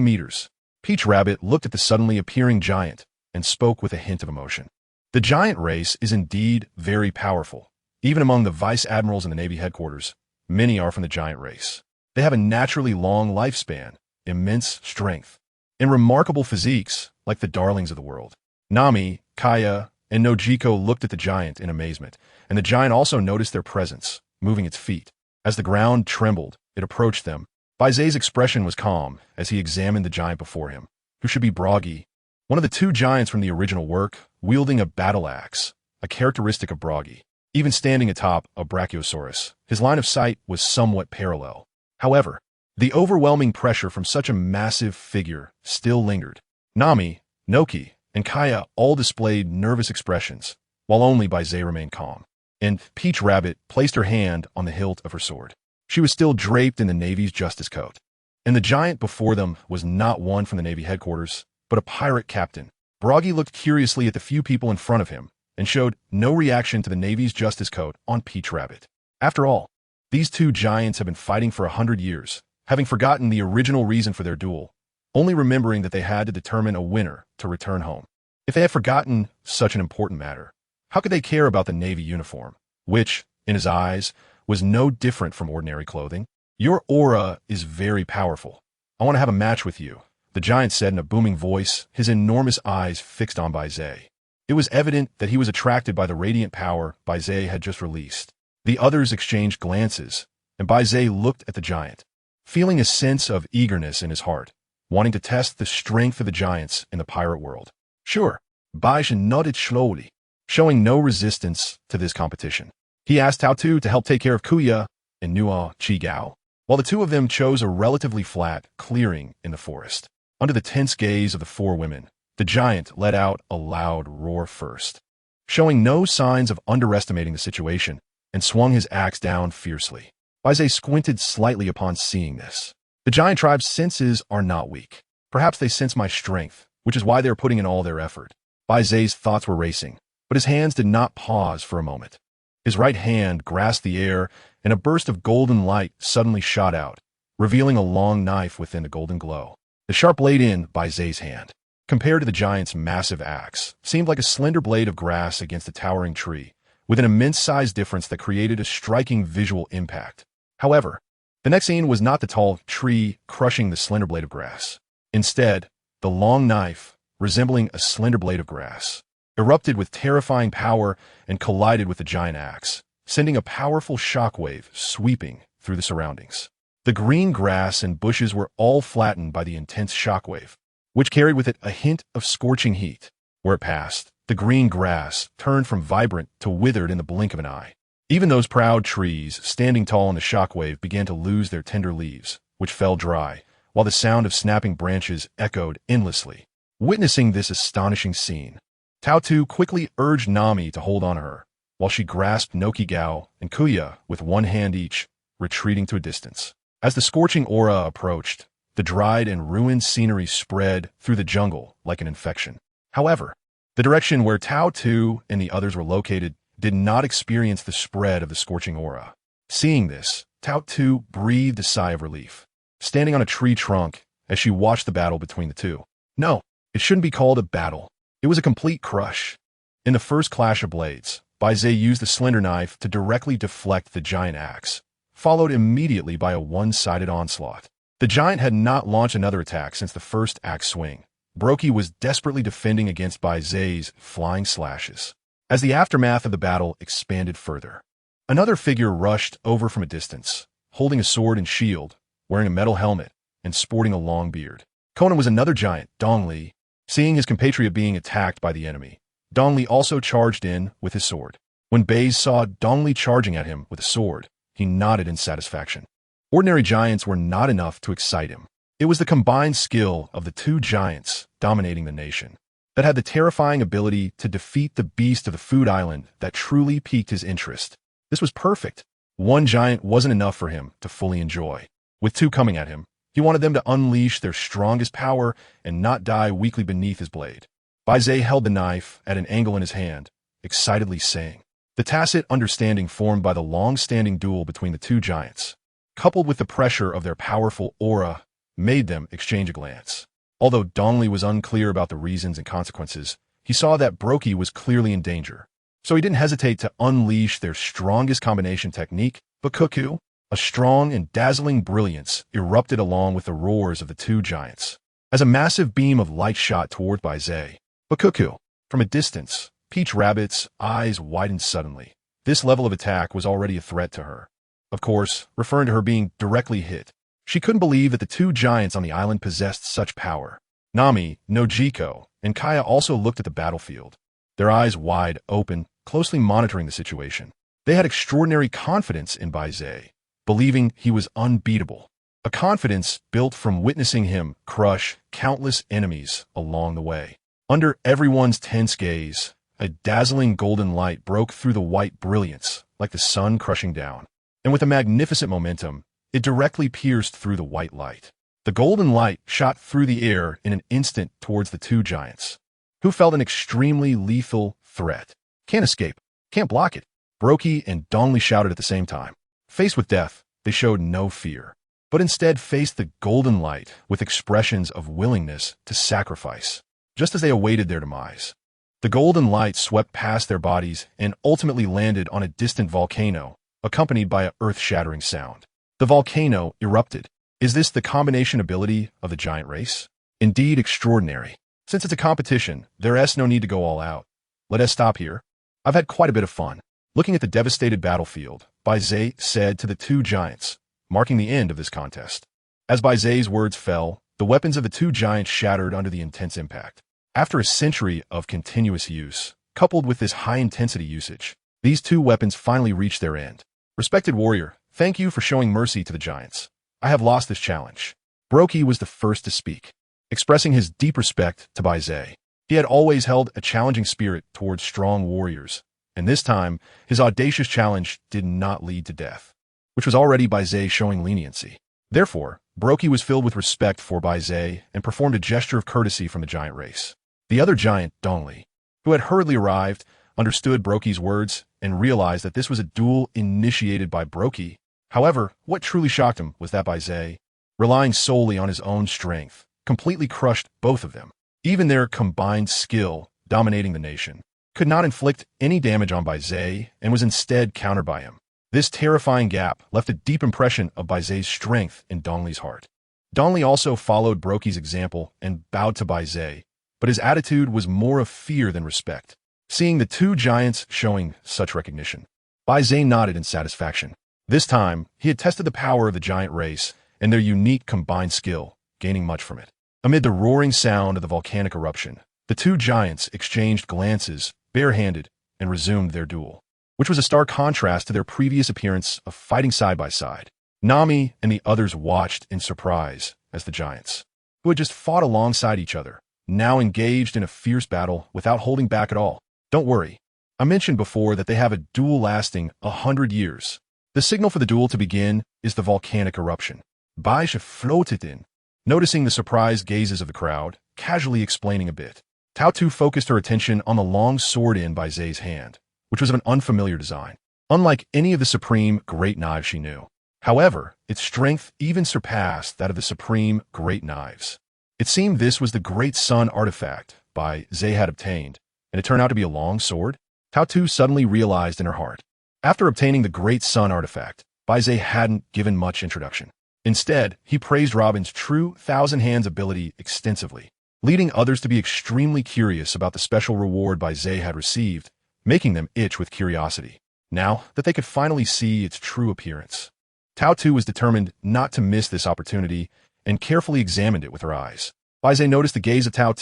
meters. Peach Rabbit looked at the suddenly appearing giant and spoke with a hint of emotion. The giant race is indeed very powerful. Even among the vice admirals in the Navy headquarters, many are from the giant race. They have a naturally long lifespan, immense strength, and remarkable physiques like the darlings of the world. Nami, Kaya, and Nojiko looked at the giant in amazement, and the giant also noticed their presence, moving its feet. As the ground trembled, it approached them. Baize's expression was calm as he examined the giant before him, who should be Bragi, one of the 2 giants from the original work, wielding a battle axe, a characteristic of Bragi. Even standing atop a brachiosaurus, his line of sight was somewhat parallel. However, the overwhelming pressure from such a massive figure still lingered. Nami, Noki, and Kaya all displayed nervous expressions, while only Baize remained calm. And Peach Rabbit placed her hand on the hilt of her sword. She was still draped in the Navy's justice coat. And the giant before them was not one from the Navy headquarters, but a pirate captain. Bragi looked curiously at the few people in front of him and showed no reaction to the Navy's justice coat on Peach Rabbit. After all, these two giants have been fighting for 100 years, having forgotten the original reason for their duel, only remembering that they had to determine a winner to return home. If they had forgotten such an important matter, how could they care about the Navy uniform, which, in his eyes, was no different from ordinary clothing? Your aura is very powerful. I want to have a match with you, the giant said in a booming voice, his enormous eyes fixed on Baize. It was evident that he was attracted by the radiant power Baize had just released. The others exchanged glances, and Baize looked at the giant, feeling a sense of eagerness in his heart, wanting to test the strength of the giants in the pirate world. Sure, Baize nodded slowly, showing no resistance to this competition. He asked Tao Tu to help take care of Kuya and Nua Chi-Gao, while the two of them chose a relatively flat clearing in the forest. Under the tense gaze of the four women, the giant let out a loud roar first, showing no signs of underestimating the situation, and swung his axe down fiercely. Baize squinted slightly upon seeing this. The giant tribe's senses are not weak. Perhaps they sense my strength, which is why they are putting in all their effort. Baize's thoughts were racing, but his hands did not pause for a moment. His right hand grasped the air, and a burst of golden light suddenly shot out, revealing a long knife within the golden glow. The sharp blade in Baize's hand, compared to the giant's massive axe, seemed like a slender blade of grass against a towering tree, with an immense size difference that created a striking visual impact. However, the next scene was not the tall tree crushing the slender blade of grass. Instead, the long knife, resembling a slender blade of grass, erupted with terrifying power and collided with the giant axe, sending a powerful shockwave sweeping through the surroundings. The green grass and bushes were all flattened by the intense shockwave, which carried with it a hint of scorching heat. Where it passed, the green grass turned from vibrant to withered in the blink of an eye. Even those proud trees, standing tall in the shockwave, began to lose their tender leaves, which fell dry, while the sound of snapping branches echoed endlessly. Witnessing this astonishing scene, Tao Tu quickly urged Nami to hold on to her, while she grasped Noki-Gao and Kuya with one hand each, retreating to a distance. As the scorching aura approached, the dried and ruined scenery spread through the jungle like an infection. However, the direction where Tao Tu and the others were located did not experience the spread of the scorching aura. Seeing this, Tao Tu breathed a sigh of relief, standing on a tree trunk as she watched the battle between the two. No, it shouldn't be called a battle. It was a complete crush. In the first clash of blades, Baize used the slender knife to directly deflect the giant axe, followed immediately by a one-sided onslaught. The giant had not launched another attack since the first axe swing. Brokey was desperately defending against Baize's flying slashes. As the aftermath of the battle expanded further, another figure rushed over from a distance, holding a sword and shield, wearing a metal helmet, and sporting a long beard. Conan was another giant, Dongli. Seeing his compatriot being attacked by the enemy, Dongli also charged in with his sword. When Baize saw Dongli charging at him with a sword, he nodded in satisfaction. Ordinary giants were not enough to excite him. It was the combined skill of the two giants dominating the nation that had the terrifying ability to defeat the beast of the Food Island that truly piqued his interest. This was perfect. One giant wasn't enough for him to fully enjoy. With two coming at him, he wanted them to unleash their strongest power and not die weakly beneath his blade. Baize held the knife at an angle in his hand, excitedly saying. The tacit understanding formed by the long-standing duel between the two giants, coupled with the pressure of their powerful aura, made them exchange a glance. Although Dongli was unclear about the reasons and consequences, he saw that Brokey was clearly in danger. So he didn't hesitate to unleash their strongest combination technique, Bakuku. A strong and dazzling brilliance erupted along with the roars of the two giants. As a massive beam of light shot toward Baize, Bakuku, from a distance, Peach Rabbit's eyes widened suddenly. This level of attack was already a threat to her. Of course, referring to her being directly hit. She couldn't believe that the two giants on the island possessed such power. Nami, Nojiko, and Kaya also looked at the battlefield, their eyes wide open, closely monitoring the situation. They had extraordinary confidence in Baize, believing he was unbeatable. A confidence built from witnessing him crush countless enemies along the way. Under everyone's tense gaze, a dazzling golden light broke through the white brilliance, like the sun crushing down. And with a magnificent momentum, it directly pierced through the white light. The golden light shot through the air in an instant towards the two giants, who felt an extremely lethal threat. Can't escape. Can't block it. Baroque and Dongli shouted at the same time. Faced with death, they showed no fear, but instead faced the golden light with expressions of willingness to sacrifice, just as they awaited their demise. The golden light swept past their bodies and ultimately landed on a distant volcano, accompanied by an earth-shattering sound. The volcano erupted. Is this the combination ability of the giant race? Indeed extraordinary. Since it's a competition, there's no need to go all out. Let us stop here. I've had quite a bit of fun. Looking at the devastated battlefield, Baize said to the two giants, marking the end of this contest. As Baize's words fell, the weapons of the two giants shattered under the intense impact. After a century of continuous use, coupled with this high-intensity usage, these two weapons finally reached their end. Respected warrior, thank you for showing mercy to the giants. I have lost this challenge. Baroque was the first to speak, expressing his deep respect to Baize. He had always held a challenging spirit towards strong warriors, and this time, his audacious challenge did not lead to death, which was already Baize showing leniency. Therefore, Baroque was filled with respect for Baize and performed a gesture of courtesy from the giant race. The other giant, Dongli, who had hurriedly arrived, understood Baroque's words and realized that this was a duel initiated by Baroque. However, what truly shocked him was that Baize, relying solely on his own strength, completely crushed both of them. Even their combined skill, dominating the nation, could not inflict any damage on Baize and was instead countered by him. This terrifying gap left a deep impression of Baize's strength in Dongli's heart. Dongli also followed Baroque's example and bowed to Baize, but his attitude was more of fear than respect. Seeing the two giants showing such recognition, Baize nodded in satisfaction. This time, he had tested the power of the giant race and their unique combined skill, gaining much from it. Amid the roaring sound of the volcanic eruption, the two giants exchanged glances, barehanded, and resumed their duel, which was a stark contrast to their previous appearance of fighting side by side. Nami and the others watched in surprise as the giants, who had just fought alongside each other, now engaged in a fierce battle without holding back at all. Don't worry. I mentioned before that they have a duel lasting 100 years. The signal for the duel to begin is the volcanic eruption. Baize floated in, noticing the surprised gazes of the crowd, casually explaining a bit. Tao focused her attention on the long sword in Baize's hand, which was of an unfamiliar design, unlike any of the supreme great knives she knew. However, its strength even surpassed that of the supreme great knives. It seemed this was the Great Sun artifact Baize had obtained, and it turned out to be a long sword. Tao suddenly realized in her heart. After obtaining the Great Sun artifact, Baize hadn't given much introduction. Instead, he praised Robin's true Thousand Hands ability extensively, leading others to be extremely curious about the special reward Baize had received, making them itch with curiosity, now that they could finally see its true appearance. Tao was determined not to miss this opportunity and carefully examined it with her eyes. Baize noticed the gaze of Tao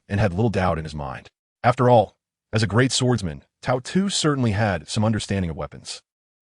and had little doubt in his mind. After all, as a great swordsman, Tao certainly had some understanding of weapons.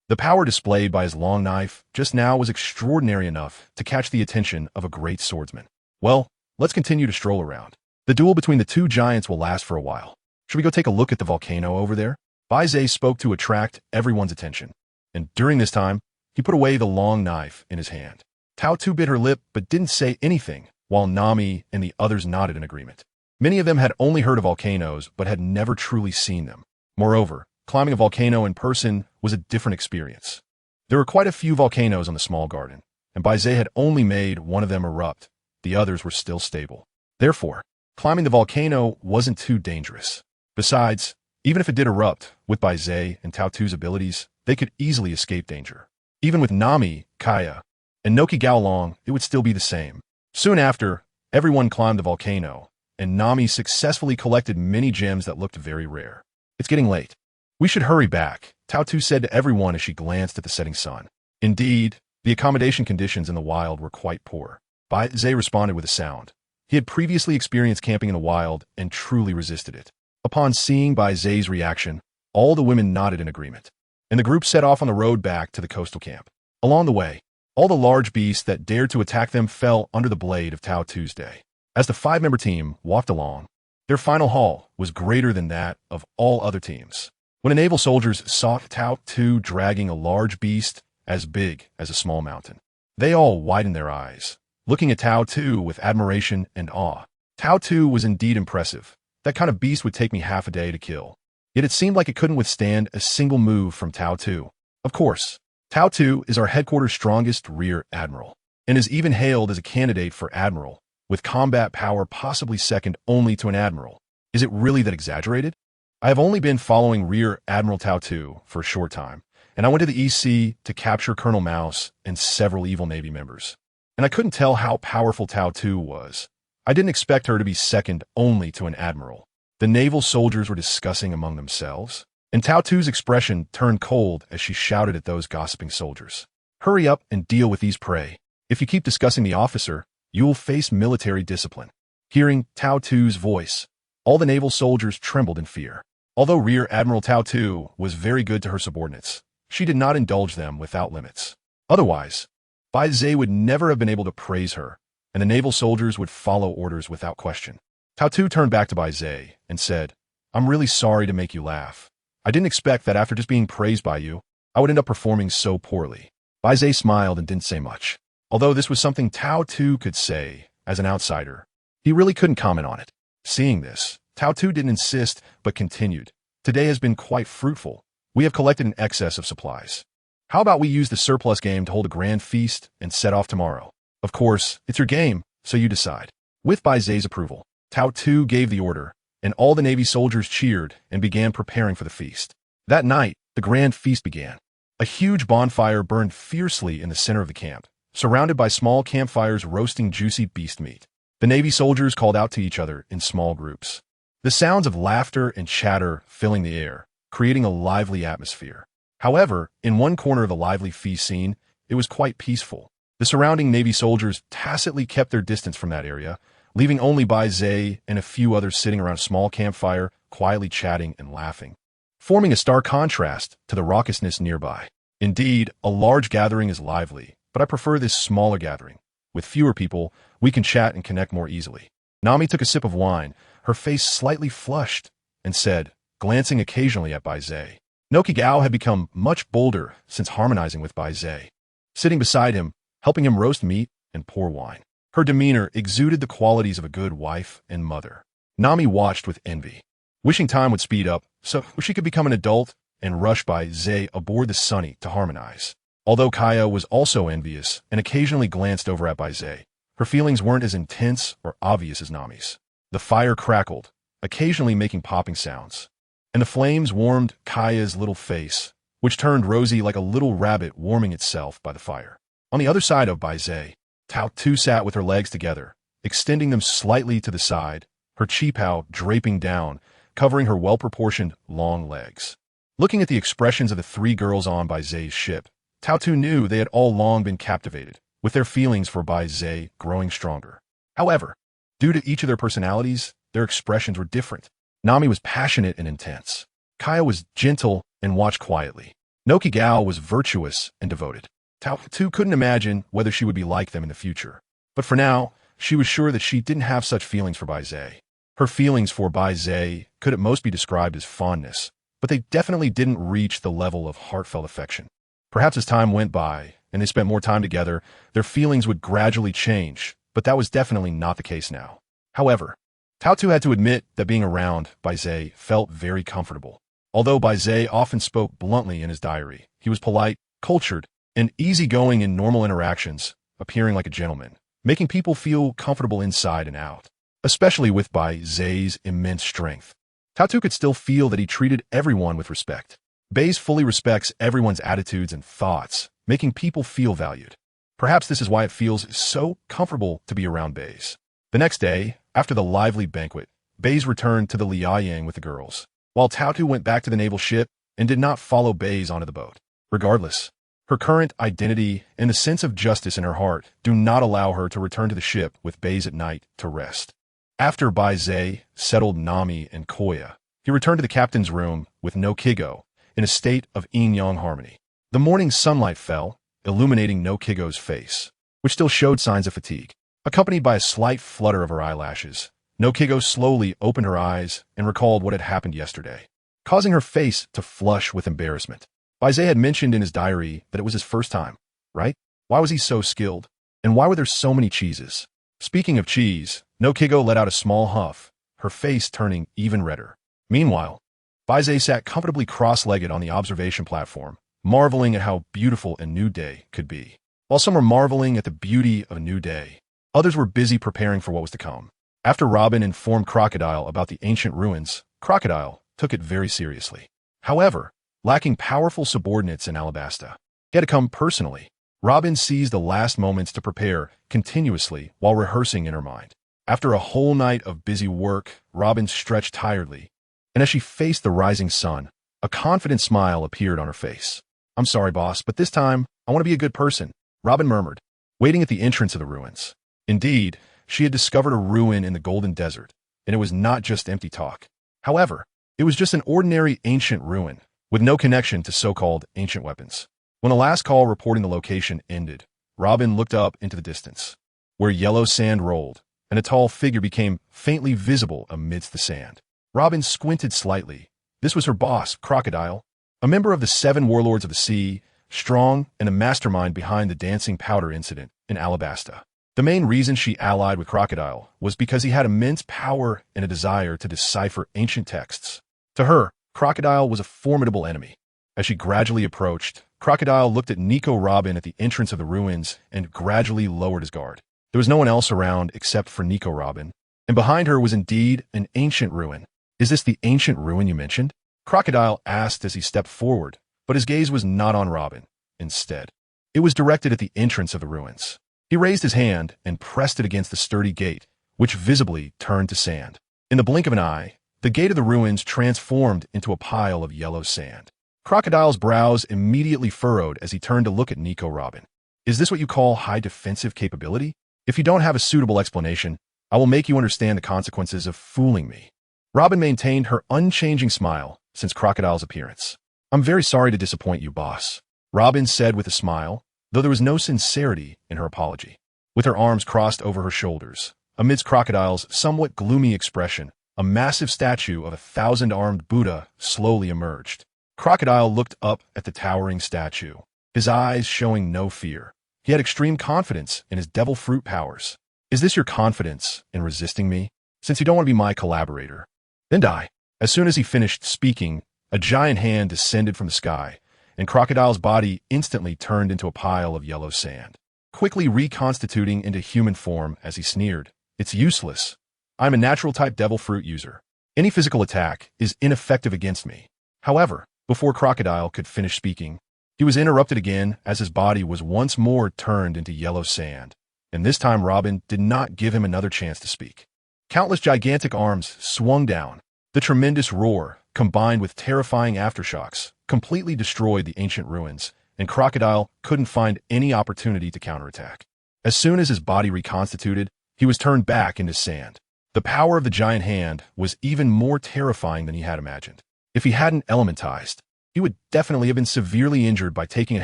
The power displayed by his long knife just now was extraordinary enough to catch the attention of a great swordsman. Well, let's continue to stroll around. The duel between the two giants will last for a while. Should we go take a look at the volcano over there? Baize spoke to attract everyone's attention, and during this time, he put away the long knife in his hand. Tao bit her lip but didn't say anything, while Nami and the others nodded in agreement. Many of them had only heard of volcanoes but had never truly seen them. Moreover, climbing a volcano in person was a different experience. There were quite a few volcanoes on the small garden, and Baize had only made one of them erupt. The others were still stable. Therefore, climbing the volcano wasn't too dangerous. Besides, even if it did erupt, with Baize and Tao's abilities, they could easily escape danger. Even with Nami, Kaya, and Noki Gaolong, it would still be the same. Soon after, everyone climbed the volcano, and Nami successfully collected many gems that looked very rare. It's getting late. We should hurry back, Tao said to everyone as she glanced at the setting sun. Indeed, the accommodation conditions in the wild were quite poor. Baize responded with a sound. He had previously experienced camping in the wild and truly resisted it. Upon seeing Baize's reaction, all the women nodded in agreement. and the group set off on the road back to the coastal camp. Along the way, all the large beasts that dared to attack them fell under the blade of Tao Tuesday. As the five-member team walked along, their final haul was greater than that of all other teams. When the naval soldiers saw Tao Tu dragging a large beast as big as a small mountain, they all widened their eyes, looking at Tao Tu with admiration and awe. Tao Tu was indeed impressive. That kind of beast would take me half a day to kill. Yet it seemed like it couldn't withstand a single move from Tao Tu. Of course, Tao Tu is our headquarters' strongest rear admiral, and is even hailed as a candidate for admiral, with combat power possibly second only to an admiral. Is it really that exaggerated? I have only been following Rear Admiral Tao Tu for a short time, and I went to the East Sea to capture Colonel Mouse and several evil Navy members. And I couldn't tell how powerful Tao Tu was. I didn't expect her to be second only to an admiral. The naval soldiers were discussing among themselves, and Tao Tu's expression turned cold as she shouted at those gossiping soldiers. Hurry up and deal with these prey. If you keep discussing the officer, you will face military discipline. Hearing Tao Tu's voice, all the naval soldiers trembled in fear. Although Rear Admiral Tao Tu was very good to her subordinates, she did not indulge them without limits. Otherwise, Baize would never have been able to praise her, and the naval soldiers would follow orders without question. Tao Tu turned back to Baize and said, "I'm really sorry to make you laugh. I didn't expect that after just being praised by you, I would end up performing so poorly." Baize smiled and didn't say much. Although this was something Tao Tu could say as an outsider, he really couldn't comment on it. Seeing this, Tao Tu didn't insist, but continued. "Today has been quite fruitful. We have collected an excess of supplies. How about we use the surplus game to hold a grand feast and set off tomorrow? Of course, it's your game, so you decide." With Baize's approval, Tao Tu gave the order, and all the Navy soldiers cheered and began preparing for the feast. That night, the grand feast began. A huge bonfire burned fiercely in the center of the camp, surrounded by small campfires roasting juicy beast meat. The Navy soldiers called out to each other in small groups, the sounds of laughter and chatter filling the air, creating a lively atmosphere. However, in one corner of the lively feast scene, it was quite peaceful. The surrounding Navy soldiers tacitly kept their distance from that area, leaving only Baize and a few others sitting around a small campfire, quietly chatting and laughing, forming a stark contrast to the raucousness nearby. Indeed, a large gathering is lively, but I prefer this smaller gathering. With fewer people, we can chat and connect more easily. Nami took a sip of wine, her face slightly flushed, and said, glancing occasionally at Baize. Noki Gao had become much bolder since harmonizing with Baize, sitting beside him, helping him roast meat and pour wine. Her demeanor exuded the qualities of a good wife and mother. Nami watched with envy, wishing time would speed up so she could become an adult and rush Baize aboard the Sunny to harmonize. Although Kaya was also envious and occasionally glanced over at Baize, her feelings weren't as intense or obvious as Nami's. The fire crackled, occasionally making popping sounds, and the flames warmed Kaya's little face, which turned rosy like a little rabbit warming itself by the fire. On the other side of Baize, Tao Tu sat with her legs together, extending them slightly to the side, her qipao draping down, covering her well-proportioned, long legs. Looking at the expressions of the three girls on Baize's ship, Tao Tu knew they had all long been captivated, with their feelings for Baize growing stronger. However, due to each of their personalities, their expressions were different. Nami was passionate and intense. Kaya was gentle and watched quietly. Noki Gao was virtuous and devoted. Tao Tu couldn't imagine whether she would be like them in the future. But for now, she was sure that she didn't have such feelings for Baize. Her feelings for Baize could at most be described as fondness, but they definitely didn't reach the level of heartfelt affection. Perhaps as time went by and they spent more time together, their feelings would gradually change, but that was definitely not the case now. However, Tao Tu had to admit that being around Baize felt very comfortable. Although Baize often spoke bluntly in his diary, he was polite, cultured, and easygoing in normal interactions, appearing like a gentleman, making people feel comfortable inside and out, especially with Baize's immense strength. Tao Tu could still feel that he treated everyone with respect. Baize fully respects everyone's attitudes and thoughts, making people feel valued. Perhaps this is why it feels so comfortable to be around Baize. The next day, after the lively banquet, Baize returned to the Liaoyang with the girls, while Tao Tu went back to the naval ship and did not follow Baize onto the boat. Regardless, her current identity and the sense of justice in her heart do not allow her to return to the ship with Baize at night to rest. After Baize settled Nami and Koya, he returned to the captain's room with no Kigo in a state of yin-yang harmony. The morning sunlight fell, illuminating no Kigo's face, which still showed signs of fatigue. Accompanied by a slight flutter of her eyelashes, no Kigo slowly opened her eyes and recalled what had happened yesterday, causing her face to flush with embarrassment. Baize had mentioned in his diary that it was his first time, right? Why was he so skilled? And why were there so many cheeses? Speaking of cheese, no Kigo let out a small huff, her face turning even redder. Meanwhile, Baize sat comfortably cross-legged on the observation platform, marveling at how beautiful a new day could be. While some were marveling at the beauty of a new day, others were busy preparing for what was to come. After Robin informed Crocodile about the ancient ruins, Crocodile took it very seriously. However, lacking powerful subordinates in Alabasta, he had to come personally. Robin seized the last moments to prepare continuously while rehearsing in her mind. After a whole night of busy work, Robin stretched tiredly, and as she faced the rising sun, a confident smile appeared on her face. "I'm sorry, boss, but this time, I want to be a good person," Robin murmured, waiting at the entrance of the ruins. Indeed, she had discovered a ruin in the Golden Desert, and it was not just empty talk. However, it was just an ordinary ancient ruin, with no connection to so-called ancient weapons. When the last call reporting the location ended, Robin looked up into the distance, where yellow sand rolled, and a tall figure became faintly visible amidst the sand. Robin squinted slightly. This was her boss, Crocodile, a member of the 7 Warlords of the Sea, strong and a mastermind behind the dancing powder incident in Alabasta. The main reason she allied with Crocodile was because he had immense power and a desire to decipher ancient texts. To her, Crocodile was a formidable enemy. As she gradually approached, Crocodile looked at Nico Robin at the entrance of the ruins and gradually lowered his guard. There was no one else around except for Nico Robin, and behind her was indeed an ancient ruin. "Is this the ancient ruin you mentioned?" Crocodile asked as he stepped forward, but his gaze was not on Robin. Instead, it was directed at the entrance of the ruins. He raised his hand and pressed it against the sturdy gate, which visibly turned to sand. In the blink of an eye, the gate of the ruins transformed into a pile of yellow sand. Crocodile's brows immediately furrowed as he turned to look at Nico Robin. "Is this what you call high defensive capability? If you don't have a suitable explanation, I will make you understand the consequences of fooling me." Robin maintained her unchanging smile since Crocodile's appearance. "I'm very sorry to disappoint you, boss," Robin said with a smile, though there was no sincerity in her apology. With her arms crossed over her shoulders, amidst Crocodile's somewhat gloomy expression, a massive statue of a 1,000-armed Buddha slowly emerged. Crocodile looked up at the towering statue, his eyes showing no fear. He had extreme confidence in his devil fruit powers. "Is this your confidence in resisting me? Since you don't want to be my collaborator, then die." As soon as he finished speaking, a giant hand descended from the sky, and Crocodile's body instantly turned into a pile of yellow sand, quickly reconstituting into human form as he sneered. "It's useless. I'm a natural-type devil fruit user. Any physical attack is ineffective against me." However, before Crocodile could finish speaking, he was interrupted again as his body was once more turned into yellow sand, and this time Robin did not give him another chance to speak. Countless gigantic arms swung down. The tremendous roar, combined with terrifying aftershocks, completely destroyed the ancient ruins, and Crocodile couldn't find any opportunity to counterattack. As soon as his body reconstituted, he was turned back into sand. The power of the giant hand was even more terrifying than he had imagined. If he hadn't elementized, he would definitely have been severely injured by taking it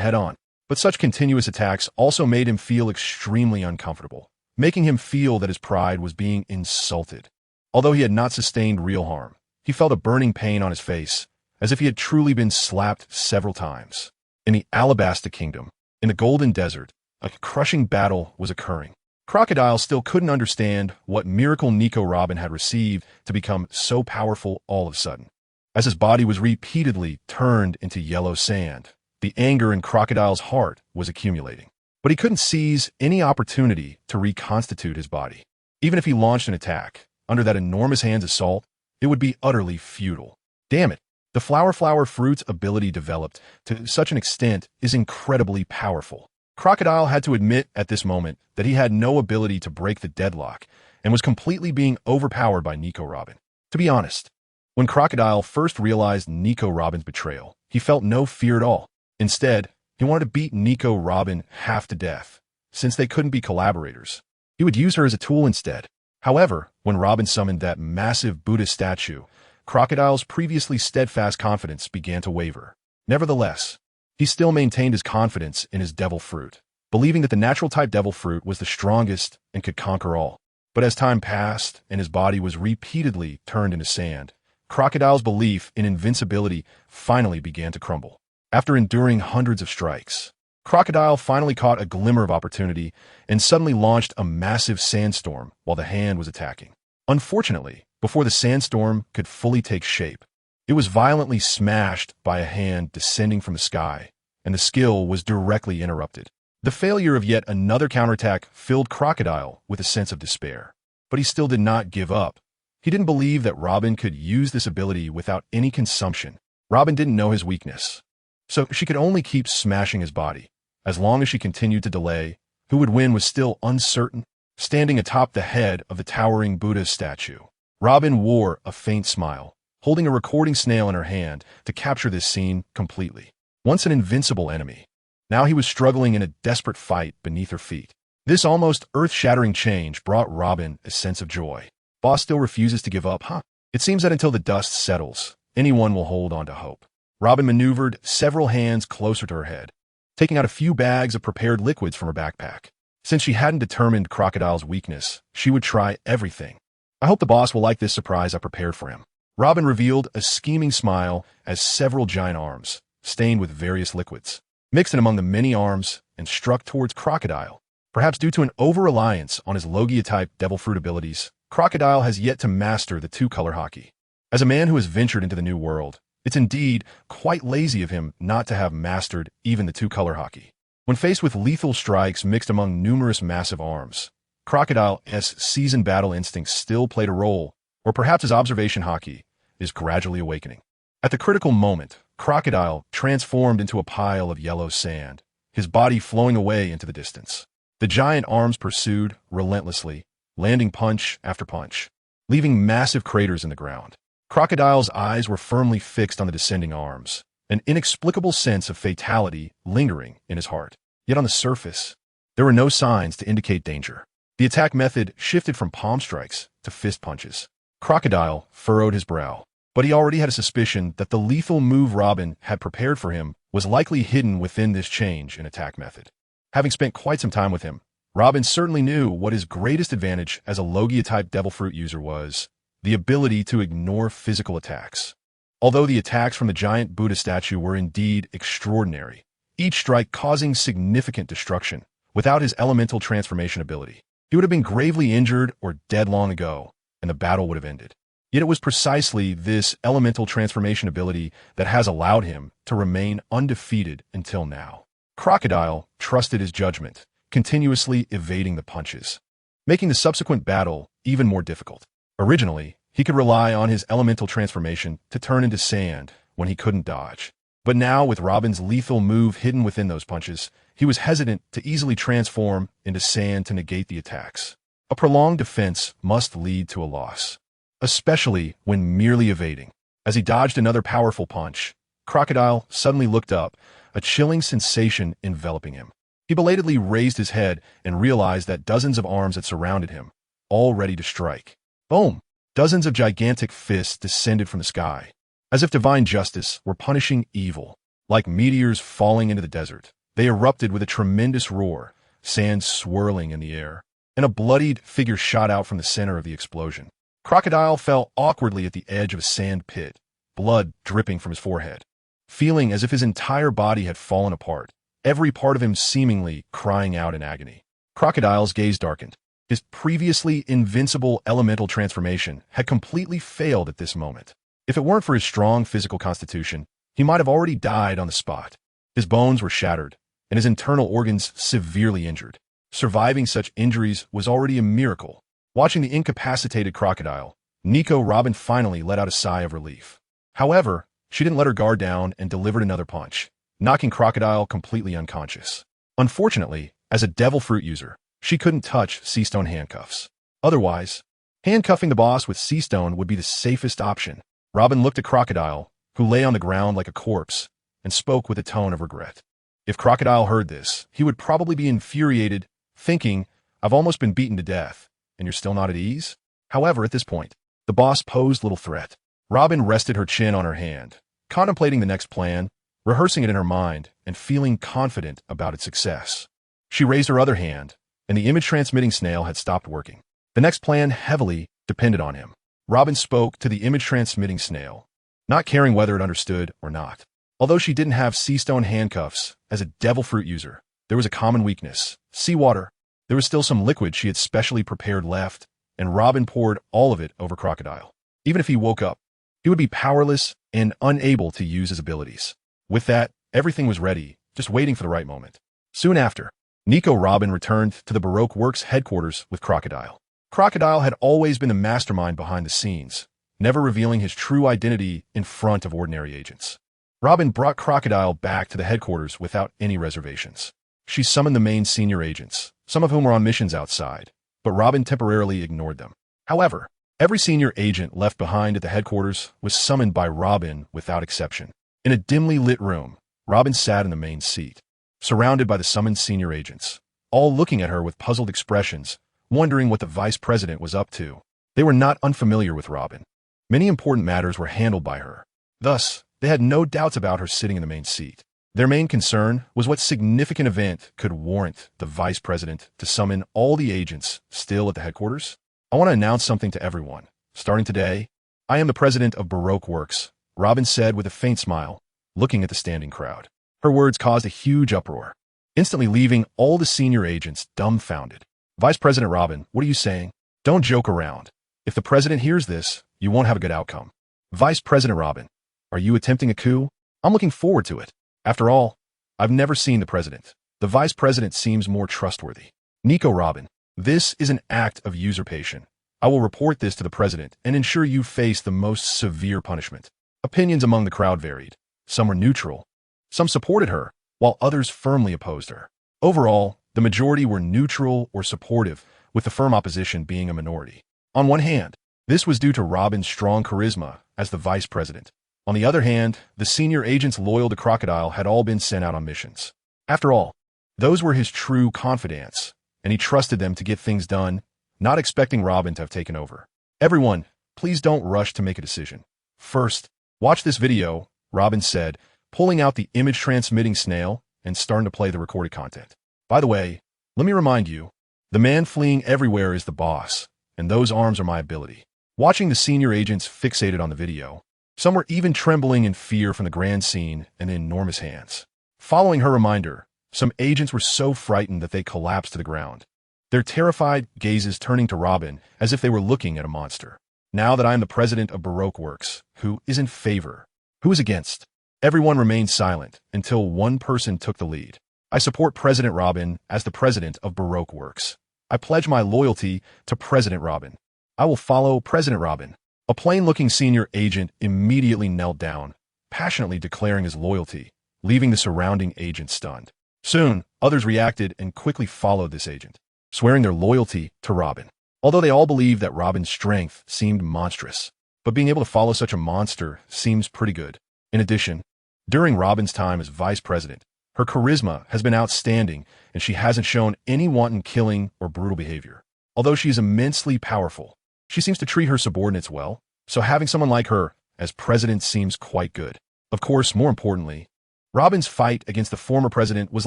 head-on. But such continuous attacks also made him feel extremely uncomfortable, making him feel that his pride was being insulted. Although he had not sustained real harm, he felt a burning pain on his face, as if he had truly been slapped several times. In the Alabasta Kingdom, in the Golden Desert, a crushing battle was occurring. Crocodile still couldn't understand what miracle Nico Robin had received to become so powerful all of a sudden. As his body was repeatedly turned into yellow sand, the anger in Crocodile's heart was accumulating. But he couldn't seize any opportunity to reconstitute his body. Even if he launched an attack, under that enormous hand's assault, it would be utterly futile. Damn it, the flower fruit's ability developed to such an extent is incredibly powerful. Crocodile had to admit at this moment that he had no ability to break the deadlock and was completely being overpowered by Nico Robin. To be honest, when Crocodile first realized Nico Robin's betrayal, he felt no fear at all. Instead, he wanted to beat Nico Robin half to death. Since they couldn't be collaborators, he would use her as a tool instead. However, when Robin summoned that massive Buddha statue, Crocodile's previously steadfast confidence began to waver. Nevertheless, he still maintained his confidence in his devil fruit, believing that the natural-type devil fruit was the strongest and could conquer all. But as time passed and his body was repeatedly turned into sand, Crocodile's belief in invincibility finally began to crumble. After enduring hundreds of strikes, Crocodile finally caught a glimmer of opportunity and suddenly launched a massive sandstorm while the hand was attacking. Unfortunately, before the sandstorm could fully take shape, it was violently smashed by a hand descending from the sky, and the skill was directly interrupted. The failure of yet another counterattack filled Crocodile with a sense of despair. But he still did not give up. He didn't believe that Robin could use this ability without any consumption. Robin didn't know his weakness, so she could only keep smashing his body. As long as she continued to delay, who would win was still uncertain. Standing atop the head of the towering Buddha statue, Robin wore a faint smile, holding a recording snail in her hand to capture this scene completely. Once an invincible enemy, now he was struggling in a desperate fight beneath her feet. This almost earth-shattering change brought Robin a sense of joy. Boss still refuses to give up, huh? It seems that until the dust settles, anyone will hold on to hope. Robin maneuvered several hands closer to her head, taking out a few bags of prepared liquids from her backpack. Since she hadn't determined Crocodile's weakness, she would try everything. I hope the boss will like this surprise I prepared for him. Robin revealed a scheming smile as several giant arms, stained with various liquids, mixed in among the many arms and struck towards Crocodile. Perhaps due to an over-reliance on his Logia-type devil fruit abilities, Crocodile has yet to master the two-color hockey. As a man who has ventured into the new world, it's indeed quite lazy of him not to have mastered even the two-color hockey. When faced with lethal strikes mixed among numerous massive arms, Crocodile's seasoned battle instincts still played a role, or perhaps his observation hockey is gradually awakening. At the critical moment, Crocodile transformed into a pile of yellow sand, his body flowing away into the distance. The giant arms pursued relentlessly, landing punch after punch, leaving massive craters in the ground. Crocodile's eyes were firmly fixed on the descending arms, an inexplicable sense of fatality lingering in his heart. Yet on the surface, there were no signs to indicate danger. The attack method shifted from palm strikes to fist punches. Crocodile furrowed his brow, but he already had a suspicion that the lethal move Robin had prepared for him was likely hidden within this change in attack method. Having spent quite some time with him, Robin certainly knew what his greatest advantage as a Logia-type devil fruit user was: the ability to ignore physical attacks. Although the attacks from the giant Buddha statue were indeed extraordinary, each strike causing significant destruction, without his elemental transformation ability, he would have been gravely injured or dead long ago, and the battle would have ended. Yet it was precisely this elemental transformation ability that has allowed him to remain undefeated until now. Crocodile trusted his judgment, continuously evading the punches, making the subsequent battle even more difficult. Originally, he could rely on his elemental transformation to turn into sand when he couldn't dodge. But now, with Robin's lethal move hidden within those punches, he was hesitant to easily transform into sand to negate the attacks. A prolonged defense must lead to a loss, especially when merely evading. As he dodged another powerful punch, Crocodile suddenly looked up, a chilling sensation enveloping him. He belatedly raised his head and realized that dozens of arms had surrounded him, all ready to strike. Boom! Dozens of gigantic fists descended from the sky, as if divine justice were punishing evil. Like meteors falling into the desert, they erupted with a tremendous roar, sand swirling in the air, and a bloodied figure shot out from the center of the explosion. Crocodile fell awkwardly at the edge of a sand pit, blood dripping from his forehead, feeling as if his entire body had fallen apart, every part of him seemingly crying out in agony. Crocodile's gaze darkened. His previously invincible elemental transformation had completely failed at this moment. If it weren't for his strong physical constitution, he might have already died on the spot. His bones were shattered, and his internal organs severely injured. Surviving such injuries was already a miracle. Watching the incapacitated Crocodile, Robin finally let out a sigh of relief. However, she didn't let her guard down and delivered another punch, knocking Crocodile completely unconscious. Unfortunately, as a devil fruit user, she couldn't touch Seastone handcuffs. Otherwise, handcuffing the boss with Seastone would be the safest option. Robin looked at Crocodile, who lay on the ground like a corpse, and spoke with a tone of regret. If Crocodile heard this, he would probably be infuriated, thinking, "I've almost been beaten to death, and you're still not at ease?" However, at this point, the boss posed little threat. Robin rested her chin on her hand, contemplating the next plan, rehearsing it in her mind and feeling confident about its success. She raised her other hand, and the image-transmitting snail had stopped working. The next plan heavily depended on him. Robin spoke to the image-transmitting snail, not caring whether it understood or not. Although she didn't have sea-stone handcuffs as a devil fruit user, there was a common weakness: seawater. There was still some liquid she had specially prepared left, and Robin poured all of it over Crocodile. Even if he woke up, he would be powerless and unable to use his abilities. With that, everything was ready, just waiting for the right moment. Soon after, Nico Robin returned to the Baroque Works headquarters with Crocodile. Crocodile had always been the mastermind behind the scenes, never revealing his true identity in front of ordinary agents. Robin brought Crocodile back to the headquarters without any reservations. She summoned the main senior agents, some of whom were on missions outside, but Robin temporarily ignored them. However, every senior agent left behind at the headquarters was summoned by Robin without exception. In a dimly lit room, Robin sat in the main seat, surrounded by the summoned senior agents, all looking at her with puzzled expressions, wondering what the vice president was up to. They were not unfamiliar with Robin. Many important matters were handled by her. Thus, they had no doubts about her sitting in the main seat. Their main concern was what significant event could warrant the vice president to summon all the agents still at the headquarters. I want to announce something to everyone. Starting today, I am the president of Baroque Works, Robin said with a faint smile, looking at the standing crowd. Her words caused a huge uproar, instantly leaving all the senior agents dumbfounded. Vice President Robin, what are you saying? Don't joke around. If the president hears this, you won't have a good outcome. Vice President Robin, are you attempting a coup? I'm looking forward to it. After all, I've never seen the president. The vice president seems more trustworthy. Nico Robin, this is an act of usurpation. I will report this to the president and ensure you face the most severe punishment. Opinions among the crowd varied. Some were neutral. Some supported her, while others firmly opposed her. Overall, the majority were neutral or supportive, with the firm opposition being a minority. On one hand, this was due to Robin's strong charisma as the vice president. On the other hand, the senior agents loyal to Crocodile had all been sent out on missions. After all, those were his true confidants, and he trusted them to get things done, not expecting Robin to have taken over. Everyone, please don't rush to make a decision. First, watch this video, Robin said, pulling out the image-transmitting snail and starting to play the recorded content. By the way, let me remind you, the man fleeing everywhere is the boss, and those arms are my ability. Watching the senior agents fixated on the video, some were even trembling in fear from the grand scene and the enormous hands. Following her reminder, some agents were so frightened that they collapsed to the ground, their terrified gazes turning to Robin as if they were looking at a monster. Now that I am the president of Baroque Works, who is in favor? Who is against? Everyone remained silent until one person took the lead. I support President Robin as the president of Baroque Works. I pledge my loyalty to President Robin. I will follow President Robin. A plain-looking senior agent immediately knelt down, passionately declaring his loyalty, leaving the surrounding agents stunned. Soon, others reacted and quickly followed this agent, swearing their loyalty to Robin. Although they all believed that Robin's strength seemed monstrous, but being able to follow such a monster seems pretty good. In addition, during Robin's time as vice president, her charisma has been outstanding and she hasn't shown any wanton killing or brutal behavior. Although she is immensely powerful, she seems to treat her subordinates well, so having someone like her as president seems quite good. Of course, more importantly, Robin's fight against the former president was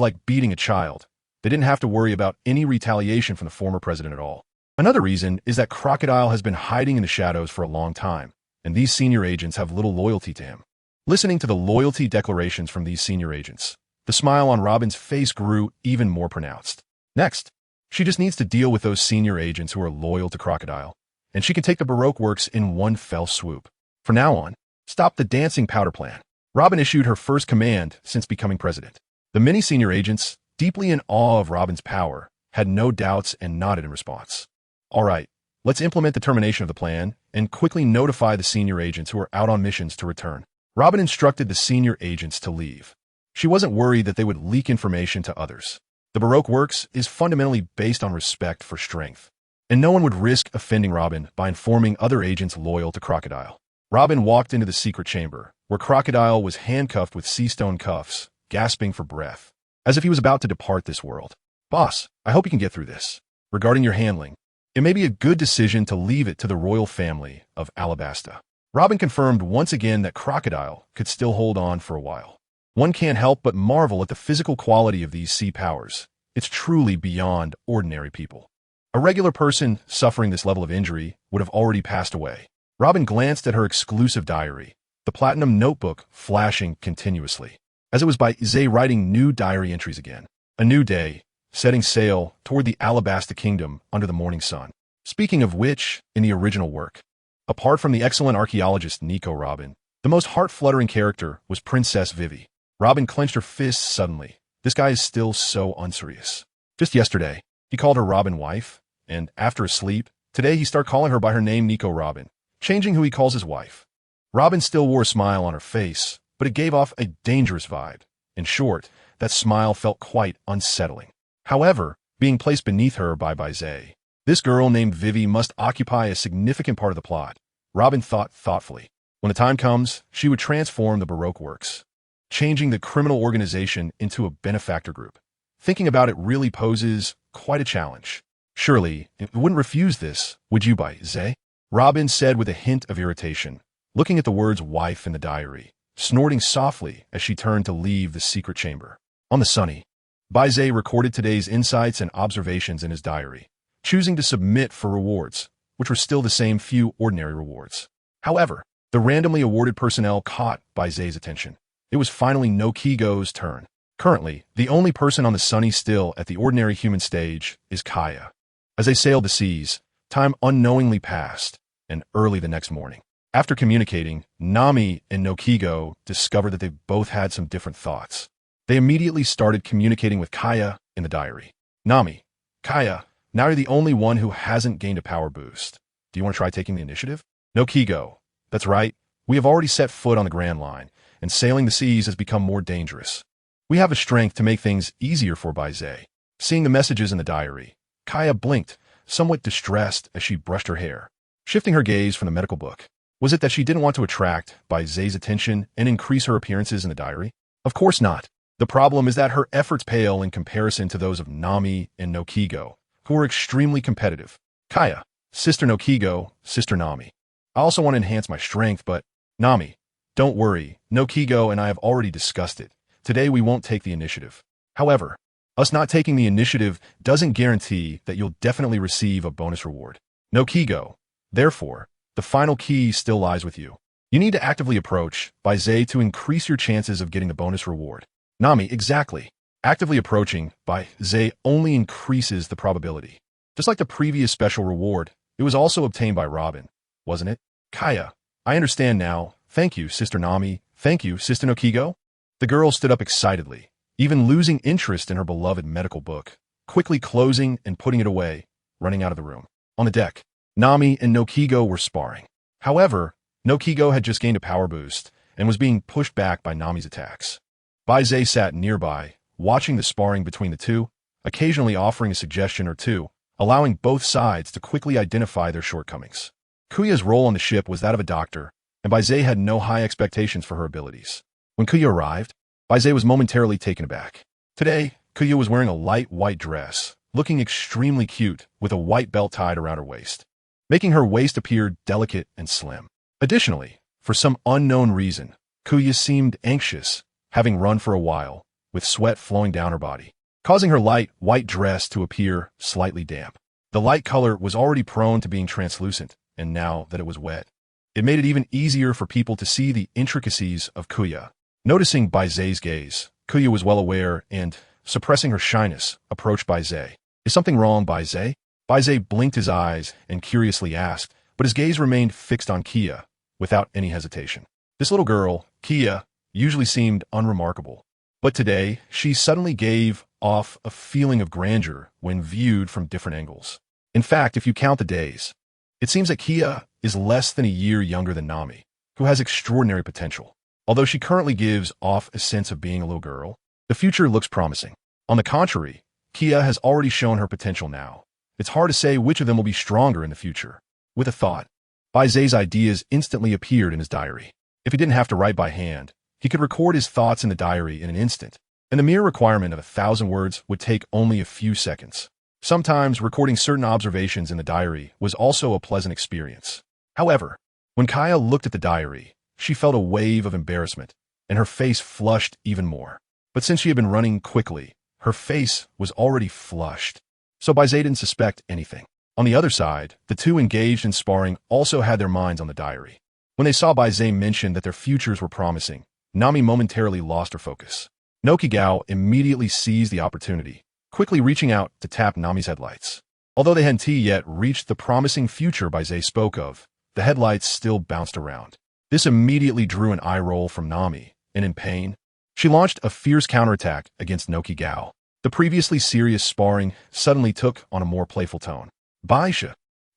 like beating a child. They didn't have to worry about any retaliation from the former president at all. Another reason is that Crocodile has been hiding in the shadows for a long time, and these senior agents have little loyalty to him. Listening to the loyalty declarations from these senior agents, the smile on Robin's face grew even more pronounced. Next, she just needs to deal with those senior agents who are loyal to Crocodile, and she can take the Baroque Works in one fell swoop. From now on, stop the dancing powder plan. Robin issued her first command since becoming president. The many senior agents, deeply in awe of Robin's power, had no doubts and nodded in response. All right, let's implement the termination of the plan and quickly notify the senior agents who are out on missions to return. Robin instructed the senior agents to leave. She wasn't worried that they would leak information to others. The Baroque Works is fundamentally based on respect for strength, and no one would risk offending Robin by informing other agents loyal to Crocodile. Robin walked into the secret chamber, where Crocodile was handcuffed with sea-stone cuffs, gasping for breath, as if he was about to depart this world. Boss, I hope you can get through this. Regarding your handling, it may be a good decision to leave it to the royal family of Alabasta. Robin confirmed once again that Crocodile could still hold on for a while. One can't help but marvel at the physical quality of these sea powers. It's truly beyond ordinary people. A regular person suffering this level of injury would have already passed away. Robin glanced at her exclusive diary, the platinum notebook flashing continuously, as it was Baize writing new diary entries again. A new day, setting sail toward the Alabasta Kingdom under the morning sun. Speaking of which, in the original work, apart from the excellent archaeologist Nico Robin, the most heart-fluttering character was Princess Vivi. Robin clenched her fists suddenly. This guy is still so unserious. Just yesterday, he called her Robin wife, and after a sleep, today he started calling her by her name Nico Robin, changing who he calls his wife. Robin still wore a smile on her face, but it gave off a dangerous vibe. In short, that smile felt quite unsettling. However, being placed beneath her by Baize, this girl named Vivi must occupy a significant part of the plot. Robin thought thoughtfully. When the time comes, she would transform the Baroque Works, changing the criminal organization into a benefactor group. Thinking about it really poses quite a challenge. Surely, you wouldn't refuse this, would you, Baize? Robin said with a hint of irritation, looking at the words wife in the diary, snorting softly as she turned to leave the secret chamber. On the sunny, Baize recorded today's insights and observations in his diary, choosing to submit for rewards, which were still the same few ordinary rewards. However, the randomly awarded personnel caught Baize's attention. It was finally Nokigo's turn. Currently, the only person on the sunny still at the ordinary human stage is Kaya. As they sailed the seas, time unknowingly passed, and early the next morning, after communicating, Nami and Nokigo discovered that they both had some different thoughts. They immediately started communicating with Kaya in the diary. Nami, Kaya, now you're the only one who hasn't gained a power boost. Do you want to try taking the initiative? Nokigo, that's right. We have already set foot on the Grand Line, and sailing the seas has become more dangerous. We have the strength to make things easier for Baize. Seeing the messages in the diary, Kaya blinked, somewhat distressed as she brushed her hair, shifting her gaze from the medical book. Was it that she didn't want to attract Baize's attention and increase her appearances in the diary? Of course not. The problem is that her efforts pale in comparison to those of Nami and Nokigo, who are extremely competitive. Kaya, Sister Nokigo, Sister Nami. I also want to enhance my strength, but Nami, don't worry, Nokigo and I have already discussed it. Today we won't take the initiative. However, us not taking the initiative doesn't guarantee that you'll definitely receive a bonus reward. Nokigo, therefore, the final key still lies with you. You need to actively approach Baize to increase your chances of getting the bonus reward. Nami, exactly. Actively approaching Baize only increases the probability. Just like the previous special reward, it was also obtained by Robin, wasn't it? Kaya, I understand now. Thank you, Sister Nami. Thank you, Sister Nokigo. The girl stood up excitedly, even losing interest in her beloved medical book, quickly closing and putting it away, running out of the room. On the deck, Nami and Nokigo were sparring. However, Nokigo had just gained a power boost and was being pushed back by Nami's attacks. Baize sat nearby, watching the sparring between the two, occasionally offering a suggestion or two, allowing both sides to quickly identify their shortcomings. Kuya's role on the ship was that of a doctor, and Baize had no high expectations for her abilities. When Kuya arrived, Baize was momentarily taken aback. Today, Kuya was wearing a light white dress, looking extremely cute with a white belt tied around her waist, making her waist appear delicate and slim. Additionally, for some unknown reason, Kuya seemed anxious, having run for a while, with sweat flowing down her body, causing her light white dress to appear slightly damp. The light color was already prone to being translucent, and now that it was wet, it made it even easier for people to see the intricacies of Kuya. Noticing Baize's gaze, Kuya was well aware and, suppressing her shyness, approached Baize. Is something wrong, Baize? Baize blinked his eyes and curiously asked, but his gaze remained fixed on Kia, without any hesitation. This little girl, Kia, usually seemed unremarkable, but today she suddenly gave off a feeling of grandeur when viewed from different angles. In fact, if you count the days, it seems that Kia is less than a year younger than Nami, who has extraordinary potential. Although she currently gives off a sense of being a little girl, the future looks promising. On the contrary, Kia has already shown her potential now. It's hard to say which of them will be stronger in the future. With a thought, Baize's ideas instantly appeared in his diary. If he didn't have to write by hand, he could record his thoughts in the diary in an instant, and the mere requirement of 1,000 words would take only a few seconds. Sometimes recording certain observations in the diary was also a pleasant experience. However, when Kaya looked at the diary, she felt a wave of embarrassment, and her face flushed even more. But since she had been running quickly, her face was already flushed, so Baize didn't suspect anything. On the other side, the two engaged in sparring also had their minds on the diary. When they saw Baize mention that their futures were promising, Nami momentarily lost her focus. Nokigao immediately seized the opportunity, quickly reaching out to tap Nami's headlights. Although they hadn't yet reached the promising future Baize spoke of, the headlights still bounced around. This immediately drew an eye roll from Nami, and in pain, she launched a fierce counterattack against Nokigao. The previously serious sparring suddenly took on a more playful tone. Baize,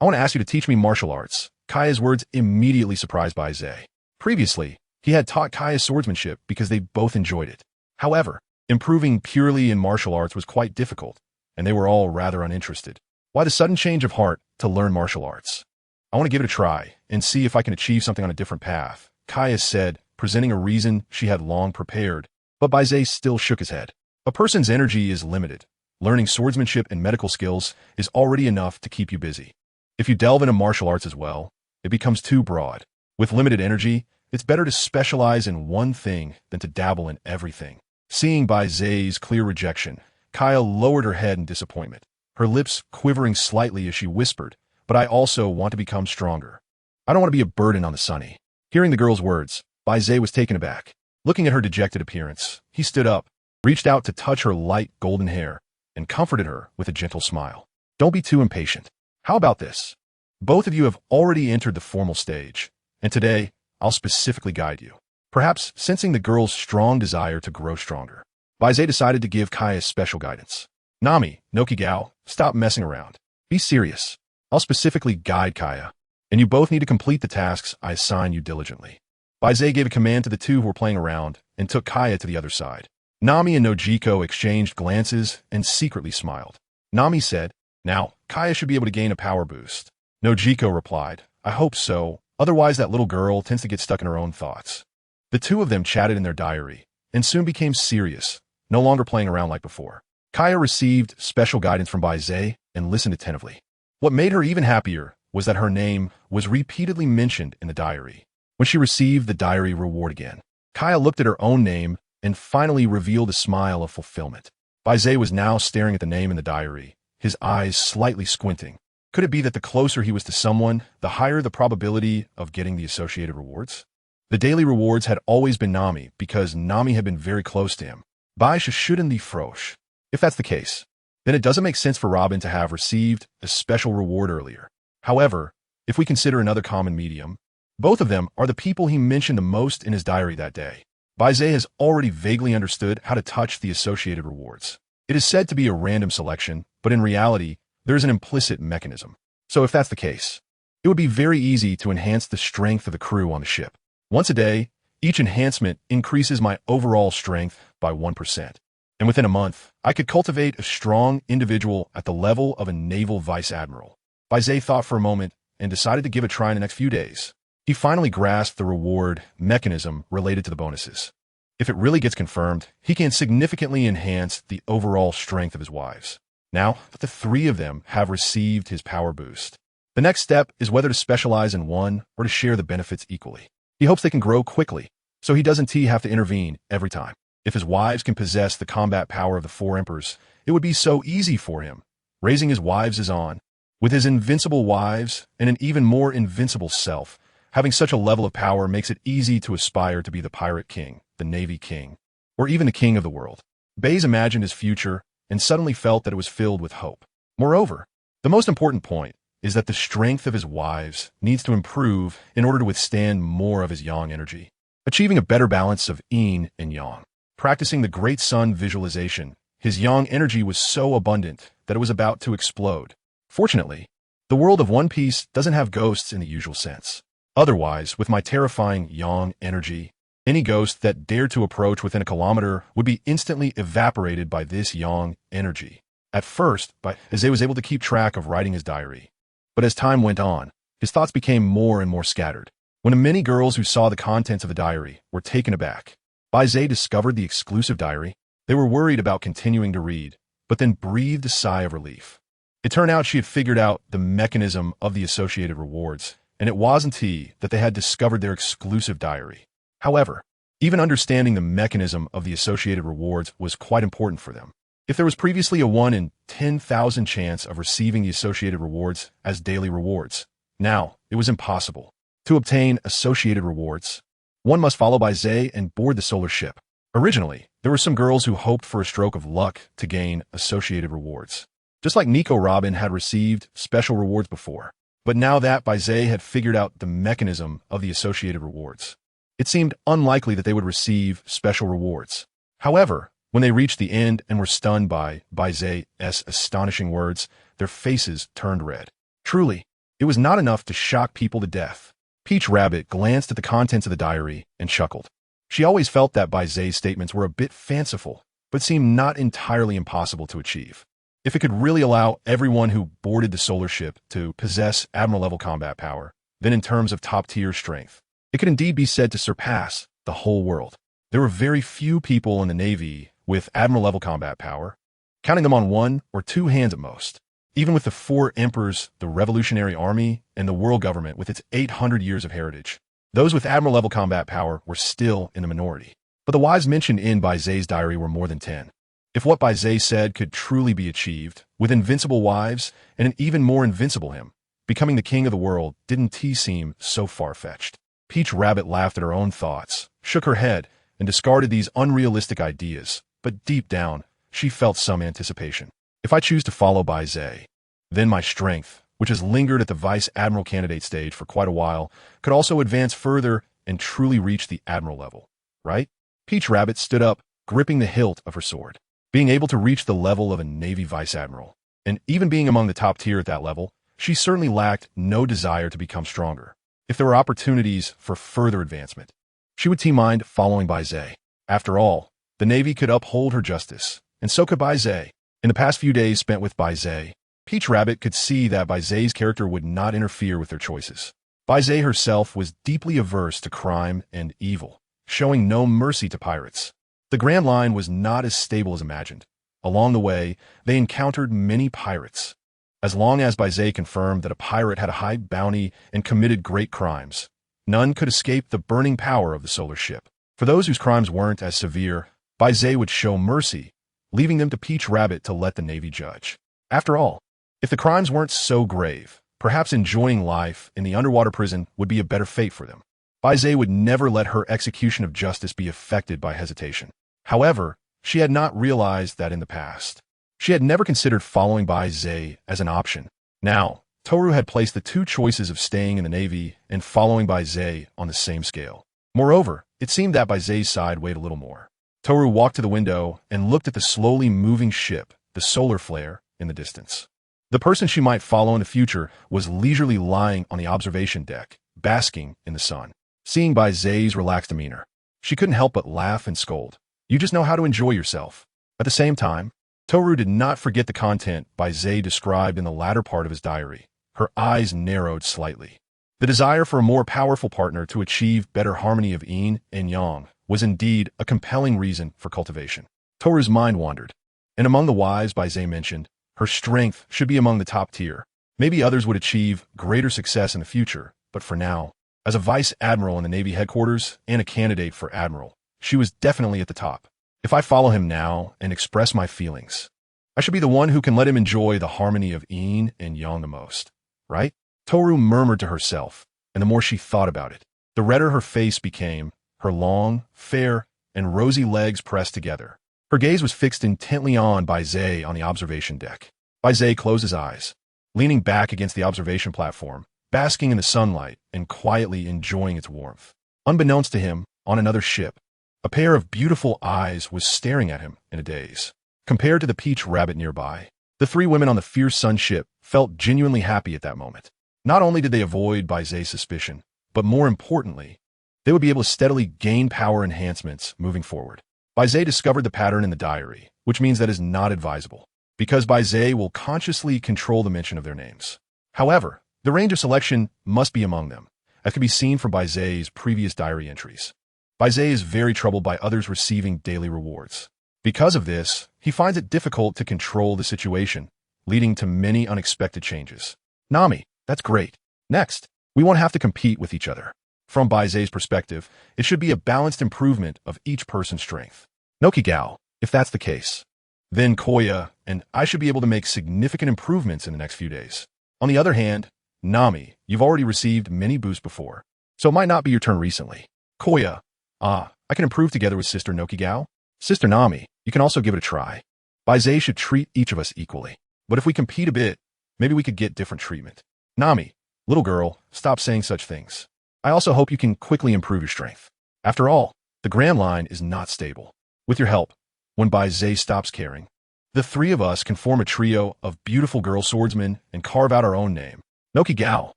I want to ask you to teach me martial arts. Kaya's words immediately surprised Baize. Previously, he had taught Kaya swordsmanship because they both enjoyed it. However, improving purely in martial arts was quite difficult, and they were all rather uninterested. Why the sudden change of heart to learn martial arts? I want to give it a try and see if I can achieve something on a different path, Kaya said, presenting a reason she had long prepared, but Baize still shook his head. A person's energy is limited. Learning swordsmanship and medical skills is already enough to keep you busy. If you delve into martial arts as well, it becomes too broad. With limited energy, it's better to specialize in one thing than to dabble in everything. Seeing Baize's clear rejection, Kaya lowered her head in disappointment, her lips quivering slightly as she whispered, but I also want to become stronger. I don't want to be a burden on the Sunny. Hearing the girl's words, Baize was taken aback. Looking at her dejected appearance, he stood up, reached out to touch her light golden hair, and comforted her with a gentle smile. Don't be too impatient. How about this? Both of you have already entered the formal stage, and today, I'll specifically guide you. Perhaps sensing the girl's strong desire to grow stronger, Baize decided to give Kaya special guidance. Nami, Nokigao, stop messing around. Be serious. I'll specifically guide Kaya, and you both need to complete the tasks I assign you diligently. Baize gave a command to the two who were playing around and took Kaya to the other side. Nami and Nojiko exchanged glances and secretly smiled. Nami said, "Now, Kaya should be able to gain a power boost." Nojiko replied, "I hope so, otherwise that little girl tends to get stuck in her own thoughts." The two of them chatted in their diary and soon became serious, no longer playing around like before. Kaya received special guidance from Baize and listened attentively. What made her even happier was that her name was repeatedly mentioned in the diary. When she received the diary reward again, Kaya looked at her own name and finally revealed a smile of fulfillment. Baize was now staring at the name in the diary, his eyes slightly squinting. Could it be that the closer he was to someone, the higher the probability of getting the associated rewards? The daily rewards had always been Nami because Nami had been very close to him. Baize shouldn't the frosh. If that's the case, then it doesn't make sense for Robin to have received a special reward earlier. However, if we consider another common medium, both of them are the people he mentioned the most in his diary that day. Baize has already vaguely understood how to touch the associated rewards. It is said to be a random selection, but in reality, there is an implicit mechanism. So if that's the case, it would be very easy to enhance the strength of the crew on the ship. Once a day, each enhancement increases my overall strength by 1%. And within a month, I could cultivate a strong individual at the level of a naval vice admiral. Baize thought for a moment and decided to give it a try in the next few days. He finally grasped the reward mechanism related to the bonuses. If it really gets confirmed, he can significantly enhance the overall strength of his wives. Now that the three of them have received his power boost, the next step is whether to specialize in one or to share the benefits equally. He hopes they can grow quickly, so he doesn't have to intervene every time. If his wives can possess the combat power of the four emperors, it would be so easy for him. Raising his wives is on. With his invincible wives and an even more invincible self, having such a level of power makes it easy to aspire to be the pirate king, the navy king, or even the king of the world. Baize imagined his future and suddenly felt that it was filled with hope. Moreover, the most important point is that the strength of his wives needs to improve in order to withstand more of his yang energy, achieving a better balance of yin and yang. Practicing the great sun visualization, his yang energy was so abundant that it was about to explode. Fortunately, the world of One Piece doesn't have ghosts in the usual sense. Otherwise, with my terrifying yang energy, any ghost that dared to approach within a kilometer would be instantly evaporated by this yang energy. At first, Baize was able to keep track of writing his diary. But as time went on, his thoughts became more and more scattered. When the many girls who saw the contents of the diary were taken aback, Baize discovered the exclusive diary. They were worried about continuing to read, but then breathed a sigh of relief. It turned out she had figured out the mechanism of the associated rewards, and it wasn't that they had discovered their exclusive diary. However, Even understanding the mechanism of the associated rewards was quite important for them. If there was previously a 1 in 10,000 chance of receiving the associated rewards as daily rewards, now it was impossible. To obtain associated rewards, one must follow Baize and board the solar ship. Originally, there were some girls who hoped for a stroke of luck to gain associated rewards, just like Nico Robin had received special rewards before. But now that Baize had figured out the mechanism of the associated rewards, it seemed unlikely that they would receive special rewards. However, when they reached the end and were stunned by Baize's astonishing words, their faces turned red. Truly, it was not enough to shock people to death. Peach Rabbit glanced at the contents of the diary and chuckled. She always felt that Baize's statements were a bit fanciful, but seemed not entirely impossible to achieve. If it could really allow everyone who boarded the solar ship to possess Admiral-level combat power, then in terms of top-tier strength, it could indeed be said to surpass the whole world. There were very few people in the Navy with Admiral-level combat power, counting them on 1 or 2 hands at most. Even with the 4 emperors, the Revolutionary Army, and the world government with its 800 years of heritage, those with Admiral-level combat power were still in the minority. But the wives mentioned in Baize's diary were more than 10. If what Baize said could truly be achieved, with invincible wives and an even more invincible him, becoming the king of the world didn't seem so far-fetched. Peach Rabbit laughed at her own thoughts, shook her head, and discarded these unrealistic ideas, but deep down, she felt some anticipation. If I choose to follow Baize, then my strength, which has lingered at the Vice Admiral candidate stage for quite a while, could also advance further and truly reach the Admiral level, right? Peach Rabbit stood up, gripping the hilt of her sword. Being able to reach the level of a Navy Vice Admiral, and even being among the top tier at that level, she certainly lacked no desire to become stronger. If there were opportunities for further advancement, she would mind following Baize. After all, the Navy could uphold her justice, and so could Baize. In the past few days spent with Baize, Peach Rabbit could see that Baize's character would not interfere with their choices. Baize herself was deeply averse to crime and evil, showing no mercy to pirates. The Grand Line was not as stable as imagined. Along the way, they encountered many pirates. As long as Baize confirmed that a pirate had a high bounty and committed great crimes, none could escape the burning power of the solar ship. For those whose crimes weren't as severe, Baize would show mercy, leaving them to Peach Rabbit to let the Navy judge. After all, if the crimes weren't so grave, perhaps enjoying life in the underwater prison would be a better fate for them. Baize would never let her execution of justice be affected by hesitation. However, she had not realized that in the past. She had never considered following Baize as an option. Now, Toru had placed the 2 choices of staying in the Navy and following Baize on the same scale. Moreover, it seemed that Baize's side weighed a little more. Toru walked to the window and looked at the slowly moving ship, the solar flare, in the distance. The person she might follow in the future was leisurely lying on the observation deck, basking in the sun. Seeing Baize's relaxed demeanor, she couldn't help but laugh and scold. You just know how to enjoy yourself. At the same time, Toru did not forget the content Baize described in the latter part of his diary. Her eyes narrowed slightly. The desire for a more powerful partner to achieve better harmony of yin and yang was indeed a compelling reason for cultivation. Toru's mind wandered, and among the wives Baize mentioned, her strength should be among the top tier. Maybe others would achieve greater success in the future, but for now, as a Vice Admiral in the Navy headquarters and a candidate for Admiral, she was definitely at the top. If I follow him now and express my feelings, I should be the one who can let him enjoy the harmony of yin and yang the most, right? Toru murmured to herself, and the more she thought about it, the redder her face became, her long, fair, and rosy legs pressed together. Her gaze was fixed intently on Baize on the observation deck. Baize closed his eyes, leaning back against the observation platform, basking in the sunlight and quietly enjoying its warmth. Unbeknownst to him, on another ship, a pair of beautiful eyes was staring at him in a daze. Compared to the Peach Rabbit nearby, the 3 women on the fierce sun ship felt genuinely happy at that moment. Not only did they avoid Baize's suspicion, but more importantly, they would be able to steadily gain power enhancements moving forward. Baize discovered the pattern in the diary, which means that is not advisable, because Baize will consciously control the mention of their names. However, the range of selection must be among them, as can be seen from Baize's previous diary entries. Baize is very troubled by others receiving daily rewards. Because of this, he finds it difficult to control the situation, leading to many unexpected changes. Nami, that's great. Next, we won't have to compete with each other. From Baize's perspective, it should be a balanced improvement of each person's strength. Nokigao, if that's the case, then Koya and I should be able to make significant improvements in the next few days. On the other hand, Nami, you've already received many boosts before, so it might not be your turn recently. Koya, I can improve together with Sister Nokigao. Sister Nami, you can also give it a try. Baize should treat each of us equally, but if we compete a bit, maybe we could get different treatment. Nami, little girl, stop saying such things. I also hope you can quickly improve your strength. After all, the Grand Line is not stable. With your help, when Baize stops caring, the three of us can form a trio of beautiful girl swordsmen and carve out our own name. Nokigao,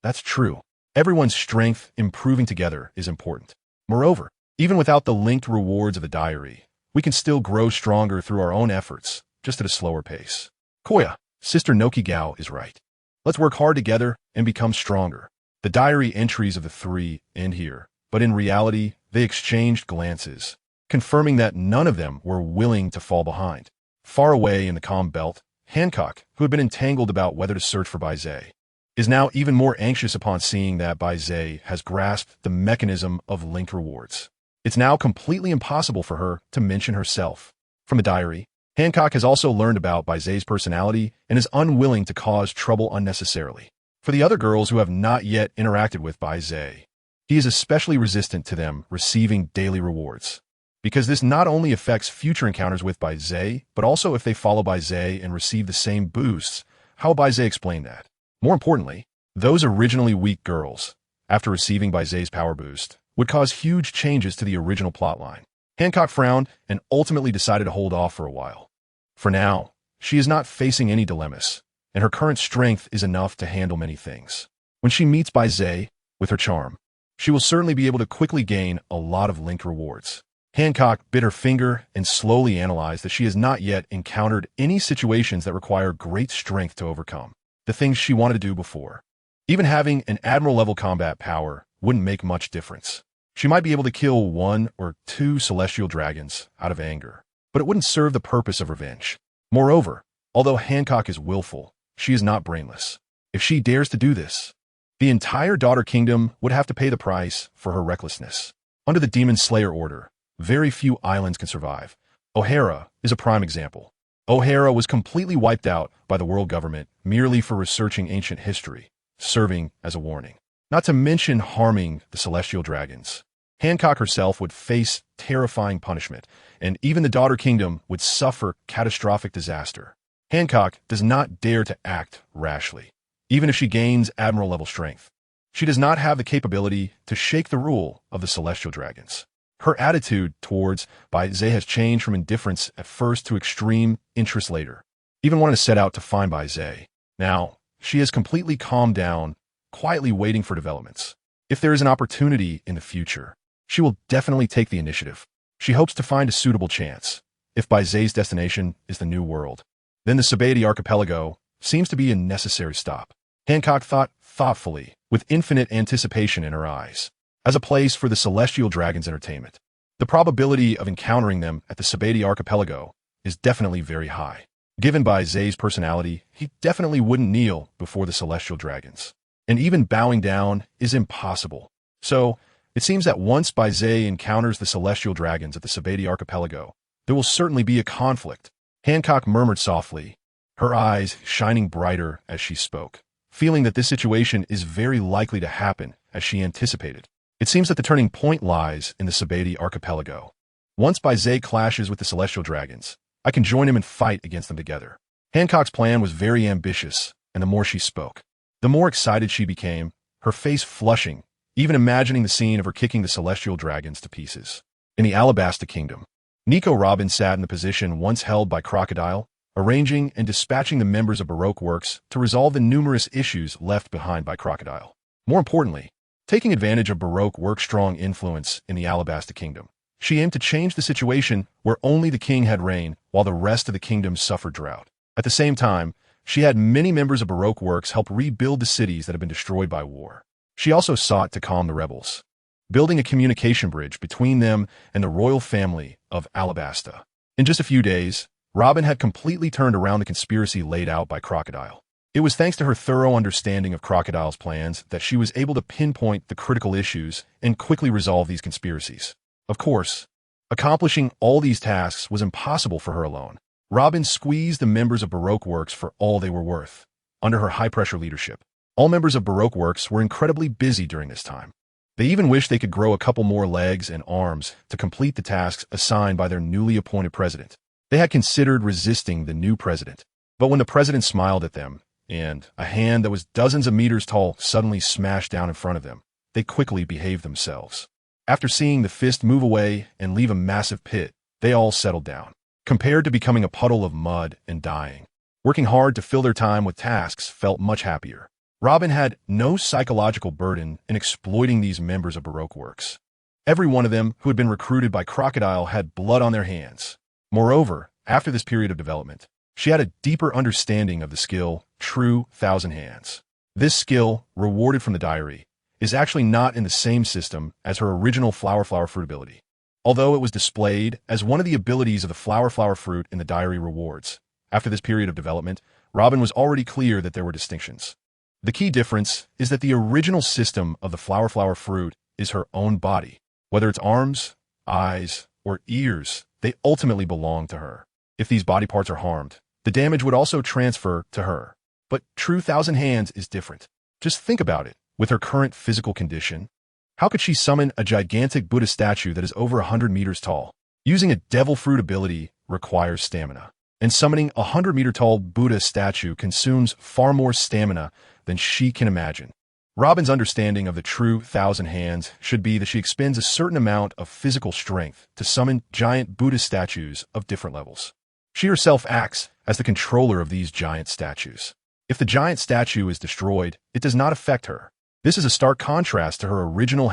that's true. Everyone's strength improving together is important. Moreover, even without the linked rewards of the diary, we can still grow stronger through our own efforts, just at a slower pace. Koya, Sister Nokigao is right. Let's work hard together and become stronger. The diary entries of the three end here, but in reality, they exchanged glances, confirming that none of them were willing to fall behind. Far away in the calm belt, Hancock, who had been entangled about whether to search for Baize, is now even more anxious upon seeing that Baize has grasped the mechanism of linked rewards. It's now completely impossible for her to mention herself. From the diary, Hancock has also learned about Baize's personality and is unwilling to cause trouble unnecessarily. For the other girls who have not yet interacted with Baize, he is especially resistant to them receiving daily rewards, because this not only affects future encounters with Baize, but also if they follow Baize and receive the same boosts. How will Baize explain that? More importantly, those originally weak girls, after receiving Baize's power boost, would cause huge changes to the original plotline. Hancock frowned and ultimately decided to hold off for a while. For now, she is not facing any dilemmas, and her current strength is enough to handle many things. When she meets Baize, with her charm, she will certainly be able to quickly gain a lot of linked rewards. Hancock bit her finger and slowly analyzed that she has not yet encountered any situations that require great strength to overcome the things she wanted to do before. Even having an admiral-level combat power wouldn't make much difference. She might be able to kill 1 or 2 celestial dragons out of anger, but it wouldn't serve the purpose of revenge. Moreover, although Hancock is willful, she is not brainless. If she dares to do this, the entire Daughter Kingdom would have to pay the price for her recklessness. Under the Demon Slayer order, very few islands can survive. O'Hara is a prime example. O'Hara was completely wiped out by the world government merely for researching ancient history, serving as a warning. Not to mention harming the celestial dragons. Hancock herself would face terrifying punishment, and even the Daughter Kingdom would suffer catastrophic disaster. Hancock does not dare to act rashly, even if she gains admiral-level strength. She does not have the capability to shake the rule of the celestial dragons. Her attitude towards Baize has changed from indifference at first to extreme interest later, even wanting to set out to find Baize. Now, she has completely calmed down, quietly waiting for developments. If there is an opportunity in the future, she will definitely take the initiative. She hopes to find a suitable chance. If Baize's destination is the New World, then the Sabaody Archipelago seems to be a necessary stop. Hancock thought thoughtfully, with infinite anticipation in her eyes, as a place for the celestial dragons' entertainment. The probability of encountering them at the Sabaody Archipelago is definitely very high. Given Baize's personality, he definitely wouldn't kneel before the celestial dragons. And even bowing down is impossible. So, it seems that once Baize encounters the celestial dragons at the Sabaody Archipelago, there will certainly be a conflict. Hancock murmured softly, her eyes shining brighter as she spoke, feeling that this situation is very likely to happen as she anticipated. It seems that the turning point lies in the Sabaody Archipelago. Once Baize clashes with the celestial dragons, I can join him and fight against them together. Hancock's plan was very ambitious, and the more she spoke, the more excited she became, her face flushing, even imagining the scene of her kicking the celestial dragons to pieces. In the Alabasta Kingdom, Nico Robin sat in the position once held by Crocodile, arranging and dispatching the members of Baroque Works to resolve the numerous issues left behind by Crocodile. More importantly, taking advantage of Baroque Works' strong influence in the Alabasta Kingdom, she aimed to change the situation where only the king had reign while the rest of the kingdom suffered drought. At the same time, she had many members of Baroque Works help rebuild the cities that had been destroyed by war. She also sought to calm the rebels, building a communication bridge between them and the royal family of Alabasta. In just a few days, Robin had completely turned around the conspiracy laid out by Crocodile. It was thanks to her thorough understanding of Crocodile's plans that she was able to pinpoint the critical issues and quickly resolve these conspiracies. Of course, accomplishing all these tasks was impossible for her alone. Robin squeezed the members of Baroque Works for all they were worth. Under her high-pressure leadership, all members of Baroque Works were incredibly busy during this time. They even wished they could grow a couple more legs and arms to complete the tasks assigned by their newly appointed president. They had considered resisting the new president, but when the president smiled at them, and a hand that was dozens of meters tall suddenly smashed down in front of them, they quickly behaved themselves. After seeing the fist move away and leave a massive pit, they all settled down. Compared to becoming a puddle of mud and dying, working hard to fill their time with tasks felt much happier. Robin had no psychological burden in exploiting these members of Baroque Works. Every one of them who had been recruited by Crocodile had blood on their hands. Moreover, after this period of development, she had a deeper understanding of the skill, True Thousand Hands. This skill, rewarded from the diary, is actually not in the same system as her original flower fruit ability. Although it was displayed as one of the abilities of the flower fruit in the diary rewards, after this period of development, Robin was already clear that there were distinctions. The key difference is that the original system of the flower fruit is her own body. Whether it's arms, eyes, or ears, they ultimately belong to her. If these body parts are harmed, the damage would also transfer to her. But True Thousand Hands is different. Just think about it. With her current physical condition, how could she summon a gigantic Buddha statue that is over 100 meters tall? Using a devil fruit ability requires stamina, and summoning a 100-meter-tall Buddha statue consumes far more stamina than she can imagine. Robin's understanding of the True Thousand Hands should be that she expends a certain amount of physical strength to summon giant Buddha statues of different levels. She herself acts as the controller of these giant statues. If the giant statue is destroyed, it does not affect her. This is a stark contrast to her original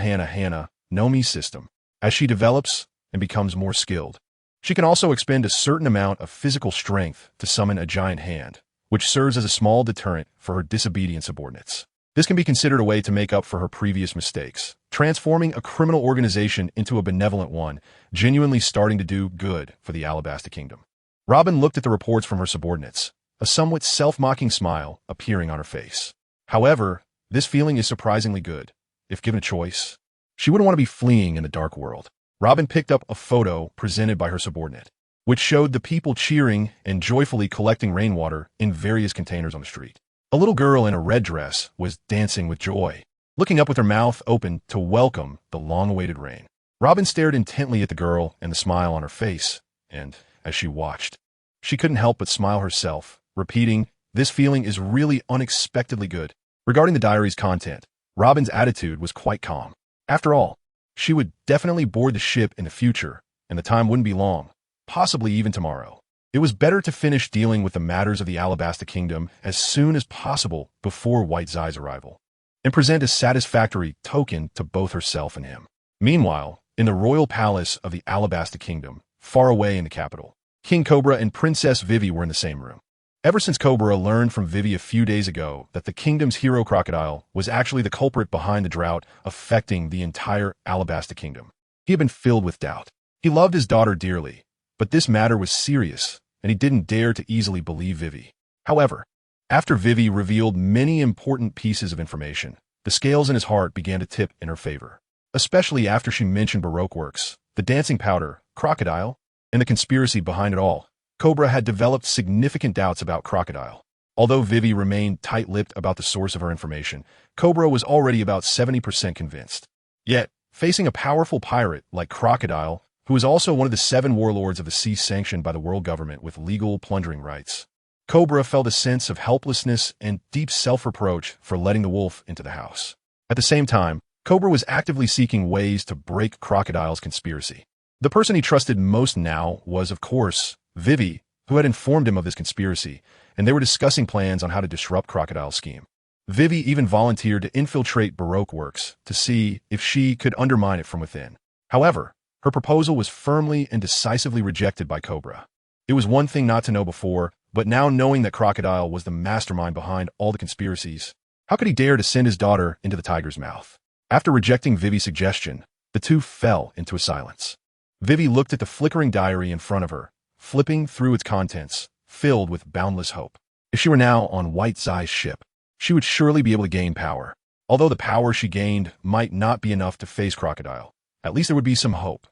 Nami system. As she develops and becomes more skilled, she can also expend a certain amount of physical strength to summon a giant hand, which serves as a small deterrent for her disobedient subordinates. This can be considered a way to make up for her previous mistakes, transforming a criminal organization into a benevolent one, genuinely starting to do good for the Alabasta Kingdom. Robin looked at the reports from her subordinates, a somewhat self-mocking smile appearing on her face. However, this feeling is surprisingly good. If given a choice, she wouldn't want to be fleeing in the dark world. Robin picked up a photo presented by her subordinate, which showed the people cheering and joyfully collecting rainwater in various containers on the street. A little girl in a red dress was dancing with joy, looking up with her mouth open to welcome the long-awaited rain. Robin stared intently at the girl and the smile on her face, and as she watched, she couldn't help but smile herself, repeating, "This feeling is really unexpectedly good." Regarding the diary's content, Robin's attitude was quite calm. After all, she would definitely board the ship in the future, and the time wouldn't be long, possibly even tomorrow. It was better to finish dealing with the matters of the Alabasta Kingdom as soon as possible before White Zai's arrival, and present a satisfactory token to both herself and him. Meanwhile, in the royal palace of the Alabasta Kingdom, far away in the capital, King Cobra and Princess Vivi were in the same room. Ever since Cobra learned from Vivi a few days ago that the kingdom's hero Crocodile was actually the culprit behind the drought affecting the entire Alabasta Kingdom, he had been filled with doubt. He loved his daughter dearly, but this matter was serious, and he didn't dare to easily believe Vivi. However, after Vivi revealed many important pieces of information, the scales in his heart began to tip in her favor, especially after she mentioned Baroque Works, the dancing powder, Crocodile, and the conspiracy behind it all. Cobra had developed significant doubts about Crocodile. Although Vivi remained tight-lipped about the source of her information, Cobra was already about 70% convinced. Yet, facing a powerful pirate like Crocodile, who was also one of the 7 warlords of the sea sanctioned by the world government with legal plundering rights, Cobra felt a sense of helplessness and deep self-reproach for letting the wolf into the house. At the same time, Cobra was actively seeking ways to break Crocodile's conspiracy. The person he trusted most now was, of course, Vivi, who had informed him of this conspiracy, and they were discussing plans on how to disrupt Crocodile's scheme. Vivi even volunteered to infiltrate Baroque Works to see if she could undermine it from within. However, her proposal was firmly and decisively rejected by Cobra. It was one thing not to know before, but now knowing that Crocodile was the mastermind behind all the conspiracies, how could he dare to send his daughter into the tiger's mouth? After rejecting Vivi's suggestion, the two fell into a silence. Vivi looked at the flickering diary in front of her, flipping through its contents, filled with boundless hope. If she were now on White Zai's ship, she would surely be able to gain power. Although the power she gained might not be enough to face Crocodile, at least there would be some hope.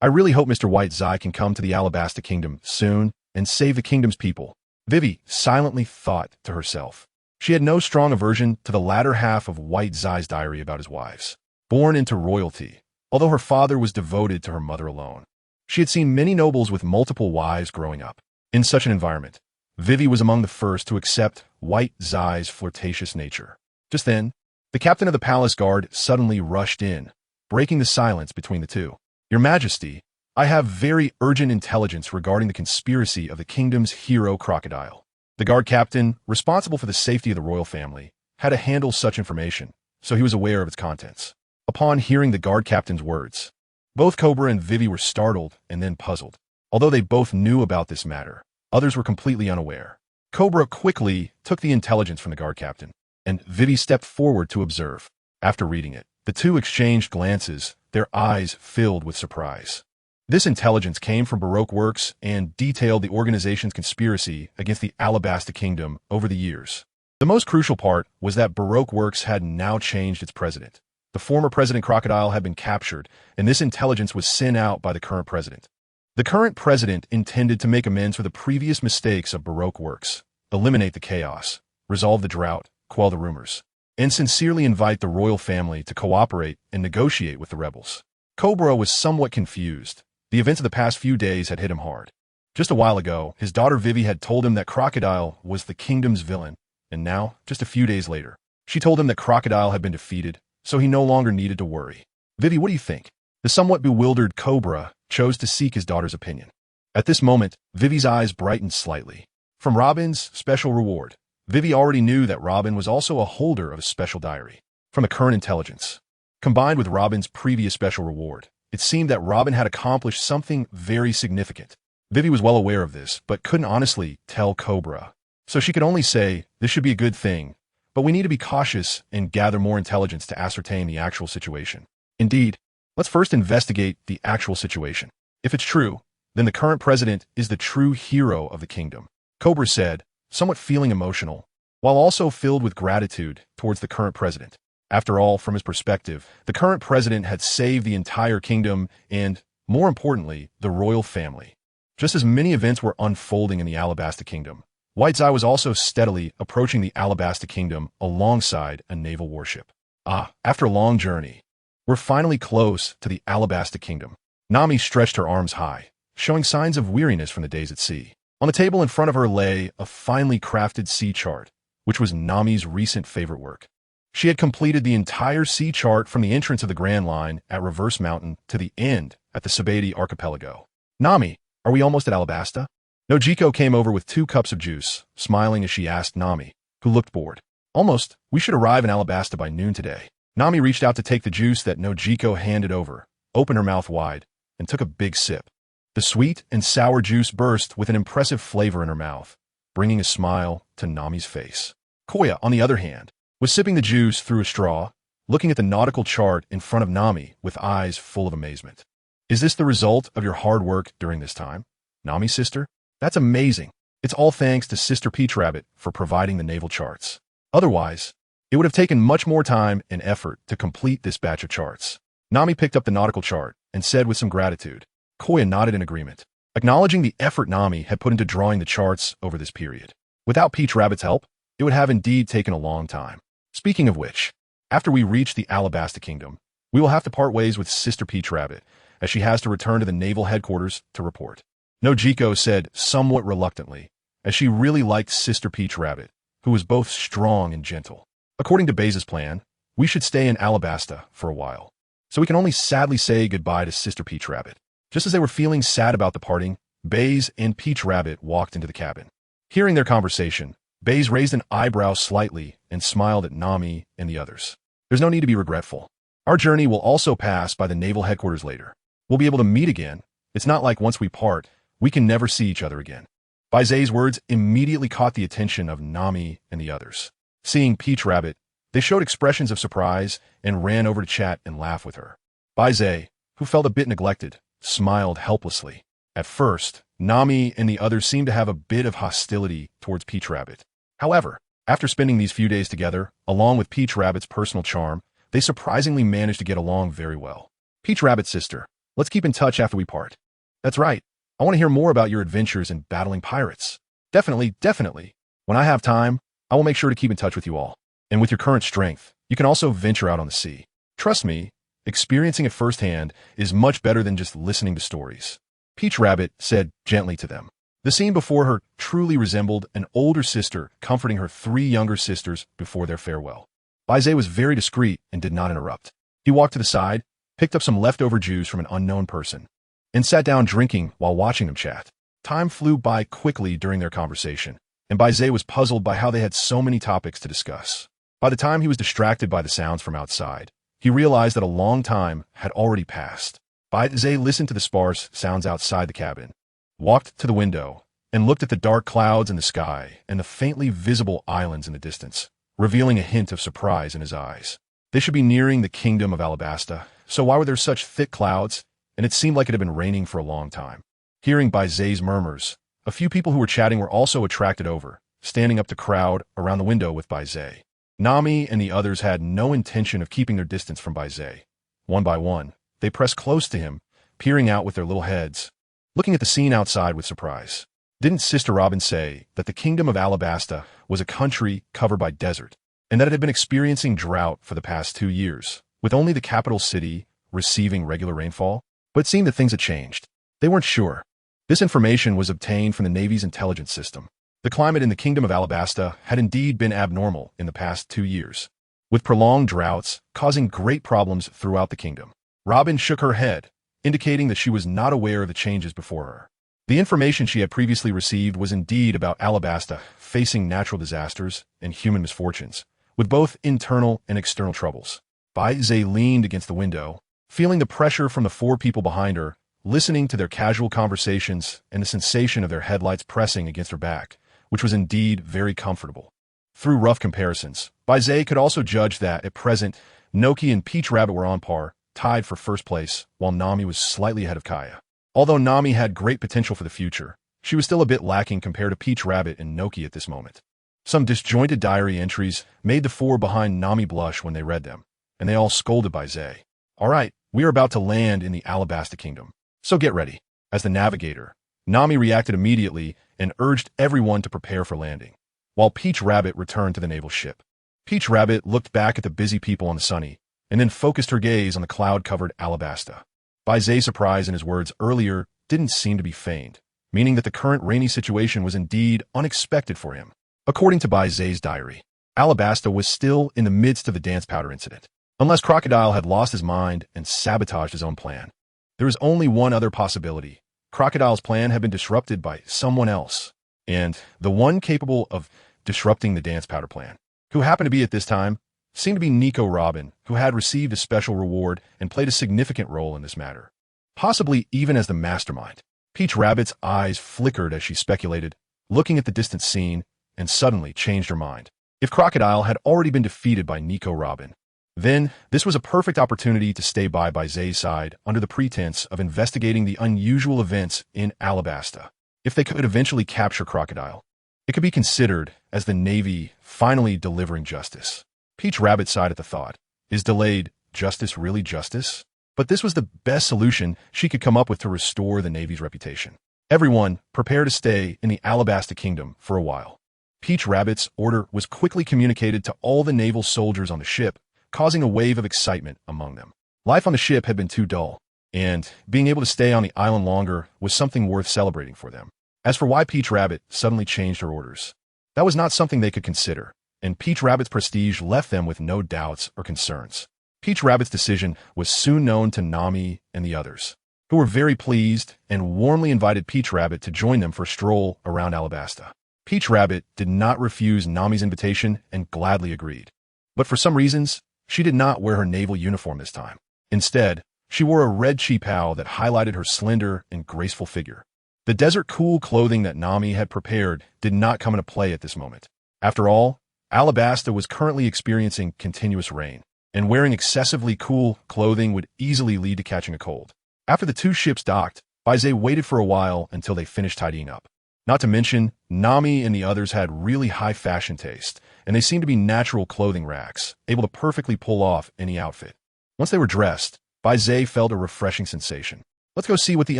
I really hope Mr. White Zai can come to the Alabasta Kingdom soon and save the kingdom's people. Vivi silently thought to herself. She had no strong aversion to the latter half of White Zai's diary about his wives. Born into royalty, although her father was devoted to her mother alone. She had seen many nobles with multiple wives growing up. In such an environment, Vivi was among the first to accept White Zai's flirtatious nature. Just then, the captain of the palace guard suddenly rushed in, breaking the silence between the two. Your Majesty, I have very urgent intelligence regarding the conspiracy of the kingdom's hero Crocodile. The guard captain, responsible for the safety of the royal family, had to handle such information, so he was aware of its contents. Upon hearing the guard captain's words, both Cobra and Vivi were startled and then puzzled. Although they both knew about this matter, others were completely unaware. Cobra quickly took the intelligence from the guard captain, and Vivi stepped forward to observe. After reading it, the two exchanged glances, their eyes filled with surprise. This intelligence came from Baroque Works and detailed the organization's conspiracy against the Alabasta Kingdom over the years. The most crucial part was that Baroque Works had now changed its president. The former president Crocodile had been captured, and this intelligence was sent out by the current president. The current president intended to make amends for the previous mistakes of Baroque Works, eliminate the chaos, resolve the drought, quell the rumors, and sincerely invite the royal family to cooperate and negotiate with the rebels. Cobra was somewhat confused. The events of the past few days had hit him hard. Just a while ago, his daughter Vivi had told him that Crocodile was the kingdom's villain, and now, just a few days later, she told him that Crocodile had been defeated, so he no longer needed to worry. Vivi, what do you think? The somewhat bewildered Cobra chose to seek his daughter's opinion. At this moment, Vivi's eyes brightened slightly. From Robin's special reward, Vivi already knew that Robin was also a holder of a special diary. From the current intelligence, combined with Robin's previous special reward, it seemed that Robin had accomplished something very significant. Vivi was well aware of this, but couldn't honestly tell Cobra. So she could only say, this should be a good thing, but we need to be cautious and gather more intelligence to ascertain the actual situation. Indeed, let's first investigate the actual situation. If it's true, then the current president is the true hero of the kingdom. Cobra said, somewhat feeling emotional, while also filled with gratitude towards the current president. After all, from his perspective, the current president had saved the entire kingdom and, more importantly, the royal family. Just as many events were unfolding in the Alabasta Kingdom, White Zai was also steadily approaching the Alabasta Kingdom alongside a naval warship. After a long journey, we're finally close to the Alabasta Kingdom. Nami stretched her arms high, showing signs of weariness from the days at sea. On the table in front of her lay a finely crafted sea chart, which was Nami's recent favorite work. She had completed the entire sea chart from the entrance of the Grand Line at Reverse Mountain to the end at the Sabedi Archipelago. Nami, are we almost at Alabasta? Nojiko came over with 2 cups of juice, smiling as she asked Nami, who looked bored. Almost. We should arrive in Alabasta by noon today. Nami reached out to take the juice that Nojiko handed over, opened her mouth wide, and took a big sip. The sweet and sour juice burst with an impressive flavor in her mouth, bringing a smile to Nami's face. Koya, on the other hand, was sipping the juice through a straw, looking at the nautical chart in front of Nami with eyes full of amazement. Is this the result of your hard work during this time? Nami's sister? That's amazing. It's all thanks to Sister Peach Rabbit for providing the naval charts. Otherwise, it would have taken much more time and effort to complete this batch of charts. Nami picked up the nautical chart and said with some gratitude. Koya nodded in agreement, acknowledging the effort Nami had put into drawing the charts over this period. Without Peach Rabbit's help, it would have indeed taken a long time. Speaking of which, after we reach the Alabasta Kingdom, we will have to part ways with Sister Peach Rabbit, as she has to return to the naval headquarters to report. Nojiko said somewhat reluctantly, as she really liked Sister Peach Rabbit, who was both strong and gentle. According to Baize's plan, we should stay in Alabasta for a while, so we can only sadly say goodbye to Sister Peach Rabbit. Just as they were feeling sad about the parting, Baize and Peach Rabbit walked into the cabin. Hearing their conversation, Baize raised an eyebrow slightly and smiled at Nami and the others. There's no need to be regretful. Our journey will also pass by the naval headquarters later. We'll be able to meet again. It's not like once we part, we can never see each other again. Baize's words immediately caught the attention of Nami and the others. Seeing Peach Rabbit, they showed expressions of surprise and ran over to chat and laugh with her. Baize, who felt a bit neglected, smiled helplessly. At first, Nami and the others seemed to have a bit of hostility towards Peach Rabbit. However, after spending these few days together, along with Peach Rabbit's personal charm, they surprisingly managed to get along very well. Peach Rabbit's sister, let's keep in touch after we part. That's right. I want to hear more about your adventures in battling pirates. Definitely, definitely. When I have time, I will make sure to keep in touch with you all. And with your current strength, you can also venture out on the sea. Trust me, experiencing it firsthand is much better than just listening to stories. Peach Rabbit said gently to them. The scene before her truly resembled an older sister comforting her 3 younger sisters before their farewell. Baize was very discreet and did not interrupt. He walked to the side, picked up some leftover juice from an unknown person, and sat down drinking while watching them chat. Time flew by quickly during their conversation, and Baize was puzzled by how they had so many topics to discuss. By the time he was distracted by the sounds from outside, he realized that a long time had already passed. Baize listened to the sparse sounds outside the cabin, walked to the window, and looked at the dark clouds in the sky and the faintly visible islands in the distance, revealing a hint of surprise in his eyes. They should be nearing the kingdom of Alabasta, so why were there such thick clouds? And it seemed like it had been raining for a long time. Hearing Baize's murmurs, a few people who were chatting were also attracted over, standing up to crowd around the window with Baize. Nami and the others had no intention of keeping their distance from Baize. One by one, they pressed close to him, peering out with their little heads, looking at the scene outside with surprise. Didn't Sister Robin say that the kingdom of Alabasta was a country covered by desert, and that it had been experiencing drought for the past 2 years, with only the capital city receiving regular rainfall? But it seemed that things had changed. They weren't sure. This information was obtained from the Navy's intelligence system. The climate in the kingdom of Alabasta had indeed been abnormal in the past 2 years, with prolonged droughts causing great problems throughout the kingdom. Robin shook her head, indicating that she was not aware of the changes before her. The information she had previously received was indeed about Alabasta facing natural disasters and human misfortunes, with both internal and external troubles. Baize leaned against the window, feeling the pressure from the 4 people behind her, listening to their casual conversations and the sensation of their headlights pressing against her back, which was indeed very comfortable. Through rough comparisons, Baize could also judge that, at present, Noki and Peach Rabbit were on par, tied for first place, while Nami was slightly ahead of Kaya. Although Nami had great potential for the future, she was still a bit lacking compared to Peach Rabbit and Noki at this moment. Some disjointed diary entries made the 4 behind Nami blush when they read them, and they all scolded Baize. All right, we are about to land in the Alabasta Kingdom, so get ready. As the navigator, Nami reacted immediately and urged everyone to prepare for landing, while Peach Rabbit returned to the naval ship. Peach Rabbit looked back at the busy people on the sunny, and then focused her gaze on the cloud-covered Alabasta. Baize's surprise in his words earlier didn't seem to be feigned, meaning that the current rainy situation was indeed unexpected for him. According to Baize's diary, Alabasta was still in the midst of the dance powder incident, unless Crocodile had lost his mind and sabotaged his own plan. There was only one other possibility. Crocodile's plan had been disrupted by someone else, and the one capable of disrupting the dance powder plan, who happened to be at this time, seemed to be Nico Robin, who had received a special reward and played a significant role in this matter, possibly even as the mastermind. Peach Rabbit's eyes flickered as she speculated, looking at the distant scene, and suddenly changed her mind. If Crocodile had already been defeated by Nico Robin, then this was a perfect opportunity to stay by Baize's side under the pretense of investigating the unusual events in Alabasta. If they could eventually capture Crocodile, it could be considered as the Navy finally delivering justice. Peach Rabbit sighed at the thought. Is delayed justice really justice? But this was the best solution she could come up with to restore the Navy's reputation. Everyone prepare to stay in the Alabasta Kingdom for a while. Peach Rabbit's order was quickly communicated to all the naval soldiers on the ship, causing a wave of excitement among them. Life on the ship had been too dull, and being able to stay on the island longer was something worth celebrating for them. As for why Peach Rabbit suddenly changed her orders, that was not something they could consider, and Peach Rabbit's prestige left them with no doubts or concerns. Peach Rabbit's decision was soon known to Nami and the others, who were very pleased and warmly invited Peach Rabbit to join them for a stroll around Alabasta. Peach Rabbit did not refuse Nami's invitation and gladly agreed. But for some reasons, she did not wear her naval uniform this time. Instead, she wore a red cheapao that highlighted her slender and graceful figure. The desert-cool clothing that Nami had prepared did not come into play at this moment. After all, Alabasta was currently experiencing continuous rain, and wearing excessively cool clothing would easily lead to catching a cold. After the 2 ships docked, Baize waited for a while until they finished tidying up. Not to mention, Nami and the others had really high fashion taste, and they seemed to be natural clothing racks, able to perfectly pull off any outfit. Once they were dressed, Baize felt a refreshing sensation. Let's go see what the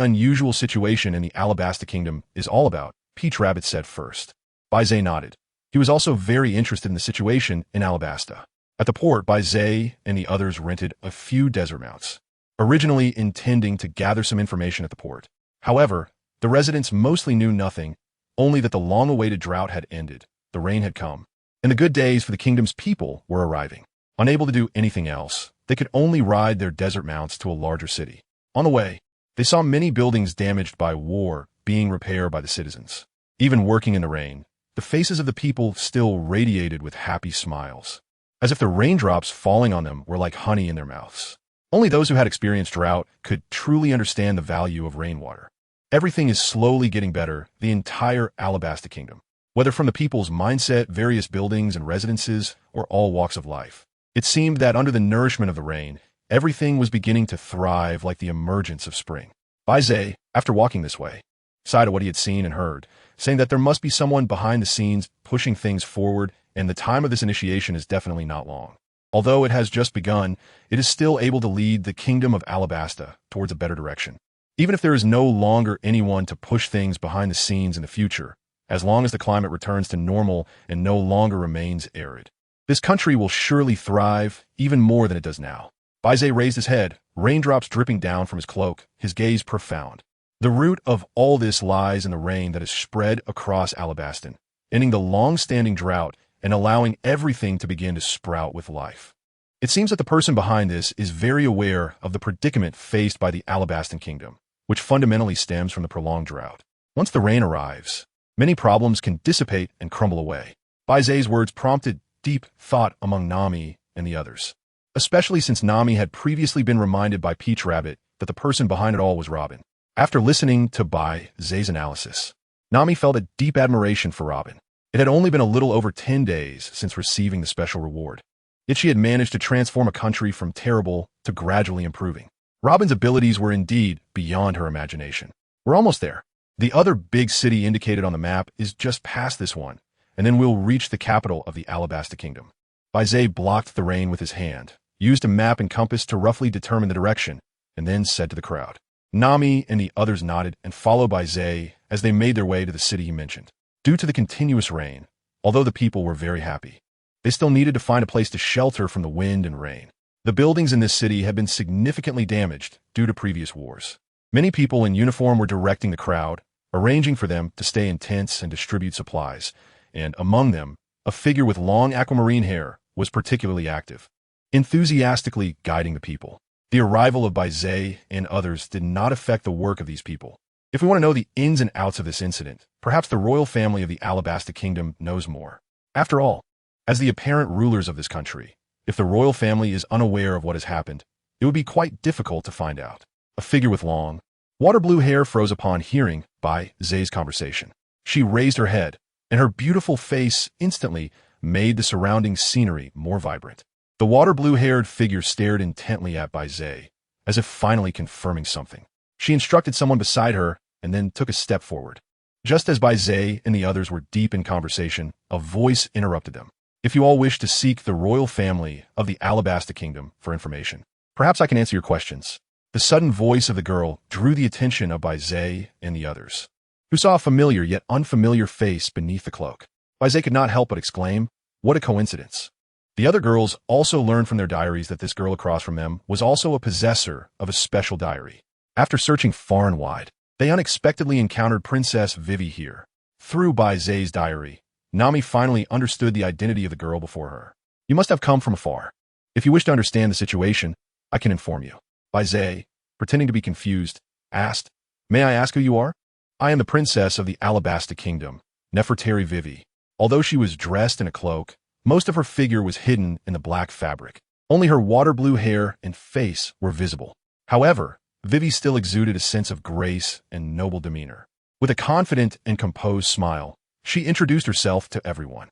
unusual situation in the Alabasta Kingdom is all about, Peach Rabbit said first. Baize nodded. He was also very interested in the situation in Alabasta. At the port, Baize and the others rented a few desert mounts, originally intending to gather some information at the port. However, the residents mostly knew nothing, only that the long-awaited drought had ended, the rain had come, and the good days for the kingdom's people were arriving. Unable to do anything else, they could only ride their desert mounts to a larger city. On the way, they saw many buildings damaged by war being repaired by the citizens. Even working in the rain, the faces of the people still radiated with happy smiles, as if the raindrops falling on them were like honey in their mouths. Only those who had experienced drought could truly understand the value of rainwater. Everything is slowly getting better, the entire Alabasta Kingdom, whether from the people's mindset, various buildings and residences, or all walks of life. It seemed that under the nourishment of the rain, everything was beginning to thrive like the emergence of spring. Baize, after walking this way, sighed at what he had seen and heard, saying that there must be someone behind the scenes pushing things forward, and the time of this initiation is definitely not long. Although it has just begun, it is still able to lead the kingdom of Alabasta towards a better direction. Even if there is no longer anyone to push things behind the scenes in the future, as long as the climate returns to normal and no longer remains arid, this country will surely thrive even more than it does now. Baize raised his head, raindrops dripping down from his cloak, his gaze profound. The root of all this lies in the rain that has spread across Alabastan, ending the long-standing drought and allowing everything to begin to sprout with life. It seems that the person behind this is very aware of the predicament faced by the Alabastan Kingdom, which fundamentally stems from the prolonged drought. Once the rain arrives, many problems can dissipate and crumble away. Baize's words prompted deep thought among Nami and the others, especially since Nami had previously been reminded by Peach Rabbit that the person behind it all was Robin. After listening to Baize's analysis, Nami felt a deep admiration for Robin. It had only been a little over 10 days since receiving the special reward, yet she had managed to transform a country from terrible to gradually improving. Robin's abilities were indeed beyond her imagination. We're almost there. The other big city indicated on the map is just past this one, and then we'll reach the capital of the Alabasta Kingdom. Baize blocked the rain with his hand, used a map and compass to roughly determine the direction, and then said to the crowd. Nami and the others nodded and followed Baize as they made their way to the city he mentioned. Due to the continuous rain, although the people were very happy, they still needed to find a place to shelter from the wind and rain. The buildings in this city had been significantly damaged due to previous wars. Many people in uniform were directing the crowd, arranging for them to stay in tents and distribute supplies, and among them, a figure with long aquamarine hair was particularly active, enthusiastically guiding the people. The arrival of Baize and others did not affect the work of these people. If we want to know the ins and outs of this incident, perhaps the royal family of the Alabasta Kingdom knows more. After all, as the apparent rulers of this country, if the royal family is unaware of what has happened, it would be quite difficult to find out. A figure with long, water blue hair froze upon hearing Baize's conversation. She raised her head, and her beautiful face instantly made the surrounding scenery more vibrant. The water blue-haired figure stared intently at Baize, as if finally confirming something. She instructed someone beside her and then took a step forward. Just as Baize and the others were deep in conversation, a voice interrupted them. If you all wish to seek the royal family of the Alabasta Kingdom for information, perhaps I can answer your questions. The sudden voice of the girl drew the attention of Baize and the others, who saw a familiar yet unfamiliar face beneath the cloak. Baize could not help but exclaim, "What a coincidence." The other girls also learned from their diaries that this girl across from them was also a possessor of a special diary. After searching far and wide, they unexpectedly encountered Princess Vivi here. Through Baize's diary, Nami finally understood the identity of the girl before her. "You must have come from afar. If you wish to understand the situation, I can inform you." Baize, pretending to be confused, asked, "May I ask who you are?" "I am the princess of the Alabasta Kingdom, Nefertari Vivi." Although she was dressed in a cloak, most of her figure was hidden in the black fabric. Only her water blue hair and face were visible. However, Vivi still exuded a sense of grace and noble demeanor. With a confident and composed smile, she introduced herself to everyone.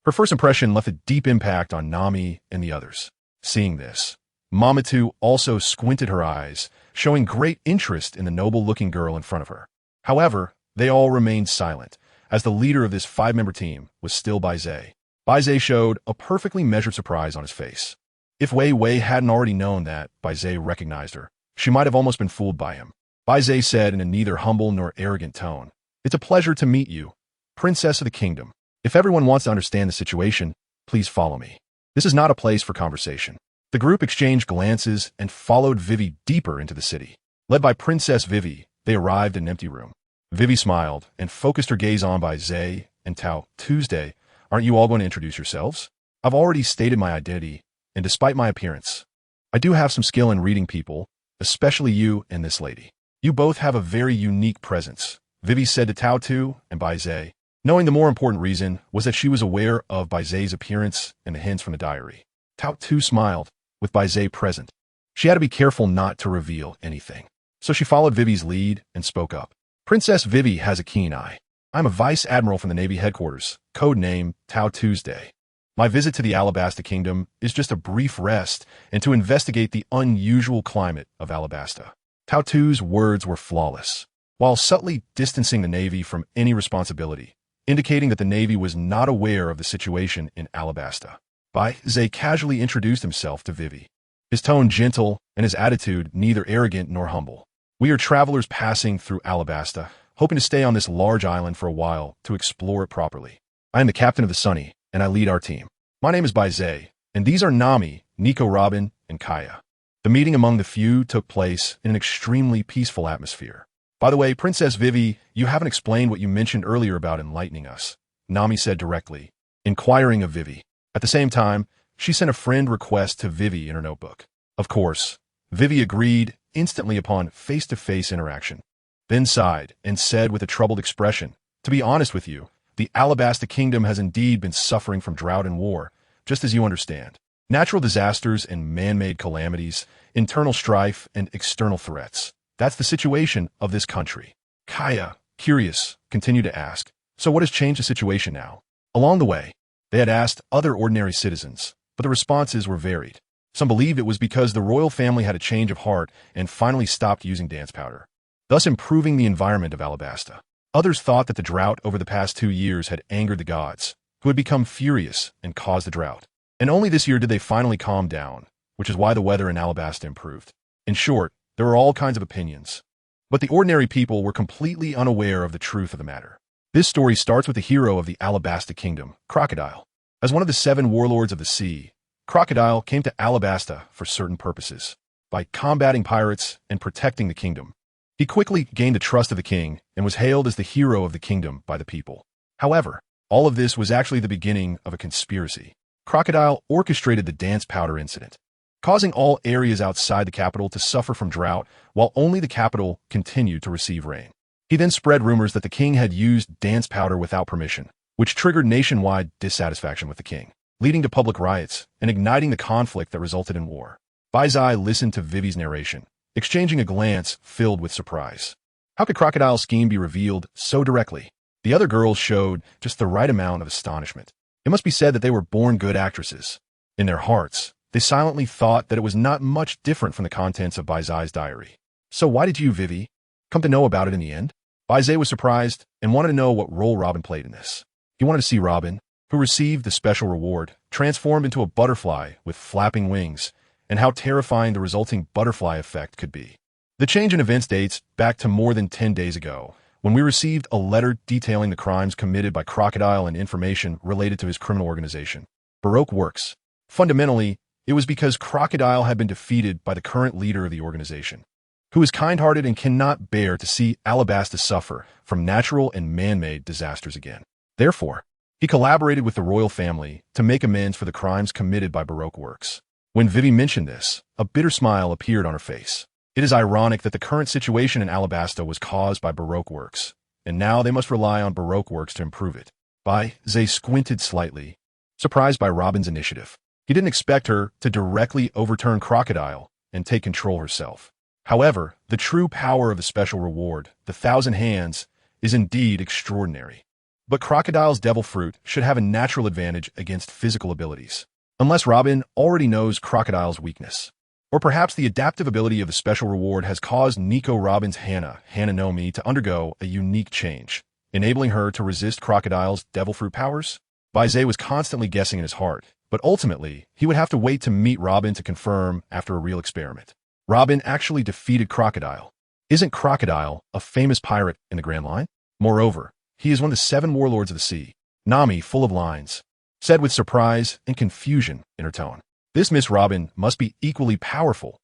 Her first impression left a deep impact on Nami and the others. Seeing this, Mamatu also squinted her eyes, showing great interest in the noble-looking girl in front of her. However, They all remained silent, as the leader of this five-member team was still Baize. Baize showed a perfectly measured surprise on his face. If Wei Wei hadn't already known that Baize recognized her, she might have almost been fooled by him. Baize said in a neither humble nor arrogant tone, "It's a pleasure to meet you, Princess of the Kingdom. If everyone wants to understand the situation, please follow me. This is not a place for conversation." The group exchanged glances and followed Vivi deeper into the city. Led by Princess Vivi, they arrived in an empty room. Vivi smiled and focused her gaze on Baize and Tao. "Tuesday, aren't you all going to introduce yourselves? I've already stated my identity, and despite my appearance, I do have some skill in reading people, especially you and this lady. You both have a very unique presence," Vivi said to Tao Tu and Baize, knowing the more important reason was that she was aware of Baize's appearance and the hints from the diary. Tao Tu smiled, with Baize present. She had to be careful not to reveal anything, so she followed Vivi's lead and spoke up. "Princess Vivi has a keen eye. I'm a vice admiral from the Navy headquarters, code name Tao Tuesday. My visit to the Alabasta Kingdom is just a brief rest and to investigate the unusual climate of Alabasta." Tao Tu's words were flawless, while subtly distancing the Navy from any responsibility, indicating that the Navy was not aware of the situation in Alabasta. Baize casually introduced himself to Vivi, his tone gentle and his attitude neither arrogant nor humble. "We are travelers passing through Alabasta, hoping to stay on this large island for a while to explore it properly. I am the captain of the Sunny, and I lead our team. My name is Baize, and these are Nami, Nico Robin, and Kaya." The meeting among the few took place in an extremely peaceful atmosphere. "By the way, Princess Vivi, you haven't explained what you mentioned earlier about enlightening us," Nami said directly, inquiring of Vivi. At the same time, she sent a friend request to Vivi in her notebook. Of course, Vivi agreed instantly upon face-to-face interaction, then sighed and said with a troubled expression, "To be honest with you, the Alabasta Kingdom has indeed been suffering from drought and war, just as you understand. Natural disasters and man-made calamities, internal strife and external threats. That's the situation of this country." Kaya, curious, continued to ask, "So what has changed the situation now?" Along the way, they had asked other ordinary citizens, but the responses were varied. Some believed it was because the royal family had a change of heart and finally stopped using dance powder, thus improving the environment of Alabasta. Others thought that the drought over the past 2 years had angered the gods, who had become furious and caused the drought. And only this year did they finally calm down, which is why the weather in Alabasta improved. In short, there were all kinds of opinions, but the ordinary people were completely unaware of the truth of the matter. This story starts with the hero of the Alabasta Kingdom, Crocodile. As one of the 7 warlords of the sea, Crocodile came to Alabasta for certain purposes. By combating pirates and protecting the kingdom, he quickly gained the trust of the king and was hailed as the hero of the kingdom by the people. However, all of this was actually the beginning of a conspiracy. Crocodile orchestrated the dance powder incident, causing all areas outside the capital to suffer from drought while only the capital continued to receive rain. He then spread rumors that the king had used dance powder without permission, which triggered nationwide dissatisfaction with the king, leading to public riots and igniting the conflict that resulted in war. Baize listened to Vivi's narration, exchanging a glance filled with surprise. How could Crocodile's scheme be revealed so directly? The other girls showed just the right amount of astonishment. It must be said that they were born good actresses. In their hearts, they silently thought that it was not much different from the contents of Baize's diary. "So why did you, Vivi, come to know about it in the end?" Baize was surprised and wanted to know what role Robin played in this. He wanted to see Robin, who received the special reward, transformed into a butterfly with flapping wings, and how terrifying the resulting butterfly effect could be. The change in events dates back to more than 10 days ago, when we received a letter detailing the crimes committed by Crocodile and information related to his criminal organization, Baroque Works. Fundamentally, it was because Crocodile had been defeated by the current leader of the organization, who is kind-hearted and cannot bear to see Alabasta suffer from natural and man-made disasters again. Therefore, he collaborated with the royal family to make amends for the crimes committed by Baroque Works. When Vivi mentioned this, a bitter smile appeared on her face. It is ironic that the current situation in Alabasta was caused by Baroque Works, and now they must rely on Baroque Works to improve it. Baize squinted slightly, surprised by Robin's initiative. He didn't expect her to directly overturn Crocodile and take control herself. However, the true power of the special reward, the 1,000 hands, is indeed extraordinary. But Crocodile's devil fruit should have a natural advantage against physical abilities, unless Robin already knows Crocodile's weakness. Or perhaps the adaptive ability of the special reward has caused Nico Robin's Hannah Nami, to undergo a unique change, enabling her to resist Crocodile's devil fruit powers? Baize was constantly guessing in his heart, but ultimately, he would have to wait to meet Robin to confirm after a real experiment. Robin actually defeated Crocodile. Isn't Crocodile a famous pirate in the Grand Line? Moreover, he is one of the 7 warlords of the sea. Nami, full of lines, said with surprise and confusion in her tone. This Miss Robin must be equally powerful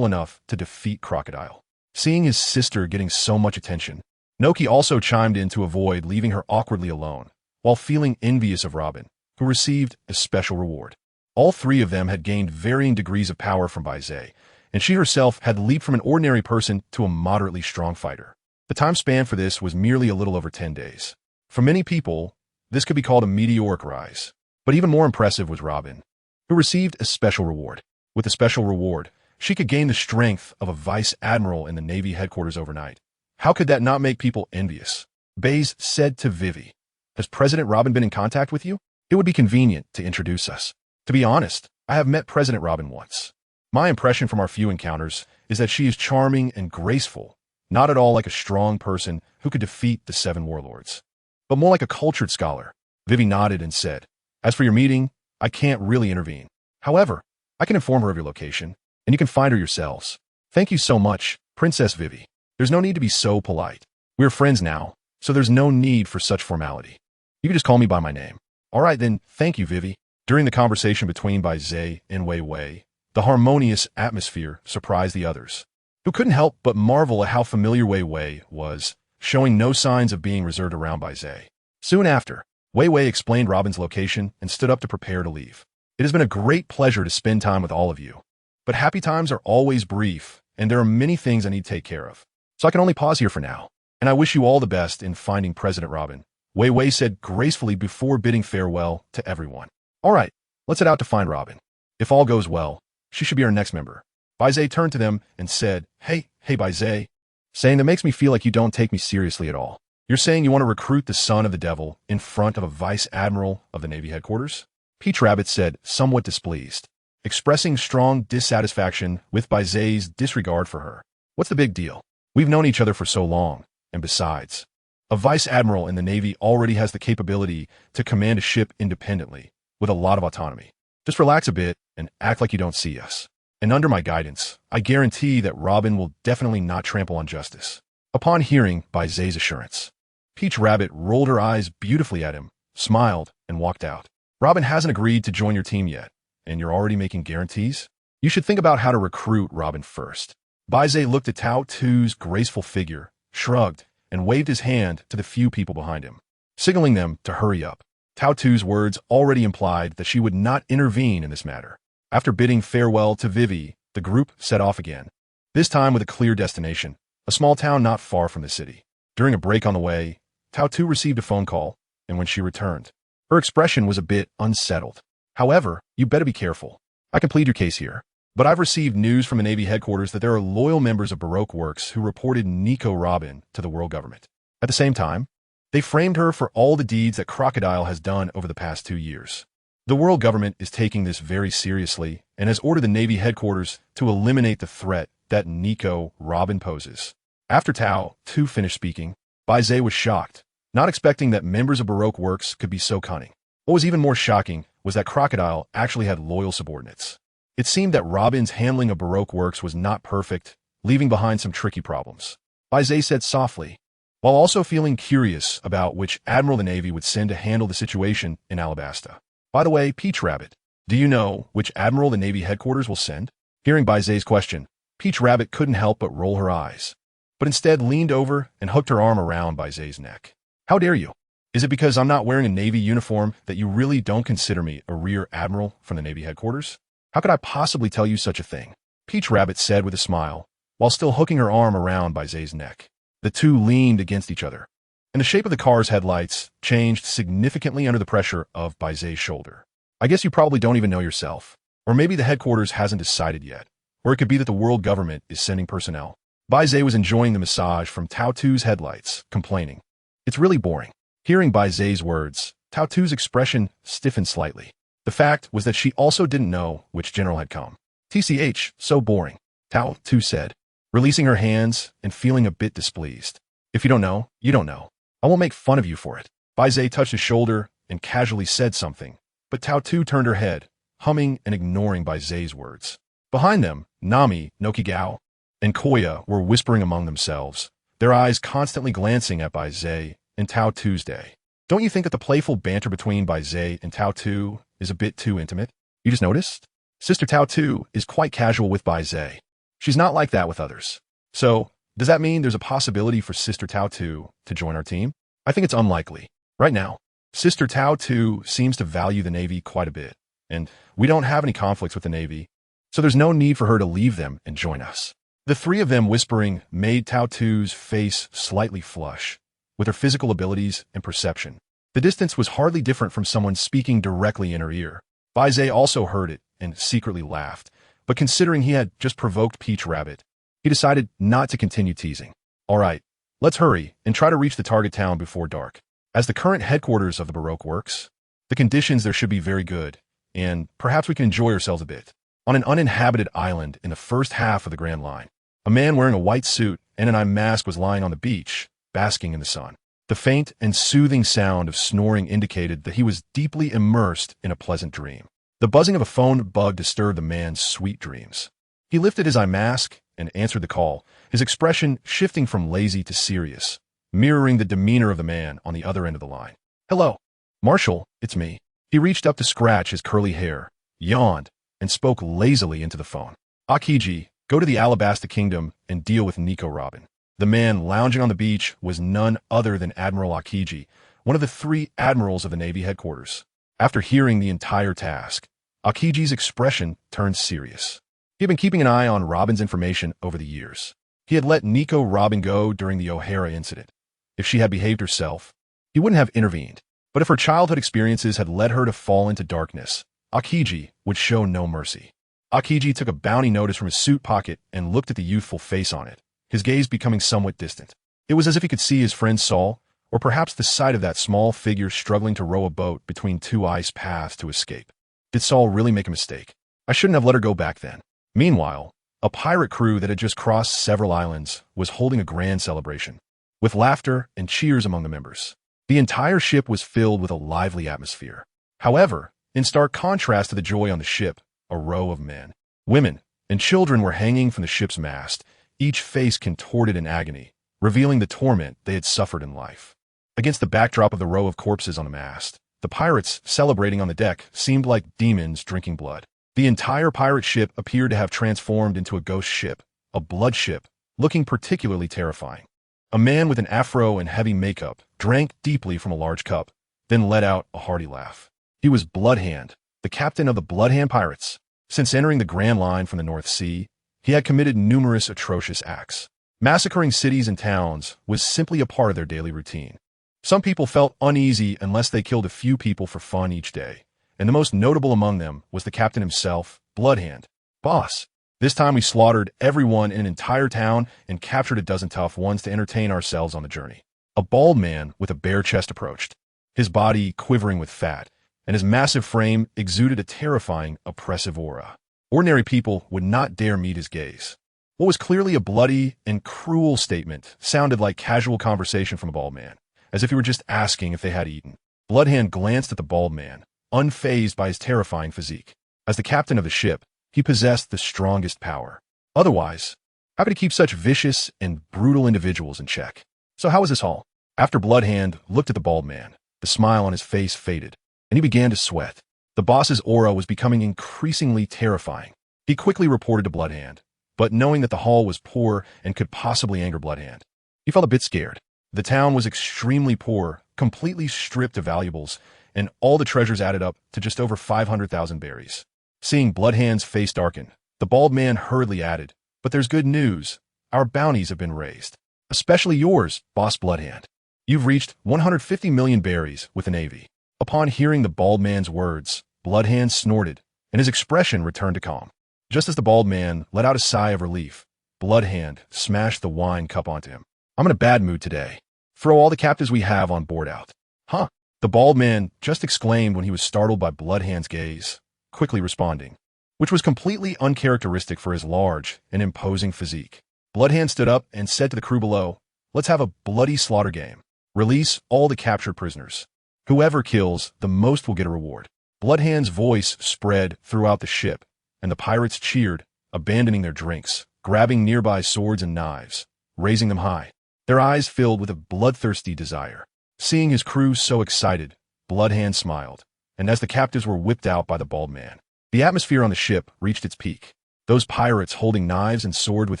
enough to defeat Crocodile. Seeing his sister getting so much attention, Noki also chimed in to avoid leaving her awkwardly alone, while feeling envious of Robin, who received a special reward. All 3 of them had gained varying degrees of power from Baize, and she herself had leaped from an ordinary person to a moderately strong fighter. The time span for this was merely a little over 10 days. For many people, this could be called a meteoric rise. But even more impressive was Robin, who received a special reward. With the special reward, she could gain the strength of a vice admiral in the Navy headquarters overnight. How could that not make people envious? Baize said to Vivi, "Has President Robin been in contact with you? It would be convenient to introduce us. To be honest, I have met President Robin once. My impression from our few encounters is that she is charming and graceful, not at all like a strong person who could defeat the 7 warlords, but more like a cultured scholar." Vivi nodded and said, "As for your meeting, I can't really intervene. However, I can inform her of your location, and you can find her yourselves." "Thank you so much, Princess Vivi. There's no need to be so polite. We're friends now, so there's no need for such formality. You can just call me by my name." "All right then, thank you, Vivi." During the conversation between Baize and Wei Wei, the harmonious atmosphere surprised the others, who couldn't help but marvel at how familiar Wei Wei was, showing no signs of being reserved around Baize. Soon after, Wei Wei explained Robin's location and stood up to prepare to leave. "It has been a great pleasure to spend time with all of you. But happy times are always brief, and there are many things I need to take care of. So I can only pause here for now. And I wish you all the best in finding President Robin," Wei Wei said gracefully before bidding farewell to everyone. "All right, let's head out to find Robin. If all goes well, she should be our next member." Baize turned to them and said, Hey Baize," saying, "That makes me feel like you don't take me seriously at all. You're saying you want to recruit the son of the devil in front of a vice admiral of the Navy headquarters?" Peach Rabbit said, somewhat displeased, expressing strong dissatisfaction with Baize's disregard for her. "What's the big deal? We've known each other for so long, and besides, a vice admiral in the Navy already has the capability to command a ship independently, with a lot of autonomy. Just relax a bit and act like you don't see us. And under my guidance, I guarantee that Robin will definitely not trample on justice." Upon hearing Baize's assurance, Peach Rabbit rolled her eyes beautifully at him, smiled, and walked out. "Robin hasn't agreed to join your team yet, and you're already making guarantees? You should think about how to recruit Robin first." Baize looked at Tao Tu's graceful figure, shrugged, and waved his hand to the few people behind him, signaling them to hurry up. Tao Tu's words already implied that she would not intervene in this matter. After bidding farewell to Vivi, the group set off again, this time with a clear destination, a small town not far from the city. During a break on the way, Tao Tu received a phone call, and when she returned, her expression was a bit unsettled. "However, you better be careful. I can plead your case here, but I've received news from the Navy headquarters that there are loyal members of Baroque Works who reported Nico Robin to the world government. At the same time, they framed her for all the deeds that Crocodile has done over the past 2 years. The world government is taking this very seriously and has ordered the Navy headquarters to eliminate the threat that Nico Robin poses." After Tao Tu finished speaking, Baize was shocked, not expecting that members of Baroque Works could be so cunning. What was even more shocking was that Crocodile actually had loyal subordinates. It seemed that Robin's handling of Baroque Works was not perfect, leaving behind some tricky problems. Baize said softly, while also feeling curious about which admiral the Navy would send to handle the situation in Alabasta. "By the way, Peach Rabbit, do you know which admiral the Navy headquarters will send?" Hearing Baize's question, Peach Rabbit couldn't help but roll her eyes, but instead leaned over and hooked her arm around Baize's neck. "How dare you? Is it because I'm not wearing a Navy uniform that you really don't consider me a rear admiral from the Navy headquarters? How could I possibly tell you such a thing?" Peach Rabbit said with a smile, while still hooking her arm around Baize's neck. The two leaned against each other, and the shape of the car's headlights changed significantly under the pressure of Baize's shoulder. "I guess you probably don't even know yourself. Or maybe the headquarters hasn't decided yet. Or it could be that the world government is sending personnel." Baize was enjoying the massage from Tao Tu's headlights, complaining, "It's really boring." Hearing Baize's words, Tao Tu's expression stiffened slightly. The fact was that she also didn't know which general had come. TCH, so boring, Tao Tu said, releasing her hands and feeling a bit displeased. If you don't know, you don't know. I won't make fun of you for it. Baize touched his shoulder and casually said something, but Tao Tu turned her head, humming and ignoring Baize's words. Behind them, Nami, Nokigao, and Koya were whispering among themselves, their eyes constantly glancing at Baize and Tao Tu's day. Don't you think that the playful banter between Baize and Tao Tu is a bit too intimate? You just noticed? Sister Tao Tu is quite casual with Baize. She's not like that with others. So, does that mean there's a possibility for Sister Tao Tu to join our team? I think it's unlikely. Right now, Sister Tao Tu seems to value the Navy quite a bit, and we don't have any conflicts with the Navy, so there's no need for her to leave them and join us. The three of them whispering made Tao Tu's face slightly flush, with her physical abilities and perception. The distance was hardly different from someone speaking directly in her ear. Baize also heard it and secretly laughed, but considering he had just provoked Peach Rabbit, he decided not to continue teasing. All right, let's hurry and try to reach the target town before dark. As the current headquarters of the Baroque Works, the conditions there should be very good, and perhaps we can enjoy ourselves a bit. On an uninhabited island in the first half of the Grand Line, a man wearing a white suit and an eye mask was lying on the beach, basking in the sun. The faint and soothing sound of snoring indicated that he was deeply immersed in a pleasant dream. The buzzing of a phone bug disturbed the man's sweet dreams. He lifted his eye mask and answered the call, his expression shifting from lazy to serious, mirroring the demeanor of the man on the other end of the line. Hello, Marshall, it's me. He reached up to scratch his curly hair, yawned, and spoke lazily into the phone. Akiji, go to the Alabasta Kingdom and deal with Nico Robin. The man lounging on the beach was none other than Admiral Akiji, one of the three admirals of the Navy headquarters. After hearing the entire task, Akiji's expression turned serious. He had been keeping an eye on Robin's information over the years. He had let Nico Robin go during the O'Hara incident. If she had behaved herself, he wouldn't have intervened. But if her childhood experiences had led her to fall into darkness, Akiji would show no mercy. Akiji took a bounty notice from his suit pocket and looked at the youthful face on it, his gaze becoming somewhat distant. It was as if he could see his friend Saul, or perhaps the sight of that small figure struggling to row a boat between two ice paths to escape. Did Saul really make a mistake? I shouldn't have let her go back then. Meanwhile, a pirate crew that had just crossed several islands was holding a grand celebration, with laughter and cheers among the members. The entire ship was filled with a lively atmosphere. However, in stark contrast to the joy on the ship, a row of men, women, and children were hanging from the ship's mast, each face contorted in agony, revealing the torment they had suffered in life. Against the backdrop of the row of corpses on the mast, the pirates celebrating on the deck seemed like demons drinking blood. The entire pirate ship appeared to have transformed into a ghost ship, a blood ship, looking particularly terrifying. A man with an afro and heavy makeup drank deeply from a large cup, then let out a hearty laugh. He was Bloodhand, the captain of the Bloodhand Pirates. Since entering the Grand Line from the North Sea, he had committed numerous atrocious acts. Massacring cities and towns was simply a part of their daily routine. Some people felt uneasy unless they killed a few people for fun each day, and the most notable among them was the captain himself, Bloodhand. Boss, this time we slaughtered everyone in an entire town and captured a dozen tough ones to entertain ourselves on the journey. A bald man with a bare chest approached, his body quivering with fat, and his massive frame exuded a terrifying, oppressive aura. Ordinary people would not dare meet his gaze. What was clearly a bloody and cruel statement sounded like casual conversation from a bald man, as if he were just asking if they had eaten. Bloodhand glanced at the bald man, unfazed by his terrifying physique. As the captain of the ship, he possessed the strongest power. Otherwise, how could he keep such vicious and brutal individuals in check? So how was this all? After Bloodhand looked at the bald man, the smile on his face faded, and he began to sweat. The boss's aura was becoming increasingly terrifying. He quickly reported to Bloodhand, but knowing that the haul was poor and could possibly anger Bloodhand, he felt a bit scared. The town was extremely poor, completely stripped of valuables, and all the treasures added up to just over 500,000 berries. Seeing Bloodhand's face darken, the bald man hurriedly added, "But there's good news. Our bounties have been raised. Especially yours, Boss Bloodhand. You've reached 150 million berries with the Navy." Upon hearing the bald man's words, Bloodhand snorted, and his expression returned to calm. Just as the bald man let out a sigh of relief, Bloodhand smashed the wine cup onto him. "I'm in a bad mood today. Throw all the captives we have on board out." "Huh?" the bald man just exclaimed when he was startled by Bloodhand's gaze, quickly responding, which was completely uncharacteristic for his large and imposing physique. Bloodhand stood up and said to the crew below, "Let's have a bloody slaughter game. Release all the captured prisoners. Whoever kills the most will get a reward." Bloodhand's voice spread throughout the ship, and the pirates cheered, abandoning their drinks, grabbing nearby swords and knives, raising them high. Their eyes filled with a bloodthirsty desire. Seeing his crew so excited, Bloodhand smiled, and as the captives were whipped out by the bald man, the atmosphere on the ship reached its peak. Those pirates holding knives and swords with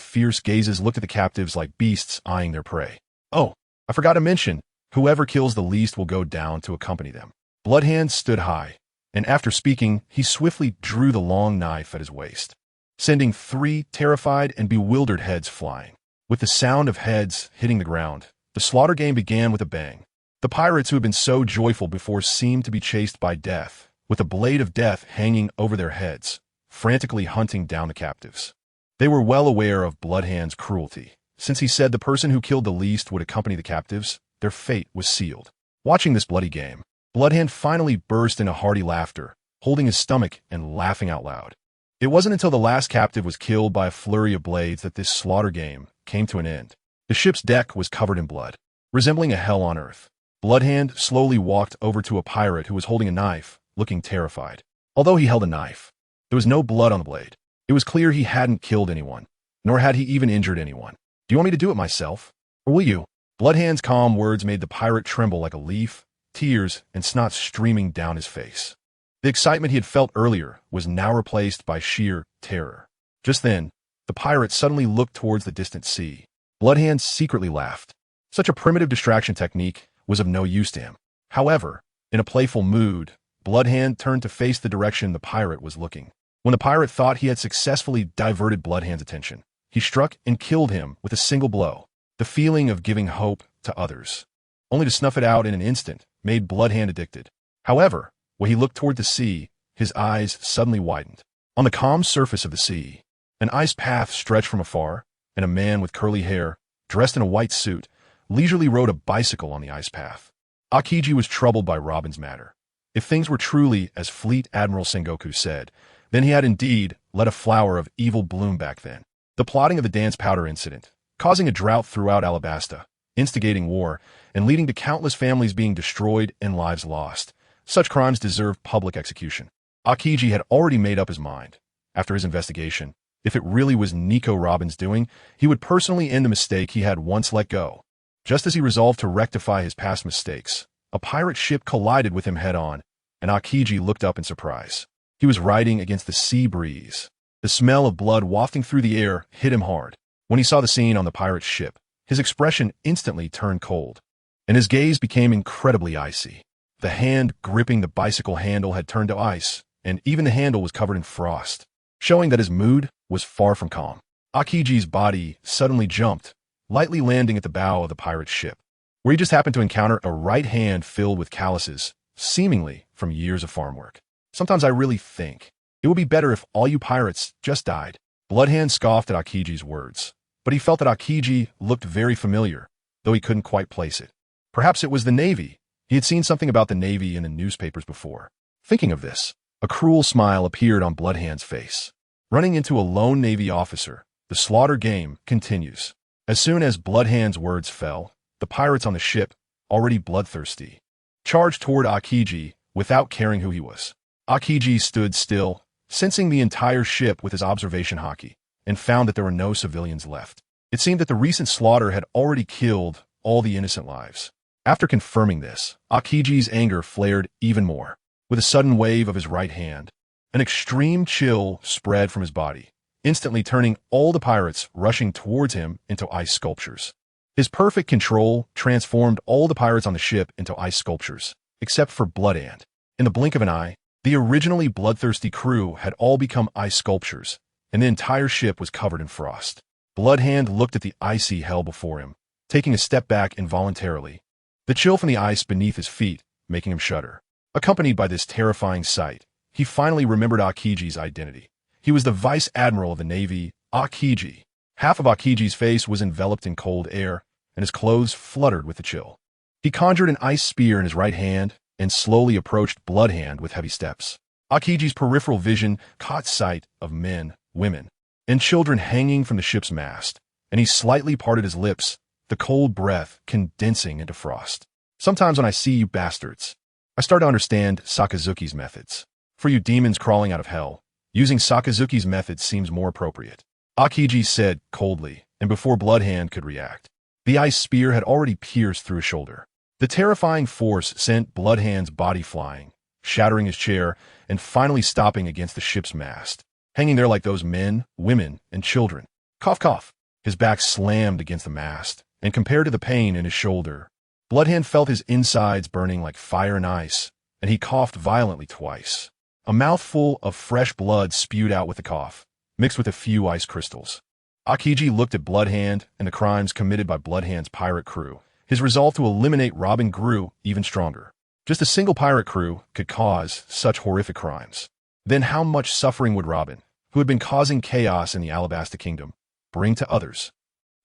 fierce gazes looked at the captives like beasts eyeing their prey. "Oh, I forgot to mention, whoever kills the least will go down to accompany them." Bloodhand stood high, and after speaking, he swiftly drew the long knife at his waist, sending 3 terrified and bewildered heads flying. With the sound of heads hitting the ground, the slaughter game began with a bang. The pirates who had been so joyful before seemed to be chased by death, with the blade of death hanging over their heads, frantically hunting down the captives. They were well aware of Bloodhand's cruelty. Since he said the person who killed the least would accompany the captives, their fate was sealed. Watching this bloody game, Bloodhand finally burst into hearty laughter, holding his stomach and laughing out loud. It wasn't until the last captive was killed by a flurry of blades that this slaughter game came to an end. The ship's deck was covered in blood, resembling a hell on earth. Bloodhand slowly walked over to a pirate who was holding a knife, looking terrified. Although he held a knife, there was no blood on the blade. It was clear he hadn't killed anyone, nor had he even injured anyone. "Do you want me to do it myself? Or will you?" Bloodhand's calm words made the pirate tremble like a leaf, tears and snot streaming down his face. The excitement he had felt earlier was now replaced by sheer terror. Just then, the pirate suddenly looked towards the distant sea. Bloodhand secretly laughed. Such a primitive distraction technique was of no use to him. However, in a playful mood, Bloodhand turned to face the direction the pirate was looking. When the pirate thought he had successfully diverted Bloodhand's attention, he struck and killed him with a single blow. The feeling of giving hope to others, only to snuff it out in an instant, made Bloodhand addicted. However, when he looked toward the sea, his eyes suddenly widened. On the calm surface of the sea, an ice path stretched from afar, and a man with curly hair, dressed in a white suit, leisurely rode a bicycle on the ice path. Akiji was troubled by Robin's matter. If things were truly as Fleet Admiral Sengoku said, then he had indeed let a flower of evil bloom back then. The plotting of the dance powder incident, causing a drought throughout Alabasta, instigating war, and leading to countless families being destroyed and lives lost. Such crimes deserved public execution. Akiji had already made up his mind. After his investigation, if it really was Nico Robin's doing, he would personally end the mistake he had once let go. Just as he resolved to rectify his past mistakes, a pirate ship collided with him head-on, and Akiji looked up in surprise. He was riding against the sea breeze. The smell of blood wafting through the air hit him hard. When he saw the scene on the pirate's ship, his expression instantly turned cold, and his gaze became incredibly icy. The hand gripping the bicycle handle had turned to ice, and even the handle was covered in frost, showing that his mood was far from calm. Akiji's body suddenly jumped, lightly landing at the bow of the pirate's ship, where he just happened to encounter a right hand filled with calluses, seemingly from years of farm work. "Sometimes I really think it would be better if all you pirates just died." Bloodhand scoffed at Akiji's words, but he felt that Akiji looked very familiar, though he couldn't quite place it. Perhaps it was the Navy. He had seen something about the Navy in the newspapers before. Thinking of this, a cruel smile appeared on Bloodhand's face. Running into a lone Navy officer, the slaughter game continues. As soon as Bloodhand's words fell, the pirates on the ship, already bloodthirsty, charged toward Akiji without caring who he was. Akiji stood still, sensing the entire ship with his observation hockey, and found that there were no civilians left. It seemed that the recent slaughter had already killed all the innocent lives. After confirming this, Akiji's anger flared even more. With a sudden wave of his right hand, an extreme chill spread from his body, instantly turning all the pirates rushing towards him into ice sculptures. His perfect control transformed all the pirates on the ship into ice sculptures, except for Bloodhand. In the blink of an eye, the originally bloodthirsty crew had all become ice sculptures, and the entire ship was covered in frost. Bloodhand looked at the icy hell before him, taking a step back involuntarily, the chill from the ice beneath his feet making him shudder. Accompanied by this terrifying sight, he finally remembered Akiji's identity. He was the Vice Admiral of the Navy, Akiji. Half of Akiji's face was enveloped in cold air, and his clothes fluttered with the chill. He conjured an ice spear in his right hand and slowly approached Bloodhand with heavy steps. Akiji's peripheral vision caught sight of men, women, and children hanging from the ship's mast, and he slightly parted his lips, the cold breath condensing into frost. Sometimes when I see you bastards, I start to understand Sakazuki's methods. For you demons crawling out of hell, using Sakazuki's methods seems more appropriate. Akiji said coldly, and before Bloodhand could react, the ice spear had already pierced through his shoulder. The terrifying force sent Bloodhand's body flying, shattering his chair, and finally stopping against the ship's mast, hanging there like those men, women, and children. Cough, cough. His back slammed against the mast, and compared to the pain in his shoulder, Bloodhand felt his insides burning like fire and ice, and he coughed violently twice. A mouthful of fresh blood spewed out with the cough, mixed with a few ice crystals. Akiji looked at Bloodhand and the crimes committed by Bloodhand's pirate crew. His resolve to eliminate Robin grew even stronger. Just a single pirate crew could cause such horrific crimes. Then how much suffering would Robin, who had been causing chaos in the Alabasta Kingdom, bring to others?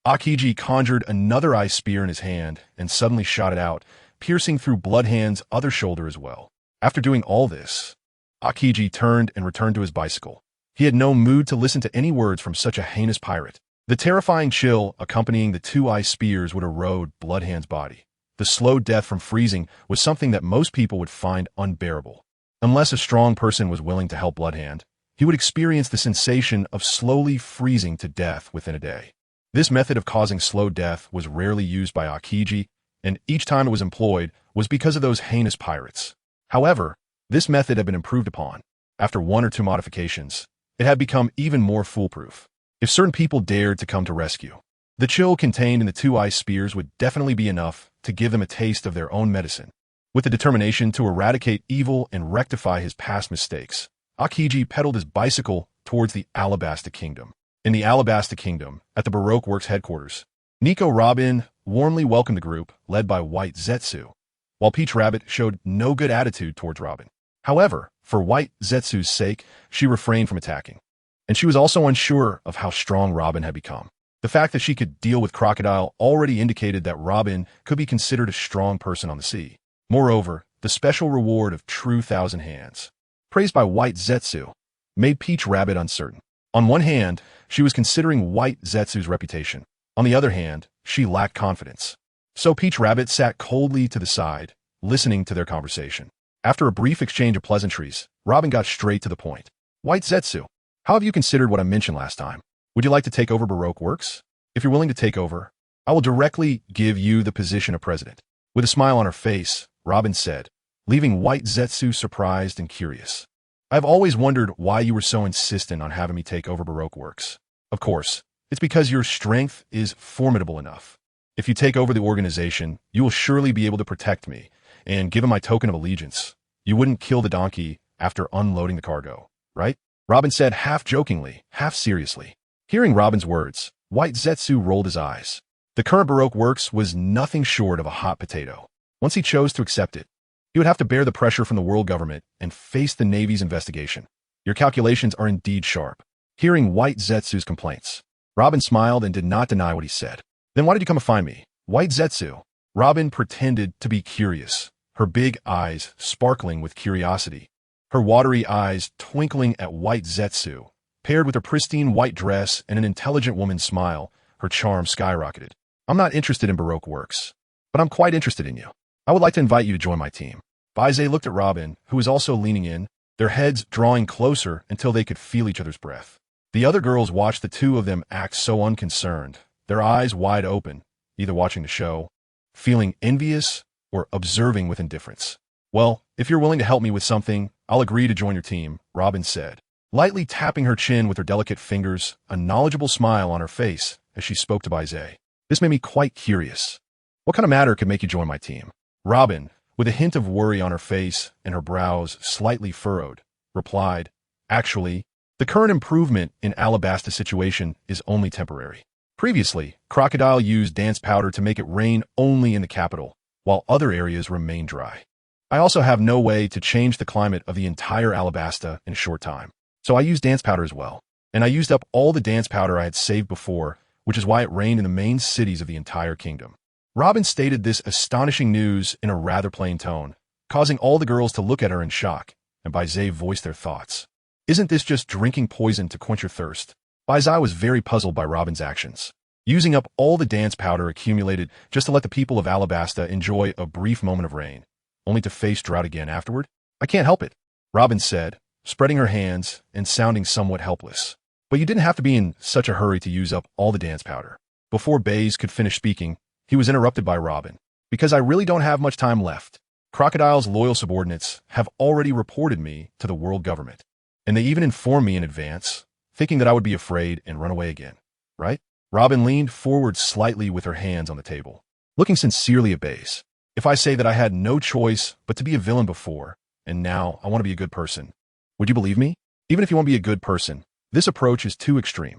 Akiji conjured another ice spear in his hand and suddenly shot it out, piercing through Bloodhand's other shoulder as well. After doing all this, Akiji turned and returned to his bicycle. He had no mood to listen to any words from such a heinous pirate. The terrifying chill accompanying the two ice spears would erode Bloodhand's body. The slow death from freezing was something that most people would find unbearable. Unless a strong person was willing to help Bloodhand, he would experience the sensation of slowly freezing to death within a day. This method of causing slow death was rarely used by Akiji, and each time it was employed was because of those heinous pirates. However, this method had been improved upon. After one or two modifications, it had become even more foolproof. If certain people dared to come to rescue, the chill contained in the two ice spears would definitely be enough to give them a taste of their own medicine. With the determination to eradicate evil and rectify his past mistakes, Akiji pedaled his bicycle towards the Alabasta Kingdom. In the Alabasta Kingdom, at the Baroque Works headquarters, Nico Robin warmly welcomed the group, led by White Zetsu, while Peach Rabbit showed no good attitude towards Robin. However, for White Zetsu's sake, she refrained from attacking. And she was also unsure of how strong Robin had become. The fact that she could deal with Crocodile already indicated that Robin could be considered a strong person on the sea. Moreover, the special reward of true Thousand Hands, praised by White Zetsu, made Peach Rabbit uncertain. On one hand, she was considering White Zetsu's reputation. On the other hand, she lacked confidence. So Peach Rabbit sat coldly to the side, listening to their conversation. After a brief exchange of pleasantries, Robin got straight to the point. White Zetsu, how have you considered what I mentioned last time? Would you like to take over Baroque Works? If you're willing to take over, I will directly give you the position of president. With a smile on her face, Robin said, leaving White Zetsu surprised and curious. I've always wondered why you were so insistent on having me take over Baroque Works. Of course, it's because your strength is formidable enough. If you take over the organization, you will surely be able to protect me, and given my token of allegiance, you wouldn't kill the donkey after unloading the cargo, right? Robin said half jokingly, half seriously. Hearing Robin's words, White Zetsu rolled his eyes. The current Baroque Works was nothing short of a hot potato. Once he chose to accept it, he would have to bear the pressure from the world government and face the Navy's investigation. Your calculations are indeed sharp. Hearing White Zetsu's complaints, Robin smiled and did not deny what he said. Then why did you come to find me? White Zetsu. Robin pretended to be curious, her big eyes sparkling with curiosity. Her watery eyes twinkling at White Zetsu, paired with her pristine white dress and an intelligent woman's smile, her charm skyrocketed. I'm not interested in Baroque Works, but I'm quite interested in you. I would like to invite you to join my team. Baize looked at Robin, who was also leaning in, their heads drawing closer until they could feel each other's breath. The other girls watched the two of them act so unconcerned, their eyes wide open, either watching the show, feeling envious, or observing with indifference. Well, if you're willing to help me with something, I'll agree to join your team, Robin said, lightly tapping her chin with her delicate fingers, a knowledgeable smile on her face as she spoke to Baize. This made me quite curious. What kind of matter could make you join my team? Robin, with a hint of worry on her face and her brows slightly furrowed, replied, actually, the current improvement in Alabasta's situation is only temporary. Previously, Crocodile used dance powder to make it rain only in the capital, while other areas remain dry. I also have no way to change the climate of the entire Alabasta in a short time. So I used dance powder as well. And I used up all the dance powder I had saved before, which is why it rained in the main cities of the entire kingdom. Robin stated this astonishing news in a rather plain tone, causing all the girls to look at her in shock, and Baize voiced their thoughts. Isn't this just drinking poison to quench your thirst? Baize was very puzzled by Robin's actions. Using up all the dance powder accumulated just to let the people of Alabasta enjoy a brief moment of rain, only to face drought again afterward? I can't help it, Robin said, spreading her hands and sounding somewhat helpless. But you didn't have to be in such a hurry to use up all the dance powder. Before Baize could finish speaking, he was interrupted by Robin. Because I really don't have much time left. Crocodile's loyal subordinates have already reported me to the world government. And they even informed me in advance, thinking that I would be afraid and run away again. Right? Robin leaned forward slightly with her hands on the table, looking sincerely at Baize. If I say that I had no choice but to be a villain before, and now I want to be a good person, would you believe me? Even if you want to be a good person, this approach is too extreme.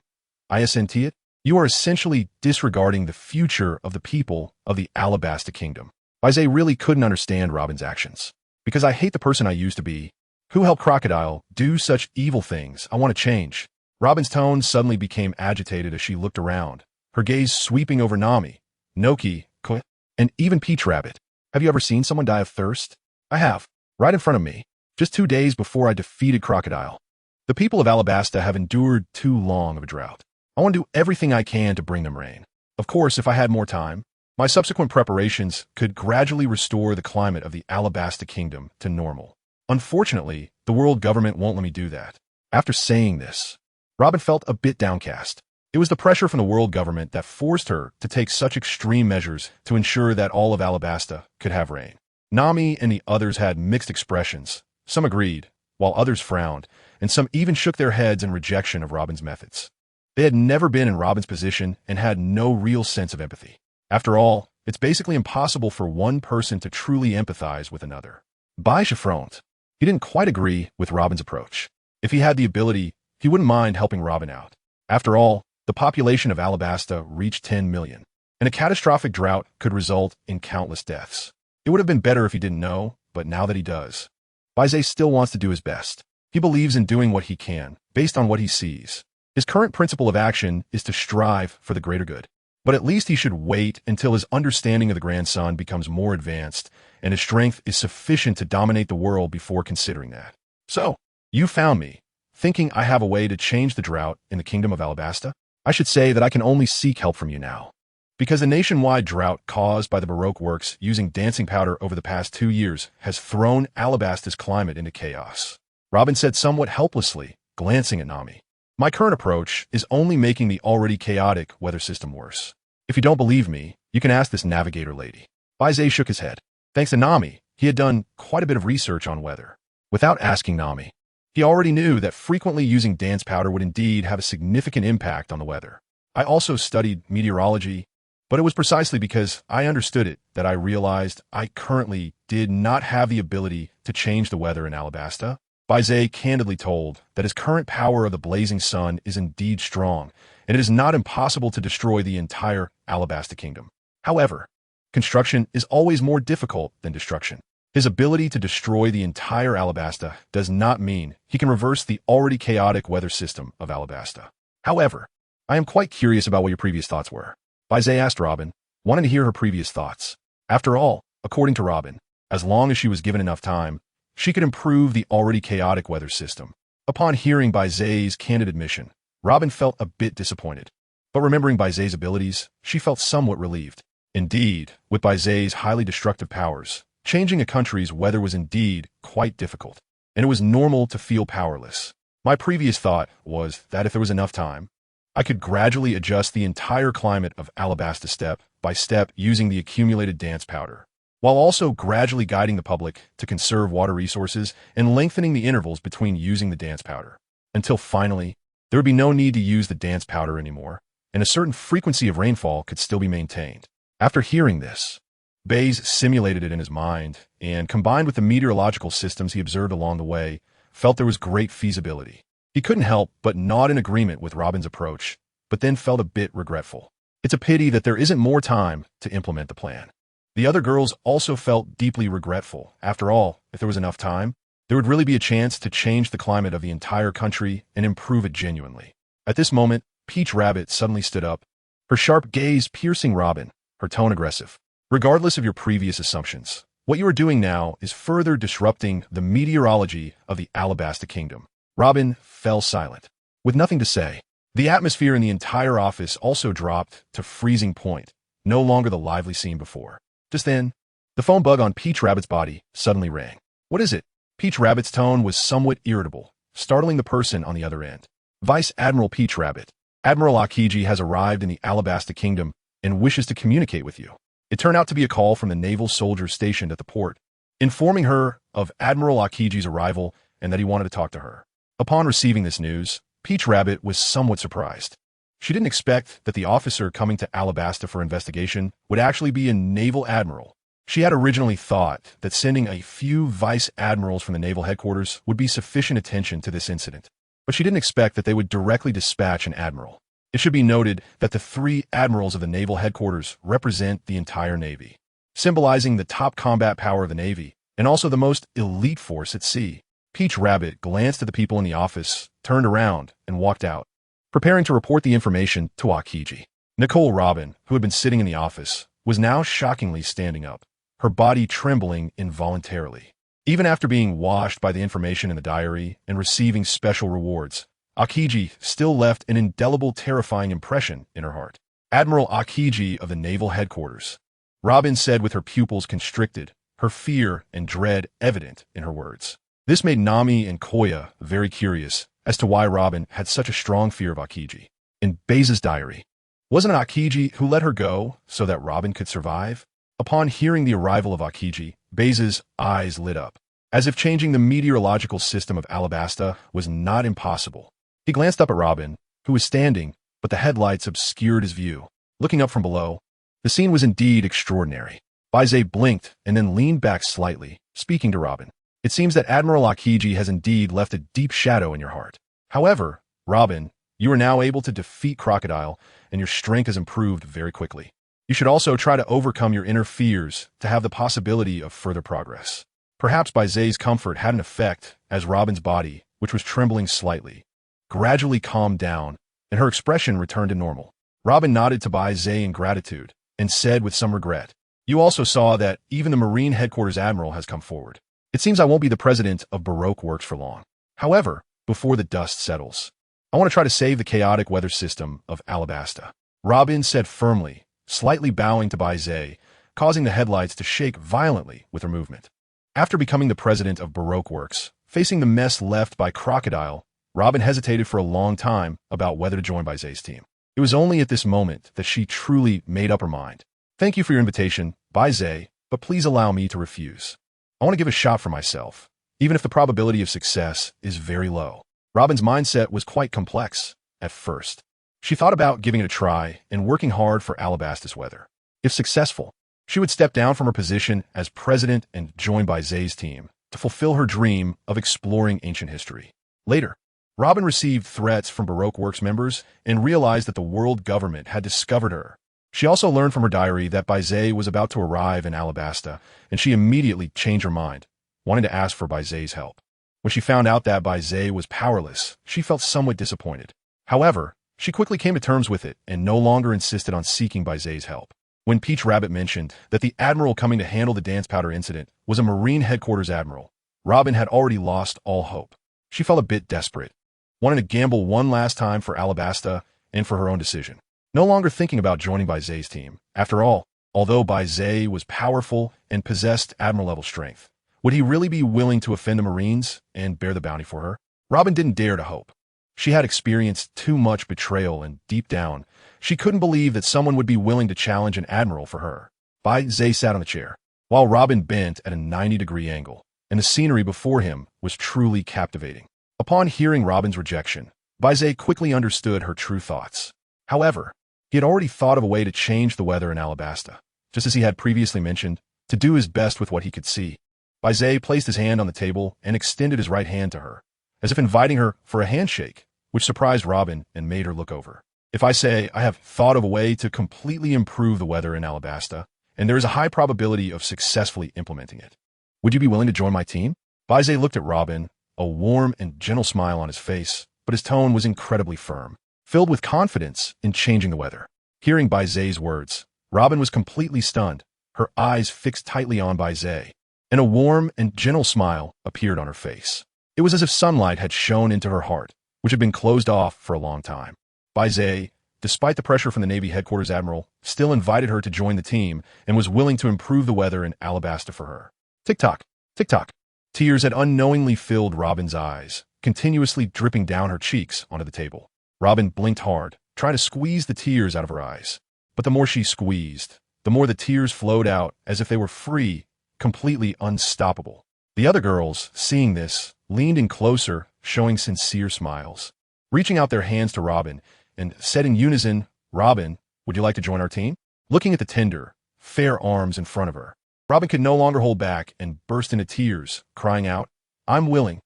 I assent it. You are essentially disregarding the future of the people of the Alabasta Kingdom. Baize really couldn't understand Robin's actions. Because I hate the person I used to be, who helped Crocodile do such evil things. I want to change. Robin's tone suddenly became agitated as she looked around, her gaze sweeping over Nami, Noki, Koi, and even Peach Rabbit. Have you ever seen someone die of thirst? I have. Right in front of me. Just 2 days before I defeated Crocodile. The people of Alabasta have endured too long of a drought. I want to do everything I can to bring them rain. Of course, if I had more time, my subsequent preparations could gradually restore the climate of the Alabasta Kingdom to normal. Unfortunately, the world government won't let me do that. After saying this, Robin felt a bit downcast. It was the pressure from the world government that forced her to take such extreme measures to ensure that all of Alabasta could have rain. Nami and the others had mixed expressions. Some agreed, while others frowned, and some even shook their heads in rejection of Robin's methods. They had never been in Robin's position and had no real sense of empathy. After all, it's basically impossible for one person to truly empathize with another. Baize frowned. He didn't quite agree with Robin's approach. If he had the ability, he wouldn't mind helping Robin out. After all, the population of Alabasta reached 10 million, and a catastrophic drought could result in countless deaths. It would have been better if he didn't know, but now that he does. Baize still wants to do his best. He believes in doing what he can, based on what he sees. His current principle of action is to strive for the greater good. But at least he should wait until his understanding of the grandson becomes more advanced and his strength is sufficient to dominate the world before considering that. So, you found me, thinking I have a way to change the drought in the kingdom of Alabasta? I should say that I can only seek help from you now. Because the nationwide drought caused by the Baroque Works using dancing powder over the past 2 years has thrown Alabasta's climate into chaos. Robin said somewhat helplessly, glancing at Nami. My current approach is only making the already chaotic weather system worse. If you don't believe me, you can ask this navigator lady. Baize shook his head. Thanks to Nami, he had done quite a bit of research on weather. Without asking Nami, he already knew that frequently using dance powder would indeed have a significant impact on the weather. I also studied meteorology, but it was precisely because I understood it that I realized I currently did not have the ability to change the weather in Alabasta. Baize candidly told that his current power of the blazing sun is indeed strong, and it is not impossible to destroy the entire Alabasta kingdom. However, construction is always more difficult than destruction. His ability to destroy the entire Alabasta does not mean he can reverse the already chaotic weather system of Alabasta. However, I am quite curious about what your previous thoughts were. Baize asked Robin, wanting to hear her previous thoughts. After all, according to Robin, as long as she was given enough time, she could improve the already chaotic weather system. Upon hearing Baize's candid admission, Robin felt a bit disappointed. But remembering Baize's abilities, she felt somewhat relieved. Indeed, with Baize's highly destructive powers, changing a country's weather was indeed quite difficult, and it was normal to feel powerless. My previous thought was that if there was enough time, I could gradually adjust the entire climate of Alabasta step by step using the accumulated dance powder, while also gradually guiding the public to conserve water resources and lengthening the intervals between using the dance powder, until finally, there would be no need to use the dance powder anymore, and a certain frequency of rainfall could still be maintained. After hearing this, Baize simulated it in his mind, and combined with the meteorological systems he observed along the way, felt there was great feasibility. He couldn't help but nod in agreement with Robin's approach, but then felt a bit regretful. It's a pity that there isn't more time to implement the plan. The other girls also felt deeply regretful. After all, if there was enough time, there would really be a chance to change the climate of the entire country and improve it genuinely. At this moment, Peach Rabbit suddenly stood up, her sharp gaze piercing Robin, her tone aggressive. Regardless of your previous assumptions, What you are doing now is further disrupting the meteorology of the Alabasta Kingdom. Robin fell silent, with nothing to say. The atmosphere in the entire office also dropped to freezing point, no longer the lively scene before. Just then, the phone bug on Peach Rabbit's body suddenly rang. What is it? Peach Rabbit's tone was somewhat irritable, startling the person on the other end. Vice Admiral Peach Rabbit, Admiral Akiji has arrived in the Alabasta Kingdom and wishes to communicate with you. It turned out to be a call from the naval soldiers stationed at the port, informing her of Admiral Akiji's arrival and that he wanted to talk to her. Upon receiving this news, Peach Rabbit was somewhat surprised. She didn't expect that the officer coming to Alabasta for investigation would actually be a naval admiral. She had originally thought that sending a few vice admirals from the naval headquarters would be sufficient attention to this incident, but she didn't expect that they would directly dispatch an admiral. It should be noted that the 3 admirals of the naval headquarters represent the entire Navy, symbolizing the top combat power of the Navy and also the most elite force at sea. Peach Rabbit glanced at the people in the office, turned around, and walked out, preparing to report the information to Akiji. Nicole Robin, who had been sitting in the office, was now shockingly standing up, her body trembling involuntarily. Even after being washed by the information in the diary and receiving special rewards, Akiji still left an indelible, terrifying impression in her heart. Admiral Akiji of the naval headquarters, Robin said with her pupils constricted, her fear and dread evident in her words. This made Nami and Koya very curious as to why Robin had such a strong fear of Akiji. In Baize's diary, wasn't it Akiji who let her go so that Robin could survive? Upon hearing the arrival of Akiji, Baize's eyes lit up, as if changing the meteorological system of Alabasta was not impossible. He glanced up at Robin, who was standing, but the headlights obscured his view. Looking up from below, the scene was indeed extraordinary. Baize blinked and then leaned back slightly, speaking to Robin. It seems that Admiral Akiji has indeed left a deep shadow in your heart. However, Robin, you are now able to defeat Crocodile, and your strength has improved very quickly. You should also try to overcome your inner fears to have the possibility of further progress. Perhaps Baize's comfort had an effect as Robin's body, which was trembling slightly, gradually calmed down, and her expression returned to normal. Robin nodded to Baize in gratitude and said with some regret, "You also saw that even the Marine Headquarters Admiral has come forward. It seems I won't be the president of Baroque Works for long. However, before the dust settles, I want to try to save the chaotic weather system of Alabasta." Robin said firmly, slightly bowing to Baize, causing the headlights to shake violently with her movement. After becoming the president of Baroque Works, facing the mess left by Crocodile, Robin hesitated for a long time about whether to join Baize's team. It was only at this moment that she truly made up her mind. "Thank you for your invitation, Baize, but please allow me to refuse. I want to give a shot for myself, even if the probability of success is very low." Robin's mindset was quite complex at first. She thought about giving it a try and working hard for Alabasta's weather. If successful, she would step down from her position as president and join Baize's team to fulfill her dream of exploring ancient history. Later, Robin received threats from Baroque Works members and realized that the world government had discovered her. She also learned from her diary that Baize was about to arrive in Alabasta, and she immediately changed her mind, wanting to ask for Baize's help. When she found out that Baize was powerless, she felt somewhat disappointed. However, she quickly came to terms with it and no longer insisted on seeking Baize's help. When Peach Rabbit mentioned that the admiral coming to handle the dance powder incident was a Marine Headquarters admiral, Robin had already lost all hope. She felt a bit desperate, wanting to gamble one last time for Alabasta and for her own decision. No longer thinking about joining Baize's team. After all, although Baize was powerful and possessed admiral-level strength, would he really be willing to offend the Marines and bear the bounty for her? Robin didn't dare to hope. She had experienced too much betrayal, and deep down, she couldn't believe that someone would be willing to challenge an admiral for her. Baize sat on the chair, while Robin bent at a 90-degree angle, and the scenery before him was truly captivating. Upon hearing Robin's rejection, Baize quickly understood her true thoughts. However, he had already thought of a way to change the weather in Alabasta, just as he had previously mentioned, to do his best with what he could see. Baize placed his hand on the table and extended his right hand to her, as if inviting her for a handshake, which surprised Robin and made her look over. "If I say I have thought of a way to completely improve the weather in Alabasta, and there is a high probability of successfully implementing it, would you be willing to join my team?" Baize looked at Robin, a warm and gentle smile on his face, but his tone was incredibly firm, filled with confidence in changing the weather. Hearing Baize's words, Robin was completely stunned, her eyes fixed tightly on Baize, and a warm and gentle smile appeared on her face. It was as if sunlight had shone into her heart, which had been closed off for a long time. Baize, despite the pressure from the Navy headquarters admiral, still invited her to join the team and was willing to improve the weather in Alabasta for her. Tick-tock, tick-tock. Tears had unknowingly filled Robin's eyes, continuously dripping down her cheeks onto the table. Robin blinked hard, trying to squeeze the tears out of her eyes. But the more she squeezed, the more the tears flowed out as if they were free, completely unstoppable. The other girls, seeing this, leaned in closer, showing sincere smiles, reaching out their hands to Robin, and said in unison, "Robin, would you like to join our team?" Looking at the tender, fair arms in front of her, Robin could no longer hold back and burst into tears, crying out, "I'm willing."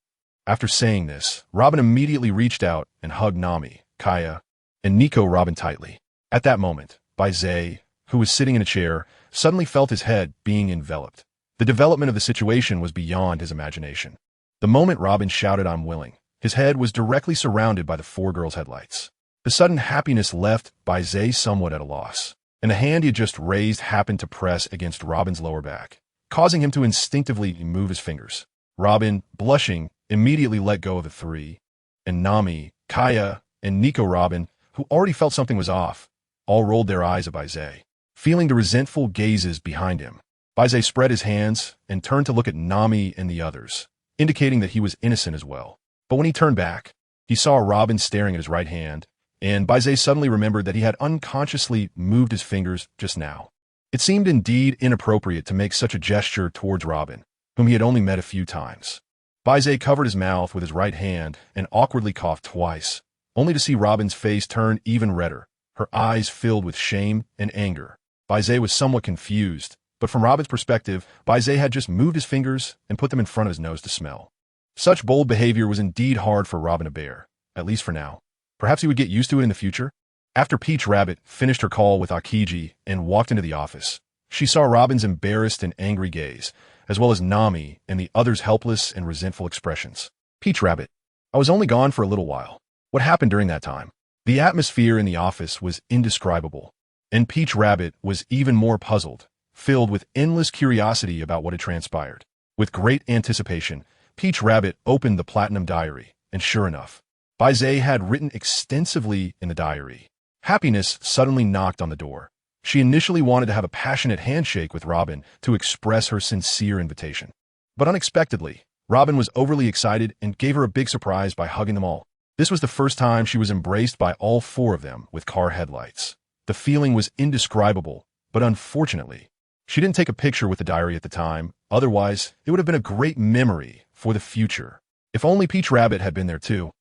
After saying this, Robin immediately reached out and hugged Nami, Kaya, and Nico Robin tightly. At that moment, Baize, who was sitting in a chair, suddenly felt his head being enveloped. The development of the situation was beyond his imagination. The moment Robin shouted, "I'm willing," his head was directly surrounded by the four girls' headlights. The sudden happiness left Baize somewhat at a loss, and the hand he had just raised happened to press against Robin's lower back, causing him to instinctively move his fingers. Robin, blushing, immediately let go of the three, and Nami, Kaya, and Nico Robin, who already felt something was off, all rolled their eyes at Baize, feeling the resentful gazes behind him. Baize spread his hands and turned to look at Nami and the others, indicating that he was innocent as well. But when he turned back, he saw Robin staring at his right hand, and Baize suddenly remembered that he had unconsciously moved his fingers just now. It seemed indeed inappropriate to make such a gesture towards Robin, whom he had only met a few times. Baize covered his mouth with his right hand and awkwardly coughed twice, only to see Robin's face turn even redder, her eyes filled with shame and anger. Baize was somewhat confused, but from Robin's perspective, Baize had just moved his fingers and put them in front of his nose to smell. Such bold behavior was indeed hard for Robin to bear, at least for now. Perhaps he would get used to it in the future? After Peach Rabbit finished her call with Akiji and walked into the office, she saw Robin's embarrassed and angry gaze, as well as Nami and the others' helpless and resentful expressions. "Peach Rabbit, I was only gone for a little while. What happened during that time?" The atmosphere in the office was indescribable, and Peach Rabbit was even more puzzled, filled with endless curiosity about what had transpired. With great anticipation, Peach Rabbit opened the Platinum Diary, and sure enough, Baize had written extensively in the diary. Happiness suddenly knocked on the door. She initially wanted to have a passionate handshake with Robin to express her sincere invitation. But unexpectedly, Robin was overly excited and gave her a big surprise by hugging them all. This was the first time she was embraced by all four of them with car headlights. The feeling was indescribable, but unfortunately, she didn't take a picture with the diary at the time, otherwise it would have been a great memory for the future. If only Peach Rabbit had been there too.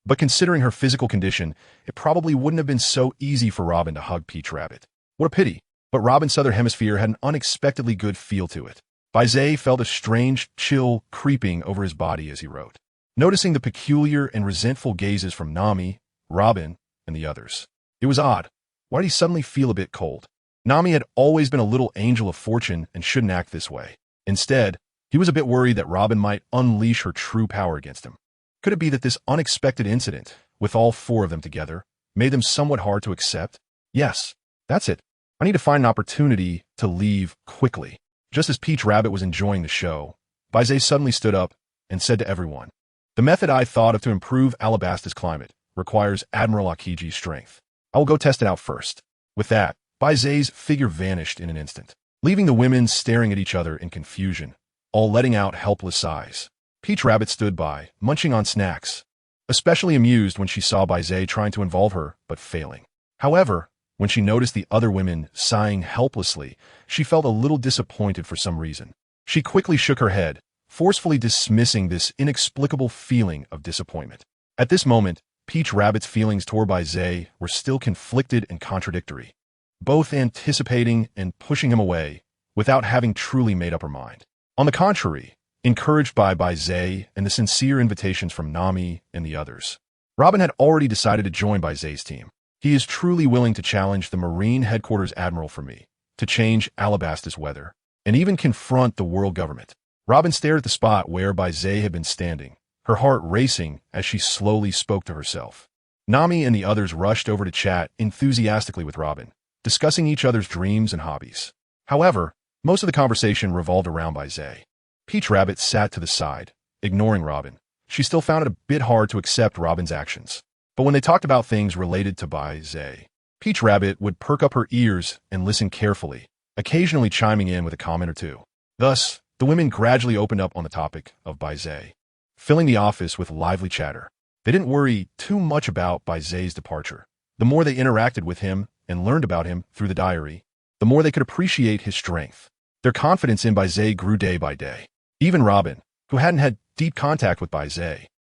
But considering her physical condition, it probably wouldn't have been so easy for Robin to hug Peach Rabbit. What a pity, but Robin's southern hemisphere had an unexpectedly good feel to it. Baize felt a strange chill creeping over his body as he wrote, noticing the peculiar and resentful gazes from Nami, Robin, and the others. It was odd. Why did he suddenly feel a bit cold? Nami had always been a little angel of fortune and shouldn't act this way. Instead, he was a bit worried that Robin might unleash her true power against him. Could it be that this unexpected incident, with all four of them together, made them somewhat hard to accept? Yes, that's it. I need to find an opportunity to leave quickly. Just as Peach Rabbit was enjoying the show, Baize suddenly stood up and said to everyone, "The method I thought of to improve Alabasta's climate requires Admiral Akiji's strength. I will go test it out first." With that, Baize's figure vanished in an instant, leaving the women staring at each other in confusion, all letting out helpless sighs. Peach Rabbit stood by, munching on snacks, especially amused when she saw Baize trying to involve her, but failing. However, when she noticed the other women sighing helplessly, she felt a little disappointed for some reason. She quickly shook her head, forcefully dismissing this inexplicable feeling of disappointment. At this moment, Peach Rabbit's feelings toward Baize were still conflicted and contradictory, both anticipating and pushing him away without having truly made up her mind. On the contrary, encouraged by Baize and the sincere invitations from Nami and the others, Robin had already decided to join Baize's team. He is truly willing to challenge the Marine Headquarters Admiral for me, to change Alabasta's weather, and even confront the world government. Robin stared at the spot where Baize had been standing, her heart racing as she slowly spoke to herself. Nami and the others rushed over to chat enthusiastically with Robin, discussing each other's dreams and hobbies. However, most of the conversation revolved around Baize. Peach Rabbit sat to the side, ignoring Robin. She still found it a bit hard to accept Robin's actions. But when they talked about things related to Baize, Peach Rabbit would perk up her ears and listen carefully, occasionally chiming in with a comment or two. Thus, the women gradually opened up on the topic of Baize, filling the office with lively chatter. They didn't worry too much about Baize's departure. The more they interacted with him and learned about him through the diary, the more they could appreciate his strength. Their confidence in Baize grew day by day. Even Robin, who hadn't had deep contact with Baize,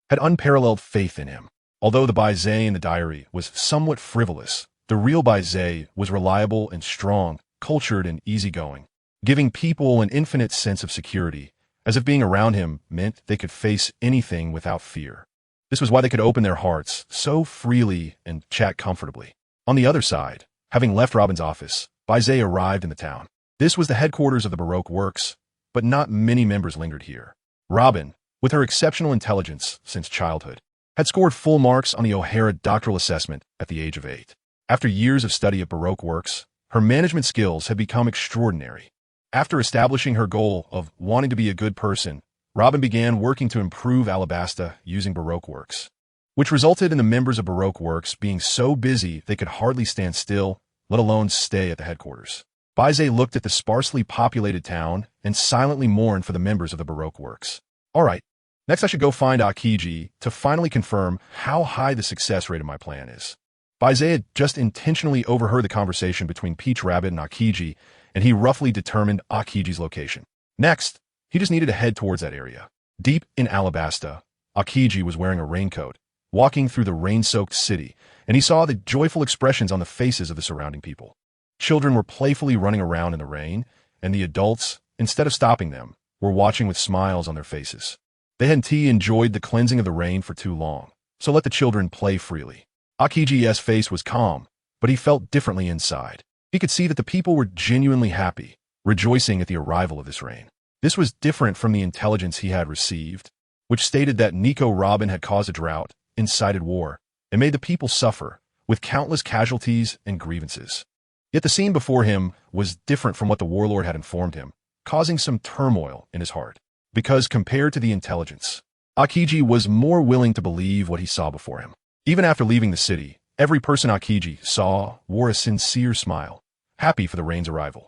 had unparalleled faith in him. Although the Baize in the diary was somewhat frivolous, the real Baize was reliable and strong, cultured and easygoing, giving people an infinite sense of security, as if being around him meant they could face anything without fear. This was why they could open their hearts so freely and chat comfortably. On the other side, having left Robin's office, Baize arrived in the town. This was the headquarters of the Baroque Works, but not many members lingered here. Robin, with her exceptional intelligence since childhood, had scored full marks on the O'Hara doctoral assessment at the age of 8. After years of study at Baroque Works, her management skills had become extraordinary. After establishing her goal of wanting to be a good person, Robin began working to improve Alabasta using Baroque Works, which resulted in the members of Baroque Works being so busy they could hardly stand still, let alone stay at the headquarters. Baize looked at the sparsely populated town and silently mourned for the members of the Baroque Works. All right, next I should go find Akiji to finally confirm how high the success rate of my plan is. Baize had just intentionally overheard the conversation between Peach Rabbit and Akiji, and he roughly determined Akiji's location. Next, he just needed to head towards that area. Deep in Alabasta, Akiji was wearing a raincoat, walking through the rain-soaked city, and he saw the joyful expressions on the faces of the surrounding people. Children were playfully running around in the rain, and the adults, instead of stopping them, were watching with smiles on their faces. They hadn't enjoyed the cleansing of the rain for too long, so let the children play freely. Akiji's face was calm, but he felt differently inside. He could see that the people were genuinely happy, rejoicing at the arrival of this rain. This was different from the intelligence he had received, which stated that Nico Robin had caused a drought, incited war, and made the people suffer, with countless casualties and grievances. Yet the scene before him was different from what the warlord had informed him, causing some turmoil in his heart. Because compared to the intelligence, Akiji was more willing to believe what he saw before him. Even after leaving the city, every person Akiji saw wore a sincere smile, happy for the rain's arrival.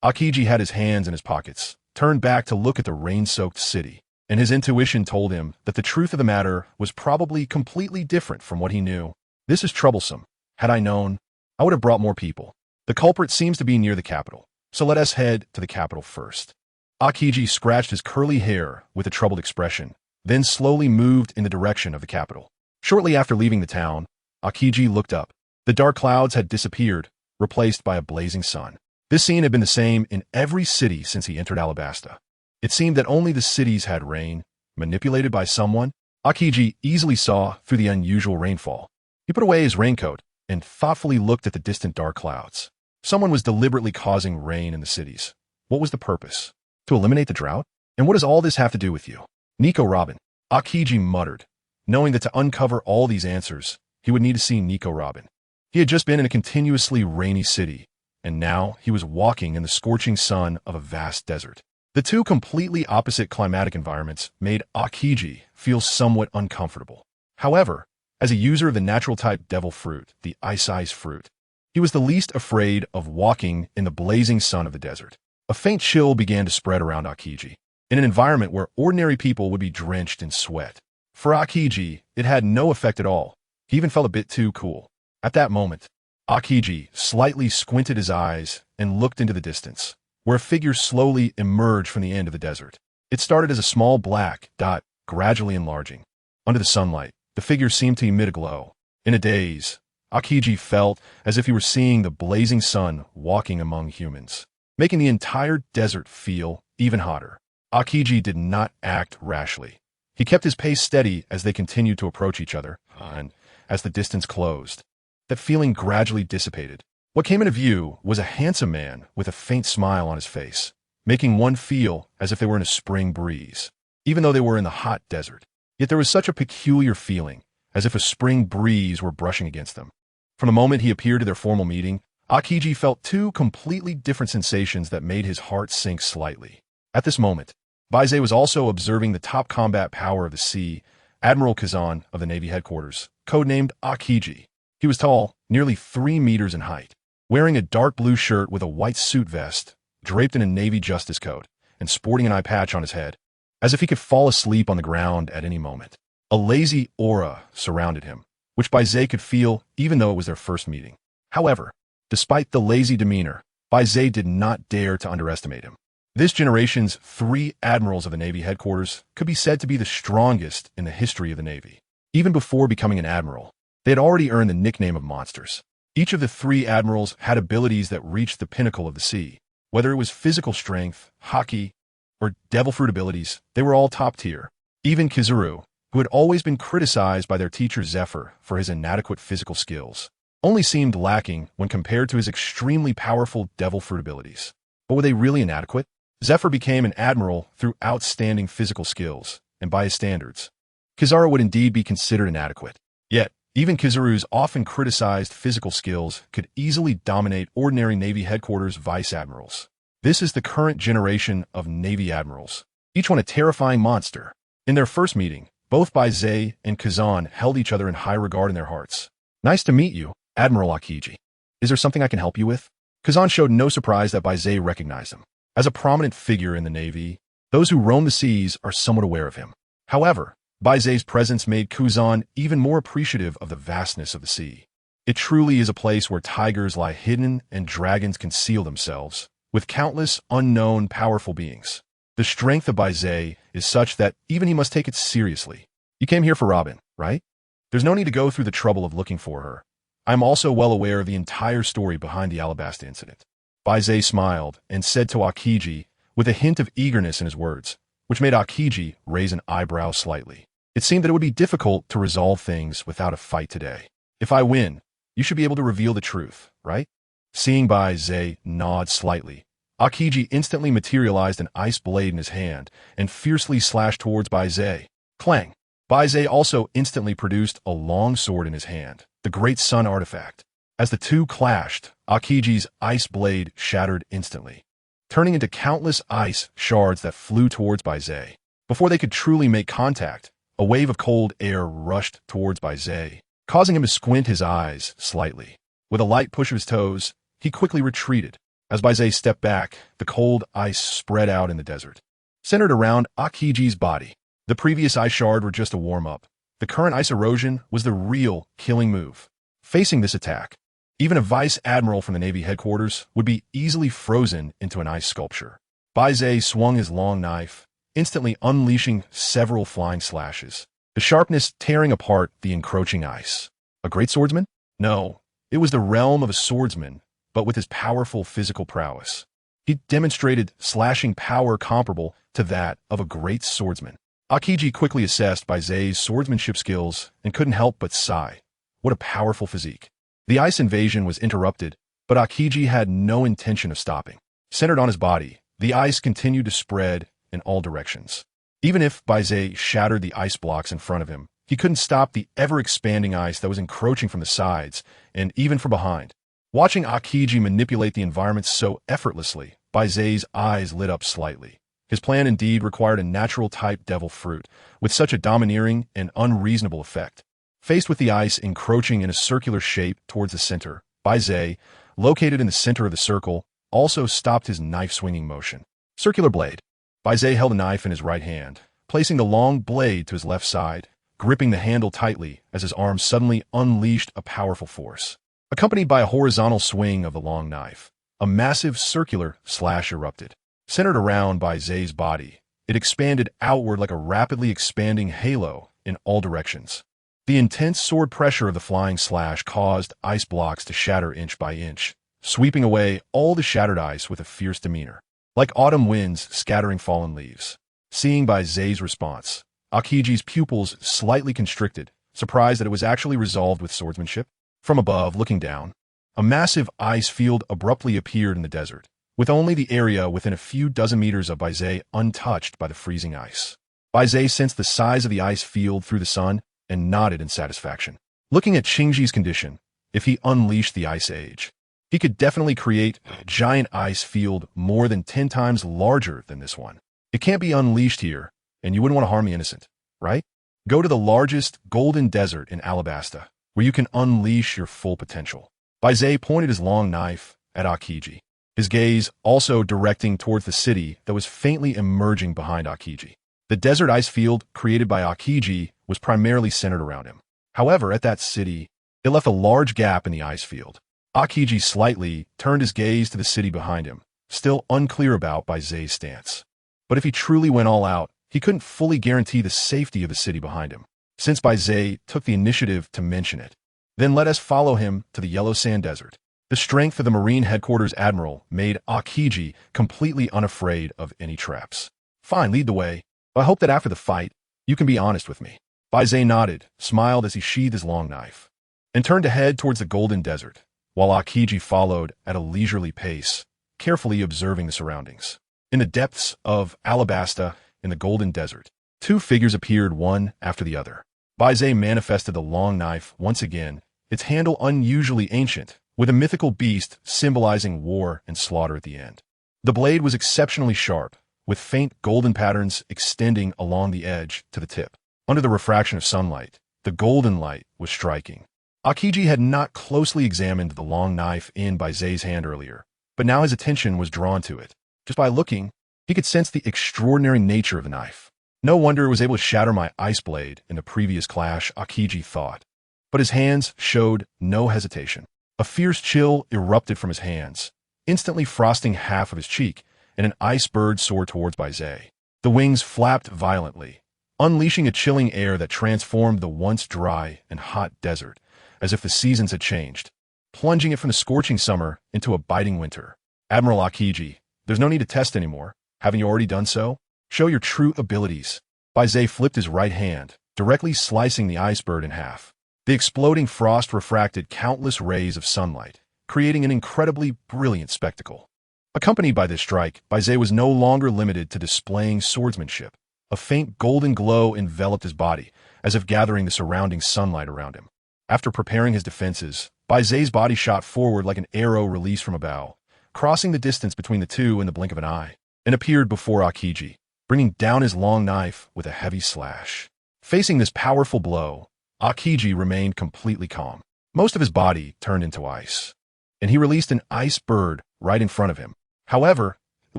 Akiji had his hands in his pockets, turned back to look at the rain-soaked city, and his intuition told him that the truth of the matter was probably completely different from what he knew. This is troublesome. Had I known, I would have brought more people. The culprit seems to be near the capital, so let us head to the capital first. Akiji scratched his curly hair with a troubled expression, then slowly moved in the direction of the capital. Shortly after leaving the town, Akiji looked up. The dark clouds had disappeared, replaced by a blazing sun. This scene had been the same in every city since he entered Alabasta. It seemed that only the cities had rain, manipulated by someone. Akiji easily saw through the unusual rainfall. He put away his raincoat and thoughtfully looked at the distant dark clouds. Someone was deliberately causing rain in the cities. What was the purpose? To eliminate the drought? And what does all this have to do with you? Nico Robin. Akiji muttered, knowing that to uncover all these answers, he would need to see Nico Robin. He had just been in a continuously rainy city, and now he was walking in the scorching sun of a vast desert. The two completely opposite climatic environments made Akiji feel somewhat uncomfortable. However, as a user of the natural-type devil fruit, the ice fruit, he was the least afraid of walking in the blazing sun of the desert. A faint chill began to spread around Akiji, in an environment where ordinary people would be drenched in sweat. For Akiji, it had no effect at all. He even felt a bit too cool. At that moment, Akiji slightly squinted his eyes and looked into the distance, where a figure slowly emerged from the end of the desert. It started as a small black dot, gradually enlarging. Under the sunlight, the figure seemed to emit a glow. In a daze, Akiji felt as if he were seeing the blazing sun walking among humans, making the entire desert feel even hotter. Akiji did not act rashly. He kept his pace steady as they continued to approach each other, and as the distance closed, that feeling gradually dissipated. What came into view was a handsome man with a faint smile on his face, making one feel as if they were in a spring breeze, even though they were in the hot desert. Yet there was such a peculiar feeling, as if a spring breeze were brushing against them. From the moment he appeared to their formal meeting, Akiji felt two completely different sensations that made his heart sink slightly. At this moment, Baize was also observing the top combat power of the sea, Admiral Kazan of the Navy headquarters, codenamed Akiji. He was tall, nearly 3 meters in height, wearing a dark blue shirt with a white suit vest, draped in a Navy justice coat, and sporting an eye patch on his head, as if he could fall asleep on the ground at any moment. A lazy aura surrounded him, which Baize could feel even though it was their first meeting. However, despite the lazy demeanor, Baize did not dare to underestimate him. This generation's 3 admirals of the Navy headquarters could be said to be the strongest in the history of the Navy. Even before becoming an admiral, they had already earned the nickname of monsters. Each of the 3 admirals had abilities that reached the pinnacle of the sea. Whether it was physical strength, hockey, or devil fruit abilities, they were all top tier. Even Kizuru, who had always been criticized by their teacher Zephyr for his inadequate physical skills, only seemed lacking when compared to his extremely powerful devil fruit abilities. But were they really inadequate? Zephyr became an admiral through outstanding physical skills, and by his standards, Kizaru would indeed be considered inadequate. Yet, even Kizaru's often criticized physical skills could easily dominate ordinary Navy headquarters vice admirals. This is the current generation of Navy admirals, each one a terrifying monster. In their first meeting, both Baize and Kazan held each other in high regard in their hearts. "Nice to meet you, Admiral Akiji. Is there something I can help you with?" Kazan showed no surprise that Baize recognized him. As a prominent figure in the Navy, those who roam the seas are somewhat aware of him. However, Baize's presence made Kazan even more appreciative of the vastness of the sea. It truly is a place where tigers lie hidden and dragons conceal themselves, with countless unknown powerful beings. The strength of Baize is such that even he must take it seriously. "You came here for Robin, right? There's no need to go through the trouble of looking for her. I'm also well aware of the entire story behind the Alabasta incident." Baize smiled and said to Akiji, with a hint of eagerness in his words, which made Akiji raise an eyebrow slightly. It seemed that it would be difficult to resolve things without a fight today. "If I win, you should be able to reveal the truth, right?" Seeing Baize nod slightly, Akiji instantly materialized an ice blade in his hand and fiercely slashed towards Baize. Clang! Baize also instantly produced a long sword in his hand, the Great Sun artifact. As the two clashed, Akiji's ice blade shattered instantly, turning into countless ice shards that flew towards Baize. Before they could truly make contact, a wave of cold air rushed towards Baize, causing him to squint his eyes slightly. With a light push of his toes, he quickly retreated. As Baize stepped back, the cold ice spread out in the desert, centered around Akiji's body. The previous ice shard were just a warm-up. The current ice erosion was the real killing move. Facing this attack, even a vice admiral from the Navy headquarters would be easily frozen into an ice sculpture. Baize swung his long knife, instantly unleashing several flying slashes, the sharpness tearing apart the encroaching ice. A great swordsman? No, it was the realm of a swordsman, but with his powerful physical prowess. He demonstrated slashing power comparable to that of a great swordsman. Akiji quickly assessed Baize's swordsmanship skills and couldn't help but sigh. What a powerful physique. The ice invasion was interrupted, but Akiji had no intention of stopping. Centered on his body, the ice continued to spread in all directions. Even if Baize shattered the ice blocks in front of him, he couldn't stop the ever-expanding ice that was encroaching from the sides and even from behind. Watching Akiji manipulate the environment so effortlessly, Baize's eyes lit up slightly. His plan indeed required a natural-type devil fruit, with such a domineering and unreasonable effect. Faced with the ice encroaching in a circular shape towards the center, Baize, located in the center of the circle, also stopped his knife-swinging motion. Circular blade. Baize held a knife in his right hand, placing the long blade to his left side, gripping the handle tightly as his arm suddenly unleashed a powerful force. Accompanied by a horizontal swing of the long knife, a massive circular slash erupted. Centered around Baize's body, it expanded outward like a rapidly expanding halo in all directions. The intense sword pressure of the flying slash caused ice blocks to shatter inch by inch, sweeping away all the shattered ice with a fierce demeanor, like autumn winds scattering fallen leaves. Seeing Baize's response, Akiji's pupils slightly constricted, surprised that it was actually resolved with swordsmanship. From above, looking down, a massive ice field abruptly appeared in the desert, with only the area within a few dozen meters of Baize untouched by the freezing ice. Baize sensed the size of the ice field through the sun and nodded in satisfaction. Looking at Qingji's condition, if he unleashed the Ice Age, he could definitely create a giant ice field more than 10 times larger than this one. It can't be unleashed here, and you wouldn't want to harm the innocent, right? Go to the largest golden desert in Alabasta, where you can unleash your full potential. Baize pointed his long knife at Aokiji, his gaze also directing towards the city that was faintly emerging behind Aokiji. The desert ice field created by Aokiji was primarily centered around him. However, at that city, it left a large gap in the ice field. Aokiji slightly turned his gaze to the city behind him, still unclear about Baize's stance. But if he truly went all out, he couldn't fully guarantee the safety of the city behind him, since Baize took the initiative to mention it. Then let us follow him to the Yellow Sand Desert. The strength of the Marine Headquarters Admiral made Aokiji completely unafraid of any traps. Fine, lead the way. I hope that after the fight, you can be honest with me. Baize nodded, smiled as he sheathed his long knife, and turned to head towards the Golden Desert, while Aokiji followed at a leisurely pace, carefully observing the surroundings. In the depths of Alabasta, in the Golden Desert, two figures appeared one after the other. Baize manifested the long knife once again, its handle unusually ancient, with a mythical beast symbolizing war and slaughter at the end. The blade was exceptionally sharp, with faint golden patterns extending along the edge to the tip. Under the refraction of sunlight, the golden light was striking. Aokiji had not closely examined the long knife in Baize's hand earlier, but now his attention was drawn to it. Just by looking, he could sense the extraordinary nature of the knife. No wonder it was able to shatter my ice blade in the previous clash, Aokiji thought. But his hands showed no hesitation. A fierce chill erupted from his hands, instantly frosting half of his cheek, and an ice bird soared towards Baize. The wings flapped violently, unleashing a chilling air that transformed the once dry and hot desert, as if the seasons had changed, plunging it from the scorching summer into a biting winter. Admiral Aokiji, there's no need to test anymore. Haven't you already done so? Show your true abilities. Baize flipped his right hand, directly slicing the ice bird in half. The exploding frost refracted countless rays of sunlight, creating an incredibly brilliant spectacle. Accompanied by this strike, Baize was no longer limited to displaying swordsmanship. A faint golden glow enveloped his body, as if gathering the surrounding sunlight around him. After preparing his defenses, Baize's body shot forward like an arrow released from a bow, crossing the distance between the two in the blink of an eye, and appeared before Aokiji, bringing down his long knife with a heavy slash. Facing this powerful blow, Aokiji remained completely calm. Most of his body turned into ice, and he released an ice bird right in front of him. However, it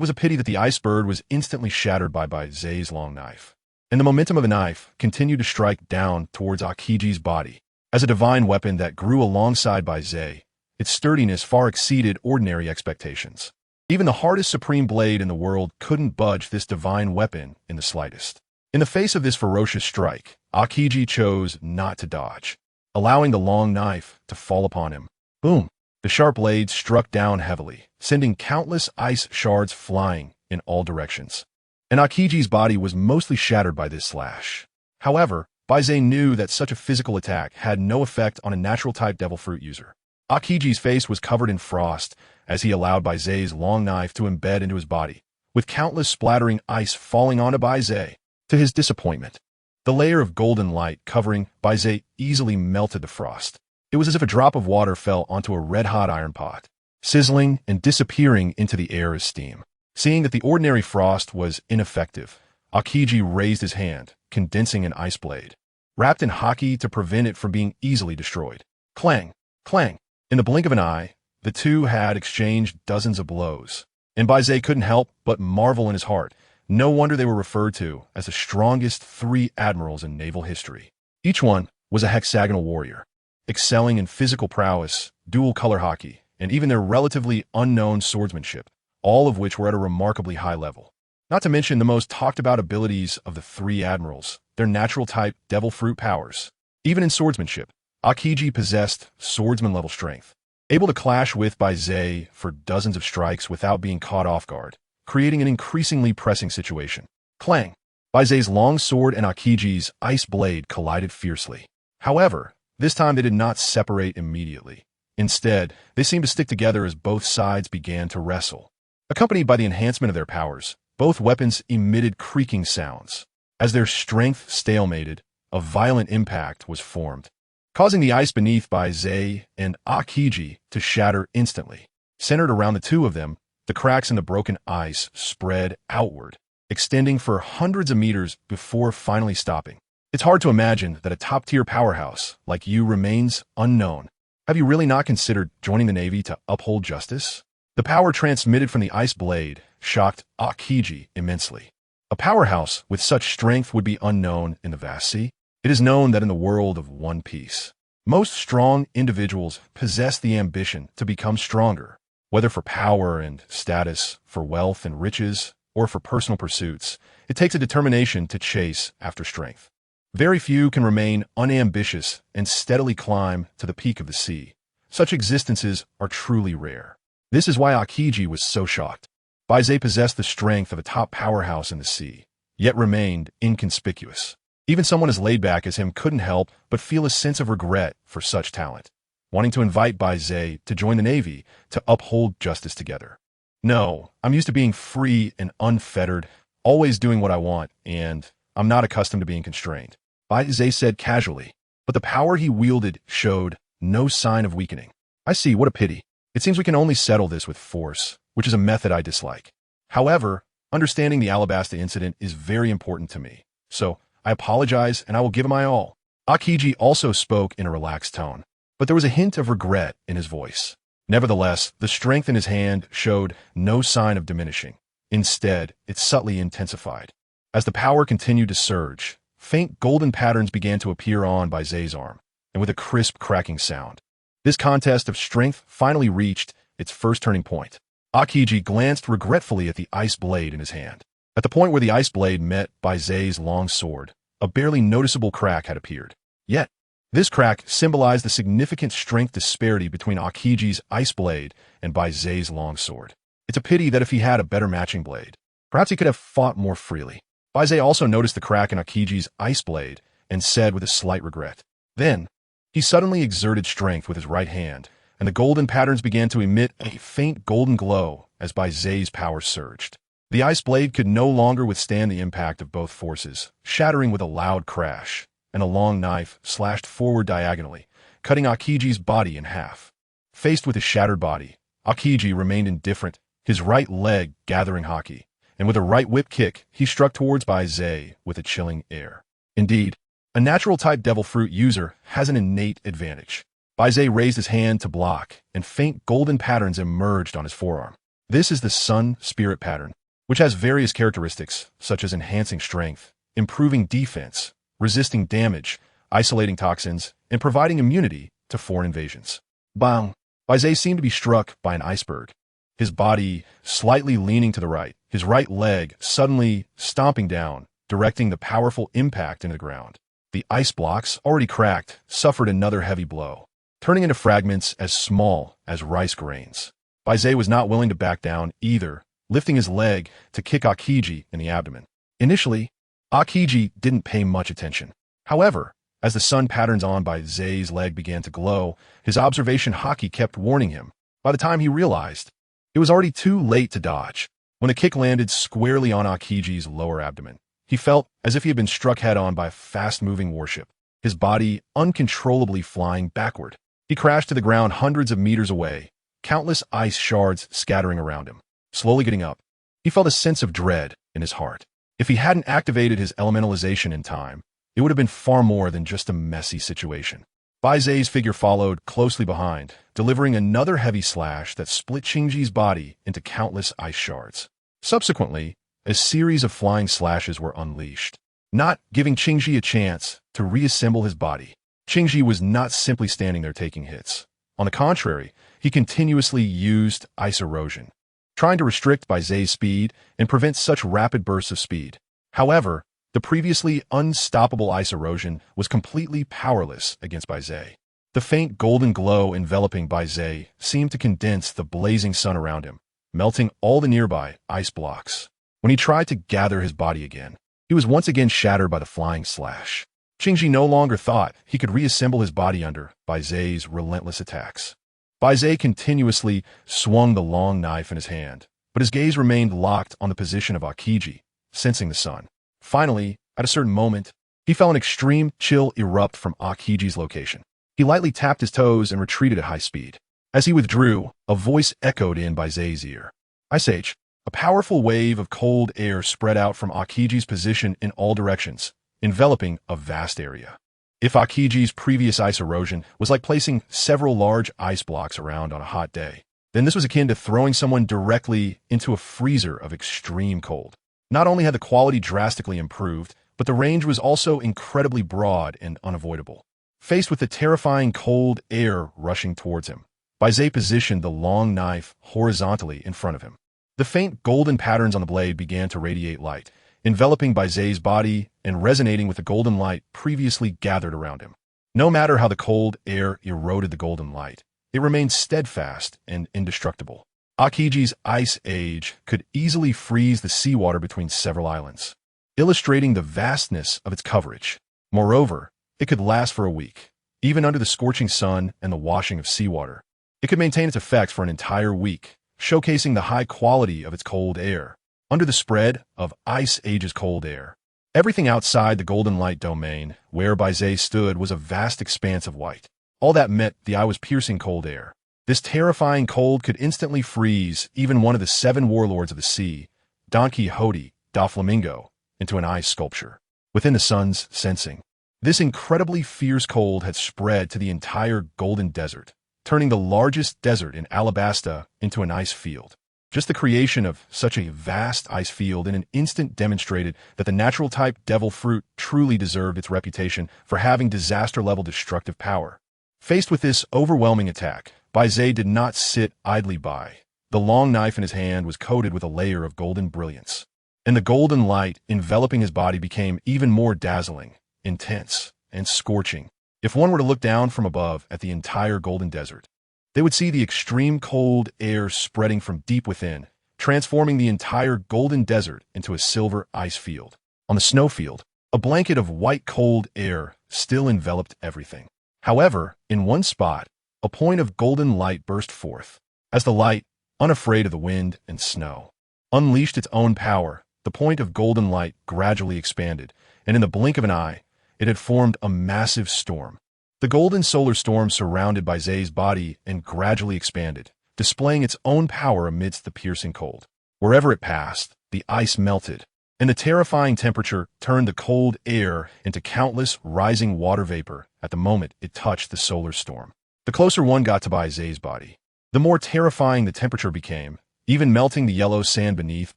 was a pity that the ice bird was instantly shattered by Baize's long knife, and the momentum of the knife continued to strike down towards Aokiji's body. As a divine weapon that grew alongside Baize, its sturdiness far exceeded ordinary expectations. Even the hardest supreme blade in the world couldn't budge this divine weapon in the slightest. In the face of this ferocious strike, Aokiji chose not to dodge, allowing the long knife to fall upon him. Boom! The sharp blade struck down heavily, sending countless ice shards flying in all directions. And Aokiji's body was mostly shattered by this slash. However, Baize knew that such a physical attack had no effect on a natural-type devil fruit user. Aokiji's face was covered in frost as he allowed Baize's long knife to embed into his body, with countless splattering ice falling onto Baize. To his disappointment, the layer of golden light covering Baize easily melted the frost. It was as if a drop of water fell onto a red-hot iron pot, sizzling and disappearing into the air as steam. Seeing that the ordinary frost was ineffective, Aokiji raised his hand, condensing an ice blade, wrapped in haki to prevent it from being easily destroyed. Clang! Clang! In the blink of an eye, the two had exchanged dozens of blows, and Baize couldn't help but marvel in his heart. No wonder they were referred to as the strongest three admirals in naval history. Each one was a hexagonal warrior, excelling in physical prowess, dual-color haki, and even their relatively unknown swordsmanship, all of which were at a remarkably high level. Not to mention the most talked-about abilities of the three admirals, their natural-type devil fruit powers. Even in swordsmanship, Aokiji possessed swordsman-level strength, able to clash with Baize for dozens of strikes without being caught off guard, creating an increasingly pressing situation. Clang! Baize's long sword and Aokiji's ice blade collided fiercely. However, this time they did not separate immediately. Instead, they seemed to stick together as both sides began to wrestle. Accompanied by the enhancement of their powers, both weapons emitted creaking sounds. As their strength stalemated, a violent impact was formed, causing the ice beneath Baize and Aokiji to shatter instantly. Centered around the two of them, the cracks in the broken ice spread outward, extending for hundreds of meters before finally stopping. It's hard to imagine that a top-tier powerhouse like you remains unknown. Have you really not considered joining the Navy to uphold justice? The power transmitted from the ice blade shocked Aokiji immensely. A powerhouse with such strength would be unknown in the vast sea. It is known that in the world of One Piece, most strong individuals possess the ambition to become stronger, whether for power and status, for wealth and riches, or for personal pursuits. It takes a determination to chase after strength. Very few can remain unambitious and steadily climb to the peak of the sea. Such existences are truly rare. This is why Aokiji was so shocked. Baize possessed the strength of a top powerhouse in the sea, yet remained inconspicuous. Even someone as laid back as him couldn't help but feel a sense of regret for such talent, wanting to invite Baize to join the Navy to uphold justice together. No, I'm used to being free and unfettered, always doing what I want, and I'm not accustomed to being constrained, Baize said casually, but the power he wielded showed no sign of weakening. I see, what a pity. It seems we can only settle this with force, which is a method I dislike. However, understanding the Alabasta incident is very important to me, so I apologize and I will give it my all. Aokiji also spoke in a relaxed tone, but there was a hint of regret in his voice. Nevertheless, the strength in his hand showed no sign of diminishing. Instead, it subtly intensified. As the power continued to surge, faint golden patterns began to appear on Baize's arm, and with a crisp cracking sound. This contest of strength finally reached its first turning point. Aokiji glanced regretfully at the ice blade in his hand. At the point where the ice blade met Baize's long sword, a barely noticeable crack had appeared. Yet, this crack symbolized the significant strength disparity between Aokiji's ice blade and Baize's long sword. It's a pity that if he had a better matching blade, perhaps he could have fought more freely. Baize also noticed the crack in Aokiji's ice blade and said with a slight regret. Then, he suddenly exerted strength with his right hand, and the golden patterns began to emit a faint golden glow as Baize's power surged. The ice blade could no longer withstand the impact of both forces, shattering with a loud crash, and a long knife slashed forward diagonally, cutting Aokiji's body in half. Faced with his shattered body, Aokiji remained indifferent, his right leg gathering haki, and with a right whip kick, he struck towards Baize with a chilling air. Indeed, a natural-type devil fruit user has an innate advantage. Baize raised his hand to block, and faint golden patterns emerged on his forearm. This is the Sun Spirit pattern, which has various characteristics, such as enhancing strength, improving defense, resisting damage, isolating toxins, and providing immunity to foreign invasions. Bang! Baize seemed to be struck by an iceberg, his body slightly leaning to the right, his right leg suddenly stomping down, directing the powerful impact into the ground. The ice blocks, already cracked, suffered another heavy blow, turning into fragments as small as rice grains. Baize was not willing to back down either, lifting his leg to kick Aokiji in the abdomen. Initially, Aokiji didn't pay much attention. However, as the sun patterns on Baize's leg began to glow, his observation haki kept warning him. By the time he realized, it was already too late to dodge. When the kick landed squarely on Aokiji's lower abdomen, he felt as if he had been struck head-on by a fast-moving warship, his body uncontrollably flying backward. He crashed to the ground hundreds of meters away, countless ice shards scattering around him. Slowly getting up, he felt a sense of dread in his heart. If he hadn't activated his elementalization in time, it would have been far more than just a messy situation. Baize's figure followed closely behind, delivering another heavy slash that split Shinji's body into countless ice shards. Subsequently, a series of flying slashes were unleashed, not giving Shinji a chance to reassemble his body. Shinji was not simply standing there taking hits. On the contrary, he continuously used ice erosion, trying to restrict Baize's speed and prevent such rapid bursts of speed. However, the previously unstoppable ice erosion was completely powerless against Baize. The faint golden glow enveloping Baize seemed to condense the blazing sun around him, melting all the nearby ice blocks. When he tried to gather his body again, he was once again shattered by the flying slash. Shinji no longer thought he could reassemble his body under Baize's relentless attacks. Baize continuously swung the long knife in his hand, but his gaze remained locked on the position of Aokiji, sensing the sun. Finally, at a certain moment, he felt an extreme chill erupt from Aokiji's location. He lightly tapped his toes and retreated at high speed. As he withdrew, a voice echoed in Baize's ear. "Ice Age, A powerful wave of cold air spread out from Akiji's position in all directions, enveloping a vast area. If Akiji's previous ice erosion was like placing several large ice blocks around on a hot day, then this was akin to throwing someone directly into a freezer of extreme cold. Not only had the quality drastically improved, but the range was also incredibly broad and unavoidable. Faced with the terrifying cold air rushing towards him, Baize positioned the long knife horizontally in front of him. The faint golden patterns on the blade began to radiate light, enveloping Baize's body and resonating with the golden light previously gathered around him. No matter how the cold air eroded the golden light, it remained steadfast and indestructible. Akiji's ice age could easily freeze the seawater between several islands, illustrating the vastness of its coverage. Moreover, it could last for a week, even under the scorching sun and the washing of seawater. It could maintain its effects for an entire week, showcasing the high quality of its cold air. Under the spread of Ice Age's cold air, everything outside the golden light domain where Baize stood was a vast expanse of white. All that met the eye was piercing cold air. This terrifying cold could instantly freeze even one of the 7 warlords of the sea, Don Quixote da Flamingo, into an ice sculpture. Within the sun's sensing, this incredibly fierce cold had spread to the entire golden desert, turning the largest desert in Alabasta into an ice field. Just the creation of such a vast ice field in an instant demonstrated that the natural type devil fruit truly deserved its reputation for having disaster-level destructive power. Faced with this overwhelming attack, Baize did not sit idly by. The long knife in his hand was coated with a layer of golden brilliance, and the golden light enveloping his body became even more dazzling, intense, and scorching. If one were to look down from above at the entire golden desert, they would see the extreme cold air spreading from deep within, transforming the entire golden desert into a silver ice field. On the snowfield, a blanket of white cold air still enveloped everything. However, in one spot, a point of golden light burst forth. As the light, unafraid of the wind and snow, unleashed its own power, the point of golden light gradually expanded, and in the blink of an eye, it had formed a massive storm. The golden solar storm surrounded Baize's body and gradually expanded, displaying its own power amidst the piercing cold. Wherever it passed, the ice melted, and the terrifying temperature turned the cold air into countless rising water vapor at the moment it touched the solar storm. The closer one got to Baize's body, the more terrifying the temperature became, even melting the yellow sand beneath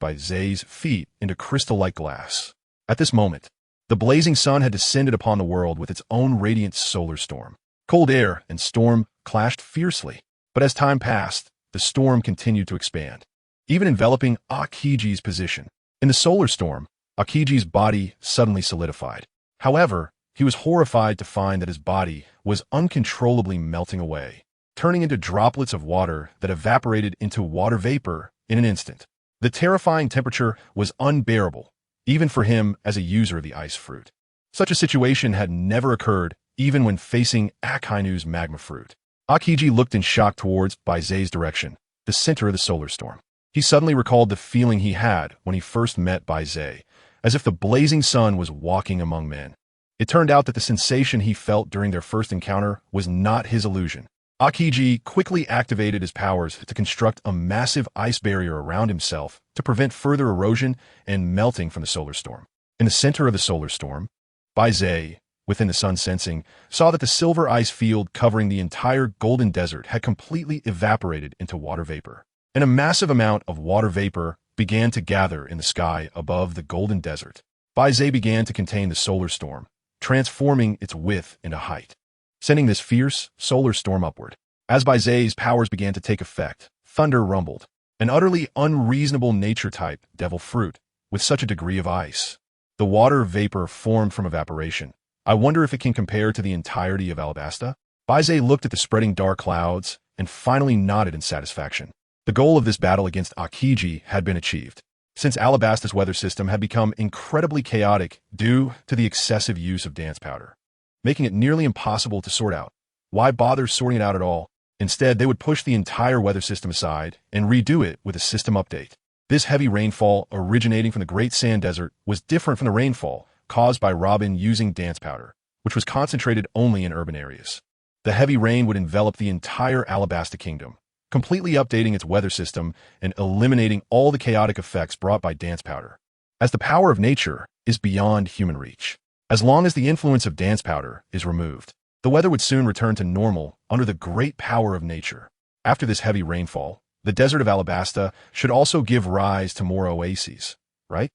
Baize's feet into crystal-like glass. At this moment, the blazing sun had descended upon the world with its own radiant solar storm. Cold air and storm clashed fiercely, but as time passed, the storm continued to expand, even enveloping Akiji's position. In the solar storm, Akiji's body suddenly solidified. However, he was horrified to find that his body was uncontrollably melting away, turning into droplets of water that evaporated into water vapor in an instant. The terrifying temperature was unbearable, even for him as a user of the ice fruit. Such a situation had never occurred even when facing Akainu's magma fruit. Akiji looked in shock towards Baize's direction, the center of the solar storm. He suddenly recalled the feeling he had when he first met Baize, as if the blazing sun was walking among men. It turned out that the sensation he felt during their first encounter was not his illusion. Akiji quickly activated his powers to construct a massive ice barrier around himself to prevent further erosion and melting from the solar storm. In the center of the solar storm, Baize, within the sun sensing, saw that the silver ice field covering the entire golden desert had completely evaporated into water vapor, and a massive amount of water vapor began to gather in the sky above the golden desert. Baize began to contain the solar storm, transforming its width into height, sending this fierce solar storm upward. As Baize's powers began to take effect, thunder rumbled. An utterly unreasonable nature-type devil fruit with such a degree of ice. The water vapor formed from evaporation. I wonder if it can compare to the entirety of Alabasta? Baize looked at the spreading dark clouds and finally nodded in satisfaction. The goal of this battle against Akiji had been achieved, since Alabasta's weather system had become incredibly chaotic due to the excessive use of dance powder, making it nearly impossible to sort out. Why bother sorting it out at all? Instead, they would push the entire weather system aside and redo it with a system update. This heavy rainfall originating from the Great Sand Desert was different from the rainfall caused by Robin using dance powder, which was concentrated only in urban areas. The heavy rain would envelop the entire Alabasta kingdom, completely updating its weather system and eliminating all the chaotic effects brought by dance powder. As the power of nature is beyond human reach. As long as the influence of dance powder is removed, the weather would soon return to normal under the great power of nature. After this heavy rainfall, the desert of Alabasta should also give rise to more oases, right?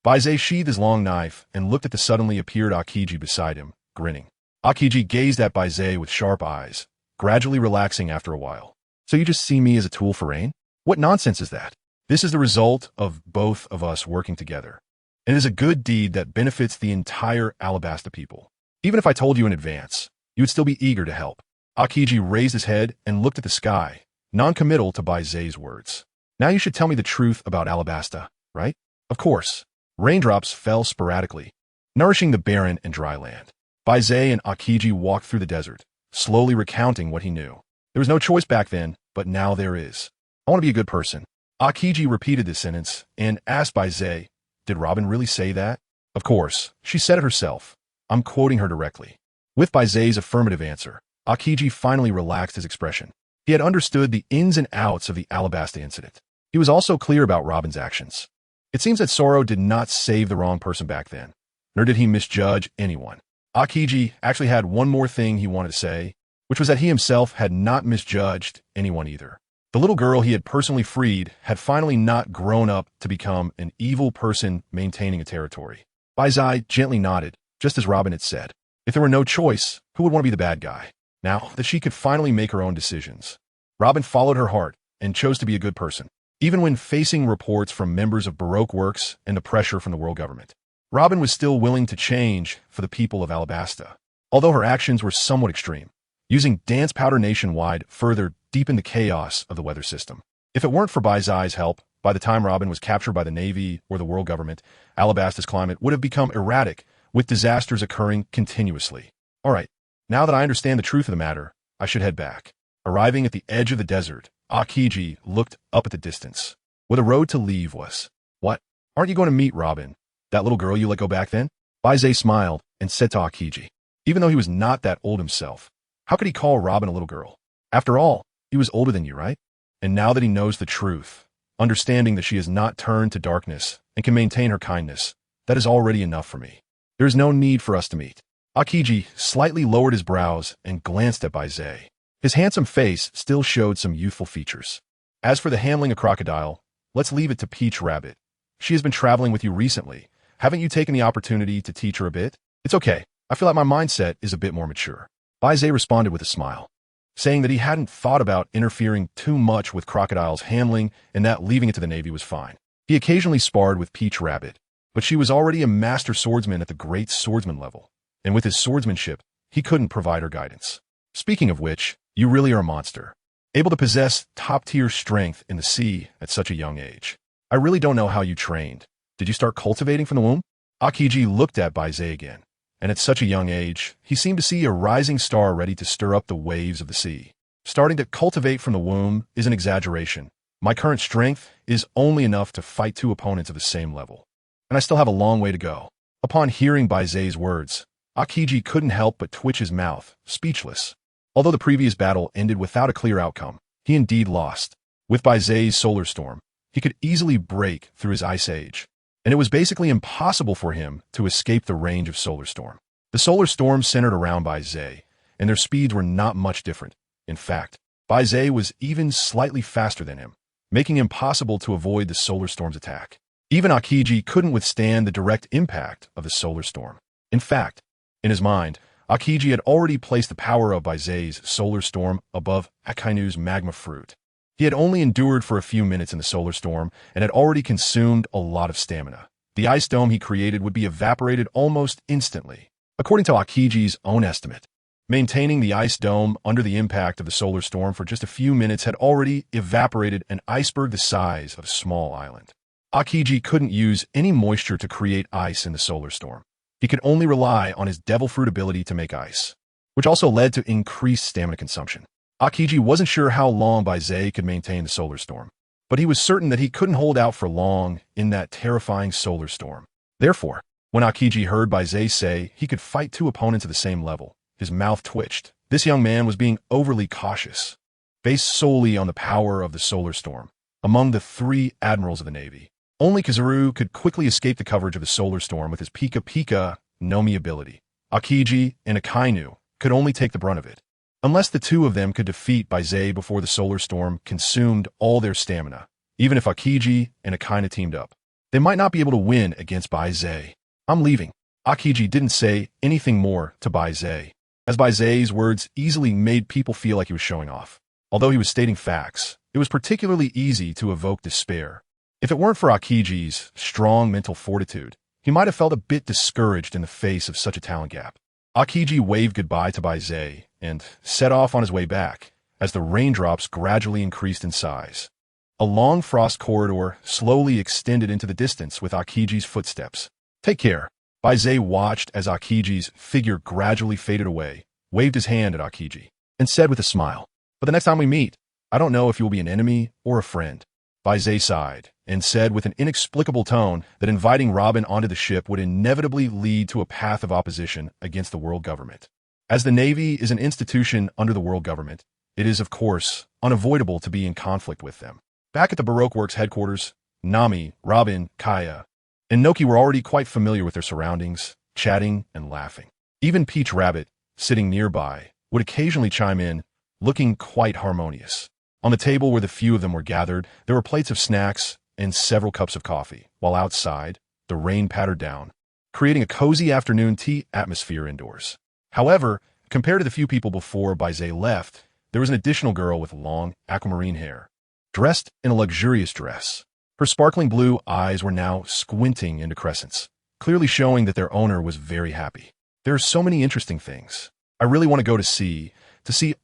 Baize sheathed his long knife and looked at the suddenly appeared Akiji beside him, grinning. Akiji gazed at Baize with sharp eyes, gradually relaxing after a while. So you just see me as a tool for rain? What nonsense is that? This is the result of both of us working together. And it is a good deed that benefits the entire Alabasta people. Even if I told you in advance, you would still be eager to help. Akiji raised his head and looked at the sky, non-committal to Baize's words. Now you should tell me the truth about Alabasta, right? Of course. Raindrops fell sporadically, nourishing the barren and dry land. Baize and Akiji walked through the desert, slowly recounting what he knew. There was no choice back then, but now there is. I want to be a good person. Akiji repeated this sentence and asked Baize, did Robin really say that? Of course, she said it herself. I'm quoting her directly. With Baize's affirmative answer, Akiji finally relaxed his expression. He had understood the ins and outs of the Alabasta incident. He was also clear about Robin's actions. It seems that Soro did not save the wrong person back then, nor did he misjudge anyone. Akiji actually had one more thing he wanted to say, which was that he himself had not misjudged anyone either. The little girl he had personally freed had finally not grown up to become an evil person maintaining a territory. Baize gently nodded, just as Robin had said. If there were no choice, who would want to be the bad guy? Now that she could finally make her own decisions. Robin followed her heart and chose to be a good person, even when facing reports from members of Baroque Works and the pressure from the world government. Robin was still willing to change for the people of Alabasta, although her actions were somewhat extreme. Using dance powder nationwide further deepened the chaos of the weather system. If it weren't for Baize's help, by the time Robin was captured by the Navy or the world government, Alabasta's climate would have become erratic, with disasters occurring continuously. All right, now that I understand the truth of the matter, I should head back. Arriving at the edge of the desert, Akiji looked up at the distance, where the road to leave was. What? Aren't you going to meet Robin, that little girl you let go back then? Baize smiled and said to Akiji, even though he was not that old himself, how could he call Robin a little girl? After all, he was older than you, right? And now that he knows the truth, understanding that she has not turned to darkness and can maintain her kindness, that is already enough for me. There is no need for us to meet. Akiji slightly lowered his brows and glanced at Baize. His handsome face still showed some youthful features. As for the handling of Crocodile, let's leave it to Peach Rabbit. She has been traveling with you recently. Haven't you taken the opportunity to teach her a bit? It's okay. I feel like my mindset is a bit more mature. Baize responded with a smile, saying that he hadn't thought about interfering too much with Crocodile's handling and that leaving it to the Navy was fine. He occasionally sparred with Peach Rabbit, but she was already a master swordsman at the great swordsman level, and with his swordsmanship, he couldn't provide her guidance. Speaking of which, you really are a monster, able to possess top-tier strength in the sea at such a young age. I really don't know how you trained. Did you start cultivating from the womb? Akiji looked at Baize again, and at such a young age, he seemed to see a rising star ready to stir up the waves of the sea. Starting to cultivate from the womb is an exaggeration. My current strength is only enough to fight two opponents of the same level, and I still have a long way to go. Upon hearing Baize's words, Akiji couldn't help but twitch his mouth, speechless. Although the previous battle ended without a clear outcome, he indeed lost. With Baize's solar storm, he could easily break through his ice age, and it was basically impossible for him to escape the range of solar storm. The solar storm centered around Baize, and their speeds were not much different. In fact, Baize was even slightly faster than him, making it impossible to avoid the solar storm's attack. Even Akiji couldn't withstand the direct impact of the solar storm. In fact, in his mind, Akiji had already placed the power of Baize's solar storm above Akainu's magma fruit. He had only endured for a few minutes in the solar storm and had already consumed a lot of stamina. The ice dome he created would be evaporated almost instantly. According to Akiji's own estimate, maintaining the ice dome under the impact of the solar storm for just a few minutes had already evaporated an iceberg the size of a small island. Akiji couldn't use any moisture to create ice in the solar storm. He could only rely on his devil fruit ability to make ice, which also led to increased stamina consumption. Akiji wasn't sure how long Baize could maintain the solar storm, but he was certain that he couldn't hold out for long in that terrifying solar storm. Therefore, when Akiji heard Baize say he could fight two opponents at the same level, his mouth twitched. This young man was being overly cautious. based solely on the power of the solar storm. Among the 3 admirals of the Navy, only Kizaru could quickly escape the coverage of the solar storm with his Pika Pika Nomi ability. Akiji and Akainu could only take the brunt of it. Unless the 2 of them could defeat Baize before the solar storm consumed all their stamina, even if Akiji and Akainu teamed up, they might not be able to win against Baize. I'm leaving. Akiji didn't say anything more to Baize, as Baize's words easily made people feel like he was showing off. Although he was stating facts, it was particularly easy to evoke despair. If it weren't for Akiji's strong mental fortitude, he might have felt a bit discouraged in the face of such a talent gap. Akiji waved goodbye to Baize and set off on his way back as the raindrops gradually increased in size. A long frost corridor slowly extended into the distance with Akiji's footsteps. Take care. Baize watched as Akiji's figure gradually faded away, waved his hand at Akiji, and said with a smile, "But the next time we meet, I don't know if you will be an enemy or a friend." Baize sighed and said with an inexplicable tone that inviting Robin onto the ship would inevitably lead to a path of opposition against the world government. As the Navy is an institution under the world government, it is, of course, unavoidable to be in conflict with them. Back at the Baroque Works headquarters, Nami, Robin, Kaya, and Noki were already quite familiar with their surroundings, chatting and laughing. Even Peach Rabbit, sitting nearby, would occasionally chime in, looking quite harmonious. On the table where the few of them were gathered, there were plates of snacks and several cups of coffee, while outside, the rain pattered down, creating a cozy afternoon tea atmosphere indoors. However, compared to the few people before Baize left, there was an additional girl with long, aquamarine hair, dressed in a luxurious dress. Her sparkling blue eyes were now squinting into crescents, clearly showing that their owner was very happy. There are so many interesting things. I really want to go to see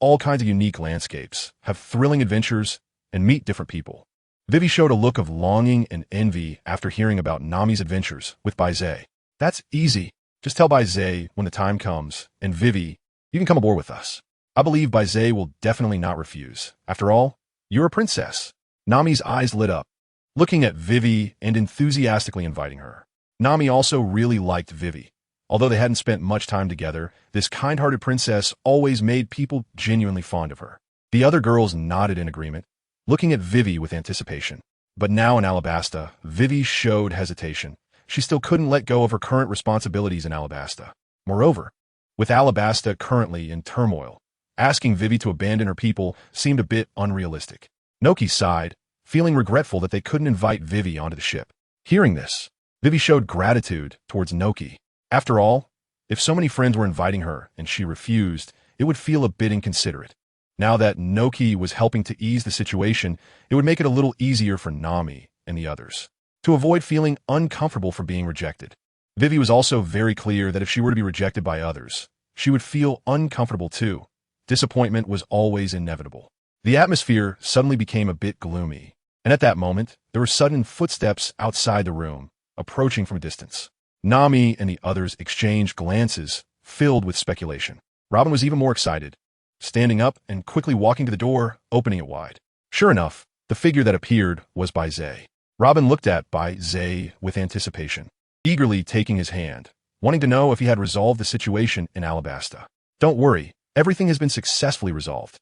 all kinds of unique landscapes, have thrilling adventures, and meet different people. Vivi showed a look of longing and envy after hearing about Nami's adventures with Baize. That's easy. Just tell Baize when the time comes, and Vivi, you can come aboard with us. I believe Baize will definitely not refuse. After all, you're a princess. Nami's eyes lit up, looking at Vivi and enthusiastically inviting her. Nami also really liked Vivi. Although they hadn't spent much time together, this kind-hearted princess always made people genuinely fond of her. The other girls nodded in agreement, looking at Vivi with anticipation. But now in Alabasta, Vivi showed hesitation. She still couldn't let go of her current responsibilities in Alabasta. Moreover, with Alabasta currently in turmoil, asking Vivi to abandon her people seemed a bit unrealistic. Noki sighed, feeling regretful that they couldn't invite Vivi onto the ship. Hearing this, Vivi showed gratitude towards Noki. After all, if so many friends were inviting her and she refused, it would feel a bit inconsiderate. Now that Noki was helping to ease the situation, it would make it a little easier for Nami and the others to avoid feeling uncomfortable for being rejected. Vivi was also very clear that if she were to be rejected by others, she would feel uncomfortable too. Disappointment was always inevitable. The atmosphere suddenly became a bit gloomy, and at that moment, there were sudden footsteps outside the room, approaching from a distance. Nami and the others exchanged glances filled with speculation. Robin was even more excited, standing up and quickly walking to the door, opening it wide. Sure enough, the figure that appeared was Baize. Robin looked at Baize with anticipation, eagerly taking his hand, wanting to know if he had resolved the situation in Alabasta. Don't worry, everything has been successfully resolved.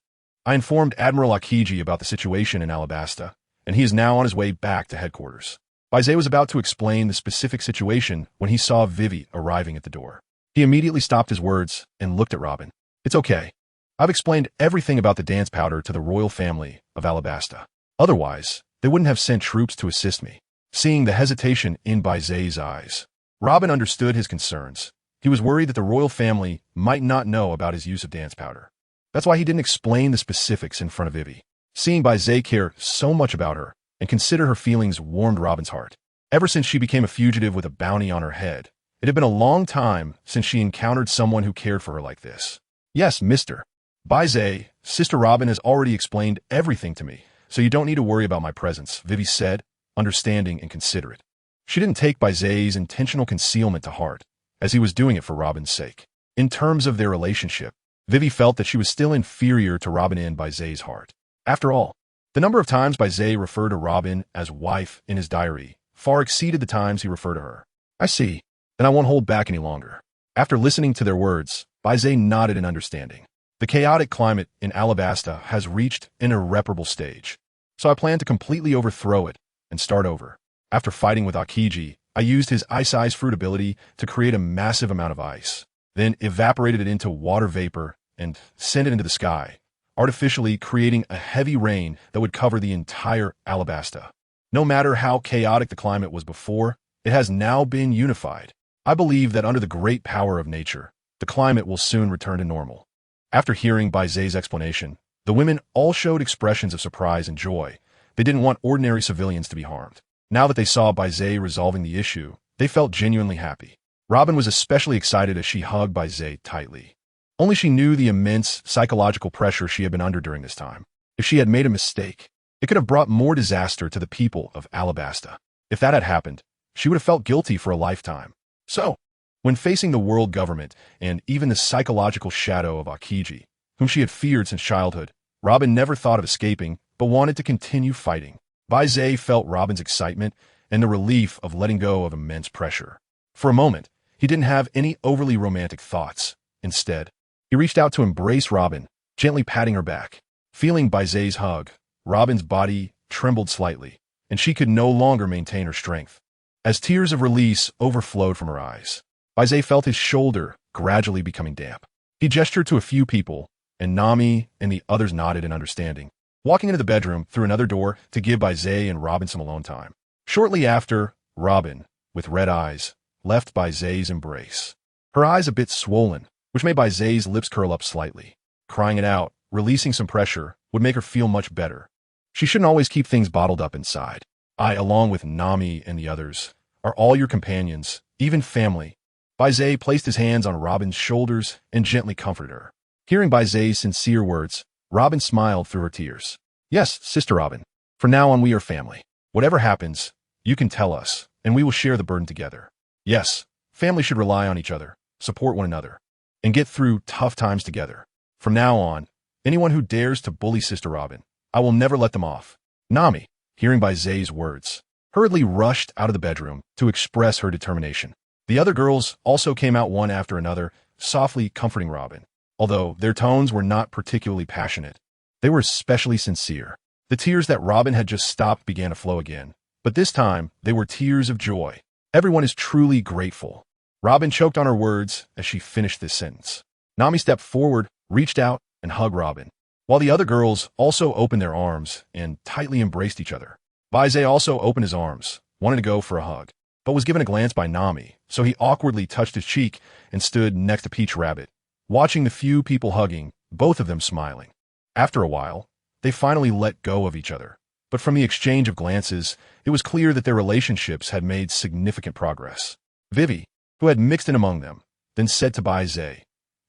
I informed Admiral Akiji about the situation in Alabasta, and he is now on his way back to headquarters. Baize was about to explain the specific situation when he saw Vivi arriving at the door. He immediately stopped his words and looked at Robin. It's okay. I've explained everything about the dance powder to the royal family of Alabasta. Otherwise, they wouldn't have sent troops to assist me. Seeing the hesitation in Baize's eyes, Robin understood his concerns. He was worried that the royal family might not know about his use of dance powder. That's why he didn't explain the specifics in front of Vivi. Seeing Baize care so much about her and consider her feelings warmed Robin's heart. Ever since she became a fugitive with a bounty on her head, it had been a long time since she encountered someone who cared for her like this. Yes, Mr. Baize, Sister Robin has already explained everything to me, so you don't need to worry about my presence, Vivi said, understanding and considerate. She didn't take Baize's intentional concealment to heart, as he was doing it for Robin's sake. In terms of their relationship, Vivi felt that she was still inferior to Robin in Baize's heart. After all, the number of times Baize referred to Robin as wife in his diary far exceeded the times he referred to her. I see. Then I won't hold back any longer. After listening to their words, Baize nodded in understanding. The chaotic climate in Alabasta has reached an irreparable stage, so I plan to completely overthrow it and start over. After fighting with Akiji, I used his ice fruit ability to create a massive amount of ice, then evaporated it into water vapor and sent it into the sky, artificially creating a heavy rain that would cover the entire Alabasta. No matter how chaotic the climate was before, it has now been unified. I believe that under the great power of nature, the climate will soon return to normal. After hearing Baize's explanation, the women all showed expressions of surprise and joy. They didn't want ordinary civilians to be harmed. Now that they saw Baize resolving the issue, they felt genuinely happy. Robin was especially excited as she hugged Baize tightly. Only she knew the immense psychological pressure she had been under during this time. If she had made a mistake, it could have brought more disaster to the people of Alabasta. If that had happened, she would have felt guilty for a lifetime. So, when facing the world government and even the psychological shadow of Akiji, whom she had feared since childhood, Robin never thought of escaping, but wanted to continue fighting. Baize felt Robin's excitement and the relief of letting go of immense pressure. For a moment, he didn't have any overly romantic thoughts. Instead, he reached out to embrace Robin, gently patting her back. Feeling Baize's hug, Robin's body trembled slightly, and she could no longer maintain her strength. As tears of release overflowed from her eyes, Baize felt his shoulder gradually becoming damp. He gestured to a few people, and Nami and the others nodded in understanding, walking into the bedroom through another door to give Baize and Robin some alone time. Shortly after, Robin, with red eyes, left Baize's embrace. Her eyes a bit swollen, which made Baize's lips curl up slightly. Crying it out, releasing some pressure, would make her feel much better. She shouldn't always keep things bottled up inside. I, along with Nami and the others, are all your companions, even family. Baize placed his hands on Robin's shoulders and gently comforted her. Hearing Baize's sincere words, Robin smiled through her tears. Yes, Sister Robin. From now on we are family. Whatever happens, you can tell us, and we will share the burden together. Yes, family should rely on each other, support one another, and get through tough times together. From now on, anyone who dares to bully Sister Robin, I will never let them off. Nami, hearing Baize's words, hurriedly rushed out of the bedroom to express her determination. The other girls also came out one after another, softly comforting Robin. Although their tones were not particularly passionate, they were especially sincere. The tears that Robin had just stopped began to flow again, but this time they were tears of joy. Everyone is truly grateful. Robin choked on her words as she finished this sentence. Nami stepped forward, reached out, and hugged Robin, while the other girls also opened their arms and tightly embraced each other. Baize also opened his arms, wanting to go for a hug, but was given a glance by Nami, so he awkwardly touched his cheek and stood next to Peach Rabbit, watching the few people hugging, both of them smiling. After a while, they finally let go of each other, but from the exchange of glances, it was clear that their relationships had made significant progress. Vivi, who had mixed in among them, then said to Baize,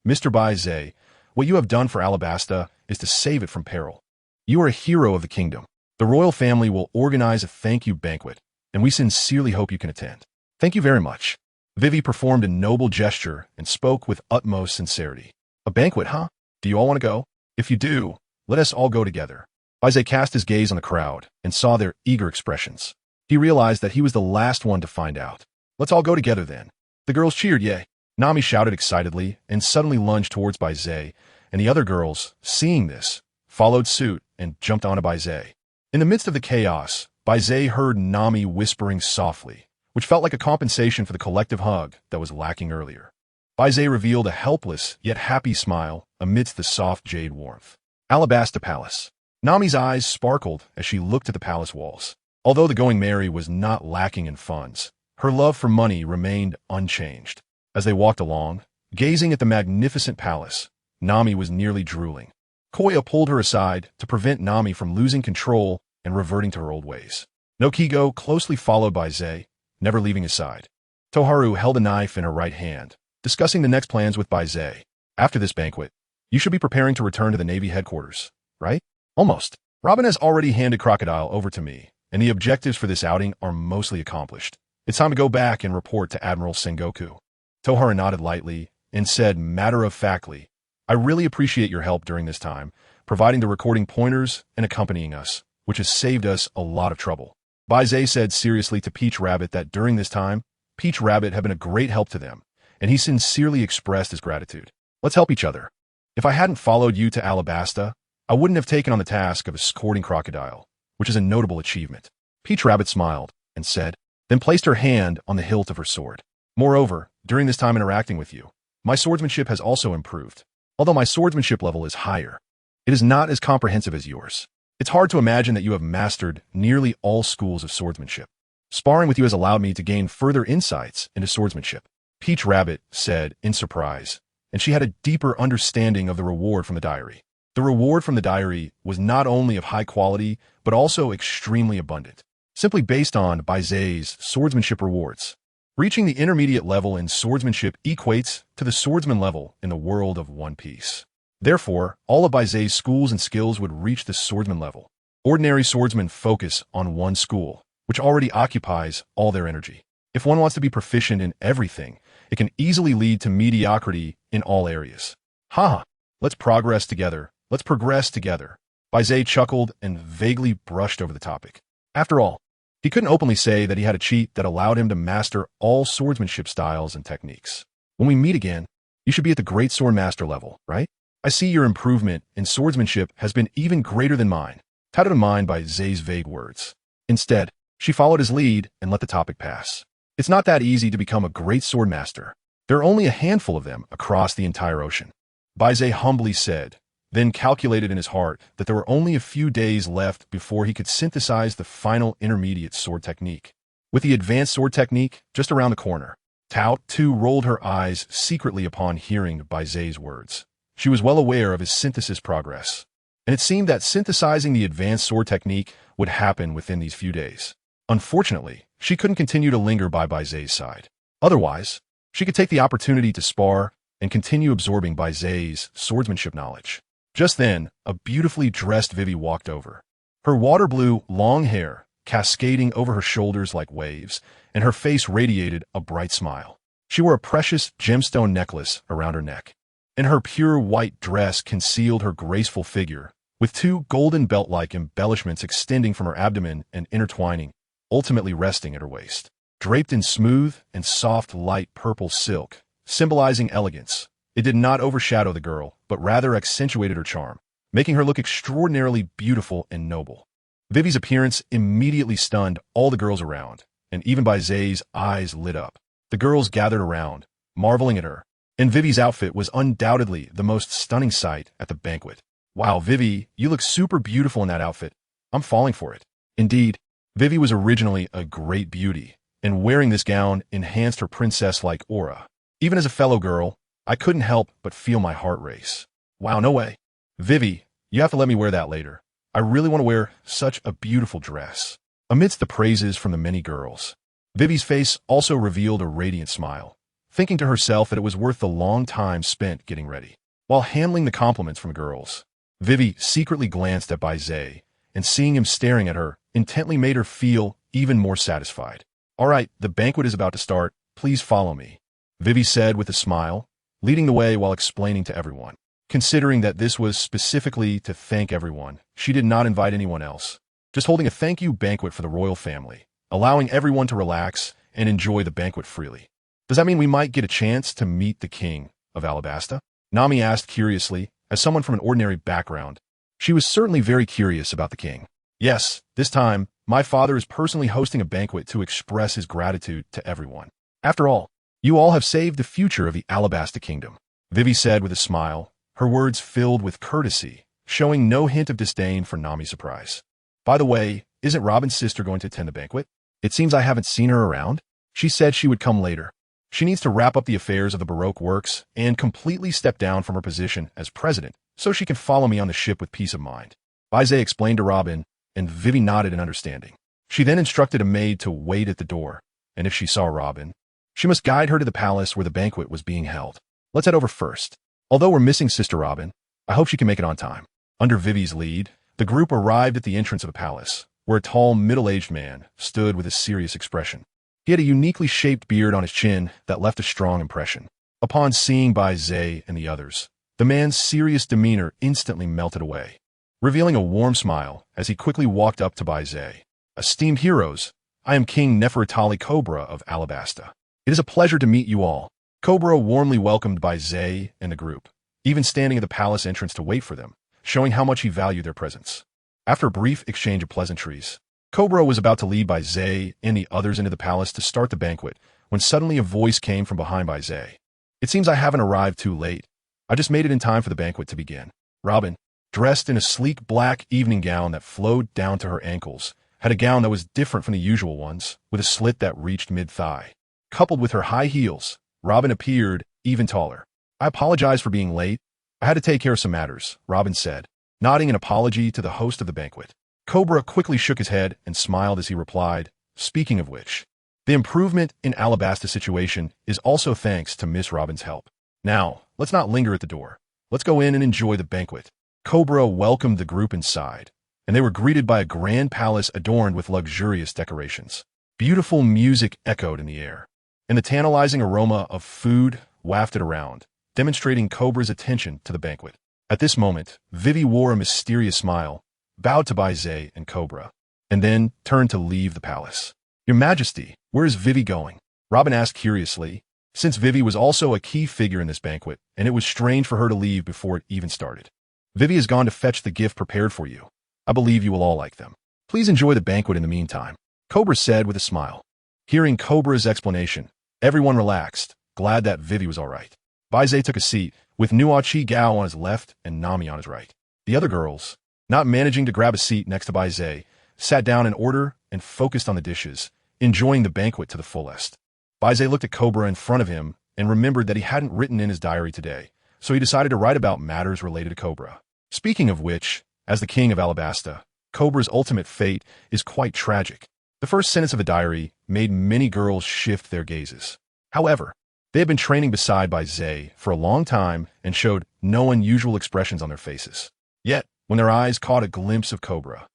Mr. Baize, what you have done for Alabasta is to save it from peril. You are a hero of the kingdom. The royal family will organize a thank you banquet, and we sincerely hope you can attend. Thank you very much. Vivi performed a noble gesture and spoke with utmost sincerity. A banquet, huh? Do you all want to go? If you do, let us all go together. Baize cast his gaze on the crowd and saw their eager expressions. He realized that he was the last one to find out. Let's all go together then. The girls cheered, yay. Nami shouted excitedly and suddenly lunged towards Baize, and the other girls, seeing this, followed suit and jumped onto Baize. In the midst of the chaos, Baize heard Nami whispering softly, which felt like a compensation for the collective hug that was lacking earlier. Baize revealed a helpless yet happy smile amidst the soft jade warmth. Alabasta Palace. Nami's eyes sparkled as she looked at the palace walls. Although the going merry was not lacking in funds, her love for money remained unchanged. As they walked along, gazing at the magnificent palace, Nami was nearly drooling. Koya pulled her aside to prevent Nami from losing control and reverting to her old ways. Nokigo closely followed Baize, never leaving his side. Toharu held a knife in her right hand, discussing the next plans with Baize. After this banquet, you should be preparing to return to the Navy headquarters, right? Almost. Robin has already handed Crocodile over to me, and the objectives for this outing are mostly accomplished. It's time to go back and report to Admiral Sengoku. Toharu nodded lightly and said matter-of-factly, I really appreciate your help during this time, providing the recording pointers and accompanying us, which has saved us a lot of trouble. Baize said seriously to Peach Rabbit that during this time, Peach Rabbit had been a great help to them, and he sincerely expressed his gratitude. Let's help each other. If I hadn't followed you to Alabasta, I wouldn't have taken on the task of escorting Crocodile, which is a notable achievement. Peach Rabbit smiled and said, then placed her hand on the hilt of her sword. Moreover, during this time interacting with you, my swordsmanship has also improved. Although my swordsmanship level is higher, it is not as comprehensive as yours. It's hard to imagine that you have mastered nearly all schools of swordsmanship. Sparring with you has allowed me to gain further insights into swordsmanship, Peach Rabbit said in surprise, and she had a deeper understanding of the reward from the diary. The reward from the diary was not only of high quality, but also extremely abundant, simply based on Baize's swordsmanship rewards. Reaching the intermediate level in swordsmanship equates to the swordsman level in the world of One Piece. Therefore, all of Baize's schools and skills would reach the swordsman level. Ordinary swordsmen focus on one school, which already occupies all their energy. If one wants to be proficient in everything, it can easily lead to mediocrity in all areas. Haha, let's progress together. Let's progress together. Baize chuckled and vaguely brushed over the topic. After all, he couldn't openly say that he had a cheat that allowed him to master all swordsmanship styles and techniques. When we meet again, you should be at the Great Sword Master level, right? I see your improvement in swordsmanship has been even greater than mine, touted to mind by Zay's vague words. Instead, she followed his lead and let the topic pass. It's not that easy to become a great sword master. There are only a handful of them across the entire ocean. Baize humbly said, then calculated in his heart that there were only a few days left before he could synthesize the final intermediate sword technique. With the advanced sword technique just around the corner, Tao, too, rolled her eyes secretly upon hearing Baize's words. She was well aware of his synthesis progress, and it seemed that synthesizing the advanced sword technique would happen within these few days. Unfortunately, she couldn't continue to linger by Baize's side. Otherwise, she could take the opportunity to spar and continue absorbing Baize's swordsmanship knowledge. Just then, a beautifully dressed Vivi walked over. Her water blue, long hair cascading over her shoulders like waves, and her face radiated a bright smile. She wore a precious gemstone necklace around her neck, and her pure white dress concealed her graceful figure, with two golden belt-like embellishments extending from her abdomen and intertwining, ultimately resting at her waist. Draped in smooth and soft light purple silk, symbolizing elegance, it did not overshadow the girl, but rather accentuated her charm, making her look extraordinarily beautiful and noble. Vivi's appearance immediately stunned all the girls around, and even Baize's eyes lit up. The girls gathered around, marveling at her, and Vivi's outfit was undoubtedly the most stunning sight at the banquet. Wow, Vivi, you look super beautiful in that outfit. I'm falling for it. Indeed, Vivi was originally a great beauty, and wearing this gown enhanced her princess-like aura. Even as a fellow girl, I couldn't help but feel my heart race. Wow, no way. Vivi, you have to let me wear that later. I really want to wear such a beautiful dress. Amidst the praises from the many girls, Vivi's face also revealed a radiant smile, thinking to herself that it was worth the long time spent getting ready. While handling the compliments from the girls, Vivi secretly glanced at Baize, and seeing him staring at her intently made her feel even more satisfied. All right, the banquet is about to start. Please follow me, Vivi said with a smile, leading the way while explaining to everyone. Considering that this was specifically to thank everyone, she did not invite anyone else, just holding a thank you banquet for the royal family, allowing everyone to relax and enjoy the banquet freely. Does that mean we might get a chance to meet the king of Alabasta? Nami asked curiously, as someone from an ordinary background. She was certainly very curious about the king. Yes, this time, my father is personally hosting a banquet to express his gratitude to everyone. After all, you all have saved the future of the Alabasta kingdom, Vivi said with a smile, her words filled with courtesy, showing no hint of disdain for Nami's surprise. By the way, isn't Robin's sister going to attend the banquet? It seems I haven't seen her around. She said she would come later. She needs to wrap up the affairs of the Baroque Works and completely step down from her position as president so she can follow me on the ship with peace of mind. Baize explained to Robin, and Vivi nodded in understanding. She then instructed a maid to wait at the door, and if she saw Robin, she must guide her to the palace where the banquet was being held. Let's head over first. Although we're missing Sister Robin, I hope she can make it on time. Under Vivi's lead, the group arrived at the entrance of the palace, where a tall, middle-aged man stood with a serious expression. He had a uniquely shaped beard on his chin that left a strong impression. Upon seeing Baize and the others, the man's serious demeanor instantly melted away, revealing a warm smile as he quickly walked up to Baize. Esteemed heroes, I am King Nefertali Cobra of Alabasta. It is a pleasure to meet you all. Cobra warmly welcomed Baize and the group, even standing at the palace entrance to wait for them, showing how much he valued their presence. After a brief exchange of pleasantries, Cobra was about to lead Baize and the others into the palace to start the banquet, when suddenly a voice came from behind Baize. "It seems I haven't arrived too late. I just made it in time for the banquet to begin." Robin, dressed in a sleek black evening gown that flowed down to her ankles, had a gown that was different from the usual ones, with a slit that reached mid-thigh. Coupled with her high heels, Robin appeared even taller. "I apologize for being late. I had to take care of some matters," Robin said, nodding an apology to the host of the banquet. Cobra quickly shook his head and smiled as he replied, "Speaking of which, the improvement in Alabasta's situation is also thanks to Miss Robin's help. Now, let's not linger at the door. Let's go in and enjoy the banquet." Cobra welcomed the group inside, and they were greeted by a grand palace adorned with luxurious decorations. Beautiful music echoed in the air, and the tantalizing aroma of food wafted around, demonstrating Cobra's attention to the banquet. At this moment, Vivi wore a mysterious smile, bowed to Baize and Cobra, and then turned to leave the palace. "Your Majesty, where is Vivi going?" Robin asked curiously, since Vivi was also a key figure in this banquet, and it was strange for her to leave before it even started. "Vivi has gone to fetch the gift prepared for you. I believe you will all like them. Please enjoy the banquet in the meantime," Cobra said with a smile. Hearing Cobra's explanation, everyone relaxed, glad that Vivi was all right. Baize took a seat, with Nuachi Gao on his left and Nami on his right. The other girls, not managing to grab a seat next to Baize, sat down in order and focused on the dishes, enjoying the banquet to the fullest. Baize looked at Cobra in front of him and remembered that he hadn't written in his diary today, so he decided to write about matters related to Cobra. Speaking of which, as the king of Alabasta, Cobra's ultimate fate is quite tragic. The first sentence of the diary made many girls shift their gazes. However, they had been training beside Baize for a long time and showed no unusual expressions on their faces. Yet, when their eyes caught a glimpse of Cobra,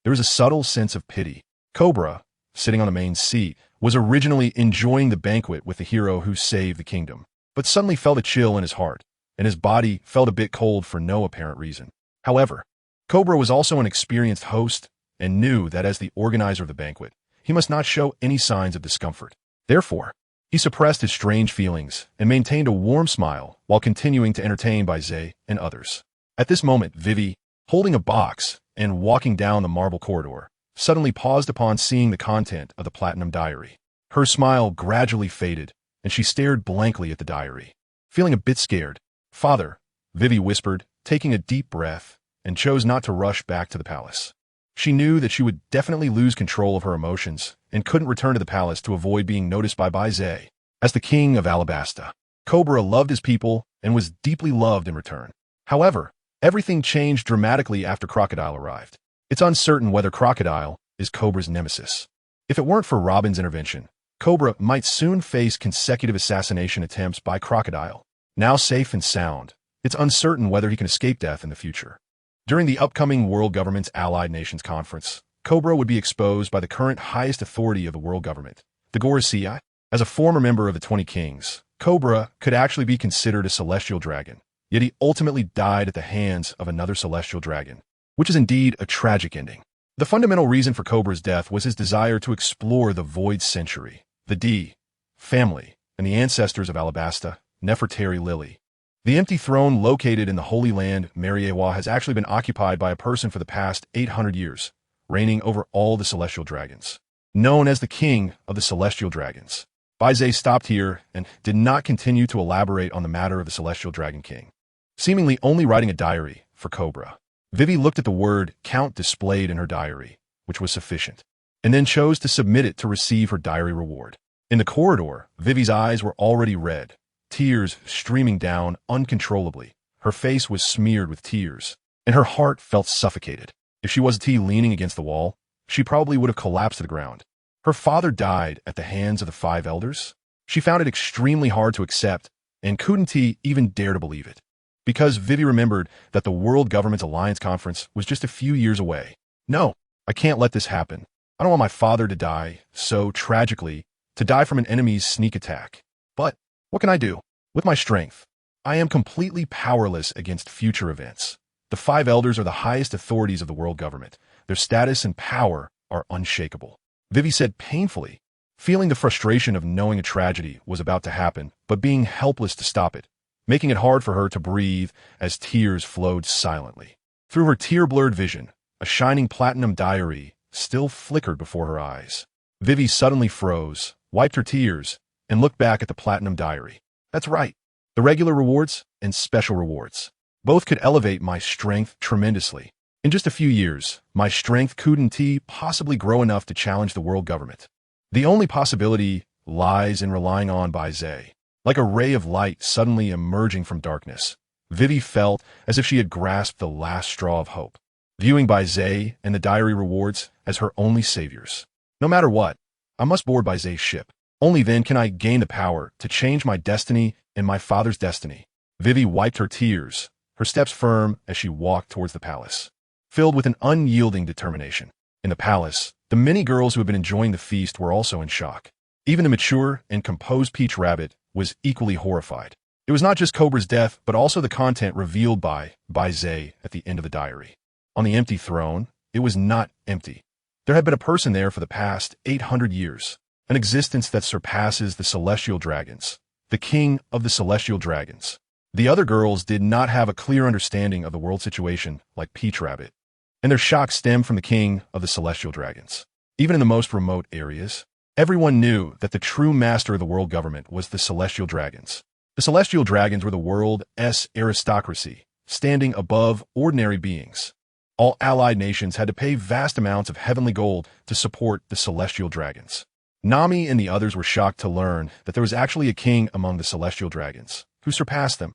there was a subtle sense of pity. Cobra, sitting on the main seat, was originally enjoying the banquet with the hero who saved the kingdom, but suddenly felt a chill in his heart, and his body felt a bit cold for no apparent reason. However, Cobra was also an experienced host and knew that as the organizer of the banquet, he must not show any signs of discomfort. Therefore, he suppressed his strange feelings and maintained a warm smile while continuing to entertain Baize and others. At this moment, Vivi, holding a box and walking down the marble corridor, suddenly paused upon seeing the content of the platinum diary. Her smile gradually faded, and she stared blankly at the diary. Feeling a bit scared, "Father," Vivi whispered, taking a deep breath, and chose not to rush back to the palace. She knew that she would definitely lose control of her emotions and couldn't return to the palace to avoid being noticed by Baize. As the king of Alabasta, Cobra loved his people and was deeply loved in return. However, everything changed dramatically after Crocodile arrived. It's uncertain whether Crocodile is Cobra's nemesis. If it weren't for Robin's intervention, Cobra might soon face consecutive assassination attempts by Crocodile. Now safe and sound, it's uncertain whether he can escape death in the future. During the upcoming World Government's Allied Nations Conference, Cobra would be exposed by the current highest authority of the world government, the Gorosei. As a former member of the 20 Kings, Cobra could actually be considered a celestial dragon, yet he ultimately died at the hands of another celestial dragon, which is indeed a tragic ending. The fundamental reason for Cobra's death was his desire to explore the Void Century, the D family, and the ancestors of Alabasta, Nefertari Lily. The empty throne located in the Holy Land, Mariewa, has actually been occupied by a person for the past 800 years, reigning over all the celestial dragons. Known as the King of the Celestial Dragons, Baize stopped here and did not continue to elaborate on the matter of the Celestial Dragon King, seemingly only writing a diary for Cobra. Vivi looked at the word count displayed in her diary, which was sufficient, and then chose to submit it to receive her diary reward. In the corridor, Vivi's eyes were already red, tears streaming down uncontrollably. Her face was smeared with tears, and her heart felt suffocated. If she wasn't leaning against the wall, she probably would have collapsed to the ground. Her father died at the hands of the 5 elders. She found it extremely hard to accept, and couldn't even dare to believe it, because Vivi remembered that the World Government's Alliance Conference was just a few years away. "No, I can't let this happen. I don't want my father to die so tragically, to die from an enemy's sneak attack. But what can I do? With my strength, I am completely powerless against future events. The 5 elders are the highest authorities of the world government. Their status and power are unshakable," Vivi said painfully, feeling the frustration of knowing a tragedy was about to happen, but being helpless to stop it. making it hard for her to breathe as tears flowed silently. Through her tear-blurred vision, a shining platinum diary still flickered before her eyes. Vivi suddenly froze, wiped her tears, and looked back at the platinum diary. That's right. The regular rewards and special rewards. Both could elevate my strength tremendously. In just a few years, my strength couldn't possibly grow enough to challenge the world government. The only possibility lies in relying on Baize. Like a ray of light suddenly emerging from darkness, Vivi felt as if she had grasped the last straw of hope, viewing Baize and the diary rewards as her only saviors. No matter what, I must board Baize's ship. Only then can I gain the power to change my destiny and my father's destiny. Vivi wiped her tears, her steps firm as she walked towards the palace, filled with an unyielding determination. In the palace, the many girls who had been enjoying the feast were also in shock. Even the mature and composed Peach Rabbit was equally horrified. It was not just Cobra's death, but also the content revealed by Baize at the end of the diary. On the empty throne, it was not empty. There had been a person there for the past 800 years, an existence that surpasses the celestial dragons, the king of the celestial dragons. The other girls did not have a clear understanding of the world situation like Peach Rabbit, and their shock stemmed from the king of the celestial dragons. Even in the most remote areas, everyone knew that the true master of the world government was the celestial dragons. The celestial dragons were the world's aristocracy, standing above ordinary beings. All allied nations had to pay vast amounts of heavenly gold to support the celestial dragons. Nami and the others were shocked to learn that there was actually a king among the celestial dragons, who surpassed them.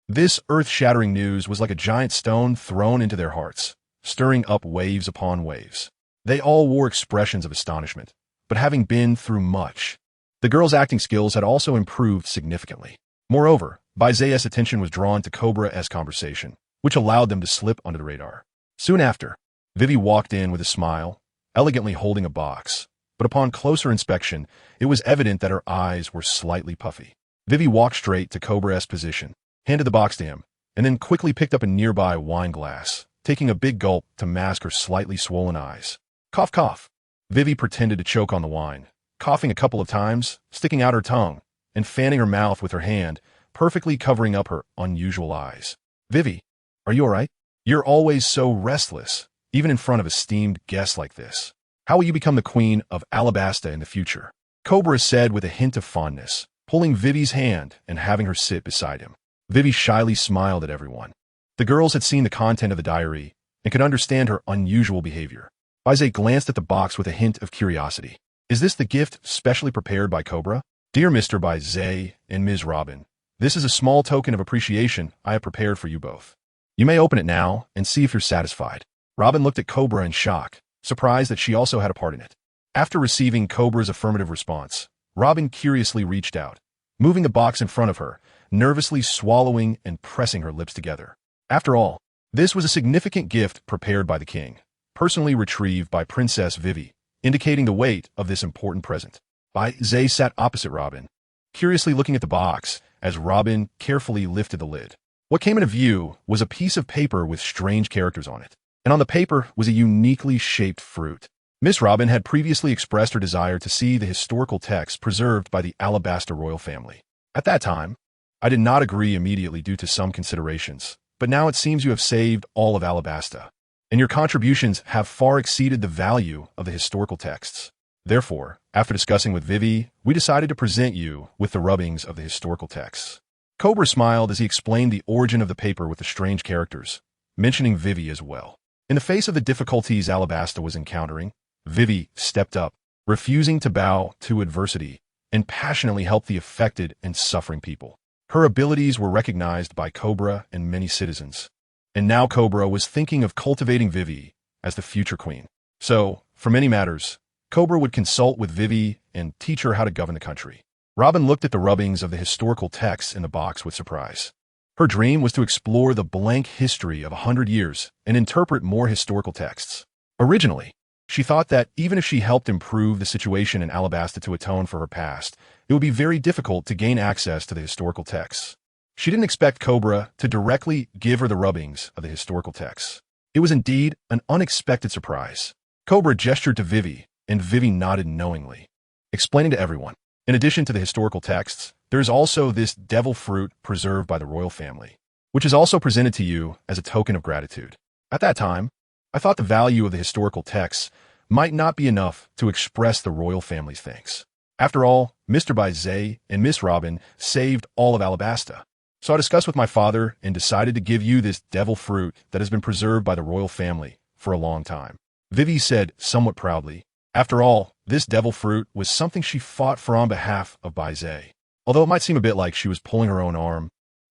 This earth-shattering news was like a giant stone thrown into their hearts, stirring up waves upon waves. They all wore expressions of astonishment, but having been through much, the girls' acting skills had also improved significantly. Moreover, Baize's attention was drawn to Cobra's conversation, which allowed them to slip under the radar. Soon after, Vivi walked in with a smile, elegantly holding a box, but upon closer inspection, it was evident that her eyes were slightly puffy. Vivi walked straight to Cobra's position, handed the box to him, and then quickly picked up a nearby wine glass, taking a big gulp to mask her slightly swollen eyes. Cough, cough. Vivi pretended to choke on the wine, coughing a couple of times, sticking out her tongue, and fanning her mouth with her hand, perfectly covering up her unusual eyes. Vivi, are you all right? You're always so restless, even in front of esteemed guests like this. How will you become the queen of Alabasta in the future? Cobra said with a hint of fondness, pulling Vivi's hand and having her sit beside him. Vivi shyly smiled at everyone. The girls had seen the content of the diary and could understand her unusual behavior. Baize glanced at the box with a hint of curiosity. Is this the gift specially prepared by Cobra? Dear Mr. Baize and Ms. Robin, this is a small token of appreciation I have prepared for you both. You may open it now and see if you're satisfied. Robin looked at Cobra in shock, surprised that she also had a part in it. After receiving Cobra's affirmative response, Robin curiously reached out, moving the box in front of her, nervously swallowing and pressing her lips together. After all, this was a significant gift prepared by the king, personally retrieved by Princess Vivi, indicating the weight of this important present. Baize sat opposite Robin, curiously looking at the box as Robin carefully lifted the lid. What came into view was a piece of paper with strange characters on it, and on the paper was a uniquely shaped fruit. Miss Robin had previously expressed her desire to see the historical text preserved by the Alabasta royal family. At that time, I did not agree immediately due to some considerations, but now it seems you have saved all of Alabasta, and your contributions have far exceeded the value of the historical texts. Therefore, after discussing with Vivi, we decided to present you with the rubbings of the historical texts. Cobra smiled as he explained the origin of the paper with the strange characters, mentioning Vivi as well. In the face of the difficulties Alabasta was encountering, Vivi stepped up, refusing to bow to adversity, and passionately helped the affected and suffering people. Her abilities were recognized by Cobra and many citizens, and now Cobra was thinking of cultivating Vivi as the future queen. So, for many matters, Cobra would consult with Vivi and teach her how to govern the country. Robin looked at the rubbings of the historical texts in the box with surprise. Her dream was to explore the blank history of 100 years and interpret more historical texts. Originally, she thought that even if she helped improve the situation in Alabasta to atone for her past, it would be very difficult to gain access to the historical texts. She didn't expect Cobra to directly give her the rubbings of the historical texts. It was indeed an unexpected surprise. Cobra gestured to Vivi, and Vivi nodded knowingly, explaining to everyone. In addition to the historical texts, there is also this devil fruit preserved by the royal family, which is also presented to you as a token of gratitude. At that time, I thought the value of the historical texts might not be enough to express the royal family's thanks. After all, Mr. Baize and Miss Robin saved all of Alabasta. So I discussed with my father and decided to give you this devil fruit that has been preserved by the royal family for a long time. Vivi said somewhat proudly. After all, this devil fruit was something she fought for on behalf of Baize. Although it might seem a bit like she was pulling her own arm,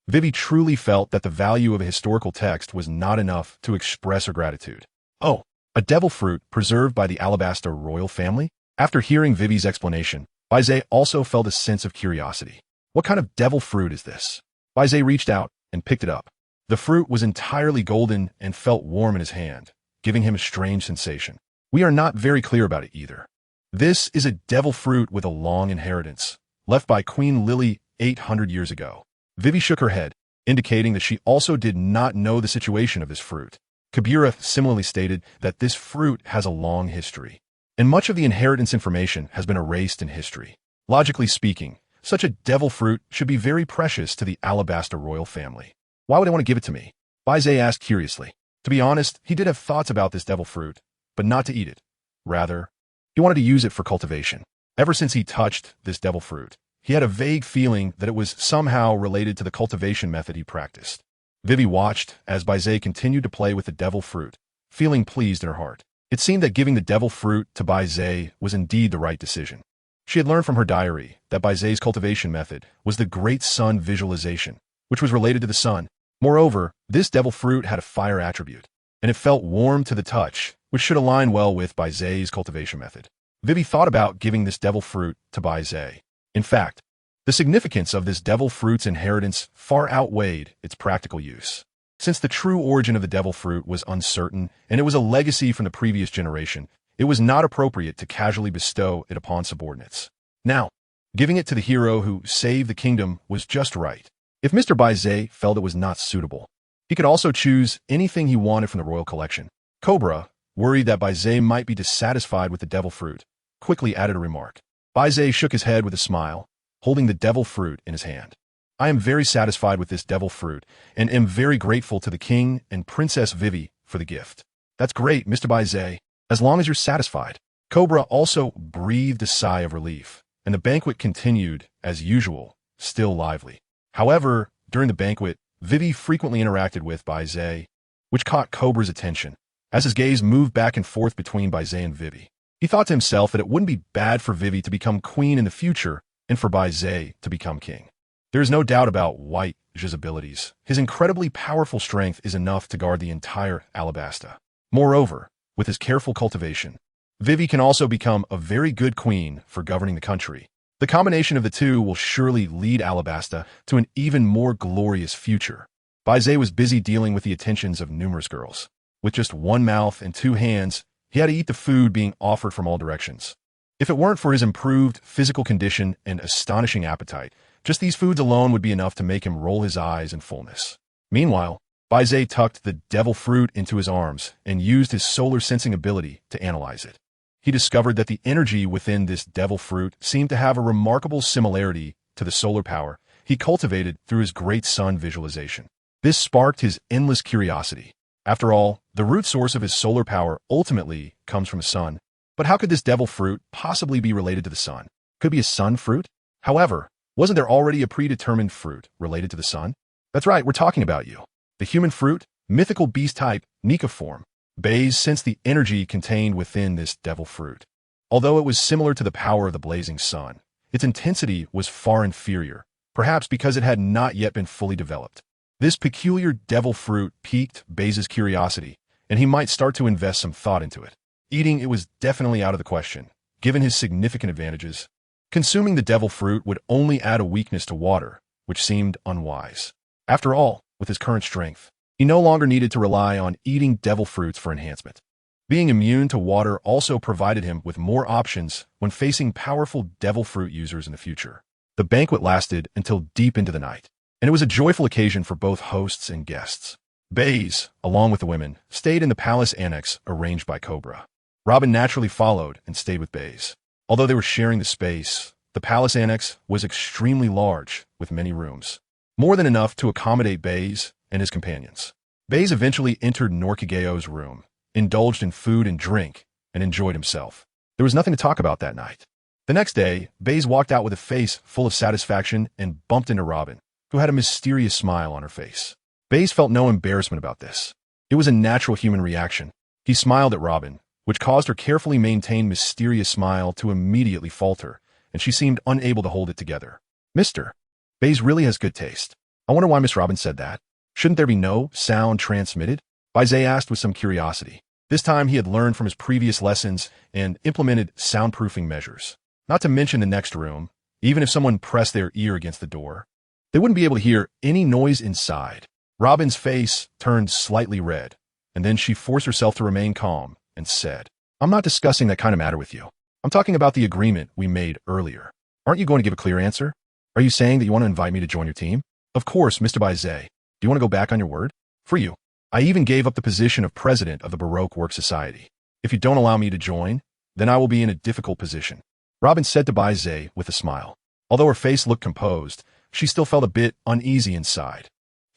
Vivi truly felt that the value of a historical text was not enough to express her gratitude. Oh, a devil fruit preserved by the Alabasta royal family? After hearing Vivi's explanation, Baize also felt a sense of curiosity. What kind of devil fruit is this? Baize reached out and picked it up. The fruit was entirely golden and felt warm in his hand, giving him a strange sensation. We are not very clear about it either. This is a devil fruit with a long inheritance, left by Queen Lily 800 years ago. Vivi shook her head, indicating that she also did not know the situation of this fruit. Kabira similarly stated that this fruit has a long history, and much of the inheritance information has been erased in history. Logically speaking, such a devil fruit should be very precious to the Alabasta royal family. Why would they want to give it to me? Baize asked curiously. To be honest, he did have thoughts about this devil fruit, but not to eat it. Rather, he wanted to use it for cultivation. Ever since he touched this devil fruit, he had a vague feeling that it was somehow related to the cultivation method he practiced. Vivi watched as Baize continued to play with the devil fruit, feeling pleased in her heart. It seemed that giving the devil fruit to Baize was indeed the right decision. She had learned from her diary that Baize's cultivation method was the great sun visualization, which was related to the sun. Moreover, this devil fruit had a fire attribute, and it felt warm to the touch, which should align well with Baize's cultivation method. Vivi thought about giving this devil fruit to Baize. In fact, the significance of this devil fruit's inheritance far outweighed its practical use. Since the true origin of the devil fruit was uncertain and it was a legacy from the previous generation, it was not appropriate to casually bestow it upon subordinates. Now, giving it to the hero who saved the kingdom was just right. If Mr. Baize felt it was not suitable, he could also choose anything he wanted from the royal collection. Cobra, worried that Baize might be dissatisfied with the devil fruit, quickly added a remark. Baize shook his head with a smile, holding the devil fruit in his hand. I am very satisfied with this devil fruit and am very grateful to the king and Princess Vivi for the gift. That's great, Mr. Baize, as long as you're satisfied. Cobra also breathed a sigh of relief, and the banquet continued as usual, still lively. However, during the banquet, Vivi frequently interacted with Baize, which caught Cobra's attention. As his gaze moved back and forth between Baize and Vivi, he thought to himself that it wouldn't be bad for Vivi to become queen in the future and for Baize to become king. There is no doubt about Baize's abilities. His incredibly powerful strength is enough to guard the entire Alabasta. Moreover, with his careful cultivation, Vivi can also become a very good queen for governing the country. The combination of the two will surely lead Alabasta to an even more glorious future. Baize was busy dealing with the attentions of numerous girls. With just one mouth and two hands, he had to eat the food being offered from all directions. If it weren't for his improved physical condition and astonishing appetite, just these foods alone would be enough to make him roll his eyes in fullness. Meanwhile, Baize tucked the devil fruit into his arms and used his solar sensing ability to analyze it. He discovered that the energy within this devil fruit seemed to have a remarkable similarity to the solar power he cultivated through his great sun visualization. This sparked his endless curiosity. After all, the root source of his solar power ultimately comes from the sun. But how could this devil fruit possibly be related to the sun? Could it be a sun fruit? However, wasn't there already a predetermined fruit related to the sun? That's right, we're talking about you. The human fruit, mythical beast type, Nika form. Baize sensed the energy contained within this devil fruit. Although it was similar to the power of the blazing sun, its intensity was far inferior, perhaps because it had not yet been fully developed. This peculiar devil fruit piqued Baize's curiosity, and he might start to invest some thought into it. Eating it was definitely out of the question, given his significant advantages. Consuming the devil fruit would only add a weakness to water, which seemed unwise. After all, with his current strength, he no longer needed to rely on eating devil fruits for enhancement. Being immune to water also provided him with more options when facing powerful devil fruit users in the future. The banquet lasted until deep into the night, and it was a joyful occasion for both hosts and guests. Baize, along with the women, stayed in the palace annex arranged by Cobra. Robin naturally followed and stayed with Baize. Although they were sharing the space, The palace annex was extremely large, with many rooms. More than enough to accommodate Baize and his companions. Baize eventually entered Norkigeo's room, indulged in food and drink, and enjoyed himself. There was nothing to talk about that night. The next day, Baize walked out with a face full of satisfaction and bumped into Robin, who had a mysterious smile on her face. Baize felt no embarrassment about this. It was a natural human reaction. He smiled at Robin, which caused her carefully maintained mysterious smile to immediately falter, and she seemed unable to hold it together. Mr. Baize really has good taste. I wonder why Miss Robin said that. Shouldn't there be no sound transmitted? Baize asked with some curiosity. This time he had learned from his previous lessons and implemented soundproofing measures. Not to mention the next room, even if someone pressed their ear against the door, they wouldn't be able to hear any noise inside. Robin's face turned slightly red, and then she forced herself to remain calm and said, I'm not discussing that kind of matter with you. I'm talking about the agreement we made earlier. Aren't you going to give a clear answer? Are you saying that you want to invite me to join your team? Of course, Mr. Baize. Do you want to go back on your word? For you. I even gave up the position of president of the Baroque Works Society. If you don't allow me to join, then I will be in a difficult position. Robin said to Baize with a smile. Although her face looked composed, she still felt a bit uneasy inside.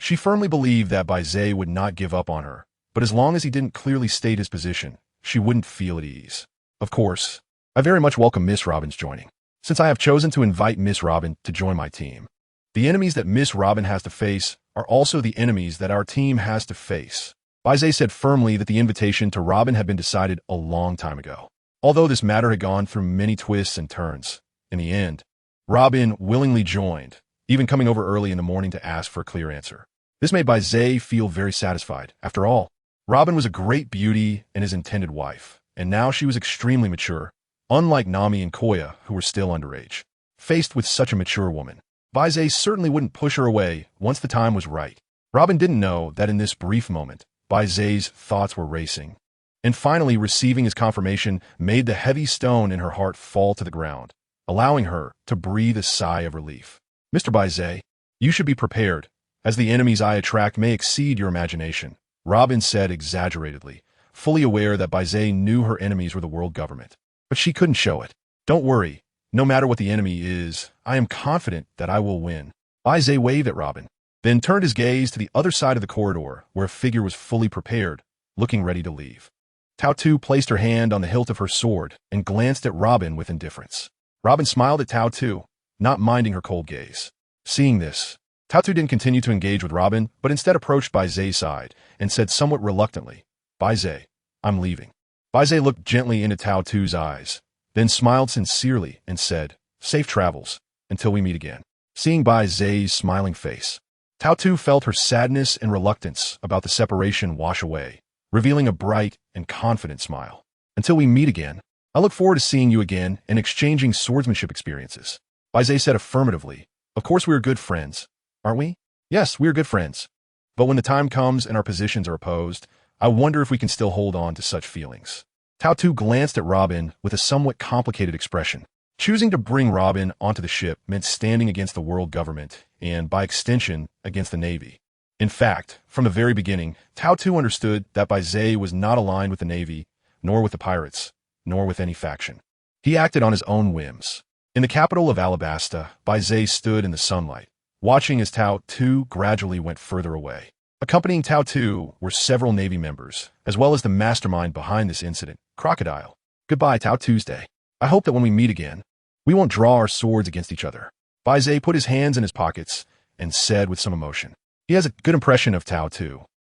She firmly believed that Baize would not give up on her, but as long as he didn't clearly state his position, she wouldn't feel at ease. Of course, I very much welcome Miss Robin's joining, since I have chosen to invite Miss Robin to join my team. The enemies that Miss Robin has to face are also the enemies that our team has to face. Baize said firmly that the invitation to Robin had been decided a long time ago. Although this matter had gone through many twists and turns, in the end, Robin willingly joined, even coming over early in the morning to ask for a clear answer. This made Baize feel very satisfied. After all, Robin was a great beauty and his intended wife, and now she was extremely mature, unlike Nami and Koya, who were still underage. Faced with such a mature woman, Baize certainly wouldn't push her away once the time was right. Robin didn't know that in this brief moment, Baize's thoughts were racing. And finally, receiving his confirmation made the heavy stone in her heart fall to the ground, allowing her to breathe a sigh of relief. Mr. Baize, you should be prepared, as the enemies I attract may exceed your imagination, Robin said exaggeratedly, fully aware that Baize knew her enemies were the world government. But she couldn't show it. Don't worry. No matter what the enemy is, I am confident that I will win. Baize waved at Robin, then turned his gaze to the other side of the corridor where a figure was fully prepared, looking ready to leave. Tao placed her hand on the hilt of her sword and glanced at Robin with indifference. Robin smiled at Tao, not minding her cold gaze. Seeing this, Tao didn't continue to engage with Robin, but instead approached Baize's side and said somewhat reluctantly, Baize, I'm leaving. Baize looked gently into Tao's eyes, then smiled sincerely and said, Safe travels, until we meet again. Seeing Baize's smiling face, Tao felt her sadness and reluctance about the separation wash away, revealing a bright and confident smile. Until we meet again, I look forward to seeing you again and exchanging swordsmanship experiences. Baize said affirmatively, Of course we are good friends, aren't we? Yes, we are good friends. But when the time comes and our positions are opposed, I wonder if we can still hold on to such feelings. Tao glanced at Robin with a somewhat complicated expression. Choosing to bring Robin onto the ship meant standing against the world government and, by extension, against the Navy. In fact, from the very beginning, Tao understood that Baize was not aligned with the Navy, nor with the pirates, nor with any faction. He acted on his own whims. In the capital of Alabasta, Baize stood in the sunlight, watching as Tao gradually went further away. Accompanying Tao were several Navy members, as well as the mastermind behind this incident, Crocodile. Goodbye, Tao Tuesday. I hope that when we meet again, we won't draw our swords against each other. Baize put his hands in his pockets and said with some emotion. He has a good impression of Tao,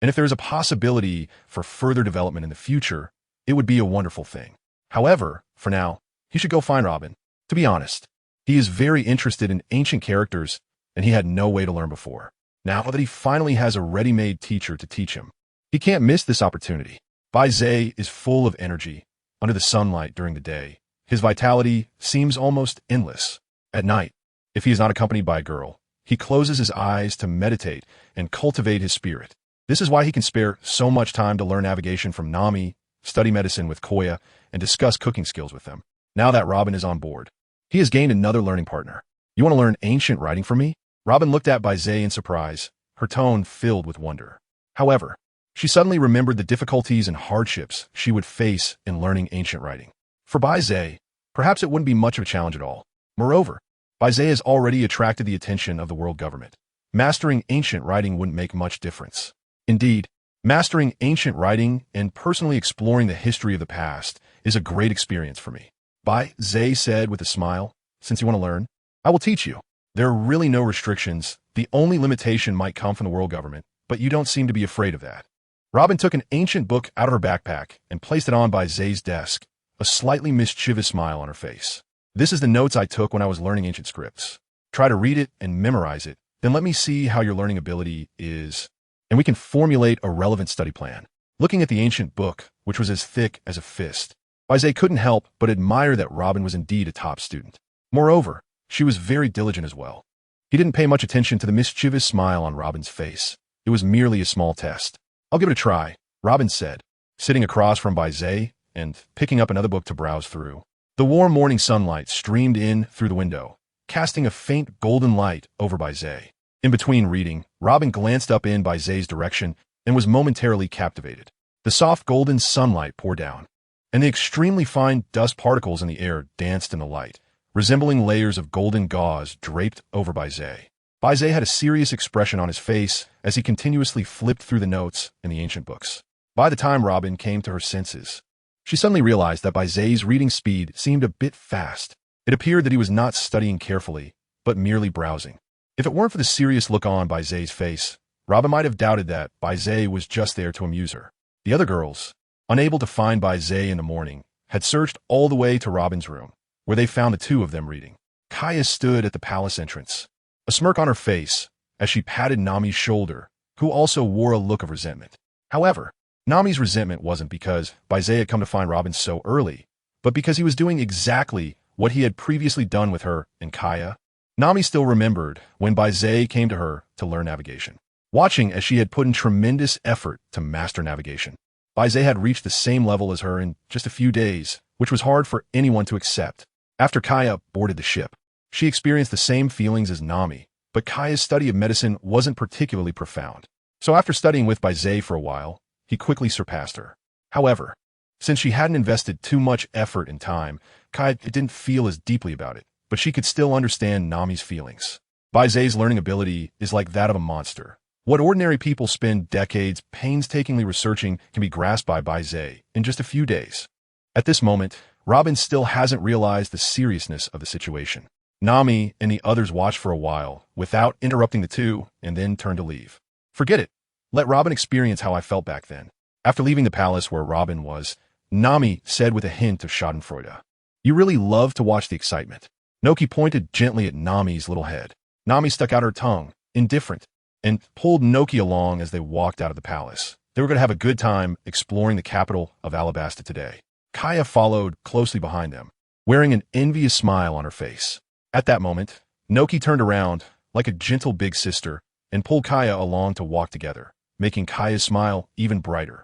and if there is a possibility for further development in the future, it would be a wonderful thing. However, for now, he should go find Robin. To be honest, he is very interested in ancient characters, and he had no way to learn before. Now that he finally has a ready-made teacher to teach him, he can't miss this opportunity. Baize is full of energy under the sunlight during the day. His vitality seems almost endless. At night, if he is not accompanied by a girl, he closes his eyes to meditate and cultivate his spirit. This is why he can spare so much time to learn navigation from Nami, study medicine with Koya, and discuss cooking skills with them. Now that Robin is on board, he has gained another learning partner. You want to learn ancient writing from me? Robin looked at Baize in surprise, her tone filled with wonder. However, she suddenly remembered the difficulties and hardships she would face in learning ancient writing. For Baize, perhaps it wouldn't be much of a challenge at all. Moreover, Baize has already attracted the attention of the world government. Mastering ancient writing wouldn't make much difference. Indeed, mastering ancient writing and personally exploring the history of the past is a great experience for me. Baize said with a smile, since you want to learn, I will teach you. There are really no restrictions. The only limitation might come from the world government, but you don't seem to be afraid of that. Robin took an ancient book out of her backpack and placed it on Baize's desk, a slightly mischievous smile on her face. This is the notes I took when I was learning ancient scripts. Try to read it and memorize it, then let me see how your learning ability is, and we can formulate a relevant study plan. Looking at the ancient book, which was as thick as a fist, Baize couldn't help but admire that Robin was indeed a top student. Moreover, she was very diligent as well. He didn't pay much attention to the mischievous smile on Robin's face. It was merely a small test. I'll give it a try, Robin said, sitting across from Baize and picking up another book to browse through. The warm morning sunlight streamed in through the window, casting a faint golden light over Baize. In between reading, Robin glanced up in Baize's direction and was momentarily captivated. The soft golden sunlight poured down, and the extremely fine dust particles in the air danced in the light, resembling layers of golden gauze draped over Baize. Baize had a serious expression on his face as he continuously flipped through the notes in the ancient books. By the time Robin came to her senses, she suddenly realized that Baize's reading speed seemed a bit fast. It appeared that he was not studying carefully, but merely browsing. If it weren't for the serious look on Baize's face, Robin might have doubted that Baize was just there to amuse her. The other girls, unable to find Baize in the morning, had searched all the way to Robin's room, where they found the two of them reading. Kaya stood at the palace entrance, a smirk on her face as she patted Nami's shoulder, who also wore a look of resentment. However, Nami's resentment wasn't because Baize had come to find Robin so early, but because he was doing exactly what he had previously done with her and Kaya. Nami still remembered when Baize came to her to learn navigation. Watching as she had put in tremendous effort to master navigation, Baize had reached the same level as her in just a few days, which was hard for anyone to accept. After Kaya boarded the ship, she experienced the same feelings as Nami, but Kaya's study of medicine wasn't particularly profound. So after studying with Baize for a while, he quickly surpassed her. However, since she hadn't invested too much effort and time, Kaya didn't feel as deeply about it, but she could still understand Nami's feelings. Baize's learning ability is like that of a monster. What ordinary people spend decades painstakingly researching can be grasped by Baize in just a few days. At this moment, Robin still hasn't realized the seriousness of the situation. Nami and the others watched for a while, without interrupting the two, and then turned to leave. Forget it. Let Robin experience how I felt back then. After leaving the palace where Robin was, Nami said with a hint of schadenfreude, You really love to watch the excitement. Noki pointed gently at Nami's little head. Nami stuck out her tongue, indifferent, and pulled Noki along as they walked out of the palace. They were going to have a good time exploring the capital of Alabasta today. Kaya followed closely behind them, wearing an envious smile on her face. At that moment, Noki turned around, like a gentle big sister, and pulled Kaya along to walk together, making Kaya's smile even brighter.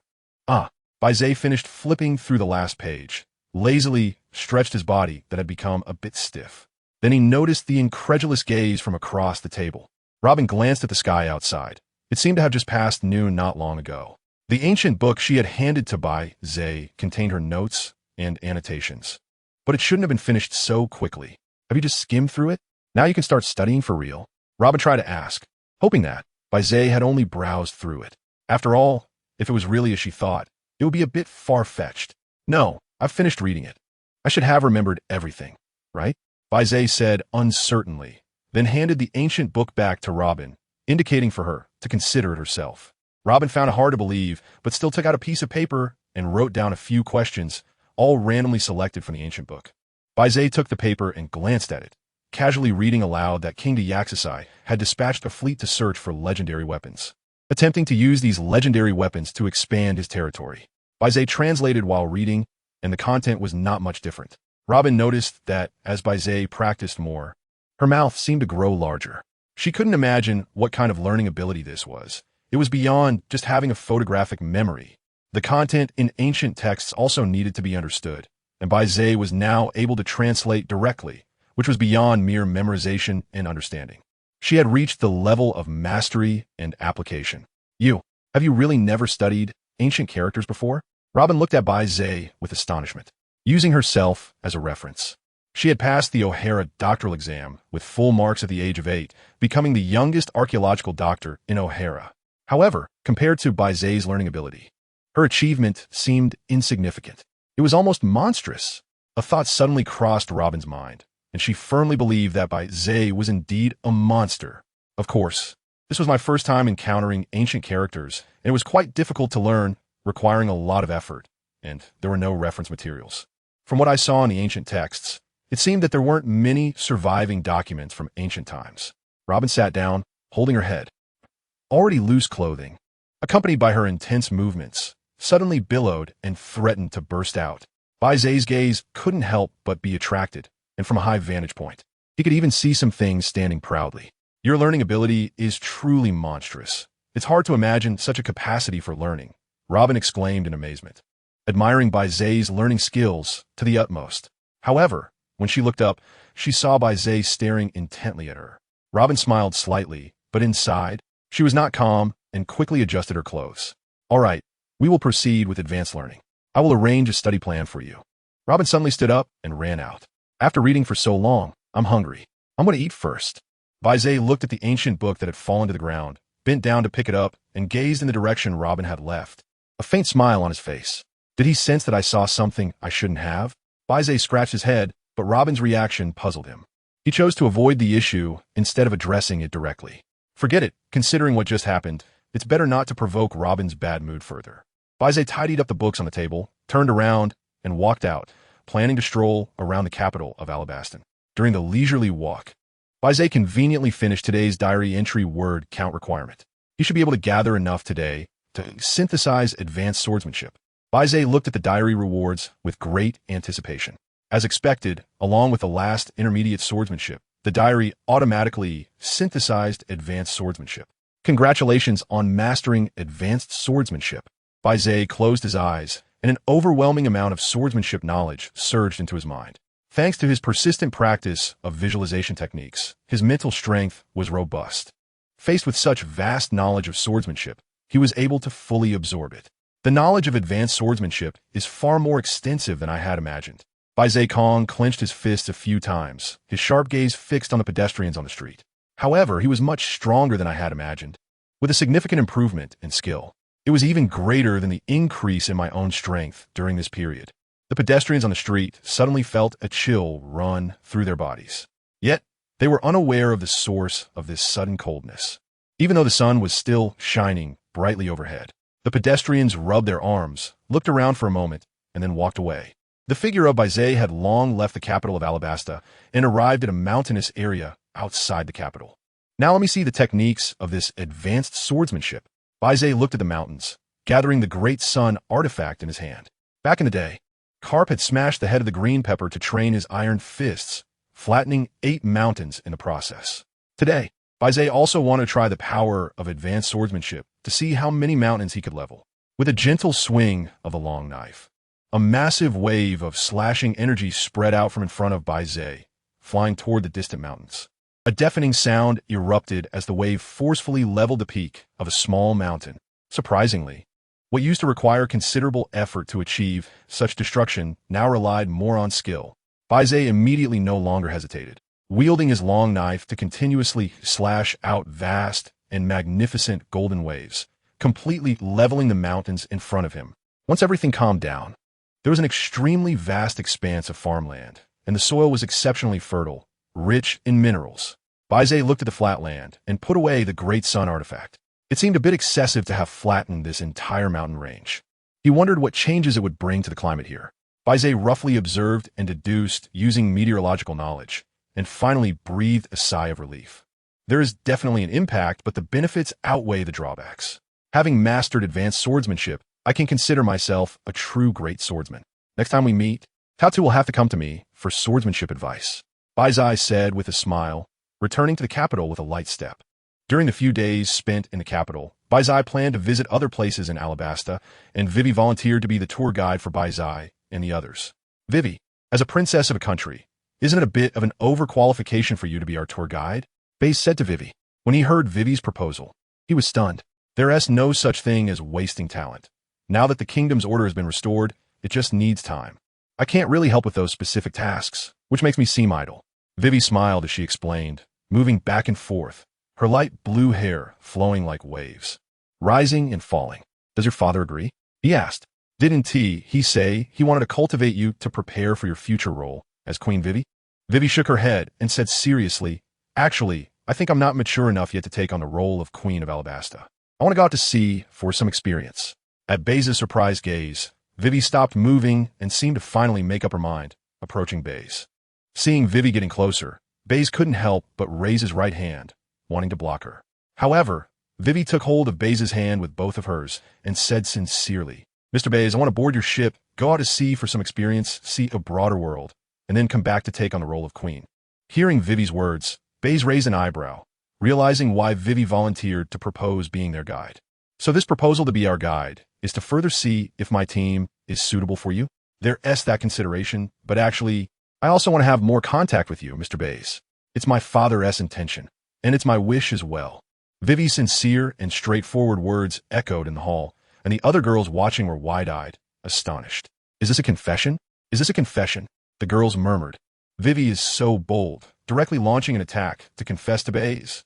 Baize finished flipping through the last page, lazily stretched his body that had become a bit stiff. Then he noticed the incredulous gaze from across the table. Robin glanced at the sky outside. It seemed to have just passed noon not long ago. The ancient book she had handed to Baize contained her notes and annotations. But it shouldn't have been finished so quickly. Have you just skimmed through it? Now you can start studying for real? Robin tried to ask, hoping that Baize had only browsed through it. After all, if it was really as she thought, it would be a bit far-fetched. No, I've finished reading it. I should have remembered everything, right? Baize said uncertainly, then handed the ancient book back to Robin, indicating for her to consider it herself. Robin found it hard to believe, but still took out a piece of paper and wrote down a few questions, all randomly selected from the ancient book. Baize took the paper and glanced at it, casually reading aloud that King Yaxasai had dispatched a fleet to search for legendary weapons, attempting to use these legendary weapons to expand his territory. Baize translated while reading, and the content was not much different. Robin noticed that, as Baize practiced more, her mouth seemed to grow larger. She couldn't imagine what kind of learning ability this was. It was beyond just having a photographic memory. The content in ancient texts also needed to be understood, and Baize was now able to translate directly, which was beyond mere memorization and understanding. She had reached the level of mastery and application. Have you really never studied ancient characters before? Robin looked at Baize with astonishment, using herself as a reference. She had passed the O'Hara doctoral exam with full marks at the age of 8, becoming the youngest archaeological doctor in O'Hara. However, compared to Baize's learning ability, her achievement seemed insignificant. It was almost monstrous. A thought suddenly crossed Robin's mind, and she firmly believed that Baize was indeed a monster. Of course, this was my first time encountering ancient characters, and it was quite difficult to learn, requiring a lot of effort, and there were no reference materials. From what I saw in the ancient texts, it seemed that there weren't many surviving documents from ancient times. Robin sat down, holding her head. Already loose clothing, accompanied by her intense movements, suddenly billowed and threatened to burst out. Baize's gaze couldn't help but be attracted, and from a high vantage point, he could even see some things standing proudly. Your learning ability is truly monstrous. It's hard to imagine such a capacity for learning, Robin exclaimed in amazement, admiring Baize's learning skills to the utmost. However, when she looked up, she saw Baize staring intently at her. Robin smiled slightly, but inside, she was not calm and quickly adjusted her clothes. All right, we will proceed with advanced learning. I will arrange a study plan for you. Robin suddenly stood up and ran out. After reading for so long, I'm hungry. I'm going to eat first. Baize looked at the ancient book that had fallen to the ground, bent down to pick it up, and gazed in the direction Robin had left. A faint smile on his face. Did he sense that I saw something I shouldn't have? Baize scratched his head, but Robin's reaction puzzled him. He chose to avoid the issue instead of addressing it directly. Forget it, considering what just happened. It's better not to provoke Robin's bad mood further. Baize tidied up the books on the table, turned around, and walked out, planning to stroll around the capital of Alabaston. During the leisurely walk, Baize conveniently finished today's diary entry word count requirement. He should be able to gather enough today to synthesize advanced swordsmanship. Baize looked at the diary rewards with great anticipation. As expected, along with the last intermediate swordsmanship, the diary automatically synthesized advanced swordsmanship. Congratulations on mastering advanced swordsmanship. Baize closed his eyes, and an overwhelming amount of swordsmanship knowledge surged into his mind. Thanks to his persistent practice of visualization techniques, his mental strength was robust. Faced with such vast knowledge of swordsmanship, he was able to fully absorb it. The knowledge of advanced swordsmanship is far more extensive than I had imagined. Baize Kong clenched his fists a few times, his sharp gaze fixed on the pedestrians on the street. However, he was much stronger than I had imagined, with a significant improvement in skill. It was even greater than the increase in my own strength during this period. The pedestrians on the street suddenly felt a chill run through their bodies. Yet, they were unaware of the source of this sudden coldness. Even though the sun was still shining brightly overhead, the pedestrians rubbed their arms, looked around for a moment, and then walked away. The figure of Baize had long left the capital of Alabasta and arrived at a mountainous area outside the capital. Now let me see the techniques of this advanced swordsmanship. Baize looked at the mountains, gathering the great sun artifact in his hand. Back in the day, Carp had smashed the head of the green pepper to train his iron fists, flattening 8 mountains in the process. Today, Baize also wanted to try the power of advanced swordsmanship to see how many mountains he could level. With a gentle swing of the long knife, a massive wave of slashing energy spread out from in front of Baize, flying toward the distant mountains. A deafening sound erupted as the wave forcefully leveled the peak of a small mountain. Surprisingly, what used to require considerable effort to achieve such destruction now relied more on skill. Baize immediately no longer hesitated, wielding his long knife to continuously slash out vast and magnificent golden waves, completely leveling the mountains in front of him. Once everything calmed down, there was an extremely vast expanse of farmland, and the soil was exceptionally fertile, rich in minerals. Baize looked at the flat land and put away the great sun artifact. It seemed a bit excessive to have flattened this entire mountain range. He wondered what changes it would bring to the climate here. Baize roughly observed and deduced using meteorological knowledge, and finally breathed a sigh of relief. There is definitely an impact, but the benefits outweigh the drawbacks. Having mastered advanced swordsmanship, I can consider myself a true great swordsman. Next time we meet, Tatu will have to come to me for swordsmanship advice. Baize said with a smile, returning to the capital with a light step. During the few days spent in the capital, Baize planned to visit other places in Alabasta, and Vivi volunteered to be the tour guide for Baize and the others. Vivi, as a princess of a country, isn't it a bit of an overqualification for you to be our tour guide? Baize said to Vivi. When he heard Vivi's proposal, he was stunned. There is no such thing as wasting talent. Now that the kingdom's order has been restored, it just needs time. I can't really help with those specific tasks, which makes me seem idle. Vivi smiled as she explained, moving back and forth, her light blue hair flowing like waves, rising and falling. Does your father agree? He asked. Didn't he say he wanted to cultivate you to prepare for your future role as Queen Vivi? Vivi shook her head and said seriously, actually, I think I'm not mature enough yet to take on the role of Queen of Alabasta. I want to go out to sea for some experience. At Baize's surprised gaze, Vivi stopped moving and seemed to finally make up her mind, approaching Baize. Seeing Vivi getting closer, Baize couldn't help but raise his right hand, wanting to block her. However, Vivi took hold of Baize's hand with both of hers and said sincerely, Mr. Baize, I want to board your ship, go out to sea for some experience, see a broader world, and then come back to take on the role of queen. Hearing Vivi's words, Baize raised an eyebrow, realizing why Vivi volunteered to propose being their guide. So this proposal to be our guide is to further see if my team is suitable for you? There's that consideration, but actually, I also want to have more contact with you, Mr. Baize. It's my father's intention, and it's my wish as well. Vivi's sincere and straightforward words echoed in the hall, and the other girls watching were wide-eyed, astonished. Is this a confession? Is this a confession? The girls murmured. Vivi is so bold, directly launching an attack to confess to Baize.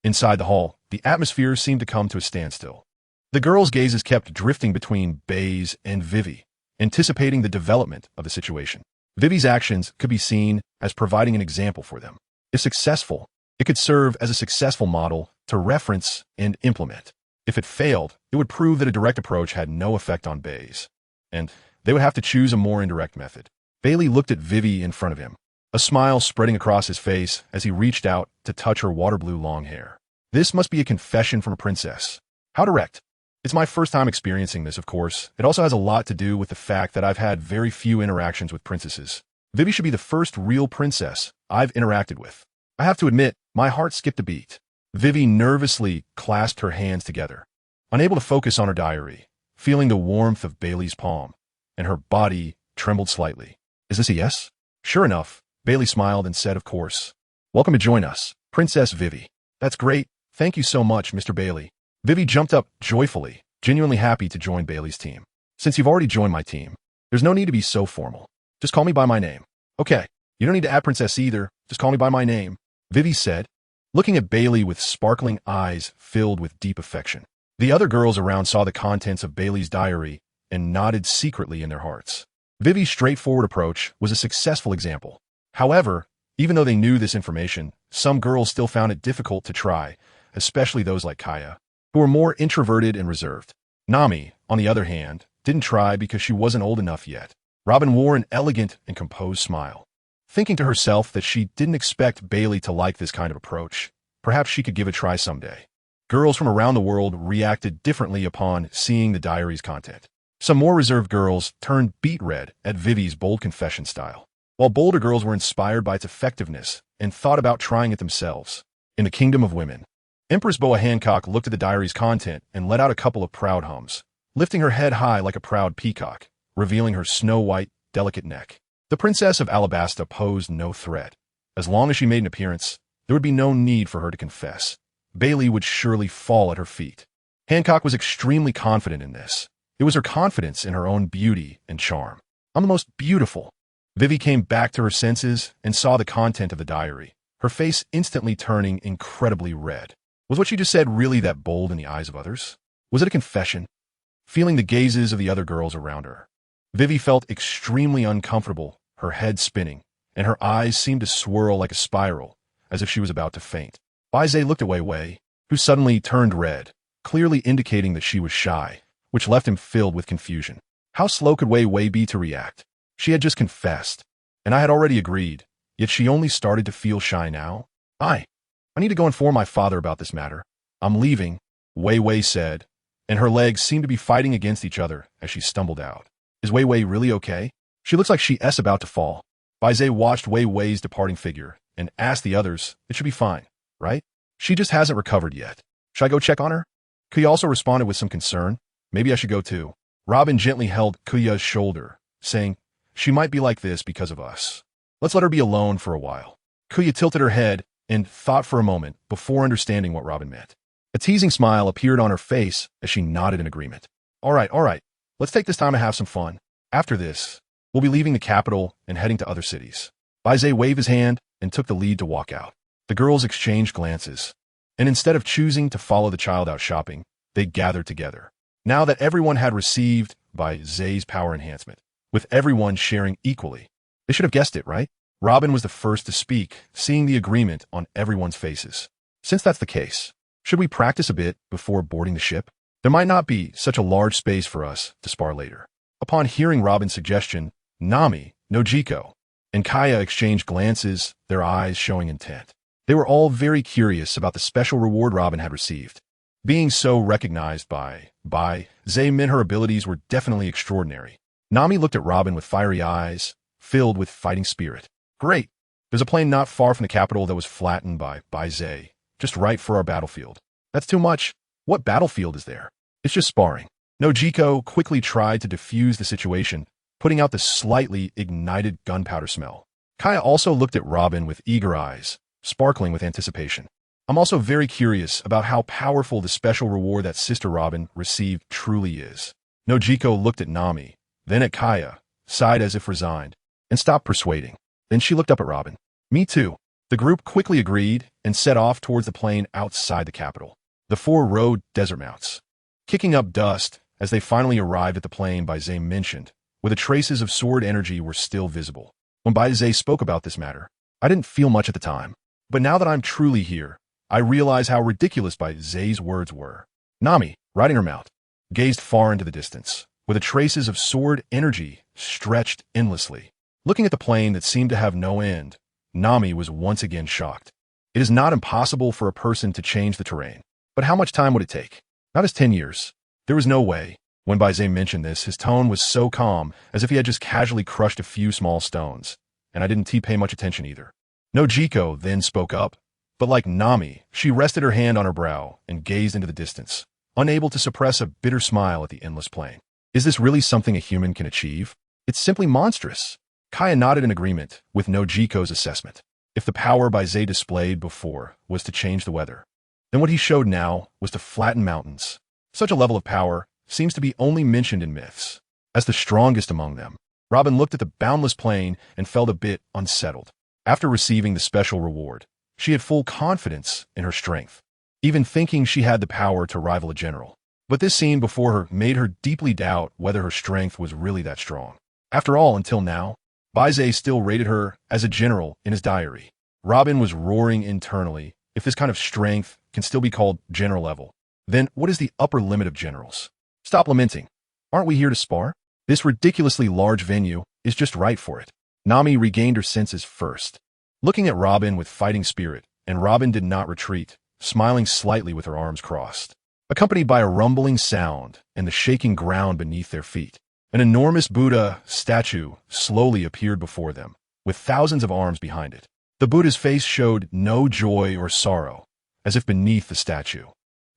Inside the hall, the atmosphere seemed to come to a standstill. The girls' gazes kept drifting between Baize and Vivi, anticipating the development of the situation. Vivi's actions could be seen as providing an example for them. If successful, it could serve as a successful model to reference and implement. If it failed, it would prove that a direct approach had no effect on Baize, and they would have to choose a more indirect method. Bailey looked at Vivi in front of him, a smile spreading across his face as he reached out to touch her water blue long hair. This must be a confession from a princess. How direct? It's my first time experiencing this, of course. It also has a lot to do with the fact that I've had very few interactions with princesses. Vivi should be the first real princess I've interacted with. I have to admit, my heart skipped a beat. Vivi nervously clasped her hands together, unable to focus on her diary, feeling the warmth of Bailey's palm, and her body trembled slightly. Is this a yes? Sure enough, Bailey smiled and said, of course. Welcome to join us, Princess Vivi. That's great. Thank you so much, Mr. Bailey. Vivi jumped up joyfully, genuinely happy to join Bailey's team. Since you've already joined my team, there's no need to be so formal. Just call me by my name. Okay, you don't need to add princess either. Just call me by my name, Vivi said, looking at Bailey with sparkling eyes filled with deep affection. The other girls around saw the contents of Bailey's diary and nodded secretly in their hearts. Vivi's straightforward approach was a successful example. However, even though they knew this information, some girls still found it difficult to try, especially those like Kaya, who were more introverted and reserved. Nami, on the other hand, didn't try because she wasn't old enough yet. Robin wore an elegant and composed smile, thinking to herself that she didn't expect Bailey to like this kind of approach. Perhaps she could give it a try someday. Girls from around the world reacted differently upon seeing the diary's content. Some more reserved girls turned beet red at Vivi's bold confession style, while bolder girls were inspired by its effectiveness and thought about trying it themselves. In the kingdom of women, Empress Hancock looked at the diary's content and let out a couple of proud hums, lifting her head high like a proud peacock, revealing her snow-white, delicate neck. The Princess of Alabasta posed no threat. As long as she made an appearance, there would be no need for her to confess. Bailey would surely fall at her feet. Hancock was extremely confident in this. It was her confidence in her own beauty and charm. I'm the most beautiful. Vivi came back to her senses and saw the content of the diary, her face instantly turning incredibly red. Was what she just said really that bold in the eyes of others? Was it a confession? Feeling the gazes of the other girls around her, Vivi felt extremely uncomfortable, her head spinning, and her eyes seemed to swirl like a spiral, as if she was about to faint. Baize looked at Wei Wei, who suddenly turned red, clearly indicating that she was shy, which left him filled with confusion. How slow could Wei Wei be to react? She had just confessed, and I had already agreed, yet she only started to feel shy now. I need to go inform my father about this matter. I'm leaving, Wei Wei said, and her legs seemed to be fighting against each other as she stumbled out. Is Wei Wei really okay? She looks like she's about to fall. Baize watched Wei Wei's departing figure and asked the others, it should be fine, right? She just hasn't recovered yet. Should I go check on her? Kuya also responded with some concern. Maybe I should go too. Robin gently held Kuya's shoulder, saying, she might be like this because of us. Let's let her be alone for a while. Kuya tilted her head and thought for a moment before understanding what Robin meant. A teasing smile appeared on her face as she nodded in agreement. All right. Let's take this time to have some fun. After this, we'll be leaving the capital and heading to other cities. Baize waved his hand and took the lead to walk out. The girls exchanged glances, and instead of choosing to follow the child out shopping, they gathered together. Now that everyone had received Baize's power enhancement, with everyone sharing equally. They should have guessed it, right? Robin was the first to speak, seeing the agreement on everyone's faces. Since that's the case, should we practice a bit before boarding the ship? There might not be such a large space for us to spar later. Upon hearing Robin's suggestion, Nami, Nojiko, and Kaya exchanged glances, their eyes showing intent. They were all very curious about the special reward Robin had received. Being so recognized by Baize meant her abilities were definitely extraordinary. Nami looked at Robin with fiery eyes, filled with fighting spirit. Great! There's a plain not far from the capital that was flattened by Baize, just right for our battlefield. That's too much. What battlefield is there? It's just sparring. Nojiko quickly tried to diffuse the situation, putting out the slightly ignited gunpowder smell. Kaya also looked at Robin with eager eyes, sparkling with anticipation. I'm also very curious about how powerful the special reward that Sister Robin received truly is. Nojiko looked at Nami, then at Kaya, sighed as if resigned, and stopped persuading. Then she looked up at Robin. Me too. The group quickly agreed and set off towards the plain outside the capital. The four rode desert mounts, kicking up dust as they finally arrived at the plain Baize mentioned, where the traces of sword energy were still visible. When Baize spoke about this matter, I didn't feel much at the time. But now that I'm truly here, I realize how ridiculous Baize's words were. Nami, riding her mount, gazed far into the distance, where the traces of sword energy stretched endlessly. Looking at the plain that seemed to have no end, Nami was once again shocked. It is not impossible for a person to change the terrain. But how much time would it take? Not as 10 years. There was no way. When Baize mentioned this, his tone was so calm, as if he had just casually crushed a few small stones. And I didn't pay much attention either. Nojiko then spoke up, but like Nami, she rested her hand on her brow and gazed into the distance, unable to suppress a bitter smile at the endless plain. Is this really something a human can achieve? It's simply monstrous. Kaya nodded in agreement with Nojiko's assessment. If the power Baize displayed before was to change the weather, then what he showed now was to flatten mountains. Such a level of power seems to be only mentioned in myths. As the strongest among them, Robin looked at the boundless plain and felt a bit unsettled. After receiving the special reward, she had full confidence in her strength, even thinking she had the power to rival a general. But this scene before her made her deeply doubt whether her strength was really that strong. After all, until now, Baize still rated her as a general in his diary. Robin was roaring internally. If this kind of strength can still be called general level, then what is the upper limit of generals? Stop lamenting. Aren't we here to spar? This ridiculously large venue is just right for it. Nami regained her senses first, looking at Robin with fighting spirit, and Robin did not retreat, smiling slightly with her arms crossed. Accompanied by a rumbling sound and the shaking ground beneath their feet, an enormous Buddha statue slowly appeared before them, with thousands of arms behind it. The Buddha's face showed no joy or sorrow, as if beneath the statue.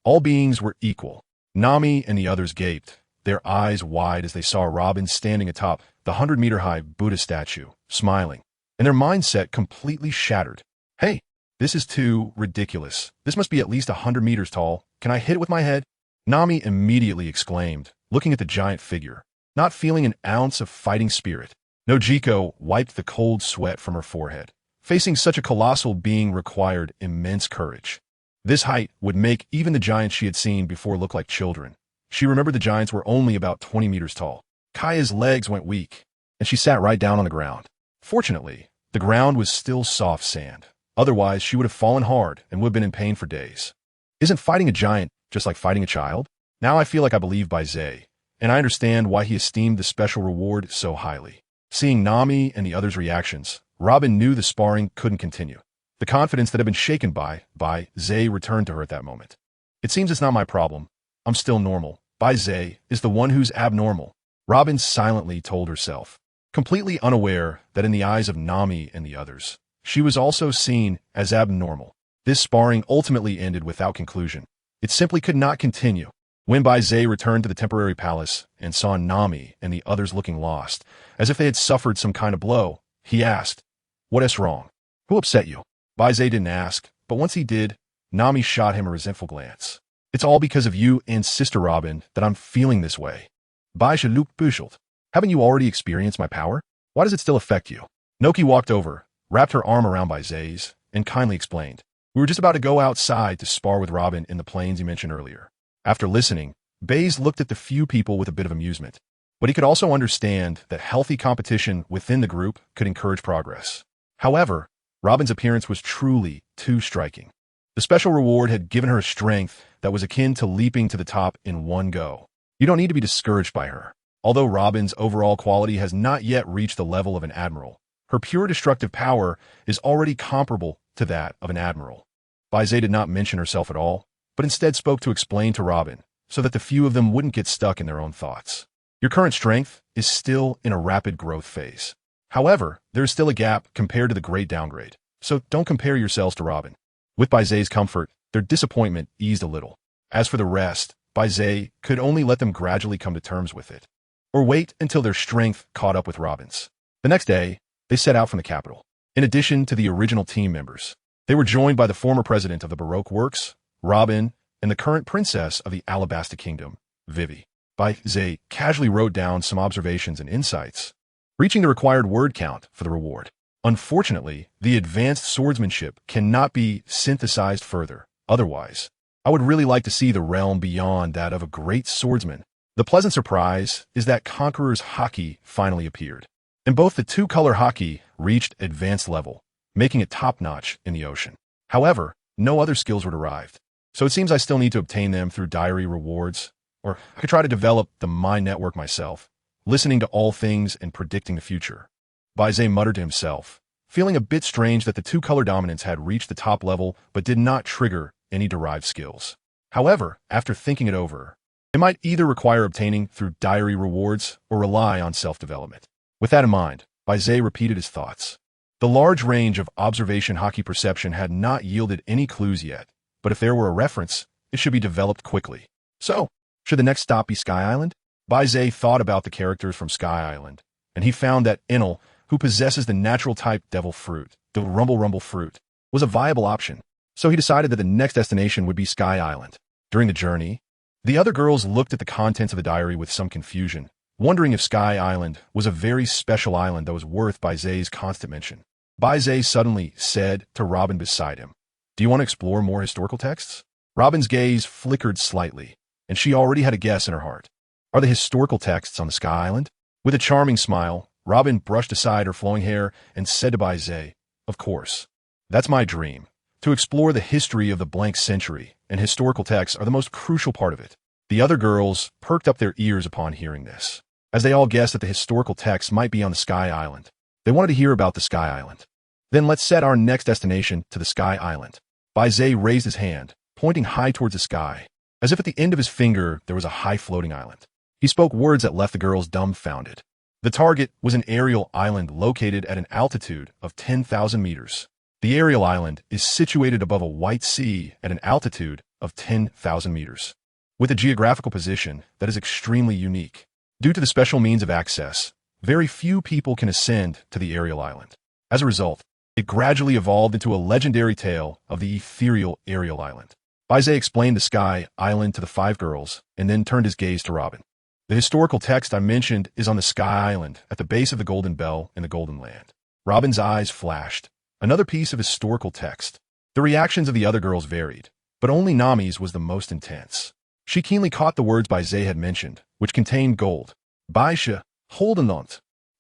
All beings were equal. Nami and the others gaped, their eyes wide as they saw Robin standing atop the 100-meter-high Buddha statue, smiling, and their mindset completely shattered. Hey, this is too ridiculous. This must be at least 100 meters tall. Can I hit it with my head? Nami immediately exclaimed, looking at the giant figure, not feeling an ounce of fighting spirit. Nojiko wiped the cold sweat from her forehead. Facing such a colossal being required immense courage. This height would make even the giants she had seen before look like children. She remembered the giants were only about 20 meters tall. Kaya's legs went weak, and she sat right down on the ground. Fortunately, the ground was still soft sand. Otherwise, she would have fallen hard and would have been in pain for days. Isn't fighting a giant just like fighting a child? Now I feel like I believe Baize, and I understand why he esteemed the special reward so highly. Seeing Nami and the others' reactions, Robin knew the sparring couldn't continue. The confidence that had been shaken by Baize returned to her at that moment. It seems it's not my problem. I'm still normal. Baize is the one who's abnormal. Robin silently told herself, completely unaware that in the eyes of Nami and the others, she was also seen as abnormal. This sparring ultimately ended without conclusion. It simply could not continue. When Baize returned to the temporary palace and saw Nami and the others looking lost, as if they had suffered some kind of blow, he asked, "What is wrong? Who upset you?" Baize didn't ask, but once he did, Nami shot him a resentful glance. "It's all because of you and Sister Robin that I'm feeling this way." Baize looked puzzled. "Haven't you already experienced my power? Why does it still affect you?" Noki walked over, wrapped her arm around Baize's, and kindly explained, "We were just about to go outside to spar with Robin in the plains you mentioned earlier." After listening, Baize looked at the few people with a bit of amusement, but he could also understand that healthy competition within the group could encourage progress. However, Robin's appearance was truly too striking. The special reward had given her a strength that was akin to leaping to the top in one go. You don't need to be discouraged by her. Although Robin's overall quality has not yet reached the level of an admiral, her pure destructive power is already comparable to that of an admiral. Baize did not mention herself at all, but instead spoke to explain to Robin, so that the few of them wouldn't get stuck in their own thoughts. Your current strength is still in a rapid growth phase. However, there is still a gap compared to the great downgrade, so don't compare yourselves to Robin. With Baize's comfort, their disappointment eased a little. As for the rest, Baize could only let them gradually come to terms with it, or wait until their strength caught up with Robin's. The next day, they set out from the capital. In addition to the original team members, they were joined by the former president of the Baroque Works, Robin, and the current princess of the Alabasta Kingdom, Vivi. Baize casually wrote down some observations and insights, reaching the required word count for the reward. Unfortunately, the advanced swordsmanship cannot be synthesized further. Otherwise, I would really like to see the realm beyond that of a great swordsman. The pleasant surprise is that Conqueror's Haki finally appeared, and both the two-color Haki reached advanced level, making it top-notch in the ocean. However, no other skills were derived, so it seems I still need to obtain them through diary rewards, or I could try to develop the mind network myself, listening to all things and predicting the future. Baize muttered to himself, feeling a bit strange that the two-color dominance had reached the top level but did not trigger any derived skills. However, after thinking it over, it might either require obtaining through diary rewards or rely on self-development. With that in mind, Baize repeated his thoughts. The large range of observation Haki perception had not yielded any clues yet, but if there were a reference, it should be developed quickly. So, should the next stop be Sky Island? Baize thought about the characters from Sky Island, and he found that Enel, who possesses the natural type Devil Fruit, the Rumble Fruit, was a viable option. So he decided that the next destination would be Sky Island. During the journey, the other girls looked at the contents of the diary with some confusion, wondering if Sky Island was a very special island that was worth Baize's constant mention. Baize suddenly said to Robin beside him, "Do you want to explore more historical texts?" Robin's gaze flickered slightly, and she already had a guess in her heart. Are the historical texts on the Sky Island? With a charming smile, Robin brushed aside her flowing hair and said to Baize, "Of course. That's my dream. To explore the history of the blank century, and historical texts are the most crucial part of it." The other girls perked up their ears upon hearing this, as they all guessed that the historical texts might be on the Sky Island. They wanted to hear about the Sky Island. "Then let's set our next destination to the Sky Island." Baize raised his hand, pointing high towards the sky, as if at the end of his finger there was a high-floating island. He spoke words that left the girls dumbfounded. The target was an aerial island located at an altitude of 10,000 meters. The aerial island is situated above a white sea at an altitude of 10,000 meters, with a geographical position that is extremely unique. Due to the special means of access, very few people can ascend to the aerial island. As a result, it gradually evolved into a legendary tale of the ethereal aerial island. Baize explained the Sky Island to the five girls and then turned his gaze to Robin. "The historical text I mentioned is on the Sky Island at the base of the Golden Bell in the Golden Land." Robin's eyes flashed. Another piece of historical text. The reactions of the other girls varied, but only Nami's was the most intense. She keenly caught the words Baize had mentioned, which contained gold. Baize, hold on.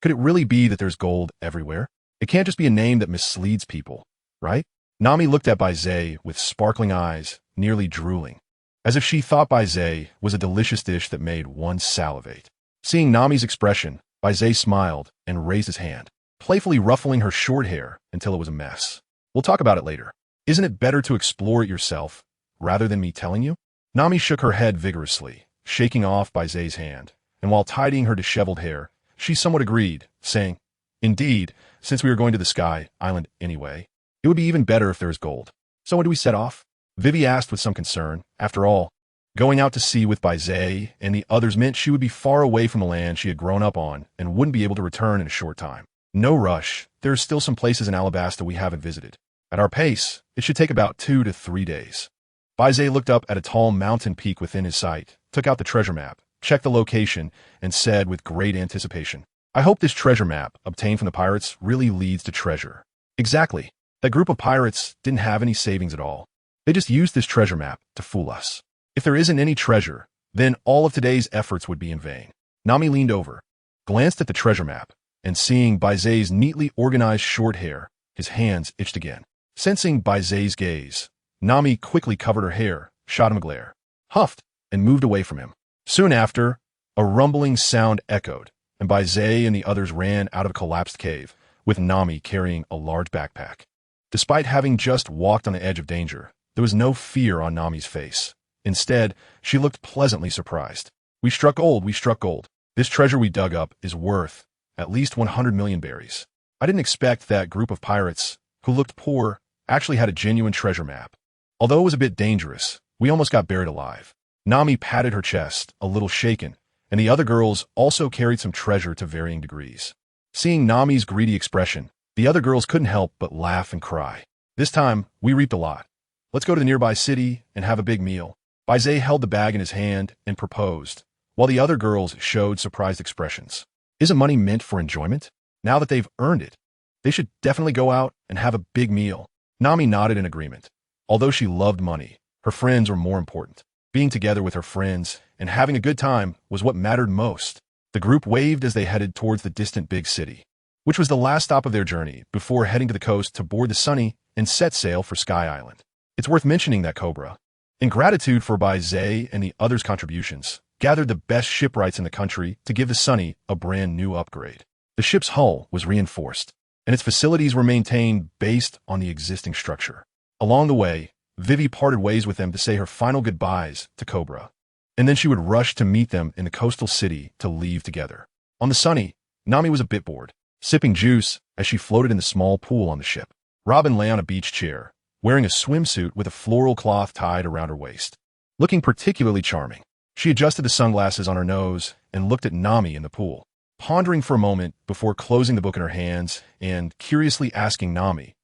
Could it really be that there's gold everywhere? It can't just be a name that misleads people, right? Nami looked at Baize with sparkling eyes, nearly drooling, as if she thought Baize was a delicious dish that made one salivate. Seeing Nami's expression, Baize smiled and raised his hand, playfully ruffling her short hair until it was a mess. "We'll talk about it later. Isn't it better to explore it yourself, rather than me telling you?" Nami shook her head vigorously, shaking off Baize's hand, and while tidying her disheveled hair, she somewhat agreed, saying, "Indeed, since we are going to the Sky Island anyway, it would be even better if there is gold. So when do we set off?" Vivi asked with some concern. After all, going out to sea with Baize and the others meant she would be far away from the land she had grown up on and wouldn't be able to return in a short time. "No rush. There are still some places in Alabasta we haven't visited. At our pace, it should take about 2 to 3 days." Baize looked up at a tall mountain peak within his sight, took out the treasure map, checked the location, and said with great anticipation, "I hope this treasure map, obtained from the pirates, really leads to treasure." Exactly. That group of pirates didn't have any savings at all. They just used this treasure map to fool us. If there isn't any treasure, then all of today's efforts would be in vain. Nami leaned over, glanced at the treasure map, and seeing Baize's neatly organized short hair, his hands itched again. Sensing Baize's gaze, Nami quickly covered her hair, shot him a glare, huffed, and moved away from him. Soon after, a rumbling sound echoed, and Baize and the others ran out of a collapsed cave, with Nami carrying a large backpack. Despite having just walked on the edge of danger, there was no fear on Nami's face. Instead, she looked pleasantly surprised. We struck gold. This treasure we dug up is worth at least 100 million berries. I didn't expect that group of pirates, who looked poor, actually had a genuine treasure map. Although it was a bit dangerous, we almost got buried alive. Nami patted her chest, a little shaken, and the other girls also carried some treasure to varying degrees. Seeing Nami's greedy expression, the other girls couldn't help but laugh and cry. This time, we reaped a lot. Let's go to the nearby city and have a big meal. Baize held the bag in his hand and proposed, while the other girls showed surprised expressions. Isn't money meant for enjoyment? Now that they've earned it, they should definitely go out and have a big meal. Nami nodded in agreement. Although she loved money, her friends were more important. Being together with her friends and having a good time was what mattered most. The group waved as they headed towards the distant big city, which was the last stop of their journey before heading to the coast to board the Sunny and set sail for Sky Island. It's worth mentioning that Cobra, in gratitude for Baize and the others' contributions, gathered the best shipwrights in the country to give the Sunny a brand new upgrade. The ship's hull was reinforced, and its facilities were maintained based on the existing structure. Along the way, Vivi parted ways with them to say her final goodbyes to Cobra, and then she would rush to meet them in the coastal city to leave together. On the Sunny, Nami was a bit bored, sipping juice as she floated in the small pool on the ship. Robin lay on a beach chair, wearing a swimsuit with a floral cloth tied around her waist, looking particularly charming. She adjusted the sunglasses on her nose and looked at Nami in the pool, pondering for a moment before closing the book in her hands and curiously asking Nami,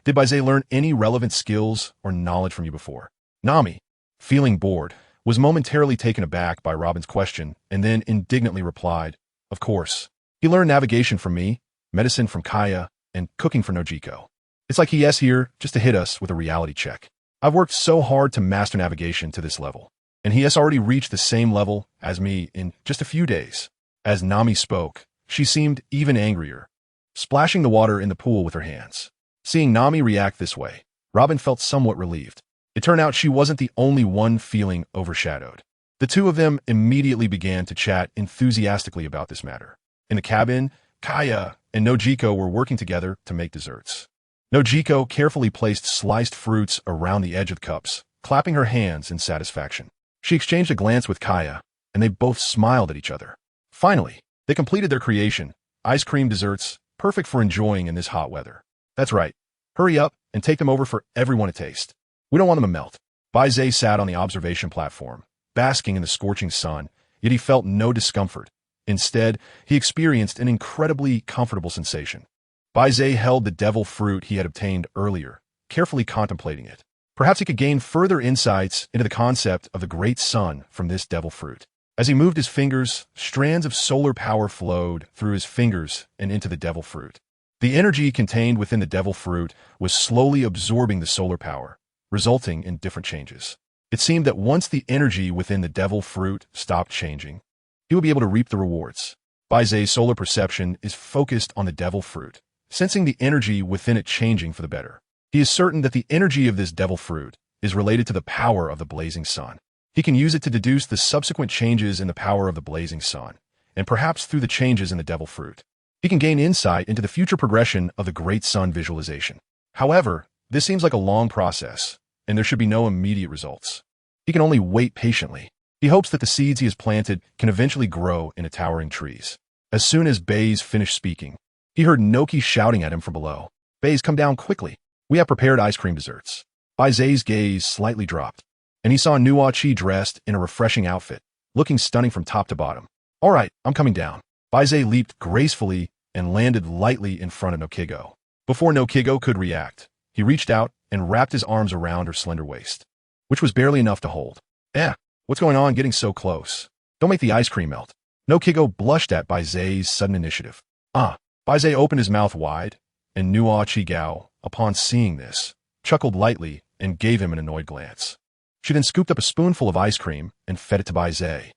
did Baize learn any relevant skills or knowledge from you before? Nami, feeling bored, was momentarily taken aback by Robin's question and then indignantly replied, of course. He learned navigation from me, medicine from Kaya, and cooking for Nojiko. It's like he is here just to hit us with a reality check. I've worked so hard to master navigation to this level, and he has already reached the same level as me in just a few days. As Nami spoke, she seemed even angrier, splashing the water in the pool with her hands. Seeing Nami react this way, Robin felt somewhat relieved. It turned out she wasn't the only one feeling overshadowed. The two of them immediately began to chat enthusiastically about this matter. In the cabin, Kaya and Nojiko were working together to make desserts. Nojiko carefully placed sliced fruits around the edge of the cups, clapping her hands in satisfaction. She exchanged a glance with Kaya, and they both smiled at each other. Finally, they completed their creation, ice cream desserts, perfect for enjoying in this hot weather. That's right. Hurry up and take them over for everyone to taste. We don't want them to melt. Baize sat on the observation platform, basking in the scorching sun, yet he felt no discomfort. Instead, he experienced an incredibly comfortable sensation. Baize held the devil fruit he had obtained earlier, carefully contemplating it. Perhaps he could gain further insights into the concept of the great sun from this devil fruit. As he moved his fingers, strands of solar power flowed through his fingers and into the devil fruit. The energy contained within the devil fruit was slowly absorbing the solar power, resulting in different changes. It seemed that once the energy within the devil fruit stopped changing, he would be able to reap the rewards. Baize's solar perception is focused on the devil fruit, sensing the energy within it changing for the better. He is certain that the energy of this devil fruit is related to the power of the blazing sun. He can use it to deduce the subsequent changes in the power of the blazing sun, and perhaps through the changes in the devil fruit, he can gain insight into the future progression of the great sun visualization. However, this seems like a long process, and there should be no immediate results. He can only wait patiently. He hopes that the seeds he has planted can eventually grow into towering trees. As soon as Baize finished speaking, he heard Noki shouting at him from below. Baize, come down quickly. We have prepared ice cream desserts. Baize's gaze slightly dropped, and he saw Nuachi dressed in a refreshing outfit, looking stunning from top to bottom. All right, I'm coming down. Baize leaped gracefully and landed lightly in front of Nokigo. Before Nokigo could react, he reached out and wrapped his arms around her slender waist, which was barely enough to hold. What's going on getting so close? Don't make the ice cream melt. Nokigo blushed at Baize's sudden initiative. Baize opened his mouth wide, and Nuo Chigao, upon seeing this, chuckled lightly and gave him an annoyed glance. She then scooped up a spoonful of ice cream and fed it to Baize.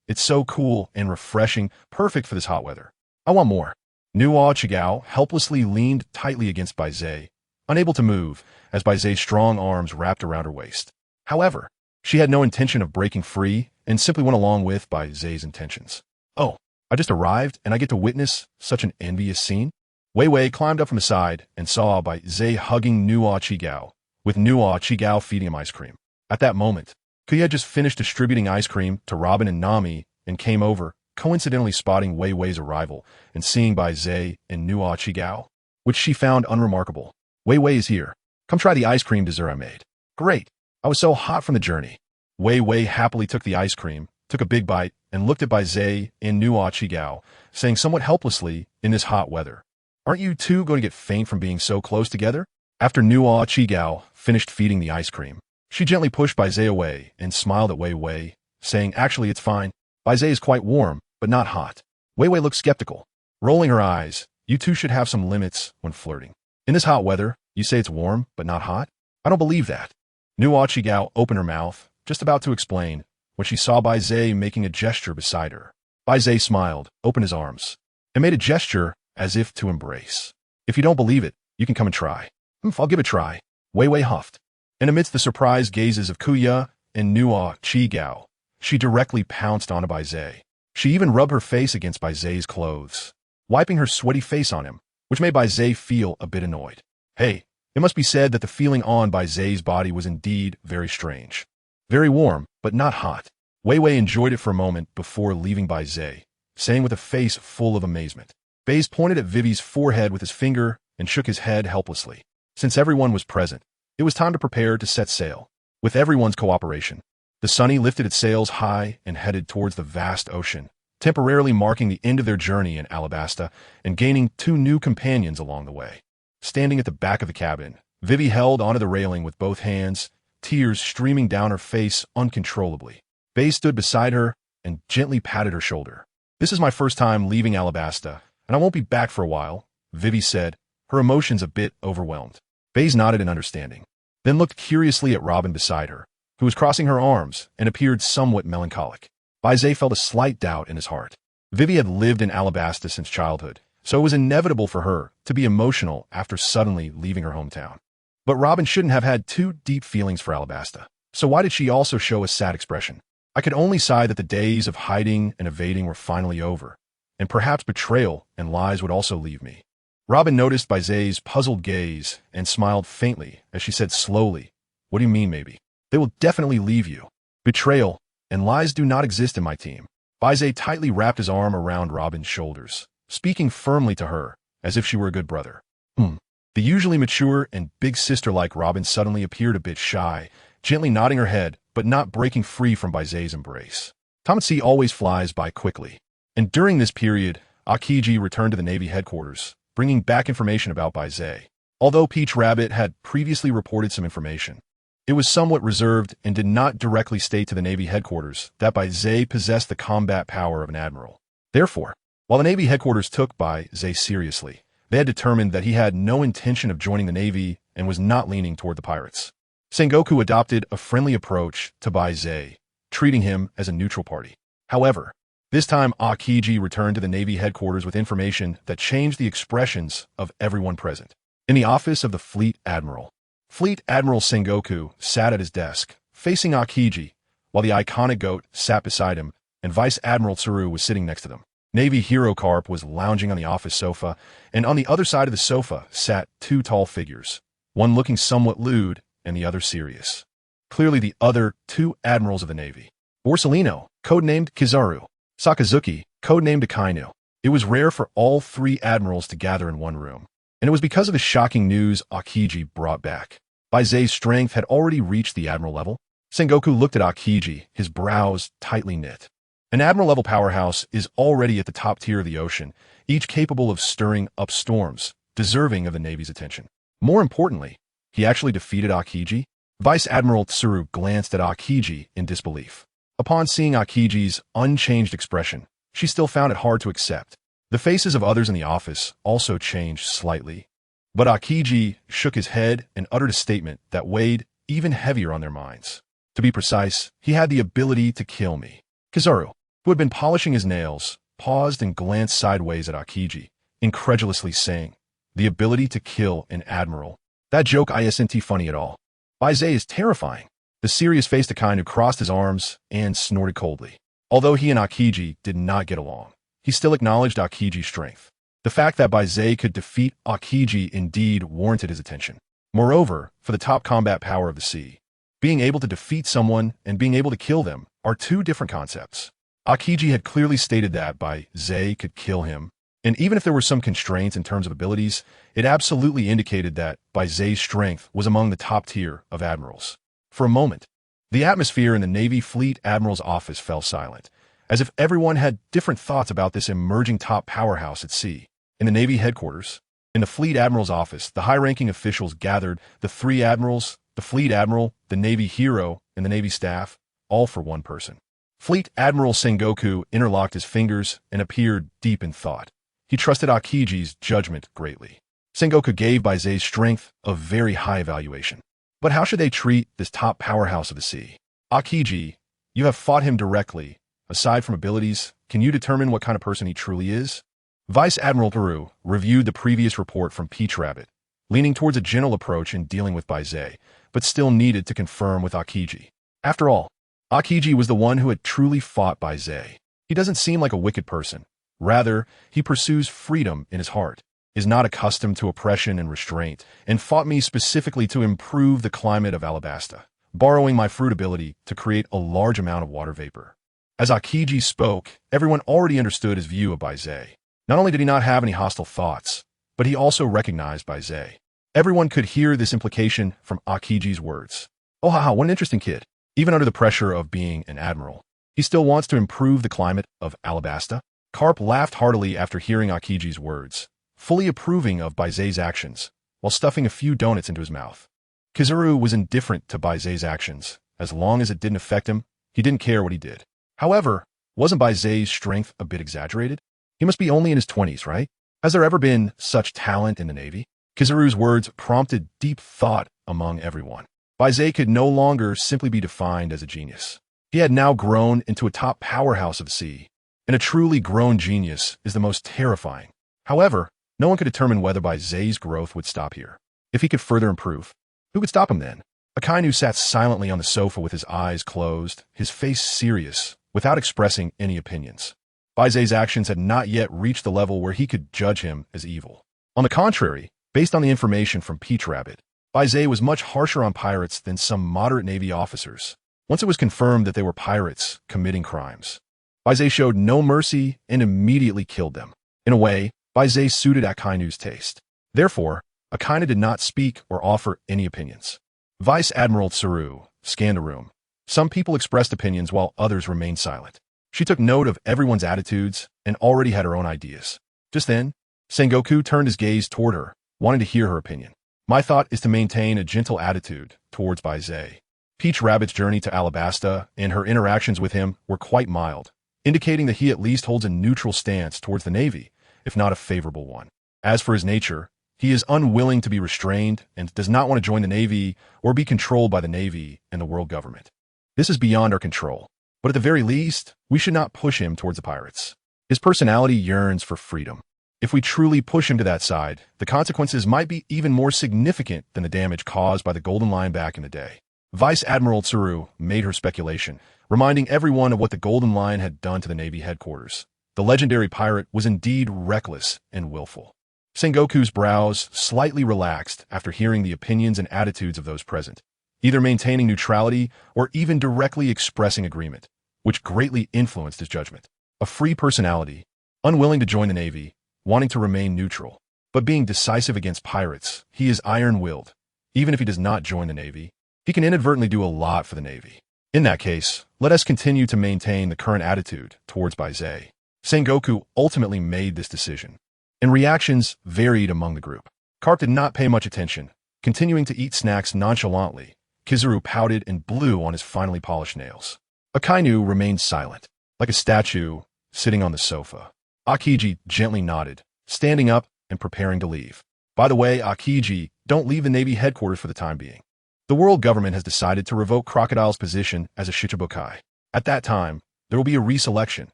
It's so cool and refreshing, perfect for this hot weather. I want more. Nuo Chigao helplessly leaned tightly against Baize, unable to move, as Baize's strong arms wrapped around her waist. However, she had no intention of breaking free and simply went along with Baize's intentions. Oh, I just arrived and I get to witness such an envious scene? Wei Wei climbed up from the side and saw Baize hugging Nuo Chigao, with Nuo Chigao feeding him ice cream. At that moment, Kuya had just finished distributing ice cream to Robin and Nami and came over, coincidentally spotting Wei Wei's arrival and seeing Baize and Nuo Chigao, which she found unremarkable. Wei Wei is here. Come try the ice cream dessert I made. Great. I was so hot from the journey. Wei Wei happily took the ice cream, took a big bite, and looked at Baize and Nuo Chigao, saying somewhat helplessly in this hot weather, "Aren't you two going to get faint from being so close together?" After Nuo Chigao finished feeding the ice cream, she gently pushed Baize away and smiled at Wei Wei, saying, "Actually, it's fine. Baize is quite warm, but not hot." Wei Wei looked skeptical, rolling her eyes. "You two should have some limits when flirting. In this hot weather, you say it's warm, but not hot? I don't believe that." Nuo Chigao opened her mouth, just about to explain, when she saw Baize making a gesture beside her. Baize smiled, opened his arms, and made a gesture as if to embrace. "If you don't believe it, you can come and try." "I'll give it a try," Wei Wei huffed. And amidst the surprised gazes of Kuya and Nuo Chigao, she directly pounced onto Baize. She even rubbed her face against Baize's clothes, wiping her sweaty face on him, which made Baize feel a bit annoyed. Hey, it must be said that the feeling on Baize's body was indeed very strange. Very warm, but not hot. Wei Wei enjoyed it for a moment before leaving Baize, saying with a face full of amazement. Baize pointed at Vivi's forehead with his finger and shook his head helplessly. Since everyone was present, it was time to prepare to set sail. With everyone's cooperation, the Sunny lifted its sails high and headed towards the vast ocean, temporarily marking the end of their journey in Alabasta and gaining 2 new companions along the way. Standing at the back of the cabin, Vivi held onto the railing with both hands, tears streaming down her face uncontrollably. Baize stood beside her and gently patted her shoulder. "This is my first time leaving Alabasta, and I won't be back for a while," Vivi said, her emotions a bit overwhelmed. Baize nodded in understanding, then looked curiously at Robin beside her, who was crossing her arms and appeared somewhat melancholic. Baize felt a slight doubt in his heart. Vivi had lived in Alabasta since childhood, so it was inevitable for her to be emotional after suddenly leaving her hometown. But Robin shouldn't have had too deep feelings for Alabasta, so why did she also show a sad expression? I could only sigh that the days of hiding and evading were finally over, and perhaps betrayal and lies would also leave me. Robin noticed Baize's puzzled gaze and smiled faintly as she said slowly, "What do you mean, maybe? They will definitely leave you. Betrayal and lies do not exist in my team." Baize tightly wrapped his arm around Robin's shoulders, speaking firmly to her, as if she were a good brother. The usually mature and big sister-like Robin suddenly appeared a bit shy, gently nodding her head, but not breaking free from Baize's embrace. Tamatsi always flies by quickly, and during this period, Akiji returned to the Navy headquarters, bringing back information about Baize. Although Peach Rabbit had previously reported some information, it was somewhat reserved and did not directly state to the Navy headquarters that Baize possessed the combat power of an admiral. Therefore, while the Navy headquarters took Baize seriously, they had determined that he had no intention of joining the Navy and was not leaning toward the pirates. Sengoku adopted a friendly approach to Baize, treating him as a neutral party. However, this time Akiji returned to the Navy headquarters with information that changed the expressions of everyone present. In the office of the Fleet Admiral Sengoku sat at his desk, facing Akiji, while the iconic goat sat beside him, and Vice Admiral Tsuru was sitting next to them. Navy Hero Carp was lounging on the office sofa, and on the other side of the sofa sat 2 tall figures, one looking somewhat lewd and the other serious. Clearly the other 2 admirals of the Navy. Borsellino, codenamed Kizaru. Sakazuki, codenamed Akainu. It was rare for all 3 admirals to gather in one room, and it was because of the shocking news Akiji brought back. Baize's strength had already reached the admiral level. Sengoku looked at Akiji, his brows tightly knit. An admiral-level powerhouse is already at the top tier of the ocean, each capable of stirring up storms, deserving of the Navy's attention. More importantly, he actually defeated Akiji. Vice Admiral Tsuru glanced at Akiji in disbelief. Upon seeing Akiji's unchanged expression, she still found it hard to accept. The faces of others in the office also changed slightly. But Akiji shook his head and uttered a statement that weighed even heavier on their minds. To be precise, he had the ability to kill me. Kizaru, who had been polishing his nails, paused and glanced sideways at Akiji, incredulously saying, "The ability to kill an admiral. That joke isn't funny at all. Baize is terrifying." The serious faced Akainu crossed his arms and snorted coldly. Although he and Akiji did not get along, he still acknowledged Akiji's strength. The fact that Baize could defeat Akiji indeed warranted his attention. Moreover, for the top combat power of the sea, being able to defeat someone and being able to kill them are two different concepts. Akiji had clearly stated that Baize could kill him, and even if there were some constraints in terms of abilities, it absolutely indicated that Baize's strength was among the top tier of admirals. For a moment, the atmosphere in the Navy Fleet Admiral's office fell silent, as if everyone had different thoughts about this emerging top powerhouse at sea. In the Navy headquarters, in the Fleet Admiral's office, the high-ranking officials gathered, the three admirals, the Fleet Admiral, the Navy hero, and the Navy staff, all for one person. Fleet Admiral Sengoku interlocked his fingers and appeared deep in thought. He trusted Akiji's judgment greatly. Sengoku gave Baize's strength a very high evaluation. But how should they treat this top powerhouse of the sea? Akiji, you have fought him directly. Aside from abilities, can you determine what kind of person he truly is? Vice Admiral Peru reviewed the previous report from Peach Rabbit, leaning towards a gentle approach in dealing with Baize, but still needed to confirm with Akiji. After all, Akiji was the one who had truly fought Baize. He doesn't seem like a wicked person. Rather, he pursues freedom in his heart, is not accustomed to oppression and restraint, and fought me specifically to improve the climate of Alabasta, borrowing my fruit ability to create a large amount of water vapor. As Akiji spoke, everyone already understood his view of Baize. Not only did he not have any hostile thoughts, but he also recognized Baize. Everyone could hear this implication from Akiji's words. Oh haha, what an interesting kid. Even under the pressure of being an admiral, he still wants to improve the climate of Alabasta. Carp laughed heartily after hearing Akiji's words, fully approving of Baize's actions, while stuffing a few donuts into his mouth. Kizaru was indifferent to Baize's actions. As long as it didn't affect him, he didn't care what he did. However, wasn't Baize's strength a bit exaggerated? He must be only in his 20s, right? Has there ever been such talent in the Navy? Kizaru's words prompted deep thought among everyone. Baize could no longer simply be defined as a genius. He had now grown into a top powerhouse of the sea, and a truly grown genius is the most terrifying. However, no one could determine whether Baize's growth would stop here. If he could further improve, who could stop him then? Akainu sat silently on the sofa with his eyes closed, his face serious, without expressing any opinions. Baize's actions had not yet reached the level where he could judge him as evil. On the contrary, based on the information from Peach Rabbit, Baize was much harsher on pirates than some moderate Navy officers. Once it was confirmed that they were pirates committing crimes, Baize showed no mercy and immediately killed them. In a way, Baize suited Akainu's taste. Therefore, Akainu did not speak or offer any opinions. Vice Admiral Tsuru scanned the room. Some people expressed opinions while others remained silent. She took note of everyone's attitudes and already had her own ideas. Just then, Sengoku turned his gaze toward her, wanting to hear her opinion. My thought is to maintain a gentle attitude towards Baize. Peach Rabbit's journey to Alabasta and her interactions with him were quite mild, indicating that he at least holds a neutral stance towards the Navy, if not a favorable one. As for his nature, he is unwilling to be restrained and does not want to join the Navy or be controlled by the Navy and the world government. This is beyond our control, but at the very least, we should not push him towards the pirates. His personality yearns for freedom. If we truly push him to that side, the consequences might be even more significant than the damage caused by the Golden Line back in the day. Vice Admiral Tsuru made her speculation, reminding everyone of what the Golden Line had done to the Navy headquarters. The legendary pirate was indeed reckless and willful. Sengoku's brows slightly relaxed after hearing the opinions and attitudes of those present, either maintaining neutrality or even directly expressing agreement, which greatly influenced his judgment. A free personality, unwilling to join the Navy, wanting to remain neutral, but being decisive against pirates, he is iron-willed. Even if he does not join the Navy, he can inadvertently do a lot for the Navy. In that case, let us continue to maintain the current attitude towards Baize. Sengoku ultimately made this decision, and reactions varied among the group. Carp did not pay much attention, continuing to eat snacks nonchalantly. Kizaru pouted and blew on his finely polished nails. Akainu remained silent, like a statue sitting on the sofa. Akiji gently nodded, standing up and preparing to leave. By the way, Akiji, don't leave the Navy headquarters for the time being. The world government has decided to revoke Crocodile's position as a Shichibukai. At that time, there will be a reselection,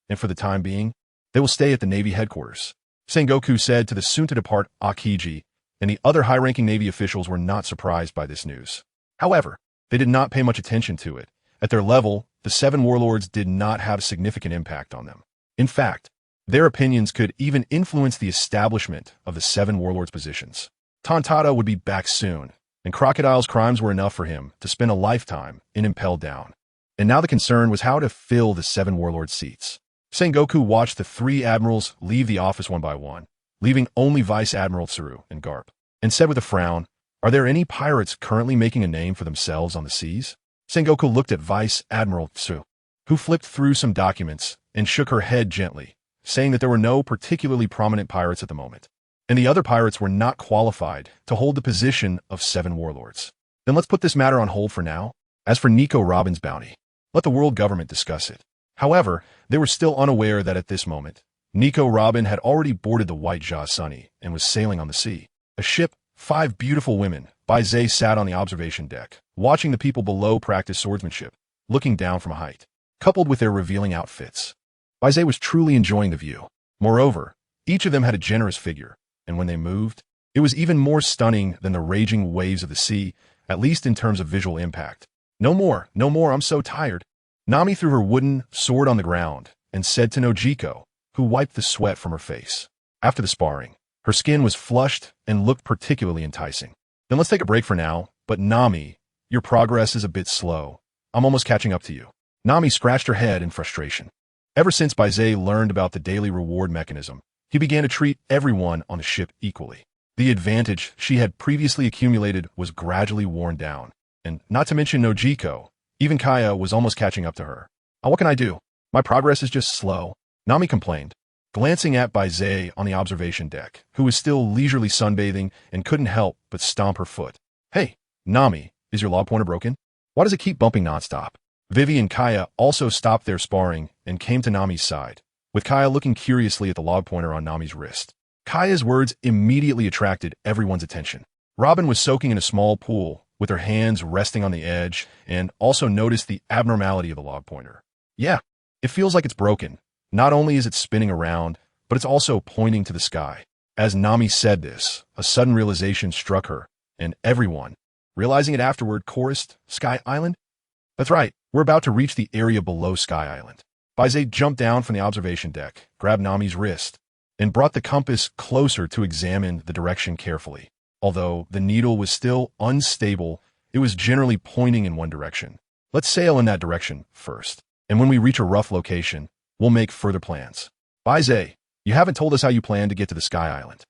and for the time being, they will stay at the Navy headquarters. Sengoku said to the soon-to-depart Akiji, and the other high-ranking Navy officials were not surprised by this news. However, they did not pay much attention to it. At their level, the 7 warlords did not have a significant impact on them. In fact, their opinions could even influence the establishment of the 7 warlords' positions. Tontada would be back soon, and Crocodile's crimes were enough for him to spend a lifetime in Impelled Down. And now the concern was how to fill the 7 warlord seats. Sengoku watched the 3 admirals leave the office one by one, leaving only Vice Admiral Tsuru and Garp, and said with a frown, "Are there any pirates currently making a name for themselves on the seas?" Sengoku looked at Vice Admiral Tsuru, who flipped through some documents and shook her head gently, saying that there were no particularly prominent pirates at the moment, and the other pirates were not qualified to hold the position of 7 warlords. Then let's put this matter on hold for now. As for Nico Robin's bounty, let the world government discuss it. However, they were still unaware that at this moment, Nico Robin had already boarded the White Jaw Sunny and was sailing on the sea. A ship, 5 beautiful women. Baize sat on the observation deck, watching the people below practice swordsmanship, looking down from a height, coupled with their revealing outfits. Baize was truly enjoying the view. Moreover, each of them had a generous figure, and when they moved, it was even more stunning than the raging waves of the sea, at least in terms of visual impact. No more, I'm so tired." Nami threw her wooden sword on the ground and said to Nojiko, who wiped the sweat from her face. After the sparring, her skin was flushed and looked particularly enticing. "Then let's take a break for now, but Nami, your progress is a bit slow. I'm almost catching up to you." Nami scratched her head in frustration. Ever since Baize learned about the daily reward mechanism, he began to treat everyone on the ship equally. The advantage she had previously accumulated was gradually worn down, and not to mention Nojiko, even Kaya was almost catching up to her. "What can I do? My progress is just slow," Nami complained, glancing at Baize on the observation deck, who was still leisurely sunbathing and couldn't help but stomp her foot. "Hey, Nami, is your log pointer broken? Why does it keep bumping nonstop?" Vivi and Kaya also stopped their sparring and came to Nami's side, with Kaya looking curiously at the log pointer on Nami's wrist. Kaya's words immediately attracted everyone's attention. Robin was soaking in a small pool, with her hands resting on the edge, and also noticed the abnormality of the log pointer. "Yeah, it feels like it's broken. Not only is it spinning around, but it's also pointing to the sky." As Nami said this, a sudden realization struck her, and everyone, realizing it afterward, chorused, "Sky Island?" "That's right, we're about to reach the area below Sky Island." Baize jumped down from the observation deck, grabbed Nami's wrist, and brought the compass closer to examine the direction carefully. Although the needle was still unstable, it was generally pointing in one direction. "Let's sail in that direction first, and when we reach a rough location, we'll make further plans." "Baize, you haven't told us how you plan to get to the Sky Island.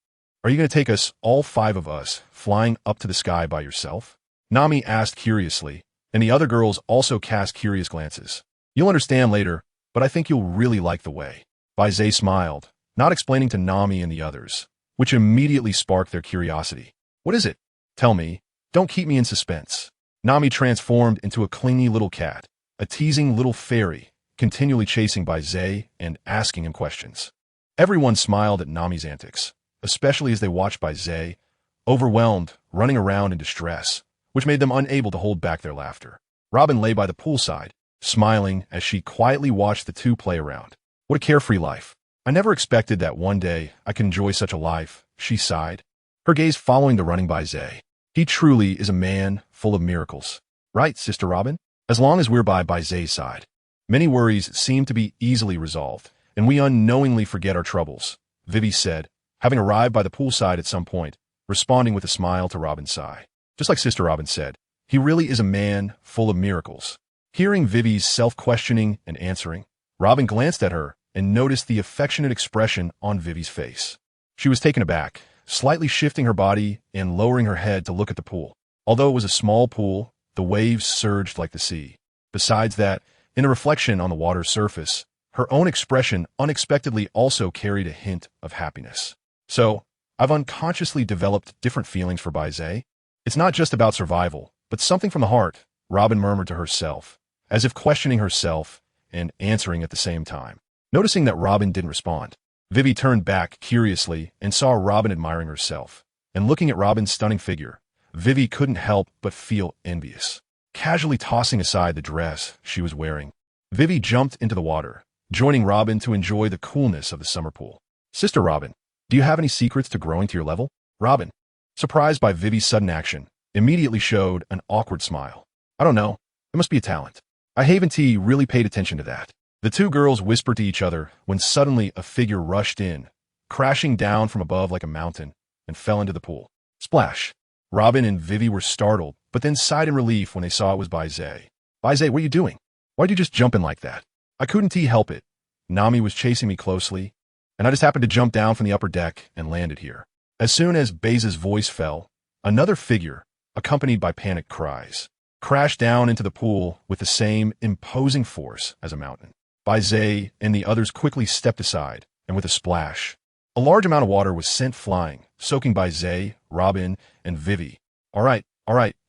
Are you going to take us, all 5 of us, flying up to the sky by yourself?" Nami asked curiously, and the other girls also cast curious glances. "You'll understand later, but I think you'll really like the way." Baize smiled, not explaining to Nami and the others, which immediately sparked their curiosity. "What is it? Tell me. Don't keep me in suspense." Nami transformed into a clingy little cat, a teasing little fairy, continually chasing Baize and asking him questions. Everyone smiled at Nami's antics, especially as they watched Baize, overwhelmed, running around in distress, which made them unable to hold back their laughter. Robin lay by the poolside, smiling as she quietly watched the two play around. "What a carefree life. I never expected that one day I could enjoy such a life," she sighed, her gaze following the running Baize. "He truly is a man full of miracles. Right, Sister Robin? As long as we're by Baize's side. Many worries seem to be easily resolved, and we unknowingly forget our troubles," Vivi said, having arrived by the poolside at some point, responding with a smile to Robin's sigh. Just like Sister Robin said, he really is a man full of miracles. Hearing Vivi's self-questioning and answering, Robin glanced at her and noticed the affectionate expression on Vivi's face. She was taken aback, slightly shifting her body and lowering her head to look at the pool. Although it was a small pool, the waves surged like the sea. Besides that, in a reflection on the water's surface, her own expression unexpectedly also carried a hint of happiness. "So, I've unconsciously developed different feelings for Baize. It's not just about survival, but something from the heart," Robin murmured to herself, as if questioning herself and answering at the same time. Noticing that Robin didn't respond, Vivi turned back curiously and saw Robin admiring herself. And looking at Robin's stunning figure, Vivi couldn't help but feel envious. Casually tossing aside the dress she was wearing, Vivi jumped into the water, joining Robin to enjoy the coolness of the summer pool. Sister Robin, do you have any secrets to growing to your level? Robin, surprised by Vivi's sudden action, immediately showed an awkward smile. I don't know. It must be a talent. I haven't really paid attention to that. The two girls whispered to each other when suddenly a figure rushed in, crashing down from above like a mountain, and fell into the pool. Splash! Robin and Vivi were startled, but then sighed in relief when they saw it was Baize. Baize, what are you doing? Why'd you just jump in like that? I couldn't help it. Nami was chasing me closely, and I just happened to jump down from the upper deck and landed here. As soon as Baize's voice fell, another figure, accompanied by panicked cries, crashed down into the pool with the same imposing force as a mountain. Baize and the others quickly stepped aside, and with a splash, a large amount of water was sent flying, soaking Baize, Robin, and Vivi. All right,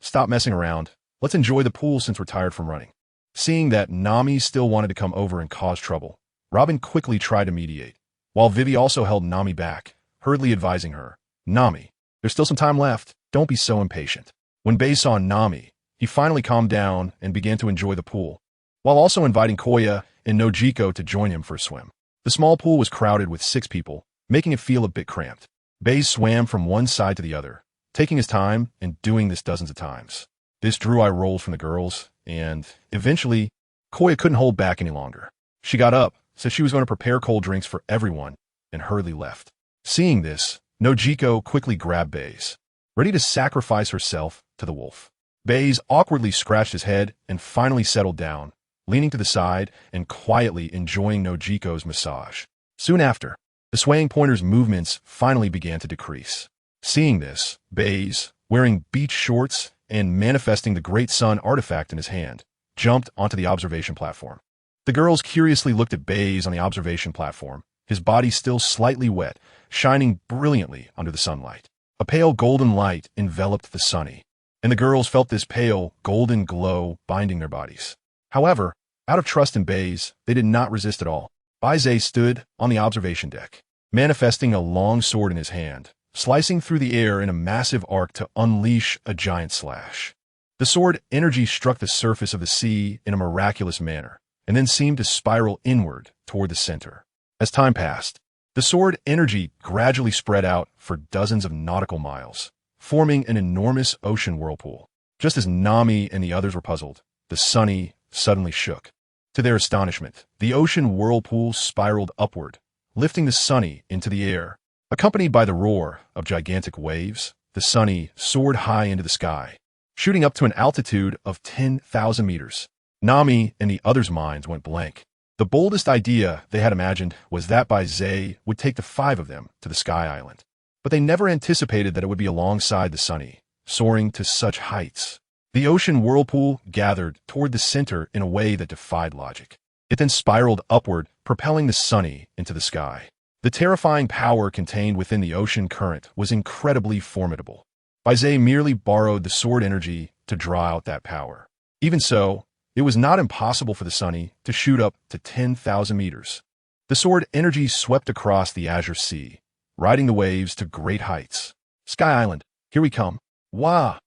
stop messing around. Let's enjoy the pool since we're tired from running. Seeing that Nami still wanted to come over and cause trouble, Robin quickly tried to mediate, while Vivi also held Nami back, hurriedly advising her, Nami, there's still some time left. Don't be so impatient. When Baize saw Nami, he finally calmed down and began to enjoy the pool, while also inviting Koya and Nojiko to join him for a swim. The small pool was crowded with 6 people, making it feel a bit cramped. Baize swam from one side to the other, taking his time and doing this dozens of times. This drew eye rolls from the girls, and eventually, Koya couldn't hold back any longer. She got up, said she was going to prepare cold drinks for everyone, and hurriedly left. Seeing this, Nojiko quickly grabbed Baize, ready to sacrifice herself to the wolf. Baize awkwardly scratched his head and finally settled down, leaning to the side and quietly enjoying Nojiko's massage. Soon after, the swaying pointer's movements finally began to decrease. Seeing this, Baize, wearing beach shorts and manifesting the Great Sun artifact in his hand, jumped onto the observation platform. The girls curiously looked at Baize on the observation platform, his body still slightly wet, shining brilliantly under the sunlight. A pale golden light enveloped the sunny, and the girls felt this pale golden glow binding their bodies. However, out of trust in Baize, they did not resist at all. Baize stood on the observation deck, manifesting a long sword in his hand, slicing through the air in a massive arc to unleash a giant slash. The sword energy struck the surface of the sea in a miraculous manner, and then seemed to spiral inward toward the center. As time passed, the sword energy gradually spread out for dozens of nautical miles, forming an enormous ocean whirlpool. Just as Nami and the others were puzzled, the Sunny suddenly shook. To their astonishment, the ocean whirlpool spiraled upward, lifting the Sunny into the air. Accompanied by the roar of gigantic waves, the Sunny soared high into the sky, shooting up to an altitude of 10,000 meters. Nami and the others' minds went blank. The boldest idea they had imagined was that Baize would take the 5 of them to the Sky Island. But they never anticipated that it would be alongside the Sunny, soaring to such heights. The ocean whirlpool gathered toward the center in a way that defied logic. It then spiraled upward, propelling the Sunny into the sky. The terrifying power contained within the ocean current was incredibly formidable. Baize merely borrowed the sword energy to draw out that power. Even so, it was not impossible for the Sunny to shoot up to 10,000 meters. The sword energy swept across the azure sea, riding the waves to great heights. Sky Island, here we come. Wah!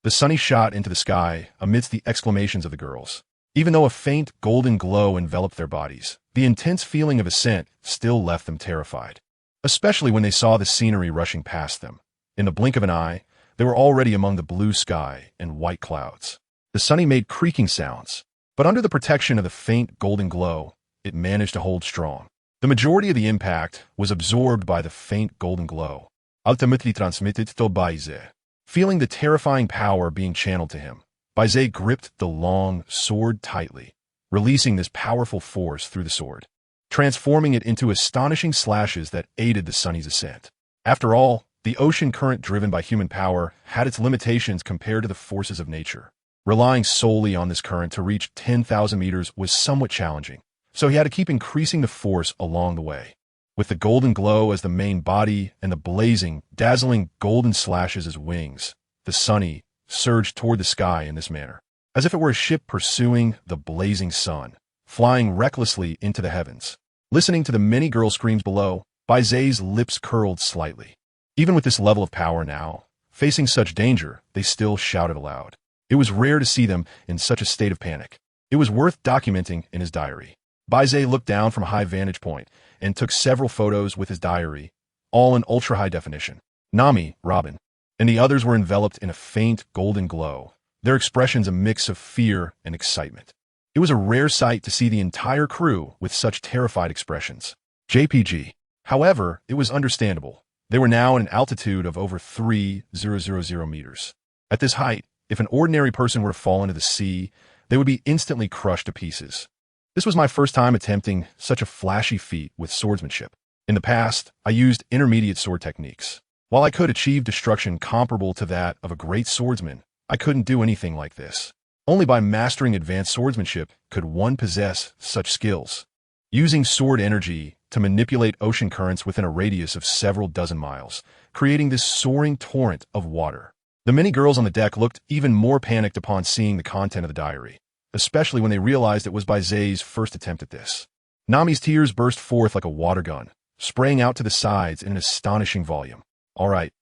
The Sunny shot into the sky amidst the exclamations of the girls. Even though a faint golden glow enveloped their bodies, the intense feeling of ascent still left them terrified, especially when they saw the scenery rushing past them. In the blink of an eye, they were already among the blue sky and white clouds. The Sunny made creaking sounds, but under the protection of the faint golden glow, it managed to hold strong. The majority of the impact was absorbed by the faint golden glow, ultimately transmitted to Baize. Feeling the terrifying power being channeled to him, Baize gripped the long sword tightly, releasing this powerful force through the sword, transforming it into astonishing slashes that aided the Sunny's ascent. After all, the ocean current driven by human power had its limitations compared to the forces of nature. Relying solely on this current to reach 10,000 meters was somewhat challenging, so he had to keep increasing the force along the way. With the golden glow as the main body and the blazing, dazzling golden slashes as wings, the Sunny surged toward the sky in this manner, as if it were a ship pursuing the blazing sun, flying recklessly into the heavens. Listening to the many girl screams below, Baize's lips curled slightly. Even with this level of power now, facing such danger, they still shouted aloud. It was rare to see them in such a state of panic. It was worth documenting in his diary. Baize looked down from a high vantage point and took several photos with his diary, all in ultra-high definition. Nami, Robin, and the others were enveloped in a faint golden glow, their expressions a mix of fear and excitement. It was a rare sight to see the entire crew with such terrified expressions. JPG. However, it was understandable. They were now at an altitude of over 3,000 meters. At this height, if an ordinary person were to fall into the sea, they would be instantly crushed to pieces. This was my first time attempting such a flashy feat with swordsmanship. In the past, I used intermediate sword techniques. While I could achieve destruction comparable to that of a great swordsman, I couldn't do anything like this. Only by mastering advanced swordsmanship could one possess such skills. Using sword energy to manipulate ocean currents within a radius of several dozen miles, creating this soaring torrent of water. The many girls on the deck looked even more panicked upon seeing the content of the diary, especially when they realized it was Baize's first attempt at this. Nami's tears burst forth like a water gun, spraying out to the sides in an astonishing volume. All right,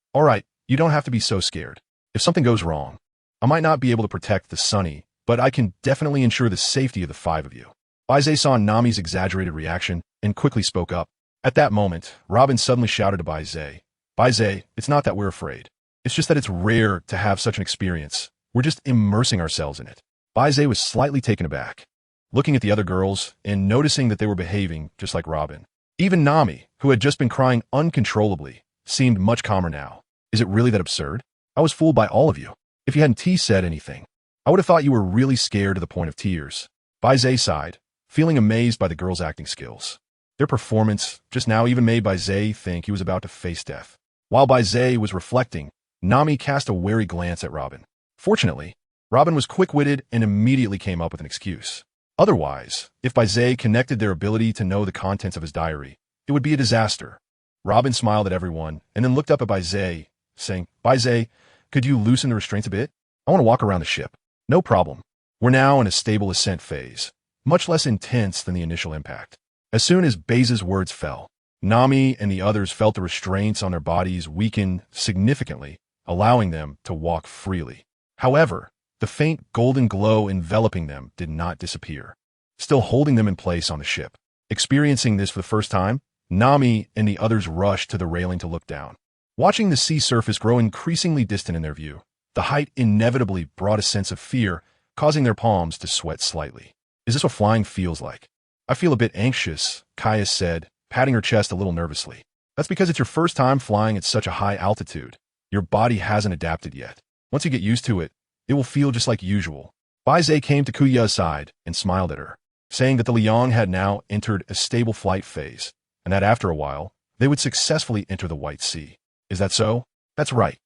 you don't have to be so scared. If something goes wrong, I might not be able to protect the Sunny, but I can definitely ensure the safety of the 5 of you. Baize saw Nami's exaggerated reaction and quickly spoke up. At that moment, Robin suddenly shouted to Baize, "Baize, it's not that we're afraid. It's just that it's rare to have such an experience. We're just immersing ourselves in it." Baize was slightly taken aback, looking at the other girls and noticing that they were behaving just like Robin. Even Nami, who had just been crying uncontrollably, seemed much calmer now. Is it really that absurd? I was fooled by all of you. If you hadn't said anything, I would have thought you were really scared to the point of tears. Baize sighed, feeling amazed by the girls' acting skills. Their performance just now even made Baize think he was about to face death. While Baize was reflecting, Nami cast a wary glance at Robin. Fortunately, Robin was quick-witted and immediately came up with an excuse. Otherwise, if Baize connected their ability to know the contents of his diary, it would be a disaster. Robin smiled at everyone and then looked up at Baize, saying, "Baize, could you loosen the restraints a bit? I want to walk around the ship." "No problem. We're now in a stable ascent phase, much less intense than the initial impact." As soon as Baize's words fell, Nami and the others felt the restraints on their bodies weaken significantly, allowing them to walk freely. However, the faint golden glow enveloping them did not disappear, still holding them in place on the ship. Experiencing this for the first time, Nami and the others rushed to the railing to look down. Watching the sea surface grow increasingly distant in their view, the height inevitably brought a sense of fear, causing their palms to sweat slightly. "Is this what flying feels like?" "I feel a bit anxious," Kaya said, patting her chest a little nervously. "That's because it's your first time flying at such a high altitude. Your body hasn't adapted yet. Once you get used to it, it will feel just like usual." Baize came to Kuya's side and smiled at her, saying that the Liang had now entered a stable flight phase, and that after a while, they would successfully enter the White Sea. "Is that so?" "That's right.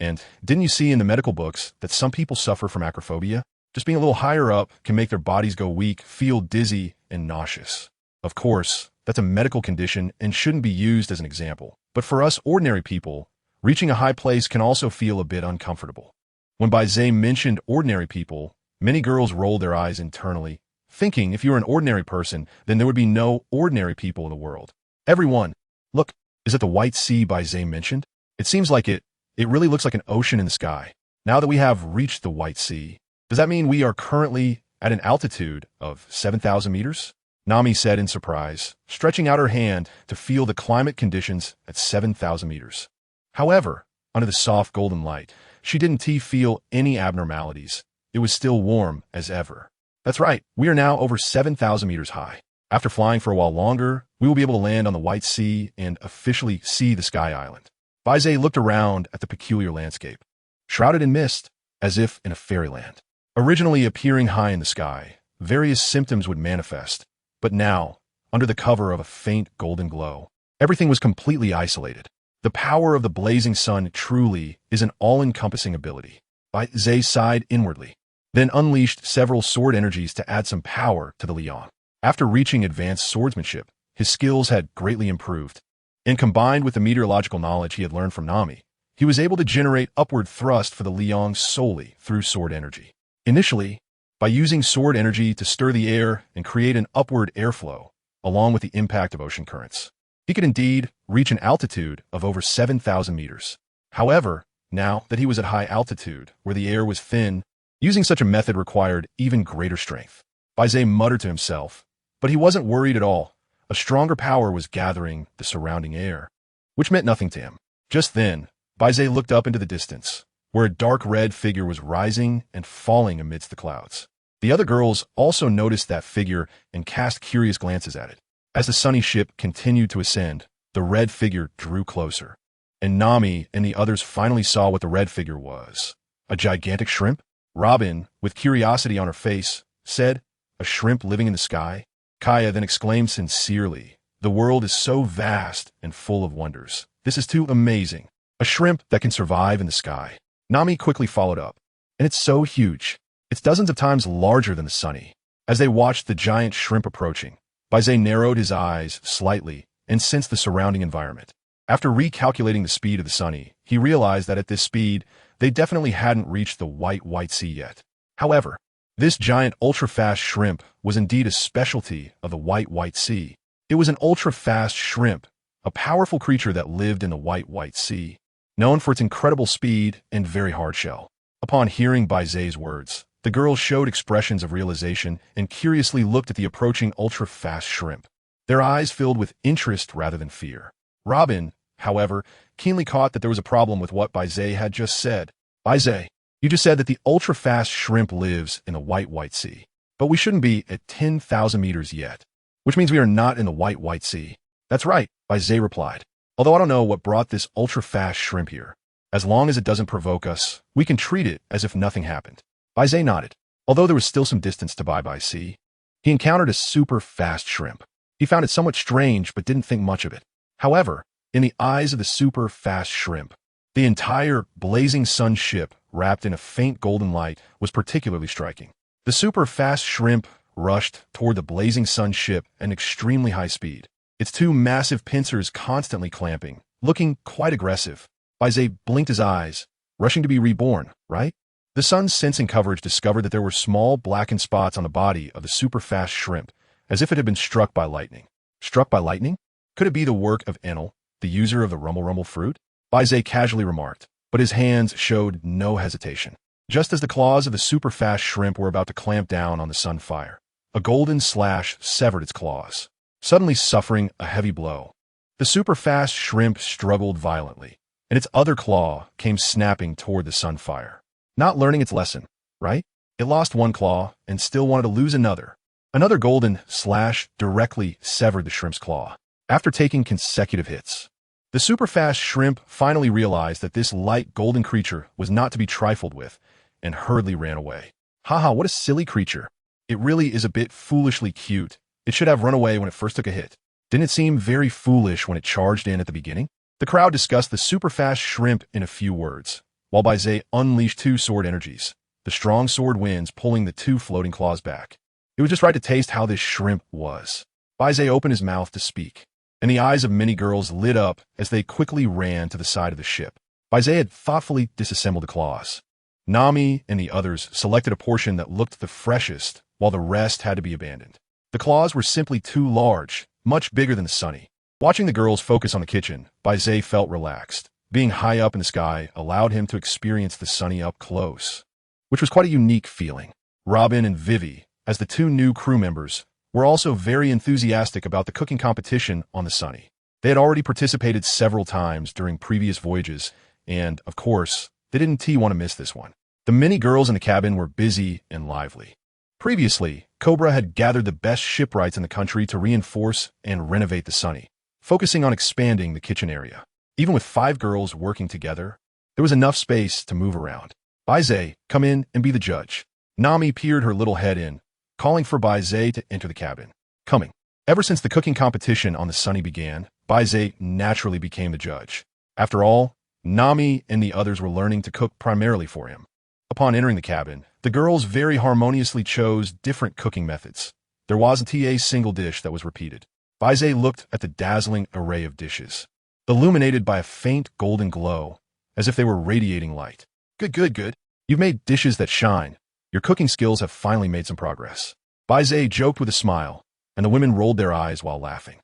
And didn't you see in the medical books that some people suffer from acrophobia? Just being a little higher up can make their bodies go weak, feel dizzy, and nauseous. Of course, that's a medical condition and shouldn't be used as an example. But for us ordinary people, reaching a high place can also feel a bit uncomfortable." When Baize mentioned ordinary people, many girls rolled their eyes internally, thinking if you were an ordinary person, then there would be no ordinary people in the world. "Everyone, look, is it the White Sea Baize mentioned? It seems like it. It really looks like an ocean in the sky. Now that we have reached the White Sea, does that mean we are currently at an altitude of 7,000 meters? Nami said in surprise, stretching out her hand to feel the climate conditions at 7,000 meters. However, under the soft golden light, she didn't feel any abnormalities. It was still warm as ever. "That's right, we are now over 7,000 meters high. After flying for a while longer, we will be able to land on the White Sea and officially see the Sky Island." Baize looked around at the peculiar landscape, shrouded in mist, as if in a fairyland. Originally appearing high in the sky, various symptoms would manifest, but now, under the cover of a faint golden glow, everything was completely isolated. The power of the blazing sun truly is an all-encompassing ability. Baize sighed inwardly, then unleashed several sword energies to add some power to the Liang. After reaching advanced swordsmanship, his skills had greatly improved, and combined with the meteorological knowledge he had learned from Nami, he was able to generate upward thrust for the Liang solely through sword energy. Initially, by using sword energy to stir the air and create an upward airflow, along with the impact of ocean currents. He could indeed reach an altitude of over 7,000 meters. However, now that he was at high altitude, where the air was thin, using such a method required even greater strength. Baize muttered to himself, but he wasn't worried at all. A stronger power was gathering the surrounding air, which meant nothing to him. Just then, Baize looked up into the distance, where a dark red figure was rising and falling amidst the clouds. The other girls also noticed that figure and cast curious glances at it. As the sunny ship continued to ascend, the red figure drew closer, and Nami and the others finally saw what the red figure was. A gigantic shrimp? Robin, with curiosity on her face, said, "A shrimp living in the sky?" Kaya then exclaimed sincerely, "The world is so vast and full of wonders. This is too amazing. A shrimp that can survive in the sky." Nami quickly followed up, "And it's so huge. It's dozens of times larger than the Sunny." As they watched the giant shrimp approaching, Baize narrowed his eyes slightly and sensed the surrounding environment. After recalculating the speed of the Sunny, he realized that at this speed, they definitely hadn't reached the White Sea yet. However, this giant ultra-fast shrimp was indeed a specialty of the White Sea. It was an ultra-fast shrimp, a powerful creature that lived in the White Sea, known for its incredible speed and very hard shell. Upon hearing Baize's words, the girls showed expressions of realization and curiously looked at the approaching ultra-fast shrimp. Their eyes filled with interest rather than fear. Robin, however, keenly caught that there was a problem with what Baize had just said. "Baize, you just said that the ultra-fast shrimp lives in the White Sea. But we shouldn't be at 10,000 meters yet, which means we are not in the White Sea." "That's right," Baize replied. "Although I don't know what brought this ultra-fast shrimp here. As long as it doesn't provoke us, we can treat it as if nothing happened." Baize nodded. Although there was still some distance to by sea, he encountered a super-fast shrimp. He found it somewhat strange but didn't think much of it. However, in the eyes of the super-fast shrimp, the entire blazing sun ship wrapped in a faint golden light was particularly striking. The super-fast shrimp rushed toward the blazing sun ship at an extremely high speed, its two massive pincers constantly clamping, looking quite aggressive. Baize blinked his eyes, rushing to be reborn, right? The sun's sensing coverage discovered that there were small blackened spots on the body of the super-fast shrimp, as if it had been struck by lightning. Struck by lightning? Could it be the work of Enel, the user of the Rumble fruit? Baize casually remarked, but his hands showed no hesitation. Just as the claws of the super-fast shrimp were about to clamp down on the sunfire, a golden slash severed its claws, suddenly suffering a heavy blow. The super-fast shrimp struggled violently, and its other claw came snapping toward the sunfire. Not learning its lesson, right? It lost one claw and still wanted to lose another. Another golden slash directly severed the shrimp's claw. After taking consecutive hits, the super-fast shrimp finally realized that this light golden creature was not to be trifled with and hurriedly ran away. Haha, what a silly creature. It really is a bit foolishly cute. It should have run away when it first took a hit. Didn't it seem very foolish when it charged in at the beginning? The crowd discussed the super-fast shrimp in a few words, while Baize unleashed two sword energies, the strong sword winds pulling the two floating claws back. It was just right to taste how this shrimp was. Baize opened his mouth to speak, and the eyes of many girls lit up as they quickly ran to the side of the ship. Baize had thoughtfully disassembled the claws. Nami and the others selected a portion that looked the freshest, while the rest had to be abandoned. The claws were simply too large, much bigger than the Sunny. Watching the girls focus on the kitchen, Baize felt relaxed. Being high up in the sky allowed him to experience the Sunny up close, which was quite a unique feeling. Robin and Vivi, as the two new crew members, were also very enthusiastic about the cooking competition on the Sunny. They had already participated several times during previous voyages, and, of course, they didn't want to miss this one. The many girls in the cabin were busy and lively. Previously, Cobra had gathered the best shipwrights in the country to reinforce and renovate the Sunny, focusing on expanding the kitchen area. Even with 5 girls working together, there was enough space to move around. Baize, come in and be the judge. Nami peered her little head in, calling for Baize to enter the cabin. Coming. Ever since the cooking competition on the Sunny began, Baize naturally became the judge. After all, Nami and the others were learning to cook primarily for him. Upon entering the cabin, the girls very harmoniously chose different cooking methods. There wasn't a single dish that was repeated. Baize looked at the dazzling array of dishes, illuminated by a faint golden glow, as if they were radiating light. Good. You've made dishes that shine. Your cooking skills have finally made some progress. Baize joked with a smile, and the women rolled their eyes while laughing.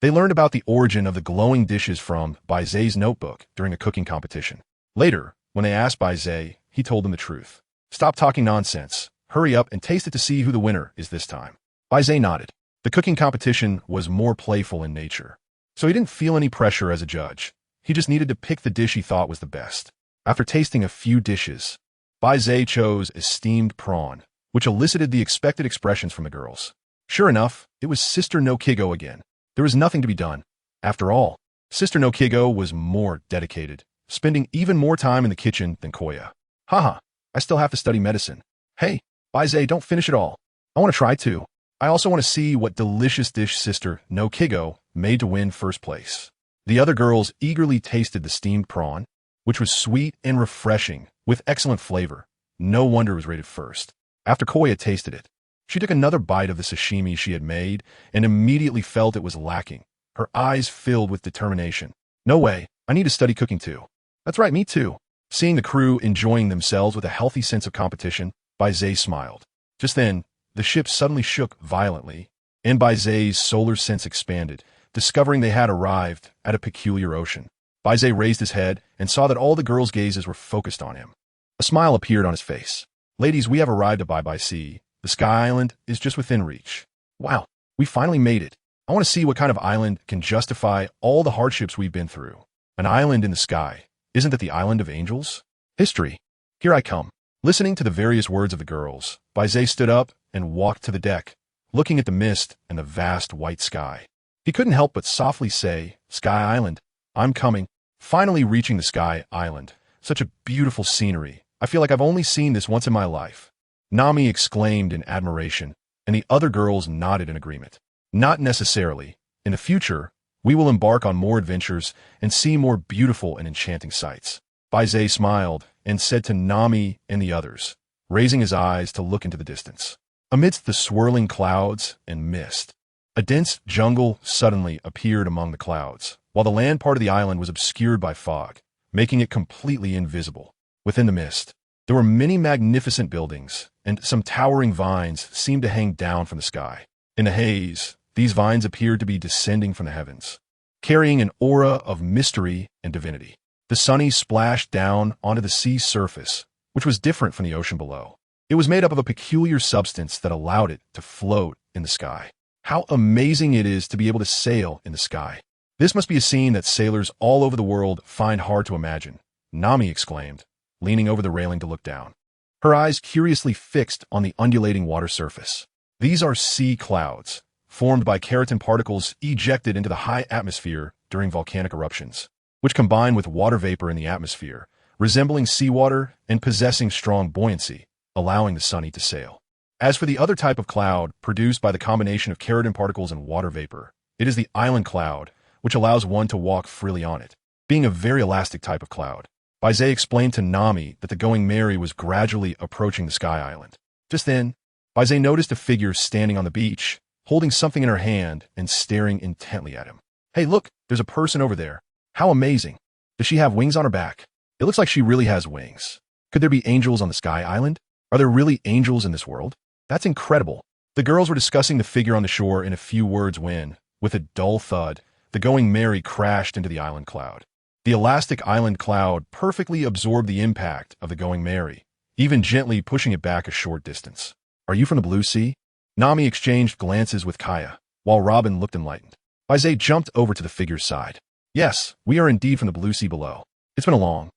They learned about the origin of the glowing dishes from Baize's notebook during a cooking competition. Later, when they asked Baize, he told them the truth. Stop talking nonsense. Hurry up and taste it to see who the winner is this time. Baize nodded. The cooking competition was more playful in nature, so he didn't feel any pressure as a judge. He just needed to pick the dish he thought was the best. After tasting a few dishes, Baize chose a steamed prawn, which elicited the expected expressions from the girls. Sure enough, it was Sister no Kigo again. There was nothing to be done. After all, Sister no Kigo was more dedicated, spending even more time in the kitchen than Koya. Haha, I still have to study medicine. Hey, Baize, don't finish it all. I want to try too. I also want to see what delicious dish Sister no Kigo made to win first place. The other girls eagerly tasted the steamed prawn, which was sweet and refreshing, with excellent flavor. No wonder it was rated first. After Koya tasted it, she took another bite of the sashimi she had made and immediately felt it was lacking. Her eyes filled with determination. No way, I need to study cooking too. That's right, me too. Seeing the crew enjoying themselves with a healthy sense of competition, Baize smiled. Just then, the ship suddenly shook violently, and Baize's solar sense expanded, discovering they had arrived at a peculiar ocean. Baize raised his head and saw that all the girls' gazes were focused on him. A smile appeared on his face. Ladies, we have arrived at Baibai Sea. The Sky Island is just within reach. Wow, we finally made it. I want to see what kind of island can justify all the hardships we've been through. An island in the sky. Isn't that the island of angels? History. Here I come. Listening to the various words of the girls, Baize stood up and walked to the deck, looking at the mist and the vast white sky. He couldn't help but softly say, Sky Island, I'm coming. Finally reaching the Sky Island. Such a beautiful scenery. I feel like I've only seen this once in my life. Nami exclaimed in admiration, and the other girls nodded in agreement. Not necessarily. In the future, we will embark on more adventures and see more beautiful and enchanting sights. Baize smiled and said to Nami and the others, raising his eyes to look into the distance. Amidst the swirling clouds and mist, a dense jungle suddenly appeared among the clouds, while the land part of the island was obscured by fog, making it completely invisible. Within the mist, there were many magnificent buildings, and some towering vines seemed to hang down from the sky. In the haze, these vines appeared to be descending from the heavens, carrying an aura of mystery and divinity. The sunny splashed down onto the sea's surface, which was different from the ocean below. It was made up of a peculiar substance that allowed it to float in the sky. How amazing it is to be able to sail in the sky. This must be a scene that sailors all over the world find hard to imagine, Nami exclaimed, leaning over the railing to look down. Her eyes curiously fixed on the undulating water surface. These are sea clouds, formed by keratin particles ejected into the high atmosphere during volcanic eruptions, which combine with water vapor in the atmosphere, resembling seawater and possessing strong buoyancy, allowing the sunny to sail. As for the other type of cloud produced by the combination of keratin particles and water vapor, it is the island cloud, which allows one to walk freely on it, being a very elastic type of cloud. Baize explained to Nami that the Going Merry was gradually approaching the Sky Island. Just then, Baize noticed a figure standing on the beach, holding something in her hand and staring intently at him. Hey, look, there's a person over there. How amazing. Does she have wings on her back? It looks like she really has wings. Could there be angels on the Sky Island? Are there really angels in this world? That's incredible. The girls were discussing the figure on the shore in a few words when, with a dull thud, the Going Merry crashed into the island cloud. The elastic island cloud perfectly absorbed the impact of the Going Merry, even gently pushing it back a short distance. Are you from the Blue Sea? Nami exchanged glances with Kaya, while Robin looked enlightened. Baize jumped over to the figure's side. Yes, we are indeed from the Blue Sea below. It's been a long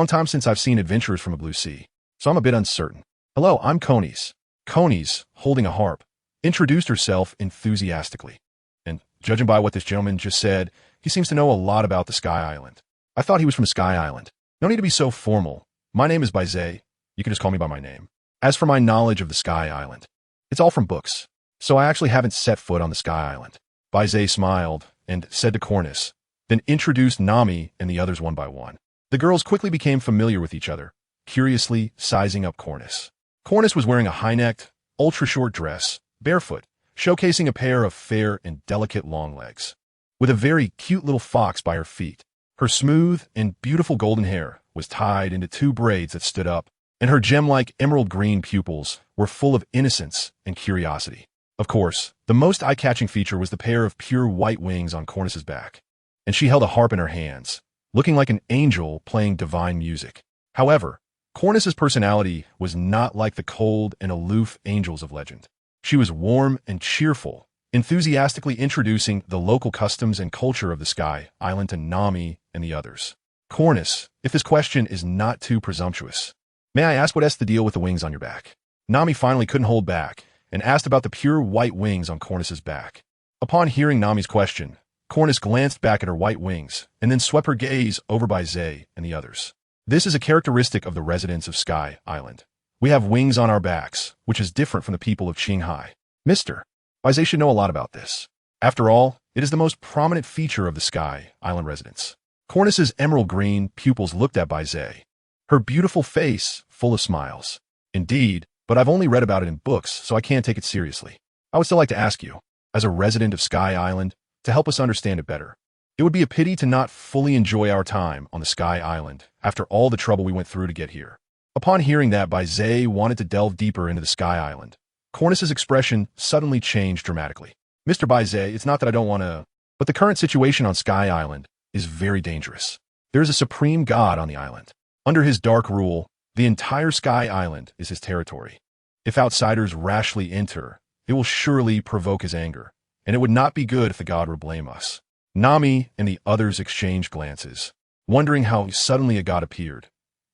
time since I've seen adventurers from the Blue Sea, so I'm a bit uncertain. Hello, I'm Conies. Conies, holding a harp, introduced herself enthusiastically. And judging by what this gentleman just said, he seems to know a lot about the Sky Island. I thought he was from Sky Island. No need to be so formal. My name is Baize. You can just call me by my name. As for my knowledge of the Sky Island, it's all from books, so I actually haven't set foot on the Sky Island. Baize smiled and said to Cornice, then introduced Nami and the others one by one. The girls quickly became familiar with each other, curiously sizing up Cornice. Cornice was wearing a high-necked, ultra-short dress, barefoot, showcasing a pair of fair and delicate long legs. With a very cute little fox by her feet, her smooth and beautiful golden hair was tied into two braids that stood up, and her gem-like emerald green pupils were full of innocence and curiosity. Of course, the most eye-catching feature was the pair of pure white wings on Cornus's back, and she held a harp in her hands, looking like an angel playing divine music. However, Cornus's personality was not like the cold and aloof angels of legend. She was warm and cheerful, enthusiastically introducing the local customs and culture of the Sky Island to Nami and the others. Cornus, if this question is not too presumptuous, may I ask what's the deal with the wings on your back? Nami finally couldn't hold back and asked about the pure white wings on Cornus's back. Upon hearing Nami's question, Cornus glanced back at her white wings and then swept her gaze over Baize and the others. This is a characteristic of the residents of Sky Island. We have wings on our backs, which is different from the people of Qinghai. Mr. Baize should know a lot about this. After all, it is the most prominent feature of the Sky Island residents. Cornus's emerald green pupils looked at Baize, her beautiful face full of smiles. Indeed, but I've only read about it in books, so I can't take it seriously. I would still like to ask you, as a resident of Sky Island, to help us understand it better. It would be a pity to not fully enjoy our time on the Sky Island after all the trouble we went through to get here. Upon hearing that Baize wanted to delve deeper into the Sky Island, Cornus's expression suddenly changed dramatically. Mr. Baize, it's not that I don't want to, but the current situation on Sky Island is very dangerous. There is a supreme god on the island. Under his dark rule, the entire Sky Island is his territory. If outsiders rashly enter, it will surely provoke his anger, and it would not be good if the god would blame us. Nami and the others exchanged glances, wondering how suddenly a god appeared.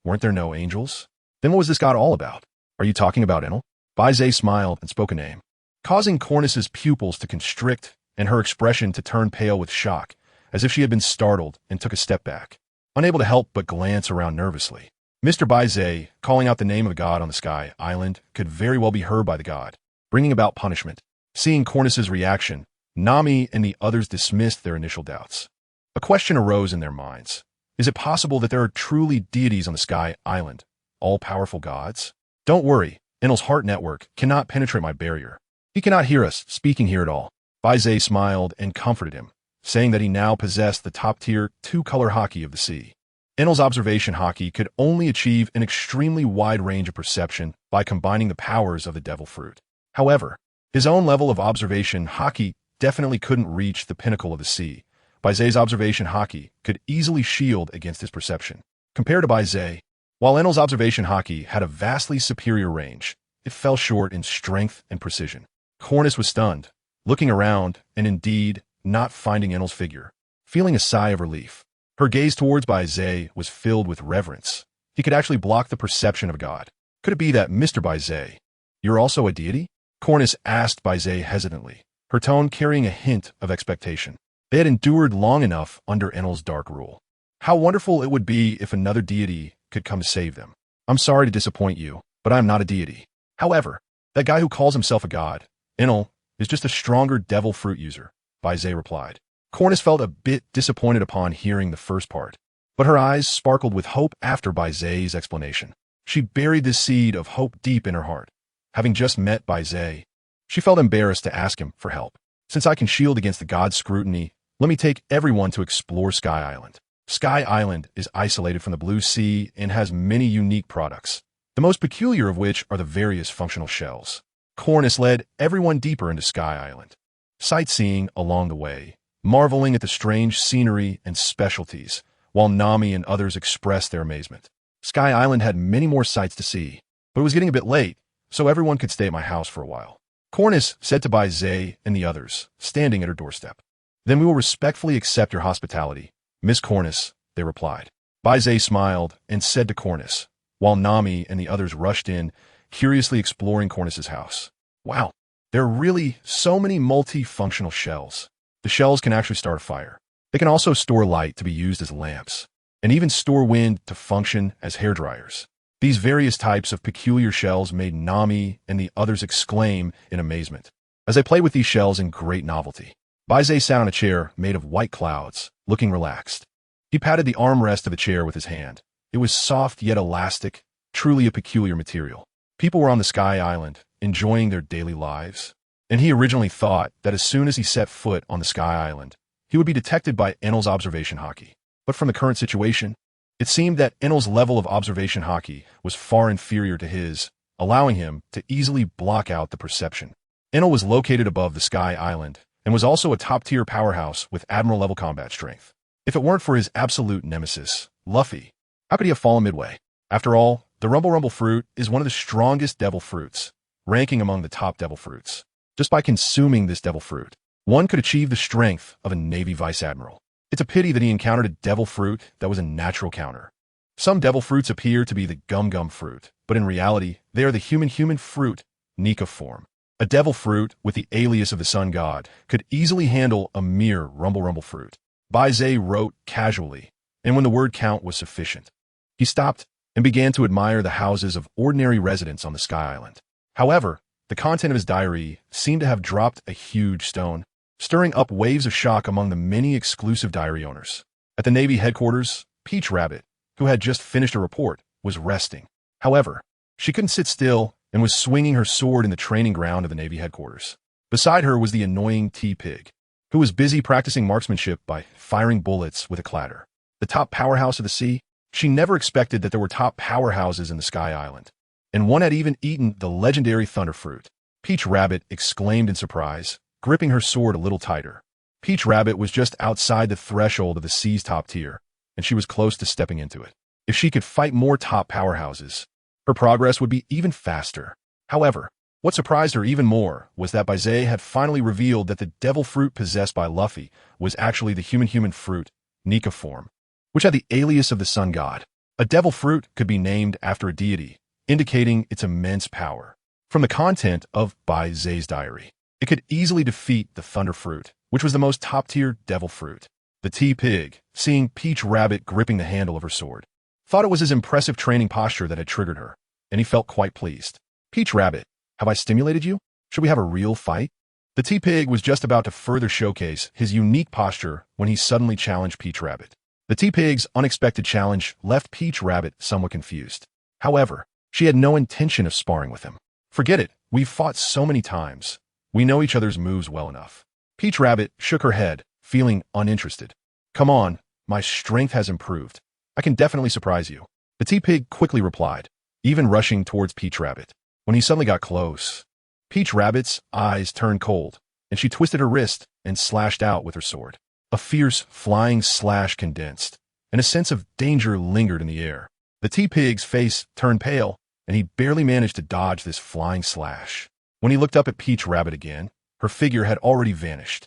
Weren't there no angels? Then what was this god all about? Are you talking about Enel? Baize smiled and spoke a name, causing Cornus's pupils to constrict and her expression to turn pale with shock, as if she had been startled and took a step back, unable to help but glance around nervously. Mr. Baize, calling out the name of the god on the Sky Island, could very well be heard by the god, bringing about punishment. Seeing Cornus's reaction, Nami and the others dismissed their initial doubts. A question arose in their minds. Is it possible that there are truly deities on the Sky Island, all-powerful gods? Don't worry, Enel's heart network cannot penetrate my barrier. He cannot hear us speaking here at all. Baize smiled and comforted him, saying that he now possessed the top-tier two-color Haki of the sea. Enel's observation Haki could only achieve an extremely wide range of perception by combining the powers of the devil fruit. However, his own level of observation Haki definitely couldn't reach the pinnacle of the sea. Baize's observation Haki could easily shield against his perception. Compared to Baize, while Enel's observation Haki had a vastly superior range, it fell short in strength and precision. Cornus was stunned, looking around and indeed not finding Enel's figure. Feeling a sigh of relief, her gaze towards Baize was filled with reverence. He could actually block the perception of God. Could it be that, Mr. Baize, you're also a deity? Cornus asked Baize hesitantly, her tone carrying a hint of expectation. They had endured long enough under Enel's dark rule. How wonderful it would be if another deity could come to save them. I'm sorry to disappoint you, but I am not a deity. However, that guy who calls himself a god, Enel, is just a stronger devil fruit user, Baize replied. Cornus felt a bit disappointed upon hearing the first part, but her eyes sparkled with hope after Baize's explanation. She buried this seed of hope deep in her heart. Having just met Baize, she felt embarrassed to ask him for help. Since I can shield against the god's scrutiny, let me take everyone to explore Sky Island. Sky Island is isolated from the blue sea and has many unique products, the most peculiar of which are the various functional shells. Cornus led everyone deeper into Sky Island, sightseeing along the way, marveling at the strange scenery and specialties, while Nami and others expressed their amazement. Sky Island had many more sights to see, but it was getting a bit late, so everyone could stay at my house for a while. Cornus said to Baize and the others, standing at her doorstep. Then we will respectfully accept your hospitality, Miss Cornus, they replied. Baize smiled and said to Cornus, while Nami and the others rushed in, curiously exploring Cornus's house. Wow, there are really so many multi-functional shells. The shells can actually start a fire. They can also store light to be used as lamps, and even store wind to function as hairdryers. These various types of peculiar shells made Nami and the others exclaim in amazement, as they played with these shells in great novelty. Baize sat on a chair made of white clouds, looking relaxed. He patted the armrest of the chair with his hand. It was soft yet elastic, truly a peculiar material. People were on the Sky Island, enjoying their daily lives, and he originally thought that as soon as he set foot on the Sky Island, he would be detected by Enel's observation Haki. But from the current situation, it seemed that Enel's level of observation Haki was far inferior to his, allowing him to easily block out the perception. Enel was located above the Sky Island and was also a top-tier powerhouse with admiral-level combat strength. If it weren't for his absolute nemesis, Luffy, how could he have fallen midway? After all, the Rumble Rumble fruit is one of the strongest devil fruits, ranking among the top devil fruits. Just by consuming this devil fruit, one could achieve the strength of a Navy Vice Admiral. It's a pity that he encountered a devil fruit that was a natural counter. Some devil fruits appear to be the gum-gum fruit, but in reality, they are the human fruit, Nika form. A devil fruit with the alias of the sun god could easily handle a mere Rumble Rumble fruit. Baize wrote casually, and when the word count was sufficient, he stopped and began to admire the houses of ordinary residents on the Sky Island. However, the content of his diary seemed to have dropped a huge stone, stirring up waves of shock among the many exclusive diary owners. At the Navy headquarters, Peach Rabbit, who had just finished a report, was resting. However, she couldn't sit still and was swinging her sword in the training ground of the Navy headquarters. Beside her was the annoying T-Pig, who was busy practicing marksmanship by firing bullets with a clatter. The top powerhouse of the sea? She never expected that there were top powerhouses in the Sky Island, and one had even eaten the legendary Thunder Fruit. Peach Rabbit exclaimed in surprise, gripping her sword a little tighter. Peach Rabbit was just outside the threshold of the sea's top tier, and she was close to stepping into it. If she could fight more top powerhouses, her progress would be even faster. However, what surprised her even more was that Baize had finally revealed that the devil fruit possessed by Luffy was actually the human fruit, Nika form, which had the alias of the sun god. A devil fruit could be named after a deity, indicating its immense power. From the content of Baize's diary, it could easily defeat the thunder fruit, which was the most top-tier devil fruit. The T-Pig, seeing Peach Rabbit gripping the handle of her sword, thought it was his impressive training posture that had triggered her, and he felt quite pleased. Peach Rabbit, have I stimulated you? Should we have a real fight? The T-Pig was just about to further showcase his unique posture when he suddenly challenged Peach Rabbit. The T-Pig's unexpected challenge left Peach Rabbit somewhat confused. However, she had no intention of sparring with him. Forget it, we've fought so many times. We know each other's moves well enough. Peach Rabbit shook her head, feeling uninterested. Come on, my strength has improved. I can definitely surprise you. The T-Pig quickly replied, even rushing towards Peach Rabbit. When he suddenly got close, Peach Rabbit's eyes turned cold, and she twisted her wrist and slashed out with her sword. A fierce, flying slash condensed, and a sense of danger lingered in the air. The T-Pig's face turned pale, and he barely managed to dodge this flying slash. When he looked up at Peach Rabbit again, her figure had already vanished,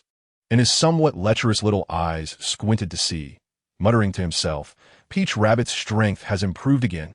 and his somewhat lecherous little eyes squinted to see, muttering to himself, Peach Rabbit's strength has improved again.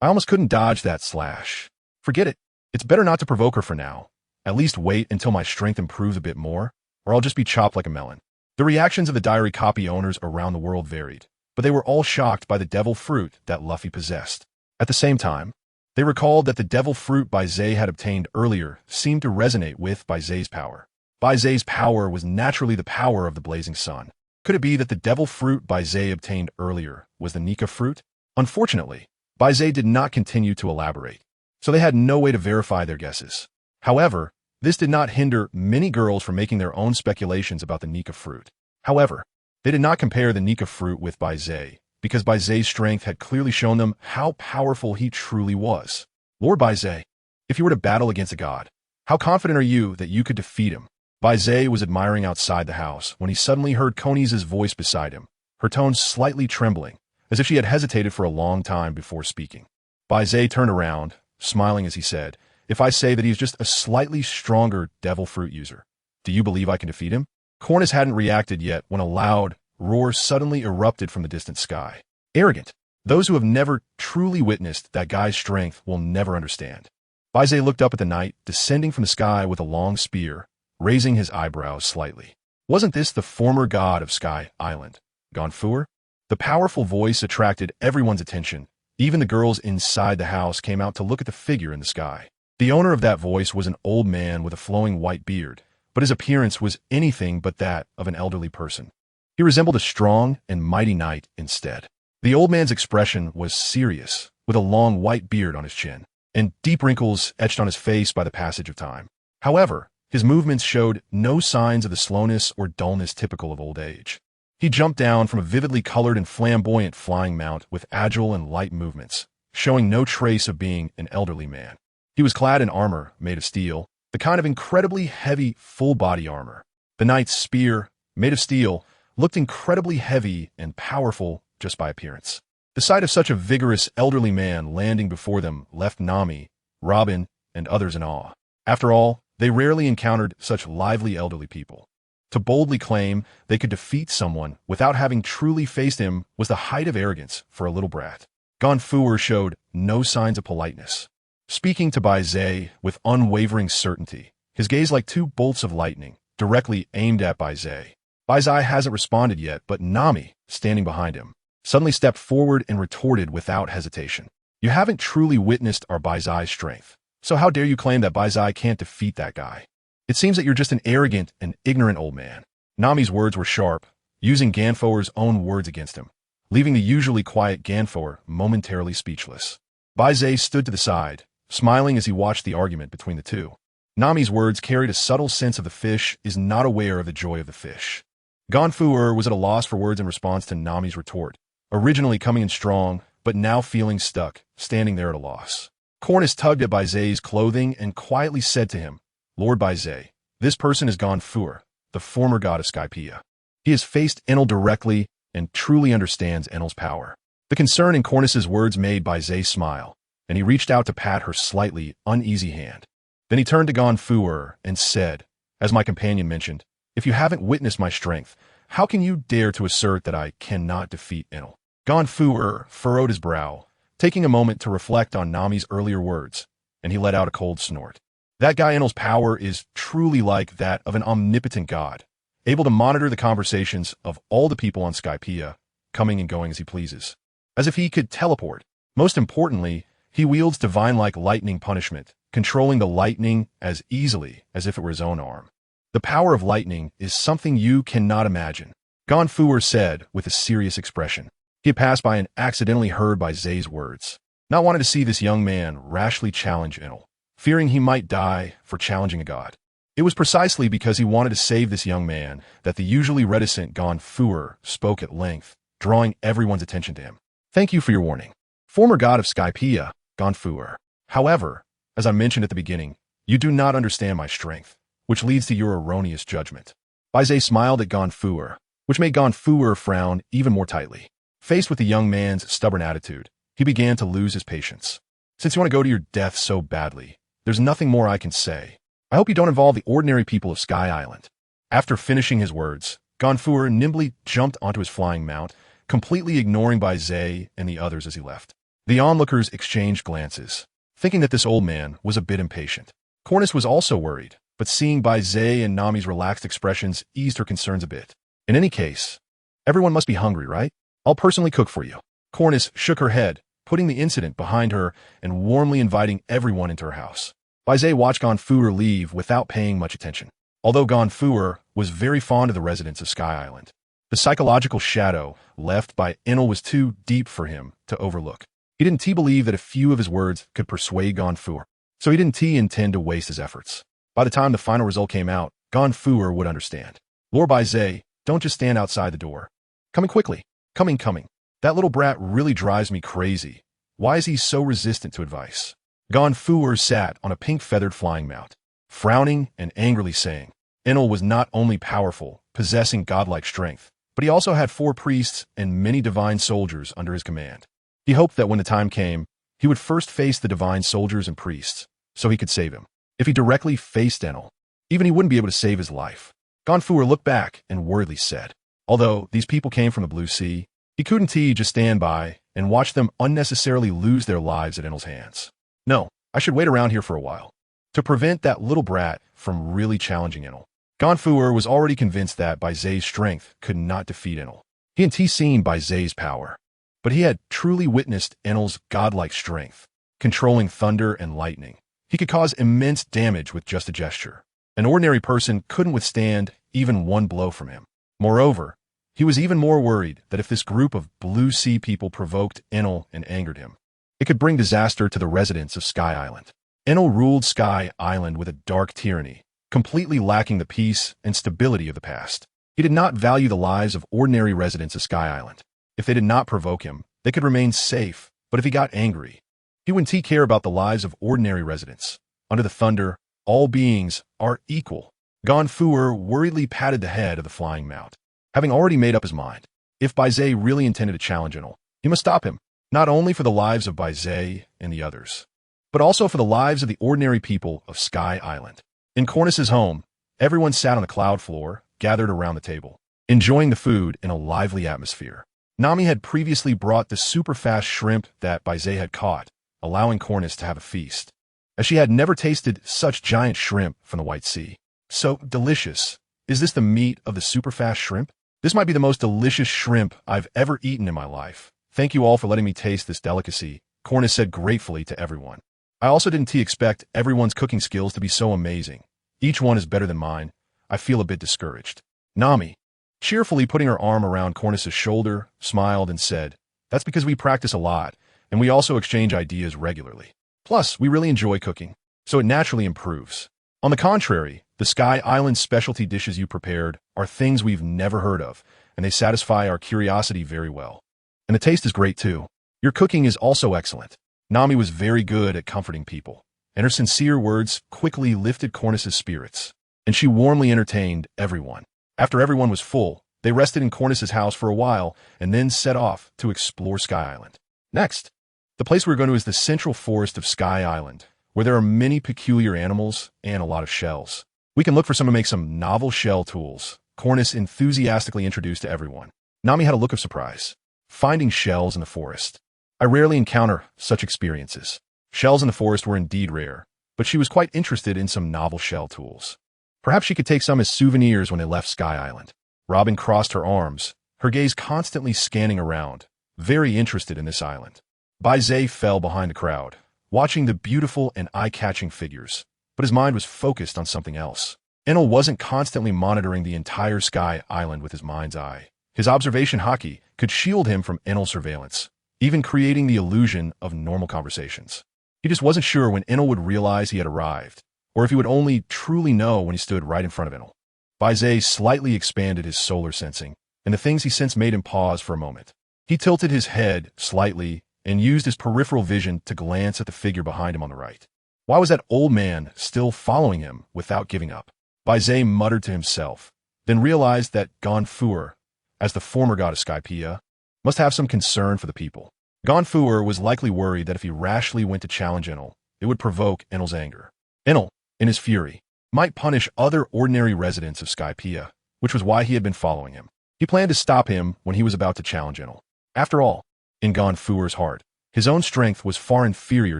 I almost couldn't dodge that slash. Forget it. It's better not to provoke her for now. At least wait until my strength improves a bit more, or I'll just be chopped like a melon. The reactions of the diary copy owners around the world varied, but they were all shocked by the devil fruit that Luffy possessed. At the same time, they recalled that the devil fruit Baize had obtained earlier seemed to resonate with Baize's power. Baize's power was naturally the power of the blazing sun. Could it be that the devil fruit Baize obtained earlier was the Nika fruit? Unfortunately, Baize did not continue to elaborate, so they had no way to verify their guesses. However, this did not hinder many girls from making their own speculations about the Nika fruit. However, they did not compare the Nika fruit with Baize, because Baize's strength had clearly shown them how powerful he truly was. Lord Baize, if you were to battle against a god, how confident are you that you could defeat him? Baize was admiring outside the house when he suddenly heard Koni's voice beside him, her tone slightly trembling, as if she had hesitated for a long time before speaking. Baize turned around, smiling as he said, if I say that he is just a slightly stronger devil fruit user, do you believe I can defeat him? Cornus hadn't reacted yet when a loud roar suddenly erupted from the distant sky. Arrogant. Those who have never truly witnessed that guy's strength will never understand. Baize looked up at the knight descending from the sky with a long spear, raising his eyebrows slightly. Wasn't this the former god of Sky Island, Gonfur? The powerful voice attracted everyone's attention. Even the girls inside the house came out to look at the figure in the sky. The owner of that voice was an old man with a flowing white beard, but his appearance was anything but that of an elderly person. He resembled a strong and mighty knight instead. The old man's expression was serious, with a long white beard on his chin, and deep wrinkles etched on his face by the passage of time. However, his movements showed no signs of the slowness or dullness typical of old age. He jumped down from a vividly colored and flamboyant flying mount with agile and light movements, showing no trace of being an elderly man. He was clad in armor made of steel, the kind of incredibly heavy full-body armor. The knight's spear, made of steel, looked incredibly heavy and powerful just by appearance. The sight of such a vigorous elderly man landing before them left Nami, Robin, and others in awe. After all, they rarely encountered such lively elderly people. To boldly claim they could defeat someone without having truly faced him was the height of arrogance for a little brat. Gonfuer showed no signs of politeness, speaking to Baize with unwavering certainty, his gaze like two bolts of lightning, directly aimed at Baize. Baize hasn't responded yet, but Nami, standing behind him, suddenly stepped forward and retorted without hesitation. You haven't truly witnessed our Baize's strength, so how dare you claim that Baize can't defeat that guy? It seems that you're just an arrogant and ignorant old man. Nami's words were sharp, using Gonfuer's own words against him, leaving the usually quiet Gonfuer momentarily speechless. Baize stood to the side, smiling as he watched the argument between the two. Nami's words carried a subtle sense of the fish is not aware of the joy of the fish. Gonfuer was at a loss for words in response to Nami's retort, originally coming in strong, but now feeling stuck, standing there at a loss. Cornus tugged at Baize's clothing and quietly said to him, Lord Baize, this person is Gonfuer, the former god of Skypiea. He has faced Enel directly and truly understands Enel's power. The concern in Cornus's words made Baize smile, and he reached out to pat her slightly uneasy hand. Then he turned to Gonfuer and said, as my companion mentioned, if you haven't witnessed my strength, how can you dare to assert that I cannot defeat Enel? Gonfuer furrowed his brow, taking a moment to reflect on Nami's earlier words, and he let out a cold snort. That guy Enel's power is truly like that of an omnipotent god, able to monitor the conversations of all the people on Skypiea, coming and going as he pleases. As if he could teleport. Most importantly, he wields divine-like lightning punishment, controlling the lightning as easily as if it were his own arm. The power of lightning is something you cannot imagine, Gonfuer said with a serious expression. He had passed by and accidentally heard Baize's words, not wanting to see this young man rashly challenge Enel, fearing he might die for challenging a god. It was precisely because he wanted to save this young man that the usually reticent Gonfuer spoke at length, drawing everyone's attention to him. Thank you for your warning. Former god of Skypiea, Gonfuer. However, as I mentioned at the beginning, you do not understand my strength, which leads to your erroneous judgment. Baize smiled at Gonfuer, which made Gonfuer frown even more tightly. Faced with the young man's stubborn attitude, he began to lose his patience. Since you want to go to your death so badly, there's nothing more I can say. I hope you don't involve the ordinary people of Sky Island. After finishing his words, Gonfuer nimbly jumped onto his flying mount, completely ignoring Baize and the others as he left. The onlookers exchanged glances, thinking that this old man was a bit impatient. Cornus was also worried, but seeing Baize and Nami's relaxed expressions eased her concerns a bit. In any case, everyone must be hungry, right? I'll personally cook for you. Cornus shook her head, putting the incident behind her and warmly inviting everyone into her house. Baize watched Gonfuer leave without paying much attention. Although Gonfuer was very fond of the residents of Sky Island, the psychological shadow left by Enel was too deep for him to overlook. He didn't believe that a few of his words could persuade Gonfuer, so he didn't intend to waste his efforts. By the time the final result came out, Gonfuer would understand. Lord Baize, don't just stand outside the door. Coming quickly. Coming. That little brat really drives me crazy. Why is he so resistant to advice? Gonfuer sat on a pink-feathered flying mount, frowning and angrily saying, Enel was not only powerful, possessing godlike strength, but he also had 4 priests and many divine soldiers under his command. He hoped that when the time came, he would first face the divine soldiers and priests, so he could save him. If he directly faced Enel, even he wouldn't be able to save his life. Gonfuer looked back and worriedly said, although these people came from the Blue Sea, he couldn't just stand by and watch them unnecessarily lose their lives at Enel's hands. No, I should wait around here for a while, to prevent that little brat from really challenging Enel. Gonfuer was already convinced that Baize's strength could not defeat Enel. He hadn't seen Baize's power, but he had truly witnessed Enel's godlike strength, controlling thunder and lightning. He could cause immense damage with just a gesture. An ordinary person couldn't withstand even one blow from him. Moreover, he was even more worried that if this group of Blue Sea people provoked Enel and angered him, it could bring disaster to the residents of Sky Island. Enel ruled Sky Island with a dark tyranny, completely lacking the peace and stability of the past. He did not value the lives of ordinary residents of Sky Island. If they did not provoke him, they could remain safe, but if he got angry, he wouldn't care about the lives of ordinary residents. Under the thunder, All beings are equal. Gonfuer worriedly patted the head of the flying mount, having already made up his mind. If Baize really intended to challenge Enel, he must stop him, not only for the lives of Baize and the others, but also for the lives of the ordinary people of Sky Island. In Cornus's home, everyone sat on the cloud floor, gathered around the table, enjoying the food in a lively atmosphere. Nami had previously brought the super-fast shrimp that Baize had caught, allowing Cornus to have a feast, as she had never tasted such giant shrimp from the White Sea. So delicious. Is this the meat of the super-fast shrimp? This might be the most delicious shrimp I've ever eaten in my life. Thank you all for letting me taste this delicacy, Cornus said gratefully to everyone. I also didn't expect everyone's cooking skills to be so amazing. Each one is better than mine. I feel a bit discouraged. Nami, cheerfully putting her arm around Cornus's shoulder, smiled and said, "That's because we practice a lot, and we also exchange ideas regularly. Plus, we really enjoy cooking, so it naturally improves. On the contrary, the Sky Island specialty dishes you prepared are things we've never heard of, and they satisfy our curiosity very well. And the taste is great too. Your cooking is also excellent." Nami was very good at comforting people, and her sincere words quickly lifted Cornus's spirits, and she warmly entertained everyone. After everyone was full, they rested in Cornus's house for a while and then set off to explore Sky Island. Next, the place we're going to is the central forest of Sky Island, where there are many peculiar animals and a lot of shells. We can look for some to make some novel shell tools, Cornus enthusiastically introduced to everyone. Nami had a look of surprise, finding shells in the forest. I rarely encounter such experiences. Shells in the forest were indeed rare, but she was quite interested in some novel shell tools. Perhaps she could take some as souvenirs when they left Sky Island. Robin crossed her arms, her gaze constantly scanning around, very interested in this island. Baize fell behind the crowd, watching the beautiful and eye-catching figures, but his mind was focused on something else. Enel wasn't constantly monitoring the entire Sky Island with his mind's eye. His observation haki could shield him from Enel's surveillance, even creating the illusion of normal conversations. He just wasn't sure when Enel would realize he had arrived, or if he would only truly know when he stood right in front of Enel. Baize slightly expanded his solar sensing, and the things he sensed made him pause for a moment. He tilted his head slightly and used his peripheral vision to glance at the figure behind him on the right. Why was that old man still following him without giving up? Baize muttered to himself, then realized that Gonfuer, as the former god of Skypiea, must have some concern for the people. Gonfuer was likely worried that if he rashly went to challenge Enel, it would provoke Enel's anger. Enel, in his fury, might punish other ordinary residents of Skypiea, which was why he had been following him. He planned to stop him when he was about to challenge Enel. After all, in Gonfuer's heart, his own strength was far inferior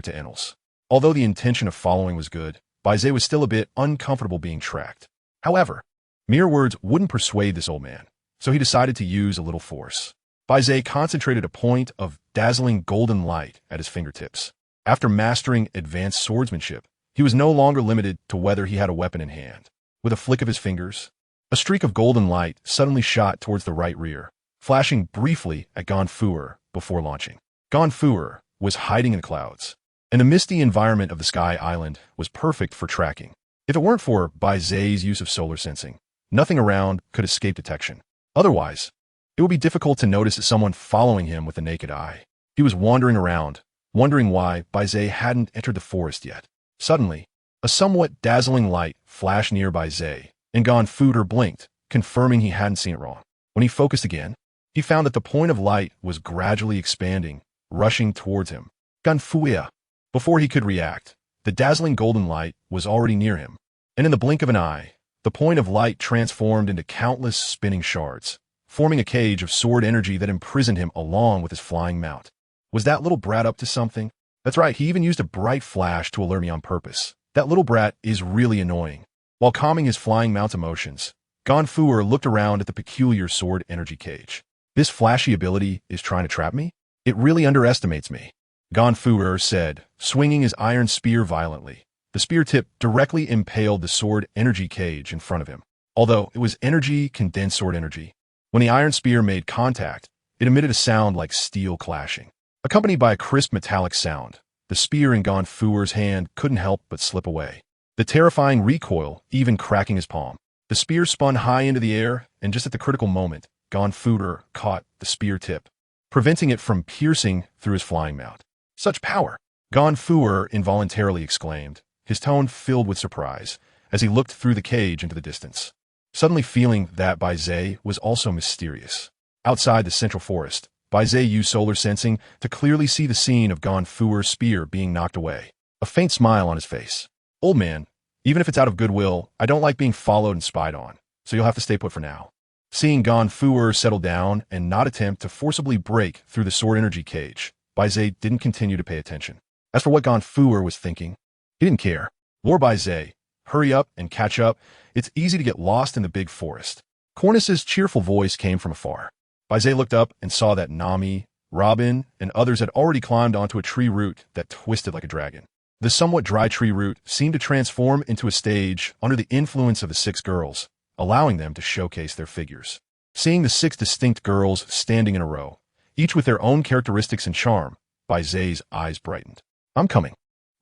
to Enel's. Although the intention of following was good, Baize was still a bit uncomfortable being tracked. However, mere words wouldn't persuade this old man, so he decided to use a little force. Baize concentrated a point of dazzling golden light at his fingertips. After mastering advanced swordsmanship, he was no longer limited to whether he had a weapon in hand. With a flick of his fingers, a streak of golden light suddenly shot towards the right rear, flashing briefly at Gonfuer before launching. Gonfuer was hiding in the clouds, and the misty environment of the Sky Island was perfect for tracking. If it weren't for Baize's use of solar sensing, nothing around could escape detection. Otherwise, it would be difficult to notice someone following him with the naked eye. He was wandering around, wondering why Baize hadn't entered the forest yet. Suddenly, a somewhat dazzling light flashed near Baize, and Gonfuer blinked, confirming he hadn't seen it wrong. When he focused again, he found that the point of light was gradually expanding, rushing towards him. Gonfuer! Before he could react, the dazzling golden light was already near him, and in the blink of an eye, the point of light transformed into countless spinning shards, forming a cage of sword energy that imprisoned him along with his flying mount. Was that little brat up to something? That's right, he even used a bright flash to alert me on purpose. That little brat is really annoying. While calming his flying mount's emotions, Gonfuer looked around at the peculiar sword energy cage. This flashy ability is trying to trap me? It really underestimates me, Gonfuer said, swinging his iron spear violently. The spear tip directly impaled the sword energy cage in front of him. Although it was energy, condensed sword energy, when the iron spear made contact, it emitted a sound like steel clashing. Accompanied by a crisp metallic sound, the spear in Gonfuer's hand couldn't help but slip away, the terrifying recoil even cracking his palm. The spear spun high into the air, and just at the critical moment, Gonfuer caught the spear tip, preventing it from piercing through his flying mount. Such power! Gonfuer involuntarily exclaimed, his tone filled with surprise, as he looked through the cage into the distance, suddenly feeling that Baize was also mysterious. Outside the central forest, Baize used solar sensing to clearly see the scene of Fuer's spear being knocked away, a faint smile on his face. "Old man, even if it's out of goodwill, I don't like being followed and spied on, so you'll have to stay put for now." Seeing Fuer settle down and not attempt to forcibly break through the sword energy cage, Baize didn't continue to pay attention. As for what Fuer was thinking, he didn't care. Lord Baize, hurry up and catch up. It's easy to get lost in the big forest. Cornus's cheerful voice came from afar. Baize looked up and saw that Nami, Robin, and others had already climbed onto a tree root that twisted like a dragon. The somewhat dry tree root seemed to transform into a stage under the influence of the 6 girls, allowing them to showcase their figures. Seeing the 6 distinct girls standing in a row, each with their own characteristics and charm, Baize's eyes brightened. "I'm coming,"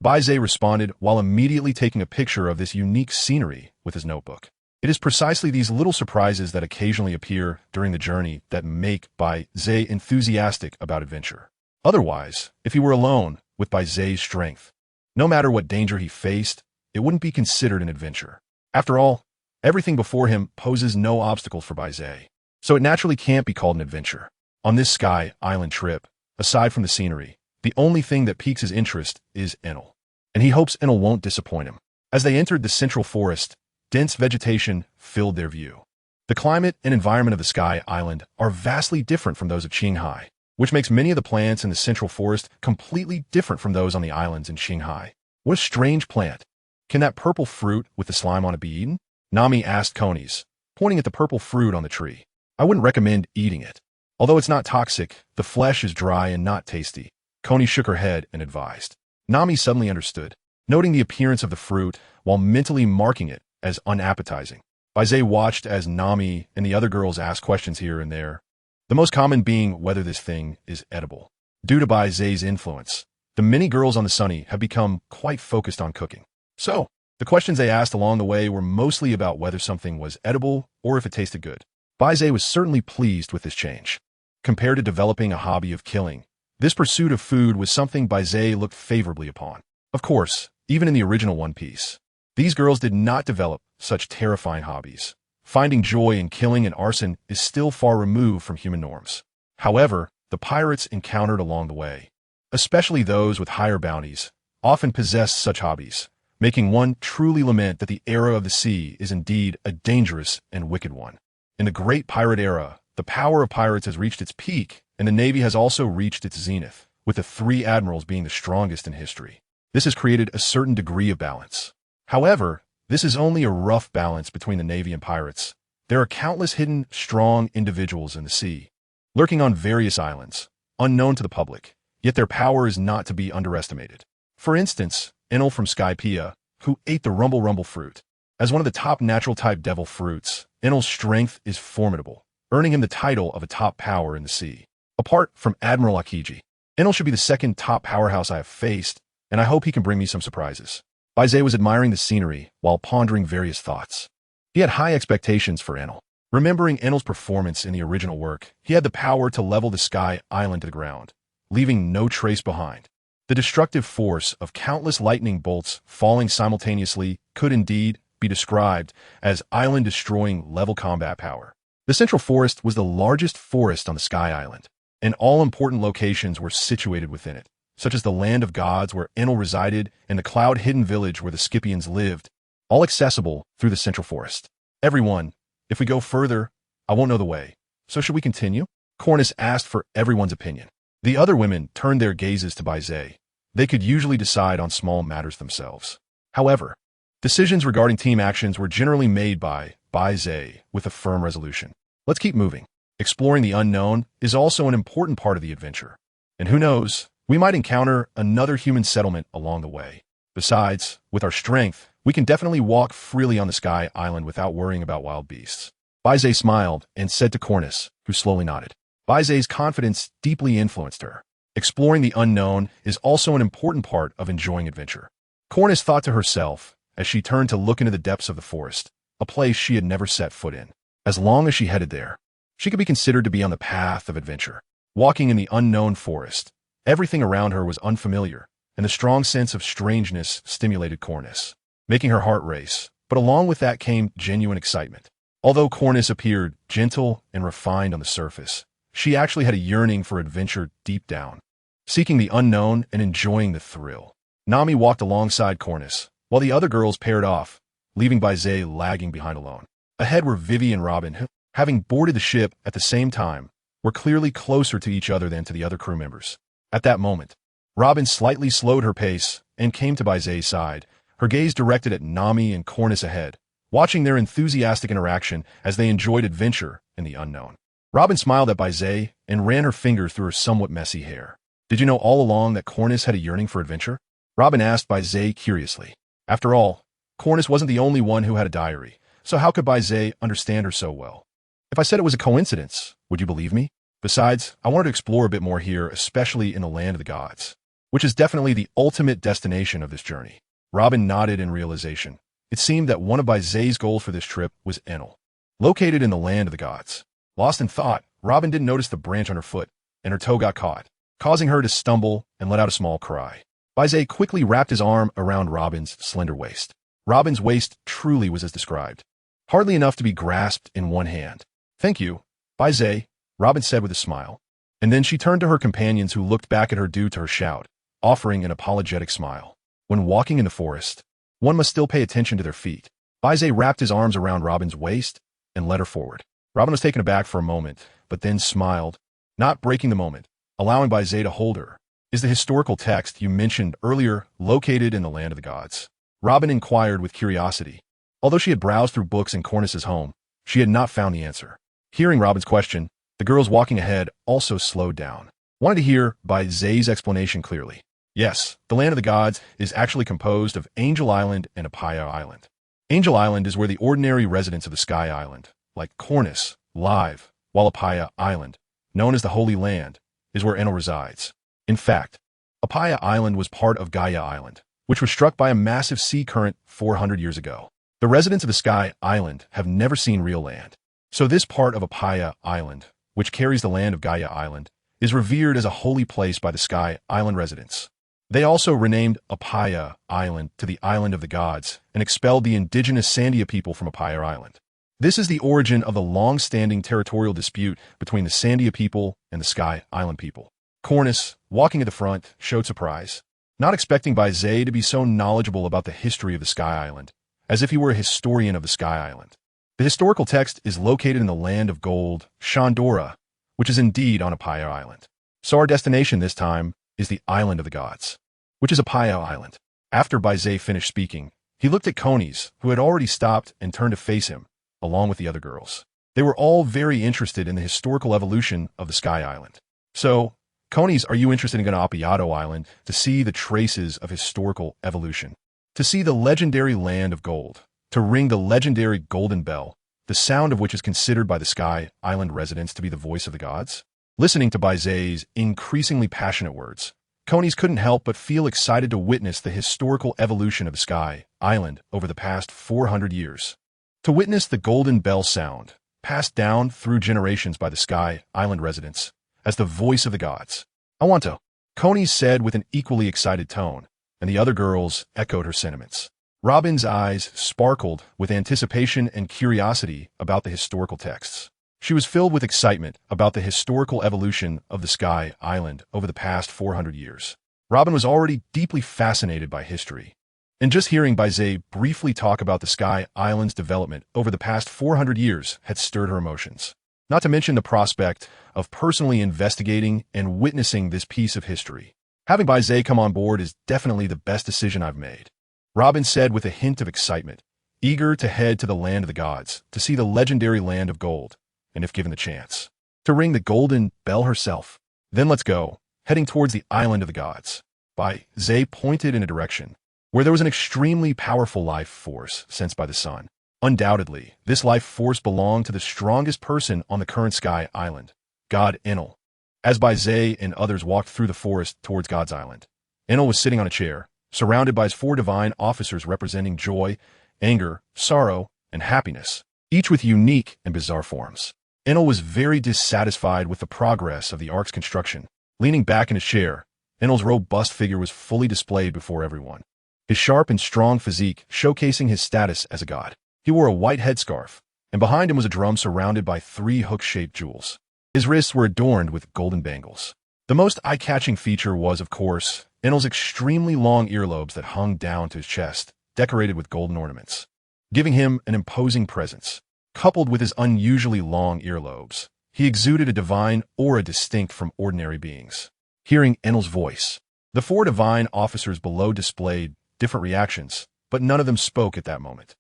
Baize responded while immediately taking a picture of this unique scenery with his notebook. It is precisely these little surprises that occasionally appear during the journey that make Baize enthusiastic about adventure. Otherwise, if he were alone with Baize's strength, no matter what danger he faced, it wouldn't be considered an adventure. After all, everything before him poses no obstacles for Baize, so it naturally can't be called an adventure. On this Sky Island trip, aside from the scenery, the only thing that piques his interest is Enel, and he hopes Enel won't disappoint him. As they entered the central forest, dense vegetation filled their view. The climate and environment of the Sky Island are vastly different from those of Qinghai, which makes many of the plants in the central forest completely different from those on the islands in Qinghai. "What a strange plant. Can that purple fruit with the slime on it be eaten?" Nami asked Conies, pointing at the purple fruit on the tree. "I wouldn't recommend eating it. Although it's not toxic, the flesh is dry and not tasty." Coney shook her head and advised. Nami suddenly understood, noting the appearance of the fruit while mentally marking it as unappetizing. Baize watched as Nami and the other girls asked questions here and there, the most common being whether this thing is edible. Due to Baize's influence, the many girls on the Sunny have become quite focused on cooking. So, the questions they asked along the way were mostly about whether something was edible or if it tasted good. Baize was certainly pleased with this change. Compared to developing a hobby of killing, this pursuit of food was something Baize looked favorably upon. Of course, even in the original One Piece, these girls did not develop such terrifying hobbies. Finding joy in killing and arson is still far removed from human norms. However, the pirates encountered along the way, especially those with higher bounties, often possessed such hobbies, making one truly lament that the era of the sea is indeed a dangerous and wicked one. In the Great Pirate Era, the power of pirates has reached its peak, and the Navy has also reached its zenith, with the 3 admirals being the strongest in history. This has created a certain degree of balance. However, this is only a rough balance between the Navy and pirates. There are countless hidden, strong individuals in the sea, lurking on various islands, unknown to the public, yet their power is not to be underestimated. For instance, Enel from Skypiea, who ate the Rumble Rumble fruit. As one of the top natural-type devil fruits, Enel's strength is formidable, earning him the title of a top power in the sea. Apart from Admiral Akiji, Enel should be the second top powerhouse I have faced, and I hope he can bring me some surprises. Baize was admiring the scenery while pondering various thoughts. He had high expectations for Enel. Remembering Enel's performance in the original work, he had the power to level the Sky Island to the ground, leaving no trace behind. The destructive force of countless lightning bolts falling simultaneously could indeed be described as island-destroying level combat power. The Central Forest was the largest forest on the Sky Island, and all important locations were situated within it, such as the Land of Gods where Enel resided and the cloud-hidden village where the Scipians lived, all accessible through the Central Forest. "Everyone, if we go further, I won't know the way, so should we continue?" Cornus asked for everyone's opinion. The other women turned their gazes to Baize. They could usually decide on small matters themselves. However, decisions regarding team actions were generally made by Baize with a firm resolution. "Let's keep moving. Exploring the unknown is also an important part of the adventure. And who knows, we might encounter another human settlement along the way. Besides, with our strength, we can definitely walk freely on the Sky Island without worrying about wild beasts." Baize smiled and said to Cornus, who slowly nodded. Baize's confidence deeply influenced her. Exploring the unknown is also an important part of enjoying adventure. Cornus thought to herself as she turned to look into the depths of the forest, a place she had never set foot in. As long as she headed there, she could be considered to be on the path of adventure. Walking in the unknown forest, everything around her was unfamiliar, and the strong sense of strangeness stimulated Cornus, making her heart race. But along with that came genuine excitement. Although Cornus appeared gentle and refined on the surface, she actually had a yearning for adventure deep down, seeking the unknown and enjoying the thrill. Nami walked alongside Cornus, while the other girls paired off, leaving Baize lagging behind alone. Ahead were Vivi and Robin, who, having boarded the ship at the same time, were clearly closer to each other than to the other crew members. At that moment, Robin slightly slowed her pace and came to Baize's side, her gaze directed at Nami and Cornus ahead, watching their enthusiastic interaction as they enjoyed adventure in the unknown. Robin smiled at Baize and ran her fingers through her somewhat messy hair. "Did you know all along that Cornus had a yearning for adventure?" Robin asked Baize curiously. After all, Cornus wasn't the only one who had a diary, so how could Baize understand her so well? "If I said it was a coincidence, would you believe me? Besides, I wanted to explore a bit more here, especially in the land of the gods, which is definitely the ultimate destination of this journey." Robin nodded in realization. It seemed that one of Baize's goals for this trip was Enel, located in the land of the gods. Lost in thought, Robin didn't notice the branch on her foot, and her toe got caught, causing her to stumble and let out a small cry. Baize quickly wrapped his arm around Robin's slender waist. Robin's waist truly was as described, hardly enough to be grasped in one hand. "Thank you, Baize," Robin said with a smile. And then she turned to her companions who looked back at her due to her shout, offering an apologetic smile. When walking in the forest, one must still pay attention to their feet. Baize wrapped his arms around Robin's waist and led her forward. Robin was taken aback for a moment, but then smiled, not breaking the moment, allowing Baize to hold her. "Is the historical text you mentioned earlier located in the land of the gods?" Robin inquired with curiosity. Although she had browsed through books in Cornus's home, she had not found the answer. Hearing Robin's question, the girls walking ahead also slowed down, wanted to hear Baize's explanation clearly. Yes, the land of the gods is actually composed of Angel Island and Apaya Island. Angel Island is where the ordinary residents of the Sky Island, like Cornus, live, while Apaya Island, known as the Holy Land, is where Enel resides. In fact, Apaya Island was part of Gaia Island, which was struck by a massive sea current 400 years ago. The residents of the Sky Island have never seen real land. So this part of Apaya Island, which carries the land of Gaia Island, is revered as a holy place by the Sky Island residents. They also renamed Apaya Island to the Island of the Gods and expelled the indigenous Sandia people from Apaya Island. This is the origin of the long-standing territorial dispute between the Sandia people and the Sky Island people. Cornus, walking at the front, showed surprise, not expecting Baize to be so knowledgeable about the history of the Sky Island, as if he were a historian of the Sky Island. The historical text is located in the land of gold, Shandora, which is indeed on Apaya Island. So our destination this time is the Island of the Gods, which is Apaya Island. After Baize finished speaking, he looked at Conies, who had already stopped and turned to face him, along with the other girls. They were all very interested in the historical evolution of the Sky Island. "So, Conies, are you interested in going to Apayado Island to see the traces of historical evolution? To see the legendary land of gold, to ring the legendary golden bell, the sound of which is considered by the Sky Island residents to be the voice of the gods?" Listening to Baize's increasingly passionate words, Conies couldn't help but feel excited to witness the historical evolution of the Sky Island over the past 400 years. To witness the golden bell sound, passed down through generations by the Sky Island residents, as the voice of the gods. "I want to," Conies said with an equally excited tone, and the other girls echoed her sentiments. Robin's eyes sparkled with anticipation and curiosity about the historical texts. She was filled with excitement about the historical evolution of the Sky Island over the past 400 years. Robin was already deeply fascinated by history, and just hearing Baize briefly talk about the Sky Island's development over the past 400 years had stirred her emotions. Not to mention the prospect of personally investigating and witnessing this piece of history. "Having Baize come on board is definitely the best decision I've made," Robin said with a hint of excitement, eager to head to the land of the gods, to see the legendary land of gold, and if given the chance, to ring the golden bell herself. "Then let's go, heading towards the Island of the Gods." Baize pointed in a direction where there was an extremely powerful life force sensed by the sun. Undoubtedly, this life force belonged to the strongest person on the current Sky Island, God Enel. As Baize and others walked through the forest towards God's Island, Enel was sitting on a chair, surrounded by his 4 divine officers representing joy, anger, sorrow, and happiness, each with unique and bizarre forms. Enel was very dissatisfied with the progress of the ark's construction. Leaning back in his chair, Enel's robust figure was fully displayed before everyone, his sharp and strong physique showcasing his status as a god. He wore a white headscarf, and behind him was a drum surrounded by 3 hook-shaped jewels. His wrists were adorned with golden bangles. The most eye-catching feature was, of course, Enel's extremely long earlobes that hung down to his chest, decorated with golden ornaments, giving him an imposing presence. Coupled with his unusually long earlobes, he exuded a divine aura distinct from ordinary beings. Hearing Enel's voice, the 4 divine officers below displayed different reactions, but none of them spoke at that moment.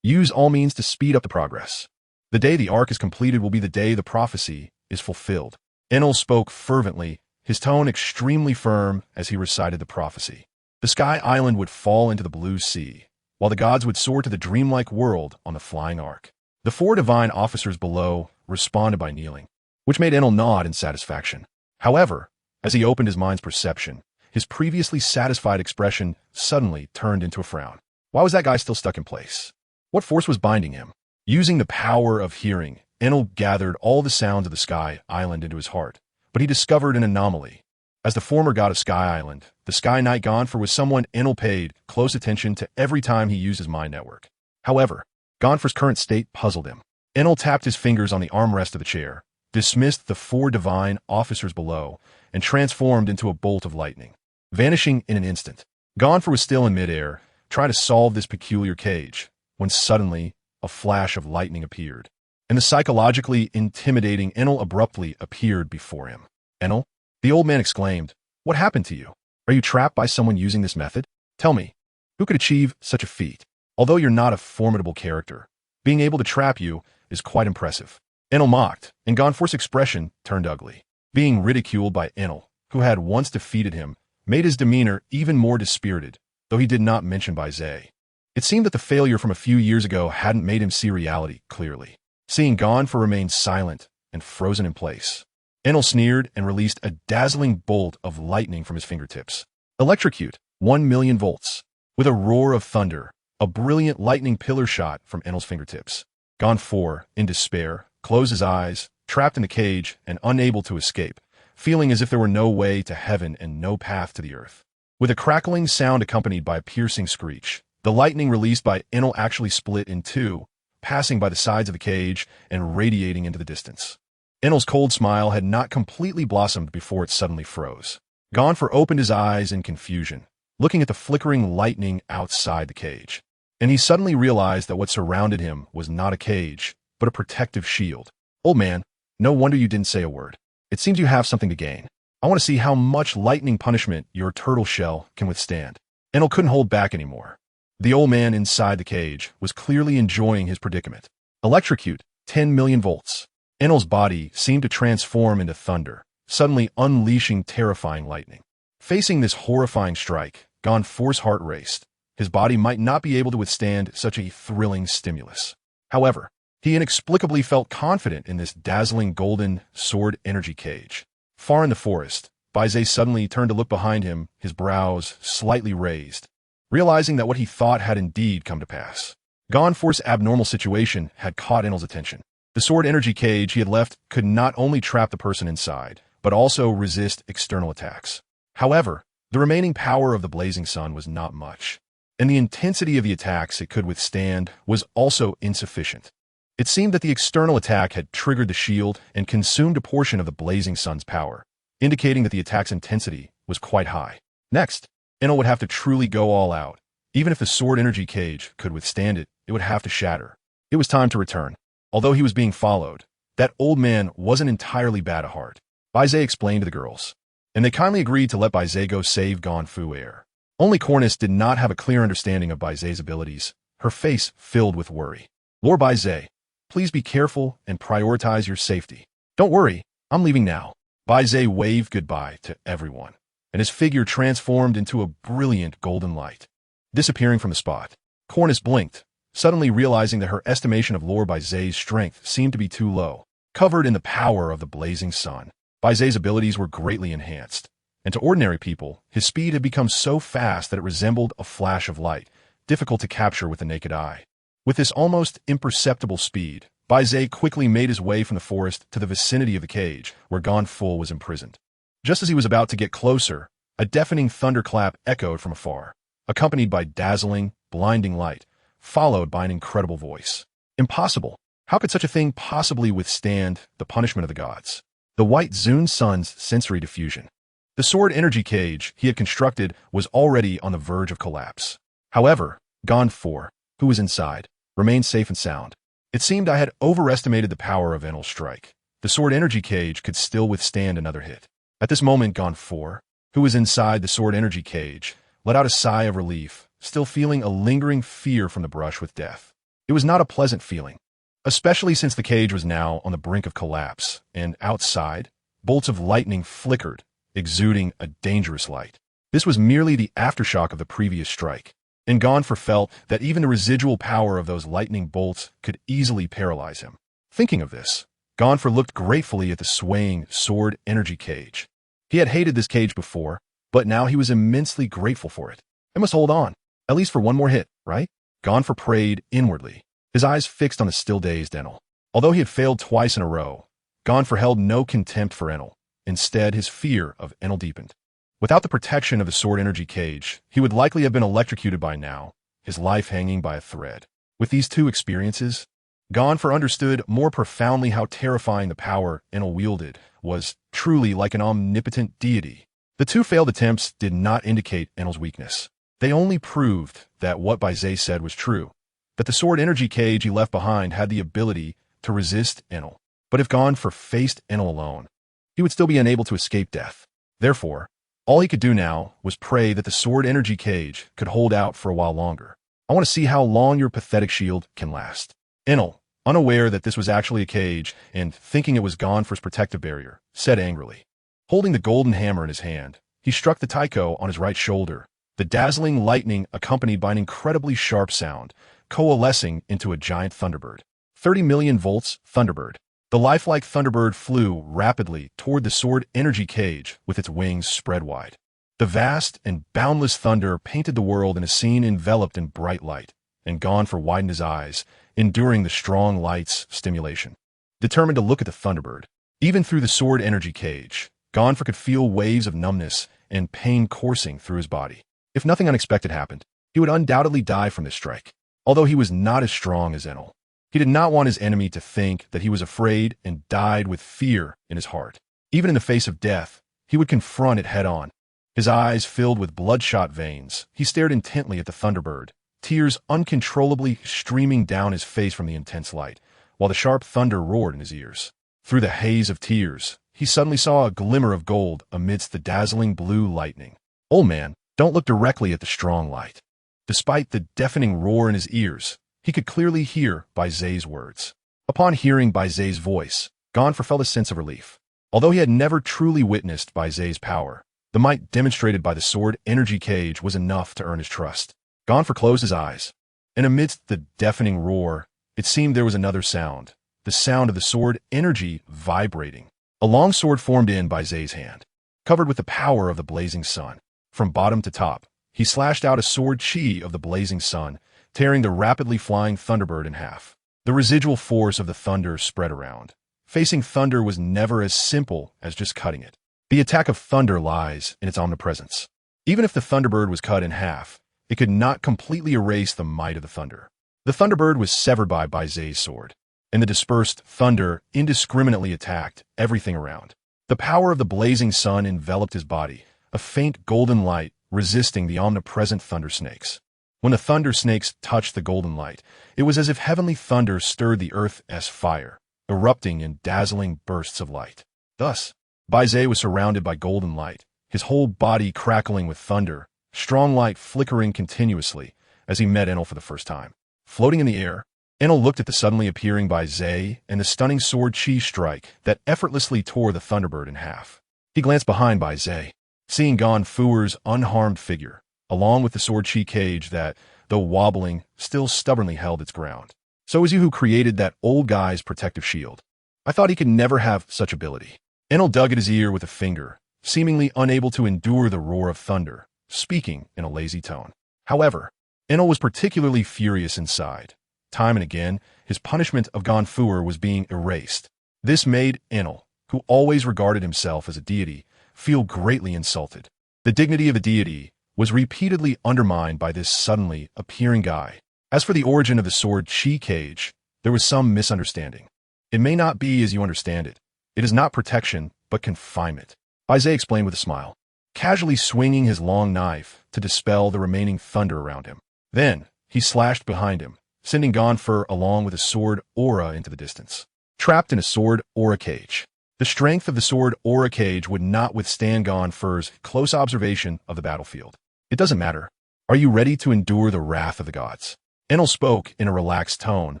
Use all means to speed up the progress. The day the arc is completed will be the day the prophecy is fulfilled. Enel spoke fervently, his tone extremely firm as he recited the prophecy. The Sky Island would fall into the blue sea, while the gods would soar to the dreamlike world on the flying ark. The 4 divine officers below responded by kneeling, which made Enel nod in satisfaction. However, as he opened his mind's perception, his previously satisfied expression suddenly turned into a frown. Why was that guy still stuck in place? What force was binding him? Using the power of hearing, Enel gathered all the sounds of the Sky Island into his heart, but he discovered an anomaly. As the former god of Sky Island, the Sky Knight Gonfor was someone Enel paid close attention to every time he used his mind network. However, Gonfor's current state puzzled him. Enel tapped his fingers on the armrest of the chair, dismissed the 4 divine officers below, and transformed into a bolt of lightning, vanishing in an instant. Gonfor was still in midair, trying to solve this peculiar cage, when suddenly a flash of lightning appeared, and the psychologically intimidating Enel abruptly appeared before him. Enel? The old man exclaimed, "What happened to you? Are you trapped by someone using this method? Tell me, who could achieve such a feat? Although you're not a formidable character, being able to trap you is quite impressive." Enel mocked, and Gonfor's expression turned ugly. Being ridiculed by Enel, who had once defeated him, made his demeanor even more dispirited, though he did not mention Baize. It seemed that the failure from a few years ago hadn't made him see reality clearly. Seeing Gonfor remain silent and frozen in place, Enel sneered and released a dazzling bolt of lightning from his fingertips. Electrocute, 1,000,000 volts. With a roar of thunder, a brilliant lightning pillar shot from Enel's fingertips. Gonfor, in despair, closed his eyes, trapped in the cage and unable to escape, feeling as if there were no way to heaven and no path to the earth. With a crackling sound accompanied by a piercing screech, the lightning released by Enel actually split in 2, passing by the sides of the cage and radiating into the distance. Enel's cold smile had not completely blossomed before it suddenly froze. Gonfor opened his eyes in confusion, looking at the flickering lightning outside the cage. And he suddenly realized that what surrounded him was not a cage, but a protective shield. Old man, no wonder you didn't say a word. It seems you have something to gain. I want to see how much lightning punishment your turtle shell can withstand. Enel couldn't hold back anymore. The old man inside the cage was clearly enjoying his predicament. Electrocute, 10,000,000 volts. Enel's body seemed to transform into thunder, suddenly unleashing terrifying lightning. Facing this horrifying strike, Gonfor's heart raced. His body might not be able to withstand such a thrilling stimulus. However, he inexplicably felt confident in this dazzling golden sword energy cage. Far in the forest, Baize suddenly turned to look behind him, his brows slightly raised, realizing that what he thought had indeed come to pass. Gonfor's abnormal situation had caught Enel's attention. The sword energy cage he had left could not only trap the person inside, but also resist external attacks. However, the remaining power of the blazing sun was not much, and the intensity of the attacks it could withstand was also insufficient. It seemed that the external attack had triggered the shield and consumed a portion of the blazing sun's power, indicating that the attack's intensity was quite high. Next, Enel would have to truly go all out. Even if the sword energy cage could withstand it, it would have to shatter. It was time to return. Although he was being followed, that old man wasn't entirely bad at heart. Baize explained to the girls, and they kindly agreed to let Baize go save Gonfor. Only Cornice did not have a clear understanding of Baize's abilities, her face filled with worry. Lord Baize, please be careful and prioritize your safety. Don't worry, I'm leaving now. Baize waved goodbye to everyone, and his figure transformed into a brilliant golden light, disappearing from the spot. Cornice blinked, suddenly realizing that her estimation of Lord Baize's strength seemed to be too low. Covered in the power of the blazing sun, Baize's abilities were greatly enhanced, and to ordinary people, his speed had become so fast that it resembled a flash of light, difficult to capture with the naked eye. With this almost imperceptible speed, Baize quickly made his way from the forest to the vicinity of the cage, where Gonfor was imprisoned. Just as he was about to get closer, a deafening thunderclap echoed from afar, accompanied by dazzling, blinding light, followed by an incredible voice. Impossible! How could such a thing possibly withstand the punishment of the gods? The white Zune Sun's sensory diffusion. The sword energy cage he had constructed was already on the verge of collapse. However, Gon 4, who was inside, remained safe and sound. It seemed I had overestimated the power of Enel's strike. The sword energy cage could still withstand another hit. At this moment, Gon 4, who was inside the sword energy cage, let out a sigh of relief, still feeling a lingering fear from the brush with death. It was not a pleasant feeling, especially since the cage was now on the brink of collapse, and outside, bolts of lightning flickered, exuding a dangerous light. This was merely the aftershock of the previous strike, and Gonfor felt that even the residual power of those lightning bolts could easily paralyze him. Thinking of this, Gonfor looked gratefully at the swaying sword energy cage. He had hated this cage before, but now he was immensely grateful for it. I must hold on, at least for one more hit, right? Gonfor prayed inwardly, his eyes fixed on the still-dazed Enel. Although he had failed twice in a row, Gonfor held no contempt for Enel. Instead, his fear of Enel deepened. Without the protection of the sword energy cage, he would likely have been electrocuted by now, his life hanging by a thread. With these two experiences, Gonfor understood more profoundly how terrifying the power Enel wielded was, truly like an omnipotent deity. The two failed attempts did not indicate Enel's weakness. They only proved that what Baize said was true, that the sword energy cage he left behind had the ability to resist Enel. But if Gonfor faced Enel alone, he would still be unable to escape death. Therefore, all he could do now was pray that the sword energy cage could hold out for a while longer. I want to see how long your pathetic shield can last. Enel, unaware that this was actually a cage and thinking it was Gonfor's protective barrier, said angrily. Holding the golden hammer in his hand, he struck the taiko on his right shoulder, the dazzling lightning accompanied by an incredibly sharp sound, coalescing into a giant thunderbird. 30 million volts Thunderbird. The lifelike Thunderbird flew rapidly toward the sword energy cage with its wings spread wide. The vast and boundless thunder painted the world in a scene enveloped in bright light, and Gonfor widened his eyes, enduring the strong light's stimulation. Determined to look at the Thunderbird, even through the sword energy cage, Gonfor could feel waves of numbness and pain coursing through his body. If nothing unexpected happened, he would undoubtedly die from this strike. Although he was not as strong as Enel, he did not want his enemy to think that he was afraid and died with fear in his heart. Even in the face of death, he would confront it head-on. His eyes filled with bloodshot veins, he stared intently at the Thunderbird, tears uncontrollably streaming down his face from the intense light, while the sharp thunder roared in his ears. Through the haze of tears, he suddenly saw a glimmer of gold amidst the dazzling blue lightning. Old man, don't look directly at the strong light. Despite the deafening roar in his ears, he could clearly hear Baize's words. Upon hearing Baize's voice, Gonfor felt a sense of relief. Although he had never truly witnessed Baize's power, the might demonstrated by the sword energy cage was enough to earn his trust. Gonfor closed his eyes, and amidst the deafening roar, it seemed there was another sound, the sound of the sword energy vibrating. A long sword formed in Baize's hand, covered with the power of the blazing sun. From bottom to top, he slashed out a sword chi of the blazing sun, tearing the rapidly flying Thunderbird in half. The residual force of the thunder spread around. Facing thunder was never as simple as just cutting it. The attack of thunder lies in its omnipresence. Even if the Thunderbird was cut in half, it could not completely erase the might of the thunder. The Thunderbird was severed by Baize's sword, and the dispersed thunder indiscriminately attacked everything around. The power of the blazing sun enveloped his body, a faint golden light resisting the omnipresent thunder snakes. When the thunder snakes touched the golden light, it was as if heavenly thunder stirred the earth as fire, erupting in dazzling bursts of light. Thus, Baize was surrounded by golden light, his whole body crackling with thunder, strong light flickering continuously as he met Enel for the first time. Floating in the air, Enel looked at the suddenly appearing Baize and the stunning sword chi strike that effortlessly tore the Thunderbird in half. He glanced behind Baize, seeing Gonfor's unharmed figure, along with the sword chi cage that, though wobbling, still stubbornly held its ground. So it was you who created that old guy's protective shield. I thought he could never have such ability. Enel dug at his ear with a finger, seemingly unable to endure the roar of thunder, speaking in a lazy tone. However, Enel was particularly furious inside. Time and again, his punishment of Gonfor was being erased. This made Enel, who always regarded himself as a deity, feel greatly insulted. The dignity of a deity was repeatedly undermined by this suddenly appearing guy. As for the origin of the sword chi cage, there was some misunderstanding. It may not be as you understand it. It is not protection, but confinement, Baize explained with a smile, casually swinging his long knife to dispel the remaining thunder around him. Then, he slashed behind him, sending Gonfur along with a sword aura into the distance. Trapped in a sword aura cage. The strength of the sword aura cage would not withstand Gonfur's close observation of the battlefield. It doesn't matter. Are you ready to endure the wrath of the gods? Enel spoke in a relaxed tone,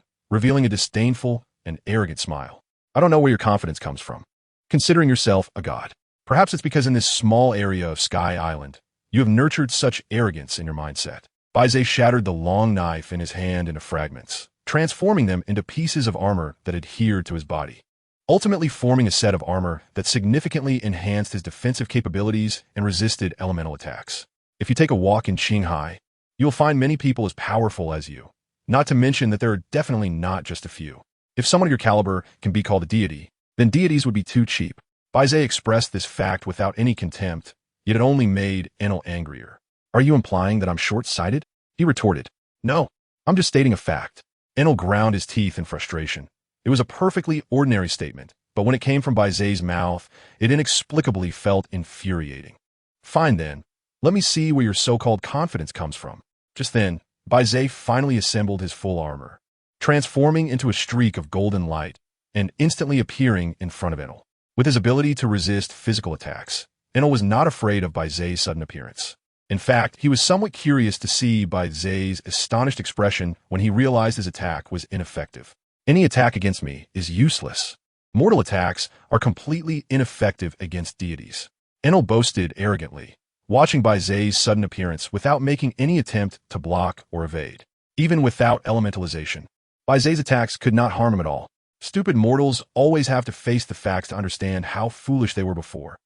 revealing a disdainful and arrogant smile. I don't know where your confidence comes from, considering yourself a god. Perhaps it's because in this small area of Sky Island, you have nurtured such arrogance in your mindset. Baize shattered the long knife in his hand into fragments, transforming them into pieces of armor that adhered to his body, ultimately forming a set of armor that significantly enhanced his defensive capabilities and resisted elemental attacks. If you take a walk in Qinghai, you will find many people as powerful as you, not to mention that there are definitely not just a few. If someone of your caliber can be called a deity, then deities would be too cheap. Baize expressed this fact without any contempt, yet it only made Enel angrier. Are you implying that I'm short-sighted? He retorted. No, I'm just stating a fact. Enel ground his teeth in frustration. It was a perfectly ordinary statement, but when it came from Baize's mouth, it inexplicably felt infuriating. Fine then, let me see where your so-called confidence comes from. Just then, Baize finally assembled his full armor, transforming into a streak of golden light and instantly appearing in front of Enel. With his ability to resist physical attacks, Enel was not afraid of Baize's sudden appearance. In fact, he was somewhat curious to see Baize's astonished expression when he realized his attack was ineffective. Any attack against me is useless. Mortal attacks are completely ineffective against deities. Enel boasted arrogantly, watching Baize's sudden appearance without making any attempt to block or evade. Even without elementalization, Baize's attacks could not harm him at all. Stupid mortals always have to face the facts to understand how foolish they were before.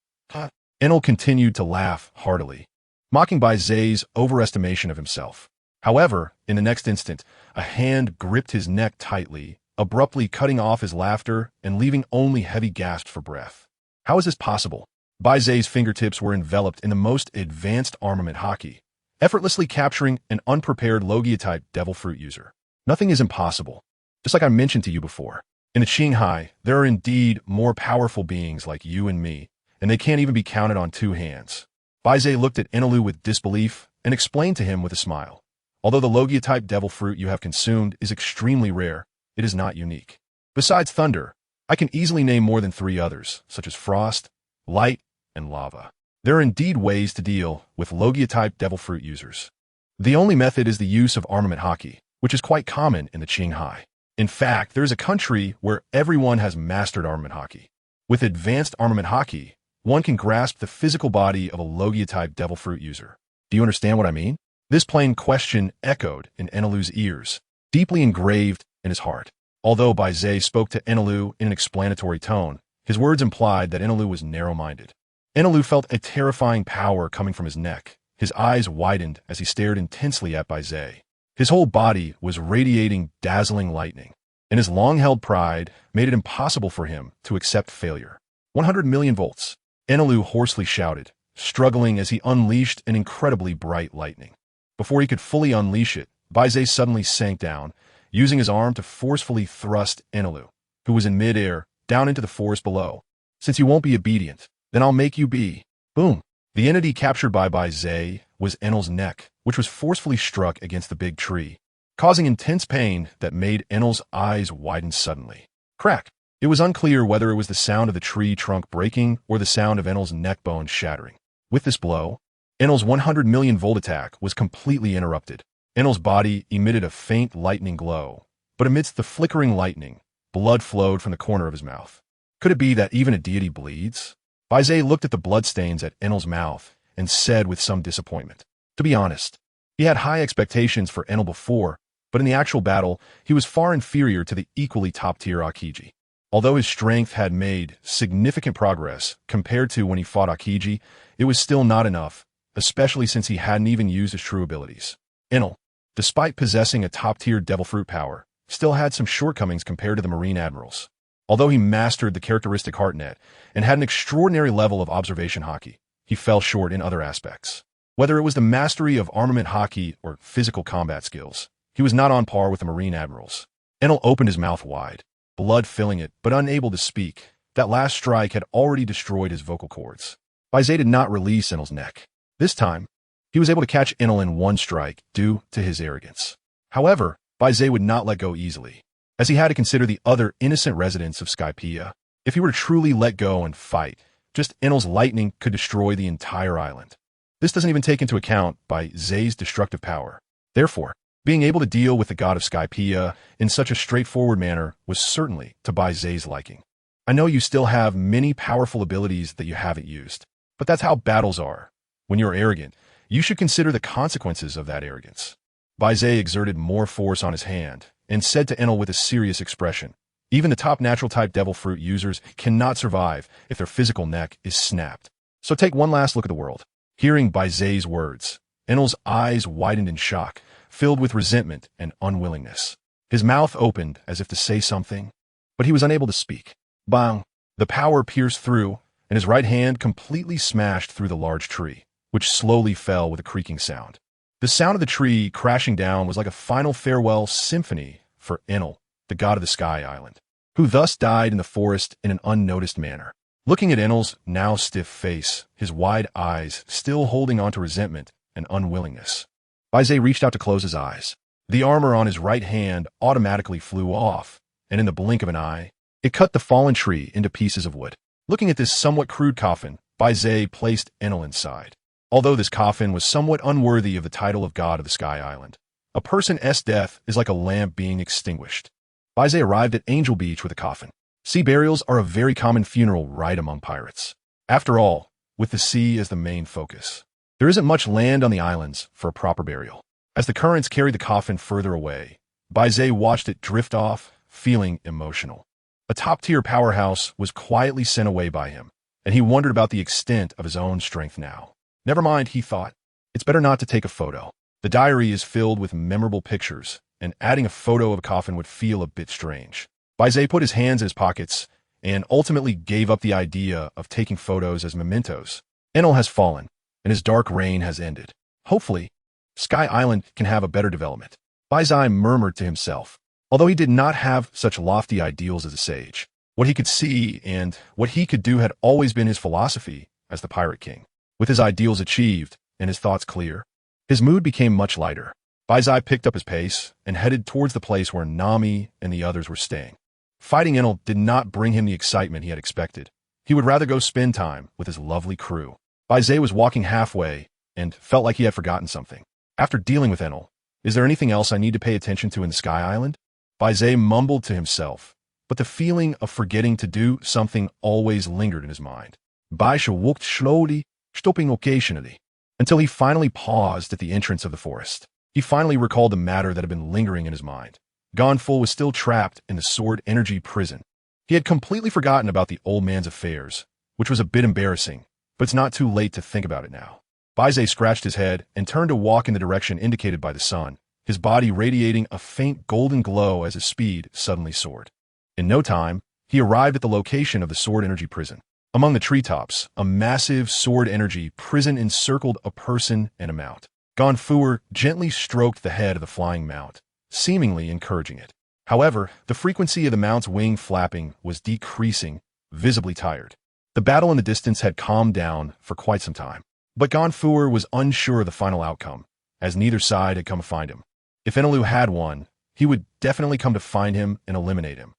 Enel continued to laugh heartily, mocking Baize's overestimation of himself. However, in the next instant, a hand gripped his neck tightly, abruptly cutting off his laughter and leaving only heavy gasps for breath. How is this possible? Baize's fingertips were enveloped in the most advanced armament haki, effortlessly capturing an unprepared Logia-type devil fruit user. Nothing is impossible. Just like I mentioned to you before, in the Qinghai, there are indeed more powerful beings like you and me, and they can't even be counted on two hands. Baize looked at Enelu with disbelief and explained to him with a smile. Although the Logia-type devil fruit you have consumed is extremely rare, it is not unique. Besides thunder, I can easily name more than 3 others, such as frost, light, and lava. There are indeed ways to deal with Logia-type devil fruit users. The only method is the use of armament haki, which is quite common in the Qinghai. In fact, there is a country where everyone has mastered armament haki. With advanced armament haki, one can grasp the physical body of a Logia-type devil fruit user. Do you understand what I mean? This plain question echoed in Enelu's ears, deeply engraved in his heart. Although Baize spoke to Enelu in an explanatory tone, his words implied that Enelu was narrow-minded. Enelu felt a terrifying power coming from his neck. His eyes widened as he stared intensely at Baize. His whole body was radiating dazzling lightning, and his long-held pride made it impossible for him to accept failure. 100 million volts, Enelu hoarsely shouted, struggling as he unleashed an incredibly bright lightning. Before he could fully unleash it, Baize suddenly sank down, using his arm to forcefully thrust Enelu, who was in mid-air, down into the forest below. Since you won't be obedient, then I'll make you be. Boom. The entity captured by Baize was Enel's neck, which was forcefully struck against the big tree, causing intense pain that made Enel's eyes widen suddenly. Crack! It was unclear whether it was the sound of the tree trunk breaking or the sound of Enel's neck bone shattering. With this blow, Enel's 100 million volt attack was completely interrupted. Enel's body emitted a faint lightning glow, but amidst the flickering lightning, blood flowed from the corner of his mouth. Could it be that even a deity bleeds? Baize looked at the bloodstains at Enel's mouth and said with some disappointment. To be honest, he had high expectations for Enel before, but in the actual battle, he was far inferior to the equally top-tier Akiji. Although his strength had made significant progress compared to when he fought Akiji, it was still not enough, especially since he hadn't even used his true abilities. Enel, despite possessing a top-tier devil fruit power, still had some shortcomings compared to the Marine Admirals. Although he mastered the characteristic heartnet and had an extraordinary level of observation hockey, he fell short in other aspects. Whether it was the mastery of armament hockey or physical combat skills, he was not on par with the Marine admirals. Enel opened his mouth wide, blood filling it, but unable to speak. That last strike had already destroyed his vocal cords. Baize did not release Enel's neck. This time, he was able to catch Enel in one strike due to his arrogance. However, Baize would not let go easily, as he had to consider the other innocent residents of Skypiea. If he were to truly let go and fight, just Enel's lightning could destroy the entire island. This doesn't even take into account Baize's destructive power. Therefore, being able to deal with the god of Skypiea in such a straightforward manner was certainly to Baize's liking. I know you still have many powerful abilities that you haven't used, but that's how battles are. When you're arrogant, you should consider the consequences of that arrogance. Baize exerted more force on his hand and said to Enel with a serious expression, even the top natural-type devil fruit users cannot survive if their physical neck is snapped. So take one last look at the world. Hearing Baize's words, Enel's eyes widened in shock, filled with resentment and unwillingness. His mouth opened as if to say something, but he was unable to speak. Bang! The power pierced through, and his right hand completely smashed through the large tree, which slowly fell with a creaking sound. The sound of the tree crashing down was like a final farewell symphony for Enel, the god of the Sky Island, who thus died in the forest in an unnoticed manner. Looking at Enel's now stiff face, his wide eyes still holding on to resentment and unwillingness, Baize reached out to close his eyes. The armor on his right hand automatically flew off, and in the blink of an eye, it cut the fallen tree into pieces of wood. Looking at this somewhat crude coffin, Baize placed Enel inside. Although this coffin was somewhat unworthy of the title of God of the Sky Island, a person's death is like a lamp being extinguished. Baize arrived at Angel Beach with a coffin. Sea burials are a very common funeral rite among pirates. After all, with the sea as the main focus, there isn't much land on the islands for a proper burial. As the currents carried the coffin further away, Baize watched it drift off, feeling emotional. A top-tier powerhouse was quietly sent away by him, and he wondered about the extent of his own strength now. Never mind, he thought. It's better not to take a photo. The diary is filled with memorable pictures, and adding a photo of a coffin would feel a bit strange. Baize put his hands in his pockets and ultimately gave up the idea of taking photos as mementos. Enel has fallen, and his dark reign has ended. Hopefully, Sky Island can have a better development. Baize murmured to himself. Although he did not have such lofty ideals as a sage, what he could see and what he could do had always been his philosophy as the Pirate King. With his ideals achieved and his thoughts clear, his mood became much lighter. Baize picked up his pace and headed towards the place where Nami and the others were staying. Fighting Enel did not bring him the excitement he had expected. He would rather go spend time with his lovely crew. Baize was walking halfway and felt like he had forgotten something. After dealing with Enel, is there anything else I need to pay attention to in the Sky Island? Baize mumbled to himself, but the feeling of forgetting to do something always lingered in his mind. Baize walked slowly, stopping occasionally, until he finally paused at the entrance of the forest. He finally recalled the matter that had been lingering in his mind. Gonful was still trapped in the sword energy prison. He had completely forgotten about the old man's affairs, which was a bit embarrassing, but it's not too late to think about it now. Baize scratched his head and turned to walk in the direction indicated by the sun, his body radiating a faint golden glow as his speed suddenly soared. In no time, he arrived at the location of the sword energy prison. Among the treetops, a massive sword energy prison encircled a person and a mount. Gonful gently stroked the head of the flying mount, seemingly encouraging it. However, the frequency of the mount's wing flapping was decreasing, visibly tired. The battle in the distance had calmed down for quite some time, but Gonful was unsure of the final outcome, as neither side had come to find him. If Enelu had won, he would definitely come to find him and eliminate him.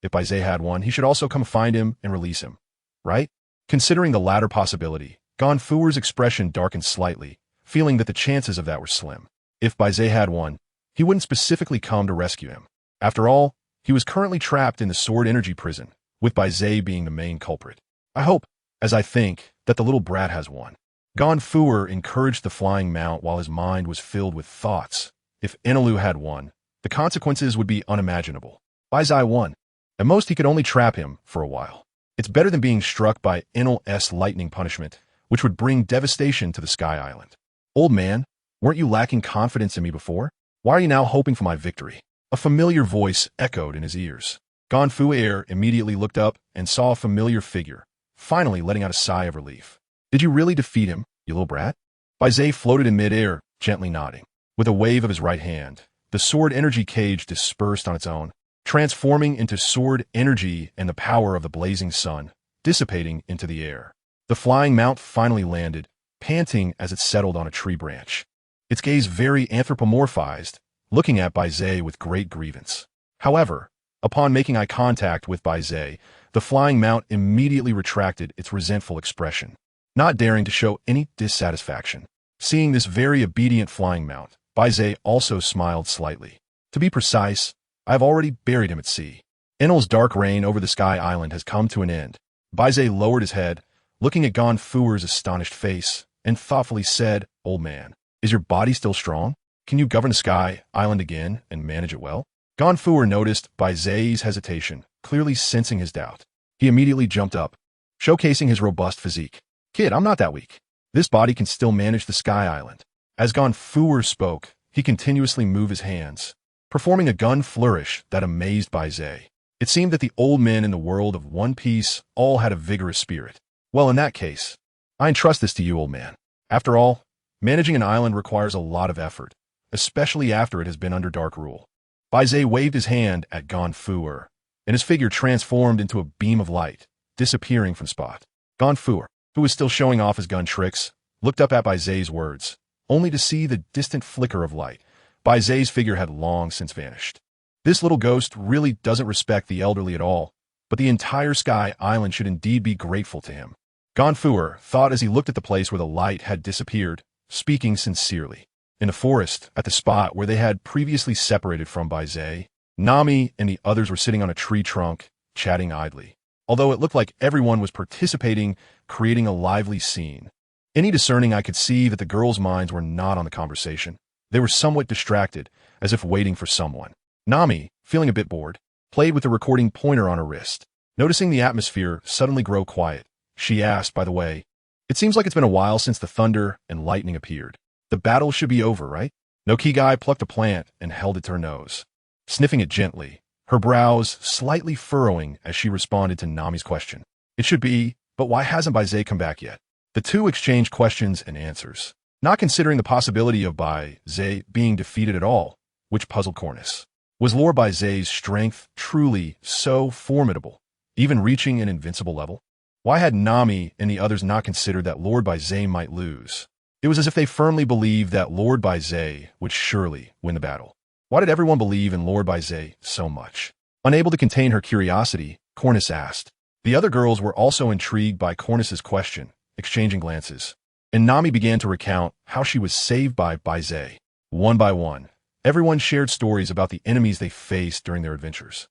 If Baize had won, he should also come find him and release him, right? Considering the latter possibility, Gonful's expression darkened slightly, feeling that the chances of that were slim. If Baize had won, he wouldn't specifically come to rescue him. After all, he was currently trapped in the sword energy prison, with Baize being the main culprit. I hope, as I think, that the little brat has won. Gonful encouraged the flying mount while his mind was filled with thoughts. If Enelu had won, the consequences would be unimaginable. Baize won. At most, he could only trap him for a while. It's better than being struck by Enel's lightning punishment, which would bring devastation to the Sky Island. Old man, weren't you lacking confidence in me before? Why are you now hoping for my victory? A familiar voice echoed in his ears. Gonfu Air immediately looked up and saw a familiar figure, finally letting out a sigh of relief. Did you really defeat him, you little brat? Baize floated in midair, gently nodding. With a wave of his right hand, the sword energy cage dispersed on its own, transforming into sword energy and the power of the blazing sun, dissipating into the air. The flying mount finally landed, panting as it settled on a tree branch. Its gaze very anthropomorphized, looking at Baize with great grievance. However, upon making eye contact with Baize, the flying mount immediately retracted its resentful expression, not daring to show any dissatisfaction. Seeing this very obedient flying mount, Baize also smiled slightly. To be precise, I have already buried him at sea. Enel's dark reign over the Sky Island has come to an end. Baize lowered his head, looking at Gonfuer's astonished face, and thoughtfully said, "Old man, is your body still strong? Can you govern the Sky Island again and manage it well?" Gonfuer noticed Baize's hesitation, clearly sensing his doubt. He immediately jumped up, showcasing his robust physique. "Kid, I'm not that weak. This body can still manage the Sky Island." As Gonfuer spoke, he continuously moved his hands, performing a gun flourish that amazed Baize. It seemed that the old men in the world of One Piece all had a vigorous spirit. "Well, in that case, I entrust this to you, old man. After all, managing an island requires a lot of effort, especially after it has been under dark rule." Baize waved his hand at Gonfuer, and his figure transformed into a beam of light, disappearing from spot. Gonfuer, who was still showing off his gun tricks, looked up at Baize's words, only to see the distant flicker of light. Baize's figure had long since vanished. This little ghost really doesn't respect the elderly at all, but the entire Sky Island should indeed be grateful to him. Gonfuer thought as he looked at the place where the light had disappeared, speaking sincerely. In the forest, at the spot where they had previously separated from Baize, Nami and the others were sitting on a tree trunk, chatting idly. Although it looked like everyone was participating, creating a lively scene. Any discerning eye could see that the girls' minds were not on the conversation. They were somewhat distracted, as if waiting for someone. Nami, feeling a bit bored, played with the recording pointer on her wrist. Noticing the atmosphere suddenly grow quiet, she asked, "By the way, it seems like it's been a while since the thunder and lightning appeared. The battle should be over, right?" Nokigai plucked a plant and held it to her nose, sniffing it gently, her brows slightly furrowing as she responded to Nami's question. "It should be, but why hasn't Baize come back yet?" The two exchanged questions and answers, not considering the possibility of Baize being defeated at all, which puzzled Cornus. Was Lord Baize's strength truly so formidable, even reaching an invincible level? Why had Nami and the others not considered that Lord Baize might lose? It was as if they firmly believed that Lord Baize would surely win the battle. Why did everyone believe in Lord Baize so much? Unable to contain her curiosity, Cornus asked. The other girls were also intrigued by Cornus's question, exchanging glances, and Nami began to recount how she was saved by Baize. One by one, everyone shared stories about the enemies they faced during their adventures,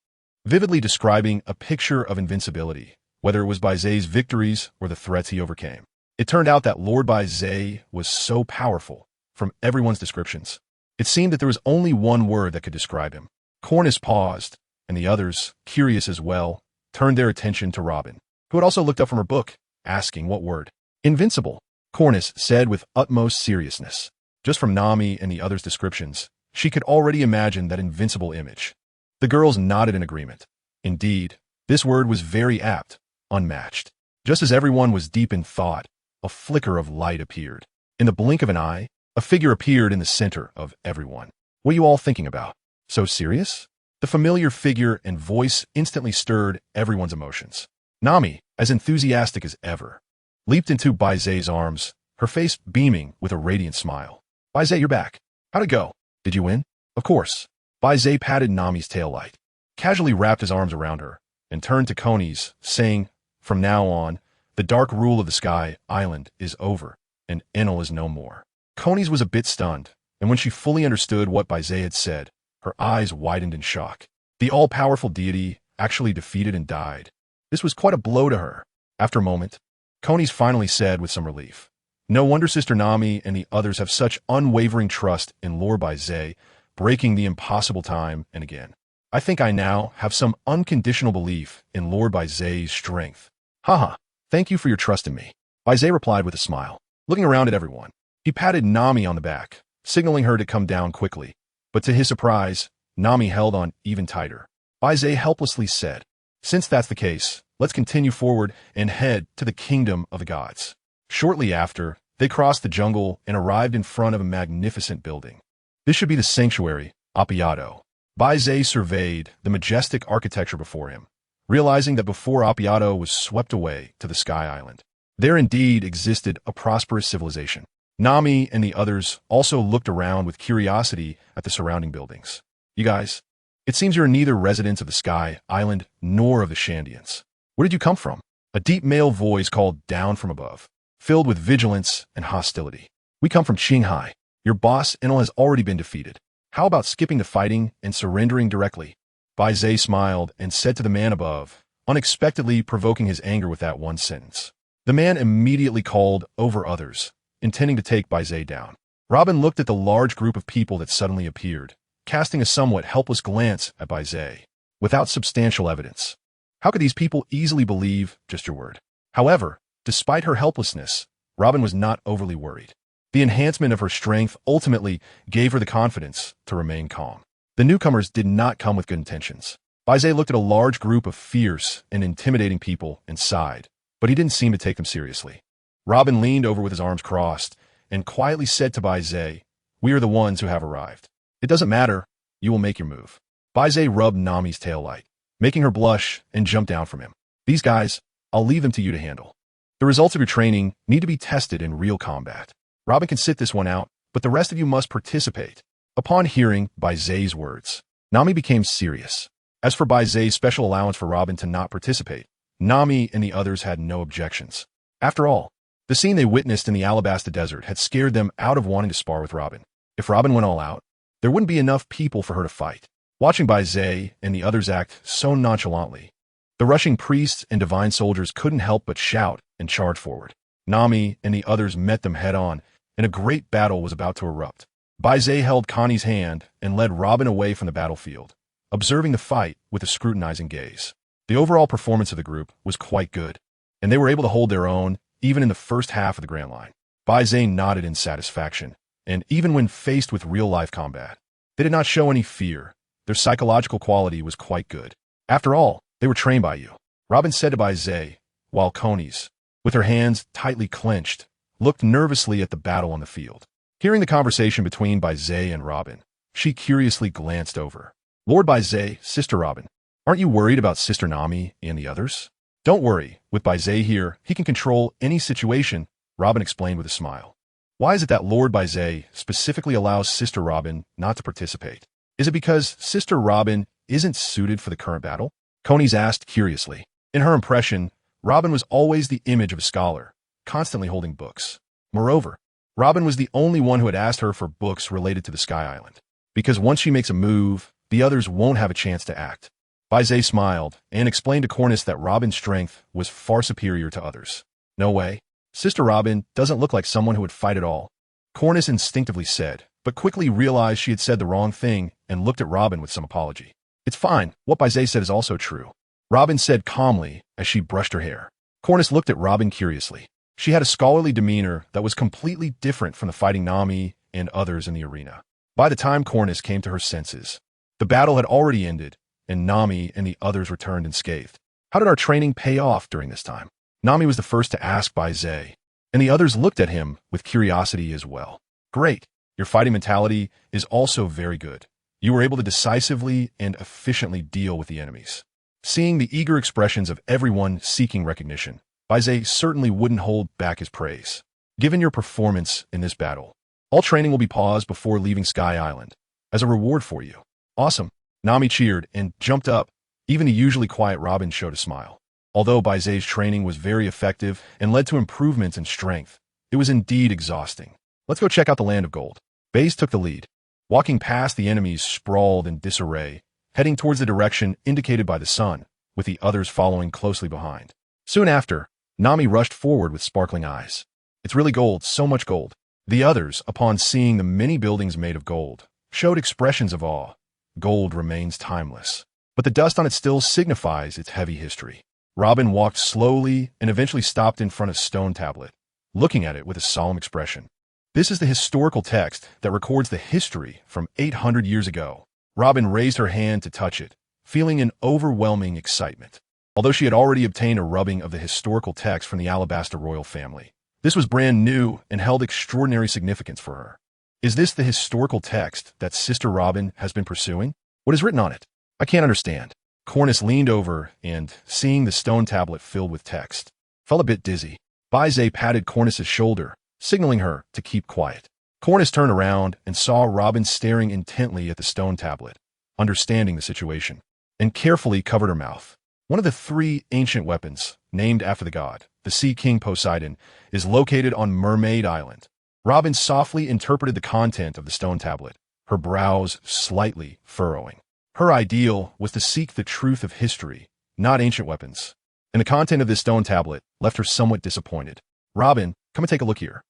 vividly describing a picture of invincibility, whether it was Baize's victories or the threats he overcame. It turned out that Lord Baize was so powerful, from everyone's descriptions. It seemed that there was only one word that could describe him. Cornus paused, and the others, curious as well, turned their attention to Robin, who had also looked up from her book, asking what word. "Invincible," Cornus said with utmost seriousness. Just from Nami and the others' descriptions, she could already imagine that invincible image. The girls nodded in agreement. Indeed, this word was very apt, unmatched. Just as everyone was deep in thought, a flicker of light appeared. In the blink of an eye, a figure appeared in the center of everyone. "What are you all thinking about? So serious?" The familiar figure and voice instantly stirred everyone's emotions. Nami, as enthusiastic as ever, leaped into Baize's arms, her face beaming with a radiant smile. "Baize, you're back. How'd it go? Did you win?" "Of course." Baize patted Nami's tail light, casually wrapped his arms around her, and turned to Konis, saying, "From now on, the dark rule of the Sky Island is over, and Enel is no more." Konis was a bit stunned, and when she fully understood what Baize had said, her eyes widened in shock. The all-powerful deity actually defeated and died. This was quite a blow to her. After a moment, Konis finally said with some relief, "No wonder Sister Nami and the others have such unwavering trust in Lord Baize, breaking the impossible time and again. I think I now have some unconditional belief in Lord Baize's strength." "Haha, thank you for your trust in me," Baize replied with a smile. Looking around at everyone, he patted Nami on the back, signaling her to come down quickly. But to his surprise, Nami held on even tighter. Baize helplessly said. Since that's the case, let's continue forward and head to the kingdom of the gods. Shortly after, they crossed the jungle and arrived in front of a magnificent building. This should be the sanctuary, Appiato. Baize surveyed the majestic architecture before him, realizing that before Appiato was swept away to the Sky Island, there indeed existed a prosperous civilization. Nami and the others also looked around with curiosity at the surrounding buildings. You guys, it seems you're neither residents of the Sky Island nor of the Shandians. Where did you come from? A deep male voice called down from above, filled with vigilance and hostility. We come from Qinghai. Your boss, Enel, has already been defeated. How about skipping the fighting and surrendering directly? Baize smiled and said to the man above, unexpectedly provoking his anger with that one sentence. The man immediately called over others, intending to take Baize down. Robin looked at the large group of people that suddenly appeared, casting a somewhat helpless glance at Baize, without substantial evidence. How could these people easily believe just your word? However, despite her helplessness, Robin was not overly worried. The enhancement of her strength ultimately gave her the confidence to remain calm. The newcomers did not come with good intentions. Baize looked at a large group of fierce and intimidating people and sighed, but he didn't seem to take them seriously. Robin leaned over with his arms crossed and quietly said to Baize, "We are the ones who have arrived. It doesn't matter, you will make your move." Baize rubbed Nami's tail light, making her blush and jump down from him. "These guys, I'll leave them to you to handle. The results of your training need to be tested in real combat. Robin can sit this one out, but the rest of you must participate." Upon hearing Baize's words, Nami became serious. As for Baize's special allowance for Robin to not participate, Nami and the others had no objections. After all, the scene they witnessed in the Alabasta Desert had scared them out of wanting to spar with Robin. If Robin went all out, there wouldn't be enough people for her to fight. Watching Baize and the others act so nonchalantly, the rushing priests and divine soldiers couldn't help but shout and charge forward. Nami and the others met them head-on, and a great battle was about to erupt. Baize held Connie's hand and led Robin away from the battlefield, observing the fight with a scrutinizing gaze. The overall performance of the group was quite good, and they were able to hold their own even in the first half of the Grand Line. Baize nodded in satisfaction, and even when faced with real-life combat, they did not show any fear. Their psychological quality was quite good. After all, they were trained by you. Robin said to Baize, while Connie's, with her hands tightly clenched, looked nervously at the battle on the field. Hearing the conversation between Baize and Robin, she curiously glanced over. "Lord Baize, Sister Robin, aren't you worried about Sister Nami and the others?" "Don't worry, with Baize here, he can control any situation," Robin explained with a smile. "Why is it that Lord Baize specifically allows Sister Robin not to participate? Is it because Sister Robin isn't suited for the current battle?" Connie's asked curiously. In her impression, Robin was always the image of a scholar, constantly holding books. Moreover, Robin was the only one who had asked her for books related to the Sky Island, because once she makes a move, the others won't have a chance to act. Baize smiled and explained to Cornus that Robin's strength was far superior to others. "No way. Sister Robin doesn't look like someone who would fight at all," Cornus instinctively said, but quickly realized she had said the wrong thing and looked at Robin with some apology. "It's fine. What Baize said is also true," Robin said calmly as she brushed her hair. Cornus looked at Robin curiously. She had a scholarly demeanor that was completely different from the fighting Nami and others in the arena. By the time Cornus came to her senses, the battle had already ended, and Nami and the others returned unscathed. "How did our training pay off during this time?" Nami was the first to ask Baize, and the others looked at him with curiosity as well. "Great. Your fighting mentality is also very good. You were able to decisively and efficiently deal with the enemies." Seeing the eager expressions of everyone seeking recognition, Baize certainly wouldn't hold back his praise. "Given your performance in this battle, all training will be paused before leaving Sky Island, as a reward for you." "Awesome." Nami cheered and jumped up. Even the usually quiet Robin showed a smile. Although Baize's training was very effective and led to improvements in strength, it was indeed exhausting. "Let's go check out the Land of Gold." Baize took the lead, walking past the enemies sprawled in disarray, heading towards the direction indicated by the sun, with the others following closely behind. Soon after, Nami rushed forward with sparkling eyes. "It's really gold, so much gold." The others, upon seeing the many buildings made of gold, showed expressions of awe. Gold remains timeless, but the dust on it still signifies its heavy history. Robin walked slowly and eventually stopped in front of a stone tablet, looking at it with a solemn expression. This is the historical text that records the history from 800 years ago. Robin raised her hand to touch it, feeling an overwhelming excitement. Although she had already obtained a rubbing of the historical text from the Alabasta royal family, this was brand new and held extraordinary significance for her. Is this the historical text that Sister Robin has been pursuing? What is written on it? I can't understand. Cornus leaned over and, seeing the stone tablet filled with text, felt a bit dizzy. Baize patted Cornus's shoulder, signaling her to keep quiet. Cornus turned around and saw Robin staring intently at the stone tablet, understanding the situation, and carefully covered her mouth. One of the 3 ancient weapons, named after the god, the Sea King Poseidon, is located on Mermaid Island. Robin softly interpreted the content of the stone tablet, her brows slightly furrowing. Her ideal was to seek the truth of history, not ancient weapons, and the content of this stone tablet left her somewhat disappointed. Robin, come and take a look here.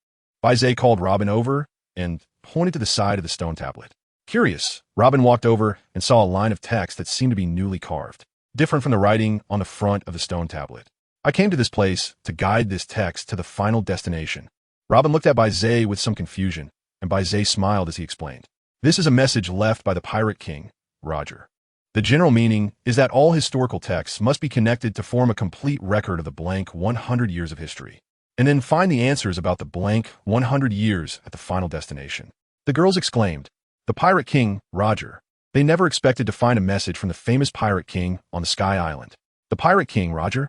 Baize called Robin over and pointed to the side of the stone tablet. Curious, Robin walked over and saw a line of text that seemed to be newly carved, different from the writing on the front of the stone tablet. I came to this place to guide this text to the final destination. Robin looked at Baize with some confusion, and Baize smiled as he explained. This is a message left by the pirate king, Roger. The general meaning is that all historical texts must be connected to form a complete record of the blank 100 years of history, and then find the answers about the blank 100 years at the final destination. The girls exclaimed, "The pirate king, Roger." They never expected to find a message from the famous pirate king on the Sky Island. "The pirate king, Roger?"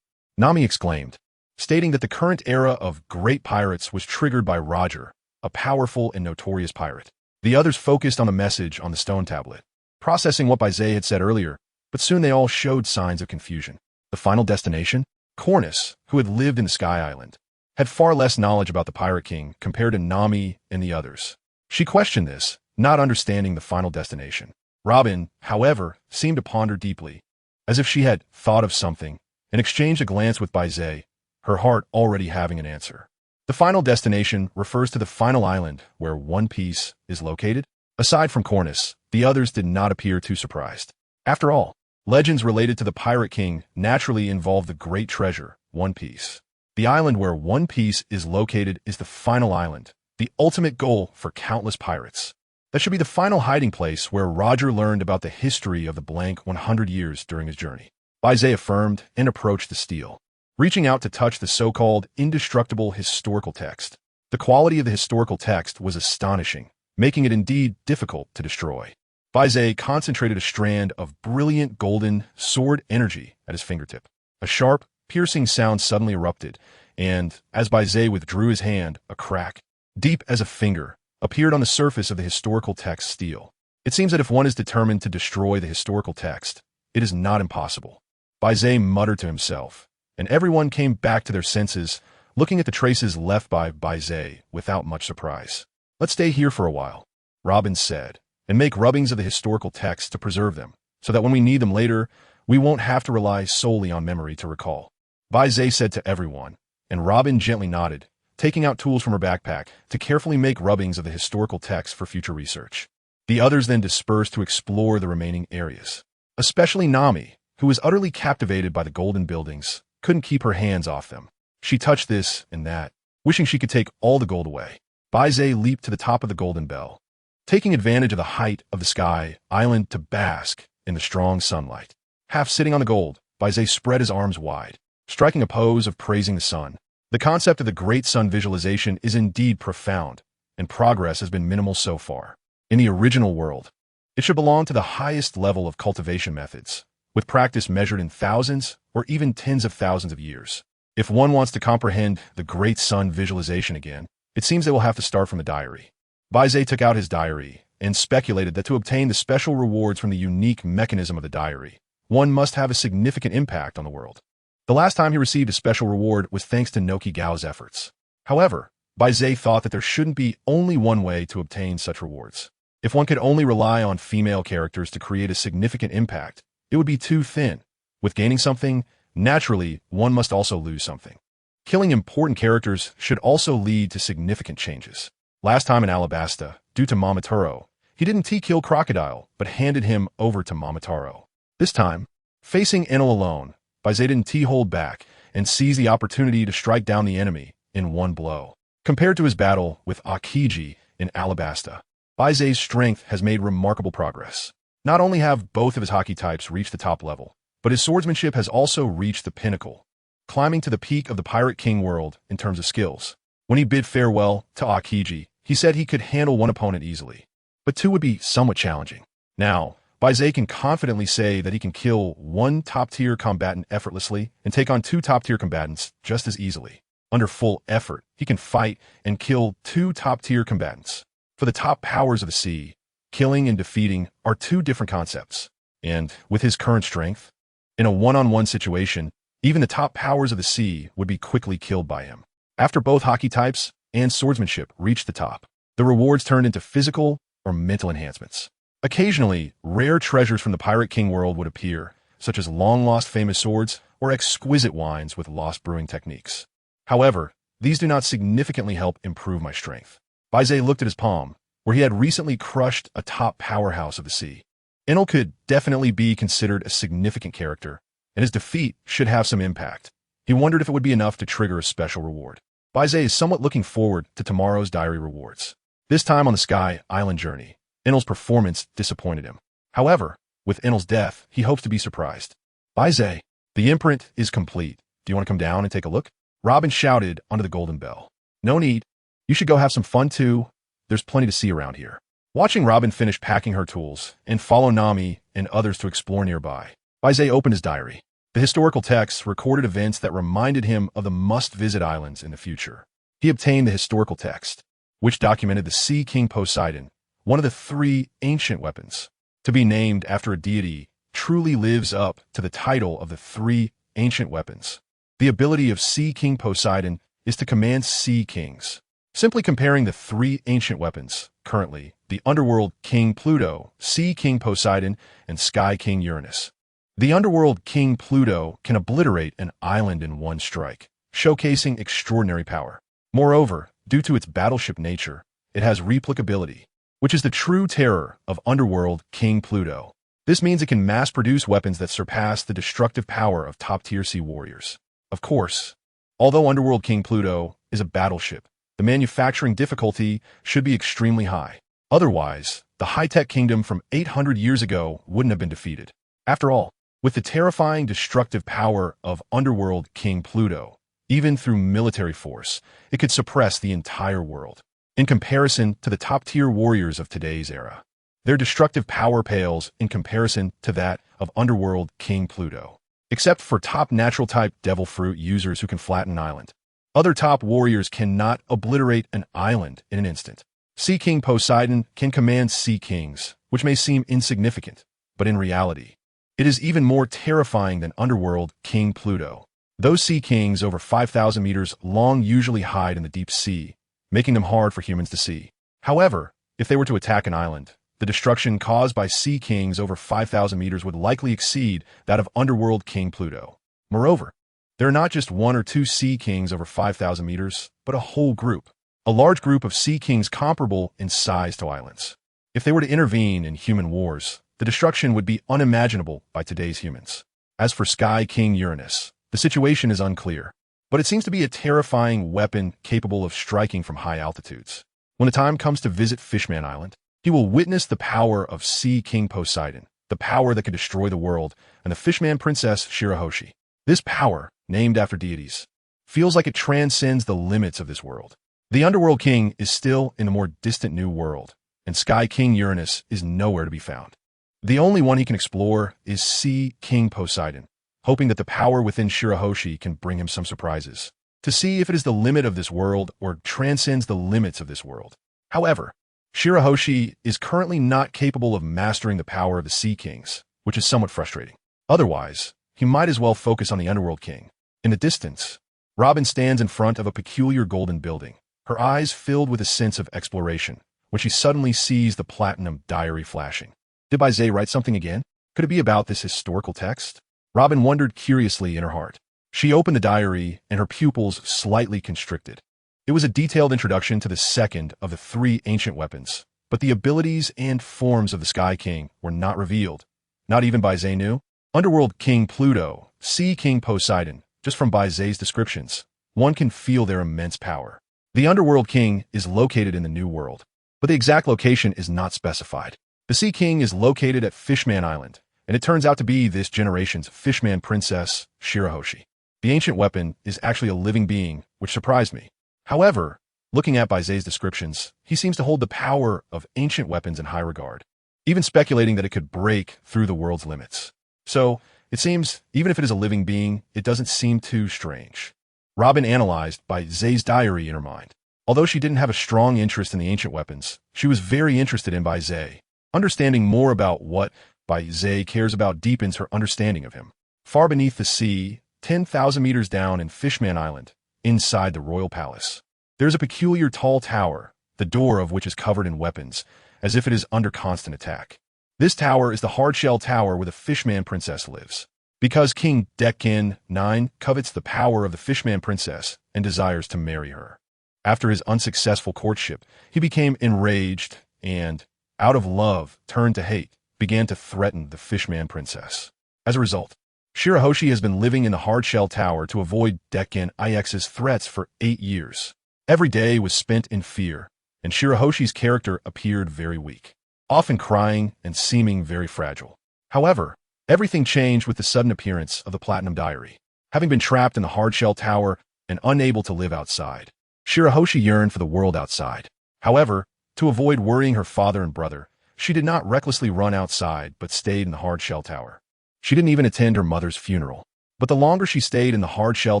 Nami exclaimed, stating that the current era of great pirates was triggered by Roger, a powerful and notorious pirate. The others focused on the message on the stone tablet, processing what Baize had said earlier, but soon they all showed signs of confusion. The final destination? Cornus, who had lived in the Sky Island, had far less knowledge about the Pirate King compared to Nami and the others. She questioned this, not understanding the final destination. Robin, however, seemed to ponder deeply, as if she had thought of something, and exchanged a glance with Baize, her heart already having an answer. The final destination refers to the final island where One Piece is located. Aside from Cornus, the others did not appear too surprised. After all, legends related to the Pirate King naturally involve the great treasure, One Piece. The island where One Piece is located is the final island, the ultimate goal for countless pirates. That should be the final hiding place where Roger learned about the history of the blank 100 years during his journey. Baize affirmed and approached the stele, reaching out to touch the so-called indestructible historical text. The quality of the historical text was astonishing, making it indeed difficult to destroy. Baize concentrated a strand of brilliant golden sword energy at his fingertip. A sharp, piercing sound suddenly erupted, and, as Baize withdrew his hand, a crack, deep as a finger, appeared on the surface of the historical text stele. It seems that if one is determined to destroy the historical text, it is not impossible. Baize muttered to himself, and everyone came back to their senses, looking at the traces left by Baize without much surprise. "Let's stay here for a while," Robin said, "and make rubbings of the historical text to preserve them, so that when we need them later, we won't have to rely solely on memory to recall." Baize said to everyone, and Robin gently nodded, taking out tools from her backpack to carefully make rubbings of the historical text for future research. The others then dispersed to explore the remaining areas. Especially Nami, who was utterly captivated by the golden buildings, couldn't keep her hands off them. She touched this and that, wishing she could take all the gold away. Baize leaped to the top of the golden bell, taking advantage of the height of the Sky Island to bask in the strong sunlight. Half sitting on the gold, Baize spread his arms wide, striking a pose of praising the sun. The concept of the great sun visualization is indeed profound, and progress has been minimal so far. In the original world, it should belong to the highest level of cultivation methods, with practice measured in thousands or even tens of thousands of years. If one wants to comprehend the great sun visualization again, it seems they will have to start from the diary. Baize took out his diary and speculated that to obtain the special rewards from the unique mechanism of the diary, one must have a significant impact on the world. The last time he received a special reward was thanks to Noki Gao's efforts. However, Baize thought that there shouldn't be only one way to obtain such rewards. If one could only rely on female characters to create a significant impact, it would be too thin. With gaining something, naturally, one must also lose something. Killing important characters should also lead to significant changes. Last time in Alabasta, due to Momotaro, he didn't kill Crocodile, but handed him over to Momotaro. This time, facing Enel alone, Baize didn't hold back and seized the opportunity to strike down the enemy in one blow. Compared to his battle with Akiji in Alabasta, Baize's strength has made remarkable progress. Not only have both of his hockey types reached the top level, but his swordsmanship has also reached the pinnacle, climbing to the peak of the Pirate King world in terms of skills. When he bid farewell to Aokiji, he said he could handle one opponent easily, but two would be somewhat challenging. Now, Baize can confidently say that he can kill one top-tier combatant effortlessly and take on two top-tier combatants just as easily. Under full effort, he can fight and kill two top-tier combatants. For the top powers of the sea, killing and defeating are two different concepts. And with his current strength, in a one-on-one situation, even the top powers of the sea would be quickly killed by him. After both hockey types and swordsmanship reached the top, the rewards turned into physical or mental enhancements. Occasionally, rare treasures from the Pirate King world would appear, such as long-lost famous swords or exquisite wines with lost brewing techniques. However, these do not significantly help improve my strength. Baize looked at his palm, where he had recently crushed a top powerhouse of the sea. Enel could definitely be considered a significant character, and his defeat should have some impact. He wondered if it would be enough to trigger a special reward. Baize is somewhat looking forward to tomorrow's diary rewards. This time on the Sky Island journey, Enel's performance disappointed him. However, with Enel's death, he hopes to be surprised. Baize, the imprint is complete. Do you want to come down and take a look? Robin shouted under the golden bell. No need. You should go have some fun too. There's plenty to see around here. Watching Robin finish packing her tools and follow Nami and others to explore nearby, Baize opened his diary. The historical texts recorded events that reminded him of the must-visit islands in the future. He obtained the historical text, which documented the Sea King Poseidon, one of the three ancient weapons. To be named after a deity truly lives up to the title of the three ancient weapons. The ability of Sea King Poseidon is to command sea kings. Simply comparing the three ancient weapons, currently, the Underworld King Pluto, Sea King Poseidon, and Sky King Uranus. The Underworld King Pluto can obliterate an island in one strike, showcasing extraordinary power. Moreover, due to its battleship nature, it has replicability, which is the true terror of Underworld King Pluto. This means it can mass-produce weapons that surpass the destructive power of top-tier sea warriors. Of course, although Underworld King Pluto is a battleship, the manufacturing difficulty should be extremely high. Otherwise, the high-tech kingdom from 800 years ago wouldn't have been defeated. After all, with the terrifying destructive power of Underworld King Pluto, even through military force, it could suppress the entire world. In comparison to the top-tier warriors of today's era, their destructive power pales in comparison to that of Underworld King Pluto. Except for top natural-type devil fruit users who can flatten an island, other top warriors cannot obliterate an island in an instant. Sea King Poseidon can command sea kings, which may seem insignificant, but in reality, it is even more terrifying than Underworld King Pluto. Those sea kings over 5,000 meters long usually hide in the deep sea, making them hard for humans to see. However, if they were to attack an island, the destruction caused by sea kings over 5,000 meters would likely exceed that of Underworld King Pluto. Moreover, there are not just one or two sea kings over 5,000 meters, but a whole group. A large group of sea kings comparable in size to islands. If they were to intervene in human wars, the destruction would be unimaginable by today's humans. As for Sky King Uranus, the situation is unclear, but it seems to be a terrifying weapon capable of striking from high altitudes. When the time comes to visit Fishman Island, he will witness the power of Sea King Poseidon, the power that can destroy the world, and the Fishman Princess Shirahoshi. This power, named after deities, feels like it transcends the limits of this world. The Underworld King is still in a more distant new world, and Sky King Uranus is nowhere to be found. The only one he can explore is Sea King Poseidon, hoping that the power within Shirahoshi can bring him some surprises, to see if it is the limit of this world or transcends the limits of this world. However, Shirahoshi is currently not capable of mastering the power of the Sea Kings, which is somewhat frustrating. Otherwise, he might as well focus on the Underworld King. In the distance, Robin stands in front of a peculiar golden building, her eyes filled with a sense of exploration, when she suddenly sees the platinum diary flashing. Did Baize write something again? Could it be about this historical text? Robin wondered curiously in her heart. She opened the diary, and her pupils slightly constricted. It was a detailed introduction to the second of the three ancient weapons, but the abilities and forms of the Sky King were not revealed. Not even Baize knew. Underworld King Pluto, Sea King Poseidon, just from Baize's descriptions, one can feel their immense power. The Underworld King is located in the New World, but the exact location is not specified. The Sea King is located at Fishman Island, and it turns out to be this generation's Fishman princess, Shirahoshi. The ancient weapon is actually a living being, which surprised me. However, looking at Baize's descriptions, he seems to hold the power of ancient weapons in high regard, even speculating that it could break through the world's limits. So, it seems, even if it is a living being, it doesn't seem too strange. Robin analyzed Baize's diary in her mind. Although she didn't have a strong interest in the ancient weapons, she was very interested in Baize. Understanding more about what Baize cares about deepens her understanding of him. Far beneath the sea, 10,000 meters down in Fishman Island, inside the royal palace, there's a peculiar tall tower, the door of which is covered in weapons, as if it is under constant attack. This tower is the hard-shell tower where the Fishman princess lives. Because King Dekin IX covets the power of the Fishman princess and desires to marry her. After his unsuccessful courtship, he became enraged and, out of love turned to hate, began to threaten the Fishman princess. As a result, Shirahoshi has been living in the hard-shell tower to avoid Dekin IX's threats for 8 years. Every day was spent in fear, and Shirahoshi's character appeared very weak, often crying and seeming very fragile. However, everything changed with the sudden appearance of the Platinum Diary. Having been trapped in the hard-shell tower and unable to live outside, Shirahoshi yearned for the world outside. However, to avoid worrying her father and brother, she did not recklessly run outside but stayed in the hard-shell tower. She didn't even attend her mother's funeral. But the longer she stayed in the hard-shell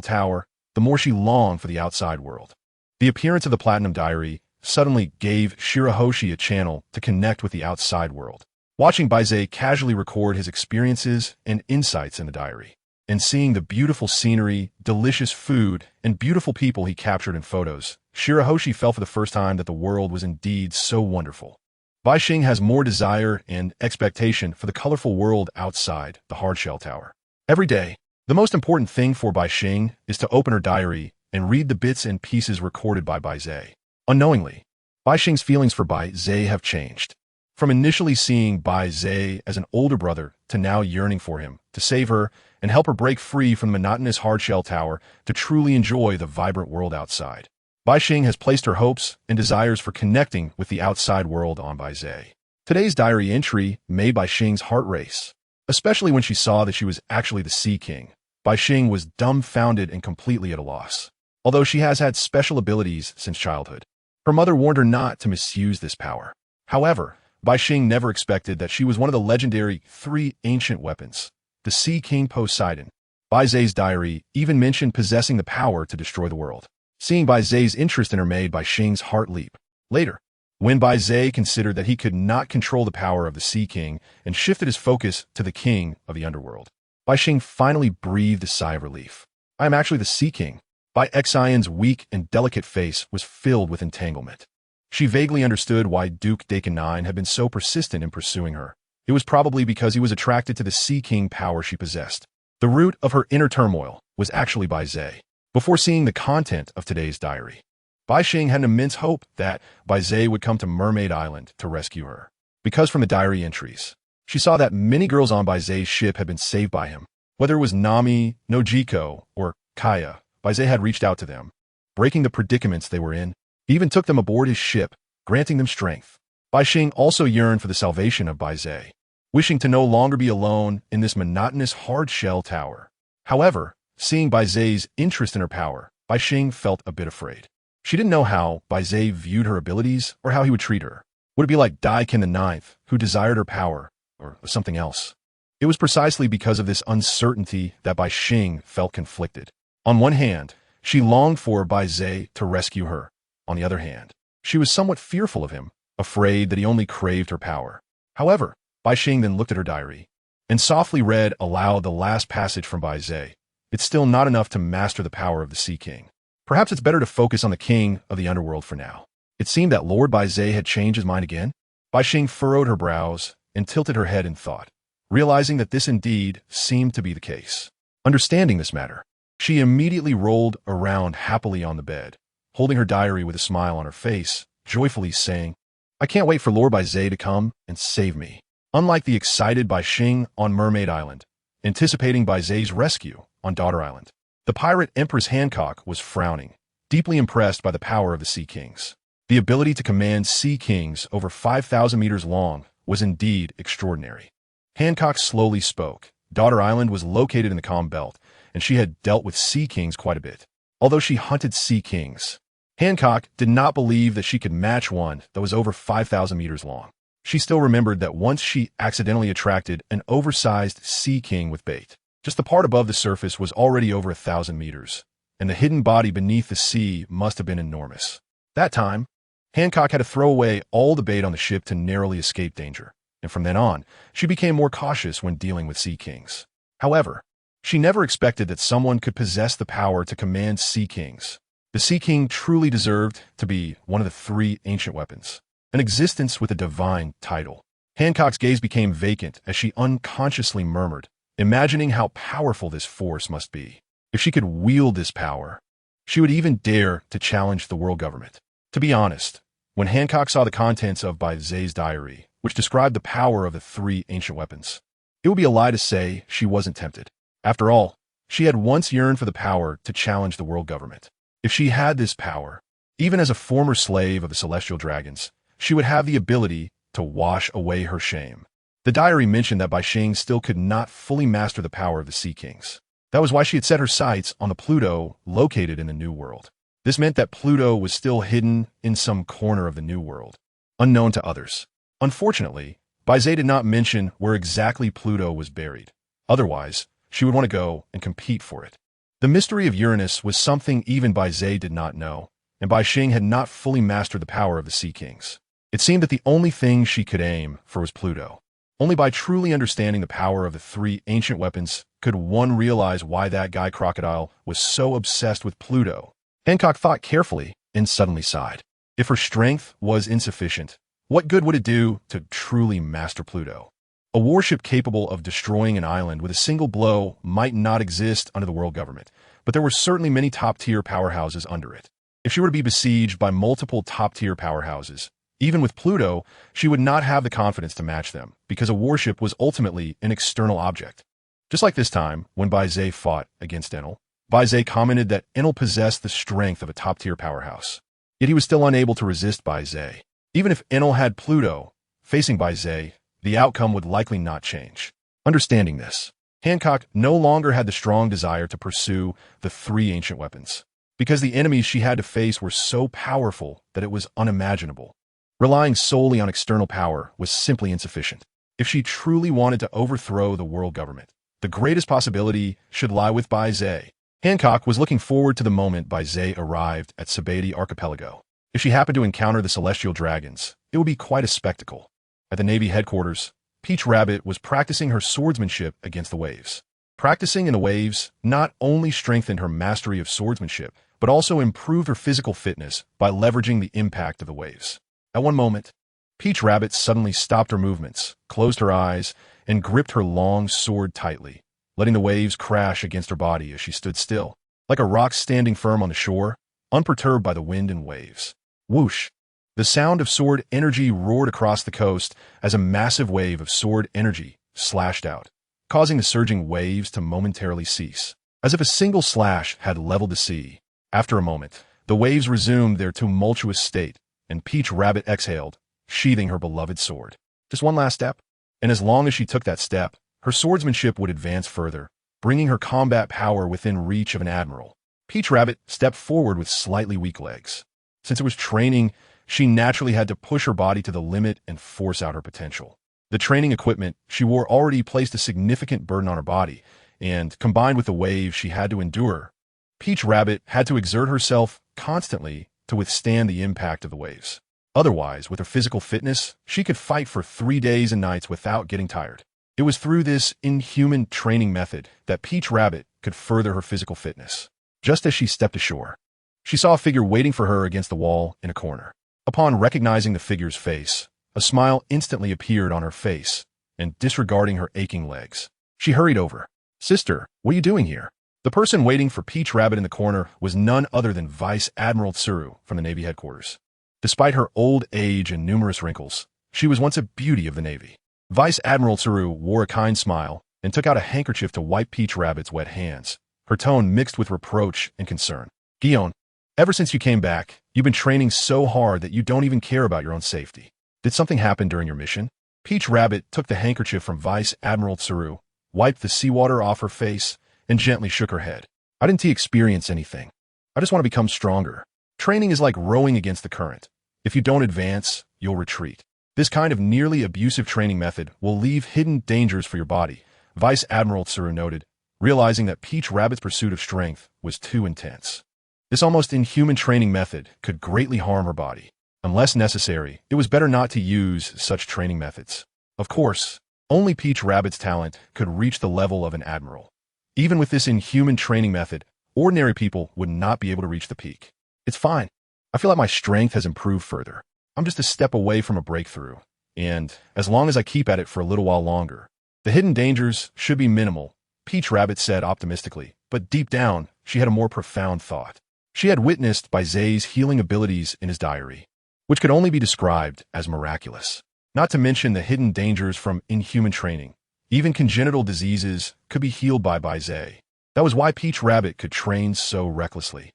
tower, the more she longed for the outside world. The appearance of the Platinum Diary suddenly gave Shirahoshi a channel to connect with the outside world. Watching Baize casually record his experiences and insights in the diary, and seeing the beautiful scenery, delicious food, and beautiful people he captured in photos, Shirahoshi felt for the first time that the world was indeed so wonderful. Baixing has more desire and expectation for the colorful world outside the hard-shell tower. Every day, the most important thing for Baixing is to open her diary and read the bits and pieces recorded by Baize. Unknowingly, Baixing's feelings for Baize have changed. From initially seeing Baize as an older brother to now yearning for him to save her and help her break free from the monotonous hard-shell tower to truly enjoy the vibrant world outside. Baixing has placed her hopes and desires for connecting with the outside world on Baize. Today's diary entry made Baixing's heart race, especially when she saw that she was actually the Sea King. Baixing was dumbfounded and completely at a loss. Although she has had special abilities since childhood, her mother warned her not to misuse this power. However, Baixing never expected that she was one of the legendary 3 ancient weapons, the Sea King Poseidon. Baize's diary even mentioned possessing the power to destroy the world. Seeing Baize's interest in her made Baixing's heart leap. Later, when Baize considered that he could not control the power of the Sea King and shifted his focus to the king of the underworld, Baixing finally breathed a sigh of relief. I am actually the Sea King. Baixing's weak and delicate face was filled with entanglement. She vaguely understood why Duke Dekin IX had been so persistent in pursuing her. It was probably because he was attracted to the Sea King power she possessed. The root of her inner turmoil was actually Baize. Before seeing the content of today's diary, Baixing had an immense hope that Baize would come to Mermaid Island to rescue her. Because from the diary entries, she saw that many girls on Baize's ship had been saved by him. Whether it was Nami, Nojiko, or Kaya, Baize had reached out to them, breaking the predicaments they were in. He even took them aboard his ship, granting them strength. Baixing also yearned for the salvation of Baize, wishing to no longer be alone in this monotonous hard-shell tower. However, seeing Baize's interest in her power, Baixing felt a bit afraid. She didn't know how Baize viewed her abilities or how he would treat her. Would it be like Dekin IX, who desired her power, or something else? It was precisely because of this uncertainty that Baixing felt conflicted. On one hand, she longed for Baize to rescue her. On the other hand, she was somewhat fearful of him, afraid that he only craved her power. However, Baixing then looked at her diary and softly read aloud the last passage from Baize. It's still not enough to master the power of the Sea King. Perhaps it's better to focus on the king of the underworld for now. It seemed that Lord Baize had changed his mind again. Baixing furrowed her brows and tilted her head in thought, realizing that this indeed seemed to be the case. Understanding this matter, she immediately rolled around happily on the bed, holding her diary with a smile on her face, joyfully saying, I can't wait for Lord Baize to come and save me. Unlike the excited Baixing on Mermaid Island, anticipating Baize's rescue on Daughter Island, the pirate Empress Hancock was frowning, deeply impressed by the power of the Sea Kings. The ability to command Sea Kings over 5,000 meters long was indeed extraordinary. Hancock slowly spoke. Daughter Island was located in the calm belt, and she had dealt with sea kings quite a bit. Although she hunted sea kings, Hancock did not believe that she could match one that was over 5,000 meters long. She still remembered that once she accidentally attracted an oversized sea king with bait. Just the part above the surface was already over 1,000 meters, and the hidden body beneath the sea must have been enormous. That time, Hancock had to throw away all the bait on the ship to narrowly escape danger, and from then on, she became more cautious when dealing with sea kings. However, she never expected that someone could possess the power to command sea kings. The Sea King truly deserved to be one of the 3 ancient weapons, an existence with a divine title. Hancock's gaze became vacant as she unconsciously murmured, imagining how powerful this force must be. If she could wield this power, she would even dare to challenge the world government. To be honest, when Hancock saw the contents of Baize's diary, which described the power of the 3 ancient weapons, it would be a lie to say she wasn't tempted. After all, she had once yearned for the power to challenge the world government. If she had this power, even as a former slave of the celestial dragons, she would have the ability to wash away her shame. The diary mentioned that Baize still could not fully master the power of the Sea Kings. That was why she had set her sights on the Pluto located in the New World. This meant that Pluto was still hidden in some corner of the New World, unknown to others. Unfortunately, Baize did not mention where exactly Pluto was buried. Otherwise, she would want to go and compete for it. The mystery of Uranus was something even Baize did not know, and Baize had not fully mastered the power of the Sea Kings. It seemed that the only thing she could aim for was Pluto. Only by truly understanding the power of the 3 ancient weapons could one realize why that guy Crocodile was so obsessed with Pluto. Hancock thought carefully and suddenly sighed. If her strength was insufficient, what good would it do to truly master Pluto? A warship capable of destroying an island with a single blow might not exist under the world government, but there were certainly many top-tier powerhouses under it. If she were to be besieged by multiple top-tier powerhouses, even with Pluto, she would not have the confidence to match them, because a warship was ultimately an external object. Just like this time, when Baize fought against Enel, Baize commented that Enel possessed the strength of a top-tier powerhouse. Yet he was still unable to resist Baize. Even if Enel had Pluto facing Baize, the outcome would likely not change. Understanding this, Hancock no longer had the strong desire to pursue the 3 ancient weapons, because the enemies she had to face were so powerful that it was unimaginable. Relying solely on external power was simply insufficient. If she truly wanted to overthrow the world government, the greatest possibility should lie with Baize. Hancock was looking forward to the moment Baize arrived at Sabeti Archipelago. If she happened to encounter the celestial dragons, it would be quite a spectacle. At the Navy headquarters, Peach Rabbit was practicing her swordsmanship against the waves. Practicing in the waves not only strengthened her mastery of swordsmanship, but also improved her physical fitness by leveraging the impact of the waves. At one moment, Peach Rabbit suddenly stopped her movements, closed her eyes, and gripped her long sword tightly, letting the waves crash against her body as she stood still, like a rock standing firm on the shore, unperturbed by the wind and waves. Whoosh! The sound of sword energy roared across the coast as a massive wave of sword energy slashed out, causing the surging waves to momentarily cease, as if a single slash had leveled the sea. After a moment, the waves resumed their tumultuous state, and Peach Rabbit exhaled, sheathing her beloved sword. Just one last step, and as long as she took that step, her swordsmanship would advance further, bringing her combat power within reach of an admiral. Peach Rabbit stepped forward with slightly weak legs. Since it was training, she naturally had to push her body to the limit and force out her potential. The training equipment she wore already placed a significant burden on her body, and combined with the waves she had to endure, Peach Rabbit had to exert herself constantly to withstand the impact of the waves. Otherwise, with her physical fitness, she could fight for 3 days and nights without getting tired. It was through this inhuman training method that Peach Rabbit could further her physical fitness. Just as she stepped ashore, she saw a figure waiting for her against the wall in a corner. Upon recognizing the figure's face, a smile instantly appeared on her face, and disregarding her aching legs, she hurried over. "Sister, what are you doing here?" The person waiting for Peach Rabbit in the corner was none other than Vice Admiral Tsuru from the Navy headquarters. Despite her old age and numerous wrinkles, she was once a beauty of the Navy. Vice Admiral Tsuru wore a kind smile and took out a handkerchief to wipe Peach Rabbit's wet hands, her tone mixed with reproach and concern. "Guillaume, ever since you came back, you've been training so hard that you don't even care about your own safety. Did something happen during your mission?" Peach Rabbit took the handkerchief from Vice Admiral Tsuru, wiped the seawater off her face, and gently shook her head. I didn't experience anything. I just want to become stronger. Training is like rowing against the current. If you don't advance, you'll retreat. This kind of nearly abusive training method will leave hidden dangers for your body, Vice Admiral Tsuru noted, realizing that Peach Rabbit's pursuit of strength was too intense. This almost inhuman training method could greatly harm her body. Unless necessary, it was better not to use such training methods. Of course, only Peach Rabbit's talent could reach the level of an admiral. Even with this inhuman training method, ordinary people would not be able to reach the peak. It's fine. I feel like my strength has improved further. I'm just a step away from a breakthrough, and as long as I keep at it for a little while longer, the hidden dangers should be minimal, Peach Rabbit said optimistically, but deep down, she had a more profound thought. She had witnessed Baize's healing abilities in his diary, which could only be described as miraculous. Not to mention the hidden dangers from inhuman training. Even congenital diseases could be healed by Baize. That was why Peach Rabbit could train so recklessly.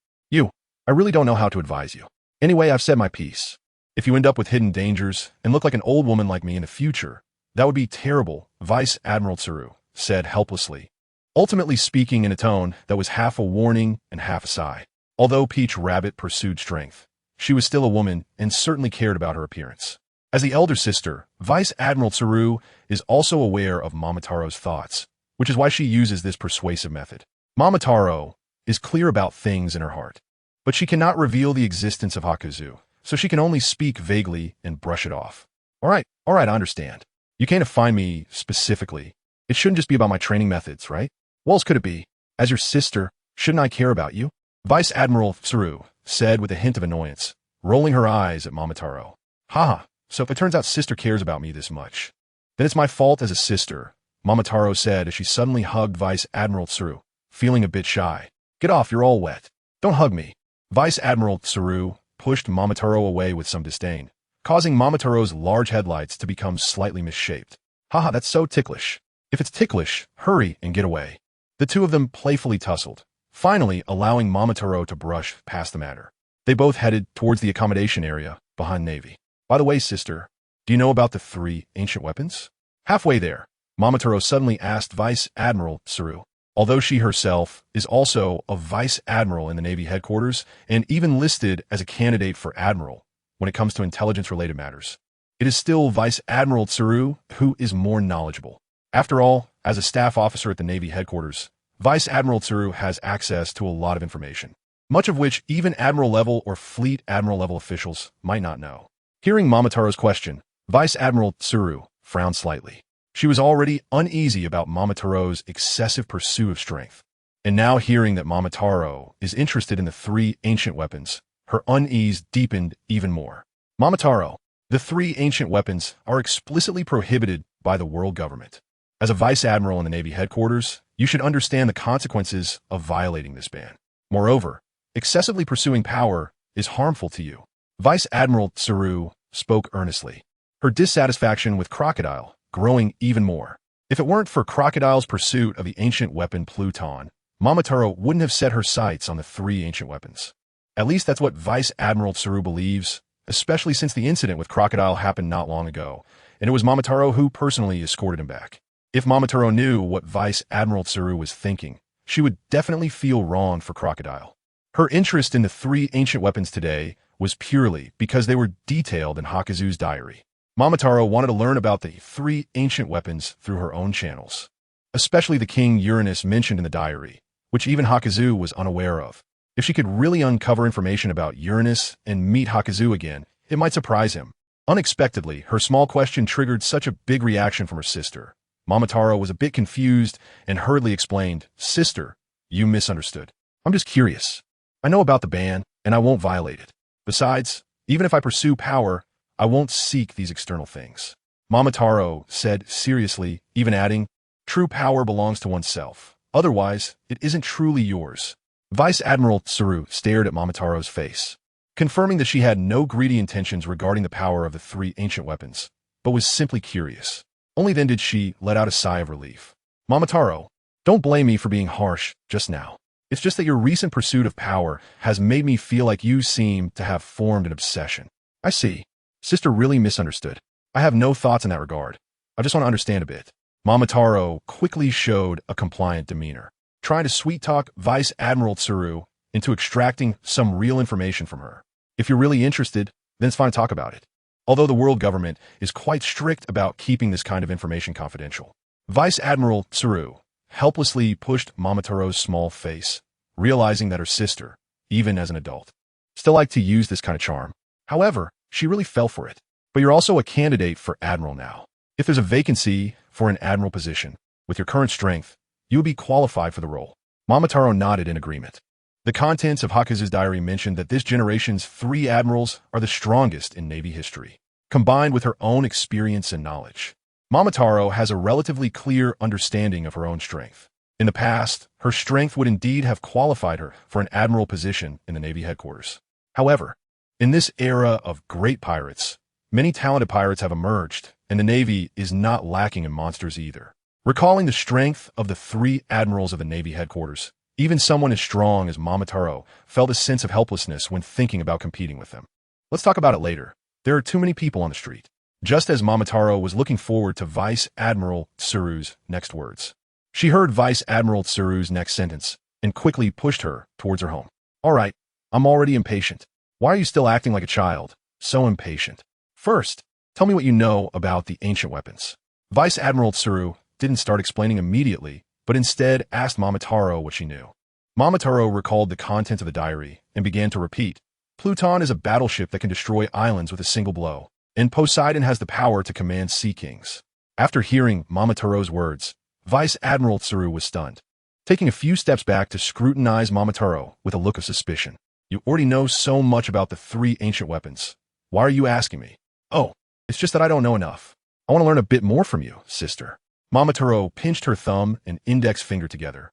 I really don't know how to advise you. Anyway, I've said my piece. If you end up with hidden dangers and look like an old woman like me in the future, that would be terrible, Vice Admiral Tsuru said helplessly, ultimately speaking in a tone that was half a warning and half a sigh. Although Peach Rabbit pursued strength, she was still a woman and certainly cared about her appearance. As the elder sister, Vice Admiral Tsuru is also aware of Momotaro's thoughts, which is why she uses this persuasive method. Momotaro is clear about things in her heart, but she cannot reveal the existence of Hakuzu, so she can only speak vaguely and brush it off. All right, I understand. You can't find me specifically. It shouldn't just be about my training methods, right? What else could it be? As your sister, shouldn't I care about you? Vice Admiral Tsuru said with a hint of annoyance, rolling her eyes at Momotaro. Haha, so if it turns out sister cares about me this much, then it's my fault as a sister, Momotaro said as she suddenly hugged Vice Admiral Tsuru, feeling a bit shy. Get off, you're all wet. Don't hug me. Vice Admiral Tsuru pushed Momotaro away with some disdain, causing Momotaro's large headlights to become slightly misshaped. Haha, that's so ticklish. If it's ticklish, hurry and get away. The two of them playfully tussled, finally allowing Momotaro to brush past the matter. They both headed towards the accommodation area behind Navy. By the way, sister, do you know about the 3 ancient weapons? Halfway there, Momotaro suddenly asked Vice Admiral Tsuru. Although she herself is also a vice admiral in the Navy headquarters and even listed as a candidate for admiral when it comes to intelligence-related matters, it is still Vice Admiral Tsuru who is more knowledgeable. After all, as a staff officer at the Navy headquarters, Vice Admiral Tsuru has access to a lot of information, much of which even admiral-level or fleet admiral-level officials might not know. Hearing Momotaro's question, Vice Admiral Tsuru frowned slightly. She was already uneasy about Momotaro's excessive pursuit of strength, and now hearing that Momotaro is interested in the 3 ancient weapons, her unease deepened even more. Momotaro, the 3 ancient weapons are explicitly prohibited by the world government. As a vice admiral in the Navy headquarters, you should understand the consequences of violating this ban. Moreover, excessively pursuing power is harmful to you. Vice Admiral Tsuru spoke earnestly, her dissatisfaction with Crocodile growing even more. If it weren't for Crocodile's pursuit of the ancient weapon Pluton, Momotaro wouldn't have set her sights on the 3 ancient weapons. At least that's what Vice Admiral Tsuru believes, especially since the incident with Crocodile happened not long ago, and it was Momotaro who personally escorted him back. If Momotaro knew what Vice Admiral Tsuru was thinking, she would definitely feel wrong for Crocodile. Her interest in the 3 ancient weapons today was purely because they were detailed in Hakuzu's diary. Momotaro wanted to learn about the 3 ancient weapons through her own channels, especially the King Uranus mentioned in the diary, which even Hakuzu was unaware of. If she could really uncover information about Uranus and meet Hakuzu again, it might surprise him. Unexpectedly, her small question triggered such a big reaction from her sister. Momotaro was a bit confused and hurriedly explained, "Sister, you misunderstood. I'm just curious. I know about the ban, and I won't violate it. Besides, even if I pursue power, I won't seek these external things." Momotaro said seriously, even adding, "True power belongs to oneself. Otherwise, it isn't truly yours." Vice Admiral Tsuru stared at Momotaro's face, confirming that she had no greedy intentions regarding the power of the 3 ancient weapons, but was simply curious. Only then did she let out a sigh of relief. "Momotaro, don't blame me for being harsh just now. It's just that your recent pursuit of power has made me feel like you seem to have formed an obsession." "I see. Sister really misunderstood. I have no thoughts in that regard. I just want to understand a bit. Momotaro quickly showed a compliant demeanor, trying to sweet-talk Vice Admiral Tsuru into extracting some real information from her. If you're really interested, then it's fine to talk about it. Although the world government is quite strict about keeping this kind of information confidential. Vice Admiral Tsuru helplessly pushed Momotaro's small face, realizing that her sister, even as an adult, still liked to use this kind of charm. However, she really fell for it. But you're also a candidate for Admiral now. If there's a vacancy for an Admiral position, with your current strength, you would be qualified for the role. Momotaro nodded in agreement. The contents of Hakuzu's diary mentioned that this generation's 3 admirals are the strongest in Navy history, combined with her own experience and knowledge. Momotaro has a relatively clear understanding of her own strength. In the past, her strength would indeed have qualified her for an admiral position in the Navy headquarters. However, in this era of great pirates, many talented pirates have emerged, and the Navy is not lacking in monsters either. Recalling the strength of the 3 admirals of the Navy headquarters, even someone as strong as Momotaro felt a sense of helplessness when thinking about competing with them. Let's talk about it later. There are too many people on the street. Just as Momotaro was looking forward to Vice Admiral Tsuru's next words, she heard Vice Admiral Tsuru's next sentence and quickly pushed her towards her home. All right, I'm already impatient. Why are you still acting like a child? So impatient. First, tell me what you know about the ancient weapons. Vice Admiral Tsuru didn't start explaining immediately, but instead asked Momotaro what she knew. Momotaro recalled the content of the diary and began to repeat. Pluton is a battleship that can destroy islands with a single blow, and Poseidon has the power to command sea kings. After hearing Momotaro's words, Vice Admiral Tsuru was stunned, taking a few steps back to scrutinize Momotaro with a look of suspicion. You already know so much about the 3 ancient weapons. Why are you asking me? Oh, it's just that I don't know enough. I want to learn a bit more from you, sister. Momotaro pinched her thumb and index finger together,